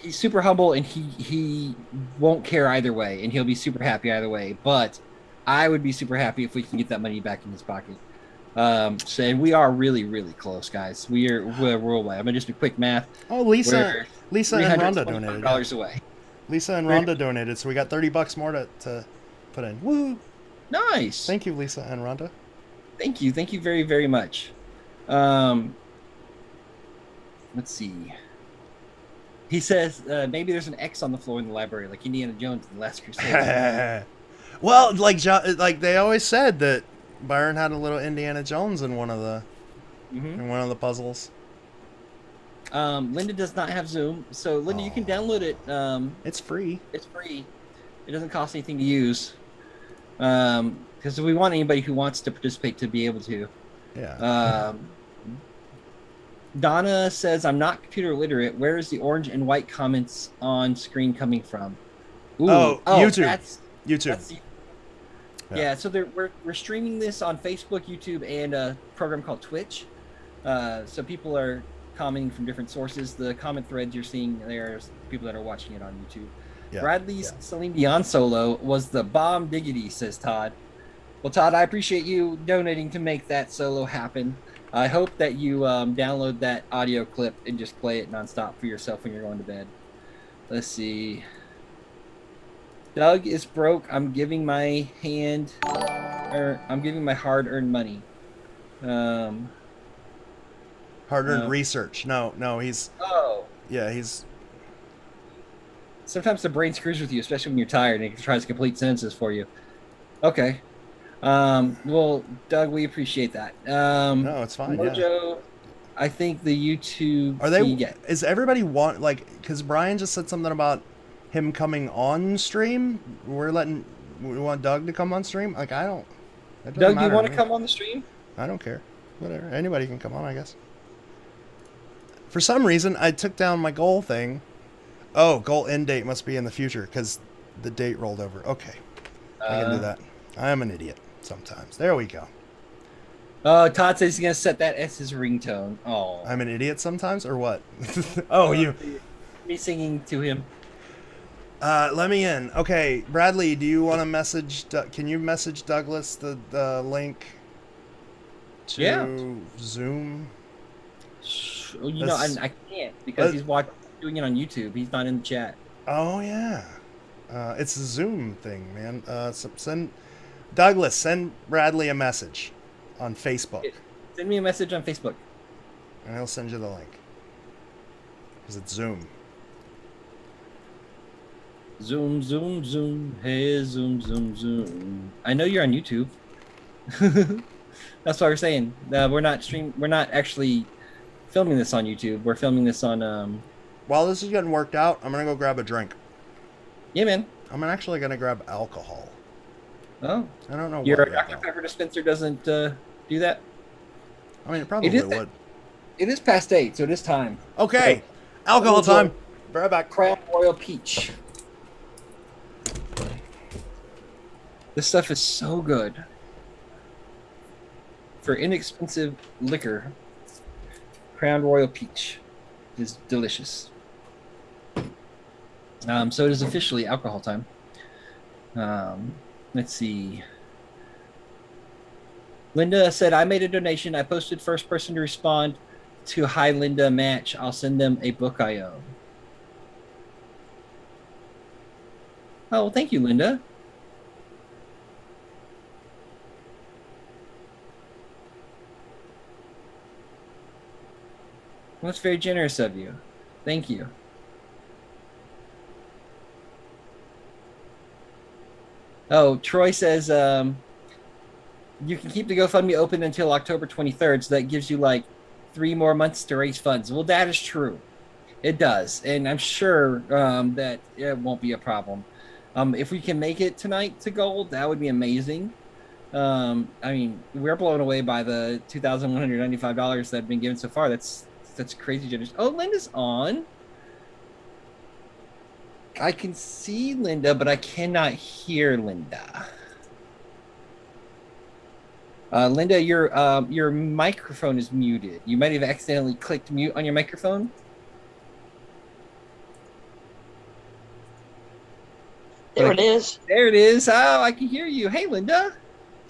He's super humble, and he won't care either way, and he'll be super happy either way. But I would be super happy if we can get that money back in his pocket. So we are really, really close, guys. we're away. I'm gonna just do quick math. Oh, Lisa and Rhonda donated. $325 away. Lisa and Rhonda donated, so we got $30 more to put in. Woo! Nice. Thank you, Lisa and Rhonda. Thank you very, very much. Let's see. He says maybe there's an X on the floor in the library, like Indiana Jones in the Last Crusade. Well, like they always said that Byron had a little Indiana Jones in one of the puzzles. Linda does not have Zoom, so Linda, you can download it. It's free. It's free. It doesn't cost anything to use. Because we want anybody who wants to participate to be able to. Yeah. Donna says, I'm not computer literate. Where is the orange and white comments on screen coming from? Ooh, YouTube. YouTube. That's yeah, so we're streaming this on Facebook, YouTube, and a program called Twitch. So people are commenting from different sources. The comment threads you're seeing there is people that are watching it on YouTube. Yeah. Bradley's Celine Dion solo was the bomb diggity, says Todd. Well, Todd, I appreciate you donating to make that solo happen. I hope that you download that audio clip and just play it nonstop for yourself when you're going to bed. Let's see. Doug is broke. I'm giving my hard-earned money. Hard-earned research. No, he's. Oh. Yeah, he's. Sometimes the brain screws with you, especially when you're tired, and it tries to complete sentences for you. Okay. Well, Doug, we appreciate that. No, it's fine. Mojo, yeah. I think the YouTube. Are they? Is everybody because Brian just said something about him coming on stream. We want Doug to come on stream. Like I don't. Doug, you want to come on the stream? I don't care. Whatever. Anybody can come on, I guess. For some reason, I took down my goal thing. Oh, goal end date must be in the future because the date rolled over. Okay, I can do that. I am an idiot sometimes. There we go. Todd says he's gonna set that as his ringtone. Oh, I'm an idiot sometimes, or what? Oh, you. Me singing to him. Let me in. Okay, Bradley, do you want to message? Can you message Douglas the link to Zoom? You know, I can't because he's doing it on YouTube. He's not in the chat. Oh yeah, it's a Zoom thing, man. Send Bradley a message on Facebook. Send me a message on Facebook, and he'll send you the link. Because it's Zoom. Zoom, zoom, zoom. Hey, zoom, zoom, zoom. I know you're on YouTube. That's what we're saying. We're not actually filming this on YouTube. We're filming this on. While this is getting worked out, I'm gonna go grab a drink. Yeah, man. I'm actually gonna grab alcohol. Oh, I don't know your what yet, Dr. though. Pepper dispenser doesn't do that? I mean, it probably It is would. It is past 8, so it is time. Okay, So, alcohol we'll time. go Be right back. Crown Royal Peach. This stuff is so good. For inexpensive liquor, Crown Royal Peach is delicious. So it is officially alcohol time. Let's see. Linda said, I made a donation. I posted first person to respond to Hi Linda match. I'll send them a book I own. Oh, well, thank you, Linda. Well, that's very generous of you. Thank you. Oh, Troy says you can keep the GoFundMe open until October 23rd, so that gives you like 3 more months to raise funds. Well, that is true. It does, and I'm sure that it won't be a problem. If we can make it tonight to gold, that would be amazing. I mean, we're blown away by the $2,195 that have been given so far. That's crazy generous. Oh, Linda's on. I can see Linda, but I cannot hear Linda. Linda, your microphone is muted. You might have accidentally clicked mute on your microphone. There it is. There it is. Oh, I can hear you. Hey, Linda.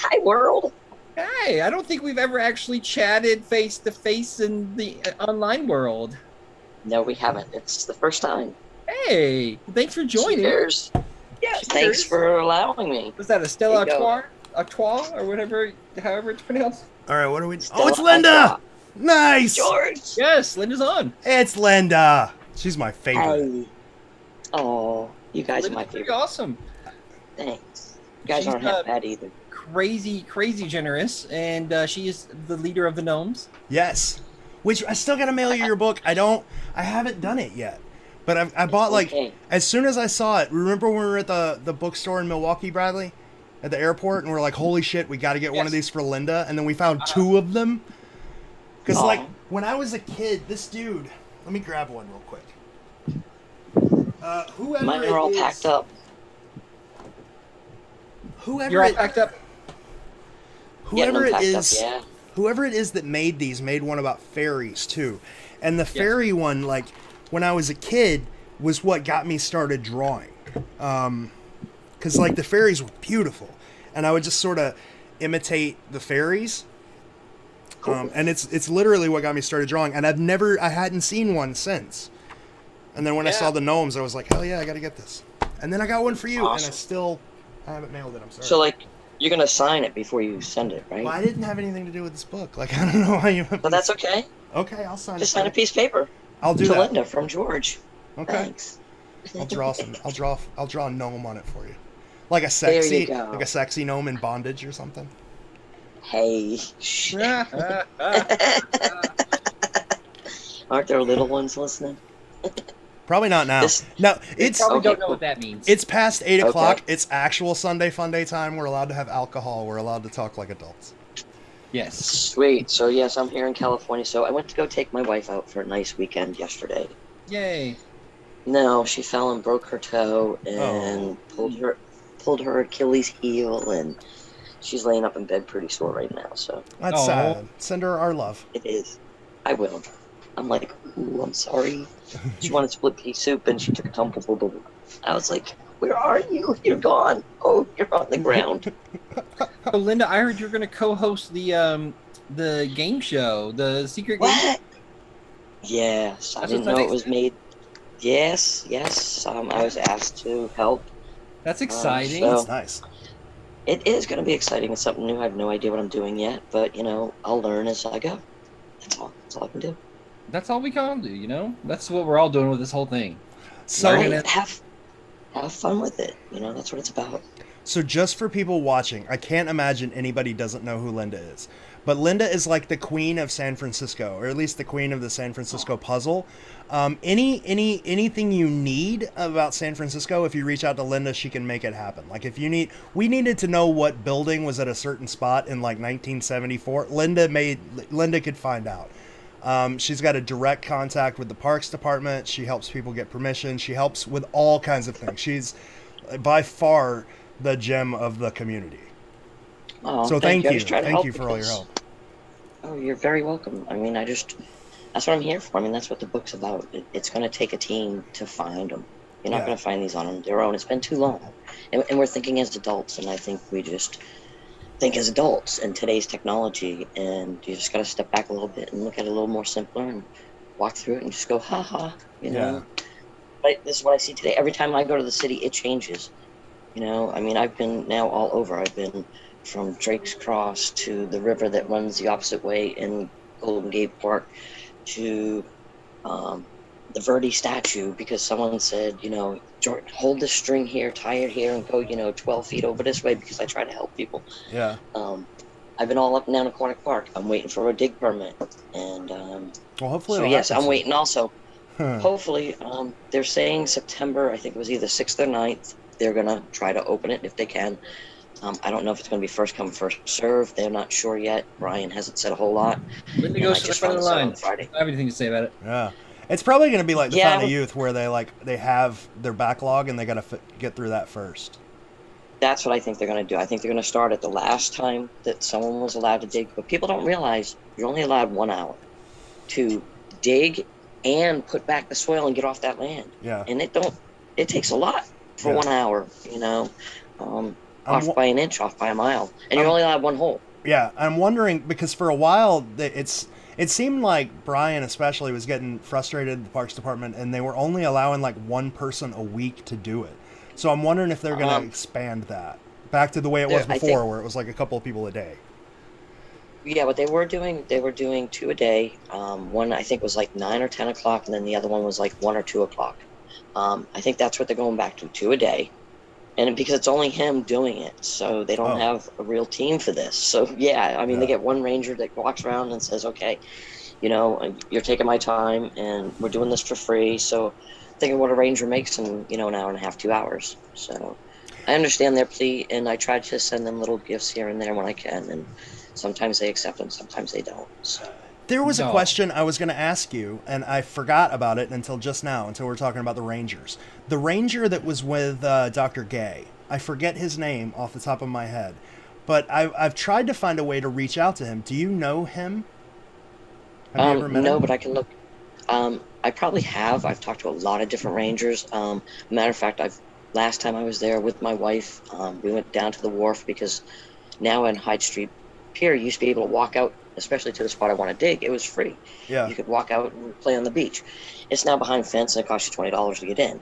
Hi, world. Hey, I don't think we've ever actually chatted face to face in the online world. No, we haven't. It's the first time. Hey, thanks for joining. Cheers. Yes, thanks for allowing me. Was that a Stella Artois or whatever, however it's pronounced? All right, what are we? Stella Oh, it's Linda. Artois. Nice. George. Yes, Linda's on. It's Linda. She's my favorite. Hey. Oh, you guys Linda's are my pretty favorite. awesome. Thanks. You guys She's aren't half bad either. Crazy generous, and she is the leader of the gnomes. Yes. Which I still gotta mail you your book. I haven't done it yet. But I bought as soon as I saw it. Remember when we were at the bookstore in Milwaukee, Bradley, at the airport, and we're like, "Holy shit, we got to get one of these for Linda." And then we found 2 of them. Because when I was a kid, this dude. Let me grab one real quick. Whoever Mine are all packed up. You're all packed up. Whoever it is that made these made one about fairies too, and the fairy one, like when I was a kid, was what got me started drawing. Because like the fairies were beautiful, and I would just sort of imitate the fairies. And it's literally what got me started drawing, and I hadn't seen one since. And then when I saw the gnomes, I was like, hell yeah, I got to get this. And then I got one for you, and I haven't mailed it. I'm sorry. So like, you're gonna sign it before you send it, right? Well, I didn't have anything to do with this book. Like, I don't know how you. But that's okay. Okay, I'll sign it. Just sign a piece of paper. I'll do to that. Linda from George. Okay. Thanks. I'll draw a gnome on it for you, like a sexy gnome in bondage or something. Hey. Aren't there little ones listening? Probably not now. No, it's probably don't know what that means. It's past 8 o'clock. It's actual Sunday Funday time. We're allowed to have alcohol. We're allowed to talk like adults. Yes. Sweet. So yes, I'm here in California. So I went to go take my wife out for a nice weekend yesterday. Yay. No, she fell and broke her toe and pulled her Achilles heel, and she's laying up in bed pretty sore right now. So that's sad. Send her our love. It is. I will. I'm like, ooh, I'm sorry. She wanted split pea soup, and she took a tumble. I was like, where are you? You're gone. Oh, you're on the ground. Oh, Linda, I heard you're going to co-host the game show, the secret game. What? Yes, I didn't know it was made. Yes. I was asked to help. That's exciting. That's nice. It is going to be exciting. It's something new. I have no idea what I'm doing yet, but I'll learn as I go. That's all I can do. That's all we can do, That's what we're all doing with this whole thing. So have fun with it. That's what it's about. So just for people watching, I can't imagine anybody doesn't know who Linda is. But Linda is like the queen of San Francisco, or at least the queen of the San Francisco puzzle. Anything you need about San Francisco, if you reach out to Linda, she can make it happen. Like if you need, we needed to know what building was at a certain spot in like 1974. Linda could find out. She's got a direct contact with the Parks Department. She helps people get permission. She helps with all kinds of things. She's by far the gem of the community. Oh, so thank you. Thank you for all your help. Oh, you're very welcome. I mean, that's what I'm here for. I mean, that's what the book's about. It's going to take a team to find them. You're not going to find these on their own. It's been too long. And we're thinking as adults, and I think we just think as adults in today's technology, and you just got to step back a little bit and look at it a little more simpler and walk through it and just go, ha ha, you know. But this is what I see today. Every time I go to the city, it changes. You know, I mean, I've been now all over. I've been from Drake's Cross to the river that runs the opposite way in Golden Gate Park to the Verdi statue, because someone said, you know, Jordan, hold this string here, tie it here, and go, you know, 12 feet over this way, because I try to help people. Yeah. I've been all up and down Aquatic Park. I'm waiting for a dig permit. And well, hopefully so yes, I'm waiting also. Hopefully, they're saying September, I think it was either 6th or 9th, they're going to try to open it if they can. I don't know if it's going to be first come, first serve. They're not sure yet. Brian hasn't said a whole lot. Linda goes to the front of the line. I have anything to say about it. Yeah. It's probably going to be like the Fountain of Youth, where they have their backlog and they got to get through that first. That's what I think they're going to do. I think they're going to start at the last time that someone was allowed to dig. But people don't realize you're only allowed 1 hour to dig and put back the soil and get off that land. Yeah. And it takes a lot for 1 hour, you know. Off by an inch, off by a mile, and you're only allowed one hole. Yeah, I'm wondering, because for a while it seemed like Brian especially was getting frustrated at the Parks Department, and they were only allowing like one person a week to do it. So I'm wondering if they're going to expand that back to the way it was before, where it was like a couple of people a day. Yeah, what they were doing 2 a day. One I think was like 9 or 10 o'clock, and then the other one was like 1 or 2 o'clock. I think that's what they're going back to, 2 a day. And because it's only him doing it, so they don't have a real team for this. So, yeah, I mean, they get one ranger that walks around and says, okay, you know, you're taking my time, and we're doing this for free. So thinking what a ranger makes in, you know, an hour and a half, 2 hours. So I understand their plea, and I try to send them little gifts here and there when I can. And sometimes they accept them, sometimes they don't. So. There was a question I was going to ask you, and I forgot about it until just now, until we were talking about the Rangers. The Ranger that was with Dr. Gay, I forget his name off the top of my head, but I've tried to find a way to reach out to him. Do you know him? Have you ever met him? But I can look. I probably have. I've talked to a lot of different Rangers. Matter of fact, last time I was there with my wife, we went down to the wharf, because now in Hyde Street Pier, you used to be able to walk out, especially to the spot I want to dig. It was free. Yeah. You could walk out and play on the beach. It's now behind fence, and it costs you $20 to get in.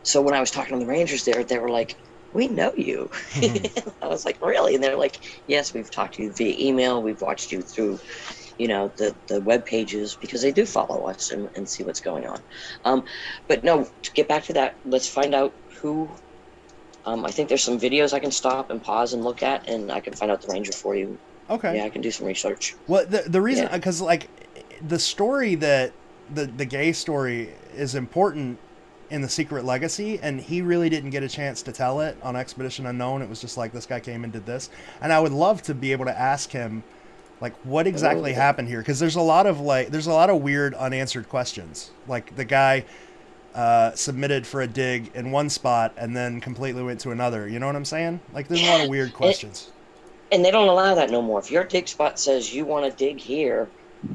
So when I was talking to the Rangers there, they were like, we know you. I was like, really? And they're like, yes, we've talked to you via email. We've watched you through, you know, the web pages, because they do follow us and see what's going on. But no, to get back to that, let's find out who. I think there's some videos I can stop and pause and look at, and I can find out the Ranger for you. Okay. Yeah, I can do some research. Well, the reason, because like the story that the gay story is important in the Secret Legacy, and he really didn't get a chance to tell it on Expedition Unknown. It was just like, this guy came and did this, and I would love to be able to ask him, like, what exactly happened here, because there's a lot of weird unanswered questions. Like the guy submitted for a dig in one spot and then completely went to another. You know what I'm saying? Like, there's a lot of weird questions. And they don't allow that no more. If your dig spot says you want to dig here,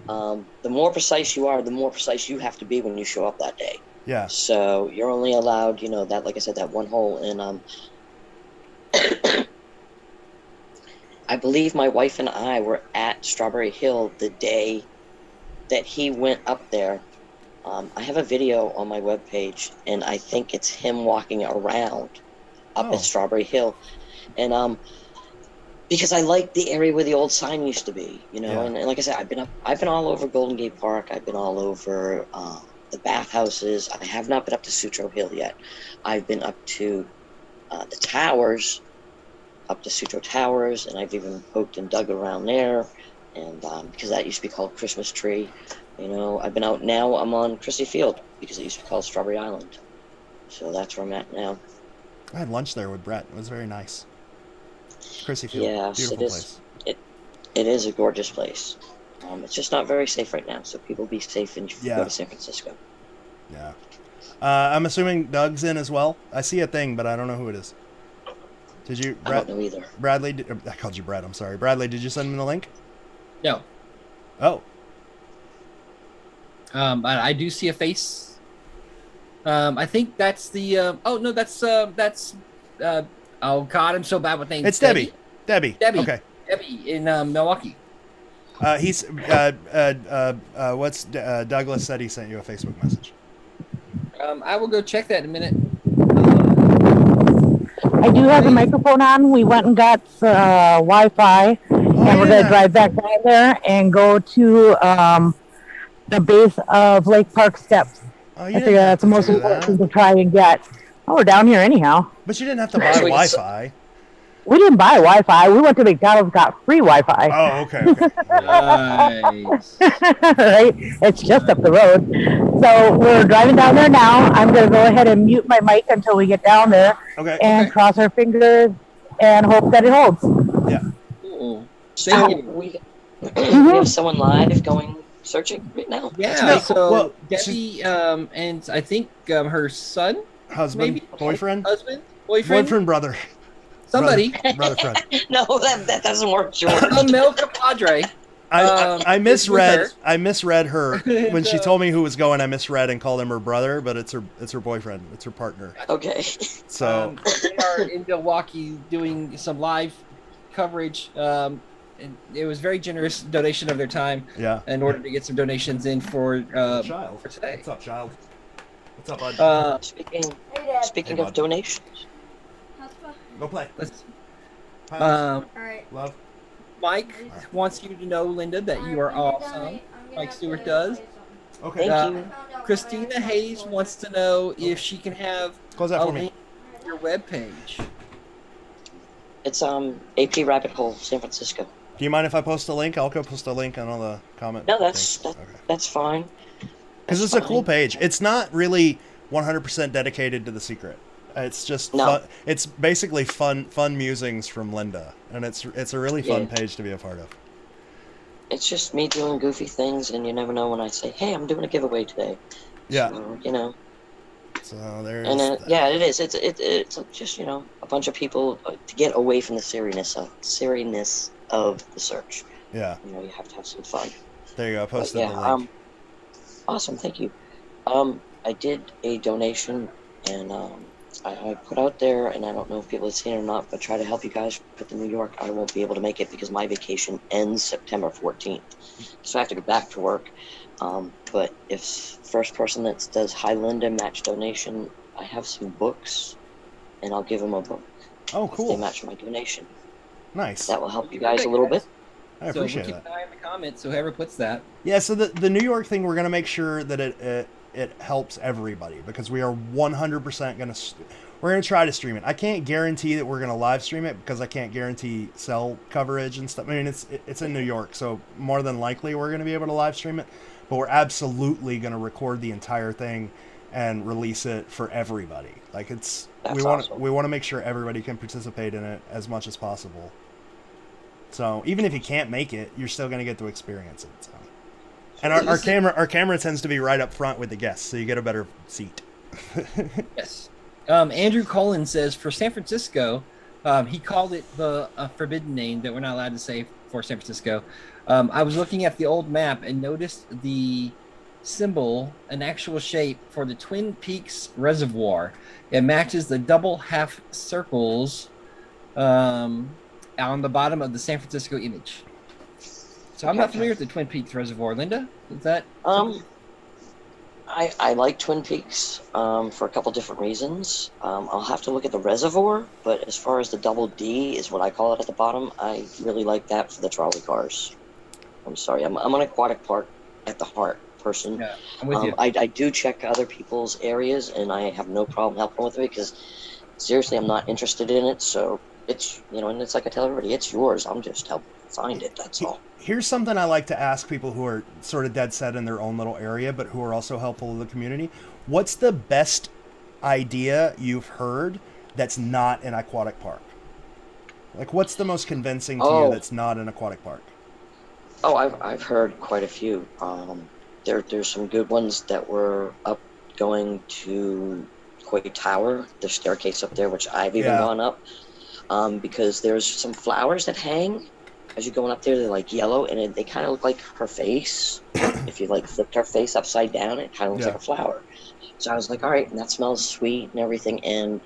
the more precise you are, the more precise you have to be when you show up that day. Yeah. So you're only allowed, you know, that, like I said, that one hole. And I believe my wife and I were at Strawberry Hill the day that he went up there. I have a video on my webpage, and I think it's him walking around up at Strawberry Hill. And because I like the area where the old sign used to be, you know, and like I said, I've been all over Golden Gate Park. I've been all over the bathhouses. I have not been up to Sutro Hill yet. I've been up to the towers, up to Sutro Towers, and I've even poked and dug around there, and because that used to be called Christmas Tree. You know, I've been out now. I'm on Christie Field because it used to be called Strawberry Island. So that's where I'm at now. I had lunch there with Brett. It was very nice. Chrissy Field, Yes, beautiful it is. place. It is a gorgeous place. It's just not very safe right now, so people be safe and go to San Francisco. Yeah. I'm assuming Doug's in as well. I see a thing, but I don't know who it is. Did you? I don't know either. Bradley, I called you Brad. I'm sorry. Bradley, did you send him the link? No. Oh. I do see a face. I think that's the. Oh no, that's. Oh God, I'm so bad with names. It's Debbie. Debbie. Okay. Debbie in Milwaukee. What's Douglas said he sent you a Facebook message. I will go check that in a minute. I do have the microphone on. We went and got Wi-Fi, and we're going to drive back down there and go to the base of Lake Park Steps. I think that's the most important thing to try and get. Oh, we're down here anyhow. But you didn't have to buy Wi-Fi. We didn't buy Wi-Fi. We went to McDonald's, got free Wi-Fi. Oh, okay. Nice. Right? It's just up the road. So we're driving down there now. I'm going to go ahead and mute my mic until we get down there. Okay. And cross our fingers and hope that it holds. Yeah. So we have someone live going searching right now. Yeah. So Debbie and I think her son, husband, maybe boyfriend, boyfriend, brother. Somebody. Brother friend. No, that doesn't work, George. Mel Compadre. I misread her when she told me who was going. I misread and called him her brother, but it's her boyfriend. It's her partner. Okay. So they are in Milwaukee doing some live coverage. And it was very generous donation of their time. Yeah. In order to get some donations in for child. For today. What's up, child? What's up, bud? Speaking of donations. Go play. All right. Love. Mike wants you to know, Linda, that you are awesome. Mike Stewart does. Okay. Thank you. Christina Hayes wants to know if she can have Close that a for me. link to your webpage. It's AP Rabbit Hole, San Francisco. Do you mind if I post a link? I'll go post a link on all the comment. No, that's fine. Because it's a cool page. It's not really 100% dedicated to the secret. It's just fun. It's basically fun musings from Linda, and it's a really fun page to be a part of. It's just me doing goofy things, and you never know when I say, "Hey, I'm doing a giveaway today." Yeah. So, you know. So there's. And it is. It's just a bunch of people to get away from the seriousness of the search. Yeah. You have to have some fun. There you go. I posted the link. Awesome. Thank you. I did a donation, and I put out there, and I don't know if people have seen it or not, but try to help you guys with the New York. I won't be able to make it because my vacation ends September 14th. So I have to go back to work. But if first person that does Hi Linda match donation, I have some books, and I'll give them a book. Oh, cool. If they match my donation. Nice. That will help you guys a little bit. I appreciate that. So we'll keep an eye on the comments, so whoever puts that. Yeah, so the New York thing, we're going to make sure that it helps everybody, because we are 100% going to... We're going to try to stream it. I can't guarantee that we're going to live stream it, because I can't guarantee cell coverage and stuff. I mean, it's in New York, so more than likely we're going to be able to live stream it. But we're absolutely going to record the entire thing and release it for everybody. Like, we want to make sure everybody can participate in it as much as possible. So even if you can't make it, you're still going to get to experience it. So. And our camera tends to be right up front with the guests, so you get a better seat. Yes. Andrew Collins says for San Francisco, he called it the forbidden name that we're not allowed to say for San Francisco. I was looking at the old map and noticed the symbol, an actual shape for the Twin Peaks Reservoir. It matches the double half circles on the bottom of the San Francisco image. So I'm not familiar with the Twin Peaks Reservoir. Linda, is that? I like Twin Peaks for a couple different reasons. I'll have to look at the reservoir, but as far as the double D is what I call it at the bottom, I really like that for the trolley cars. I'm sorry, I'm an aquatic park at the heart person. Yeah, I'm with you. I do check other people's areas, and I have no problem helping with it because seriously, I'm not interested in it. So it's, and it's like I tell everybody, it's yours. I'm just helping you find it. That's all. Here's something I like to ask people who are sort of dead set in their own little area, but who are also helpful to the community. What's the best idea you've heard that's not an aquatic park? Like, what's the most convincing to you that's not an aquatic park? Oh, I've heard quite a few. There's some good ones that were up going to Koi Tower, the staircase up there, which I've even gone up, because there's some flowers that hang as you're going up there. They're like yellow, and they kind of look like her face. If you like flipped her face upside down, it kind of looks like a flower. So I was like, all right, and that smells sweet and everything. And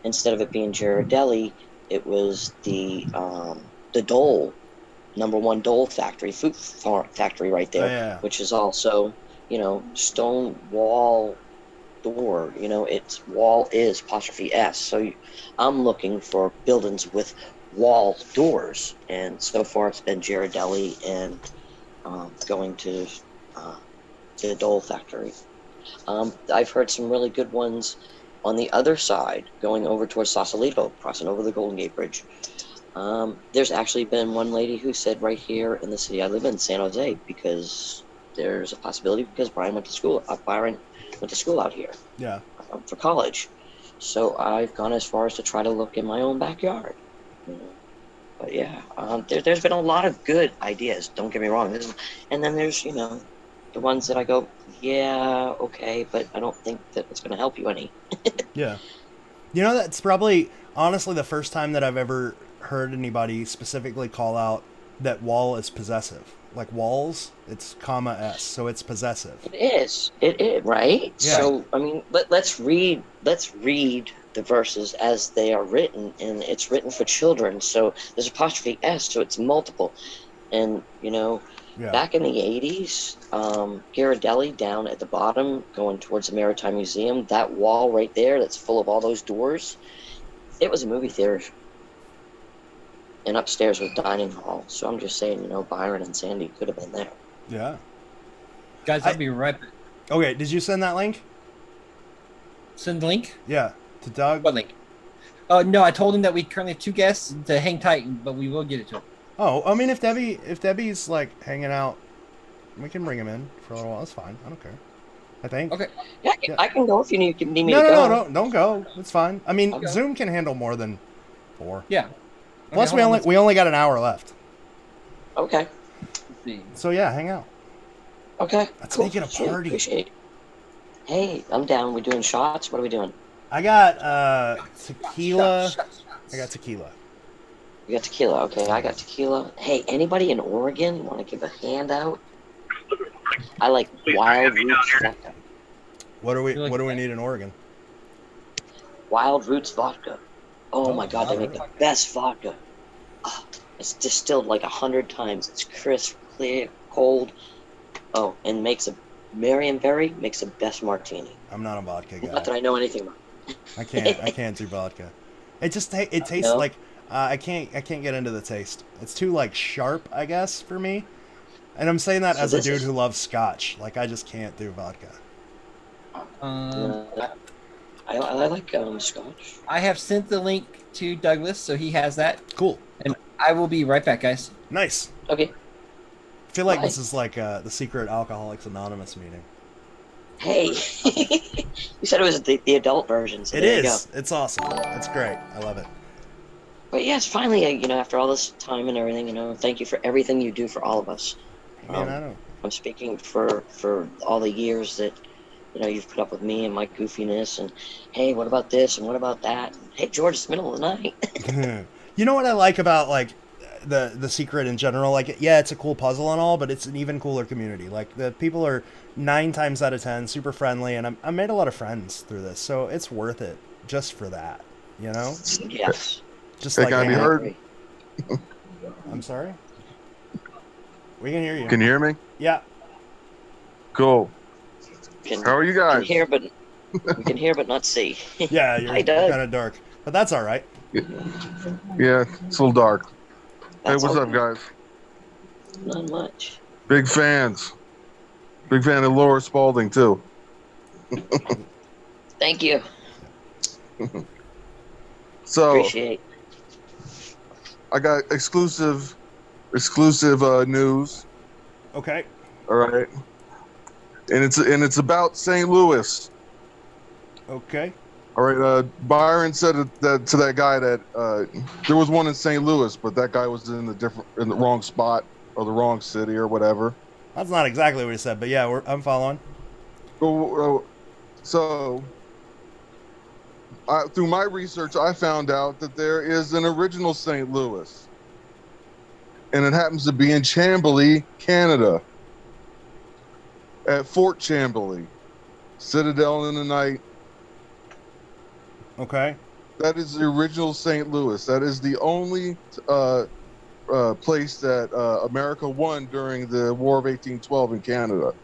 instead of it being Ghirardelli, it was the Dole, #1 Dole factory, fruit factory right there, which is also, stone wall door. Its wall is 'S. So I'm looking for buildings with wall doors, and so far it's been Ghirardelli and going to the Dole factory. I've heard some really good ones on the other side, going over towards Sausalito, crossing over the Golden Gate Bridge. There's actually been one lady who said right here in the city I live in, San Jose, because there's a possibility because Byron went to school out here. Yeah. For college. So I've gone as far as to try to look in my own backyard. But yeah, there's been a lot of good ideas. Don't get me wrong. And then there's the ones that I go, yeah, okay, but I don't think that it's going to help you any. Yeah. That's probably honestly the first time that I've ever heard anybody specifically call out that wall is possessive. Like walls, it's 'S, so it's possessive. It is, right? Yeah. So I mean, let's read the verses as they are written, and it's written for children. So there's apostrophe S, so it's multiple, and back in the '80s, Ghirardelli down at the bottom, going towards the Maritime Museum, that wall right there that's full of all those doors, it was a movie theater. And upstairs was dining hall. So I'm just saying, Byron and Sandy could have been there. Yeah. Guys, I'll be right back. Okay, did you send that link? Send the link? Yeah, to Doug. What link? No, I told him that we currently have 2 guests to hang tight, but we will get it to him. Oh, I mean, if Debbie's like hanging out, we can bring him in for a little while. That's fine. I don't care. I think. Okay. Yeah, I can go if you need me to go. No, don't go. It's fine. I mean, Zoom can handle more than 4. Yeah. Plus, we only got an hour left. Okay. So yeah, hang out. Okay. Let's make it a party. Appreciate it. Hey, I'm down. We doing shots? What are we doing? I got tequila. I got tequila. You got tequila. Okay, I got tequila. Hey, anybody in Oregon want to give a handout? I like Wild Roots vodka. What do we need in Oregon? Wild Roots vodka. Oh my God, they make the best vodka. Oh, it's distilled like 100 times. It's crisp, clear, cold. Oh, and Marion Berry makes the best martini. I'm not a vodka guy. Not that I know anything about. I can't do vodka. It just tastes like I can't get into the taste. It's too like sharp, I guess, for me. And I'm saying that as a dude who loves scotch. Like I just can't do vodka. I like scotch. I have sent the link to Douglas, so he has that. Cool. And I will be right back, guys. Nice. Okay. I feel like this is like the secret Alcoholics Anonymous meeting. Hey, you said it was the adult version. So it is. It's awesome. It's great. I love it. But yes, finally, after all this time and everything, thank you for everything you do for all of us. Hey, man, I know. I'm speaking for all the years that you've put up with me and my goofiness, and hey, what about this and what about that? And, hey, George, it's the middle of the night. You know what I like about like the secret in general? Like, yeah, it's a cool puzzle and all, but it's an even cooler community. Like the people are 9 times out of 10 super friendly, and I made a lot of friends through this, so it's worth it just for that. Yes. Just hey, like can I be heard? I'm sorry. We can hear you. Can you hear me? Yeah. Cool. How are you guys? We can hear but not see. Yeah, you're kind of dark, but that's all right. Yeah, it's a little dark. Hey, what's up, guys? Not much. Big fans. Big fan of Laura Spalding, too. Thank you. So Appreciate. I got exclusive news. Okay. All right, and it's about St. Louis. Okay. All right. Byron said that to that guy that there was one in St. Louis, but that guy was in the wrong spot or the wrong city or whatever. That's not exactly what he said, but yeah, I'm following. So, through my research, I found out that there is an original St. Louis, and it happens to be in Chambly, Canada, at Fort Chambly, Citadel in the Night. Okay. That is the original St. Louis. That is the only place that America won during the War of 1812 in Canada.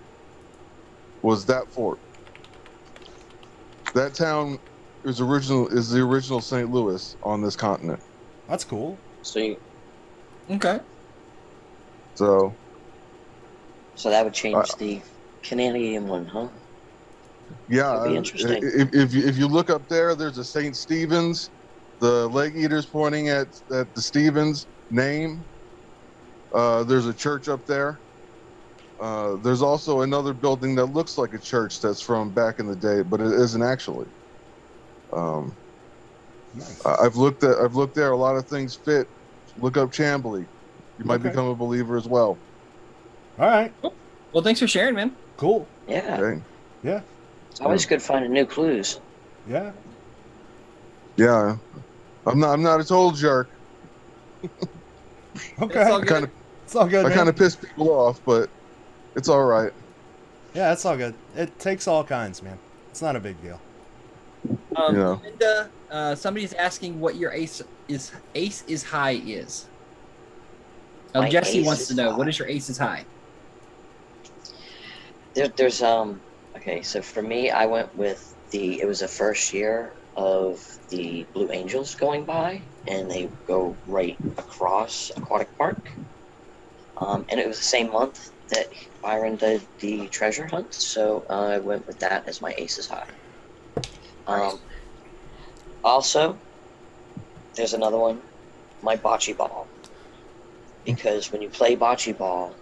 Was that fort? That town is the original St. Louis on this continent. That's cool. So Okay. So that would change the Canadian one, huh? Yeah, That'd be interesting. if you look up there, there's a St. Stephen's. The leg eater's pointing at the Stevens name. There's a church up there. There's also another building that looks like a church that's from back in the day, but it isn't actually. Nice. I've looked there. A lot of things fit. Look up Chambly. You might Okay. become a believer as well. All right. Well, thanks for sharing, man. Cool. Yeah. Okay. Yeah. It's always good finding new clues. Yeah. Yeah. I'm not a total jerk. Okay. all good. Kind of. It's all good, I man. kind of piss people off, but it's all right. Yeah, it's all good. It takes all kinds, man. It's not a big deal. Yeah. Linda, somebody's asking what your ace is high is. My Jesse ace wants is to know, high. what is your ace is high? There's okay, so for me, I went with it was the first year of the Blue Angels going by, and they go right across Aquatic Park. And it was the same month that Byron did the treasure hunt, so I went with that as my ace is high. Also, there's another one, my bocce ball. Because when you play bocce ball,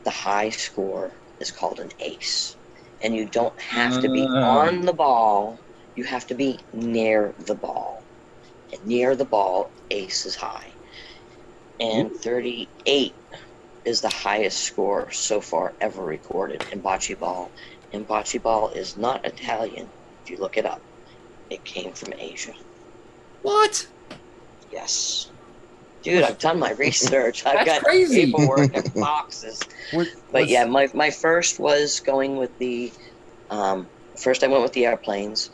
the high score is called an ace. And you don't have to be on the ball, you have to be near the ball. And near the ball, ace is high. And 38 is the highest score so far ever recorded in bocce ball. And bocce ball is not Italian, if you look it up. It came from Asia. What? Yes. Dude, I've done my research. I've That's got crazy. paperwork and boxes. But yeah, my first was going with the first I went with the airplanes,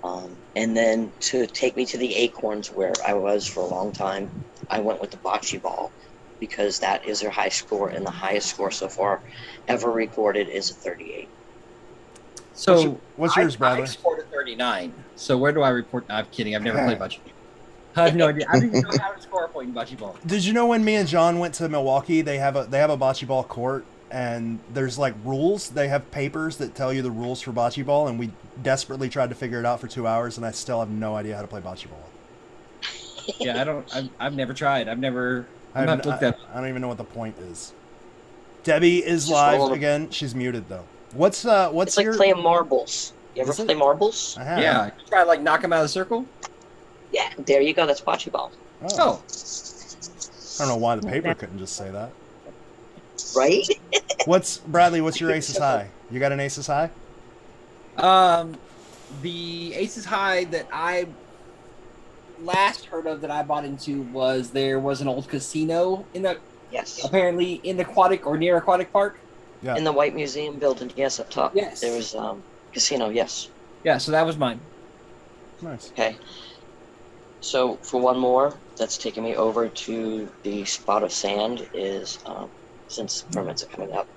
and then to take me to the acorns where I was for a long time, I went with the bocce ball because that is their high score, and the highest score so far ever recorded is a 38. So what's yours, Bradley? I scored a 39. So where do I report? No, I'm kidding. I've never played bocce. I have no idea. I don't even know how to score a point in bocce ball. Did you know when me and John went to Milwaukee, they have a bocce ball court, and there's like rules. They have papers that tell you the rules for bocce ball, and we desperately tried to figure it out for 2 hours, and I still have no idea how to play bocce ball. Yeah, I've never tried. I've never. I I'm looked up. don't even know what the point is. Debbie is Just live roll again. She's muted though. What's It's like your? playing marbles. You ever Is it? play marbles? I have. Yeah, you try to like knock him out of the circle. Yeah, there you go. That's bocce ball. Oh. I don't know why the paper couldn't just say that. Right? Bradley? What's your aces high? You got an aces high? The aces high that I last heard of that I bought into was there was an old casino in the apparently in Aquatic or near Aquatic Park. Yeah. In the White Museum building, yes, up top. Yes. There was casino, yes. Yeah, so that was mine. Nice. Okay. So for one more, that's taking me over to the spot of sand is since permits are coming up.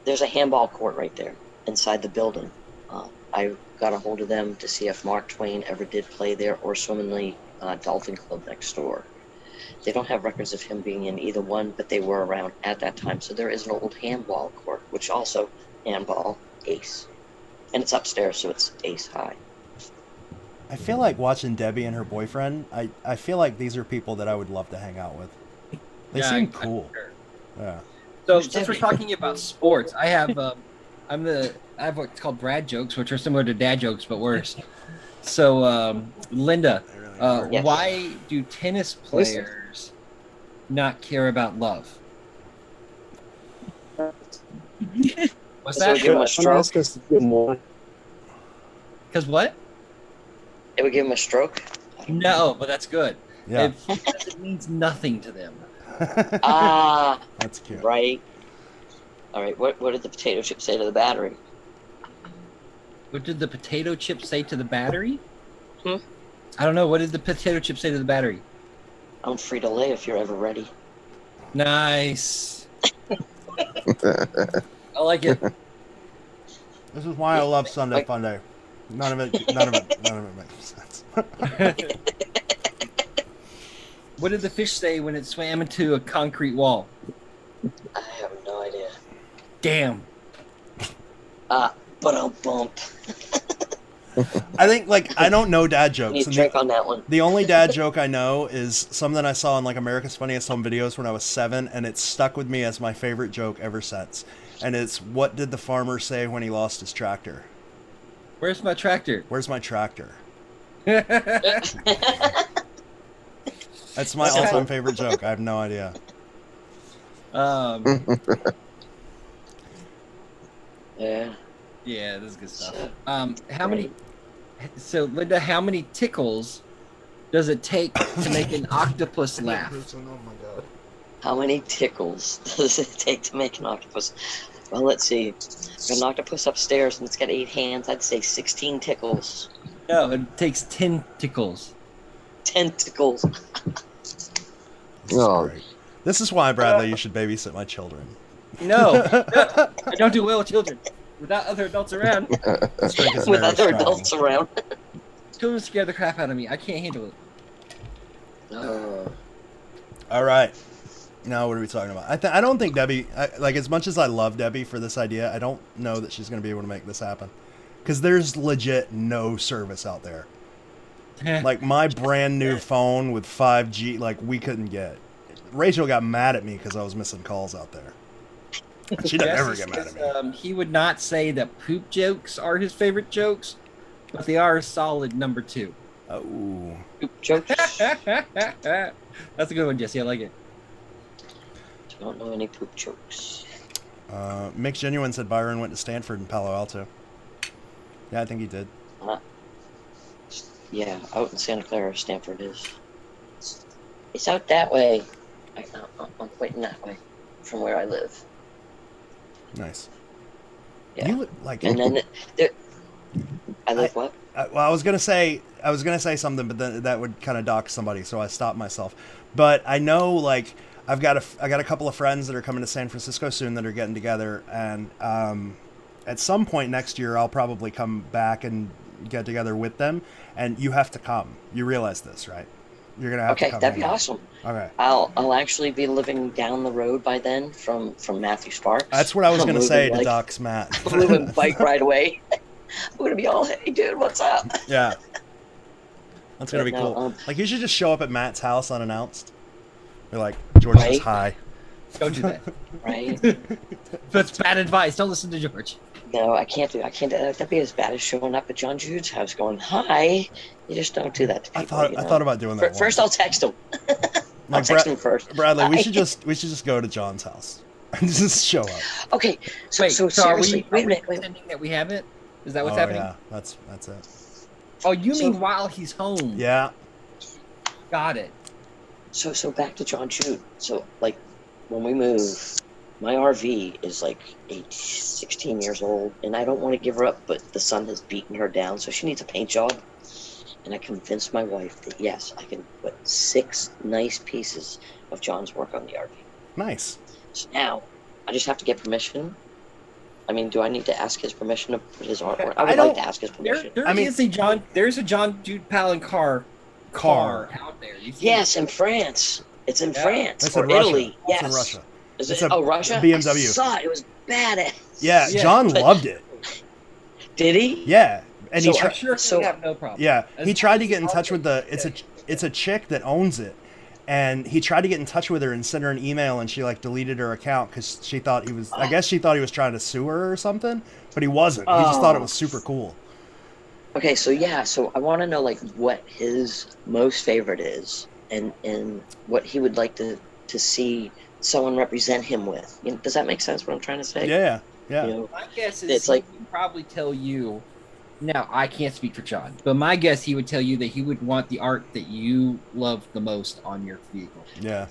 There's a handball court right there inside the building. I got a hold of them to see if Mark Twain ever did play there or swim in the Dolphin Club next door. They don't have records of him being in either one, but they were around at that time. So there is an old handball court, which also handball ace, and it's upstairs, so it's ace high. I feel like watching Debbie and her boyfriend. I feel like these are people that I would love to hang out with. They seem cool. Yeah. So since we're talking about sports, I have I have what's called Brad jokes, which are similar to dad jokes but worse. So Linda, Yes. why do tennis players not care about love? What's It would give him a stroke. Because what? It would give him a stroke. No, but that's good. Yeah. It means nothing to them. Ah, that's cute. Right. All right. What did the potato chip say to the battery? What did the potato chip say to the battery? Hmm? I don't know. What did the potato chip say to the battery? I'm free to lay if you're ever ready. Nice. I like it. This is why I love Sunday Funday. None of it makes sense. What did the fish say when it swam into a concrete wall? I have no idea. Damn. But I'll bump. I think, like, I don't know dad jokes. Need to drink on that one. The only dad joke I know is something I saw in, like, America's Funniest Home Videos when I was 7, and it's stuck with me as my favorite joke ever since. And it's, what did the farmer say when he lost his tractor? Where's my tractor? Where's my tractor? That's my all-time favorite joke. I have no idea. Yeah. Yeah, this is good stuff. How many? So, Linda, how many tickles does it take to make an octopus laugh? How many tickles does it take to make an octopus? Well, let's see. Got an octopus upstairs and it's got 8 hands. I'd say 16 tickles. No, it takes 10 tickles. 10 tickles. Oh. This is why, Bradley, you should babysit my children. No, I don't do well with children. Without other adults around. With other adults around. Children scare the crap out of me. I can't handle it. All right. Now, what are we talking about? I don't think Debbie, like, as much as I love Debbie for this idea, I don't know that she's going to be able to make this happen. Because there's legit no service out there. Like, my brand new phone with 5G, like, we couldn't get. Rachel got mad at me because I was missing calls out there. She doesn't ever get mad at me. He would not say that poop jokes are his favorite jokes, but they are a solid number 2. Oh. Poop jokes? That's a good one, Jesse. I like it. Don't know any poop jokes. Mick Genuine said Byron went to Stanford and Palo Alto. Yeah, I think he did. Yeah, out in Santa Clara, Stanford is. It's out that way. I'm pointing that way from where I live. Nice. Yeah. You look like. And then I live what? Well, I was gonna say something, but then that would kind of dock somebody, so I stopped myself. But I know, like, I got a couple of friends that are coming to San Francisco soon that are getting together, and at some point next year, I'll probably come back and get together with them. And you have to come. You realize this, right? You're gonna have to come. Okay, that'd be awesome. Okay. I'll actually be living down the road by then from Matthew Sparks. That's what I was gonna say to Doc's Matt. I'm moving bike right away. I'm gonna be all, hey dude, what's up? Yeah. That's gonna be No, cool. Like, you should just show up at Matt's house unannounced. You're like, George says hi. Don't do that. Right? That's bad advice. Don't listen to George. No, I can't do. That'd be as bad as showing up at John Jude's house going, hi. You just don't do that to people. I thought about doing that. First, I'll text him. I'll Like, text him first. Bradley, we Hi. should just go to John's house and just show up. Okay, so Wait, so seriously, are we wait. pretending that we haven't? Is that what's happening? Yeah, that's it. Oh, you mean while he's home? Yeah. Got it. So back to John Jude. So, like, when we move, my RV is like 16 years old, and I don't want to give her up, but the sun has beaten her down, so she needs a paint job. And I convinced my wife that yes, I can put 6 nice pieces of John's work on the RV. Nice. So now, I just have to get permission. I mean, do I need to ask his permission to put his artwork? I would like to ask his permission. There's a John Jude Palin car out there. Yes, in France. It's in France It's or in Russia. Italy. It's Yes. in Russia. Is It's it? a Oh, Russia. BMW. I saw it. It was badass. Yeah, John But- loved it. Did he? Yeah, and so he I'm sure he would have no problem. Yeah, As he tried to long get in as touch with the. It's a chick that owns it, and he tried to get in touch with her and send her an email, and she like deleted her account because she thought he was. I guess she thought he was trying to sue her or something, but he wasn't. He just thought it was super cool. Okay, so yeah, so I want to know like what his most favorite is, and what he would like to see someone represent him with. You know, does that make sense? What I'm trying to say? Yeah. You know, my guess is it's like he would probably tell you. Now I can't speak for John, but my guess he would tell you that he would want the art that you love the most on your vehicle. Yeah.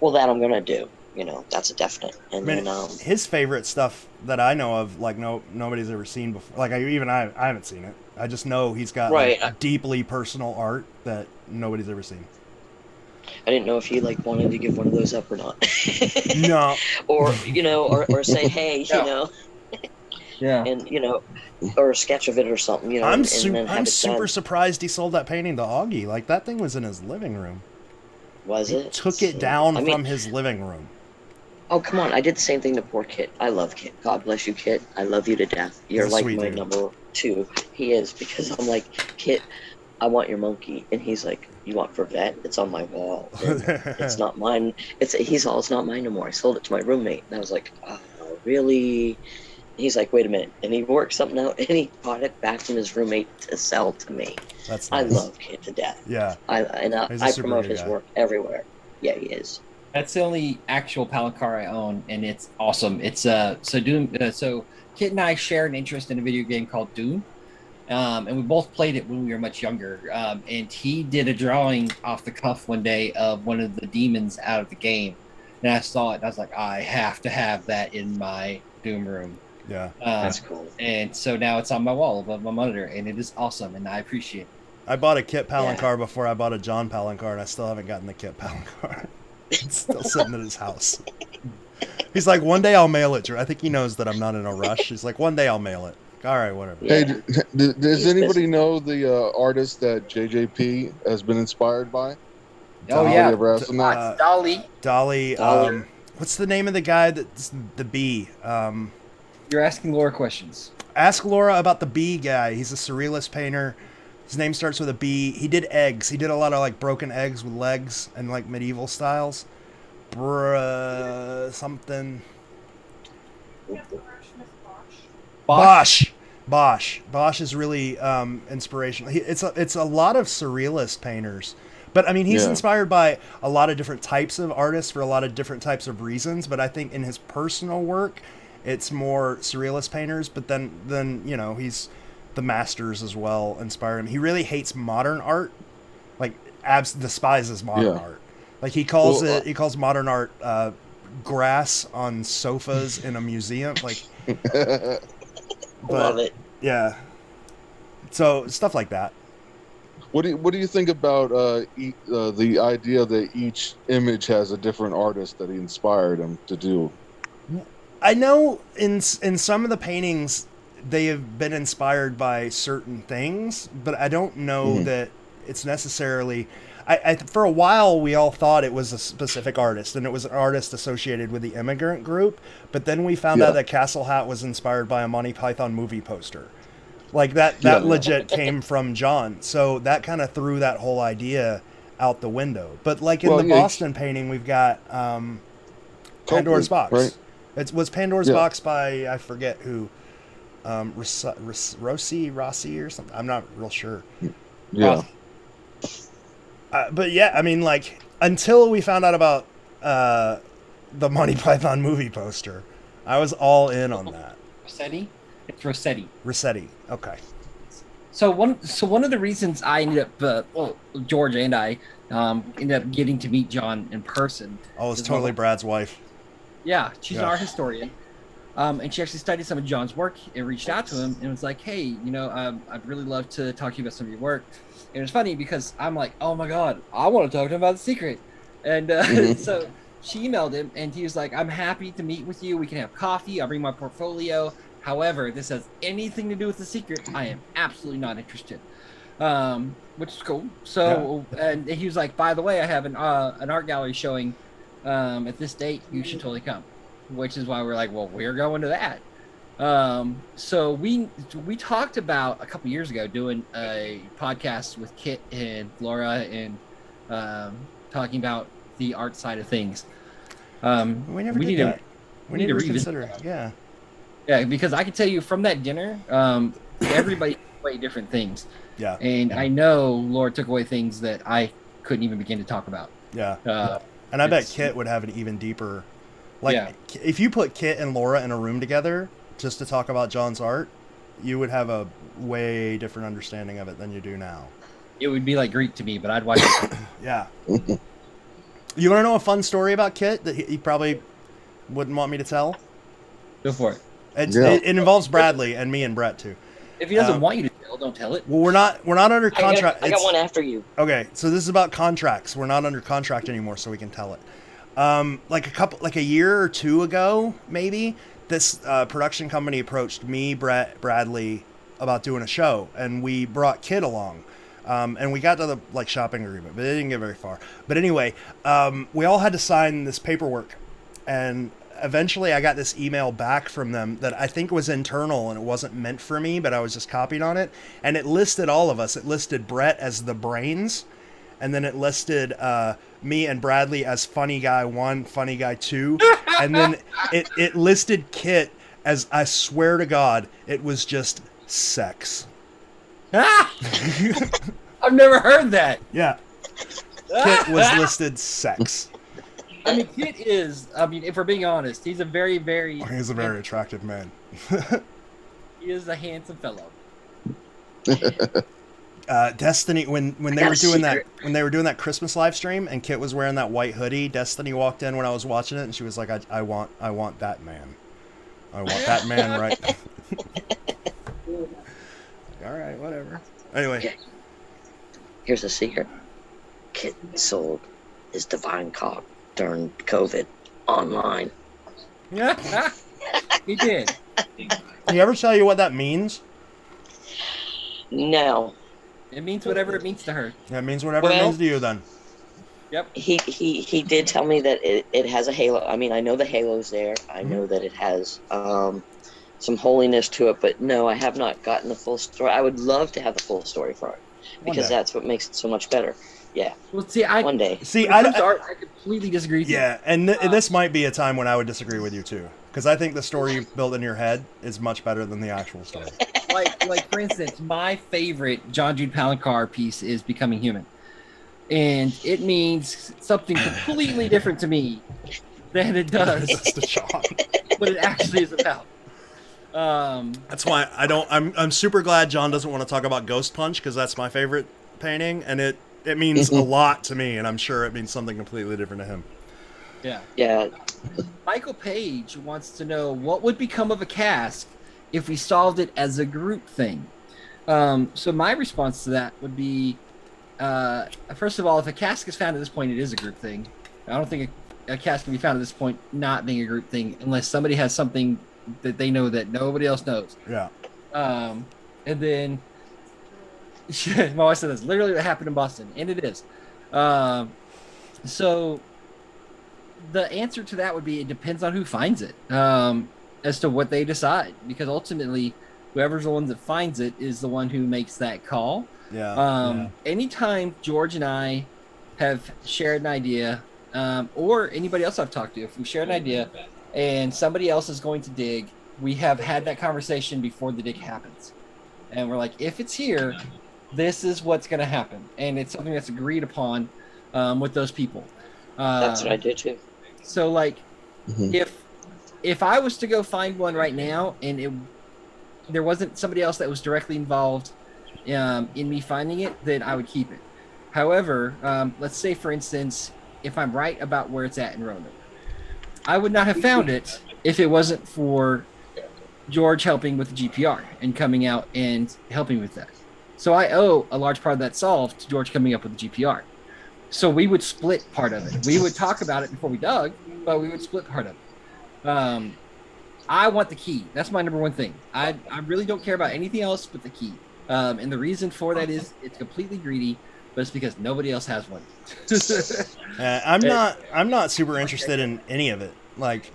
Well, that I'm gonna do. You know, that's a definite. And I mean, then his favorite stuff that I know of, like nobody's ever seen before. Like I haven't seen it. I just know he's got like, deeply personal art that nobody's ever seen. I didn't know if he like wanted to give one of those up or not. No. Or you know, or say, hey, you know. Yeah. And you know, or a sketch of it or something. You know. I'm and super surprised he sold that painting to Augie. Like that thing was in his living room. Was it? Took it down from his living room. Oh, come on. I did the same thing to poor Kit. I love Kit. God bless you, Kit. I love you to death. You're like my number 2. He is, because I'm like, Kit, I want your monkey. And he's like, you want Vervet? It's on my wall. It's not mine. It's not mine no more. I sold it to my roommate. And I was like, oh, really? He's like, wait a minute. And he worked something out, and he bought it back from his roommate to sell to me. That's nice. I love Kit to death. Yeah. I promote his work everywhere. Yeah, he is. That's the only actual palette car I own, and it's awesome. It's so Kit and I share an interest in a video game called Doom, and we both played it when we were much younger. And he did a drawing off the cuff one day of one of the demons out of the game, and I saw it, and I was like, I have to have that in my Doom room. Yeah, that's cool. And so now it's on my wall above my monitor, and it is awesome, and I appreciate it. I bought a Kit Palancar before I bought a John Palancar, and I still haven't gotten the Kit Palancar. It's still sitting at his house. He's like, one day I'll mail it to her. I think he knows that I'm not in a rush. He's like, one day I'll mail it. All right, whatever. Hey, does anybody know the artist that JJP has been inspired by? Oh, yeah. Ever asked him that? Dolly. What's the name of the guy that's the bee? You're asking Laura questions. Ask Laura about the bee guy. He's a surrealist painter. His name starts with a B. He did eggs. He did a lot of like broken eggs with legs and like medieval styles. Something. Bosch. Bosch is really inspirational. It's a lot of surrealist painters. But I mean, he's inspired by a lot of different types of artists for a lot of different types of reasons. But I think in his personal work, it's more surrealist painters. But then you know, he's the masters as well inspire him. He really hates modern art, like despises modern art. Like he calls modern art grass on sofas in a museum. Like, love it. Yeah. So stuff like that. What do you think about the idea that each image has a different artist that he inspired him to do? I know in some of the paintings they have been inspired by certain things, but I don't know that it's necessarily. I for a while we all thought it was a specific artist, and it was an artist associated with the immigrant group. But then we found out that Castle Hat was inspired by a Monty Python movie poster. Like that legit came from John. So that kind of threw that whole idea out the window. But like in the Boston painting, we've got Pandora's Box. Right? It was Pandora's Box by I forget who. Rossi or something. I'm not real sure. Yeah. But yeah, I mean, like until we found out about the Monty Python movie poster, I was all in on that. Rossetti? It's Rossetti. Rossetti. Okay. So one of the reasons I ended up, George and I ended up getting to meet John in person. Oh, it's totally Brad's wife. Yeah, she's an art historian. And she actually studied some of John's work and reached out to him and was like, hey, you know, I'd really love to talk to you about some of your work. And it was funny because I'm like, oh my God, I want to talk to him about The Secret. And so she emailed him and he was like, I'm happy to meet with you. We can have coffee. I'll bring my portfolio. However, if this has anything to do with The Secret, I am absolutely not interested. Which is cool. So, and he was like, by the way, I have an art gallery showing at this date. You should totally come. Which is why we're like, well, we're going to that. So we talked about a couple years ago doing a podcast with Kit and Laura and talking about the art side of things. We never did that. We need to revisit reconsider. Yeah. Yeah, because I can tell you from that dinner, everybody took away different things. Yeah. And I know Laura took away things that I couldn't even begin to talk about. Yeah. And I bet Kit would have an even deeper, like, if you put Kit and Laura in a room together just to talk about John's art, you would have a way different understanding of it than you do now. It would be like Greek to me, but I'd watch it. Yeah. You want to know a fun story about Kit that he probably wouldn't want me to tell? Go for it. It involves Bradley and me and Brett too. If he doesn't want you to tell, don't tell it. Well, we're not under contract. I got one after you. Okay, so this is about contracts. We're not under contract anymore, so we can tell it. Like a year or two ago, maybe, this production company approached me, Brett, Bradley about doing a show, and we brought Kit along. And we got to the shopping agreement, but it didn't get very far. But anyway, we all had to sign this paperwork, and eventually I got this email back from them that I think was internal and it wasn't meant for me, but I was just copied on it. And it listed all of us. It listed Brett as the brains, and then it listed me and Bradley as funny guy 1, funny guy 2, and then it listed Kit as, I swear to God, it was just sex. I've never heard that. Yeah. Kit was listed sex. I mean, Kit is, if we're being honest, he's a very, very... He's a very attractive man. He is a handsome fellow. Destiny, when they were doing that Christmas live stream and Kit was wearing that white hoodie, Destiny walked in when I was watching it and she was like, I want that man. I want that man right. All right, whatever. Anyway. Okay. Here's a secret. Kit sold his divine cock during COVID online. He did. Did he ever tell you what that means? No. It means whatever it means to her. Yeah, it means whatever it means to you then. Yep. He did tell me that it has a halo. I mean, I know the halo's there. I know that it has some holiness to it, but no, I have not gotten the full story. I would love to have the full story for it because that's what makes it so much better. Yeah. Well, see, one day. See, I completely disagree with you. Yeah, and this might be a time when I would disagree with you too, because I think the story you built in your head is much better than the actual story. like for instance, my favorite John Jude Palancar piece is Becoming Human, and it means something completely different to me than it does to John. What it actually is about. That's why I'm super glad John doesn't want to talk about Ghost Punch, because that's my favorite painting, and it means a lot to me, and I'm sure it means something completely different to him. Yeah. Michael Page wants to know what would become of a casque if we solved it as a group thing. So my response to that would be, first of all, if a casque is found at this point, it is a group thing. I don't think a casque can be found at this point not being a group thing unless somebody has something that they know that nobody else knows. Yeah. And then my wife said that's literally what happened in Boston, and it is. So the answer to that would be it depends on who finds it, as to what they decide, because ultimately whoever's the one that finds it is the one who makes that call. Anytime George and I have shared an idea, or anybody else I've talked to, if we share an idea and somebody else is going to dig, we have had that conversation before the dig happens, and we're like, if it's here, this is what's going to happen, and it's something that's agreed upon with those people. That's what I do too. So if I was to go find one right now and there wasn't somebody else that was directly involved in me finding it, then I would keep it. However, let's say for instance, if I'm right about where it's at in Roanoke, I would not have found it if it wasn't for George helping with the GPR and coming out and helping with that. So I owe a large part of that solve to George coming up with the GPR. So we would split part of it. We would talk about it before we dug, but we would split part of it. I want the key. That's my number one thing. I really don't care about anything else but the key. And the reason for that is it's completely greedy, but it's because nobody else has one. I'm not super interested in any of it. Like,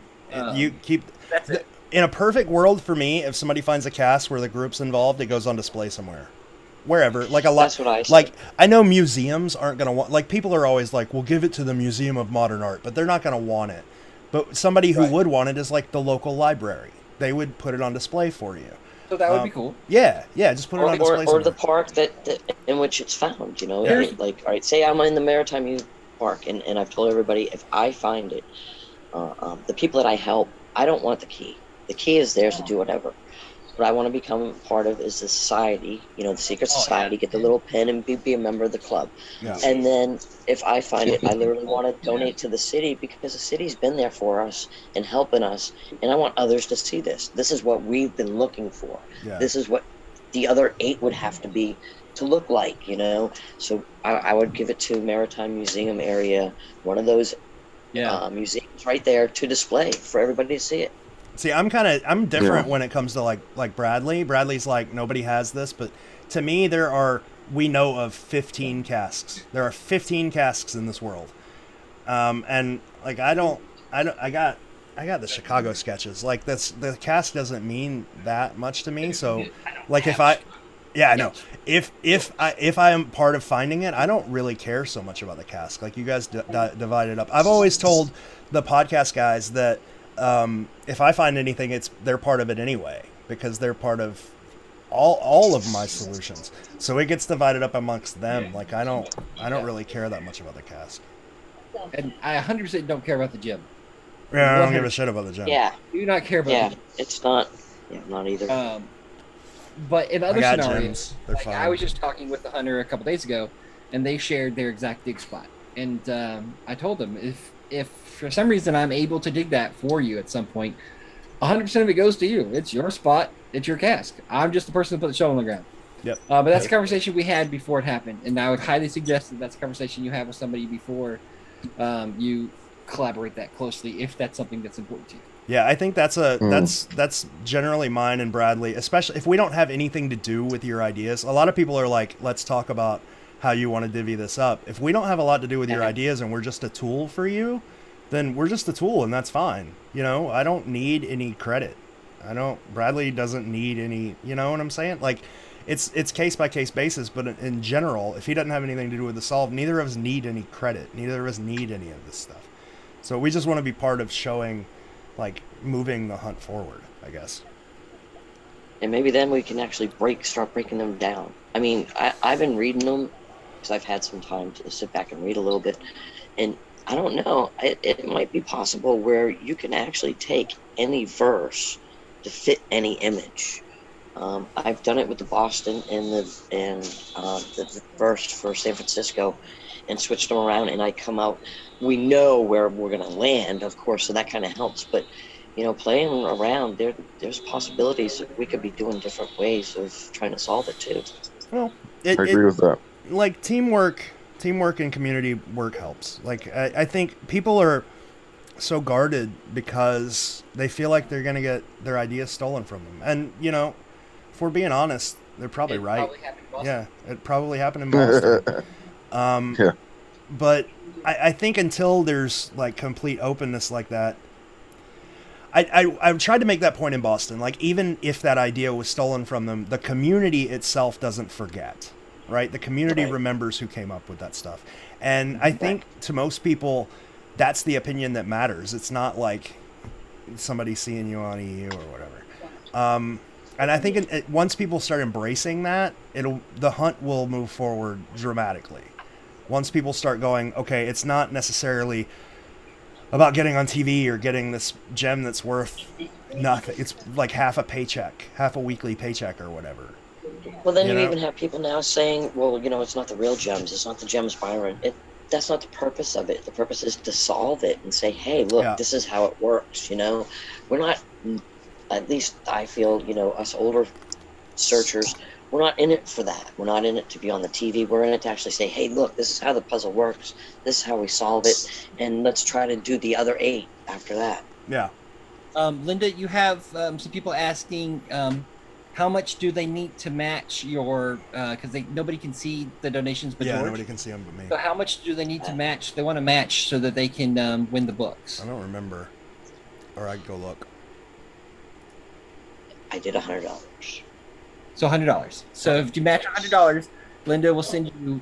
you keep. That's it. in a perfect world for me, if somebody finds a cast where the group's involved, it goes on display somewhere. Wherever, like a lot, That's what I said. like I know museums aren't gonna want. Like people are always like, "We'll give it to the Museum of Modern Art," but they're not gonna want it. But somebody who would want it is like the local library. They would put it on display for you. So that would be cool. Yeah, just put it on display. Or the park that in which it's found. You know, like all right, say I'm in the Maritime Park, and I've told everybody if I find it, the people that I help, I don't want the key. The key is theirs to do whatever. What I want to become part of is the society, you know, the secret society, get the little pin and be a member of the club. Yeah. And then if I find it, I literally want to donate to the city because the city's been there for us and helping us. And I want others to see this. This is what we've been looking for. Yeah. This is what the other 8 would have to be to look like, you know? So I would give it to Maritime Museum area, one of those museums right there to display for everybody to see it. See, I'm different when it comes to like Bradley. Bradley's like, nobody has this, but to me, we know of 15 casques. There are 15 casques in this world. And like, I got the Chicago sketches. Like the casque doesn't mean that much to me. So like I know. If I am part of finding it, I don't really care so much about the casque. Like you guys divide it up. I've always told the podcast guys that, if I find anything, they're part of it anyway, because they're part of all of my solutions. So it gets divided up amongst them. Like I don't really care that much about the cast. And I 100% don't care about the gym. Yeah, I don't give a shit about the gym. Yeah. Do not care about the gym. It's not. Yeah, not either. But in other scenarios, like fine. I was just talking with the hunter a couple days ago, and they shared their exact dig spot. And I told them if for some reason I'm able to dig that for you at some point, 100% of it goes to you. It's your spot. It's your cask. I'm just the person who put the shovel on the ground. Yep. But that's a conversation we had before it happened, and I would highly suggest that that's a conversation you have with somebody before you collaborate that closely, if that's something that's important to you. Yeah, I think that's generally mine and Bradley, especially if we don't have anything to do with your ideas. A lot of people are like, let's talk about how you want to divvy this up. If we don't have a lot to do with your ideas and we're just a tool for you, then we're just a tool, and that's fine. You know, I don't need any credit. Bradley doesn't need any, you know what I'm saying? Like, it's case by case basis, but in general, if he doesn't have anything to do with the solve, neither of us need any credit. Neither of us need any of this stuff. So we just want to be part of showing, like, moving the hunt forward, I guess. And maybe then we can actually start breaking them down. I mean, I've been reading them because I've had some time to sit back and read a little bit, and I don't know, it might be possible where you can actually take any verse to fit any image. I've done it with the Boston and the verse for San Francisco, and switched them around, and I come out. We know where we're gonna land, of course, so that kind of helps. But you know, playing around, there's possibilities that we could be doing different ways of trying to solve it too. Well, I agree with that. Like teamwork and community work helps. Like I think people are so guarded because they feel like they're gonna get their ideas stolen from them. And you know, if we're being honest, they're probably right. Yeah, it probably happened in Boston. Yeah. But I think until there's like complete openness like that, I've tried to make that point in Boston. Like, even if that idea was stolen from them, the community itself doesn't forget, right? The community remembers who came up with that stuff. And I think to most people, that's the opinion that matters. It's not like somebody seeing you on EU or whatever. And I think once people start embracing that, the hunt will move forward dramatically. Once people start going, okay, it's not necessarily about getting on TV or getting this gem that's worth nothing. It's like half a weekly paycheck or whatever. Well, then you even have people now saying, well, you know, it's not the real gems. It's not the gems, Byron. That's not the purpose of it. The purpose is to solve it and say, hey, look, this is how it works. You know, we're not, at least I feel, you know, us older searchers, we're not in it for that. We're not in it to be on the TV. We're in it to actually say, hey, look, this is how the puzzle works. This is how we solve it. And let's try to do the other 8 after that. Yeah. Linda, you have some people asking, how much do they need to match your, because nobody can see the donations but George. Nobody can see them but me. So how much do they need to match? They want to match so that they can win the books. I don't remember. Or I can go look. I did $100. So $100. So if you match $100, Linda will send you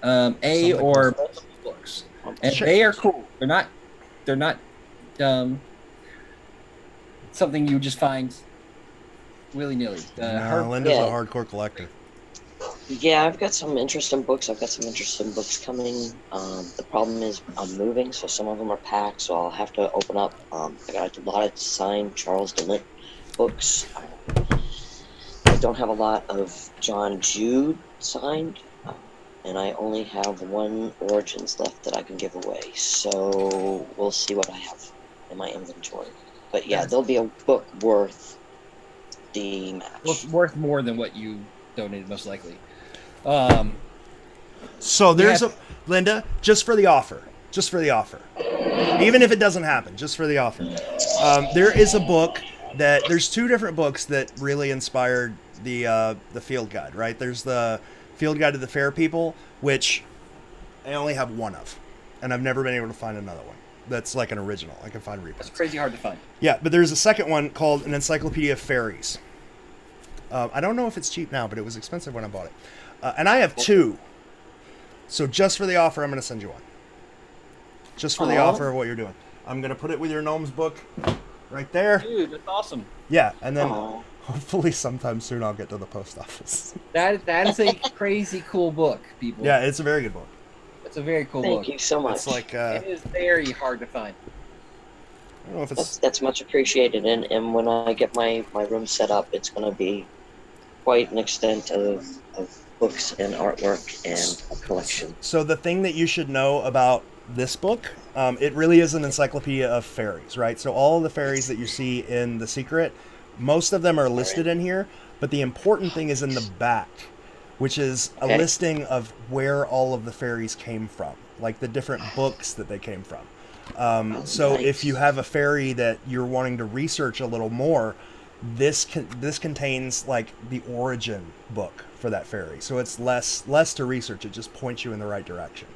a or multiple books, and they are cool. They're not something you just find willy nilly. Linda's a hardcore collector. Yeah, I've got some interesting books. I've got some interesting books coming. The problem is I'm moving, so some of them are packed, so I'll have to open up. I got a lot of signed Charles DeLint books. I don't have a lot of John Jude signed, and I only have one Origins left that I can give away. So we'll see what I have in my inventory. But yeah, there'll be a book worth the match. Well, it's worth more than what you donated, most likely. So there's Linda, just for the offer, even if it doesn't happen, just for the offer. There is a book there's two different books that really inspired the field guide, right? There's the Field Guide to the Fair People, which I only have one of, and I've never been able to find another one that's like an original. I can find reprints. It's crazy hard to find. Yeah, but there's a second one called An Encyclopedia of Fairies. I don't know if it's cheap now, but it was expensive when I bought it. And I have two. So just for the offer, I'm going to send you one. Just for the offer of what you're doing. I'm going to put it with your gnomes book right there. Dude, that's awesome. Yeah, and then hopefully sometime soon I'll get to the post office. That is a crazy cool book, people. Yeah, it's a very good book. It's a very cool book. Thank you so much. It's like it is very hard to find. I don't know if it's... That's much appreciated, and when I get my room set up, it's going to be quite an extent of books and artwork and collection. So the thing that you should know about this book, it really is an encyclopedia of fairies, right? So all of the fairies that you see in The Secret, most of them are listed in here, but the important thing is in the back, which is a listing of where all of the fairies came from, like the different books that they came from. So if you have a fairy that you're wanting to research a little more, this contains like the origin book for that fairy. So it's less to research. It just points you in the right direction.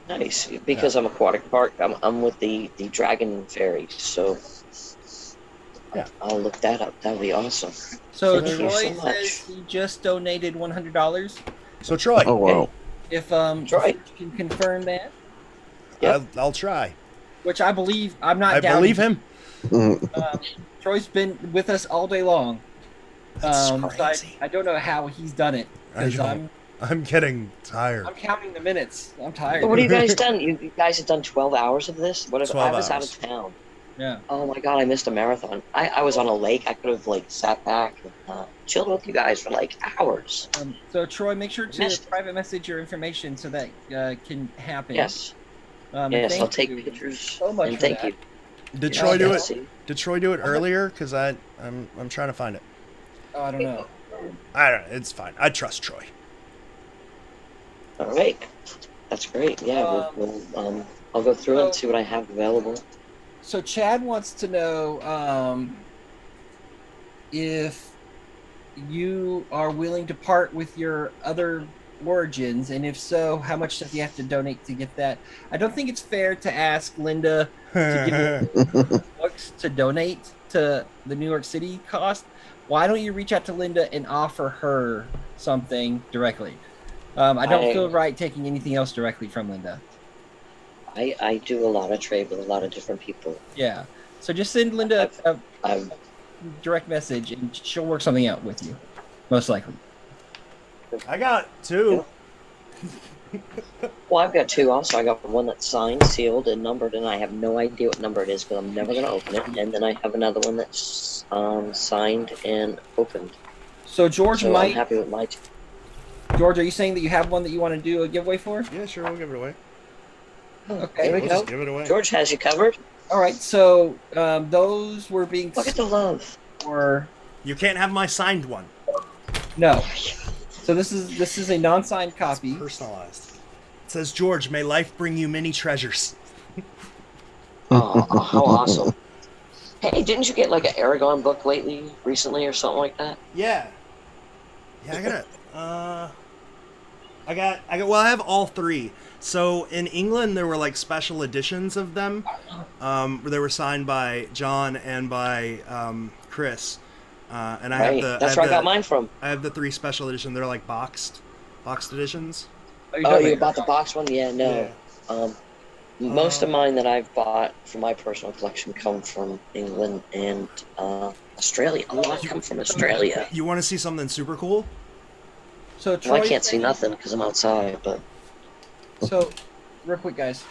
Nice, because I'm aquatic park. I'm with the dragon fairies, so yeah, I'll look that up. That would be awesome. So Thank Troy you so much. says he just donated $100. So Troy, Oh wow. If Troy can confirm that, I'll try. which I believe. I'm not. I doubting. believe him. Troy's been with us all day long. That's So crazy. I don't know how he's done it. 'Cause I'm getting tired. I'm counting the minutes. I'm tired. But what have you guys done? You guys have done 12 hours of this? What if 12 I was out hours. of town? Yeah. Oh my god, I missed a marathon. I was on a lake. I could have like sat back and chilled with you guys for like hours. So Troy, make sure to Missed. private message your information so that can happen. Yes. And Yes, thank I'll take you pictures. so much and for thank that. you. Did Yeah, Troy do yes. it? Did Troy do it earlier? Because I'm trying to find it. Oh, I don't know. I don't know. It's fine. I trust Troy. All right. That's great. Yeah, I'll go through it and see what I have available. So Chad wants to know if you are willing to part with your other origins, and if so, how much does he have to donate to get that? I don't think it's fair to ask Linda to give you books to donate to the New York City cost. Why don't you reach out to Linda and offer her something directly? I don't feel right taking anything else directly from Linda. I do a lot of trade with a lot of different people. Yeah. So just send Linda a direct message and she'll work something out with you. Most likely. I got two. Well, I've got two also. I got one that's signed, sealed, and numbered, and I have no idea what number it is because I'm never going to open it. And then I have another one that's signed and opened. So George I'm might... happy with my two. George, are you saying that you have one that you want to do a giveaway for? Yeah, sure. We'll give it away. Okay. There we We'll go. just give it away. George has you covered. All right. So those were being... Look at the love. Or You can't have my signed one. no. So this is a non-signed copy. Personalized. It says, George, may life bring you many treasures. Oh, how awesome. Hey, didn't you get like an Aragon book recently or something like that? Yeah. Yeah, I got well, I have all three. So in England there were like special editions of them. They were signed by John and by Chris. And I Right. have the. That's I where have I got the- mine from. I have the 3 special edition. They're like boxed editions. Oh, you bought the box one? Yeah, no. Most of mine that I've bought for my personal collection come from England and Australia. A lot come from Australia. You want to see something super cool? So Well, I can't see nothing because I'm outside, but... So, real quick, guys.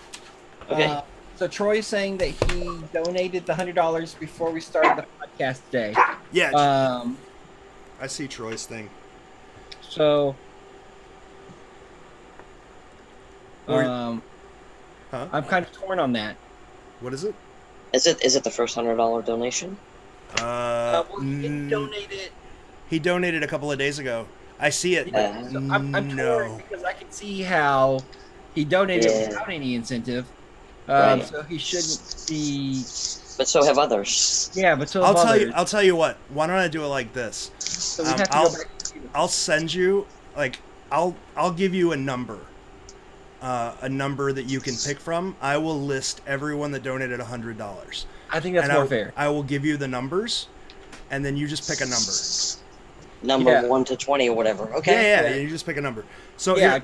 Okay. So Troy's saying that he donated the $100 before we started the podcast today. Yeah. I see Troy's thing. So, Huh? I'm kind of torn on that. What is it? Is it the first $100 donation? He donated a couple of days ago. I see it. Yeah. So I'm torn because I can see how he donated without any incentive. Right. So he shouldn't be. But so have others. Yeah, but so have others. I'll tell you what. Why don't I do it like this? So we have to go back. I'll send you I'll give you a number. A number that you can pick from. I will list everyone that donated $100. I think that's more fair. I will give you the numbers, and then you just pick a number. Number 1 to 20 or whatever. Okay. Yeah. You just pick a number. So yeah,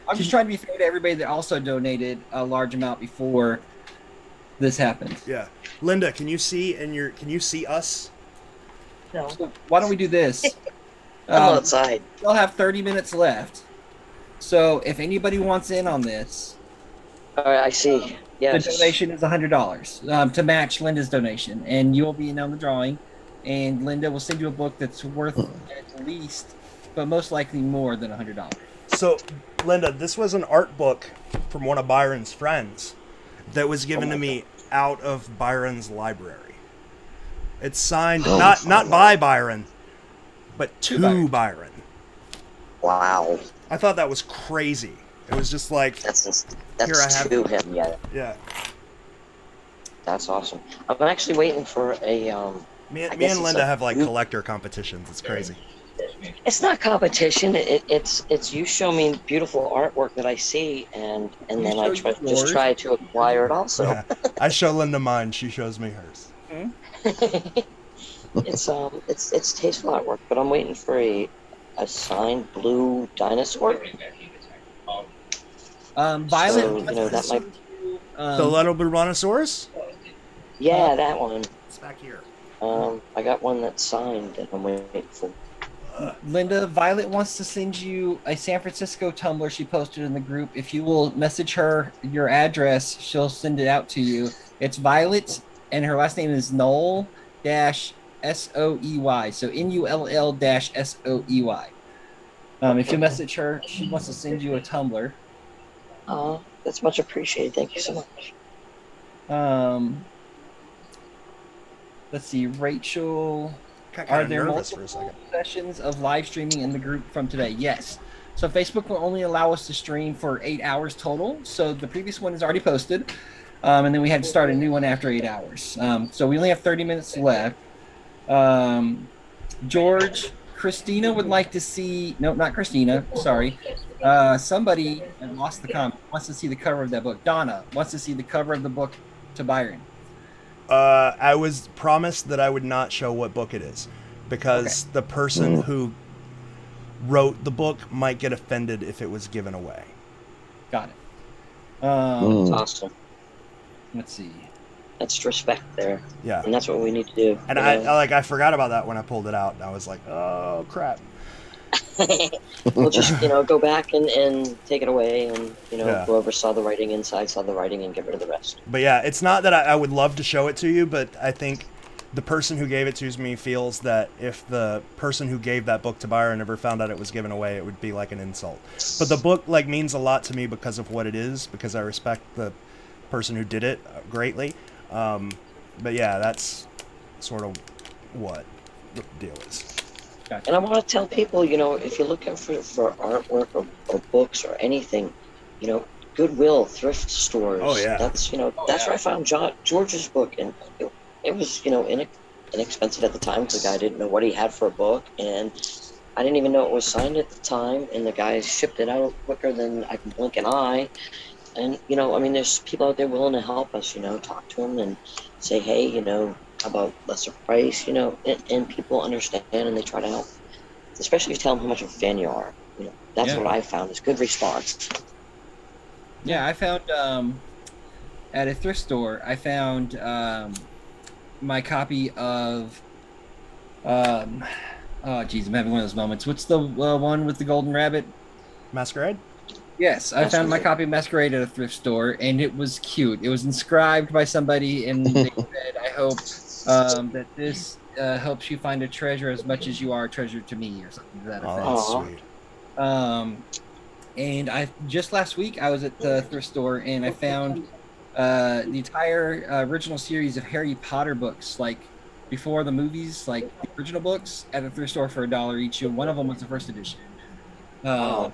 I'm just trying to be fair to everybody that also donated a large amount before this happened. Yeah, Linda, can you see us? No. So why don't we do this? I'm outside. We'll have 30 minutes left. So if anybody wants in on this, all right, I see. Yes. The donation is $100 to match Linda's donation, and you will be in on the drawing. And Linda will send you a book that's worth at least, but most likely more than $100. So, Linda, this was an art book from one of Byron's friends that was given to me out of Byron's library. It's signed not by Byron, but to Byron. Wow. I thought that was crazy. It was just like that's here I have to him. Yeah. That's awesome. I'm actually waiting for a Me and Linda have like collector competitions. It's crazy. It's not competition. It's you show me beautiful artwork that I see, and then I try to acquire it also. Yeah. I show Linda mine. She shows me hers. It's tasteful artwork, but I'm waiting for a signed blue dinosaur. Violet. So, that might. The little brontosaurus. Yeah, that one. It's back here. I got one that's signed that I'm waiting for. Linda, Violet wants to send you a San Francisco tumbler she posted in the group. If you will message her your address, she'll send it out to you. It's Violet, and her last name is Null-Soey. So Null-Soey. If you message her, she wants to send you a tumbler. Oh, that's much appreciated. Thank you so much. Let's see, Rachel. Are there multiple sessions of live streaming in the group from today? Yes. So Facebook will only allow us to stream for 8 hours total. So the previous one is already posted. And then we had to start a new one after 8 hours. So we only have 30 minutes left. George, Christina would like to see, no, not Christina, sorry. Somebody, I lost the comment, wants to see the cover of that book. Donna wants to see the cover of the book to Byron. I was promised that I would not show what book it is because the person who wrote the book might get offended if it was given away. Got it. That's awesome. Let's see. That's respect there. Yeah. And that's what we need to do. And I forgot about that when I pulled it out. And I was like, oh crap. We'll just go back and take it away, and whoever saw the writing inside saw the writing, and get rid of the rest. But yeah, it's not that I would love to show it to you, but I think the person who gave it to me feels that if the person who gave that book to Byron ever found out it was given away, it would be like an insult. But the book means a lot to me because of what it is, because I respect the person who did it greatly. But yeah, that's sort of what the deal is. And I want to tell people, if you're looking for artwork or books or anything, Goodwill, thrift stores. Oh yeah. That's that's where I found George's book, and it was inexpensive at the time because the guy didn't know what he had for a book, and I didn't even know it was signed at the time, and the guy shipped it out quicker than I can blink an eye. And there's people out there willing to help us. Talk to them and say, hey, about lesser price, you know, and people understand and they try to help. Especially if you tell them how much of a fan you are. You know, that's what I found is good response. Yeah, I found at a thrift store, I found my copy of oh geez, I'm having one of those moments. What's the one with the golden rabbit? Masquerade? Yes, I found my copy of Masquerade at a thrift store, and it was cute. It was inscribed by somebody, and they said, I hope that this helps you find a treasure as much as you are a treasure to me, or something to that effect. Oh, that's sweet. And I just last week I was at the thrift store and I found the entire original series of Harry Potter books, like before the movies, like the original books, at the thrift store for $1 each. And one of them was the first edition. So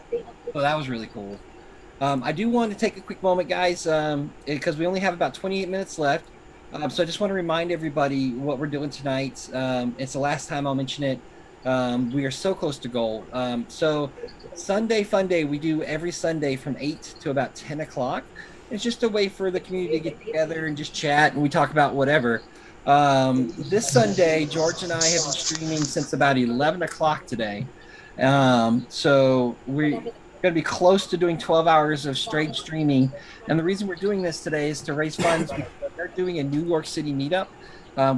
that was really cool. I do want to take a quick moment, guys, because we only have about 28 minutes left. So I just want to remind everybody what we're doing tonight. It's the last time I'll mention it. We are so close to goal. So Sunday Fun Day, we do every Sunday from 8 to about 10 o'clock. It's just a way for the community to get together and just chat, and we talk about whatever. This Sunday, George and I have been streaming since about 11 o'clock today. So we're going to be close to doing 12 hours of straight streaming. And the reason we're doing this today is to raise funds because they're doing a New York City meetup.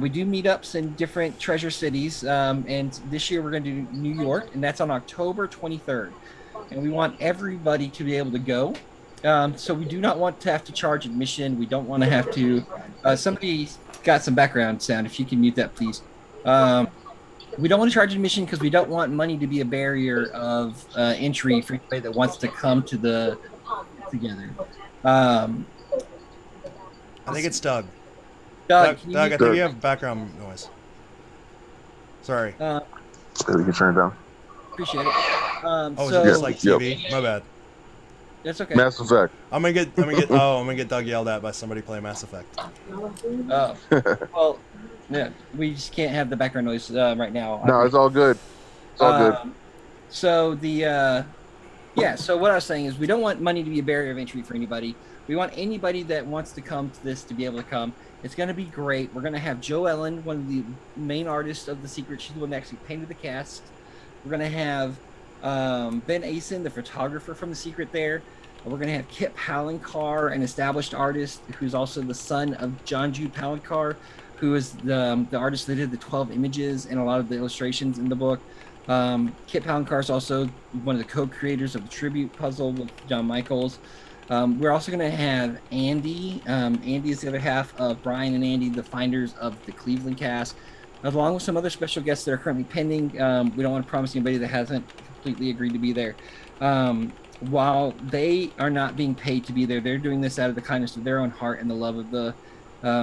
We do meetups in different treasure cities, and this year we're going to do New York, and that's on October 23rd. And we want everybody to be able to go. So we do not want to have to charge admission. We don't want to have to. Somebody got some background sound. If you can mute that, please. We don't want to charge admission because we don't want money to be a barrier of entry for anybody that wants to come to the together. I think it's Doug. Doug, I think you have background noise. Sorry. We can turn it down. Appreciate it. It's just like TV. My bad. That's okay. Mass Effect. I'm gonna get Doug yelled at by somebody playing Mass Effect. Oh, well, yeah, we just can't have the background noise right now. No, it's all good. It's all good. So so what I was saying is we don't want money to be a barrier of entry for anybody. We want anybody that wants to come to this to be able to come. It's going to be great. We're going to have Joe Ellen, one of the main artists of The Secret. She's the one that actually painted the cast. We're going to have Ben Asen, the photographer from The Secret there. We're going to have Kip Palancar, an established artist who's also the son of John Jude Palancar, who is the artist that did the 12 images and a lot of the illustrations in the book. Kip Palancar is also one of the co-creators of the tribute puzzle with John Michaels. We're also going to have Andy. Andy is the other half of Brian and Andy, the finders of the Cleveland cast, along with some other special guests that are currently pending. We don't want to promise anybody that hasn't completely agreed to be there. While they are not being paid to be there, they're doing this out of the kindness of their own heart and the love of the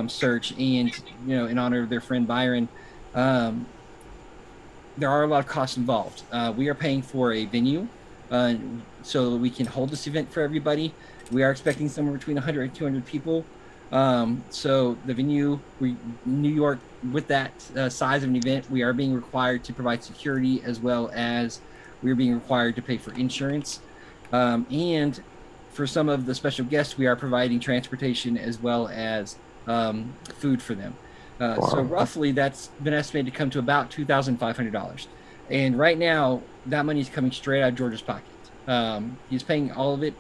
search, and in honor of their friend Byron. There are a lot of costs involved. We are paying for a venue so that we can hold this event for everybody. We are expecting somewhere between 100 and 200 people. So the venue, New York, with that size of an event, we are being required to provide security, as well as we are being required to pay for insurance. And for some of the special guests, we are providing transportation as well as food for them. So roughly that's been estimated to come to about $2,500. And right now that money is coming straight out of George's pocket. He's paying all of it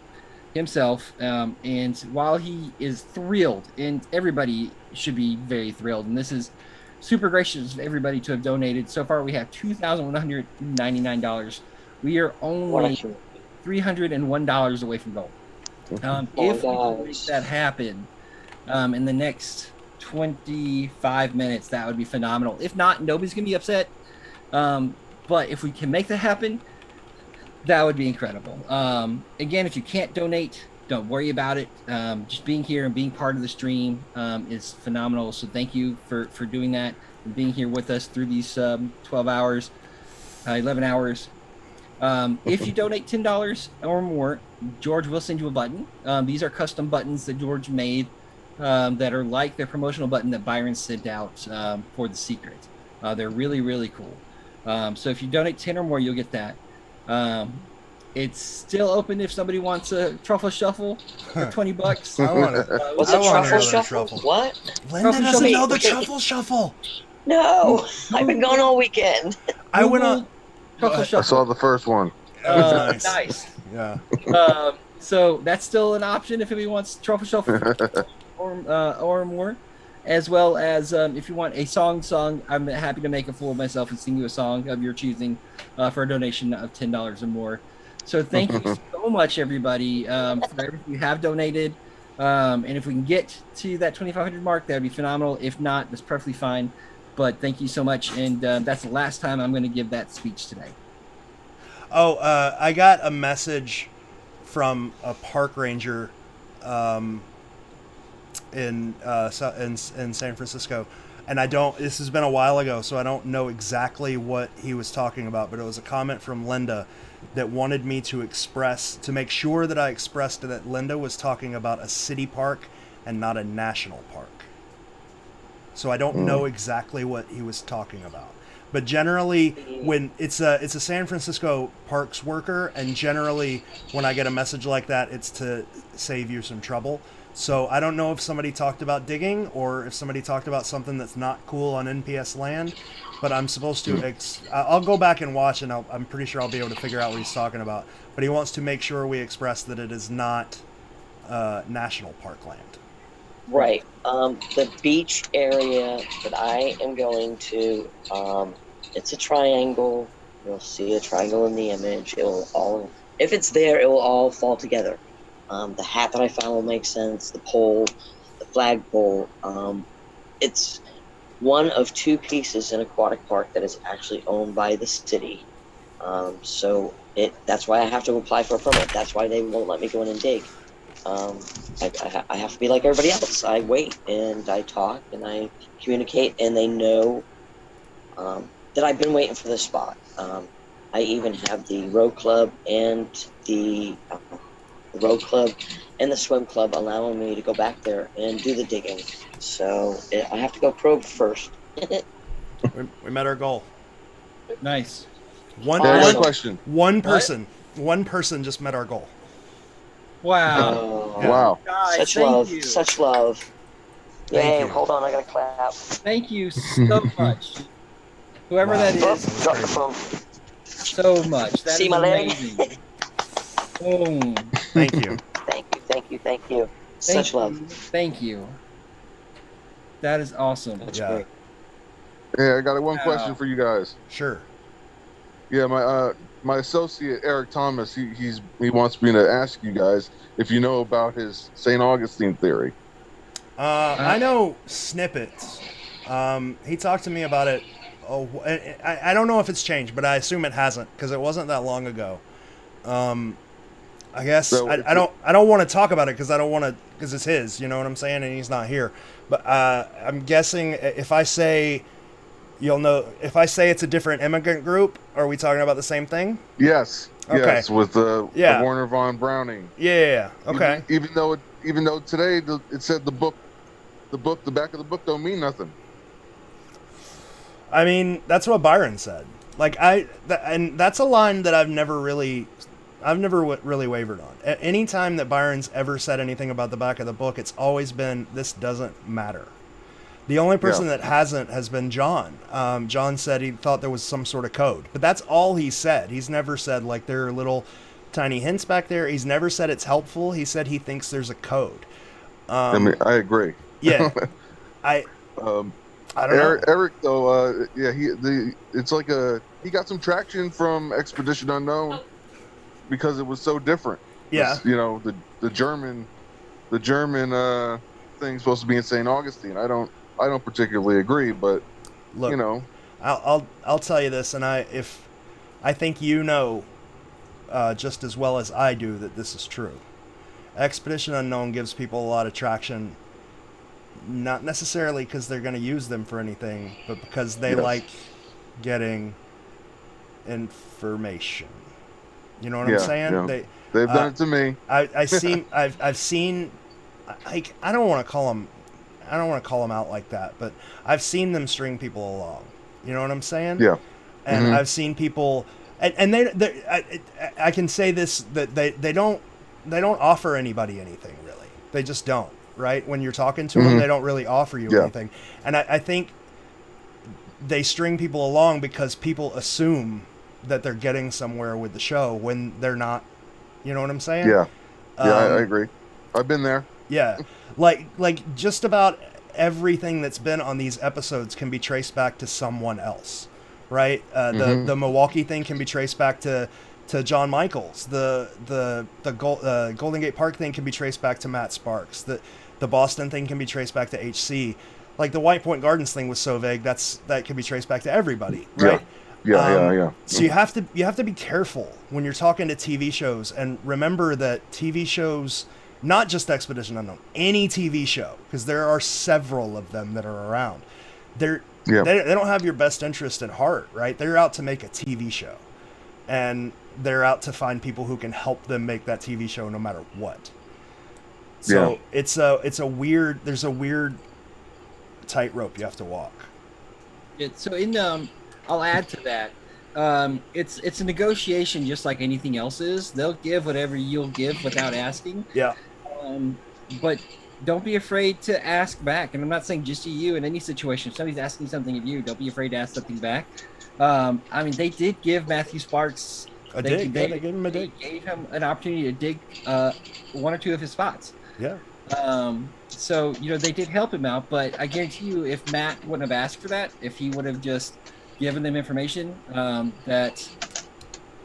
himself. And while he is thrilled, and everybody should be very thrilled, and this is super gracious of everybody to have donated. So far we have $2,199. We are only $301 away from goal. If we can make that happen in the next 25 minutes, that would be phenomenal. If not, nobody's gonna be upset. But if we can make that happen, that would be incredible. Again, if you can't donate, don't worry about it. Just being here and being part of the stream is phenomenal. So thank you for doing that and being here with us through these 12 hours, 11 hours. If you donate $10 or more, George will send you a button. These are custom buttons that George made that are like the promotional button that Byron sent out for The Secret. They're really, really cool. So if you donate 10 or more, you'll get that. It's still open if somebody wants a truffle shuffle for $20. I want it. What's I a want truffle another shuffle? truffle. What? Linda Truffle doesn't shuffle. know the Wait. truffle shuffle. No, I've been gone all weekend. I went on. Truffle I shuffle. saw the first one. That was nice. Nice. Yeah. So that's still an option if anybody wants truffle shuffle or more, as well as if you want a song, I'm happy to make a fool of myself and sing you a song of your choosing for a donation of $10 or more. So thank you so much, everybody, for everything you have donated. And if we can get to that 2,500 mark, that'd be phenomenal. If not, that's perfectly fine. But thank you so much, and that's the last time I'm going to give that speech today. Oh, I got a message from a park ranger in San Francisco, and this has been a while ago, so I don't know exactly what he was talking about, but it was a comment from Linda that wanted me to make sure that I expressed that Linda was talking about a city park and not a national park. So I don't know exactly what he was talking about. But generally, when it's a San Francisco parks worker, and generally when I get a message like that, it's to save you some trouble. So I don't know if somebody talked about digging or if somebody talked about something that's not cool on NPS land, but I'm supposed to. I'll go back and watch, and I'm pretty sure I'll be able to figure out what he's talking about. But he wants to make sure we express that it is not national park land. Right. The beach area that I am going to, it's a triangle. You'll see a triangle in the image. If it's there, it will all fall together. The hat that I found will make sense. The pole, the flagpole. It's one of two pieces in Aquatic Park that is actually owned by the city. So that's why I have to apply for a permit. That's why they won't let me go in and dig. I have to be like everybody else. I wait and I talk and I communicate, and they know that I've been waiting for this spot. I even have the row club and the row club and the swim club allowing me to go back there and do the digging. So I have to go probe first. We met our goal. Nice. One question. One person just met our goal. Wow. Wow. Guys, Such thank love. you. Such love. Thank Yay, you. hold on, I gotta clap. Thank you so much. Whoever that is, Drop the phone. so much. That See is my leg? amazing. Boom. Thank you. Thank you. Such love. Thank you. That is awesome. That's Yeah. great. Yeah, I got one question for you guys. Sure. Yeah, my associate Eric Thomas, he wants me to ask you guys if you know about his St. Augustine theory. I know snippets. He talked to me about it. Oh, I don't know if it's changed, but I assume it hasn't because it wasn't that long ago. I guess So I don't want to talk about it because it's his. You know what I'm saying? And he's not here. But I'm guessing if I say you'll know if I say it's a different immigrant group. Are we talking about the same thing? Yes. Okay. Yes, with Warner von Browning. Yeah. Okay. Even though today it said the back of the book don't mean nothing. I mean, that's what Byron said. Like and that's a line that I've never really wavered on. Any time that Byron's ever said anything about the back of the book, it's always been this doesn't matter. The only person that hasn't has been John. John said he thought there was some sort of code, but that's all he said. He's never said like there are little tiny hints back there. He's never said it's helpful. He said he thinks there's a code. I mean, I agree. Yeah. I don't know. Eric though, it's like he got some traction from Expedition Unknown because it was so different. Yeah. You know, the German thing's supposed to be in St. Augustine. I don't particularly agree, but look, you know, I'll tell you this, and I think you know just as well as I do that this is true. Expedition Unknown gives people a lot of traction, not necessarily because they're going to use them for anything, but because they like getting information. You know what I'm saying? Yeah. They've done it to me. I've seen like I don't want to call them out like that, but I've seen them string people along. You know what I'm saying? Yeah. And I've seen people and I can say this, that they don't offer anybody anything really. They just don't, right? When you're talking to them, they don't really offer you anything. And I think they string people along because people assume that they're getting somewhere with the show when they're not. You know what I'm saying? Yeah. Yeah, I agree. I've been there. Yeah. Like just about everything that's been on these episodes can be traced back to someone else, right? The Milwaukee thing can be traced back to John Michaels. The Golden Gate Park thing can be traced back to Matt Sparks. The Boston thing can be traced back to HC. Like the White Point Gardens thing was so vague that can be traced back to everybody, right? Yeah. So you have to be careful when you're talking to TV shows, and remember that TV shows, not just Expedition Unknown, any TV show, because there are several of them that are around. They don't have your best interest at heart, right? They're out to make a TV show, and they're out to find people who can help them make that TV show no matter what. So there's a weird tightrope you have to walk. I'll add to that. It's a negotiation just like anything else is. They'll give whatever you'll give without asking. Yeah. But don't be afraid to ask back. And I'm not saying just to you in any situation. If somebody's asking something of you, don't be afraid to ask something back. I mean, they did give Matthew Sparks they gave him a dig. They gave him an opportunity to dig one or two of his spots. Yeah. So, they did help him out, but I guarantee you if Matt wouldn't have asked for that, if he would have just given them information, that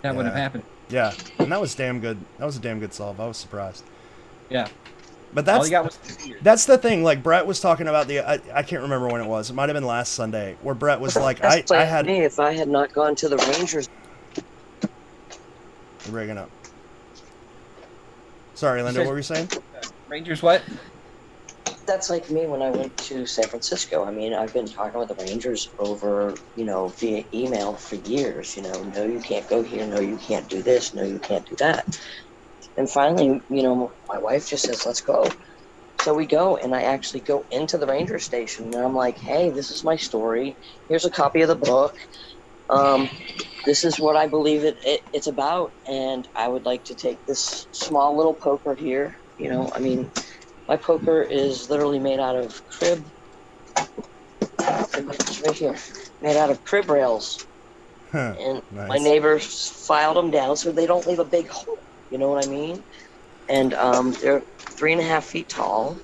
wouldn't have happened. Yeah, and that was damn good. That was a damn good solve. I was surprised. Yeah. But that's the thing. Like Brett was talking about I can't remember when it was. It might have been last Sunday where Brett was like, I had me if I had not gone to the Rangers. You're breaking up. Sorry, Linda, what were you saying? Rangers what? That's like me when I went to San Francisco. I mean, I've been talking with the Rangers over, via email for years. No, you can't go here. No, you can't do this. No, you can't do that. And finally, my wife just says, let's go. So we go, and I actually go into the Ranger station, and I'm like, hey, this is my story. Here's a copy of the book. This is what I believe it's about, and I would like to take this small little poker here. My poker is literally made out of crib. It's right here, made out of crib rails. And nice. My neighbors filed them down so they don't leave a big hole. You know what I mean? And they're 3.5 feet tall.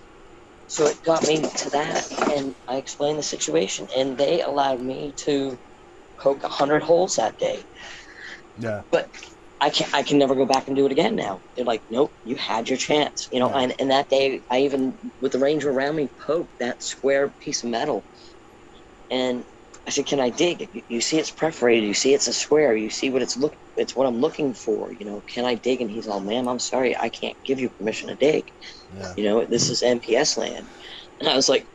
So it got me to that, and I explained the situation, and they allowed me to poke 100 holes that day. Yeah. But I can never go back and do it again now. They're like, nope, you had your chance. And that day, I even, with the Ranger around me, poked that square piece of metal. And I said, can I dig? You see it's perforated. You see it's a square. You see what it's what I'm looking for. Can I dig? And he's all, ma'am, I'm sorry. I can't give you permission to dig. Yeah. This is NPS land. And I was like,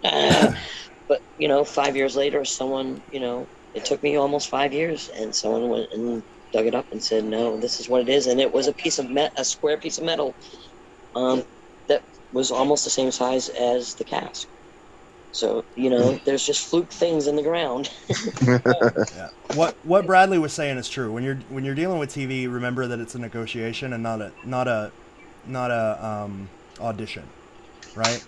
But, 5 years later, someone, it took me almost 5 years, and someone went and dug it up and said, no, this is what it is. And it was a square piece of metal that was almost the same size as the cask. So, there's just fluke things in the ground. Yeah. What Bradley was saying is true. When you're dealing with TV, remember that it's a negotiation and not a audition, right?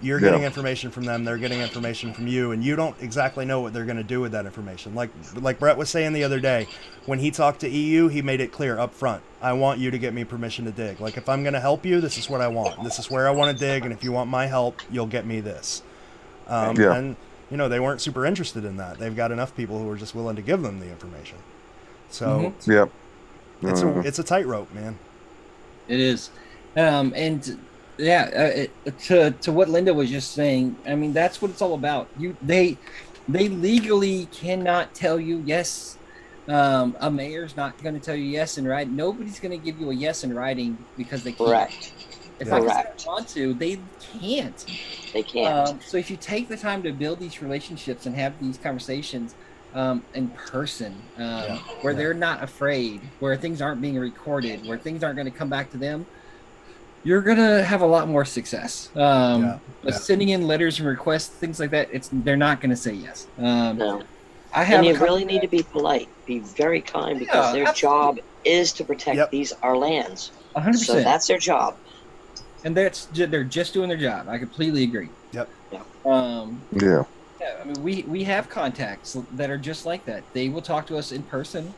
You're getting information from them, they're getting information from you, and you don't exactly know what they're going to do with that information. Like Brett was saying the other day, when he talked to EU, he made it clear up front, I want you to get me permission to dig. Like, if I'm going to help you, this is what I want. This is where I want to dig, and if you want my help, you'll get me this. And, they weren't super interested in that. They've got enough people who are just willing to give them the information. So, it's a tightrope, man. It is. To what Linda was just saying, I mean, that's what it's all about. They legally cannot tell you yes. A mayor's not going to tell you yes in writing. Nobody's going to give you a yes in writing because they can't. Correct. If they want to, they can't. They can't. So if you take the time to build these relationships and have these conversations in person, where they're not afraid, where things aren't being recorded, where things aren't going to come back to them, you're going to have a lot more success. But sending in letters and requests, things like that, they're not going to say yes. No. I have. And you really need to be polite, be very kind, because their job is to protect our lands. 100%. So that's their job. And they're just doing their job. I completely agree. Yep. Yeah. Yeah. Yeah, I mean, we have contacts that are just like that. They will talk to us in person,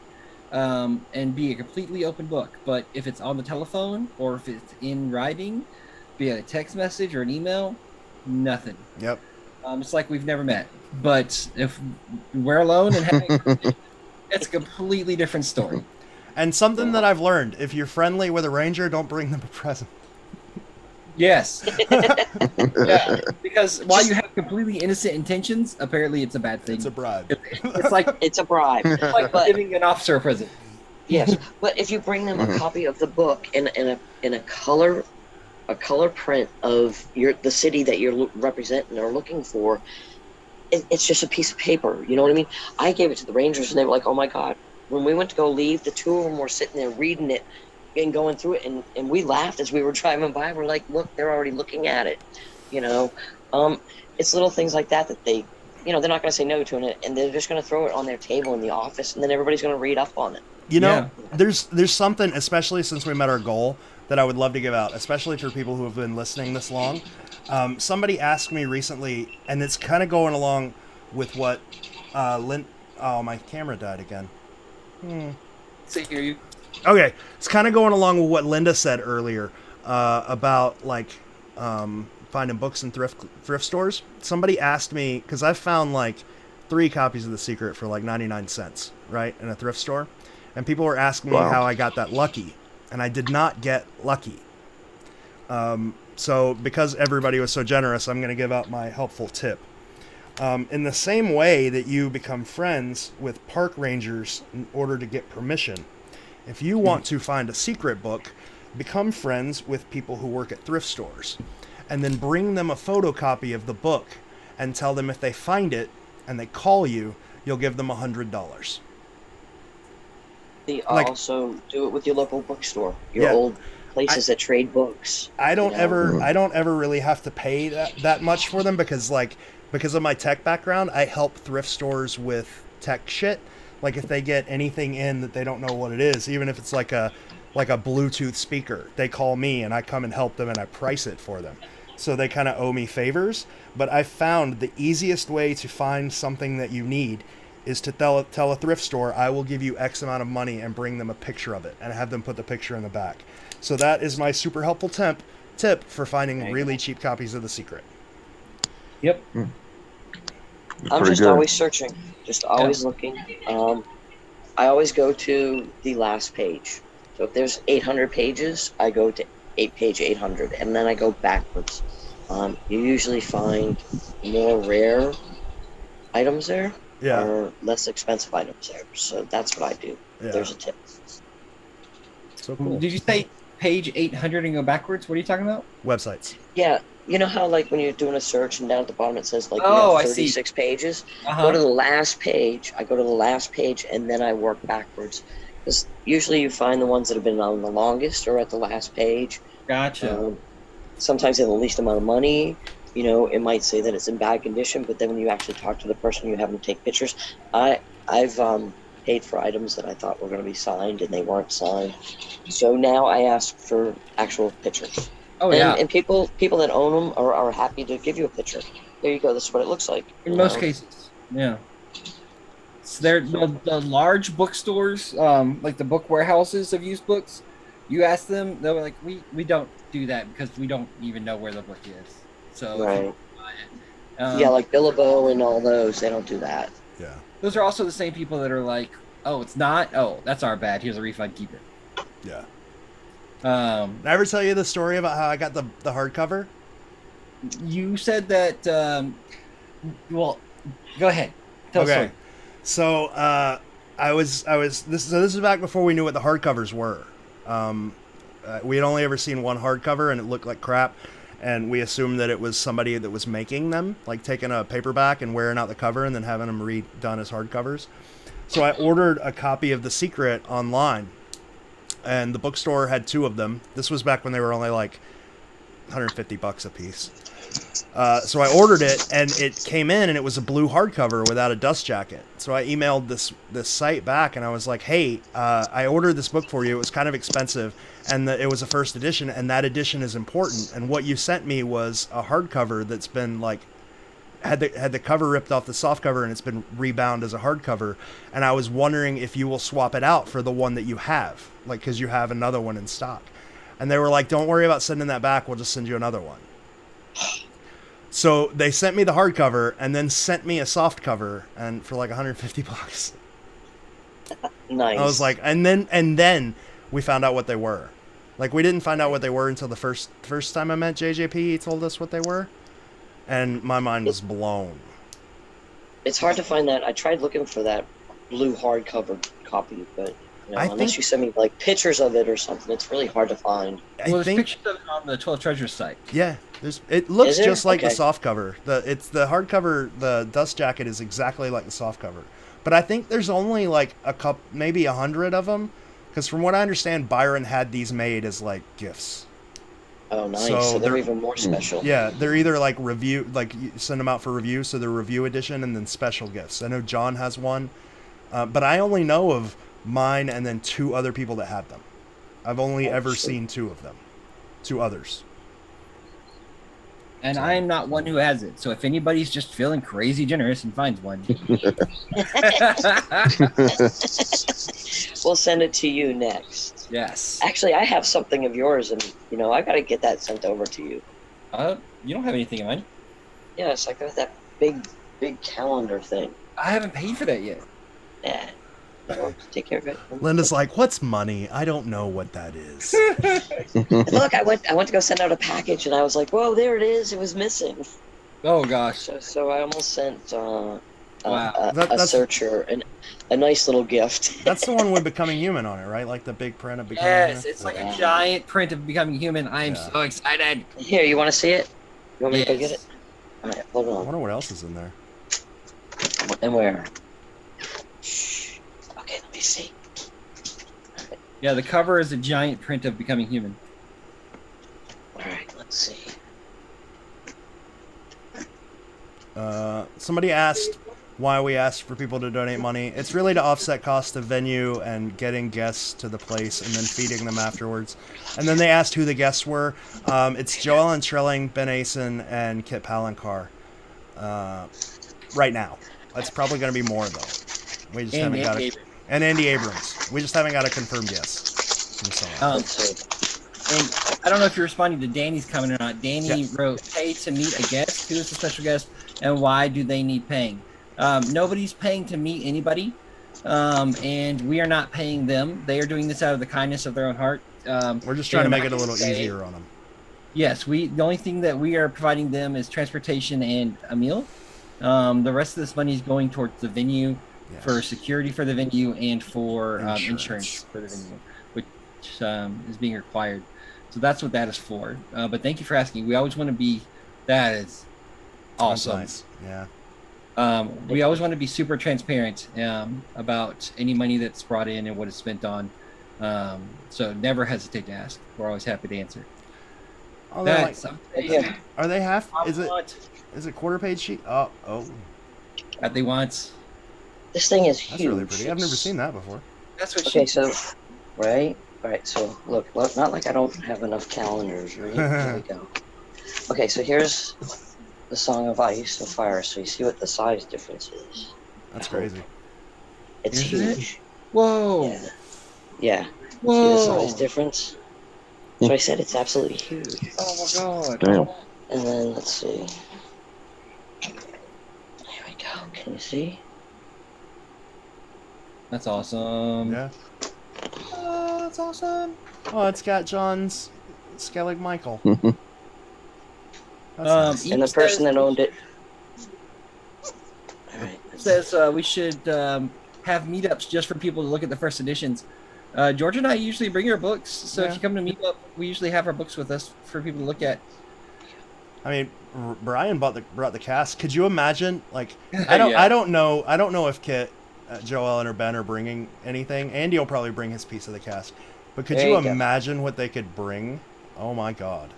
and be a completely open book. But if it's on the telephone or if it's in writing, via a text message or an email, nothing. Yep. It's like we've never met. But if we're alone and having a conversation, it's a completely different story. And something that I've learned: if you're friendly with a ranger, don't bring them a present. Yes. Yeah, because while you have completely innocent intentions, apparently it's a bad thing. It's a bribe. It's like it's a bribe. It's like giving an officer a present. Yes, but if you bring them a copy of the book in a color print of the city that you're representing or looking for, it's just a piece of paper. You know what I mean? I gave it to the Rangers, and they were like, "Oh my God!" When we went to go leave, the two of them were sitting there reading it and going through it, and we laughed as we were driving by. We're like, "Look, they're already looking at it." You know, it's little things like that they, they're not going to say no to it, and they're just going to throw it on their table in the office, and then everybody's going to read up on it. You know, there's something, especially since we met our goal, that I would love to give out, especially for people who have been listening this long. Somebody asked me recently, and it's kind of going along with what oh, my camera died again. So hear you. Okay, it's kind of going along with what Linda said earlier about like finding books in thrift stores. Somebody asked me, because I found like 3 copies of The Secret for like 99 cents, right, in a thrift store, and people were asking me how I got that lucky, and I did not get lucky. So because everybody was so generous, I'm going to give out my helpful tip. In the same way that you become friends with park rangers in order to get permission, if you want to find a secret book, become friends with people who work at thrift stores, and then bring them a photocopy of the book and tell them if they find it and they call you, you'll give them $100. They also do it with your local bookstore, your old places that trade books. I don't ever really have to pay that much for them because of my tech background, I help thrift stores with tech shit. Like if they get anything in that they don't know what it is, even if it's like a Bluetooth speaker, they call me and I come and help them and I price it for them. So they kind of owe me favors. But I found the easiest way to find something that you need is to tell a thrift store, I will give you X amount of money and bring them a picture of it and have them put the picture in the back. So that is my super helpful tip for finding really cheap copies of The Secret. Yep. I'm just always searching, just always looking. I always go to the last page. So if there's 800 pages, I go to page 800, and then I go backwards. You usually find more rare items there, or less expensive items there. So that's what I do. Yeah. There's a tip. So cool. Did you say page 800 and go backwards? What are you talking about? Websites. Yeah. You know how, like, when you're doing a search and down at the bottom it says, like, 36 pages? Go to the last page. I go to the last page, and then I work backwards. Because usually you find the ones that have been on the longest or at the last page. Gotcha. Sometimes they have the least amount of money. You know, it might say that it's in bad condition, but then when you actually talk to the person, you have them take pictures. I've paid for items that I thought were going to be signed, and they weren't signed. So now I ask for actual pictures. Oh, yeah. And people that own them are happy to give you a picture. There you go. This is what it looks like. In most cases, yeah. So they're the large bookstores, like the book warehouses of used books. You ask them, they're like, we don't do that because we don't even know where the book is. So right. Yeah, like Billabo and all those, they don't do that. Yeah. Those are also the same people that are like, oh, it's not. Oh, that's our bad. Here's a refund. Keep it. Yeah. Did I ever tell you the story about how I got the hardcover? You said that. Well, go ahead. Tell the story. So this is back before we knew what the hardcovers were. We had only ever seen one hardcover, and it looked like crap. And we assumed that it was somebody that was making them, like taking a paperback and wearing out the cover and then having them redone as hardcovers. So I ordered a copy of The Secret online. And the bookstore had 2 of them. This was back when they were only like $150 a piece. So I ordered it, and it came in, and it was a blue hardcover without a dust jacket. So I emailed this site back, and I was like, "Hey, I ordered this book for you. It was kind of expensive, and it was a first edition, and that edition is important. And what you sent me was a hardcover that's been like had the cover ripped off the soft cover, and it's been rebound as a hardcover. And I was wondering if you will swap it out for the one that you have, like because you have another one in stock." And they were like, "Don't worry about sending that back. We'll just send you another one." So they sent me the hardcover and then sent me a soft cover, and for like $150. Nice. I was like, and then we found out what they were. Like, we didn't find out what they were until the first time I met JJP. He told us what they were, and my mind was blown. It's hard to find that. I tried looking for that blue hardcover copy, but unless you send me like pictures of it or something, it's really hard to find. Well, there's pictures of it on the 12 Treasures site. Yeah, it looks just like Okay. the soft cover. It's the hardcover. The dust jacket is exactly like the soft cover, but I think there's only like maybe 100 of them, because from what I understand, Byron had these made as like gifts. Oh, nice. So they're even more special. Yeah, they're either like review, like you send them out for review, so they're review edition, and then special gifts. I know John has one, but I only know of mine and then 2 other people that had them. I've only ever seen 2 of them, 2 others. And I am not one who has it. So if anybody's just feeling crazy generous and finds one, we'll send it to you next. Yes. Actually, I have something of yours, and I got to get that sent over to you. You don't have anything in mind? Yeah, it's like that big calendar thing. I haven't paid for that yet. Yeah. Take care of it. Linda's like, "What's money? I don't know what that is." Look, I went to go send out a package, and I was like, "Whoa, there it is! It was missing." Oh gosh. So I almost sent wow. a searcher and a nice little gift. That's the one with Becoming Human on it, right? Like the big print of Becoming Yes, Human. it's like a giant print of Becoming Human. I am so excited. Here, you want to see it? You want me to go get it? All right, hold I on. wonder what else is in there. And where? Okay, let me see. Yeah, the cover is a giant print of Becoming Human. All right, let's see. Somebody asked why we asked for people to donate money. It's really to offset cost of venue and getting guests to the place and then feeding them afterwards. And then they asked who the guests were. It's Joellen Trilling, Ben Asen, and Kit Palancar. Right now. It's probably going to be more, though. We just haven't got it. And Andy Abrams. We just haven't got a confirmed yes. And I don't know if you're responding to Danny's comment or not. Danny wrote, "Pay to meet a guest. Who is the special guest, and why do they need paying?" Nobody's paying to meet anybody, and we are not paying them. They are doing this out of the kindness of their own heart. We're just trying to make it a little easier on them. Yes, the only thing that we are providing them is transportation and a meal. The rest of this money is going towards the venue, for security for the venue, and for insurance for the venue, which is being required. So that's what that is for. But thank you for asking. We always want to be. That is awesome. That's nice. Yeah. We always want to be super transparent about any money that's brought in and what it's spent on. So never hesitate to ask. We're always happy to answer. Oh, are they half? Is it quarter page sheet? Oh. That they want. This thing is huge. That's really pretty. I've never seen that before. That's what Okay, so right. So look, not like I don't have enough calendars, right? Here we go. Okay, so here's the Song of Ice and Fire. So you see what the size difference is. That's crazy. It's huge. Whoa. Yeah. Whoa. See the size difference? So I said it's absolutely huge. Oh my god. Damn. And then let's see. Here we go. Can you see? That's awesome. Yeah. Oh, that's awesome. Oh, it's got John's Skellig Michael. That's nice. And the person that owned it. Says we should have meetups just for people to look at the first editions. George and I usually bring our books, so if you come to Meetup, we usually have our books with us for people to look at. I mean, Brian brought the cast. Could you imagine? Like, I don't know if Kit, Joellen, or Ben are bringing anything. Andy will probably bring his piece of the cast. But could you imagine what they could bring? Oh my god.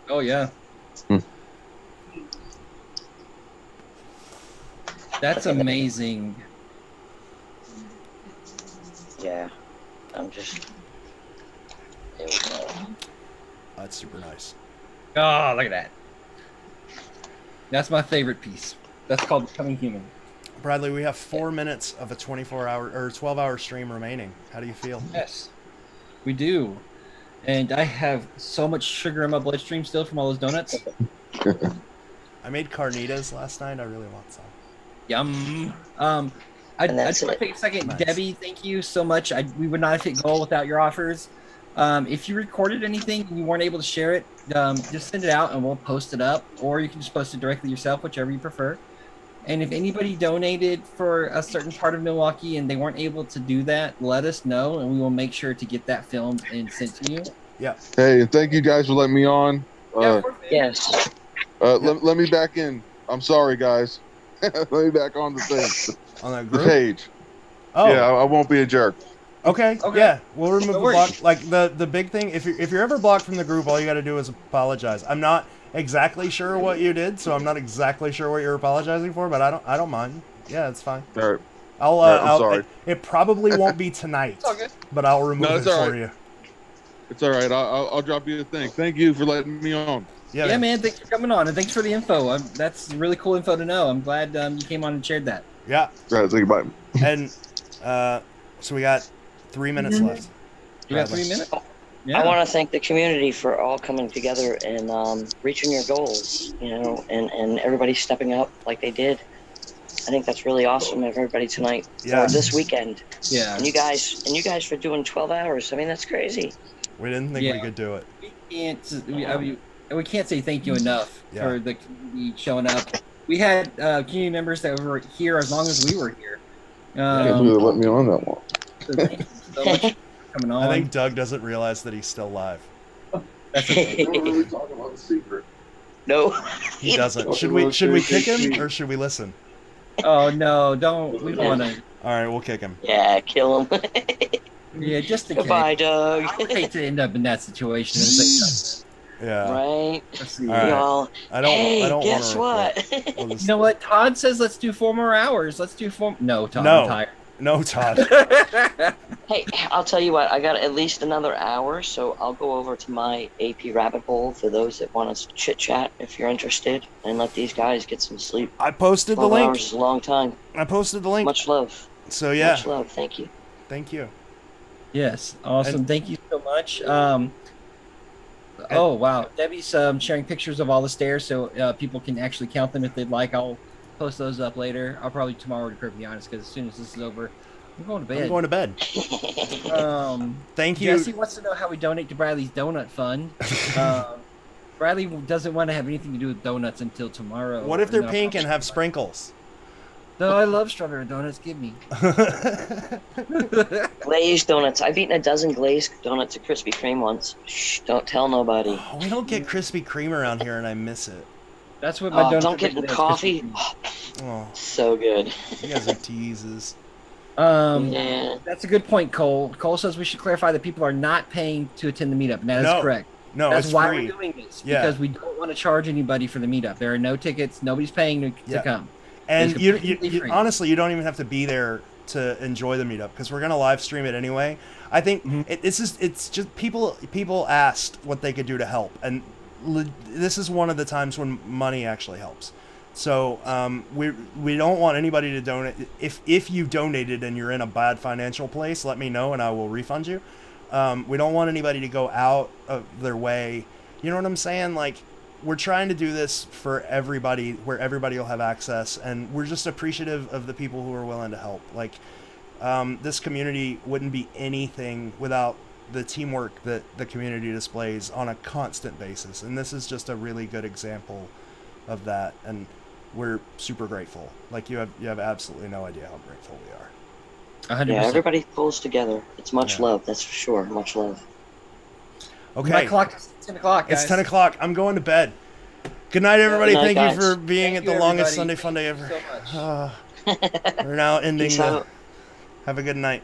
Oh yeah. That's amazing. Yeah, I'm just. There we go. That's super nice. Oh, look at that. That's my favorite piece. That's called Becoming Human. Bradley, we have 4 minutes of a 24-hour or 12-hour stream remaining. How do you feel? Yes, we do. And I have so much sugar in my bloodstream still from all those donuts. I made carnitas last night. I really want some. Yum. I just want to take a second. Nice. Debbie, thank you so much. We would not have hit goal without your offers. If you recorded anything and you weren't able to share it, just send it out and we'll post it up. Or you can just post it directly yourself, whichever you prefer. And if anybody donated for a certain part of Milwaukee and they weren't able to do that, let us know and we will make sure to get that filmed and sent to you. Yeah. Hey, and thank you guys for letting me on. Yes. Let me back in. I'm sorry, guys. Let me back on the thing. On that The group? page. Oh. Yeah, I won't be a jerk. Okay. Yeah, we'll remove the block. Like the big thing, if you're ever blocked from the group, all you got to do is apologize. I'm not exactly sure what you did, so I'm not exactly sure what you're apologizing for, but I don't mind. Yeah, it's fine. All right. I'm sorry. It probably won't be tonight, but I'll remove it for you. It's all right. I'll drop you a thing. Thank you for letting me on. Yeah, man. Thanks for coming on and thanks for the info. That's really cool info to know. I'm glad you came on and shared that. Yeah. All right, thank you. Bye. And so we got 3 minutes left. You got 3 minutes? I want to thank the community for all coming together and reaching your goals, and everybody stepping up like they did. I think that's really awesome of everybody tonight Yeah. or this weekend. Yeah. And you guys for doing 12 hours. I mean, that's crazy. We didn't think we could do it. We can't say thank you enough for the community showing up. We had community members that were here as long as we were here. I can't believe they let me on that long. So thank you so much for coming on. I think Doug doesn't realize that he's still live. That's okay. We're really talking about the secret. No, he doesn't. Should we kick him or should we listen? Oh no, don't. We don't want to. All right, we'll kick him. Yeah, kill him. Yeah, just in Goodbye, case. Doug. I would hate to end up in that situation. Yeah. Right. All right. Y'all. I don't guess wanna what? We'll You just- know what? Todd says let's do 4 more hours. Let's do 4. No, Todd. No. I'm tired. No, Todd. Hey, I'll tell you what. I got at least another hour, so I'll go over to my AP rabbit hole for those that want to chit chat if you're interested, and let these guys get some sleep. I posted the 12 link. hours is a long time. I posted the link. Much love. So yeah. Much love. Thank you. Thank you. Yes, awesome. And- Thank you so much. Oh wow, Debbie's sharing pictures of all the stairs so people can actually count them if they'd like. I'll post those up later. I'll probably tomorrow, to be perfectly honest, because as soon as this is over, I'm going to bed. I'm going to bed. Thank you. Jesse wants to know how we donate to Bradley's Donut Fund. Bradley doesn't want to have anything to do with donuts until tomorrow. What if they're No. pink and have sprinkles? No, I love strawberry donuts. Give me. Glazed donuts. I've eaten a dozen glazed donuts at Krispy Kreme once. Shh, don't tell nobody. Oh, we don't get Krispy Kreme around here, and I miss it. That's what my donuts don't are get made the of, coffee. Oh, So good. you guys are teases. Yeah. That's a good point, Cole. Cole says we should clarify that people are not paying to attend the meetup, and that is No. correct. No, That's it's why free. we're doing this, Yeah. because we don't want to charge anybody for the meetup. There are no tickets. Nobody's paying to Yeah. come. And It's you completely free. honestly, you don't even have to be there to enjoy the meetup because we're gonna live stream it anyway. I think it's just people asked what they could do to help, and this is one of the times when money actually helps. So we don't want anybody to donate. If you donated and you're in a bad financial place, let me know and I will refund you. We don't want anybody to go out of their way. You know what I'm saying? Like, we're trying to do this for everybody, where everybody will have access, and we're just appreciative of the people who are willing to help. Like, this community wouldn't be anything without the teamwork that the community displays on a constant basis, and this is just a really good example of that, and we're super grateful. Like, you have absolutely no idea how grateful we are. 100%. Yeah, everybody pulls together. It's much love, that's for sure. Much love. Okay. My clock is 10 o'clock, guys. It's 10 o'clock. I'm going to bed. Good night, everybody. Good night, Thank you guys. for being Thank at the you, longest everybody. Sunday Fun Day Thank ever. you so much. We're now ending. Peace out. Have a good night.